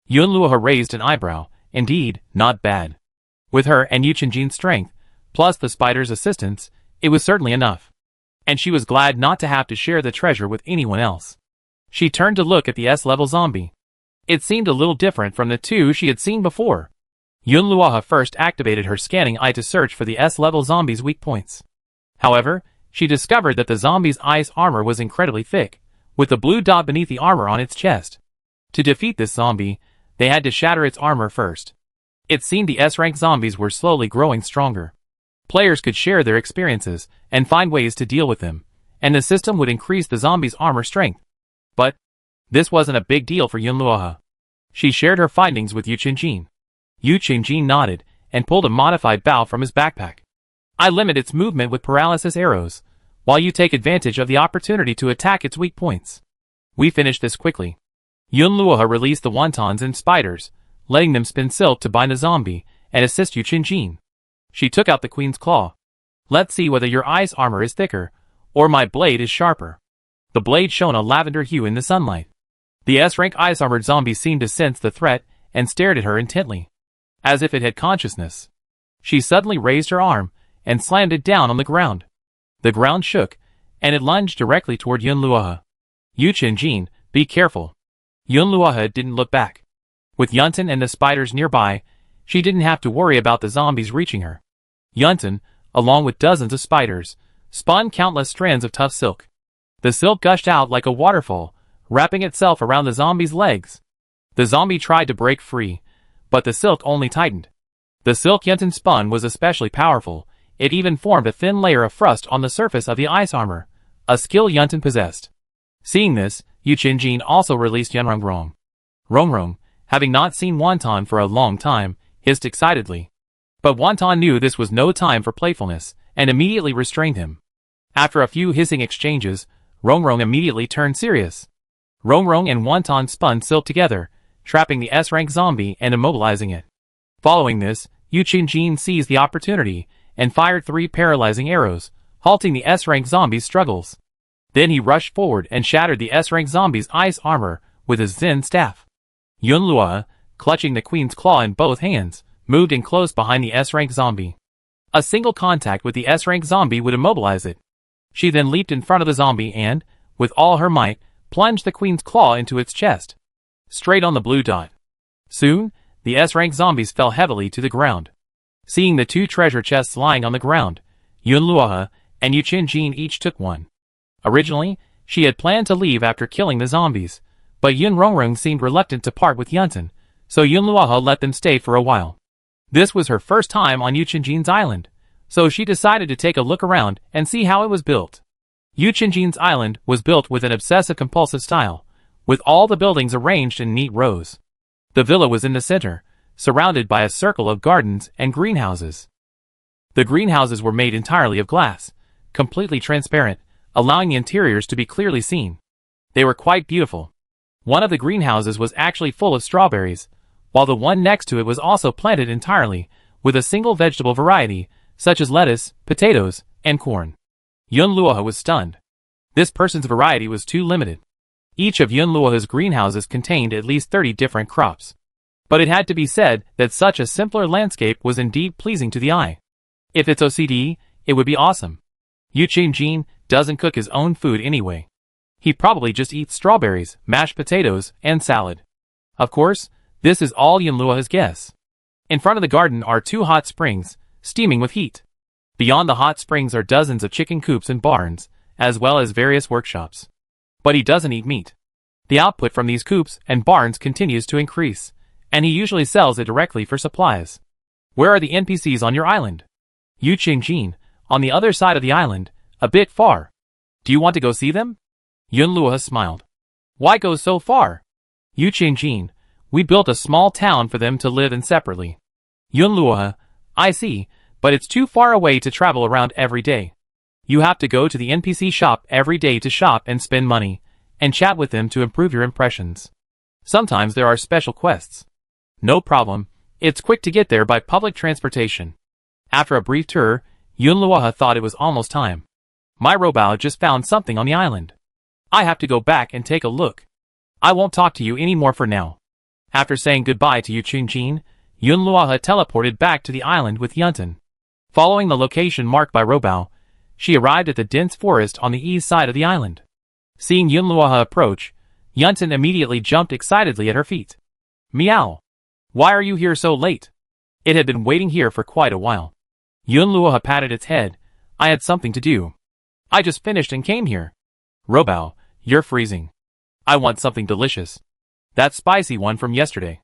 Yun Luohe raised an eyebrow, indeed, not bad. With her and Yu Qinjin's strength, plus the spider's assistance, it was certainly enough. And she was glad not to have to share the treasure with anyone else. She turned to look at the S-level zombie. It seemed a little different from the 2 she had seen before. Yun Luohe first activated her scanning eye to search for the S-level zombie's weak points. However, she discovered that the zombie's ice armor was incredibly thick, with the blue dot beneath the armor on its chest. To defeat this zombie, they had to shatter its armor first. It seemed the S-rank zombies were slowly growing stronger. Players could share their experiences and find ways to deal with them, and the system would increase the zombie's armor strength. But this wasn't a big deal for Yun Luohe. She shared her findings with Yu Qinjin. Yu Qinjin nodded and pulled a modified bow from his backpack. I limit its movement with paralysis arrows, while you take advantage of the opportunity to attack its weak points. We finished this quickly. Yun Luohe released the wontons and spiders, letting them spin silk to bind the zombie and assist Yu Qinjin. She took out the Queen's Claw. Let's see whether your ice armor is thicker, or my blade is sharper. The blade shone a lavender hue in the sunlight. The S-rank ice-armored zombie seemed to sense the threat and stared at her intently, as if it had consciousness. She suddenly raised her arm and slammed it down on the ground. The ground shook, and it lunged directly toward Yun Luohe. Yu Qinjin, be careful. Yun Luohe didn't look back. With Yuntin and the spiders nearby, she didn't have to worry about the zombies reaching her. Yuntin, along with dozens of spiders, spun countless strands of tough silk. The silk gushed out like a waterfall, wrapping itself around the zombie's legs. The zombie tried to break free, but the silk only tightened. The silk Yuntin spun was especially powerful. It even formed a thin layer of frost on the surface of the ice armor, a skill Yuntin possessed. Seeing this, Yu Qinjin also released Yun Rongrong. Rongrong, having not seen Wonton for a long time, hissed excitedly. But Wonton knew this was no time for playfulness, and immediately restrained him. After a few hissing exchanges, Rongrong immediately turned serious. Rongrong and Wonton spun silk together, trapping the S-rank zombie and immobilizing it. Following this, Yu Qinjin seized the opportunity and fired 3 paralyzing arrows, halting the S-rank zombie's struggles. Then he rushed forward and shattered the S-rank zombie's ice armor with his Zen staff. Yun Luohe, clutching the Queen's Claw in both hands, moved in close behind the S-rank zombie. A single contact with the S-rank zombie would immobilize it. She then leaped in front of the zombie and, with all her might, plunged the Queen's Claw into its chest, straight on the blue dot. Soon, the S-rank zombies fell heavily to the ground. Seeing the 2 treasure chests lying on the ground, Yun Luohe and Yu Qinjin each took one. Originally, she had planned to leave after killing the zombies, but Yun Rongrong seemed reluctant to part with Yuntin, so Yun Luohe let them stay for a while. This was her first time on Yu Qinjin's island, so she decided to take a look around and see how it was built. Yu Qinjin's island was built with an obsessive-compulsive style, with all the buildings arranged in neat rows. The villa was in the center, surrounded by a circle of gardens and greenhouses. The greenhouses were made entirely of glass, completely transparent, allowing the interiors to be clearly seen. They were quite beautiful. One of the greenhouses was actually full of strawberries, while the one next to it was also planted entirely with a single vegetable variety, such as lettuce, potatoes, and corn. Yun Luohe was stunned. This person's variety was too limited. Each of Yun Luohe's greenhouses contained at least 30 different crops. But it had to be said that such a simpler landscape was indeed pleasing to the eye. If it's OCD, it would be awesome. Yu Qinjin doesn't cook his own food anyway. He probably just eats strawberries, mashed potatoes, and salad. Of course, this is all Yun Luohe's guess. In front of the garden are 2 hot springs, steaming with heat. Beyond the hot springs are dozens of chicken coops and barns, as well as various workshops. But he doesn't eat meat. The output from these coops and barns continues to increase, and he usually sells it directly for supplies. Where are the NPCs on your island? Yu Qinjin, on the other side of the island, a bit far. Do you want to go see them? Yun Luohe smiled. Why go so far? Yu Qinjin, we built a small town for them to live in separately. Yun Luohe, I see, but it's too far away to travel around every day. You have to go to the NPC shop every day to shop and spend money, and chat with them to improve your impressions. Sometimes there are special quests. No problem, it's quick to get there by public transportation. After a brief tour, Yunluoha thought it was almost time. My robot just found something on the island. I have to go back and take a look. I won't talk to you anymore for now. After saying goodbye to Yu Chunjin, Yunluoha teleported back to the island with Yunten. Following the location marked by Robao, she arrived at the dense forest on the east side of the island. Seeing Yunluoha approach, Yunten immediately jumped excitedly at her feet. Meow! Why are you here so late? It had been waiting here for quite a while. Yunluoha patted its head. I had something to do. I just finished and came here. Robao, you're freezing. I want something delicious. That spicy one from yesterday.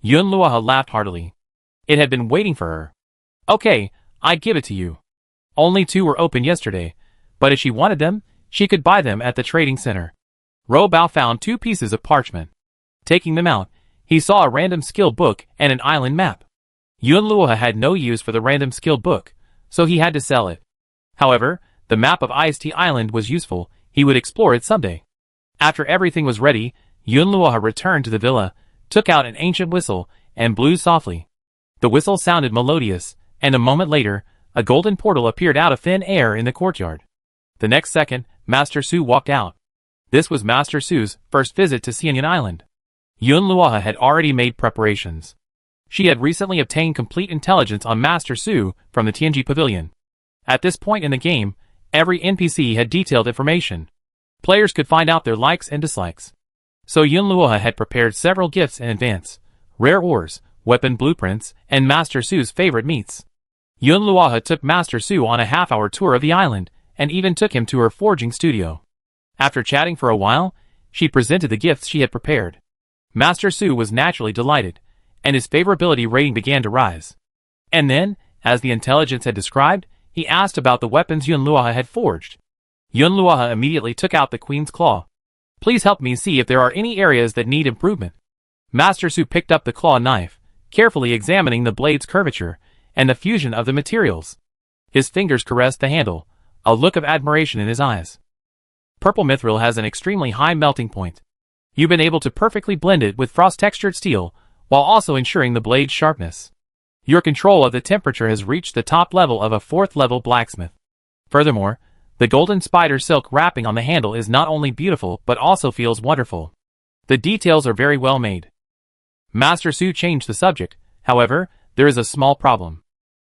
Yunluoha laughed heartily. It had been waiting for her. Okay, I give it to you. Only 2 were open yesterday, but if she wanted them, she could buy them at the trading center. Robao found 2 pieces of parchment. Taking them out, he saw a random skill book and an island map. Yunluoha had no use for the random skill book, so he had to sell it. However, the map of Ice-T Island was useful, he would explore it someday. After everything was ready, Yunluoha returned to the villa, took out an ancient whistle, and blew softly. The whistle sounded melodious, and a moment later, a golden portal appeared out of thin air in the courtyard. The next second, Master Su walked out. This was Master Su's first visit to Xianyan Island. Yunluoha had already made preparations. She had recently obtained complete intelligence on Master Su from the Tianji Pavilion. At this point in the game, every NPC had detailed information. Players could find out their likes and dislikes. So Yunluoha had prepared several gifts in advance: rare ores, weapon blueprints, and Master Su's favorite meats. Yunluoha took Master Su on a half-hour tour of the island, and even took him to her forging studio. After chatting for a while, she presented the gifts she had prepared. Master Su was naturally delighted, and his favorability rating began to rise. And then, as the intelligence had described, he asked about the weapons Yunluoha had forged. Yunluoha immediately took out the Queen's Claw. Please help me see if there are any areas that need improvement. Master Su picked up the claw knife, carefully examining the blade's curvature and the fusion of the materials. His fingers caressed the handle, a look of admiration in his eyes. Purple mithril has an extremely high melting point. You've been able to perfectly blend it with frost-textured steel, while also ensuring the blade's sharpness. Your control of the temperature has reached the top level of a 4th-level blacksmith. Furthermore, the golden spider silk wrapping on the handle is not only beautiful but also feels wonderful. The details are very well made. Master Su changed the subject. However, there is a small problem.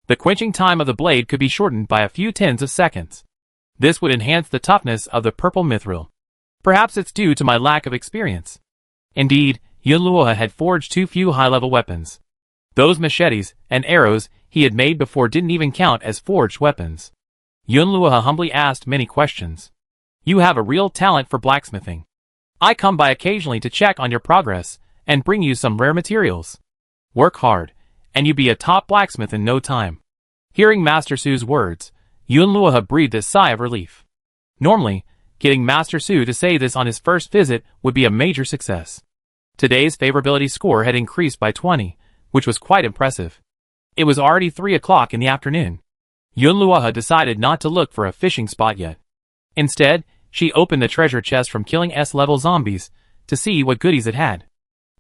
The quenching time of the blade could be shortened by a few tens of seconds. This would enhance the toughness of the purple mithril. Perhaps it's due to my lack of experience. Indeed, Yunluoha had forged too few high-level weapons. Those machetes and arrows he had made before didn't even count as forged weapons. Yunluoha humbly asked many questions. You have a real talent for blacksmithing. I come by occasionally to check on your progress and bring you some rare materials. Work hard, and you be a top blacksmith in no time. Hearing Master Su's words, Yunluoha breathed a sigh of relief. Normally, getting Master Su to say this on his first visit would be a major success. Today's favorability score had increased by 20, which was quite impressive. It was already 3 o'clock in the afternoon. Yunluoha decided not to look for a fishing spot yet. Instead, she opened the treasure chest from killing S-level zombies to see what goodies it had.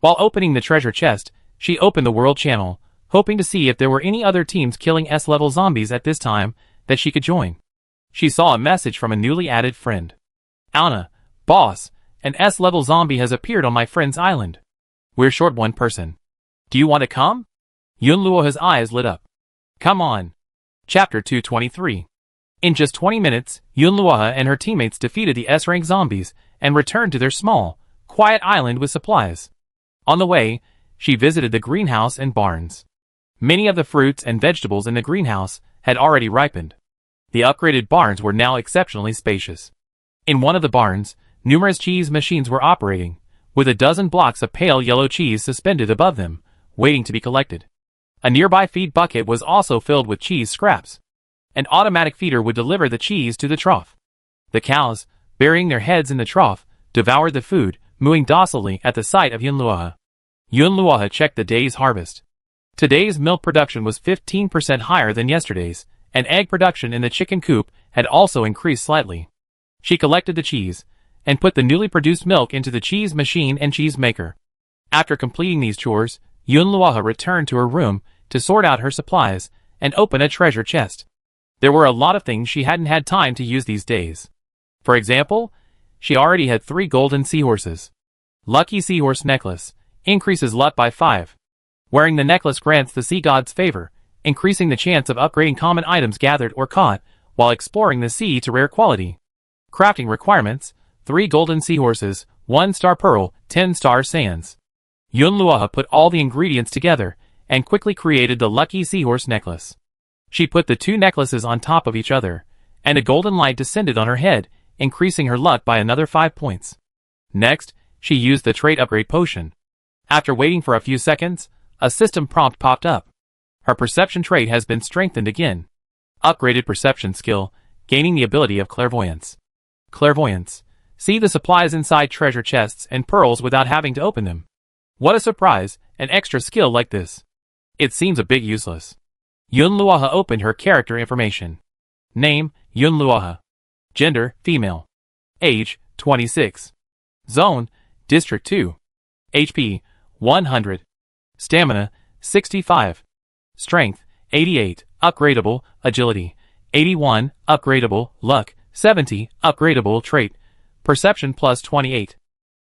While opening the treasure chest, she opened the world channel, hoping to see if there were any other teams killing S-level zombies at this time that she could join. She saw a message from a newly added friend. Anna, boss, an S-level zombie has appeared on my friend's island. We're short one person. Do you want to come? Yunluoha's eyes lit up. Come on. Chapter 223. In just 20 minutes, Yunluoha and her teammates defeated the S-rank zombies and returned to their small, quiet island with supplies. On the way, she visited the greenhouse and barns. Many of the fruits and vegetables in the greenhouse had already ripened. The upgraded barns were now exceptionally spacious. In one of the barns, numerous cheese machines were operating, with a dozen blocks of pale yellow cheese suspended above them, waiting to be collected. A nearby feed bucket was also filled with cheese scraps. An automatic feeder would deliver the cheese to the trough. The cows, burying their heads in the trough, devoured the food, mooing docilely at the sight of Yunluoha. Yunluoha checked the day's harvest. Today's milk production was 15% higher than yesterday's, and egg production in the chicken coop had also increased slightly. She collected the cheese, and put the newly produced milk into the cheese machine and cheese maker. After completing these chores, Yunluohe returned to her room to sort out her supplies and open a treasure chest. There were a lot of things she hadn't had time to use these days. For example, she already had 3 golden seahorses. Lucky Seahorse Necklace increases luck by 5. Wearing the necklace grants the sea god's favor, increasing the chance of upgrading common items gathered or caught while exploring the sea to rare quality. Crafting requirements: 3 golden seahorses, 1 star pearl, 10 star sands. Yunluohe put all the ingredients together and quickly created the Lucky Seahorse Necklace. She put the 2 necklaces on top of each other, and a golden light descended on her head, increasing her luck by another 5 points. Next, she used the trait upgrade potion. After waiting for a few seconds, a system prompt popped up. Her perception trait has been strengthened again. Upgraded perception skill, gaining the ability of clairvoyance. Clairvoyance. See the supplies inside treasure chests and pearls without having to open them. What a surprise, an extra skill like this. It seems a bit useless. Yunluohe opened her character information. Name: Yunluohe. Gender: female. Age: 26. Zone: District 2. HP: 100. Stamina: 65. Strength: 88. Upgradable: Agility. 81. Upgradable: Luck. 70. Upgradable Trait. Perception plus 28.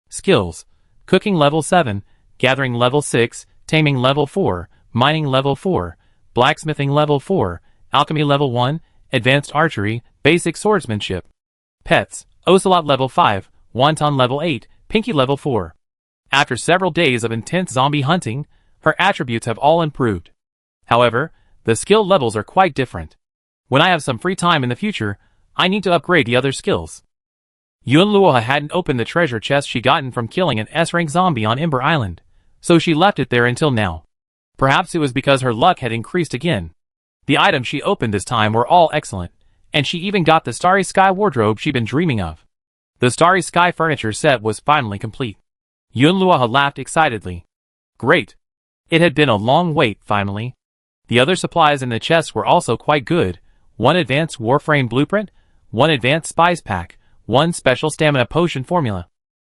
Skills: Cooking level 7. Gathering level 6. Taming level 4. Mining level 4. Blacksmithing level 4. Alchemy level 1. Advanced Archery. Basic Swordsmanship. Pets: Ocelot level 5. Wonton level 8. Pinky level 4. After several days of intense zombie hunting, her attributes have all improved. However, the skill levels are quite different. When I have some free time in the future, I need to upgrade the other skills. Yunluohe hadn't opened the treasure chest she gotten from killing an S-rank zombie on Ember Island, so she left it there until now. Perhaps it was because her luck had increased again. The items she opened this time were all excellent, and she even got the Starry Sky wardrobe she'd been dreaming of. The Starry Sky furniture set was finally complete. Yunluohe laughed excitedly. Great! It had been a long wait, finally. The other supplies in the chest were also quite good: 1 advanced Warframe blueprint, 1 advanced spice pack, 1 special stamina potion formula.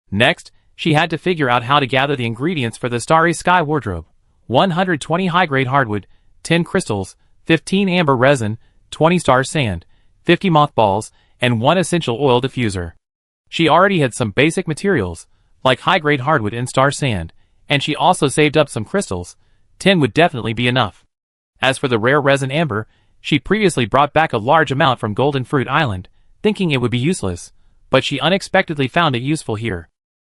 Next, she had to figure out how to gather the ingredients for the Starry Sky wardrobe: 120 high-grade hardwood, 10 crystals, 15 amber resin, 20 star sand, 50 mothballs, and 1 essential oil diffuser. She already had some basic materials, like high-grade hardwood and star sand, and she also saved up some crystals. 10 would definitely be enough. As for the rare resin amber, she previously brought back a large amount from Golden Fruit Island, thinking it would be useless, but she unexpectedly found it useful here.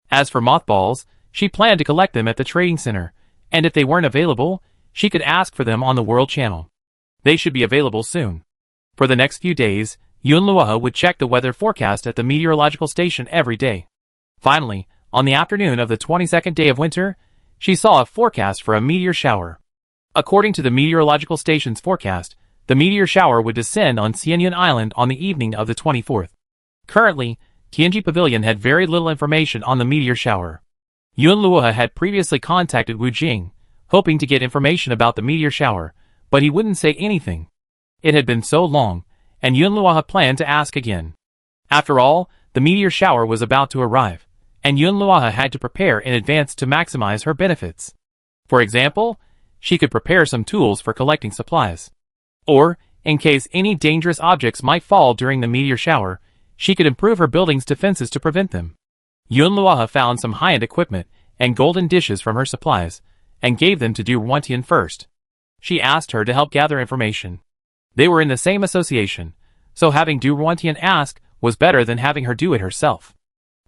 As for mothballs, she planned to collect them at the trading center, and if they weren't available, she could ask for them on the World Channel. They should be available soon. For the next few days, Yunluohe would check the weather forecast at the meteorological station every day. Finally, on the afternoon of the 22nd day of winter, she saw a forecast for a meteor shower. According to the meteorological station's forecast, the meteor shower would descend on Xianyun Island on the evening of the 24th. Currently, Tianji Pavilion had very little information on the meteor shower. Yunluohe had previously contacted Wu Jing, hoping to get information about the meteor shower, but he wouldn't say anything. It had been so long, and Yunluohe planned to ask again. After all, the meteor shower was about to arrive, and Yunluohe had to prepare in advance to maximize her benefits. For example, she could prepare some tools for collecting supplies. Or, in case any dangerous objects might fall during the meteor shower, she could improve her building's defenses to prevent them. Yunluohe found some high-end equipment and golden dishes from her supplies, and gave them to Du Ruantian first. She asked her to help gather information. They were in the same association, so having Du Ruantian ask was better than having her do it herself.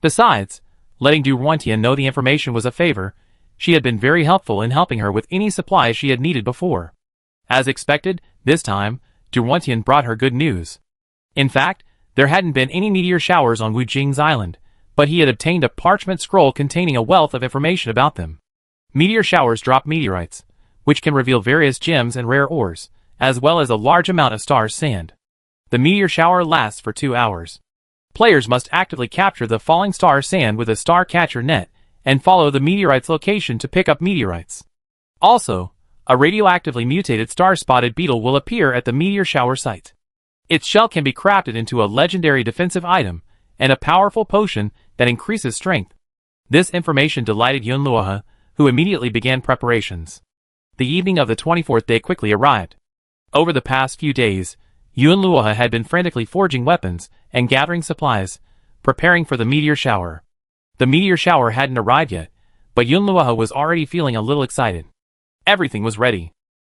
Besides, letting Du Ruantian know the information was a favor. She had been very helpful in helping her with any supplies she had needed before. As expected, this time, Du Ruantian brought her good news. In fact, there hadn't been any meteor showers on Wu Jing's island, but he had obtained a parchment scroll containing a wealth of information about them. Meteor showers drop meteorites, which can reveal various gems and rare ores, as well as a large amount of star sand. The meteor shower lasts for 2 hours. Players must actively capture the falling star sand with a star catcher net, and follow the meteorite's location to pick up meteorites. Also, A radioactively mutated star-spotted beetle will appear at the meteor shower site. Its shell can be crafted into a legendary defensive item and a powerful potion that increases strength. This information delighted Yunluohe, who immediately began preparations. The evening of the 24th day quickly arrived. Over the past few days, Yunluohe had been frantically forging weapons and gathering supplies, preparing for the meteor shower. The meteor shower hadn't arrived yet, but Yunluohe was already feeling a little excited. Everything was ready.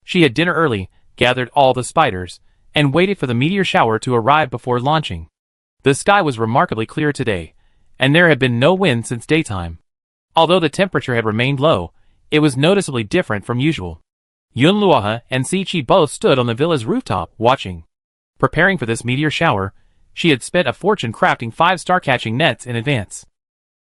She had dinner early, gathered all the spiders, and waited for the meteor shower to arrive before launching. The sky was remarkably clear today, and there had been no wind since daytime. Although the temperature had remained low, it was noticeably different from usual. Yunluohe and Siqi both stood on the villa's rooftop, watching. Preparing for this meteor shower, she had spent a fortune crafting 5 star-catching nets in advance.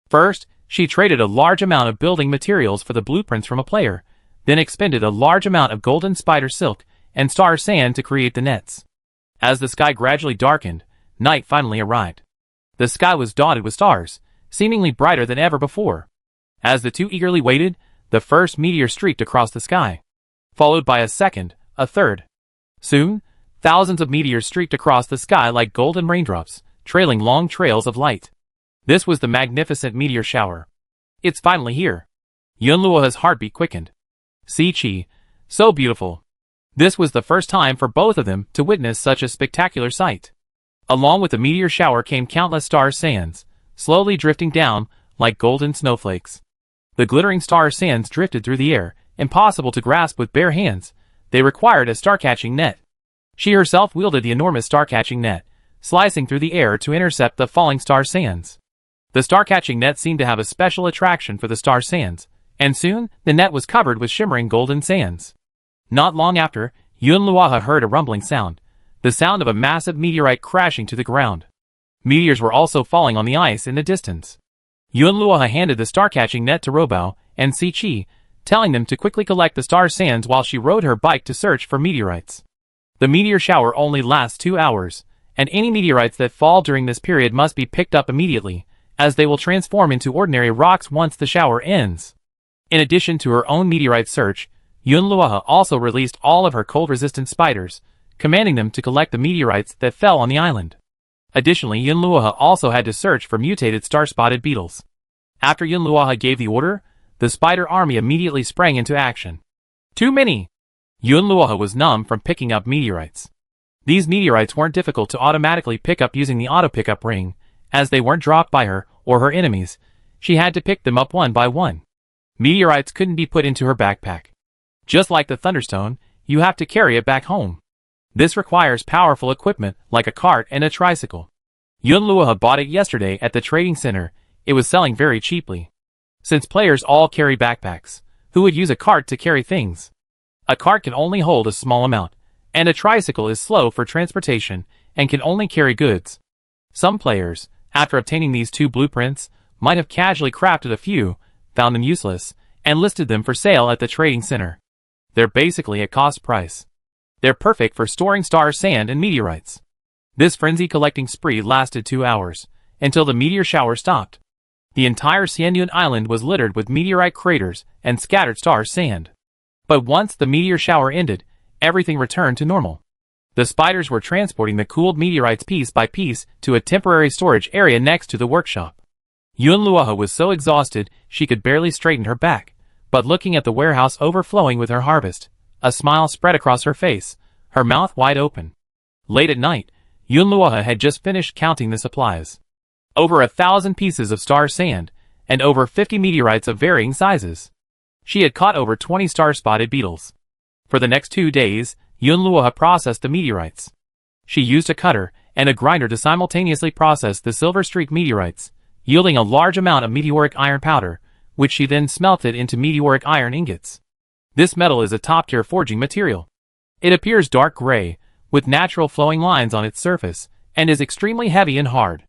First, she traded a large amount of building materials for the blueprints from a player, then expended a large amount of golden spider silk and star sand to create the nets. As the sky gradually darkened, night finally arrived. The sky was dotted with stars, seemingly brighter than ever before. As the two eagerly waited, the first meteor streaked across the sky, followed by a second, a third. Soon, thousands of meteors streaked across the sky like golden raindrops, trailing long trails of light. This was the magnificent meteor shower. It's finally here. Yunluohe's heartbeat quickened. Siqi, so beautiful. This was the first time for both of them to witness such a spectacular sight. Along with the meteor shower came countless star sands, slowly drifting down like golden snowflakes. The glittering star sands drifted through the air, impossible to grasp with bare hands. They required a star-catching net. She herself wielded the enormous star-catching net, slicing through the air to intercept the falling star sands. The star-catching net seemed to have a special attraction for the star sands, and soon the net was covered with shimmering golden sands. Not long after, Yunluohe heard a rumbling sound, the sound of a massive meteorite crashing to the ground. Meteors were also falling on the ice in the distance. Yunluohe handed the star-catching net to Robao and Siqi, telling them to quickly collect the star sands while she rode her bike to search for meteorites. The meteor shower only lasts 2 hours, and any meteorites that fall during this period must be picked up immediately, as they will transform into ordinary rocks once the shower ends. In addition to her own meteorite search, Yunluohe also released all of her cold-resistant spiders, commanding them to collect the meteorites that fell on the island. Additionally, Yunluohe also had to search for mutated star-spotted beetles. After Yunluohe gave the order, the spider army immediately sprang into action. Too many! Yunluohe was numb from picking up meteorites. These meteorites weren't difficult to automatically pick up using the auto-pickup ring, as they weren't dropped by her or her enemies. She had to pick them up one by one. Meteorites couldn't be put into her backpack. Just like the Thunderstone, you have to carry it back home. This requires powerful equipment like a cart and a tricycle. Yunluohe bought it yesterday at the trading center. It was selling very cheaply. Since players all carry backpacks, who would use a cart to carry things? A cart can only hold a small amount, and a tricycle is slow for transportation and can only carry goods. Some players, after obtaining these 2 blueprints, might have casually crafted a few, found them useless, and listed them for sale at the trading center. They're basically at cost price. They're perfect for storing star sand and meteorites. This frenzy collecting spree lasted 2 hours, until the meteor shower stopped. The entire Xianyun Island was littered with meteorite craters and scattered star sand. But once the meteor shower ended, everything returned to normal. The spiders were transporting the cooled meteorites piece by piece to a temporary storage area next to the workshop. Yunluohe was so exhausted she could barely straighten her back, but looking at the warehouse overflowing with her harvest, a smile spread across her face, her mouth wide open. Late at night, Yunluohe had just finished counting the supplies. Over 1,000 pieces of star sand, and over 50 meteorites of varying sizes. She had caught over 20 star-spotted beetles. For the next 2 days, Yunluohe processed the meteorites. She used a cutter and a grinder to simultaneously process the silver-streaked meteorites, yielding a large amount of meteoric iron powder, which she then smelted into meteoric iron ingots. This metal is a top-tier forging material. It appears dark gray, with natural flowing lines on its surface, and is extremely heavy and hard.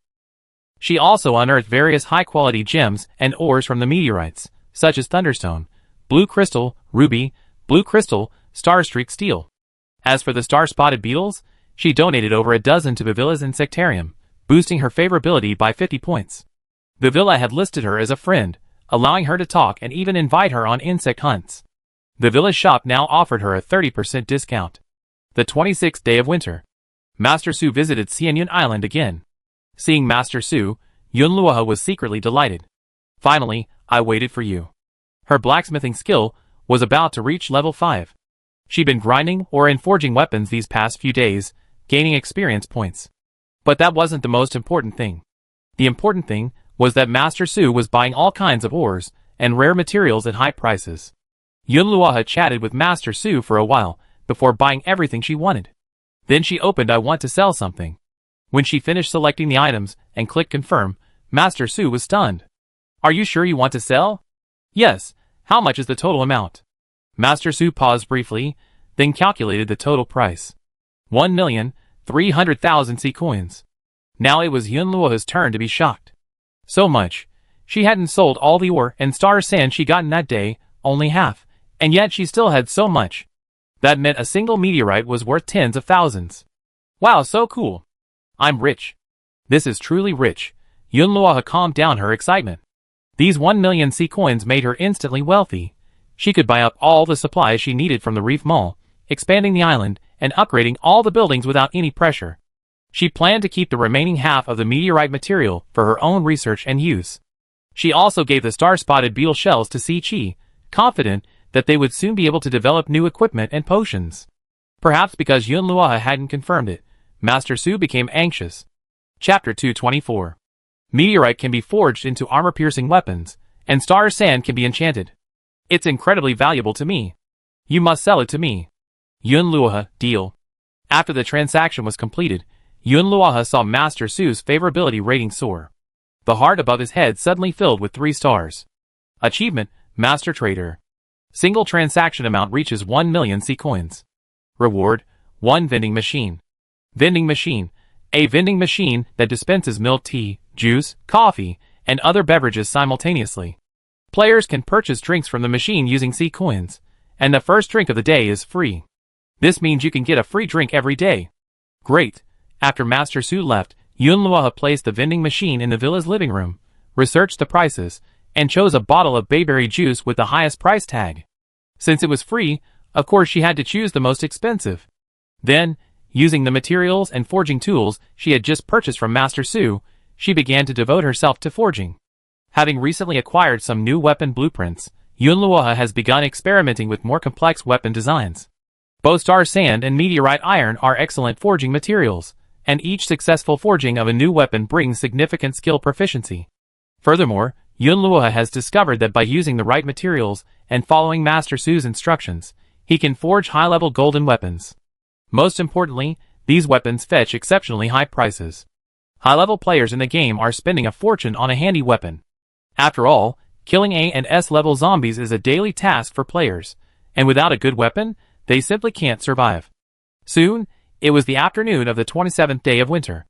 She also unearthed various high-quality gems and ores from the meteorites, such as Thunderstone, Blue Crystal, Ruby, Blue Crystal, Star-Streaked Steel. As for the star-spotted beetles, she donated over a dozen to Vivilla's Insectarium, boosting her favorability by 50 points. Vivilla had listed her as a friend, allowing her to talk and even invite her on insect hunts. The village shop now offered her a 30% discount. The 26th day of winter. Master Su visited Xianyun Island again. Seeing Master Su, Yunluohe was secretly delighted. Finally, I waited for you. Her blacksmithing skill was about to reach level 5. She'd been grinding and forging weapons these past few days, gaining experience points. But that wasn't the most important thing. The important thing was that Master Su was buying all kinds of ores and rare materials at high prices. Yunluohe chatted with Master Su for a while before buying everything she wanted. Then she opened I want to sell something. When she finished selecting the items and clicked confirm, Master Su was stunned. Are you sure you want to sell? Yes. How much is the total amount? Master Su paused briefly, then calculated the total price. 1,300,000 C coins. Now it was Yunluohe's turn to be shocked. So much. She hadn't sold all the ore and star sand she got in that day, only half, and yet she still had so much. That meant a single meteorite was worth tens of thousands. Wow, so cool. I'm rich. This is truly rich. Yunluohe calmed down her excitement. These 1 million C coins made her instantly wealthy. She could buy up all the supplies she needed from the Reef Mall, expanding the island, and upgrading all the buildings without any pressure. She planned to keep the remaining half of the meteorite material for her own research and use. She also gave the star-spotted beetle shells to Si Chi, confident that they would soon be able to develop new equipment and potions. Perhaps because Yunluohe hadn't confirmed it, Master Su became anxious. Chapter 224. Meteorite can be forged into armor-piercing weapons, and star sand can be enchanted. It's incredibly valuable to me. You must sell it to me. Yunluohe, deal. After the transaction was completed, Yunluohe saw Master Su's favorability rating soar. The heart above his head suddenly filled with 3 stars. Achievement, Master Trader. Single transaction amount reaches 1 million C coins. Reward, 1 vending machine. Vending machine. A vending machine that dispenses milk tea, juice, coffee, and other beverages simultaneously. Players can purchase drinks from the machine using C coins, and the first drink of the day is free. This means you can get a free drink every day. Great. After Master Su left, Yunluohe placed the vending machine in the villa's living room, researched the prices, and chose a bottle of bayberry juice with the highest price tag. Since it was free, of course she had to choose the most expensive. Then, using the materials and forging tools she had just purchased from Master Su, she began to devote herself to forging. Having recently acquired some new weapon blueprints, Yunluohe has begun experimenting with more complex weapon designs. Both star sand and meteorite iron are excellent forging materials, and each successful forging of a new weapon brings significant skill proficiency. Furthermore, Yunluohe has discovered that by using the right materials and following Master Su's instructions, he can forge high-level golden weapons. Most importantly, these weapons fetch exceptionally high prices. High-level players in the game are spending a fortune on a handy weapon. After all, killing A and S-level zombies is a daily task for players, and without a good weapon, they simply can't survive. Soon, it was the afternoon of the 27th day of winter.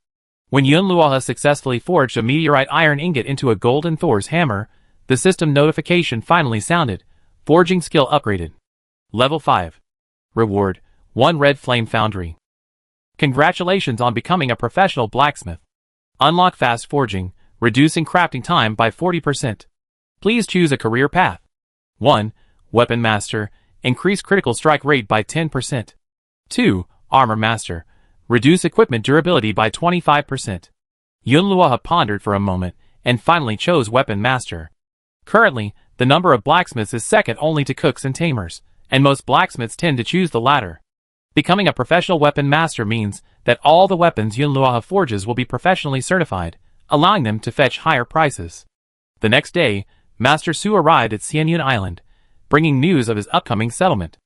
When Yunluohe successfully forged a meteorite iron ingot into a golden Thor's hammer, the system notification finally sounded. Forging skill upgraded. Level 5. Reward, 1 red flame foundry. Congratulations on becoming a professional blacksmith. Unlock fast forging, reducing crafting time by 40%. Please choose a career path. 1. Weapon Master, increase critical strike rate by 10%. 2. Armor Master, reduce equipment durability by 25%. Yunluohe pondered for a moment, and finally chose Weapon Master. Currently, the number of blacksmiths is second only to cooks and tamers, and most blacksmiths tend to choose the latter. Becoming a professional Weapon Master means that all the weapons Yunluohe forges will be professionally certified, allowing them to fetch higher prices. The next day, Master Su arrived at Xianyun Island, bringing news of his upcoming settlement.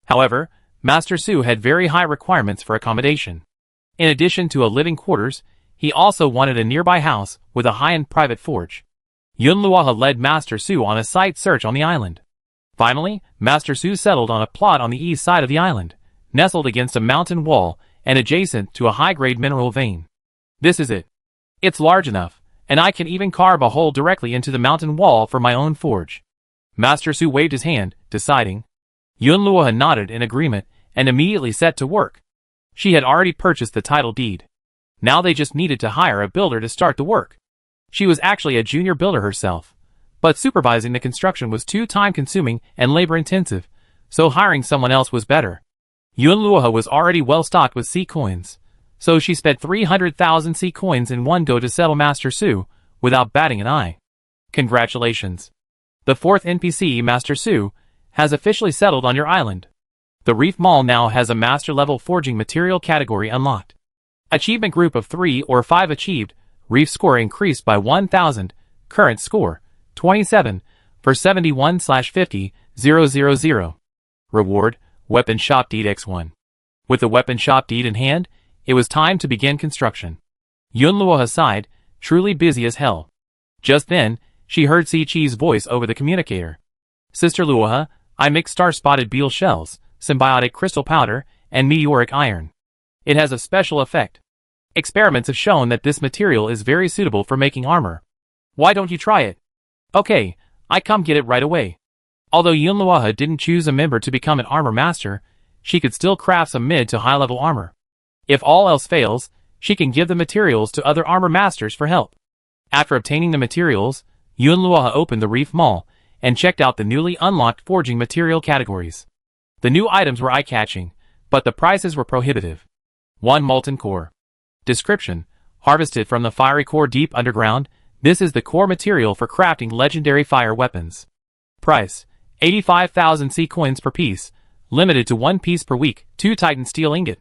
However, Master Su had very high requirements for accommodation. In addition to a living quarters, he also wanted a nearby house with a high-end private forge. Yunluohe led Master Su on a site search on the island. Finally, Master Su settled on a plot on the east side of the island, nestled against a mountain wall and adjacent to a high-grade mineral vein. This is it. It's large enough, and I can even carve a hole directly into the mountain wall for my own forge. Master Su waved his hand, deciding. Yunluohe nodded in agreement and immediately set to work. She had already purchased the title deed. Now they just needed to hire a builder to start the work. She was actually a junior builder herself, but supervising the construction was too time-consuming and labor-intensive, so hiring someone else was better. Yunluohe was already well stocked with C coins, so she spent 300,000 C coins in one go to settle Master Su, without batting an eye. Congratulations. The fourth NPC, Master Su, has officially settled on your island. The Reef Mall now has a master-level forging material category unlocked. Achievement group of 3 or 5 achieved, Reef score increased by 1,000, current score, 27, for 71/50,000. Reward, Weapon Shop Deed X1. With the Weapon Shop Deed in hand, it was time to begin construction. Yunluohe sighed, truly busy as hell. Just then, she heard Si Chi's voice over the communicator. Sister Luohe, I mixed star-spotted beetle shells, symbiotic crystal powder, and meteoric iron. It has a special effect. Experiments have shown that this material is very suitable for making armor. Why don't you try it? Okay, I come get it right away. Although Yunluohe didn't choose a member to become an armor master, she could still craft some mid to high-level armor. If all else fails, she can give the materials to other armor masters for help. After obtaining the materials, Yunluohe opened the Reef Mall and checked out the newly unlocked forging material categories. The new items were eye-catching, but the prices were prohibitive. 1 Molten Core. Description: harvested from the fiery core deep underground, this is the core material for crafting legendary fire weapons. Price: 85,000 C coins per piece, limited to 1 piece per week. 2 Titan Steel Ingot.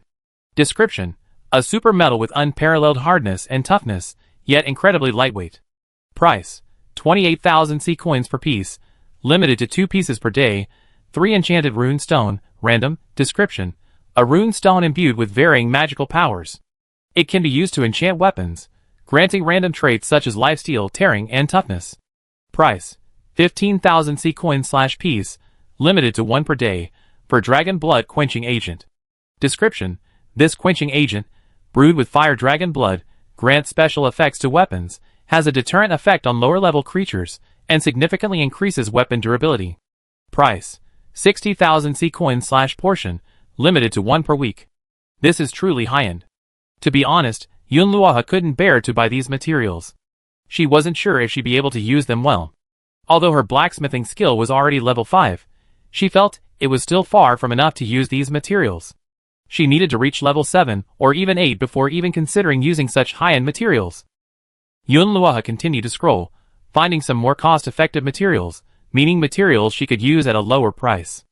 Description: a super metal with unparalleled hardness and toughness, yet incredibly lightweight. Price: 28,000 C coins per piece, limited to 2 pieces per day. 3 Enchanted Rune Stone, random. Description: a rune stone imbued with varying magical powers. It can be used to enchant weapons, granting random traits such as lifesteal, tearing, and toughness. Price: 15,000 C coins/piece, limited to 1 per day, for Dragon Blood Quenching Agent. Description: this quenching agent, brewed with fire dragon blood, grants special effects to weapons, has a deterrent effect on lower-level creatures, and significantly increases weapon durability. Price: 60,000 C coins/portion, limited to 1 per week. This is truly high-end. To be honest, Yunluohe couldn't bear to buy these materials. She wasn't sure if she'd be able to use them well. Although her blacksmithing skill was already level 5, she felt it was still far from enough to use these materials. She needed to reach level 7 or even 8 before even considering using such high-end materials. Yunluohe continued to scroll, finding some more cost-effective materials, meaning materials she could use at a lower price.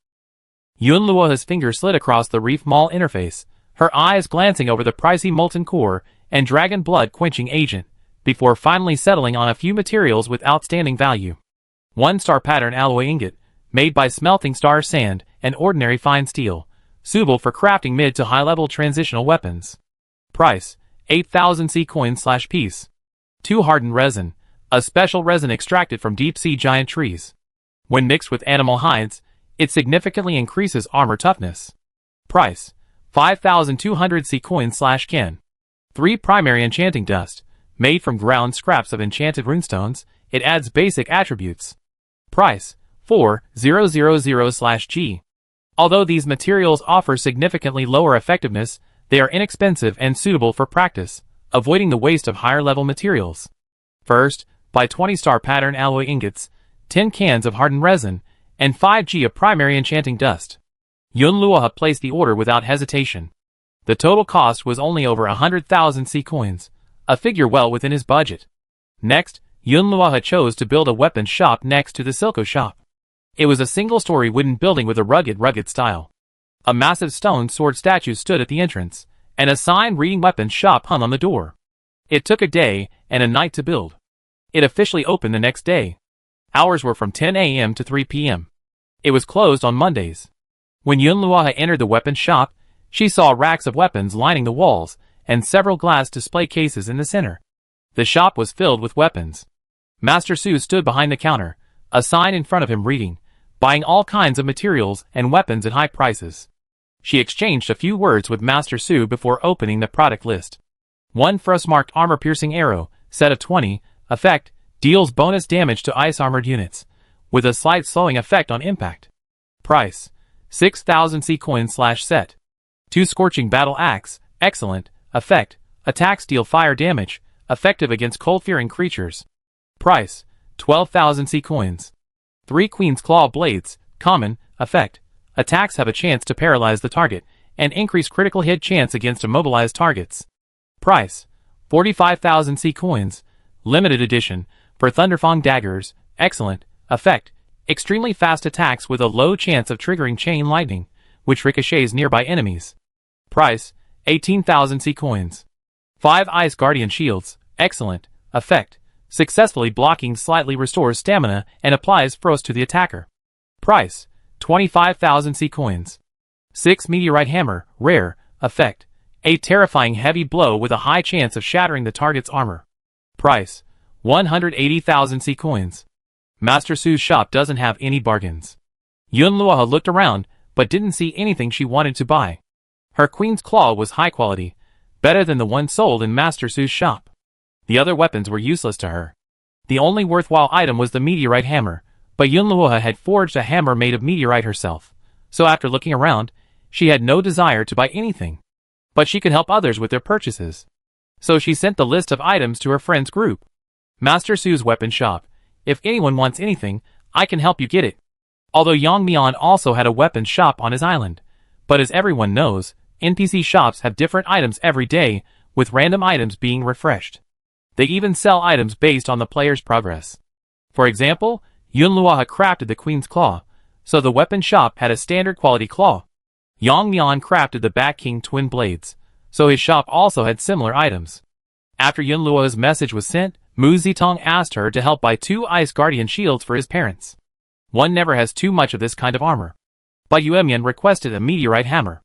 Yunluohe's finger slid across the Reef Mall interface, her eyes glancing over the pricey Molten Core and Dragon Blood Quenching Agent, before finally settling on a few materials with outstanding value. 1 Star Pattern Alloy Ingot, made by smelting star sand and ordinary fine steel, suitable for crafting mid to high-level transitional weapons. Price: 8,000 C coins/piece. 2 Hardened Resin, a special resin extracted from deep-sea giant trees. When mixed with animal hides, it significantly increases armor toughness. Price: 5,200 C coins/can. 3 Primary Enchanting Dust, made from ground scraps of enchanted runestones, it adds basic attributes. Price: 4,000/G. Although these materials offer significantly lower effectiveness, they are inexpensive and suitable for practice, avoiding the waste of higher-level materials. First, buy 20 Star Pattern Alloy Ingots, 10 cans of hardened resin, and 5G of Primary Enchanting Dust. Yunluohe placed the order without hesitation. The total cost was only over 100,000 C coins, a figure well within his budget. Next, Yunluohe chose to build a weapons shop next to the Silco shop. It was a single-story wooden building with a rugged style. A massive stone sword statue stood at the entrance, and a sign reading Weapons Shop hung on the door. It took a day and a night to build. It officially opened the next day. Hours were from 10 a.m. to 3 p.m. It was closed on Mondays. When Yunluohe entered the weapons shop, she saw racks of weapons lining the walls, and several glass display cases in the center. The shop was filled with weapons. Master Su stood behind the counter, a sign in front of him reading, buying all kinds of materials and weapons at high prices. She exchanged a few words with Master Su before opening the product list. 1 Frostmarked Armor-Piercing Arrow, set of 20, effect, deals bonus damage to ice-armored units, with a slight slowing effect on impact. Price: 6,000 C coins/set. 2 Scorching Battle Axe, excellent, effect, attacks deal fire damage, effective against cold-fearing creatures. Price: 12,000 C coins. 3 Queen's Claw Blades, common, effect, Attacks have a chance to paralyze the target and increase critical hit chance against immobilized targets. Price: 45,000 C coins. Limited edition for Thunderfang daggers. Excellent. Effect: extremely fast attacks with a low chance of triggering chain lightning, which ricochets nearby enemies. Price: 18,000 C coins. 5 Ice Guardian shields. Excellent. Effect: successfully blocking slightly restores stamina and applies frost to the attacker. Price: 25,000 C coins. 6 Meteorite hammer. Rare. Effect: a terrifying heavy blow with a high chance of shattering the target's armor. Price: 180,000 C coins. Master Su's shop doesn't have any bargains. Yunluo looked around, but didn't see anything she wanted to buy. Her Queen's Claw was high quality, better than the one sold in Master Su's shop. The other weapons were useless to her. The only worthwhile item was the meteorite hammer, but Yunluo had forged a hammer made of meteorite herself, so after looking around, she had no desire to buy anything. But she could help others with their purchases. So she sent the list of items to her friends group. Master Su's weapon shop. If anyone wants anything, I can help you get it. Although Yang Mian also had a weapons shop on his island. But as everyone knows, NPC shops have different items every day, with random items being refreshed. They even sell items based on the player's progress. For example, Yunluo crafted the Queen's Claw, so the weapon shop had a standard quality claw. Yang Mian crafted the Bat King twin blades, so his shop also had similar items. After Yunluo's message was sent, Mu Zitong asked her to help buy 2 Ice Guardian shields for his parents. One never has too much of this kind of armor. But Yuemian requested a meteorite hammer.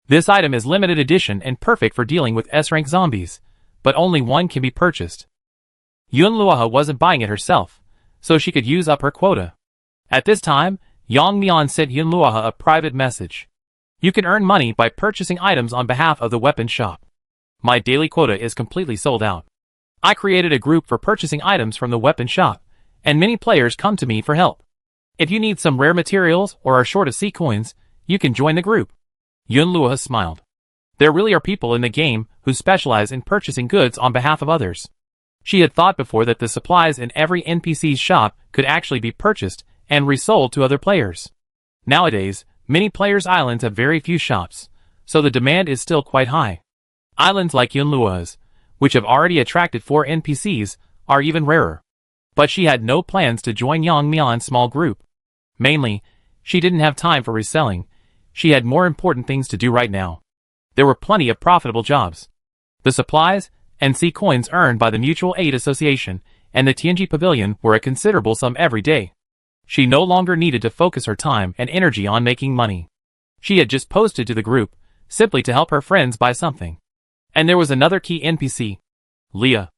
This item is limited edition and perfect for dealing with S-rank zombies, but only one can be purchased. Yunluo wasn't buying it herself, so she could use up her quota. At this time, Yang Mian sent Yunluo a private message. You can earn money by purchasing items on behalf of the weapon shop. My daily quota is completely sold out. I created a group for purchasing items from the weapon shop, and many players come to me for help. If you need some rare materials or are short of C coins, you can join the group. Yunluo smiled. There really are people in the game who specialize in purchasing goods on behalf of others. She had thought before that the supplies in every NPC's shop could actually be purchased and resold to other players. Nowadays, many players' islands have very few shops, so the demand is still quite high. Islands like Yunluo's, which have already attracted 4 NPCs, are even rarer. But she had no plans to join Yang Mian's small group. Mainly, she didn't have time for reselling. She had more important things to do right now. There were plenty of profitable jobs. The supplies and C coins earned by the Mutual Aid Association and the Tianji Pavilion were a considerable sum every day. She no longer needed to focus her time and energy on making money. She had just posted to the group, simply to help her friends buy something. And there was another key NPC. Leah.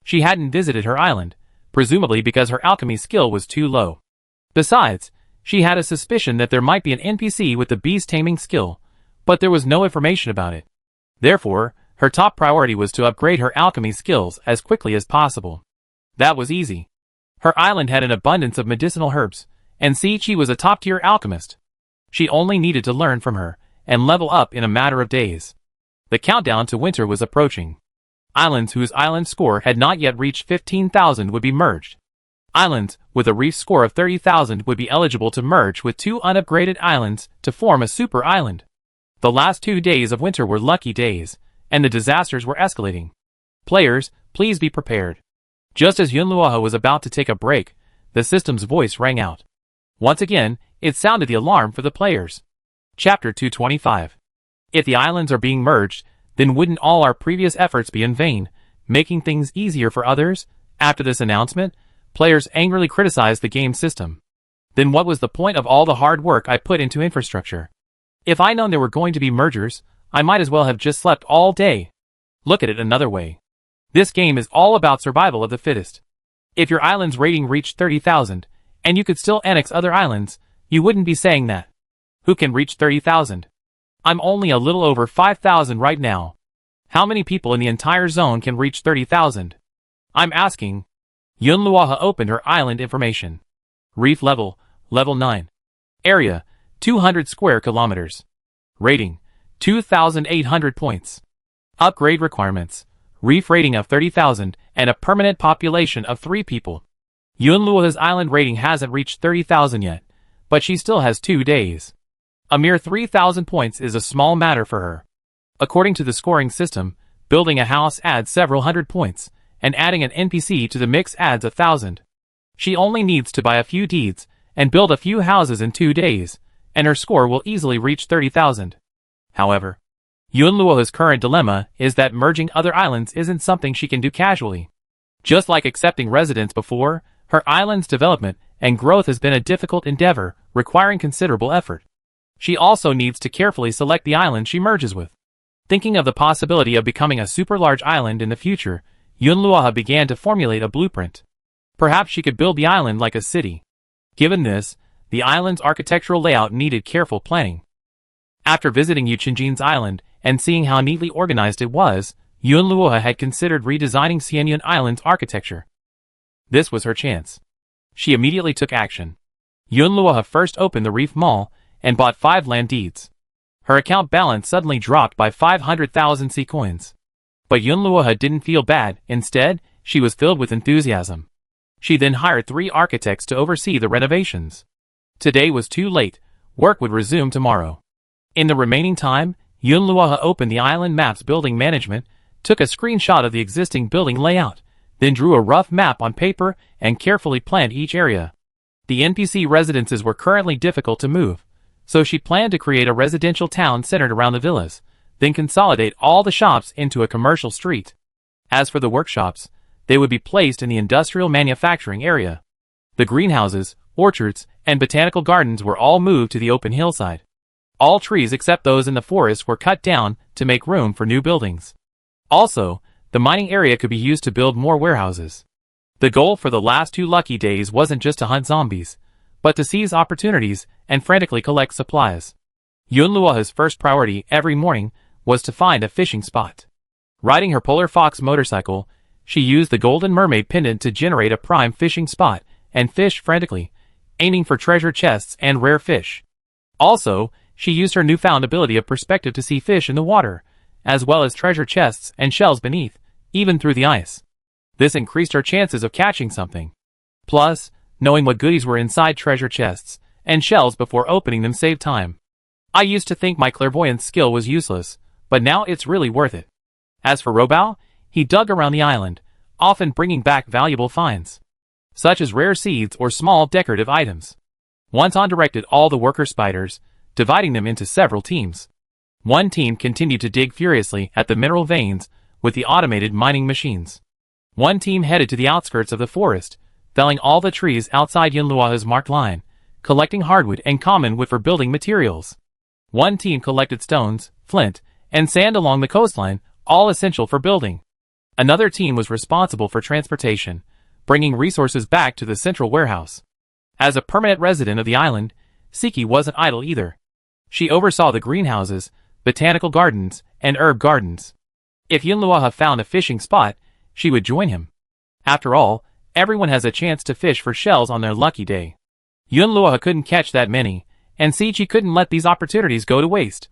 She hadn't visited her island, presumably because her alchemy skill was too low. Besides, she had a suspicion that there might be an NPC with the beast taming skill, but there was no information about it. Therefore, her top priority was to upgrade her alchemy skills as quickly as possible. That was easy. Her island had an abundance of medicinal herbs, and Chi was a top-tier alchemist. She only needed to learn from her and level up in a matter of days. The countdown to winter was approaching. Islands whose island score had not yet reached 15,000 would be merged. Islands with a reef score of 30,000 would be eligible to merge with 2 unupgraded islands to form a super island. The last 2 days of winter were lucky days, and the disasters were escalating. Players, please be prepared. Just as Yunluo was about to take a break, the system's voice rang out. Once again, it sounded the alarm for the players. Chapter 225. If the islands are being merged, then wouldn't all our previous efforts be in vain, making things easier for others? After this announcement, players angrily criticized the game system. Then what was the point of all the hard work I put into infrastructure? If I'd known there were going to be mergers, I might as well have just slept all day. Look at it another way. This game is all about survival of the fittest. If your island's rating reached 30,000, and you could still annex other islands, you wouldn't be saying that. Who can reach 30,000? I'm only a little over 5,000 right now. How many people in the entire zone can reach 30,000? I'm asking. Yunluo opened her island information. Reef level, level 9. Area, 200 square kilometers. Rating, 2,800 points. Upgrade requirements, reef rating of 30,000 and a permanent population of 3 people. Yunluo's island rating hasn't reached 30,000 yet, but she still has 2 days. A mere 3,000 points is a small matter for her. According to the scoring system, building a house adds several hundred points, and adding an NPC to the mix adds 1,000. She only needs to buy a few deeds and build a few houses in 2 days, and her score will easily reach 30,000. However, Yunluo's current dilemma is that merging other islands isn't something she can do casually. Just like accepting residents before, her island's development and growth has been a difficult endeavor, requiring considerable effort. She also needs to carefully select the island she merges with. Thinking of the possibility of becoming a super large island in the future, Yunluo began to formulate a blueprint. Perhaps she could build the island like a city. Given this, the island's architectural layout needed careful planning. After visiting Yuqinjin's island and seeing how neatly organized it was, Yunluo had considered redesigning Xianyun Island's architecture. This was her chance. She immediately took action. Yunluo first opened the Reef Mall and bought 5 land deeds. Her account balance suddenly dropped by 500,000 C coins. But Yunluo didn't feel bad. Instead, she was filled with enthusiasm. She then hired 3 architects to oversee the renovations. Today was too late. Work would resume tomorrow. In the remaining time, Yunluo opened the island map's building management, took a screenshot of the existing building layout, then drew a rough map on paper and carefully planned each area. The NPC residences were currently difficult to move, so she planned to create a residential town centered around the villas, then consolidate all the shops into a commercial street. As for the workshops, they would be placed in the industrial manufacturing area. The greenhouses, orchards, and botanical gardens were all moved to the open hillside. All trees except those in the forest were cut down to make room for new buildings. Also, the mining area could be used to build more warehouses. The goal for the last 2 lucky days wasn't just to hunt zombies, but to seize opportunities and frantically collect supplies. Yunluo's first priority every morning was to find a fishing spot. Riding her Polar Fox motorcycle, she used the Golden Mermaid pendant to generate a prime fishing spot and fished frantically, aiming for treasure chests and rare fish. Also, she used her newfound ability of perspective to see fish in the water, as well as treasure chests and shells beneath, even through the ice. This increased her chances of catching something. Plus, knowing what goodies were inside treasure chests and shells before opening them saved time. I used to think my clairvoyance skill was useless, but now it's really worth it. As for Robao, he dug around the island, often bringing back valuable finds, such as rare seeds or small decorative items. Wonton directed all the worker spiders, dividing them into several teams. One team continued to dig furiously at the mineral veins with the automated mining machines. One team headed to the outskirts of the forest, felling all the trees outside Yunluo's marked line, collecting hardwood and common wood for building materials. One team collected stones, flint, and sand along the coastline, all essential for building. Another team was responsible for transportation, bringing resources back to the central warehouse. As a permanent resident of the island, Siki wasn't idle either. She oversaw the greenhouses, botanical gardens, and herb gardens. If Yunluo found a fishing spot, she would join him. After all, everyone has a chance to fish for shells on their lucky day. Yunluo couldn't catch that many, and Siki couldn't let these opportunities go to waste.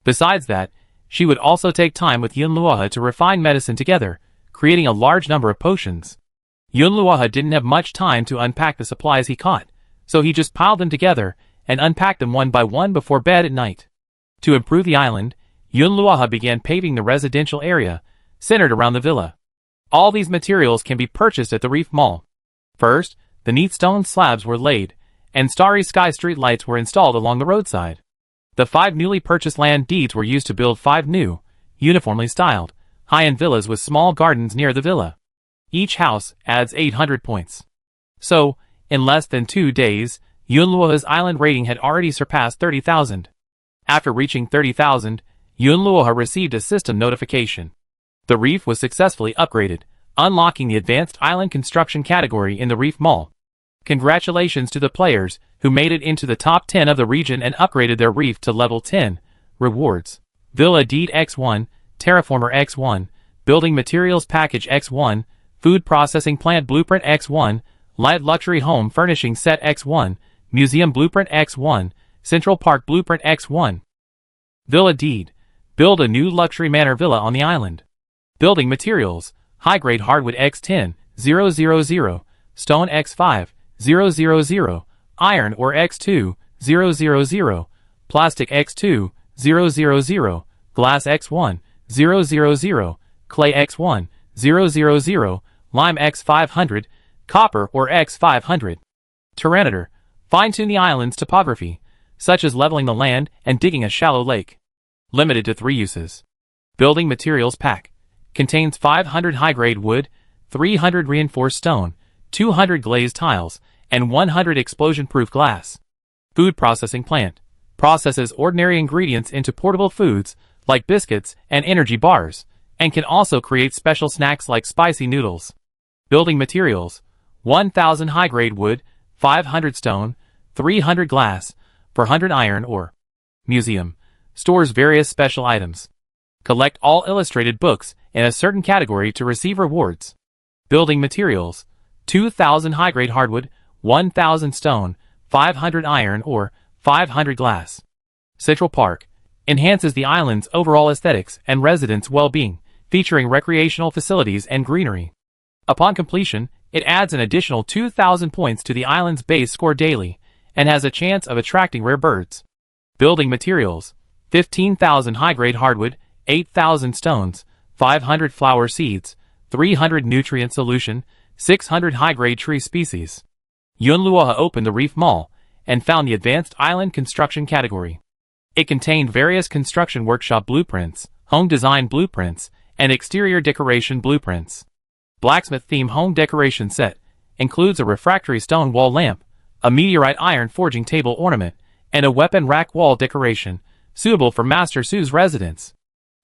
Besides that, she would also take time with Yunluo to refine medicine together, creating a large number of potions. Yunluo didn't have much time to unpack the supplies he caught, so he just piled them together and unpacked them one by one before bed at night. To improve the island, Yunluo began paving the residential area, centered around the villa. All these materials can be purchased at the Reef Mall. First, the neat stone slabs were laid, and starry sky street lights were installed along the roadside. The 5 newly purchased land deeds were used to build 5 new, uniformly styled, high-end villas with small gardens near the villa. Each house adds 800 points. So, in less than 2 days, Yunluo's island rating had already surpassed 30,000. After reaching 30,000, Yunluo received a system notification. The reef was successfully upgraded, unlocking the advanced island construction category in the Reef Mall. Congratulations to the players who made it into the top 10 of the region and upgraded their reef to level 10. Rewards: Villa Deed X1, Terraformer X1, Building Materials Package X1, Food Processing Plant Blueprint X1, Light Luxury Home Furnishing Set X1, Museum Blueprint X1, Central Park Blueprint X1. Villa Deed: build a new luxury manor villa on the island. Building Materials: high-grade hardwood X10, 000, stone X5, 000, iron ore X2, 000, plastic X2, 000, glass X1, 000, clay X1, 000, lime X500, copper or X500. Tyranitar. Fine-tune the island's topography, such as leveling the land and digging a shallow lake. Limited to 3 uses. Building materials pack. Contains 500 high-grade wood, 300 reinforced stone, 200 glazed tiles, and 100 explosion-proof glass. Food processing plant. Processes ordinary ingredients into portable foods like biscuits and energy bars, and can also create special snacks like spicy noodles. Building materials. 1,000 high-grade wood, 500 stone, 300 glass, 400 iron ore. Museum. Stores various special items. Collect all illustrated books in a certain category to receive rewards. Building materials. 2,000 high-grade hardwood, 1,000 stone, 500 iron ore, 500 glass. Central Park. Enhances the island's overall aesthetics and residents' well-being, featuring recreational facilities and greenery. Upon completion, it adds an additional 2,000 points to the island's base score daily, and has a chance of attracting rare birds. Building materials. 15,000 high-grade hardwood, 8,000 stones, 500 flower seeds, 300 nutrient solution, 600 high-grade tree species. Yunluoha opened the Reef Mall, and found the Advanced Island Construction category. It contained various construction workshop blueprints, home design blueprints, and exterior decoration blueprints. Blacksmith theme home decoration set includes a refractory stone wall lamp, a meteorite iron forging table ornament, and a weapon rack wall decoration, suitable for Master Su's residence.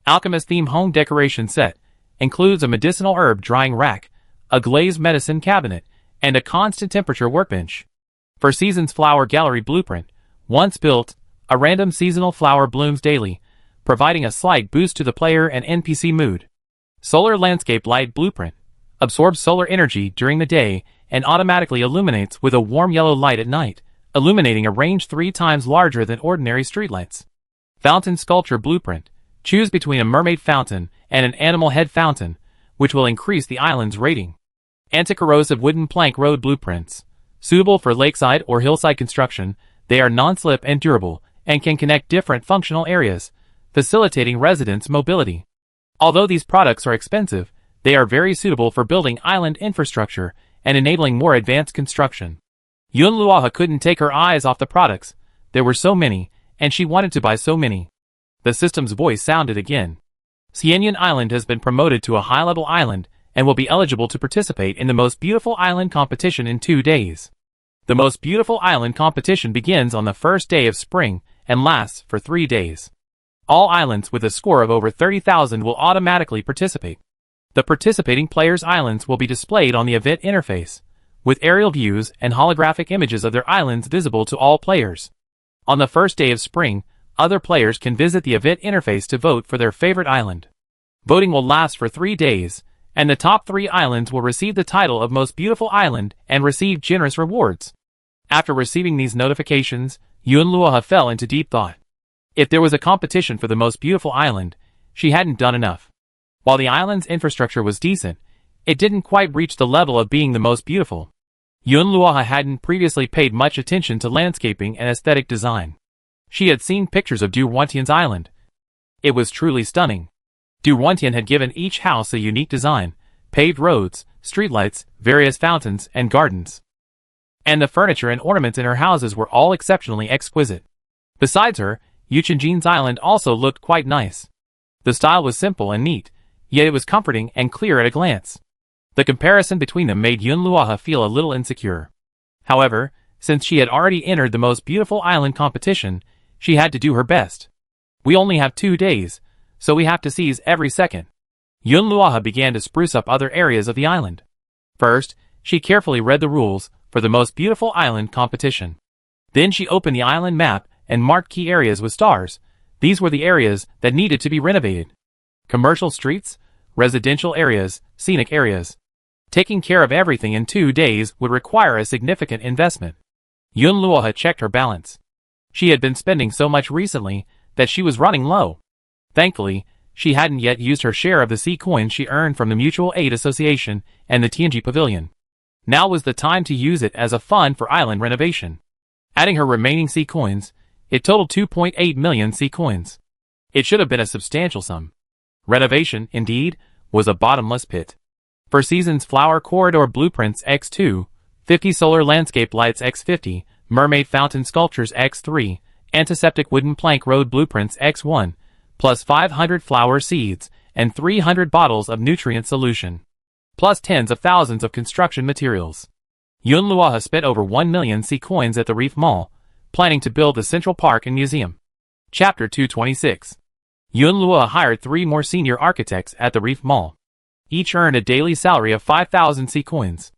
Alchemist theme home decoration set includes a medicinal herb drying rack, a glazed medicine cabinet, and a constant temperature workbench. For Seasons Flower Gallery blueprint, once built, a random seasonal flower blooms daily, providing a slight boost to the player and NPC mood. Solar Landscape Light blueprint absorbs solar energy during the day and automatically illuminates with a warm yellow light at night, illuminating a range 3 times larger than ordinary streetlights. Fountain Sculpture blueprint. Choose between a mermaid fountain and an animal head fountain, which will increase the island's rating. Anti-corrosive wooden plank road blueprints. Suitable for lakeside or hillside construction, they are non-slip and durable, and can connect different functional areas, facilitating residents' mobility. Although these products are expensive, they are very suitable for building island infrastructure and enabling more advanced construction. Yunluoha couldn't take her eyes off the products. There were so many, and she wanted to buy so many. The system's voice sounded again. Xianyan Island has been promoted to a high-level island and will be eligible to participate in the Most Beautiful Island competition in 2 days. The Most Beautiful Island competition begins on the first day of spring and lasts for 3 days. All islands with a score of over 30,000 will automatically participate. The participating players' islands will be displayed on the event interface, with aerial views and holographic images of their islands visible to all players. On the first day of spring, other players can visit the event interface to vote for their favorite island. Voting will last for 3 days, and the top 3 islands will receive the title of Most Beautiful Island and receive generous rewards. After receiving these notifications, Yunluoha fell into deep thought. If there was a competition for the Most Beautiful Island, she hadn't done enough. While the island's infrastructure was decent, it didn't quite reach the level of being the most beautiful. Yunluoha hadn't previously paid much attention to landscaping and aesthetic design. She had seen pictures of Duwantian's island. It was truly stunning. Duwantian had given each house a unique design, paved roads, streetlights, various fountains, and gardens. And the furniture and ornaments in her houses were all exceptionally exquisite. Besides her, Yuchinjin's island also looked quite nice. The style was simple and neat, yet it was comforting and clear at a glance. The comparison between them made Yunluoha feel a little insecure. However, since she had already entered the Most Beautiful Island competition, she had to do her best. We only have 2 days, so we have to seize every second. Yunluoha began to spruce up other areas of the island. First, she carefully read the rules for the Most Beautiful Island competition. Then she opened the island map and marked key areas with stars. These were the areas that needed to be renovated. Commercial streets, residential areas, scenic areas. Taking care of everything in 2 days would require a significant investment. Yunluoha checked her balance. She had been spending so much recently that she was running low. Thankfully, she hadn't yet used her share of the sea coins she earned from the Mutual Aid Association and the Tianji Pavilion. Now was the time to use it as a fund for island renovation. Adding her remaining sea coins, It totaled 2.8 million C coins. It should have been a substantial sum. Renovation, indeed, was a bottomless pit. Four Seasons Flower Corridor Blueprints X2, 50 Solar Landscape Lights X50, Mermaid Fountain Sculptures X3, Antiseptic Wooden Plank Road Blueprints X1, plus 500 flower seeds, and 300 bottles of nutrient solution, plus tens of thousands of construction materials. Yunluoha spent over 1 million C coins at the Reef Mall, planning to build the Central Park and Museum. Chapter 226. Yunluoha hired 3 more senior architects at the Reef Mall. Each earned a daily salary of 5,000 C coins.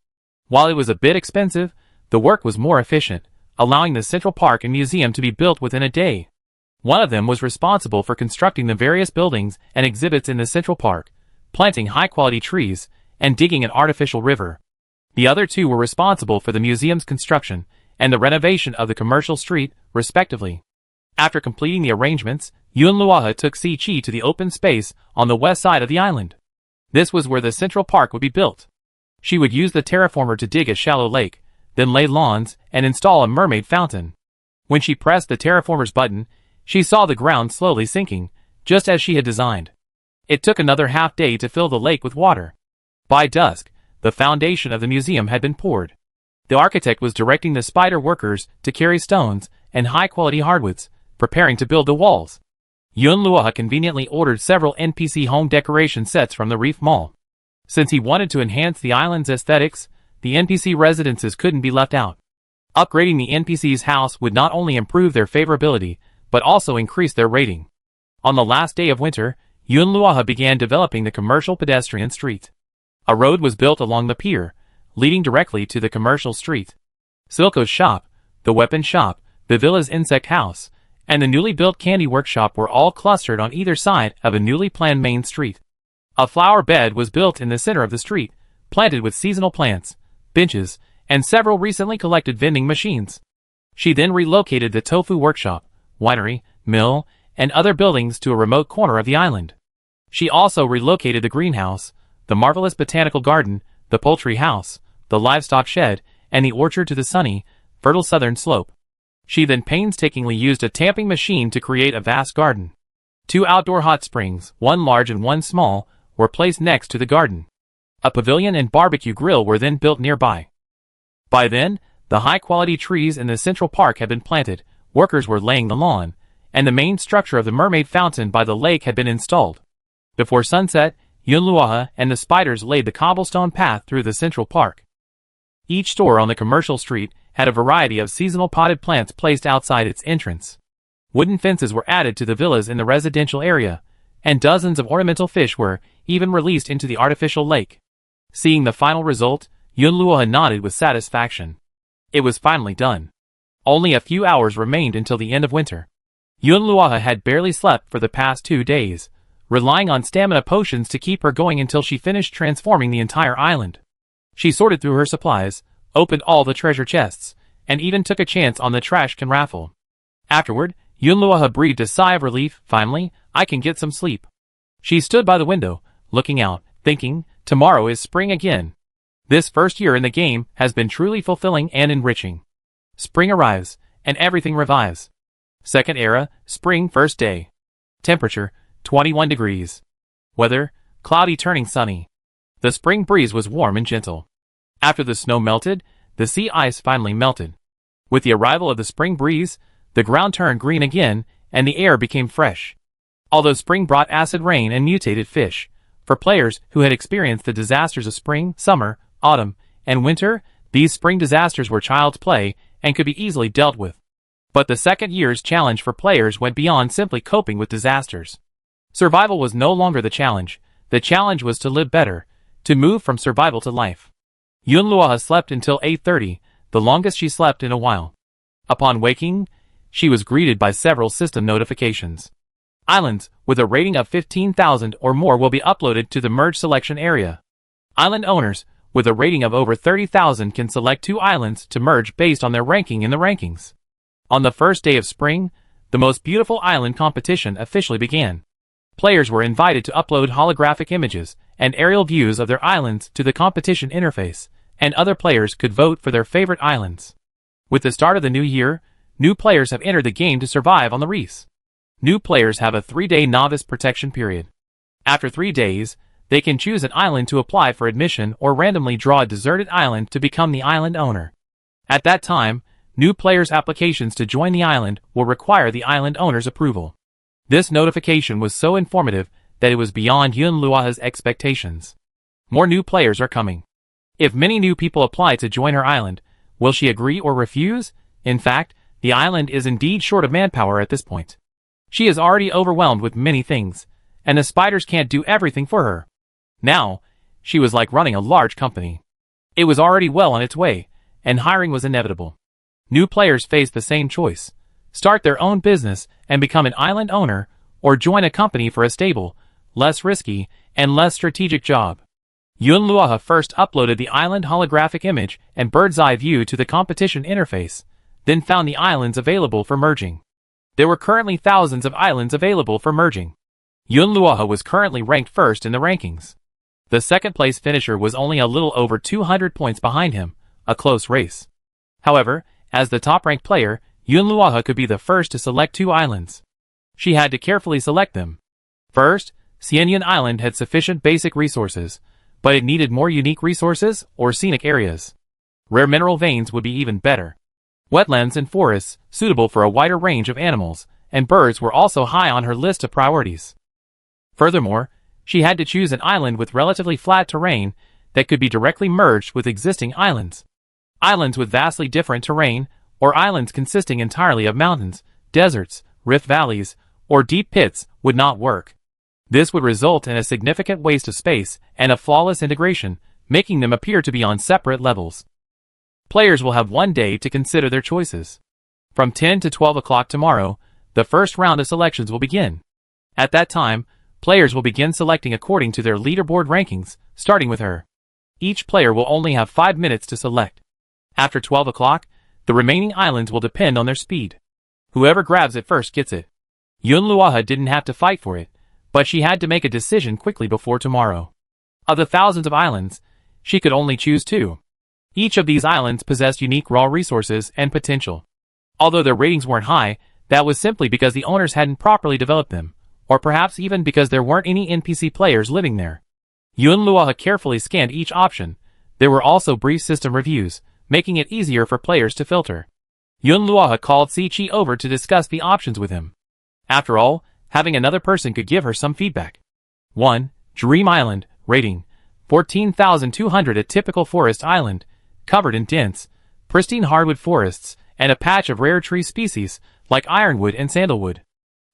While it was a bit expensive, the work was more efficient, allowing the Central Park and Museum to be built within a day. One of them was responsible for constructing the various buildings and exhibits in the Central Park, planting high-quality trees, and digging an artificial river. The other 2 were responsible for the museum's construction and the renovation of the commercial street, respectively. After completing the arrangements, Yunluoha took Si-Chi to the open space on the west side of the island. This was where the Central Park would be built. She would use the terraformer to dig a shallow lake, then lay lawns and install a mermaid fountain. When she pressed the terraformer's button, she saw the ground slowly sinking, just as she had designed. It took another half day to fill the lake with water. By dusk, the foundation of the museum had been poured. The architect was directing the spider workers to carry stones and high-quality hardwoods, preparing to build the walls. Yunluoha conveniently ordered several NPC home decoration sets from the Reef Mall. Since he wanted to enhance the island's aesthetics, the NPC residences couldn't be left out. Upgrading the NPC's house would not only improve their favorability, but also increase their rating. On the last day of winter, Yunluoha began developing the commercial pedestrian street. A road was built along the pier, leading directly to the commercial street. Silco's shop, the weapon shop, the villa's insect house, and the newly built candy workshop were all clustered on either side of a newly planned main street. A flower bed was built in the center of the street, planted with seasonal plants, benches, and several recently collected vending machines. She then relocated the tofu workshop, winery, mill, and other buildings to a remote corner of the island. She also relocated the greenhouse, the marvelous botanical garden, the poultry house, the livestock shed, and the orchard to the sunny, fertile southern slope. She then painstakingly used a tamping machine to create a vast garden. 2 outdoor hot springs, one large and one small, were placed next to the garden. A pavilion and barbecue grill were then built nearby. By then, the high-quality trees in the Central Park had been planted, workers were laying the lawn, and the main structure of the mermaid fountain by the lake had been installed. Before sunset, Yunluoha and the spiders laid the cobblestone path through the Central Park. Each store on the commercial street had a variety of seasonal potted plants placed outside its entrance. Wooden fences were added to the villas in the residential area, and dozens of ornamental fish were even released into the artificial lake. Seeing the final result, Yunluoha nodded with satisfaction. It was finally done. Only a few hours remained until the end of winter. Yunluoha had barely slept for the past 2 days, relying on stamina potions to keep her going until she finished transforming the entire island. She sorted through her supplies, opened all the treasure chests, and even took a chance on the trash can raffle. Afterward, Yunluoha breathed a sigh of relief. Finally, I can get some sleep. She stood by the window, looking out, thinking, tomorrow is spring again. This first year in the game has been truly fulfilling and enriching. Spring arrives, and everything revives. Second era, spring first day. Temperature, 21 degrees. Weather, cloudy turning sunny. The spring breeze was warm and gentle. After the snow melted, the sea ice finally melted. With the arrival of the spring breeze, the ground turned green again, and the air became fresh. Although spring brought acid rain and mutated fish, for players who had experienced the disasters of spring, summer, autumn, and winter, these spring disasters were child's play and could be easily dealt with. But the second year's challenge for players went beyond simply coping with disasters. Survival was no longer the challenge was to live better, to move from survival to life. Yunluoha slept until 8:30, the longest she slept in a while. Upon waking, she was greeted by several system notifications. Islands with a rating of 15,000 or more will be uploaded to the merge selection area. Island owners with a rating of over 30,000 can select 2 islands to merge based on their ranking in the rankings. On the first day of spring, the most beautiful island competition officially began. Players were invited to upload holographic images and aerial views of their islands to the competition interface, and other players could vote for their favorite islands. With the start of the new year, New players have entered the game to survive on the reefs. New players have a 3-day novice protection period. After 3 days, they can choose an island to apply for admission or randomly draw a deserted island to become the island owner. At that time, new players' applications to join the island will require the island owner's approval. This notification was so informative that it was beyond Yun Luaha's expectations. More new players are coming. If many new people apply to join her island, will she agree or refuse? In fact, the island is indeed short of manpower at this point. She is already overwhelmed with many things, and the spiders can't do everything for her. Now, she was like running a large company. It was already well on its way, and hiring was inevitable. New players face the same choice: start their own business and become an island owner, or join a company for a stable, less risky, and less strategic job. Yun Luaha first uploaded the island holographic image and bird's eye view to the competition interface, then found the islands available for merging. There were currently thousands of islands available for merging. Yun Luaha was currently ranked first in the rankings. The second-place finisher was only a little over 200 points behind him, a close race. However, as the top-ranked player, Yun Luaha could be the first to select 2 islands. She had to carefully select them. First, Xianyun Island had sufficient basic resources, but it needed more unique resources or scenic areas. Rare mineral veins would be even better. Wetlands and forests, suitable for a wider range of animals, and birds were also high on her list of priorities. Furthermore, she had to choose an island with relatively flat terrain that could be directly merged with existing islands. Islands with vastly different terrain, or islands consisting entirely of mountains, deserts, rift valleys, or deep pits, would not work. This would result in a significant waste of space and a flawless integration, making them appear to be on separate levels. Players will have 1 day to consider their choices. From 10 to 12 o'clock tomorrow, the first round of selections will begin. At that time, players will begin selecting according to their leaderboard rankings, starting with her. Each player will only have 5 minutes to select. After 12 o'clock, the remaining islands will depend on their speed. Whoever grabs it first gets it. Yun Luaha didn't have to fight for it, but she had to make a decision quickly before tomorrow. Of the thousands of islands, she could only choose 2. Each of these islands possessed unique raw resources and potential. Although their ratings weren't high, that was simply because the owners hadn't properly developed them, or perhaps even because there weren't any NPC players living there. Yun Luaha carefully scanned each option. There were also brief system reviews, making it easier for players to filter. Yun Luaha called Siqi over to discuss the options with him. After all, having another person could give her some feedback. 1. Dream Island, rating 14,200. A typical forest island, covered in dense, pristine hardwood forests, and a patch of rare tree species, like ironwood and sandalwood.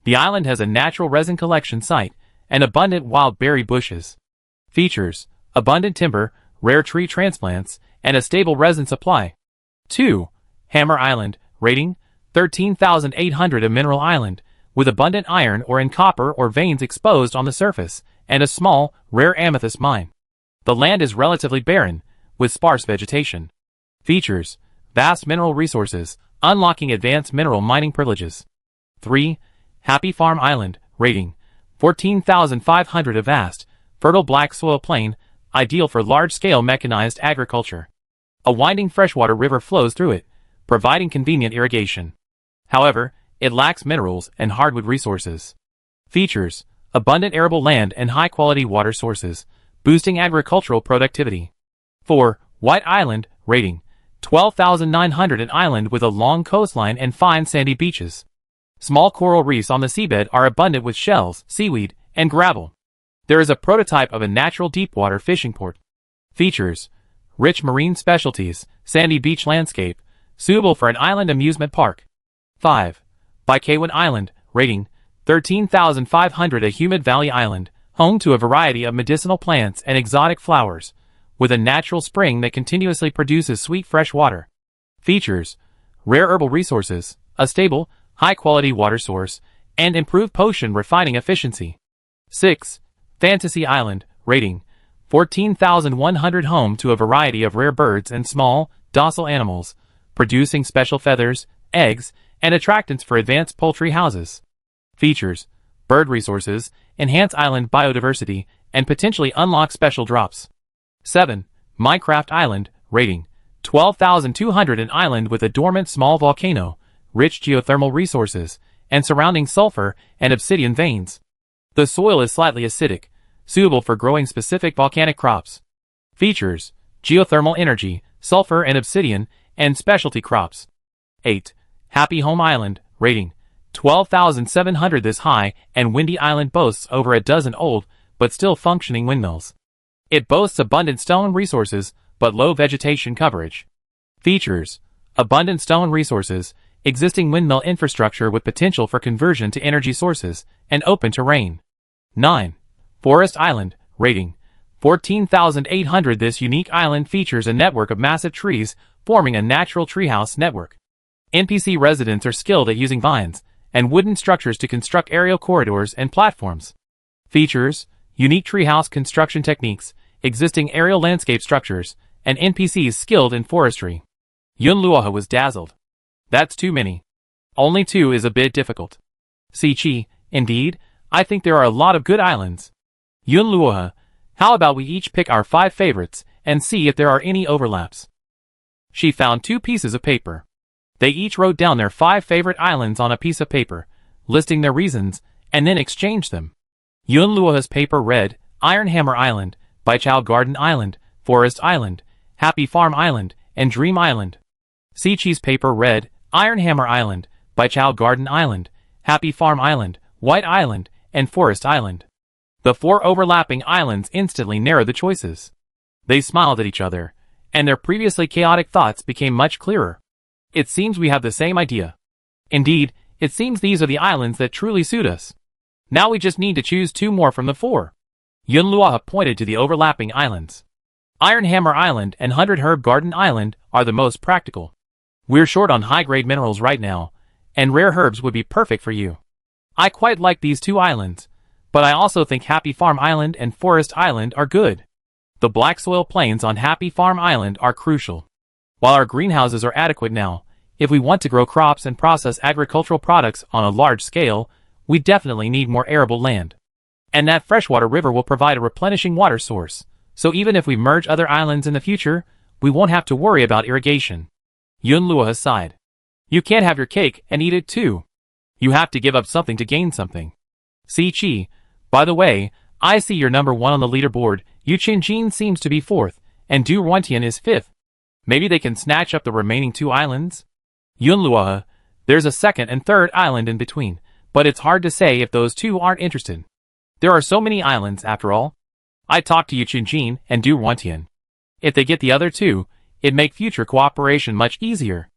The island has a natural resin collection site, and abundant wild berry bushes. Features: abundant timber, rare tree transplants, and a stable resin supply. 2. Hammer Island, rating 13,800. A mineral island, with abundant iron ore and copper or veins exposed on the surface, and a small, rare amethyst mine. The land is relatively barren, with sparse vegetation. Features: vast mineral resources, unlocking advanced mineral mining privileges. 3. Happy Farm Island, rating 14,500. A vast, fertile black soil plain, ideal for large-scale mechanized agriculture. A winding freshwater river flows through it, providing convenient irrigation. However, it lacks minerals and hardwood resources. Features: abundant arable land and high-quality water sources, boosting agricultural productivity. 4. White Island, rating 12,900. An island with a long coastline and fine sandy beaches. Small coral reefs on the seabed are abundant with shells, seaweed, and gravel. There is a prototype of a natural deep-water fishing port. Features: rich marine specialties, sandy beach landscape, suitable for an island amusement park. 5. Baikaiwan Island, rating 13,500. A humid valley island, home to a variety of medicinal plants and exotic flowers, with a natural spring that continuously produces sweet fresh water. Features: rare herbal resources, a stable, high-quality water source, and improved potion refining efficiency. 6. Fantasy Island, rating 14,100. Home to a variety of rare birds and small, docile animals, producing special feathers, eggs, and attractants for advanced poultry houses. Features: bird resources, enhance island biodiversity, and potentially unlock special drops. 7. Minecraft Island, rating 12,200. An island with a dormant small volcano, rich geothermal resources, and surrounding sulfur and obsidian veins. The soil is slightly acidic, suitable for growing specific volcanic crops. Features: geothermal energy, sulfur and obsidian, and specialty crops. 8. Happy Home Island. Rating: 12,700. This high and windy island boasts over a dozen old, but still functioning windmills. It boasts abundant stone resources, but low vegetation coverage. Features: abundant stone resources, existing windmill infrastructure with potential for conversion to energy sources, and open terrain. 9. Forest Island. Rating: 14,800. This unique island features a network of massive trees, forming a natural treehouse network. NPC residents are skilled at using vines and wooden structures to construct aerial corridors and platforms. Features: unique treehouse construction techniques, existing aerial landscape structures, and NPCs skilled in forestry. Yunluohe was dazzled. That's too many. Only 2 is a bit difficult. Siqi: indeed, I think there are a lot of good islands. Yunluohe: how about we each pick our 5 favorites and see if there are any overlaps? She found 2 pieces of paper. They each wrote down their 5 favorite islands on a piece of paper, listing their reasons, and then exchanged them. Yunluohe's paper read: Iron Hammer Island, Baichao Garden Island, Forest Island, Happy Farm Island, and Dream Island. Siqi's paper read: Iron Hammer Island, Baichao Garden Island, Happy Farm Island, White Island, and Forest Island. The 4 overlapping islands instantly narrowed the choices. They smiled at each other, and their previously chaotic thoughts became much clearer. It seems we have the same idea. Indeed, it seems these are the islands that truly suit us. Now we just need to choose 2 more from the 4. Yunluohe pointed to the overlapping islands. Iron Hammer Island and 100 Herb Garden Island are the most practical. We're short on high-grade minerals right now, and rare herbs would be perfect for you. I quite like these 2 islands, but I also think Happy Farm Island and Forest Island are good. The black soil plains on Happy Farm Island are crucial. While our greenhouses are adequate now, if we want to grow crops and process agricultural products on a large scale, we definitely need more arable land. And that freshwater river will provide a replenishing water source, so even if we merge other islands in the future, we won't have to worry about irrigation. Yunluohe sighed. You can't have your cake and eat it too. You have to give up something to gain something. Siqi: by the way, I see you're number 1 on the leaderboard. Yu Qingjin seems to be 4th, and Du Ruantian is 5th. Maybe they can snatch up the remaining 2 islands? Yunluohe: there's a 2nd and 3rd island in between, but it's hard to say if those 2 aren't interested. There are so many islands after all. I talked to Yu Qingjin and Du Ruantian. If they get the other 2, it'd make future cooperation much easier.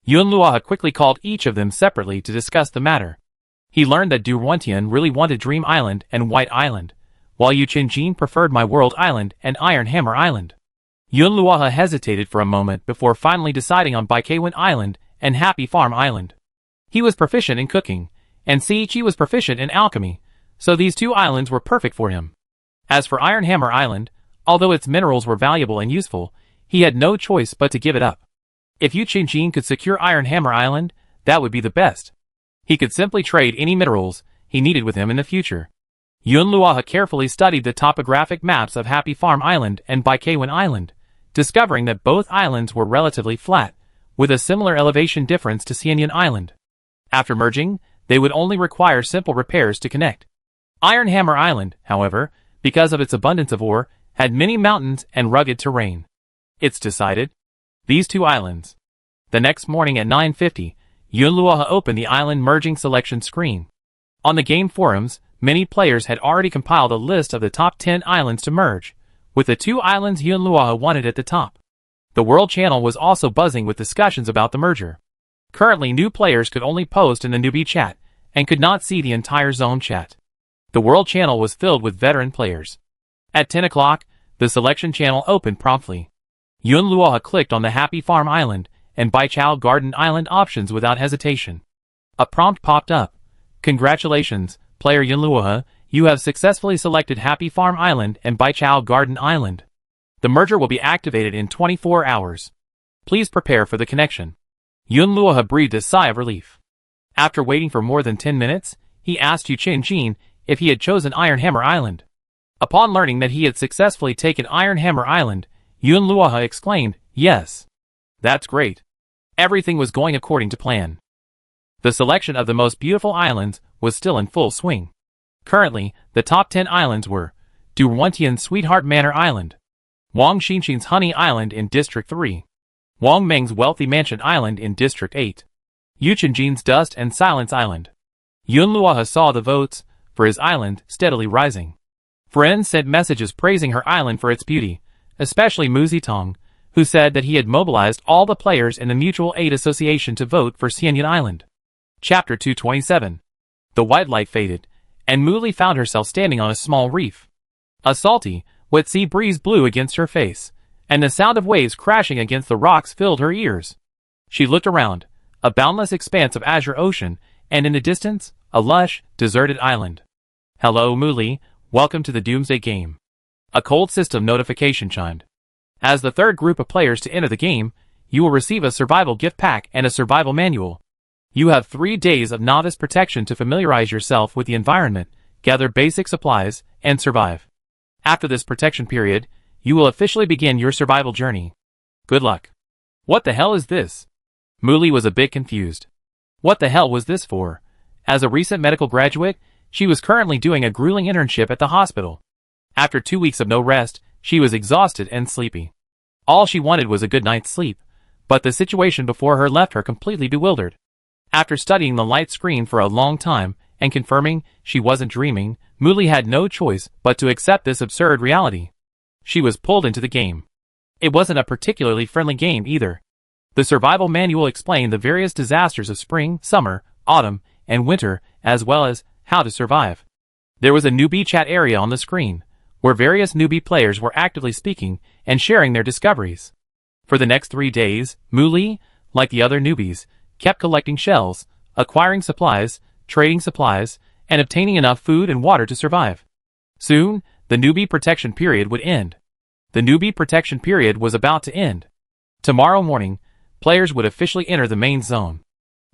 Yunluohe quickly called each of them separately to discuss the matter. He learned that Du Ruantian really wanted Dream Island and White Island, while Yu Qingjin preferred My World Island and Iron Hammer Island. Yunluohe hesitated for a moment before finally deciding on Baikaiwan Island and Happy Farm Island. He was proficient in cooking, and Siqi was proficient in alchemy, so these 2 islands were perfect for him. As for Iron Hammer Island, although its minerals were valuable and useful, he had no choice but to give it up. If Yu Qingjin could secure Iron Hammer Island, that would be the best. He could simply trade any minerals he needed with him in the future. Yunluohe carefully studied the topographic maps of Happy Farm Island and Baikaiwan Island, discovering that both islands were relatively flat, with a similar elevation difference to Xianyan Island. After merging, they would only require simple repairs to connect. Iron Hammer Island, however, because of its abundance of ore, had many mountains and rugged terrain. It's decided. These 2 islands. The next morning at 9:50, Yunluohe opened the island merging selection screen. On the game forums, many players had already compiled a list of the top 10 islands to merge, with the 2 islands Yunluohe wanted at the top. The World Channel was also buzzing with discussions about the merger. Currently, new players could only post in the newbie chat, and could not see the entire zone chat. The World Channel was filled with veteran players. At 10 o'clock, the selection channel opened promptly. Yunluohe clicked on the Happy Farm Island and Baichao Garden Island options without hesitation. A prompt popped up. Congratulations, player Yunluohe, you have successfully selected Happy Farm Island and Baichao Garden Island. The merger will be activated in 24 hours. Please prepare for the connection. Yunluohe breathed a sigh of relief. After waiting for more than 10 minutes, he asked Yu Qingjin if he had chosen Iron Hammer Island. Upon learning that he had successfully taken Iron Hammer Island, Yunluohe exclaimed, "Yes. That's great. Everything was going according to plan." The selection of the most beautiful islands was still in full swing. Currently, the top 10 islands were Doomsday's Sweetheart Manor Island, Wang Xinxin's Honey Island in District 3, Wang Meng's Wealthy Mansion Island in District 8, Yuchenjin's Dust and Silence Island. Yunluo saw the votes for his island steadily rising. Friends sent messages praising her island for its beauty, especially Mu Zitong, who said that he had mobilized all the players in the Mutual Aid Association to vote for Xianyan Island. Chapter 227. The white light faded, and Muli found herself standing on a small reef. A salty, wet sea breeze blew against her face, and the sound of waves crashing against the rocks filled her ears. She looked around, a boundless expanse of azure ocean, and in the distance, a lush, deserted island. Hello Muli, welcome to the Doomsday game. A cold system notification chimed. As the third group of players to enter the game, you will receive a survival gift pack and a survival manual. You have 3 days of novice protection to familiarize yourself with the environment, gather basic supplies, and survive. After this protection period, you will officially begin your survival journey. Good luck. What the hell is this? Muli was a bit confused. What the hell was this for? As a recent medical graduate, she was currently doing a grueling internship at the hospital. After 2 weeks of no rest, she was exhausted and sleepy. All she wanted was a good night's sleep, but the situation before her left her completely bewildered. After studying the light screen for a long time and confirming she wasn't dreaming, Muli had no choice but to accept this absurd reality. She was pulled into the game. It wasn't a particularly friendly game either. The survival manual explained the various disasters of spring, summer, autumn, and winter, as well as how to survive. There was a newbie chat area on the screen, where various newbie players were actively speaking and sharing their discoveries. For the next 3 days, Muli, like the other newbies, kept collecting shells, acquiring supplies, trading supplies, and obtaining enough food and water to survive. Soon, the newbie protection period would end. The newbie protection period was about to end. Tomorrow morning, players would officially enter the main zone.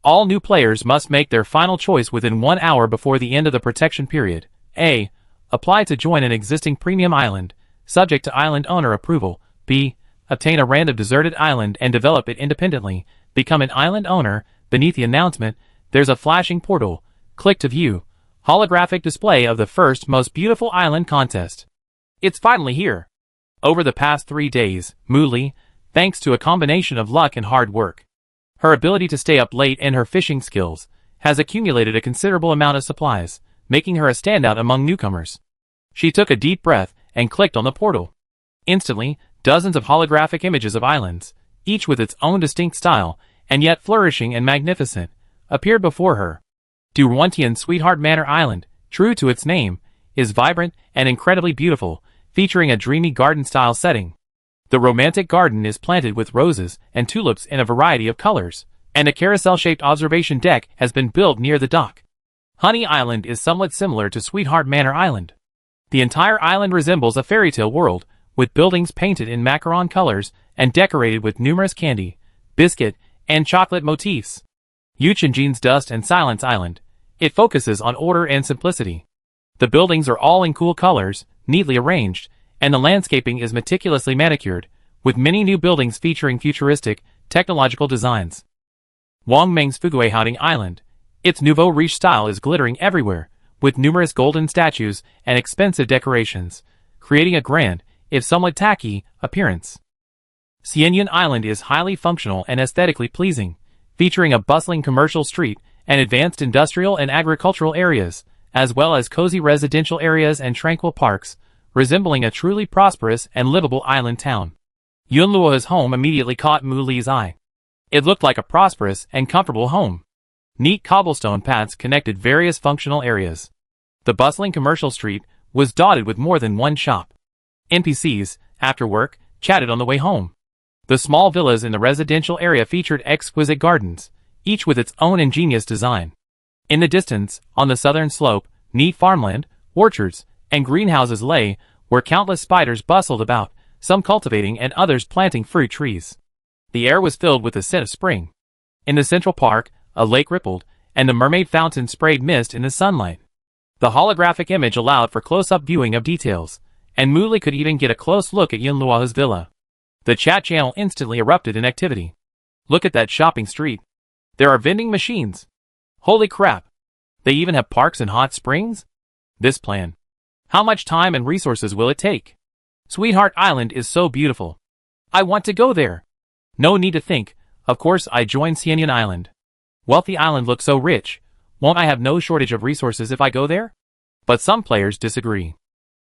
All new players must make their final choice within 1 hour before the end of the protection period. A. Apply to join an existing premium island, subject to island owner approval. B. Obtain a random deserted island and develop it independently. Become an island owner. Beneath the announcement, there's a flashing portal. Click to view. Holographic display of the first most beautiful island contest. It's finally here. Over the past 3 days, Muli, thanks to a combination of luck and hard work, her ability to stay up late and her fishing skills, has accumulated a considerable amount of supplies, making her a standout among newcomers. She took a deep breath and clicked on the portal. Instantly, dozens of holographic images of islands, each with its own distinct style, and yet flourishing and magnificent, appeared before her. Doomsday's Sweetheart Manor Island, true to its name, is vibrant and incredibly beautiful, featuring a dreamy garden-style setting. The romantic garden is planted with roses and tulips in a variety of colors, and a carousel-shaped observation deck has been built near the dock. Honey Island is somewhat similar to Sweetheart Manor Island. The entire island resembles a fairy tale world, with buildings painted in macaron colors and decorated with numerous candy, biscuit, and chocolate motifs. Yuchenjin's Dust and Silence Island. It focuses on order and simplicity. The buildings are all in cool colors, neatly arranged, and the landscaping is meticulously manicured, with many new buildings featuring futuristic, technological designs. Wang Meng's Fuguehouting Island. Its nouveau riche style is glittering everywhere, with numerous golden statues and expensive decorations, creating a grand, if somewhat tacky, appearance. Xianyan Island is highly functional and aesthetically pleasing, featuring a bustling commercial street and advanced industrial and agricultural areas, as well as cozy residential areas and tranquil parks, resembling a truly prosperous and livable island town. Yunluo's home immediately caught Muli's eye. It looked like a prosperous and comfortable home. Neat cobblestone paths connected various functional areas. The bustling commercial street was dotted with more than one shop. NPCs, after work, chatted on the way home. The small villas in the residential area featured exquisite gardens, each with its own ingenious design. In the distance, on the southern slope, neat farmland, orchards, and greenhouses lay, where countless spiders bustled about, some cultivating and others planting fruit trees. The air was filled with the scent of spring. In the central park, a lake rippled, and the mermaid fountain sprayed mist in the sunlight. The holographic image allowed for close-up viewing of details, and Muli could even get a close look at Yunluo's villa. The chat channel instantly erupted in activity. Look at that shopping street. There are vending machines. Holy crap! They even have parks and hot springs? This plan. How much time and resources will it take? Sweetheart Island is so beautiful. I want to go there. No need to think, of course I join Cianyan Island. Wealthy Island looks so rich, won't I have no shortage of resources if I go there? But some players disagree.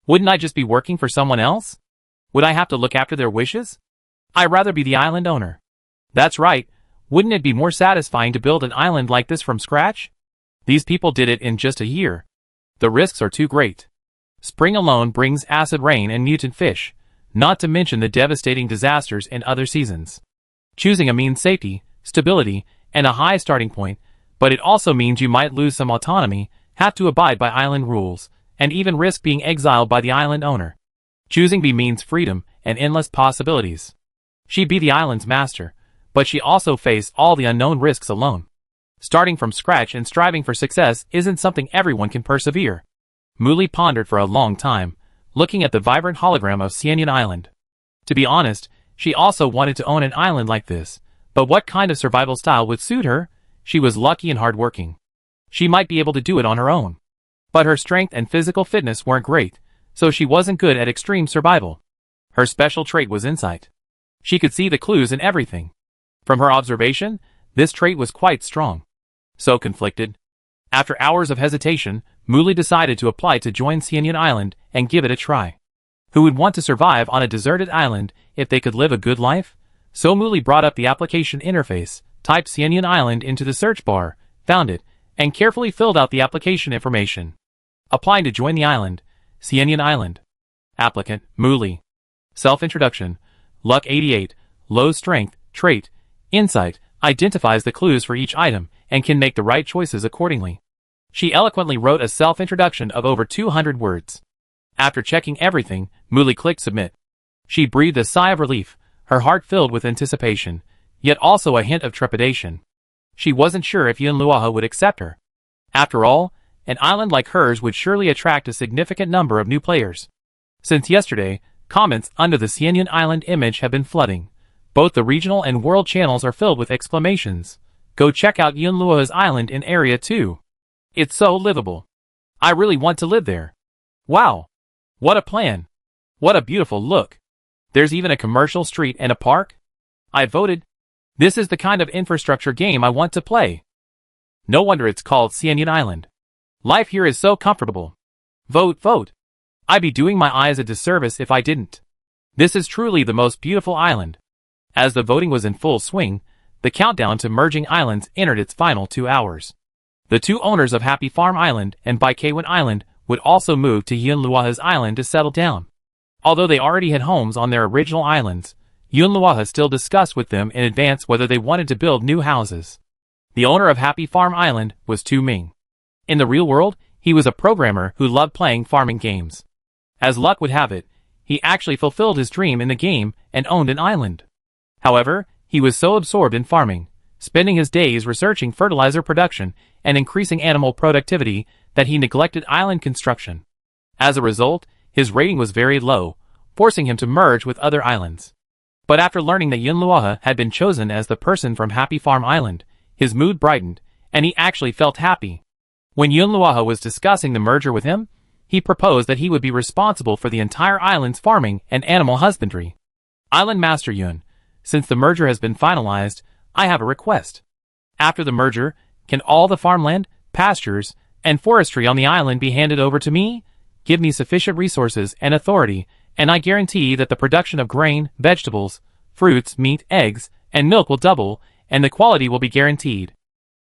Wouldn't I just be working for someone else? Would I have to look after their wishes? I'd rather be the island owner. That's right, wouldn't it be more satisfying to build an island like this from scratch? These people did it in just a year. The risks are too great. Spring alone brings acid rain and mutant fish, not to mention the devastating disasters in other seasons. Choosing a means safety, stability, and a high starting point, but it also means you might lose some autonomy, have to abide by island rules, and even risk being exiled by the island owner. Choosing B means freedom and endless possibilities. She be the island's master, but she also faced all the unknown risks alone. Starting from scratch and striving for success isn't something everyone can persevere. Muli pondered for a long time, looking at the vibrant hologram of Cianyan Island. To be honest, she also wanted to own an island like this, but what kind of survival style would suit her? She was lucky and hardworking. She might be able to do it on her own. But her strength and physical fitness weren't great, so she wasn't good at extreme survival. Her special trait was insight. She could see the clues in everything. From her observation, this trait was quite strong. So conflicted. After hours of hesitation, Muli decided to apply to join Cianyan Island and give it a try. Who would want to survive on a deserted island if they could live a good life? So Muli brought up the application interface, typed Cianyan Island into the search bar, found it, and carefully filled out the application information. Applying to join the island, Cianyan Island. Applicant, Muli. Self-introduction, Luck 88, low strength, trait, insight, identifies the clues for each item, and can make the right choices accordingly. She eloquently wrote a self-introduction of over 200 words. After checking everything, Muli clicked submit. She breathed a sigh of relief, her heart filled with anticipation, yet also a hint of trepidation. She wasn't sure if Yunluaha would accept her. After all, an island like hers would surely attract a significant number of new players. Since yesterday, comments under the Cianyan Island image have been flooding. Both the regional and world channels are filled with exclamations. Go check out Yunluaha's island in Area 2. It's so livable. I really want to live there. Wow. What a plan. What a beautiful look. There's even a commercial street and a park. I voted. This is the kind of infrastructure game I want to play. No wonder it's called Cianyan Island. Life here is so comfortable. Vote, vote. I'd be doing my eyes a disservice if I didn't. This is truly the most beautiful island. As the voting was in full swing, the countdown to merging islands entered its final 2 hours. The two owners of Happy Farm Island and Baikaiwan Island would also move to Yunluaha's island to settle down. Although they already had homes on their original islands, Yunluaha still discussed with them in advance whether they wanted to build new houses. The owner of Happy Farm Island was Tu Ming. In the real world, he was a programmer who loved playing farming games. As luck would have it, he actually fulfilled his dream in the game and owned an island. However, he was so absorbed in farming, spending his days researching fertilizer production and increasing animal productivity, that he neglected island construction. As a result, his rating was very low, forcing him to merge with other islands. But after learning that Yunluaha had been chosen as the person from Happy Farm Island, his mood brightened, and he actually felt happy. When Yunluaha was discussing the merger with him, he proposed that he would be responsible for the entire island's farming and animal husbandry. Island Master Yun, since the merger has been finalized, I have a request. After the merger, can all the farmland, pastures, and forestry on the island be handed over to me? Give me sufficient resources and authority, and I guarantee that the production of grain, vegetables, fruits, meat, eggs, and milk will double, and the quality will be guaranteed.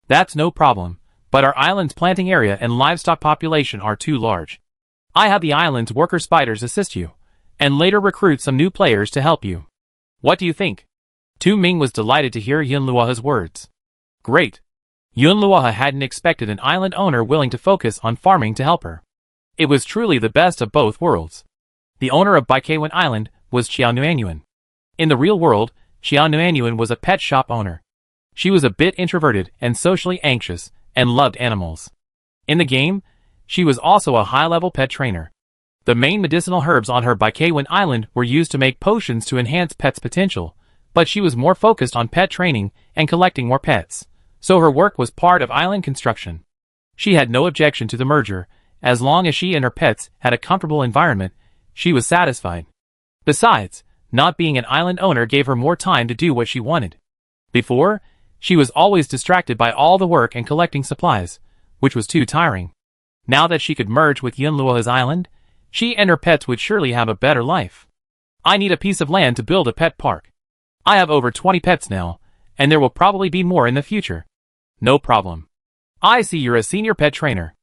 That's no problem, but our island's planting area and livestock population are too large. I have the island's worker spiders assist you, and later recruit some new players to help you. What do you think? Tu Ming was delighted to hear Yunluaha's words. Great. Yunluaha hadn't expected an island owner willing to focus on farming to help her. It was truly the best of both worlds. The owner of Baikaiwan Island was Xiaonuanyuan. In the real world, Xiaonuanyuan was a pet shop owner. She was a bit introverted and socially anxious, and loved animals. In the game, she was also a high-level pet trainer. The main medicinal herbs on her Baikaiwan Island were used to make potions to enhance pets' potential, but she was more focused on pet training and collecting more pets, so her work was part of island construction. She had no objection to the merger. As long as she and her pets had a comfortable environment, she was satisfied. Besides, not being an island owner gave her more time to do what she wanted. Before, she was always distracted by all the work and collecting supplies, which was too tiring. Now that she could merge with Yunluo's island, she and her pets would surely have a better life. I need a piece of land to build a pet park. I have over 20 pets now, and there will probably be more in the future. No problem. I see you're a senior pet trainer.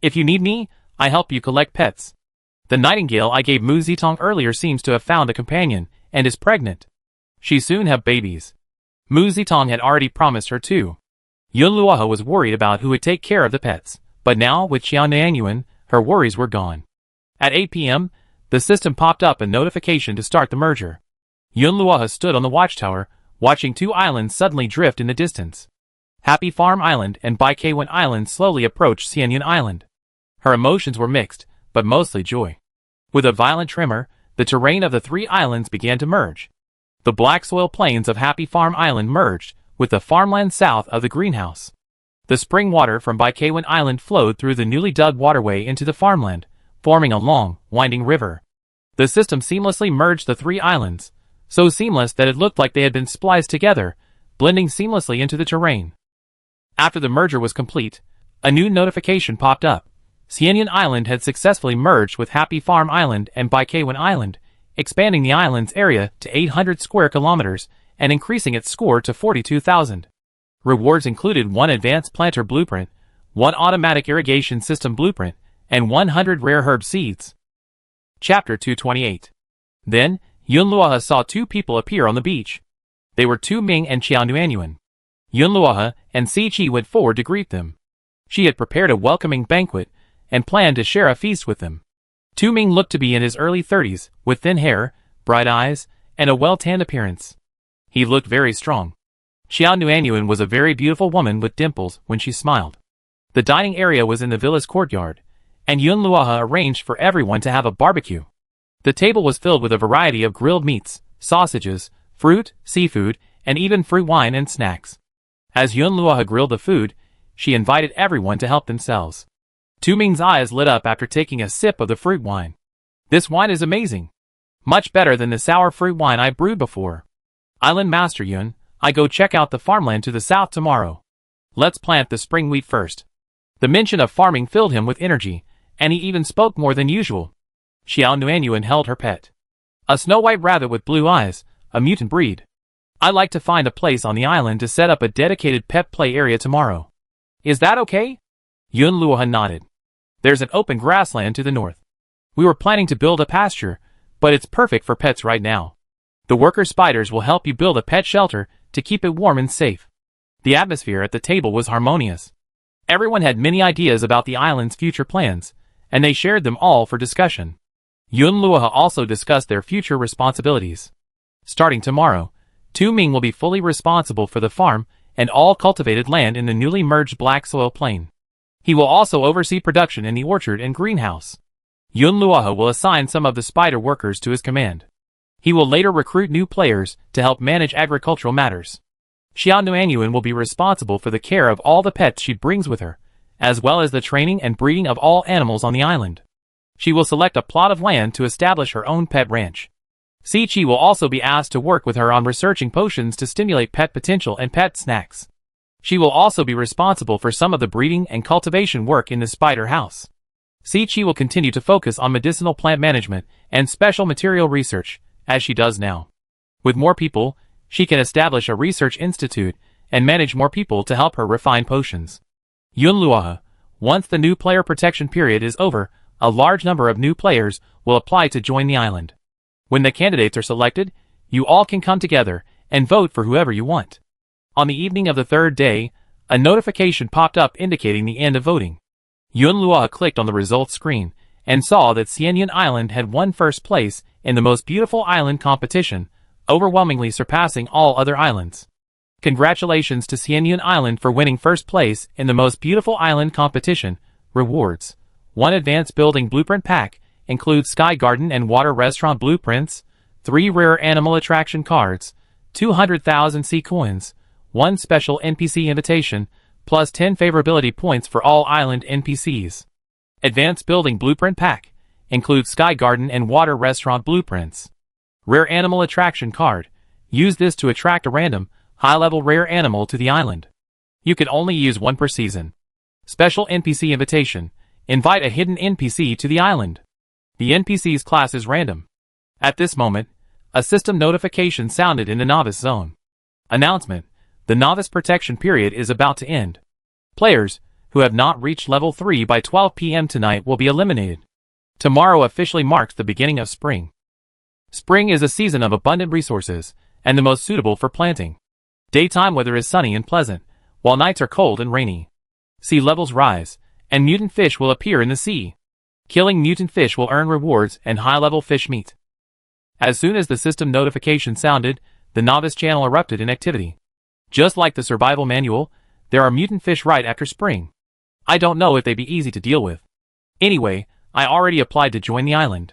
If you need me, I help you collect pets. The nightingale I gave Mu Zitong earlier seems to have found a companion, and is pregnant. She soon have babies. Mu Zitong had already promised her too. Yunluo was worried about who would take care of the pets, but now with Xiao Nianyuan, her worries were gone. At 8 p.m., the system popped up a notification to start the merger. Yunluo stood on the watchtower, watching two islands suddenly drift in the distance. Happy Farm Island and Baikaiwan Island slowly approached Xianyuan Island. Her emotions were mixed, but mostly joy. With a violent tremor, the terrain of the three islands began to merge. The black soil plains of Happy Farm Island merged with the farmland south of the greenhouse. The spring water from Baikaiwan Island flowed through the newly dug waterway into the farmland, forming a long, winding river. The system seamlessly merged the three islands, so seamless that it looked like they had been spliced together, blending seamlessly into the terrain. After the merger was complete, a new notification popped up. Xianyuan Island had successfully merged with Happy Farm Island and Baikaiwan Island, expanding the island's area to 800 square kilometers and increasing its score to 42,000. Rewards included 1 advanced planter blueprint, 1 automatic irrigation system blueprint, and 100 rare herb seeds. Chapter 228. Then, Yunluo saw two people appear on the beach. They were Tu Ming and Xiao Nianyuan. Yunluo and Si Chi went forward to greet them. She had prepared a welcoming banquet and planned to share a feast with them. Tu Ming looked to be in his early 30s, with thin hair, bright eyes, and a well-tanned appearance. He looked very strong. Xiao Nianyuan was a very beautiful woman with dimples when she smiled. The dining area was in the villa's courtyard, and Yunluo arranged for everyone to have a barbecue. The table was filled with a variety of grilled meats, sausages, fruit, seafood, and even fruit wine and snacks. As Yunluo grilled the food, she invited everyone to help themselves. Tu Ming's eyes lit up after taking a sip of the fruit wine. This wine is amazing. Much better than the sour fruit wine I brewed before. Island Master Yun, I go check out the farmland to the south tomorrow. Let's plant the spring wheat first. The mention of farming filled him with energy, and he even spoke more than usual. Xiao Nianyuan held her pet. A snow-white rabbit with blue eyes, a mutant breed. I'd like to find a place on the island to set up a dedicated pet play area tomorrow. Is that okay? Yunluo nodded. There's an open grassland to the north. We were planning to build a pasture, but it's perfect for pets right now. The worker spiders will help you build a pet shelter to keep it warm and safe. The atmosphere at the table was harmonious. Everyone had many ideas about the island's future plans, and they shared them all for discussion. Yunluo also discussed their future responsibilities. Starting tomorrow, Tu Ming will be fully responsible for the farm and all cultivated land in the newly merged black soil plain. He will also oversee production in the orchard and greenhouse. Yunluo will assign some of the spider workers to his command. He will later recruit new players to help manage agricultural matters. Xiao Nianyuan will be responsible for the care of all the pets she brings with her, as well as the training and breeding of all animals on the island. She will select a plot of land to establish her own pet ranch. Si Chi will also be asked to work with her on researching potions to stimulate pet potential and pet snacks. She will also be responsible for some of the breeding and cultivation work in the spider house. Si Chi will continue to focus on medicinal plant management and special material research, as she does now. With more people, she can establish a research institute and manage more people to help her refine potions. Yunluo, once the new player protection period is over, a large number of new players will apply to join the island. When the candidates are selected, you all can come together and vote for whoever you want. On the evening of the third day, a notification popped up indicating the end of voting. Yunluo clicked on the results screen and saw that Xianyuan Island had won first place in the most beautiful island competition, overwhelmingly surpassing all other islands. Congratulations to Xianyuan Island for winning first place in the most beautiful island competition. Rewards: 1 advanced building blueprint pack, includes Sky Garden and Water Restaurant blueprints, 3 rare animal attraction cards, 200,000 sea coins, 1 special NPC invitation, plus 10 favorability points for all island NPCs. Advanced Building Blueprint Pack. Includes Sky Garden and Water Restaurant blueprints. Rare Animal Attraction Card. Use this to attract a random, high-level rare animal to the island. You can only use 1 per season. Special NPC invitation. Invite a hidden NPC to the island. The NPC's class is random. At this moment, a system notification sounded in the novice zone. Announcement. The novice protection period is about to end. Players who have not reached level 3 by 12 p.m. tonight will be eliminated. Tomorrow officially marks the beginning of spring. Spring is a season of abundant resources, and the most suitable for planting. Daytime weather is sunny and pleasant, while nights are cold and rainy. Sea levels rise, and mutant fish will appear in the sea. Killing mutant fish will earn rewards and high-level fish meat. As soon as the system notification sounded, the novice channel erupted in activity. Just like the survival manual, there are mutant fish right after spring. I don't know if they'd be easy to deal with. Anyway, I already applied to join the island.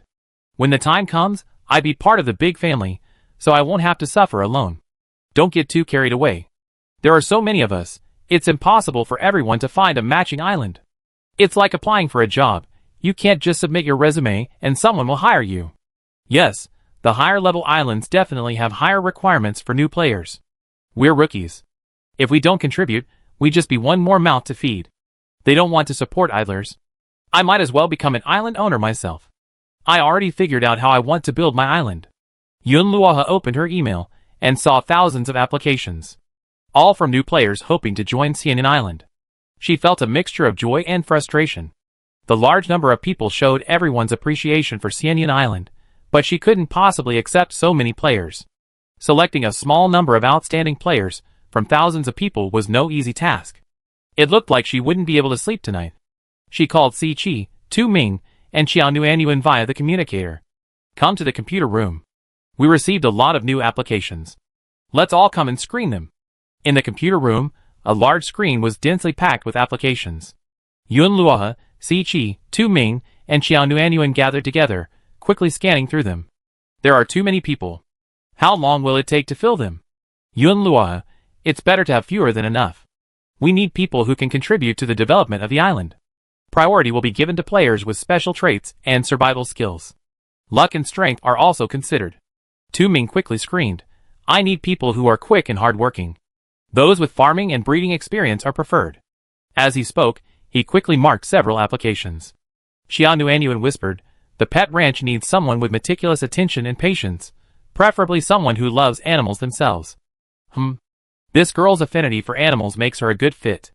When the time comes, I'd be part of the big family, so I won't have to suffer alone. Don't get too carried away. There are so many of us, it's impossible for everyone to find a matching island. It's like applying for a job. You can't just submit your resume and someone will hire you. Yes, the higher level islands definitely have higher requirements for new players. We're rookies. If we don't contribute, we just be one more mouth to feed. They don't want to support idlers. I might as well become an island owner myself. I already figured out how I want to build my island. Yun Luoha opened her email and saw thousands of applications. All from new players hoping to join Xianyan Island. She felt a mixture of joy and frustration. The large number of people showed everyone's appreciation for Xianyan Island, but she couldn't possibly accept so many players. Selecting a small number of outstanding players from thousands of people was no easy task. It looked like she wouldn't be able to sleep tonight. She called Si Chi, Tu Ming, and Xiao Nuanyuan via the communicator. Come to the computer room. We received a lot of new applications. Let's all come and screen them. In the computer room, a large screen was densely packed with applications. Yun Luoha, Si Chi, Tu Ming, and Xiao Nuanyuan gathered together, quickly scanning through them. There are too many people. How long will it take to fill them? Yun Luoha, it's better to have fewer than enough. We need people who can contribute to the development of the island. Priority will be given to players with special traits and survival skills. Luck and strength are also considered. Tu Ming quickly screened. I need people who are quick and hardworking. Those with farming and breeding experience are preferred. As he spoke, he quickly marked several applications. Xiao Nuanyuan whispered, the pet ranch needs someone with meticulous attention and patience, preferably someone who loves animals themselves. This girl's affinity for animals makes her a good fit.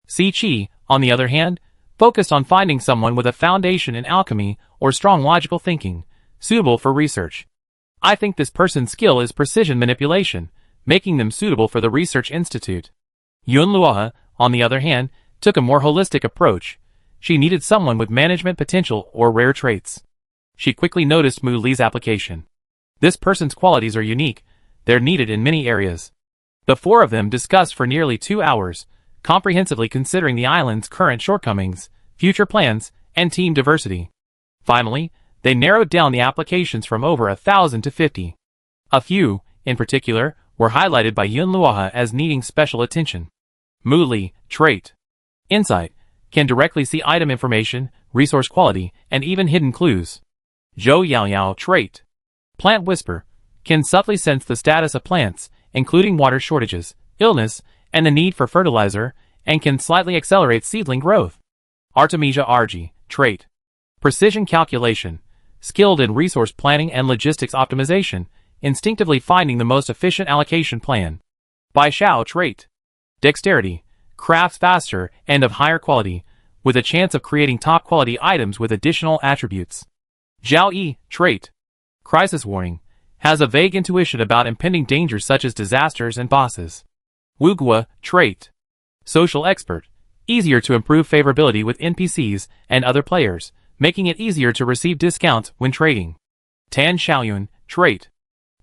Si Chi, on the other hand, focused on finding someone with a foundation in alchemy or strong logical thinking, suitable for research. I think this person's skill is precision manipulation, making them suitable for the research institute. Yun Luoha, on the other hand, took a more holistic approach. She needed someone with management potential or rare traits. She quickly noticed Mu Li's application. This person's qualities are unique. They're needed in many areas. The four of them discussed for nearly 2 hours, comprehensively considering the island's current shortcomings, future plans, and team diversity. Finally, they narrowed down the applications from over 1,000 to 50. A few, in particular, were highlighted by Yun Luoha as needing special attention. Mu Li, trait. Insight, can directly see item information, resource quality, and even hidden clues. Zhou Yaoyao, trait. Plant Whisper, can subtly sense the status of plants, including water shortages, illness, and the need for fertilizer, and can slightly accelerate seedling growth. Artemisia Argy, trait. Precision calculation, skilled in resource planning and logistics optimization, instinctively finding the most efficient allocation plan. Bai Shao, trait. Dexterity, crafts faster and of higher quality, with a chance of creating top-quality items with additional attributes. Zhao Yi, trait. Crisis warning, has a vague intuition about impending dangers such as disasters and bosses. Wu Gua, trait. Social expert, easier to improve favorability with NPCs and other players, making it easier to receive discounts when trading. Tan Xiaoyun, trait.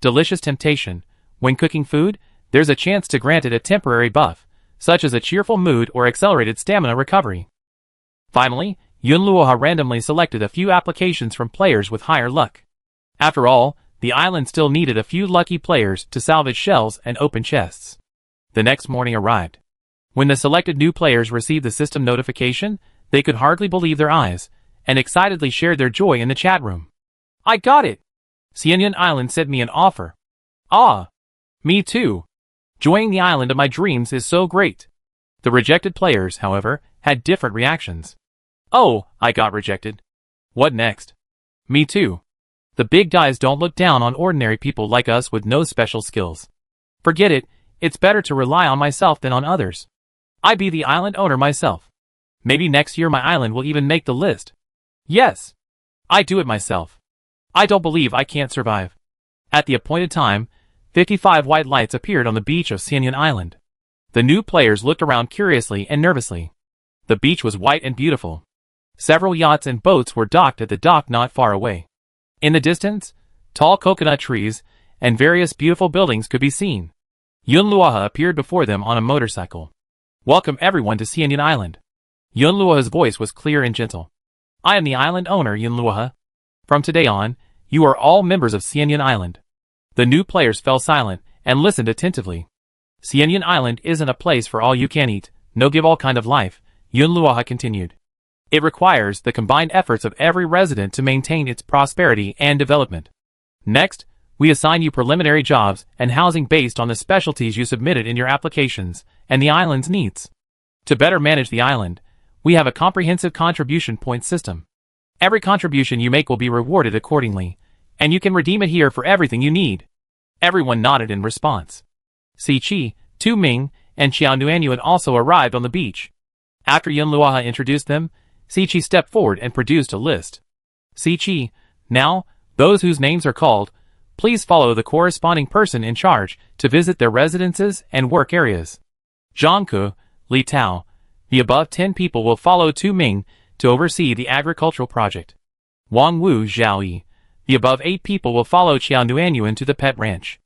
Delicious temptation, when cooking food, there's a chance to grant it a temporary buff, such as a cheerful mood or accelerated stamina recovery. Finally, Yun Luoha randomly selected a few applications from players with higher luck. After all, the island still needed a few lucky players to salvage shells and open chests. The next morning arrived. When the selected new players received the system notification, they could hardly believe their eyes, and excitedly shared their joy in the chat room. I got it! Xianyan Island sent me an offer. Ah! Me too! Joining the island of my dreams is so great. The rejected players, however, had different reactions. Oh, I got rejected. What next? Me too. The big guys don't look down on ordinary people like us with no special skills. Forget it, it's better to rely on myself than on others. I be the island owner myself. Maybe next year my island will even make the list. Yes. I do it myself. I don't believe I can't survive. At the appointed time, 55 white lights appeared on the beach of Xianyan Island. The new players looked around curiously and nervously. The beach was white and beautiful. Several yachts and boats were docked at the dock not far away. In the distance, tall coconut trees and various beautiful buildings could be seen. Yunluohe appeared before them on a motorcycle. Welcome everyone to Xianyan Island. Yunluohe's voice was clear and gentle. I am the island owner, Yunluohe. From today on, you are all members of Xianyan Island. The new players fell silent and listened attentively. Xianyan Island isn't a place for all you can eat, no give all kind of life, Yunluohe continued. It requires the combined efforts of every resident to maintain its prosperity and development. Next, we assign you preliminary jobs and housing based on the specialties you submitted in your applications and the island's needs. To better manage the island, we have a comprehensive contribution point system. Every contribution you make will be rewarded accordingly, and you can redeem it here for everything you need. Everyone nodded in response. Si Chi, Tu Ming, and Xiao Nuanyuan also arrived on the beach. After Yunluohe introduced them, Si Chi stepped forward and produced a list. Si Chi, now, those whose names are called, please follow the corresponding person in charge to visit their residences and work areas. Zhangke, Li Tao, the above 10 people will follow Tu Ming to oversee the agricultural project. Wang Wu Zhaoyi, the above 8 people will follow Qiao Nuanyuan to the pet ranch.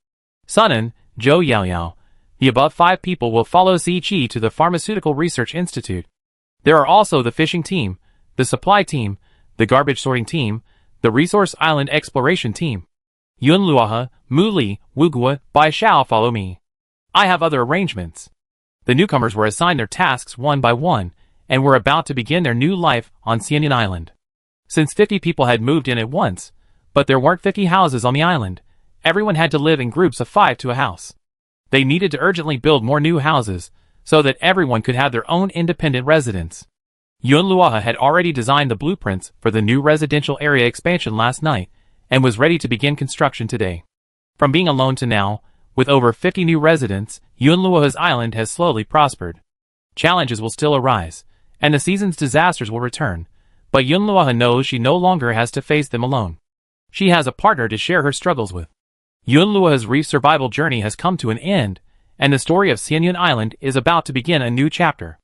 Sunan, Zhou Yaoyao, the above 5 people will follow Si Chi to the Pharmaceutical Research Institute. There are also the fishing team, the supply team, the garbage sorting team, the resource island exploration team. Yunluohe, Mu Li, Wu Guo, Bai Xiao follow me. I have other arrangements. The newcomers were assigned their tasks one by one, and were about to begin their new life on Xianyan Island. Since 50 people had moved in at once, but there weren't 50 houses on the island, everyone had to live in groups of 5 to a house. They needed to urgently build more new houses, so that everyone could have their own independent residence. Yunluohe had already designed the blueprints for the new residential area expansion last night, and was ready to begin construction today. From being alone to now, with over 50 new residents, Yunluohe's island has slowly prospered. Challenges will still arise, and the season's disasters will return, but Yunluohe knows she no longer has to face them alone. She has a partner to share her struggles with. Yunluohe's reef survival journey has come to an end, and the story of Xianyan Island is about to begin a new chapter.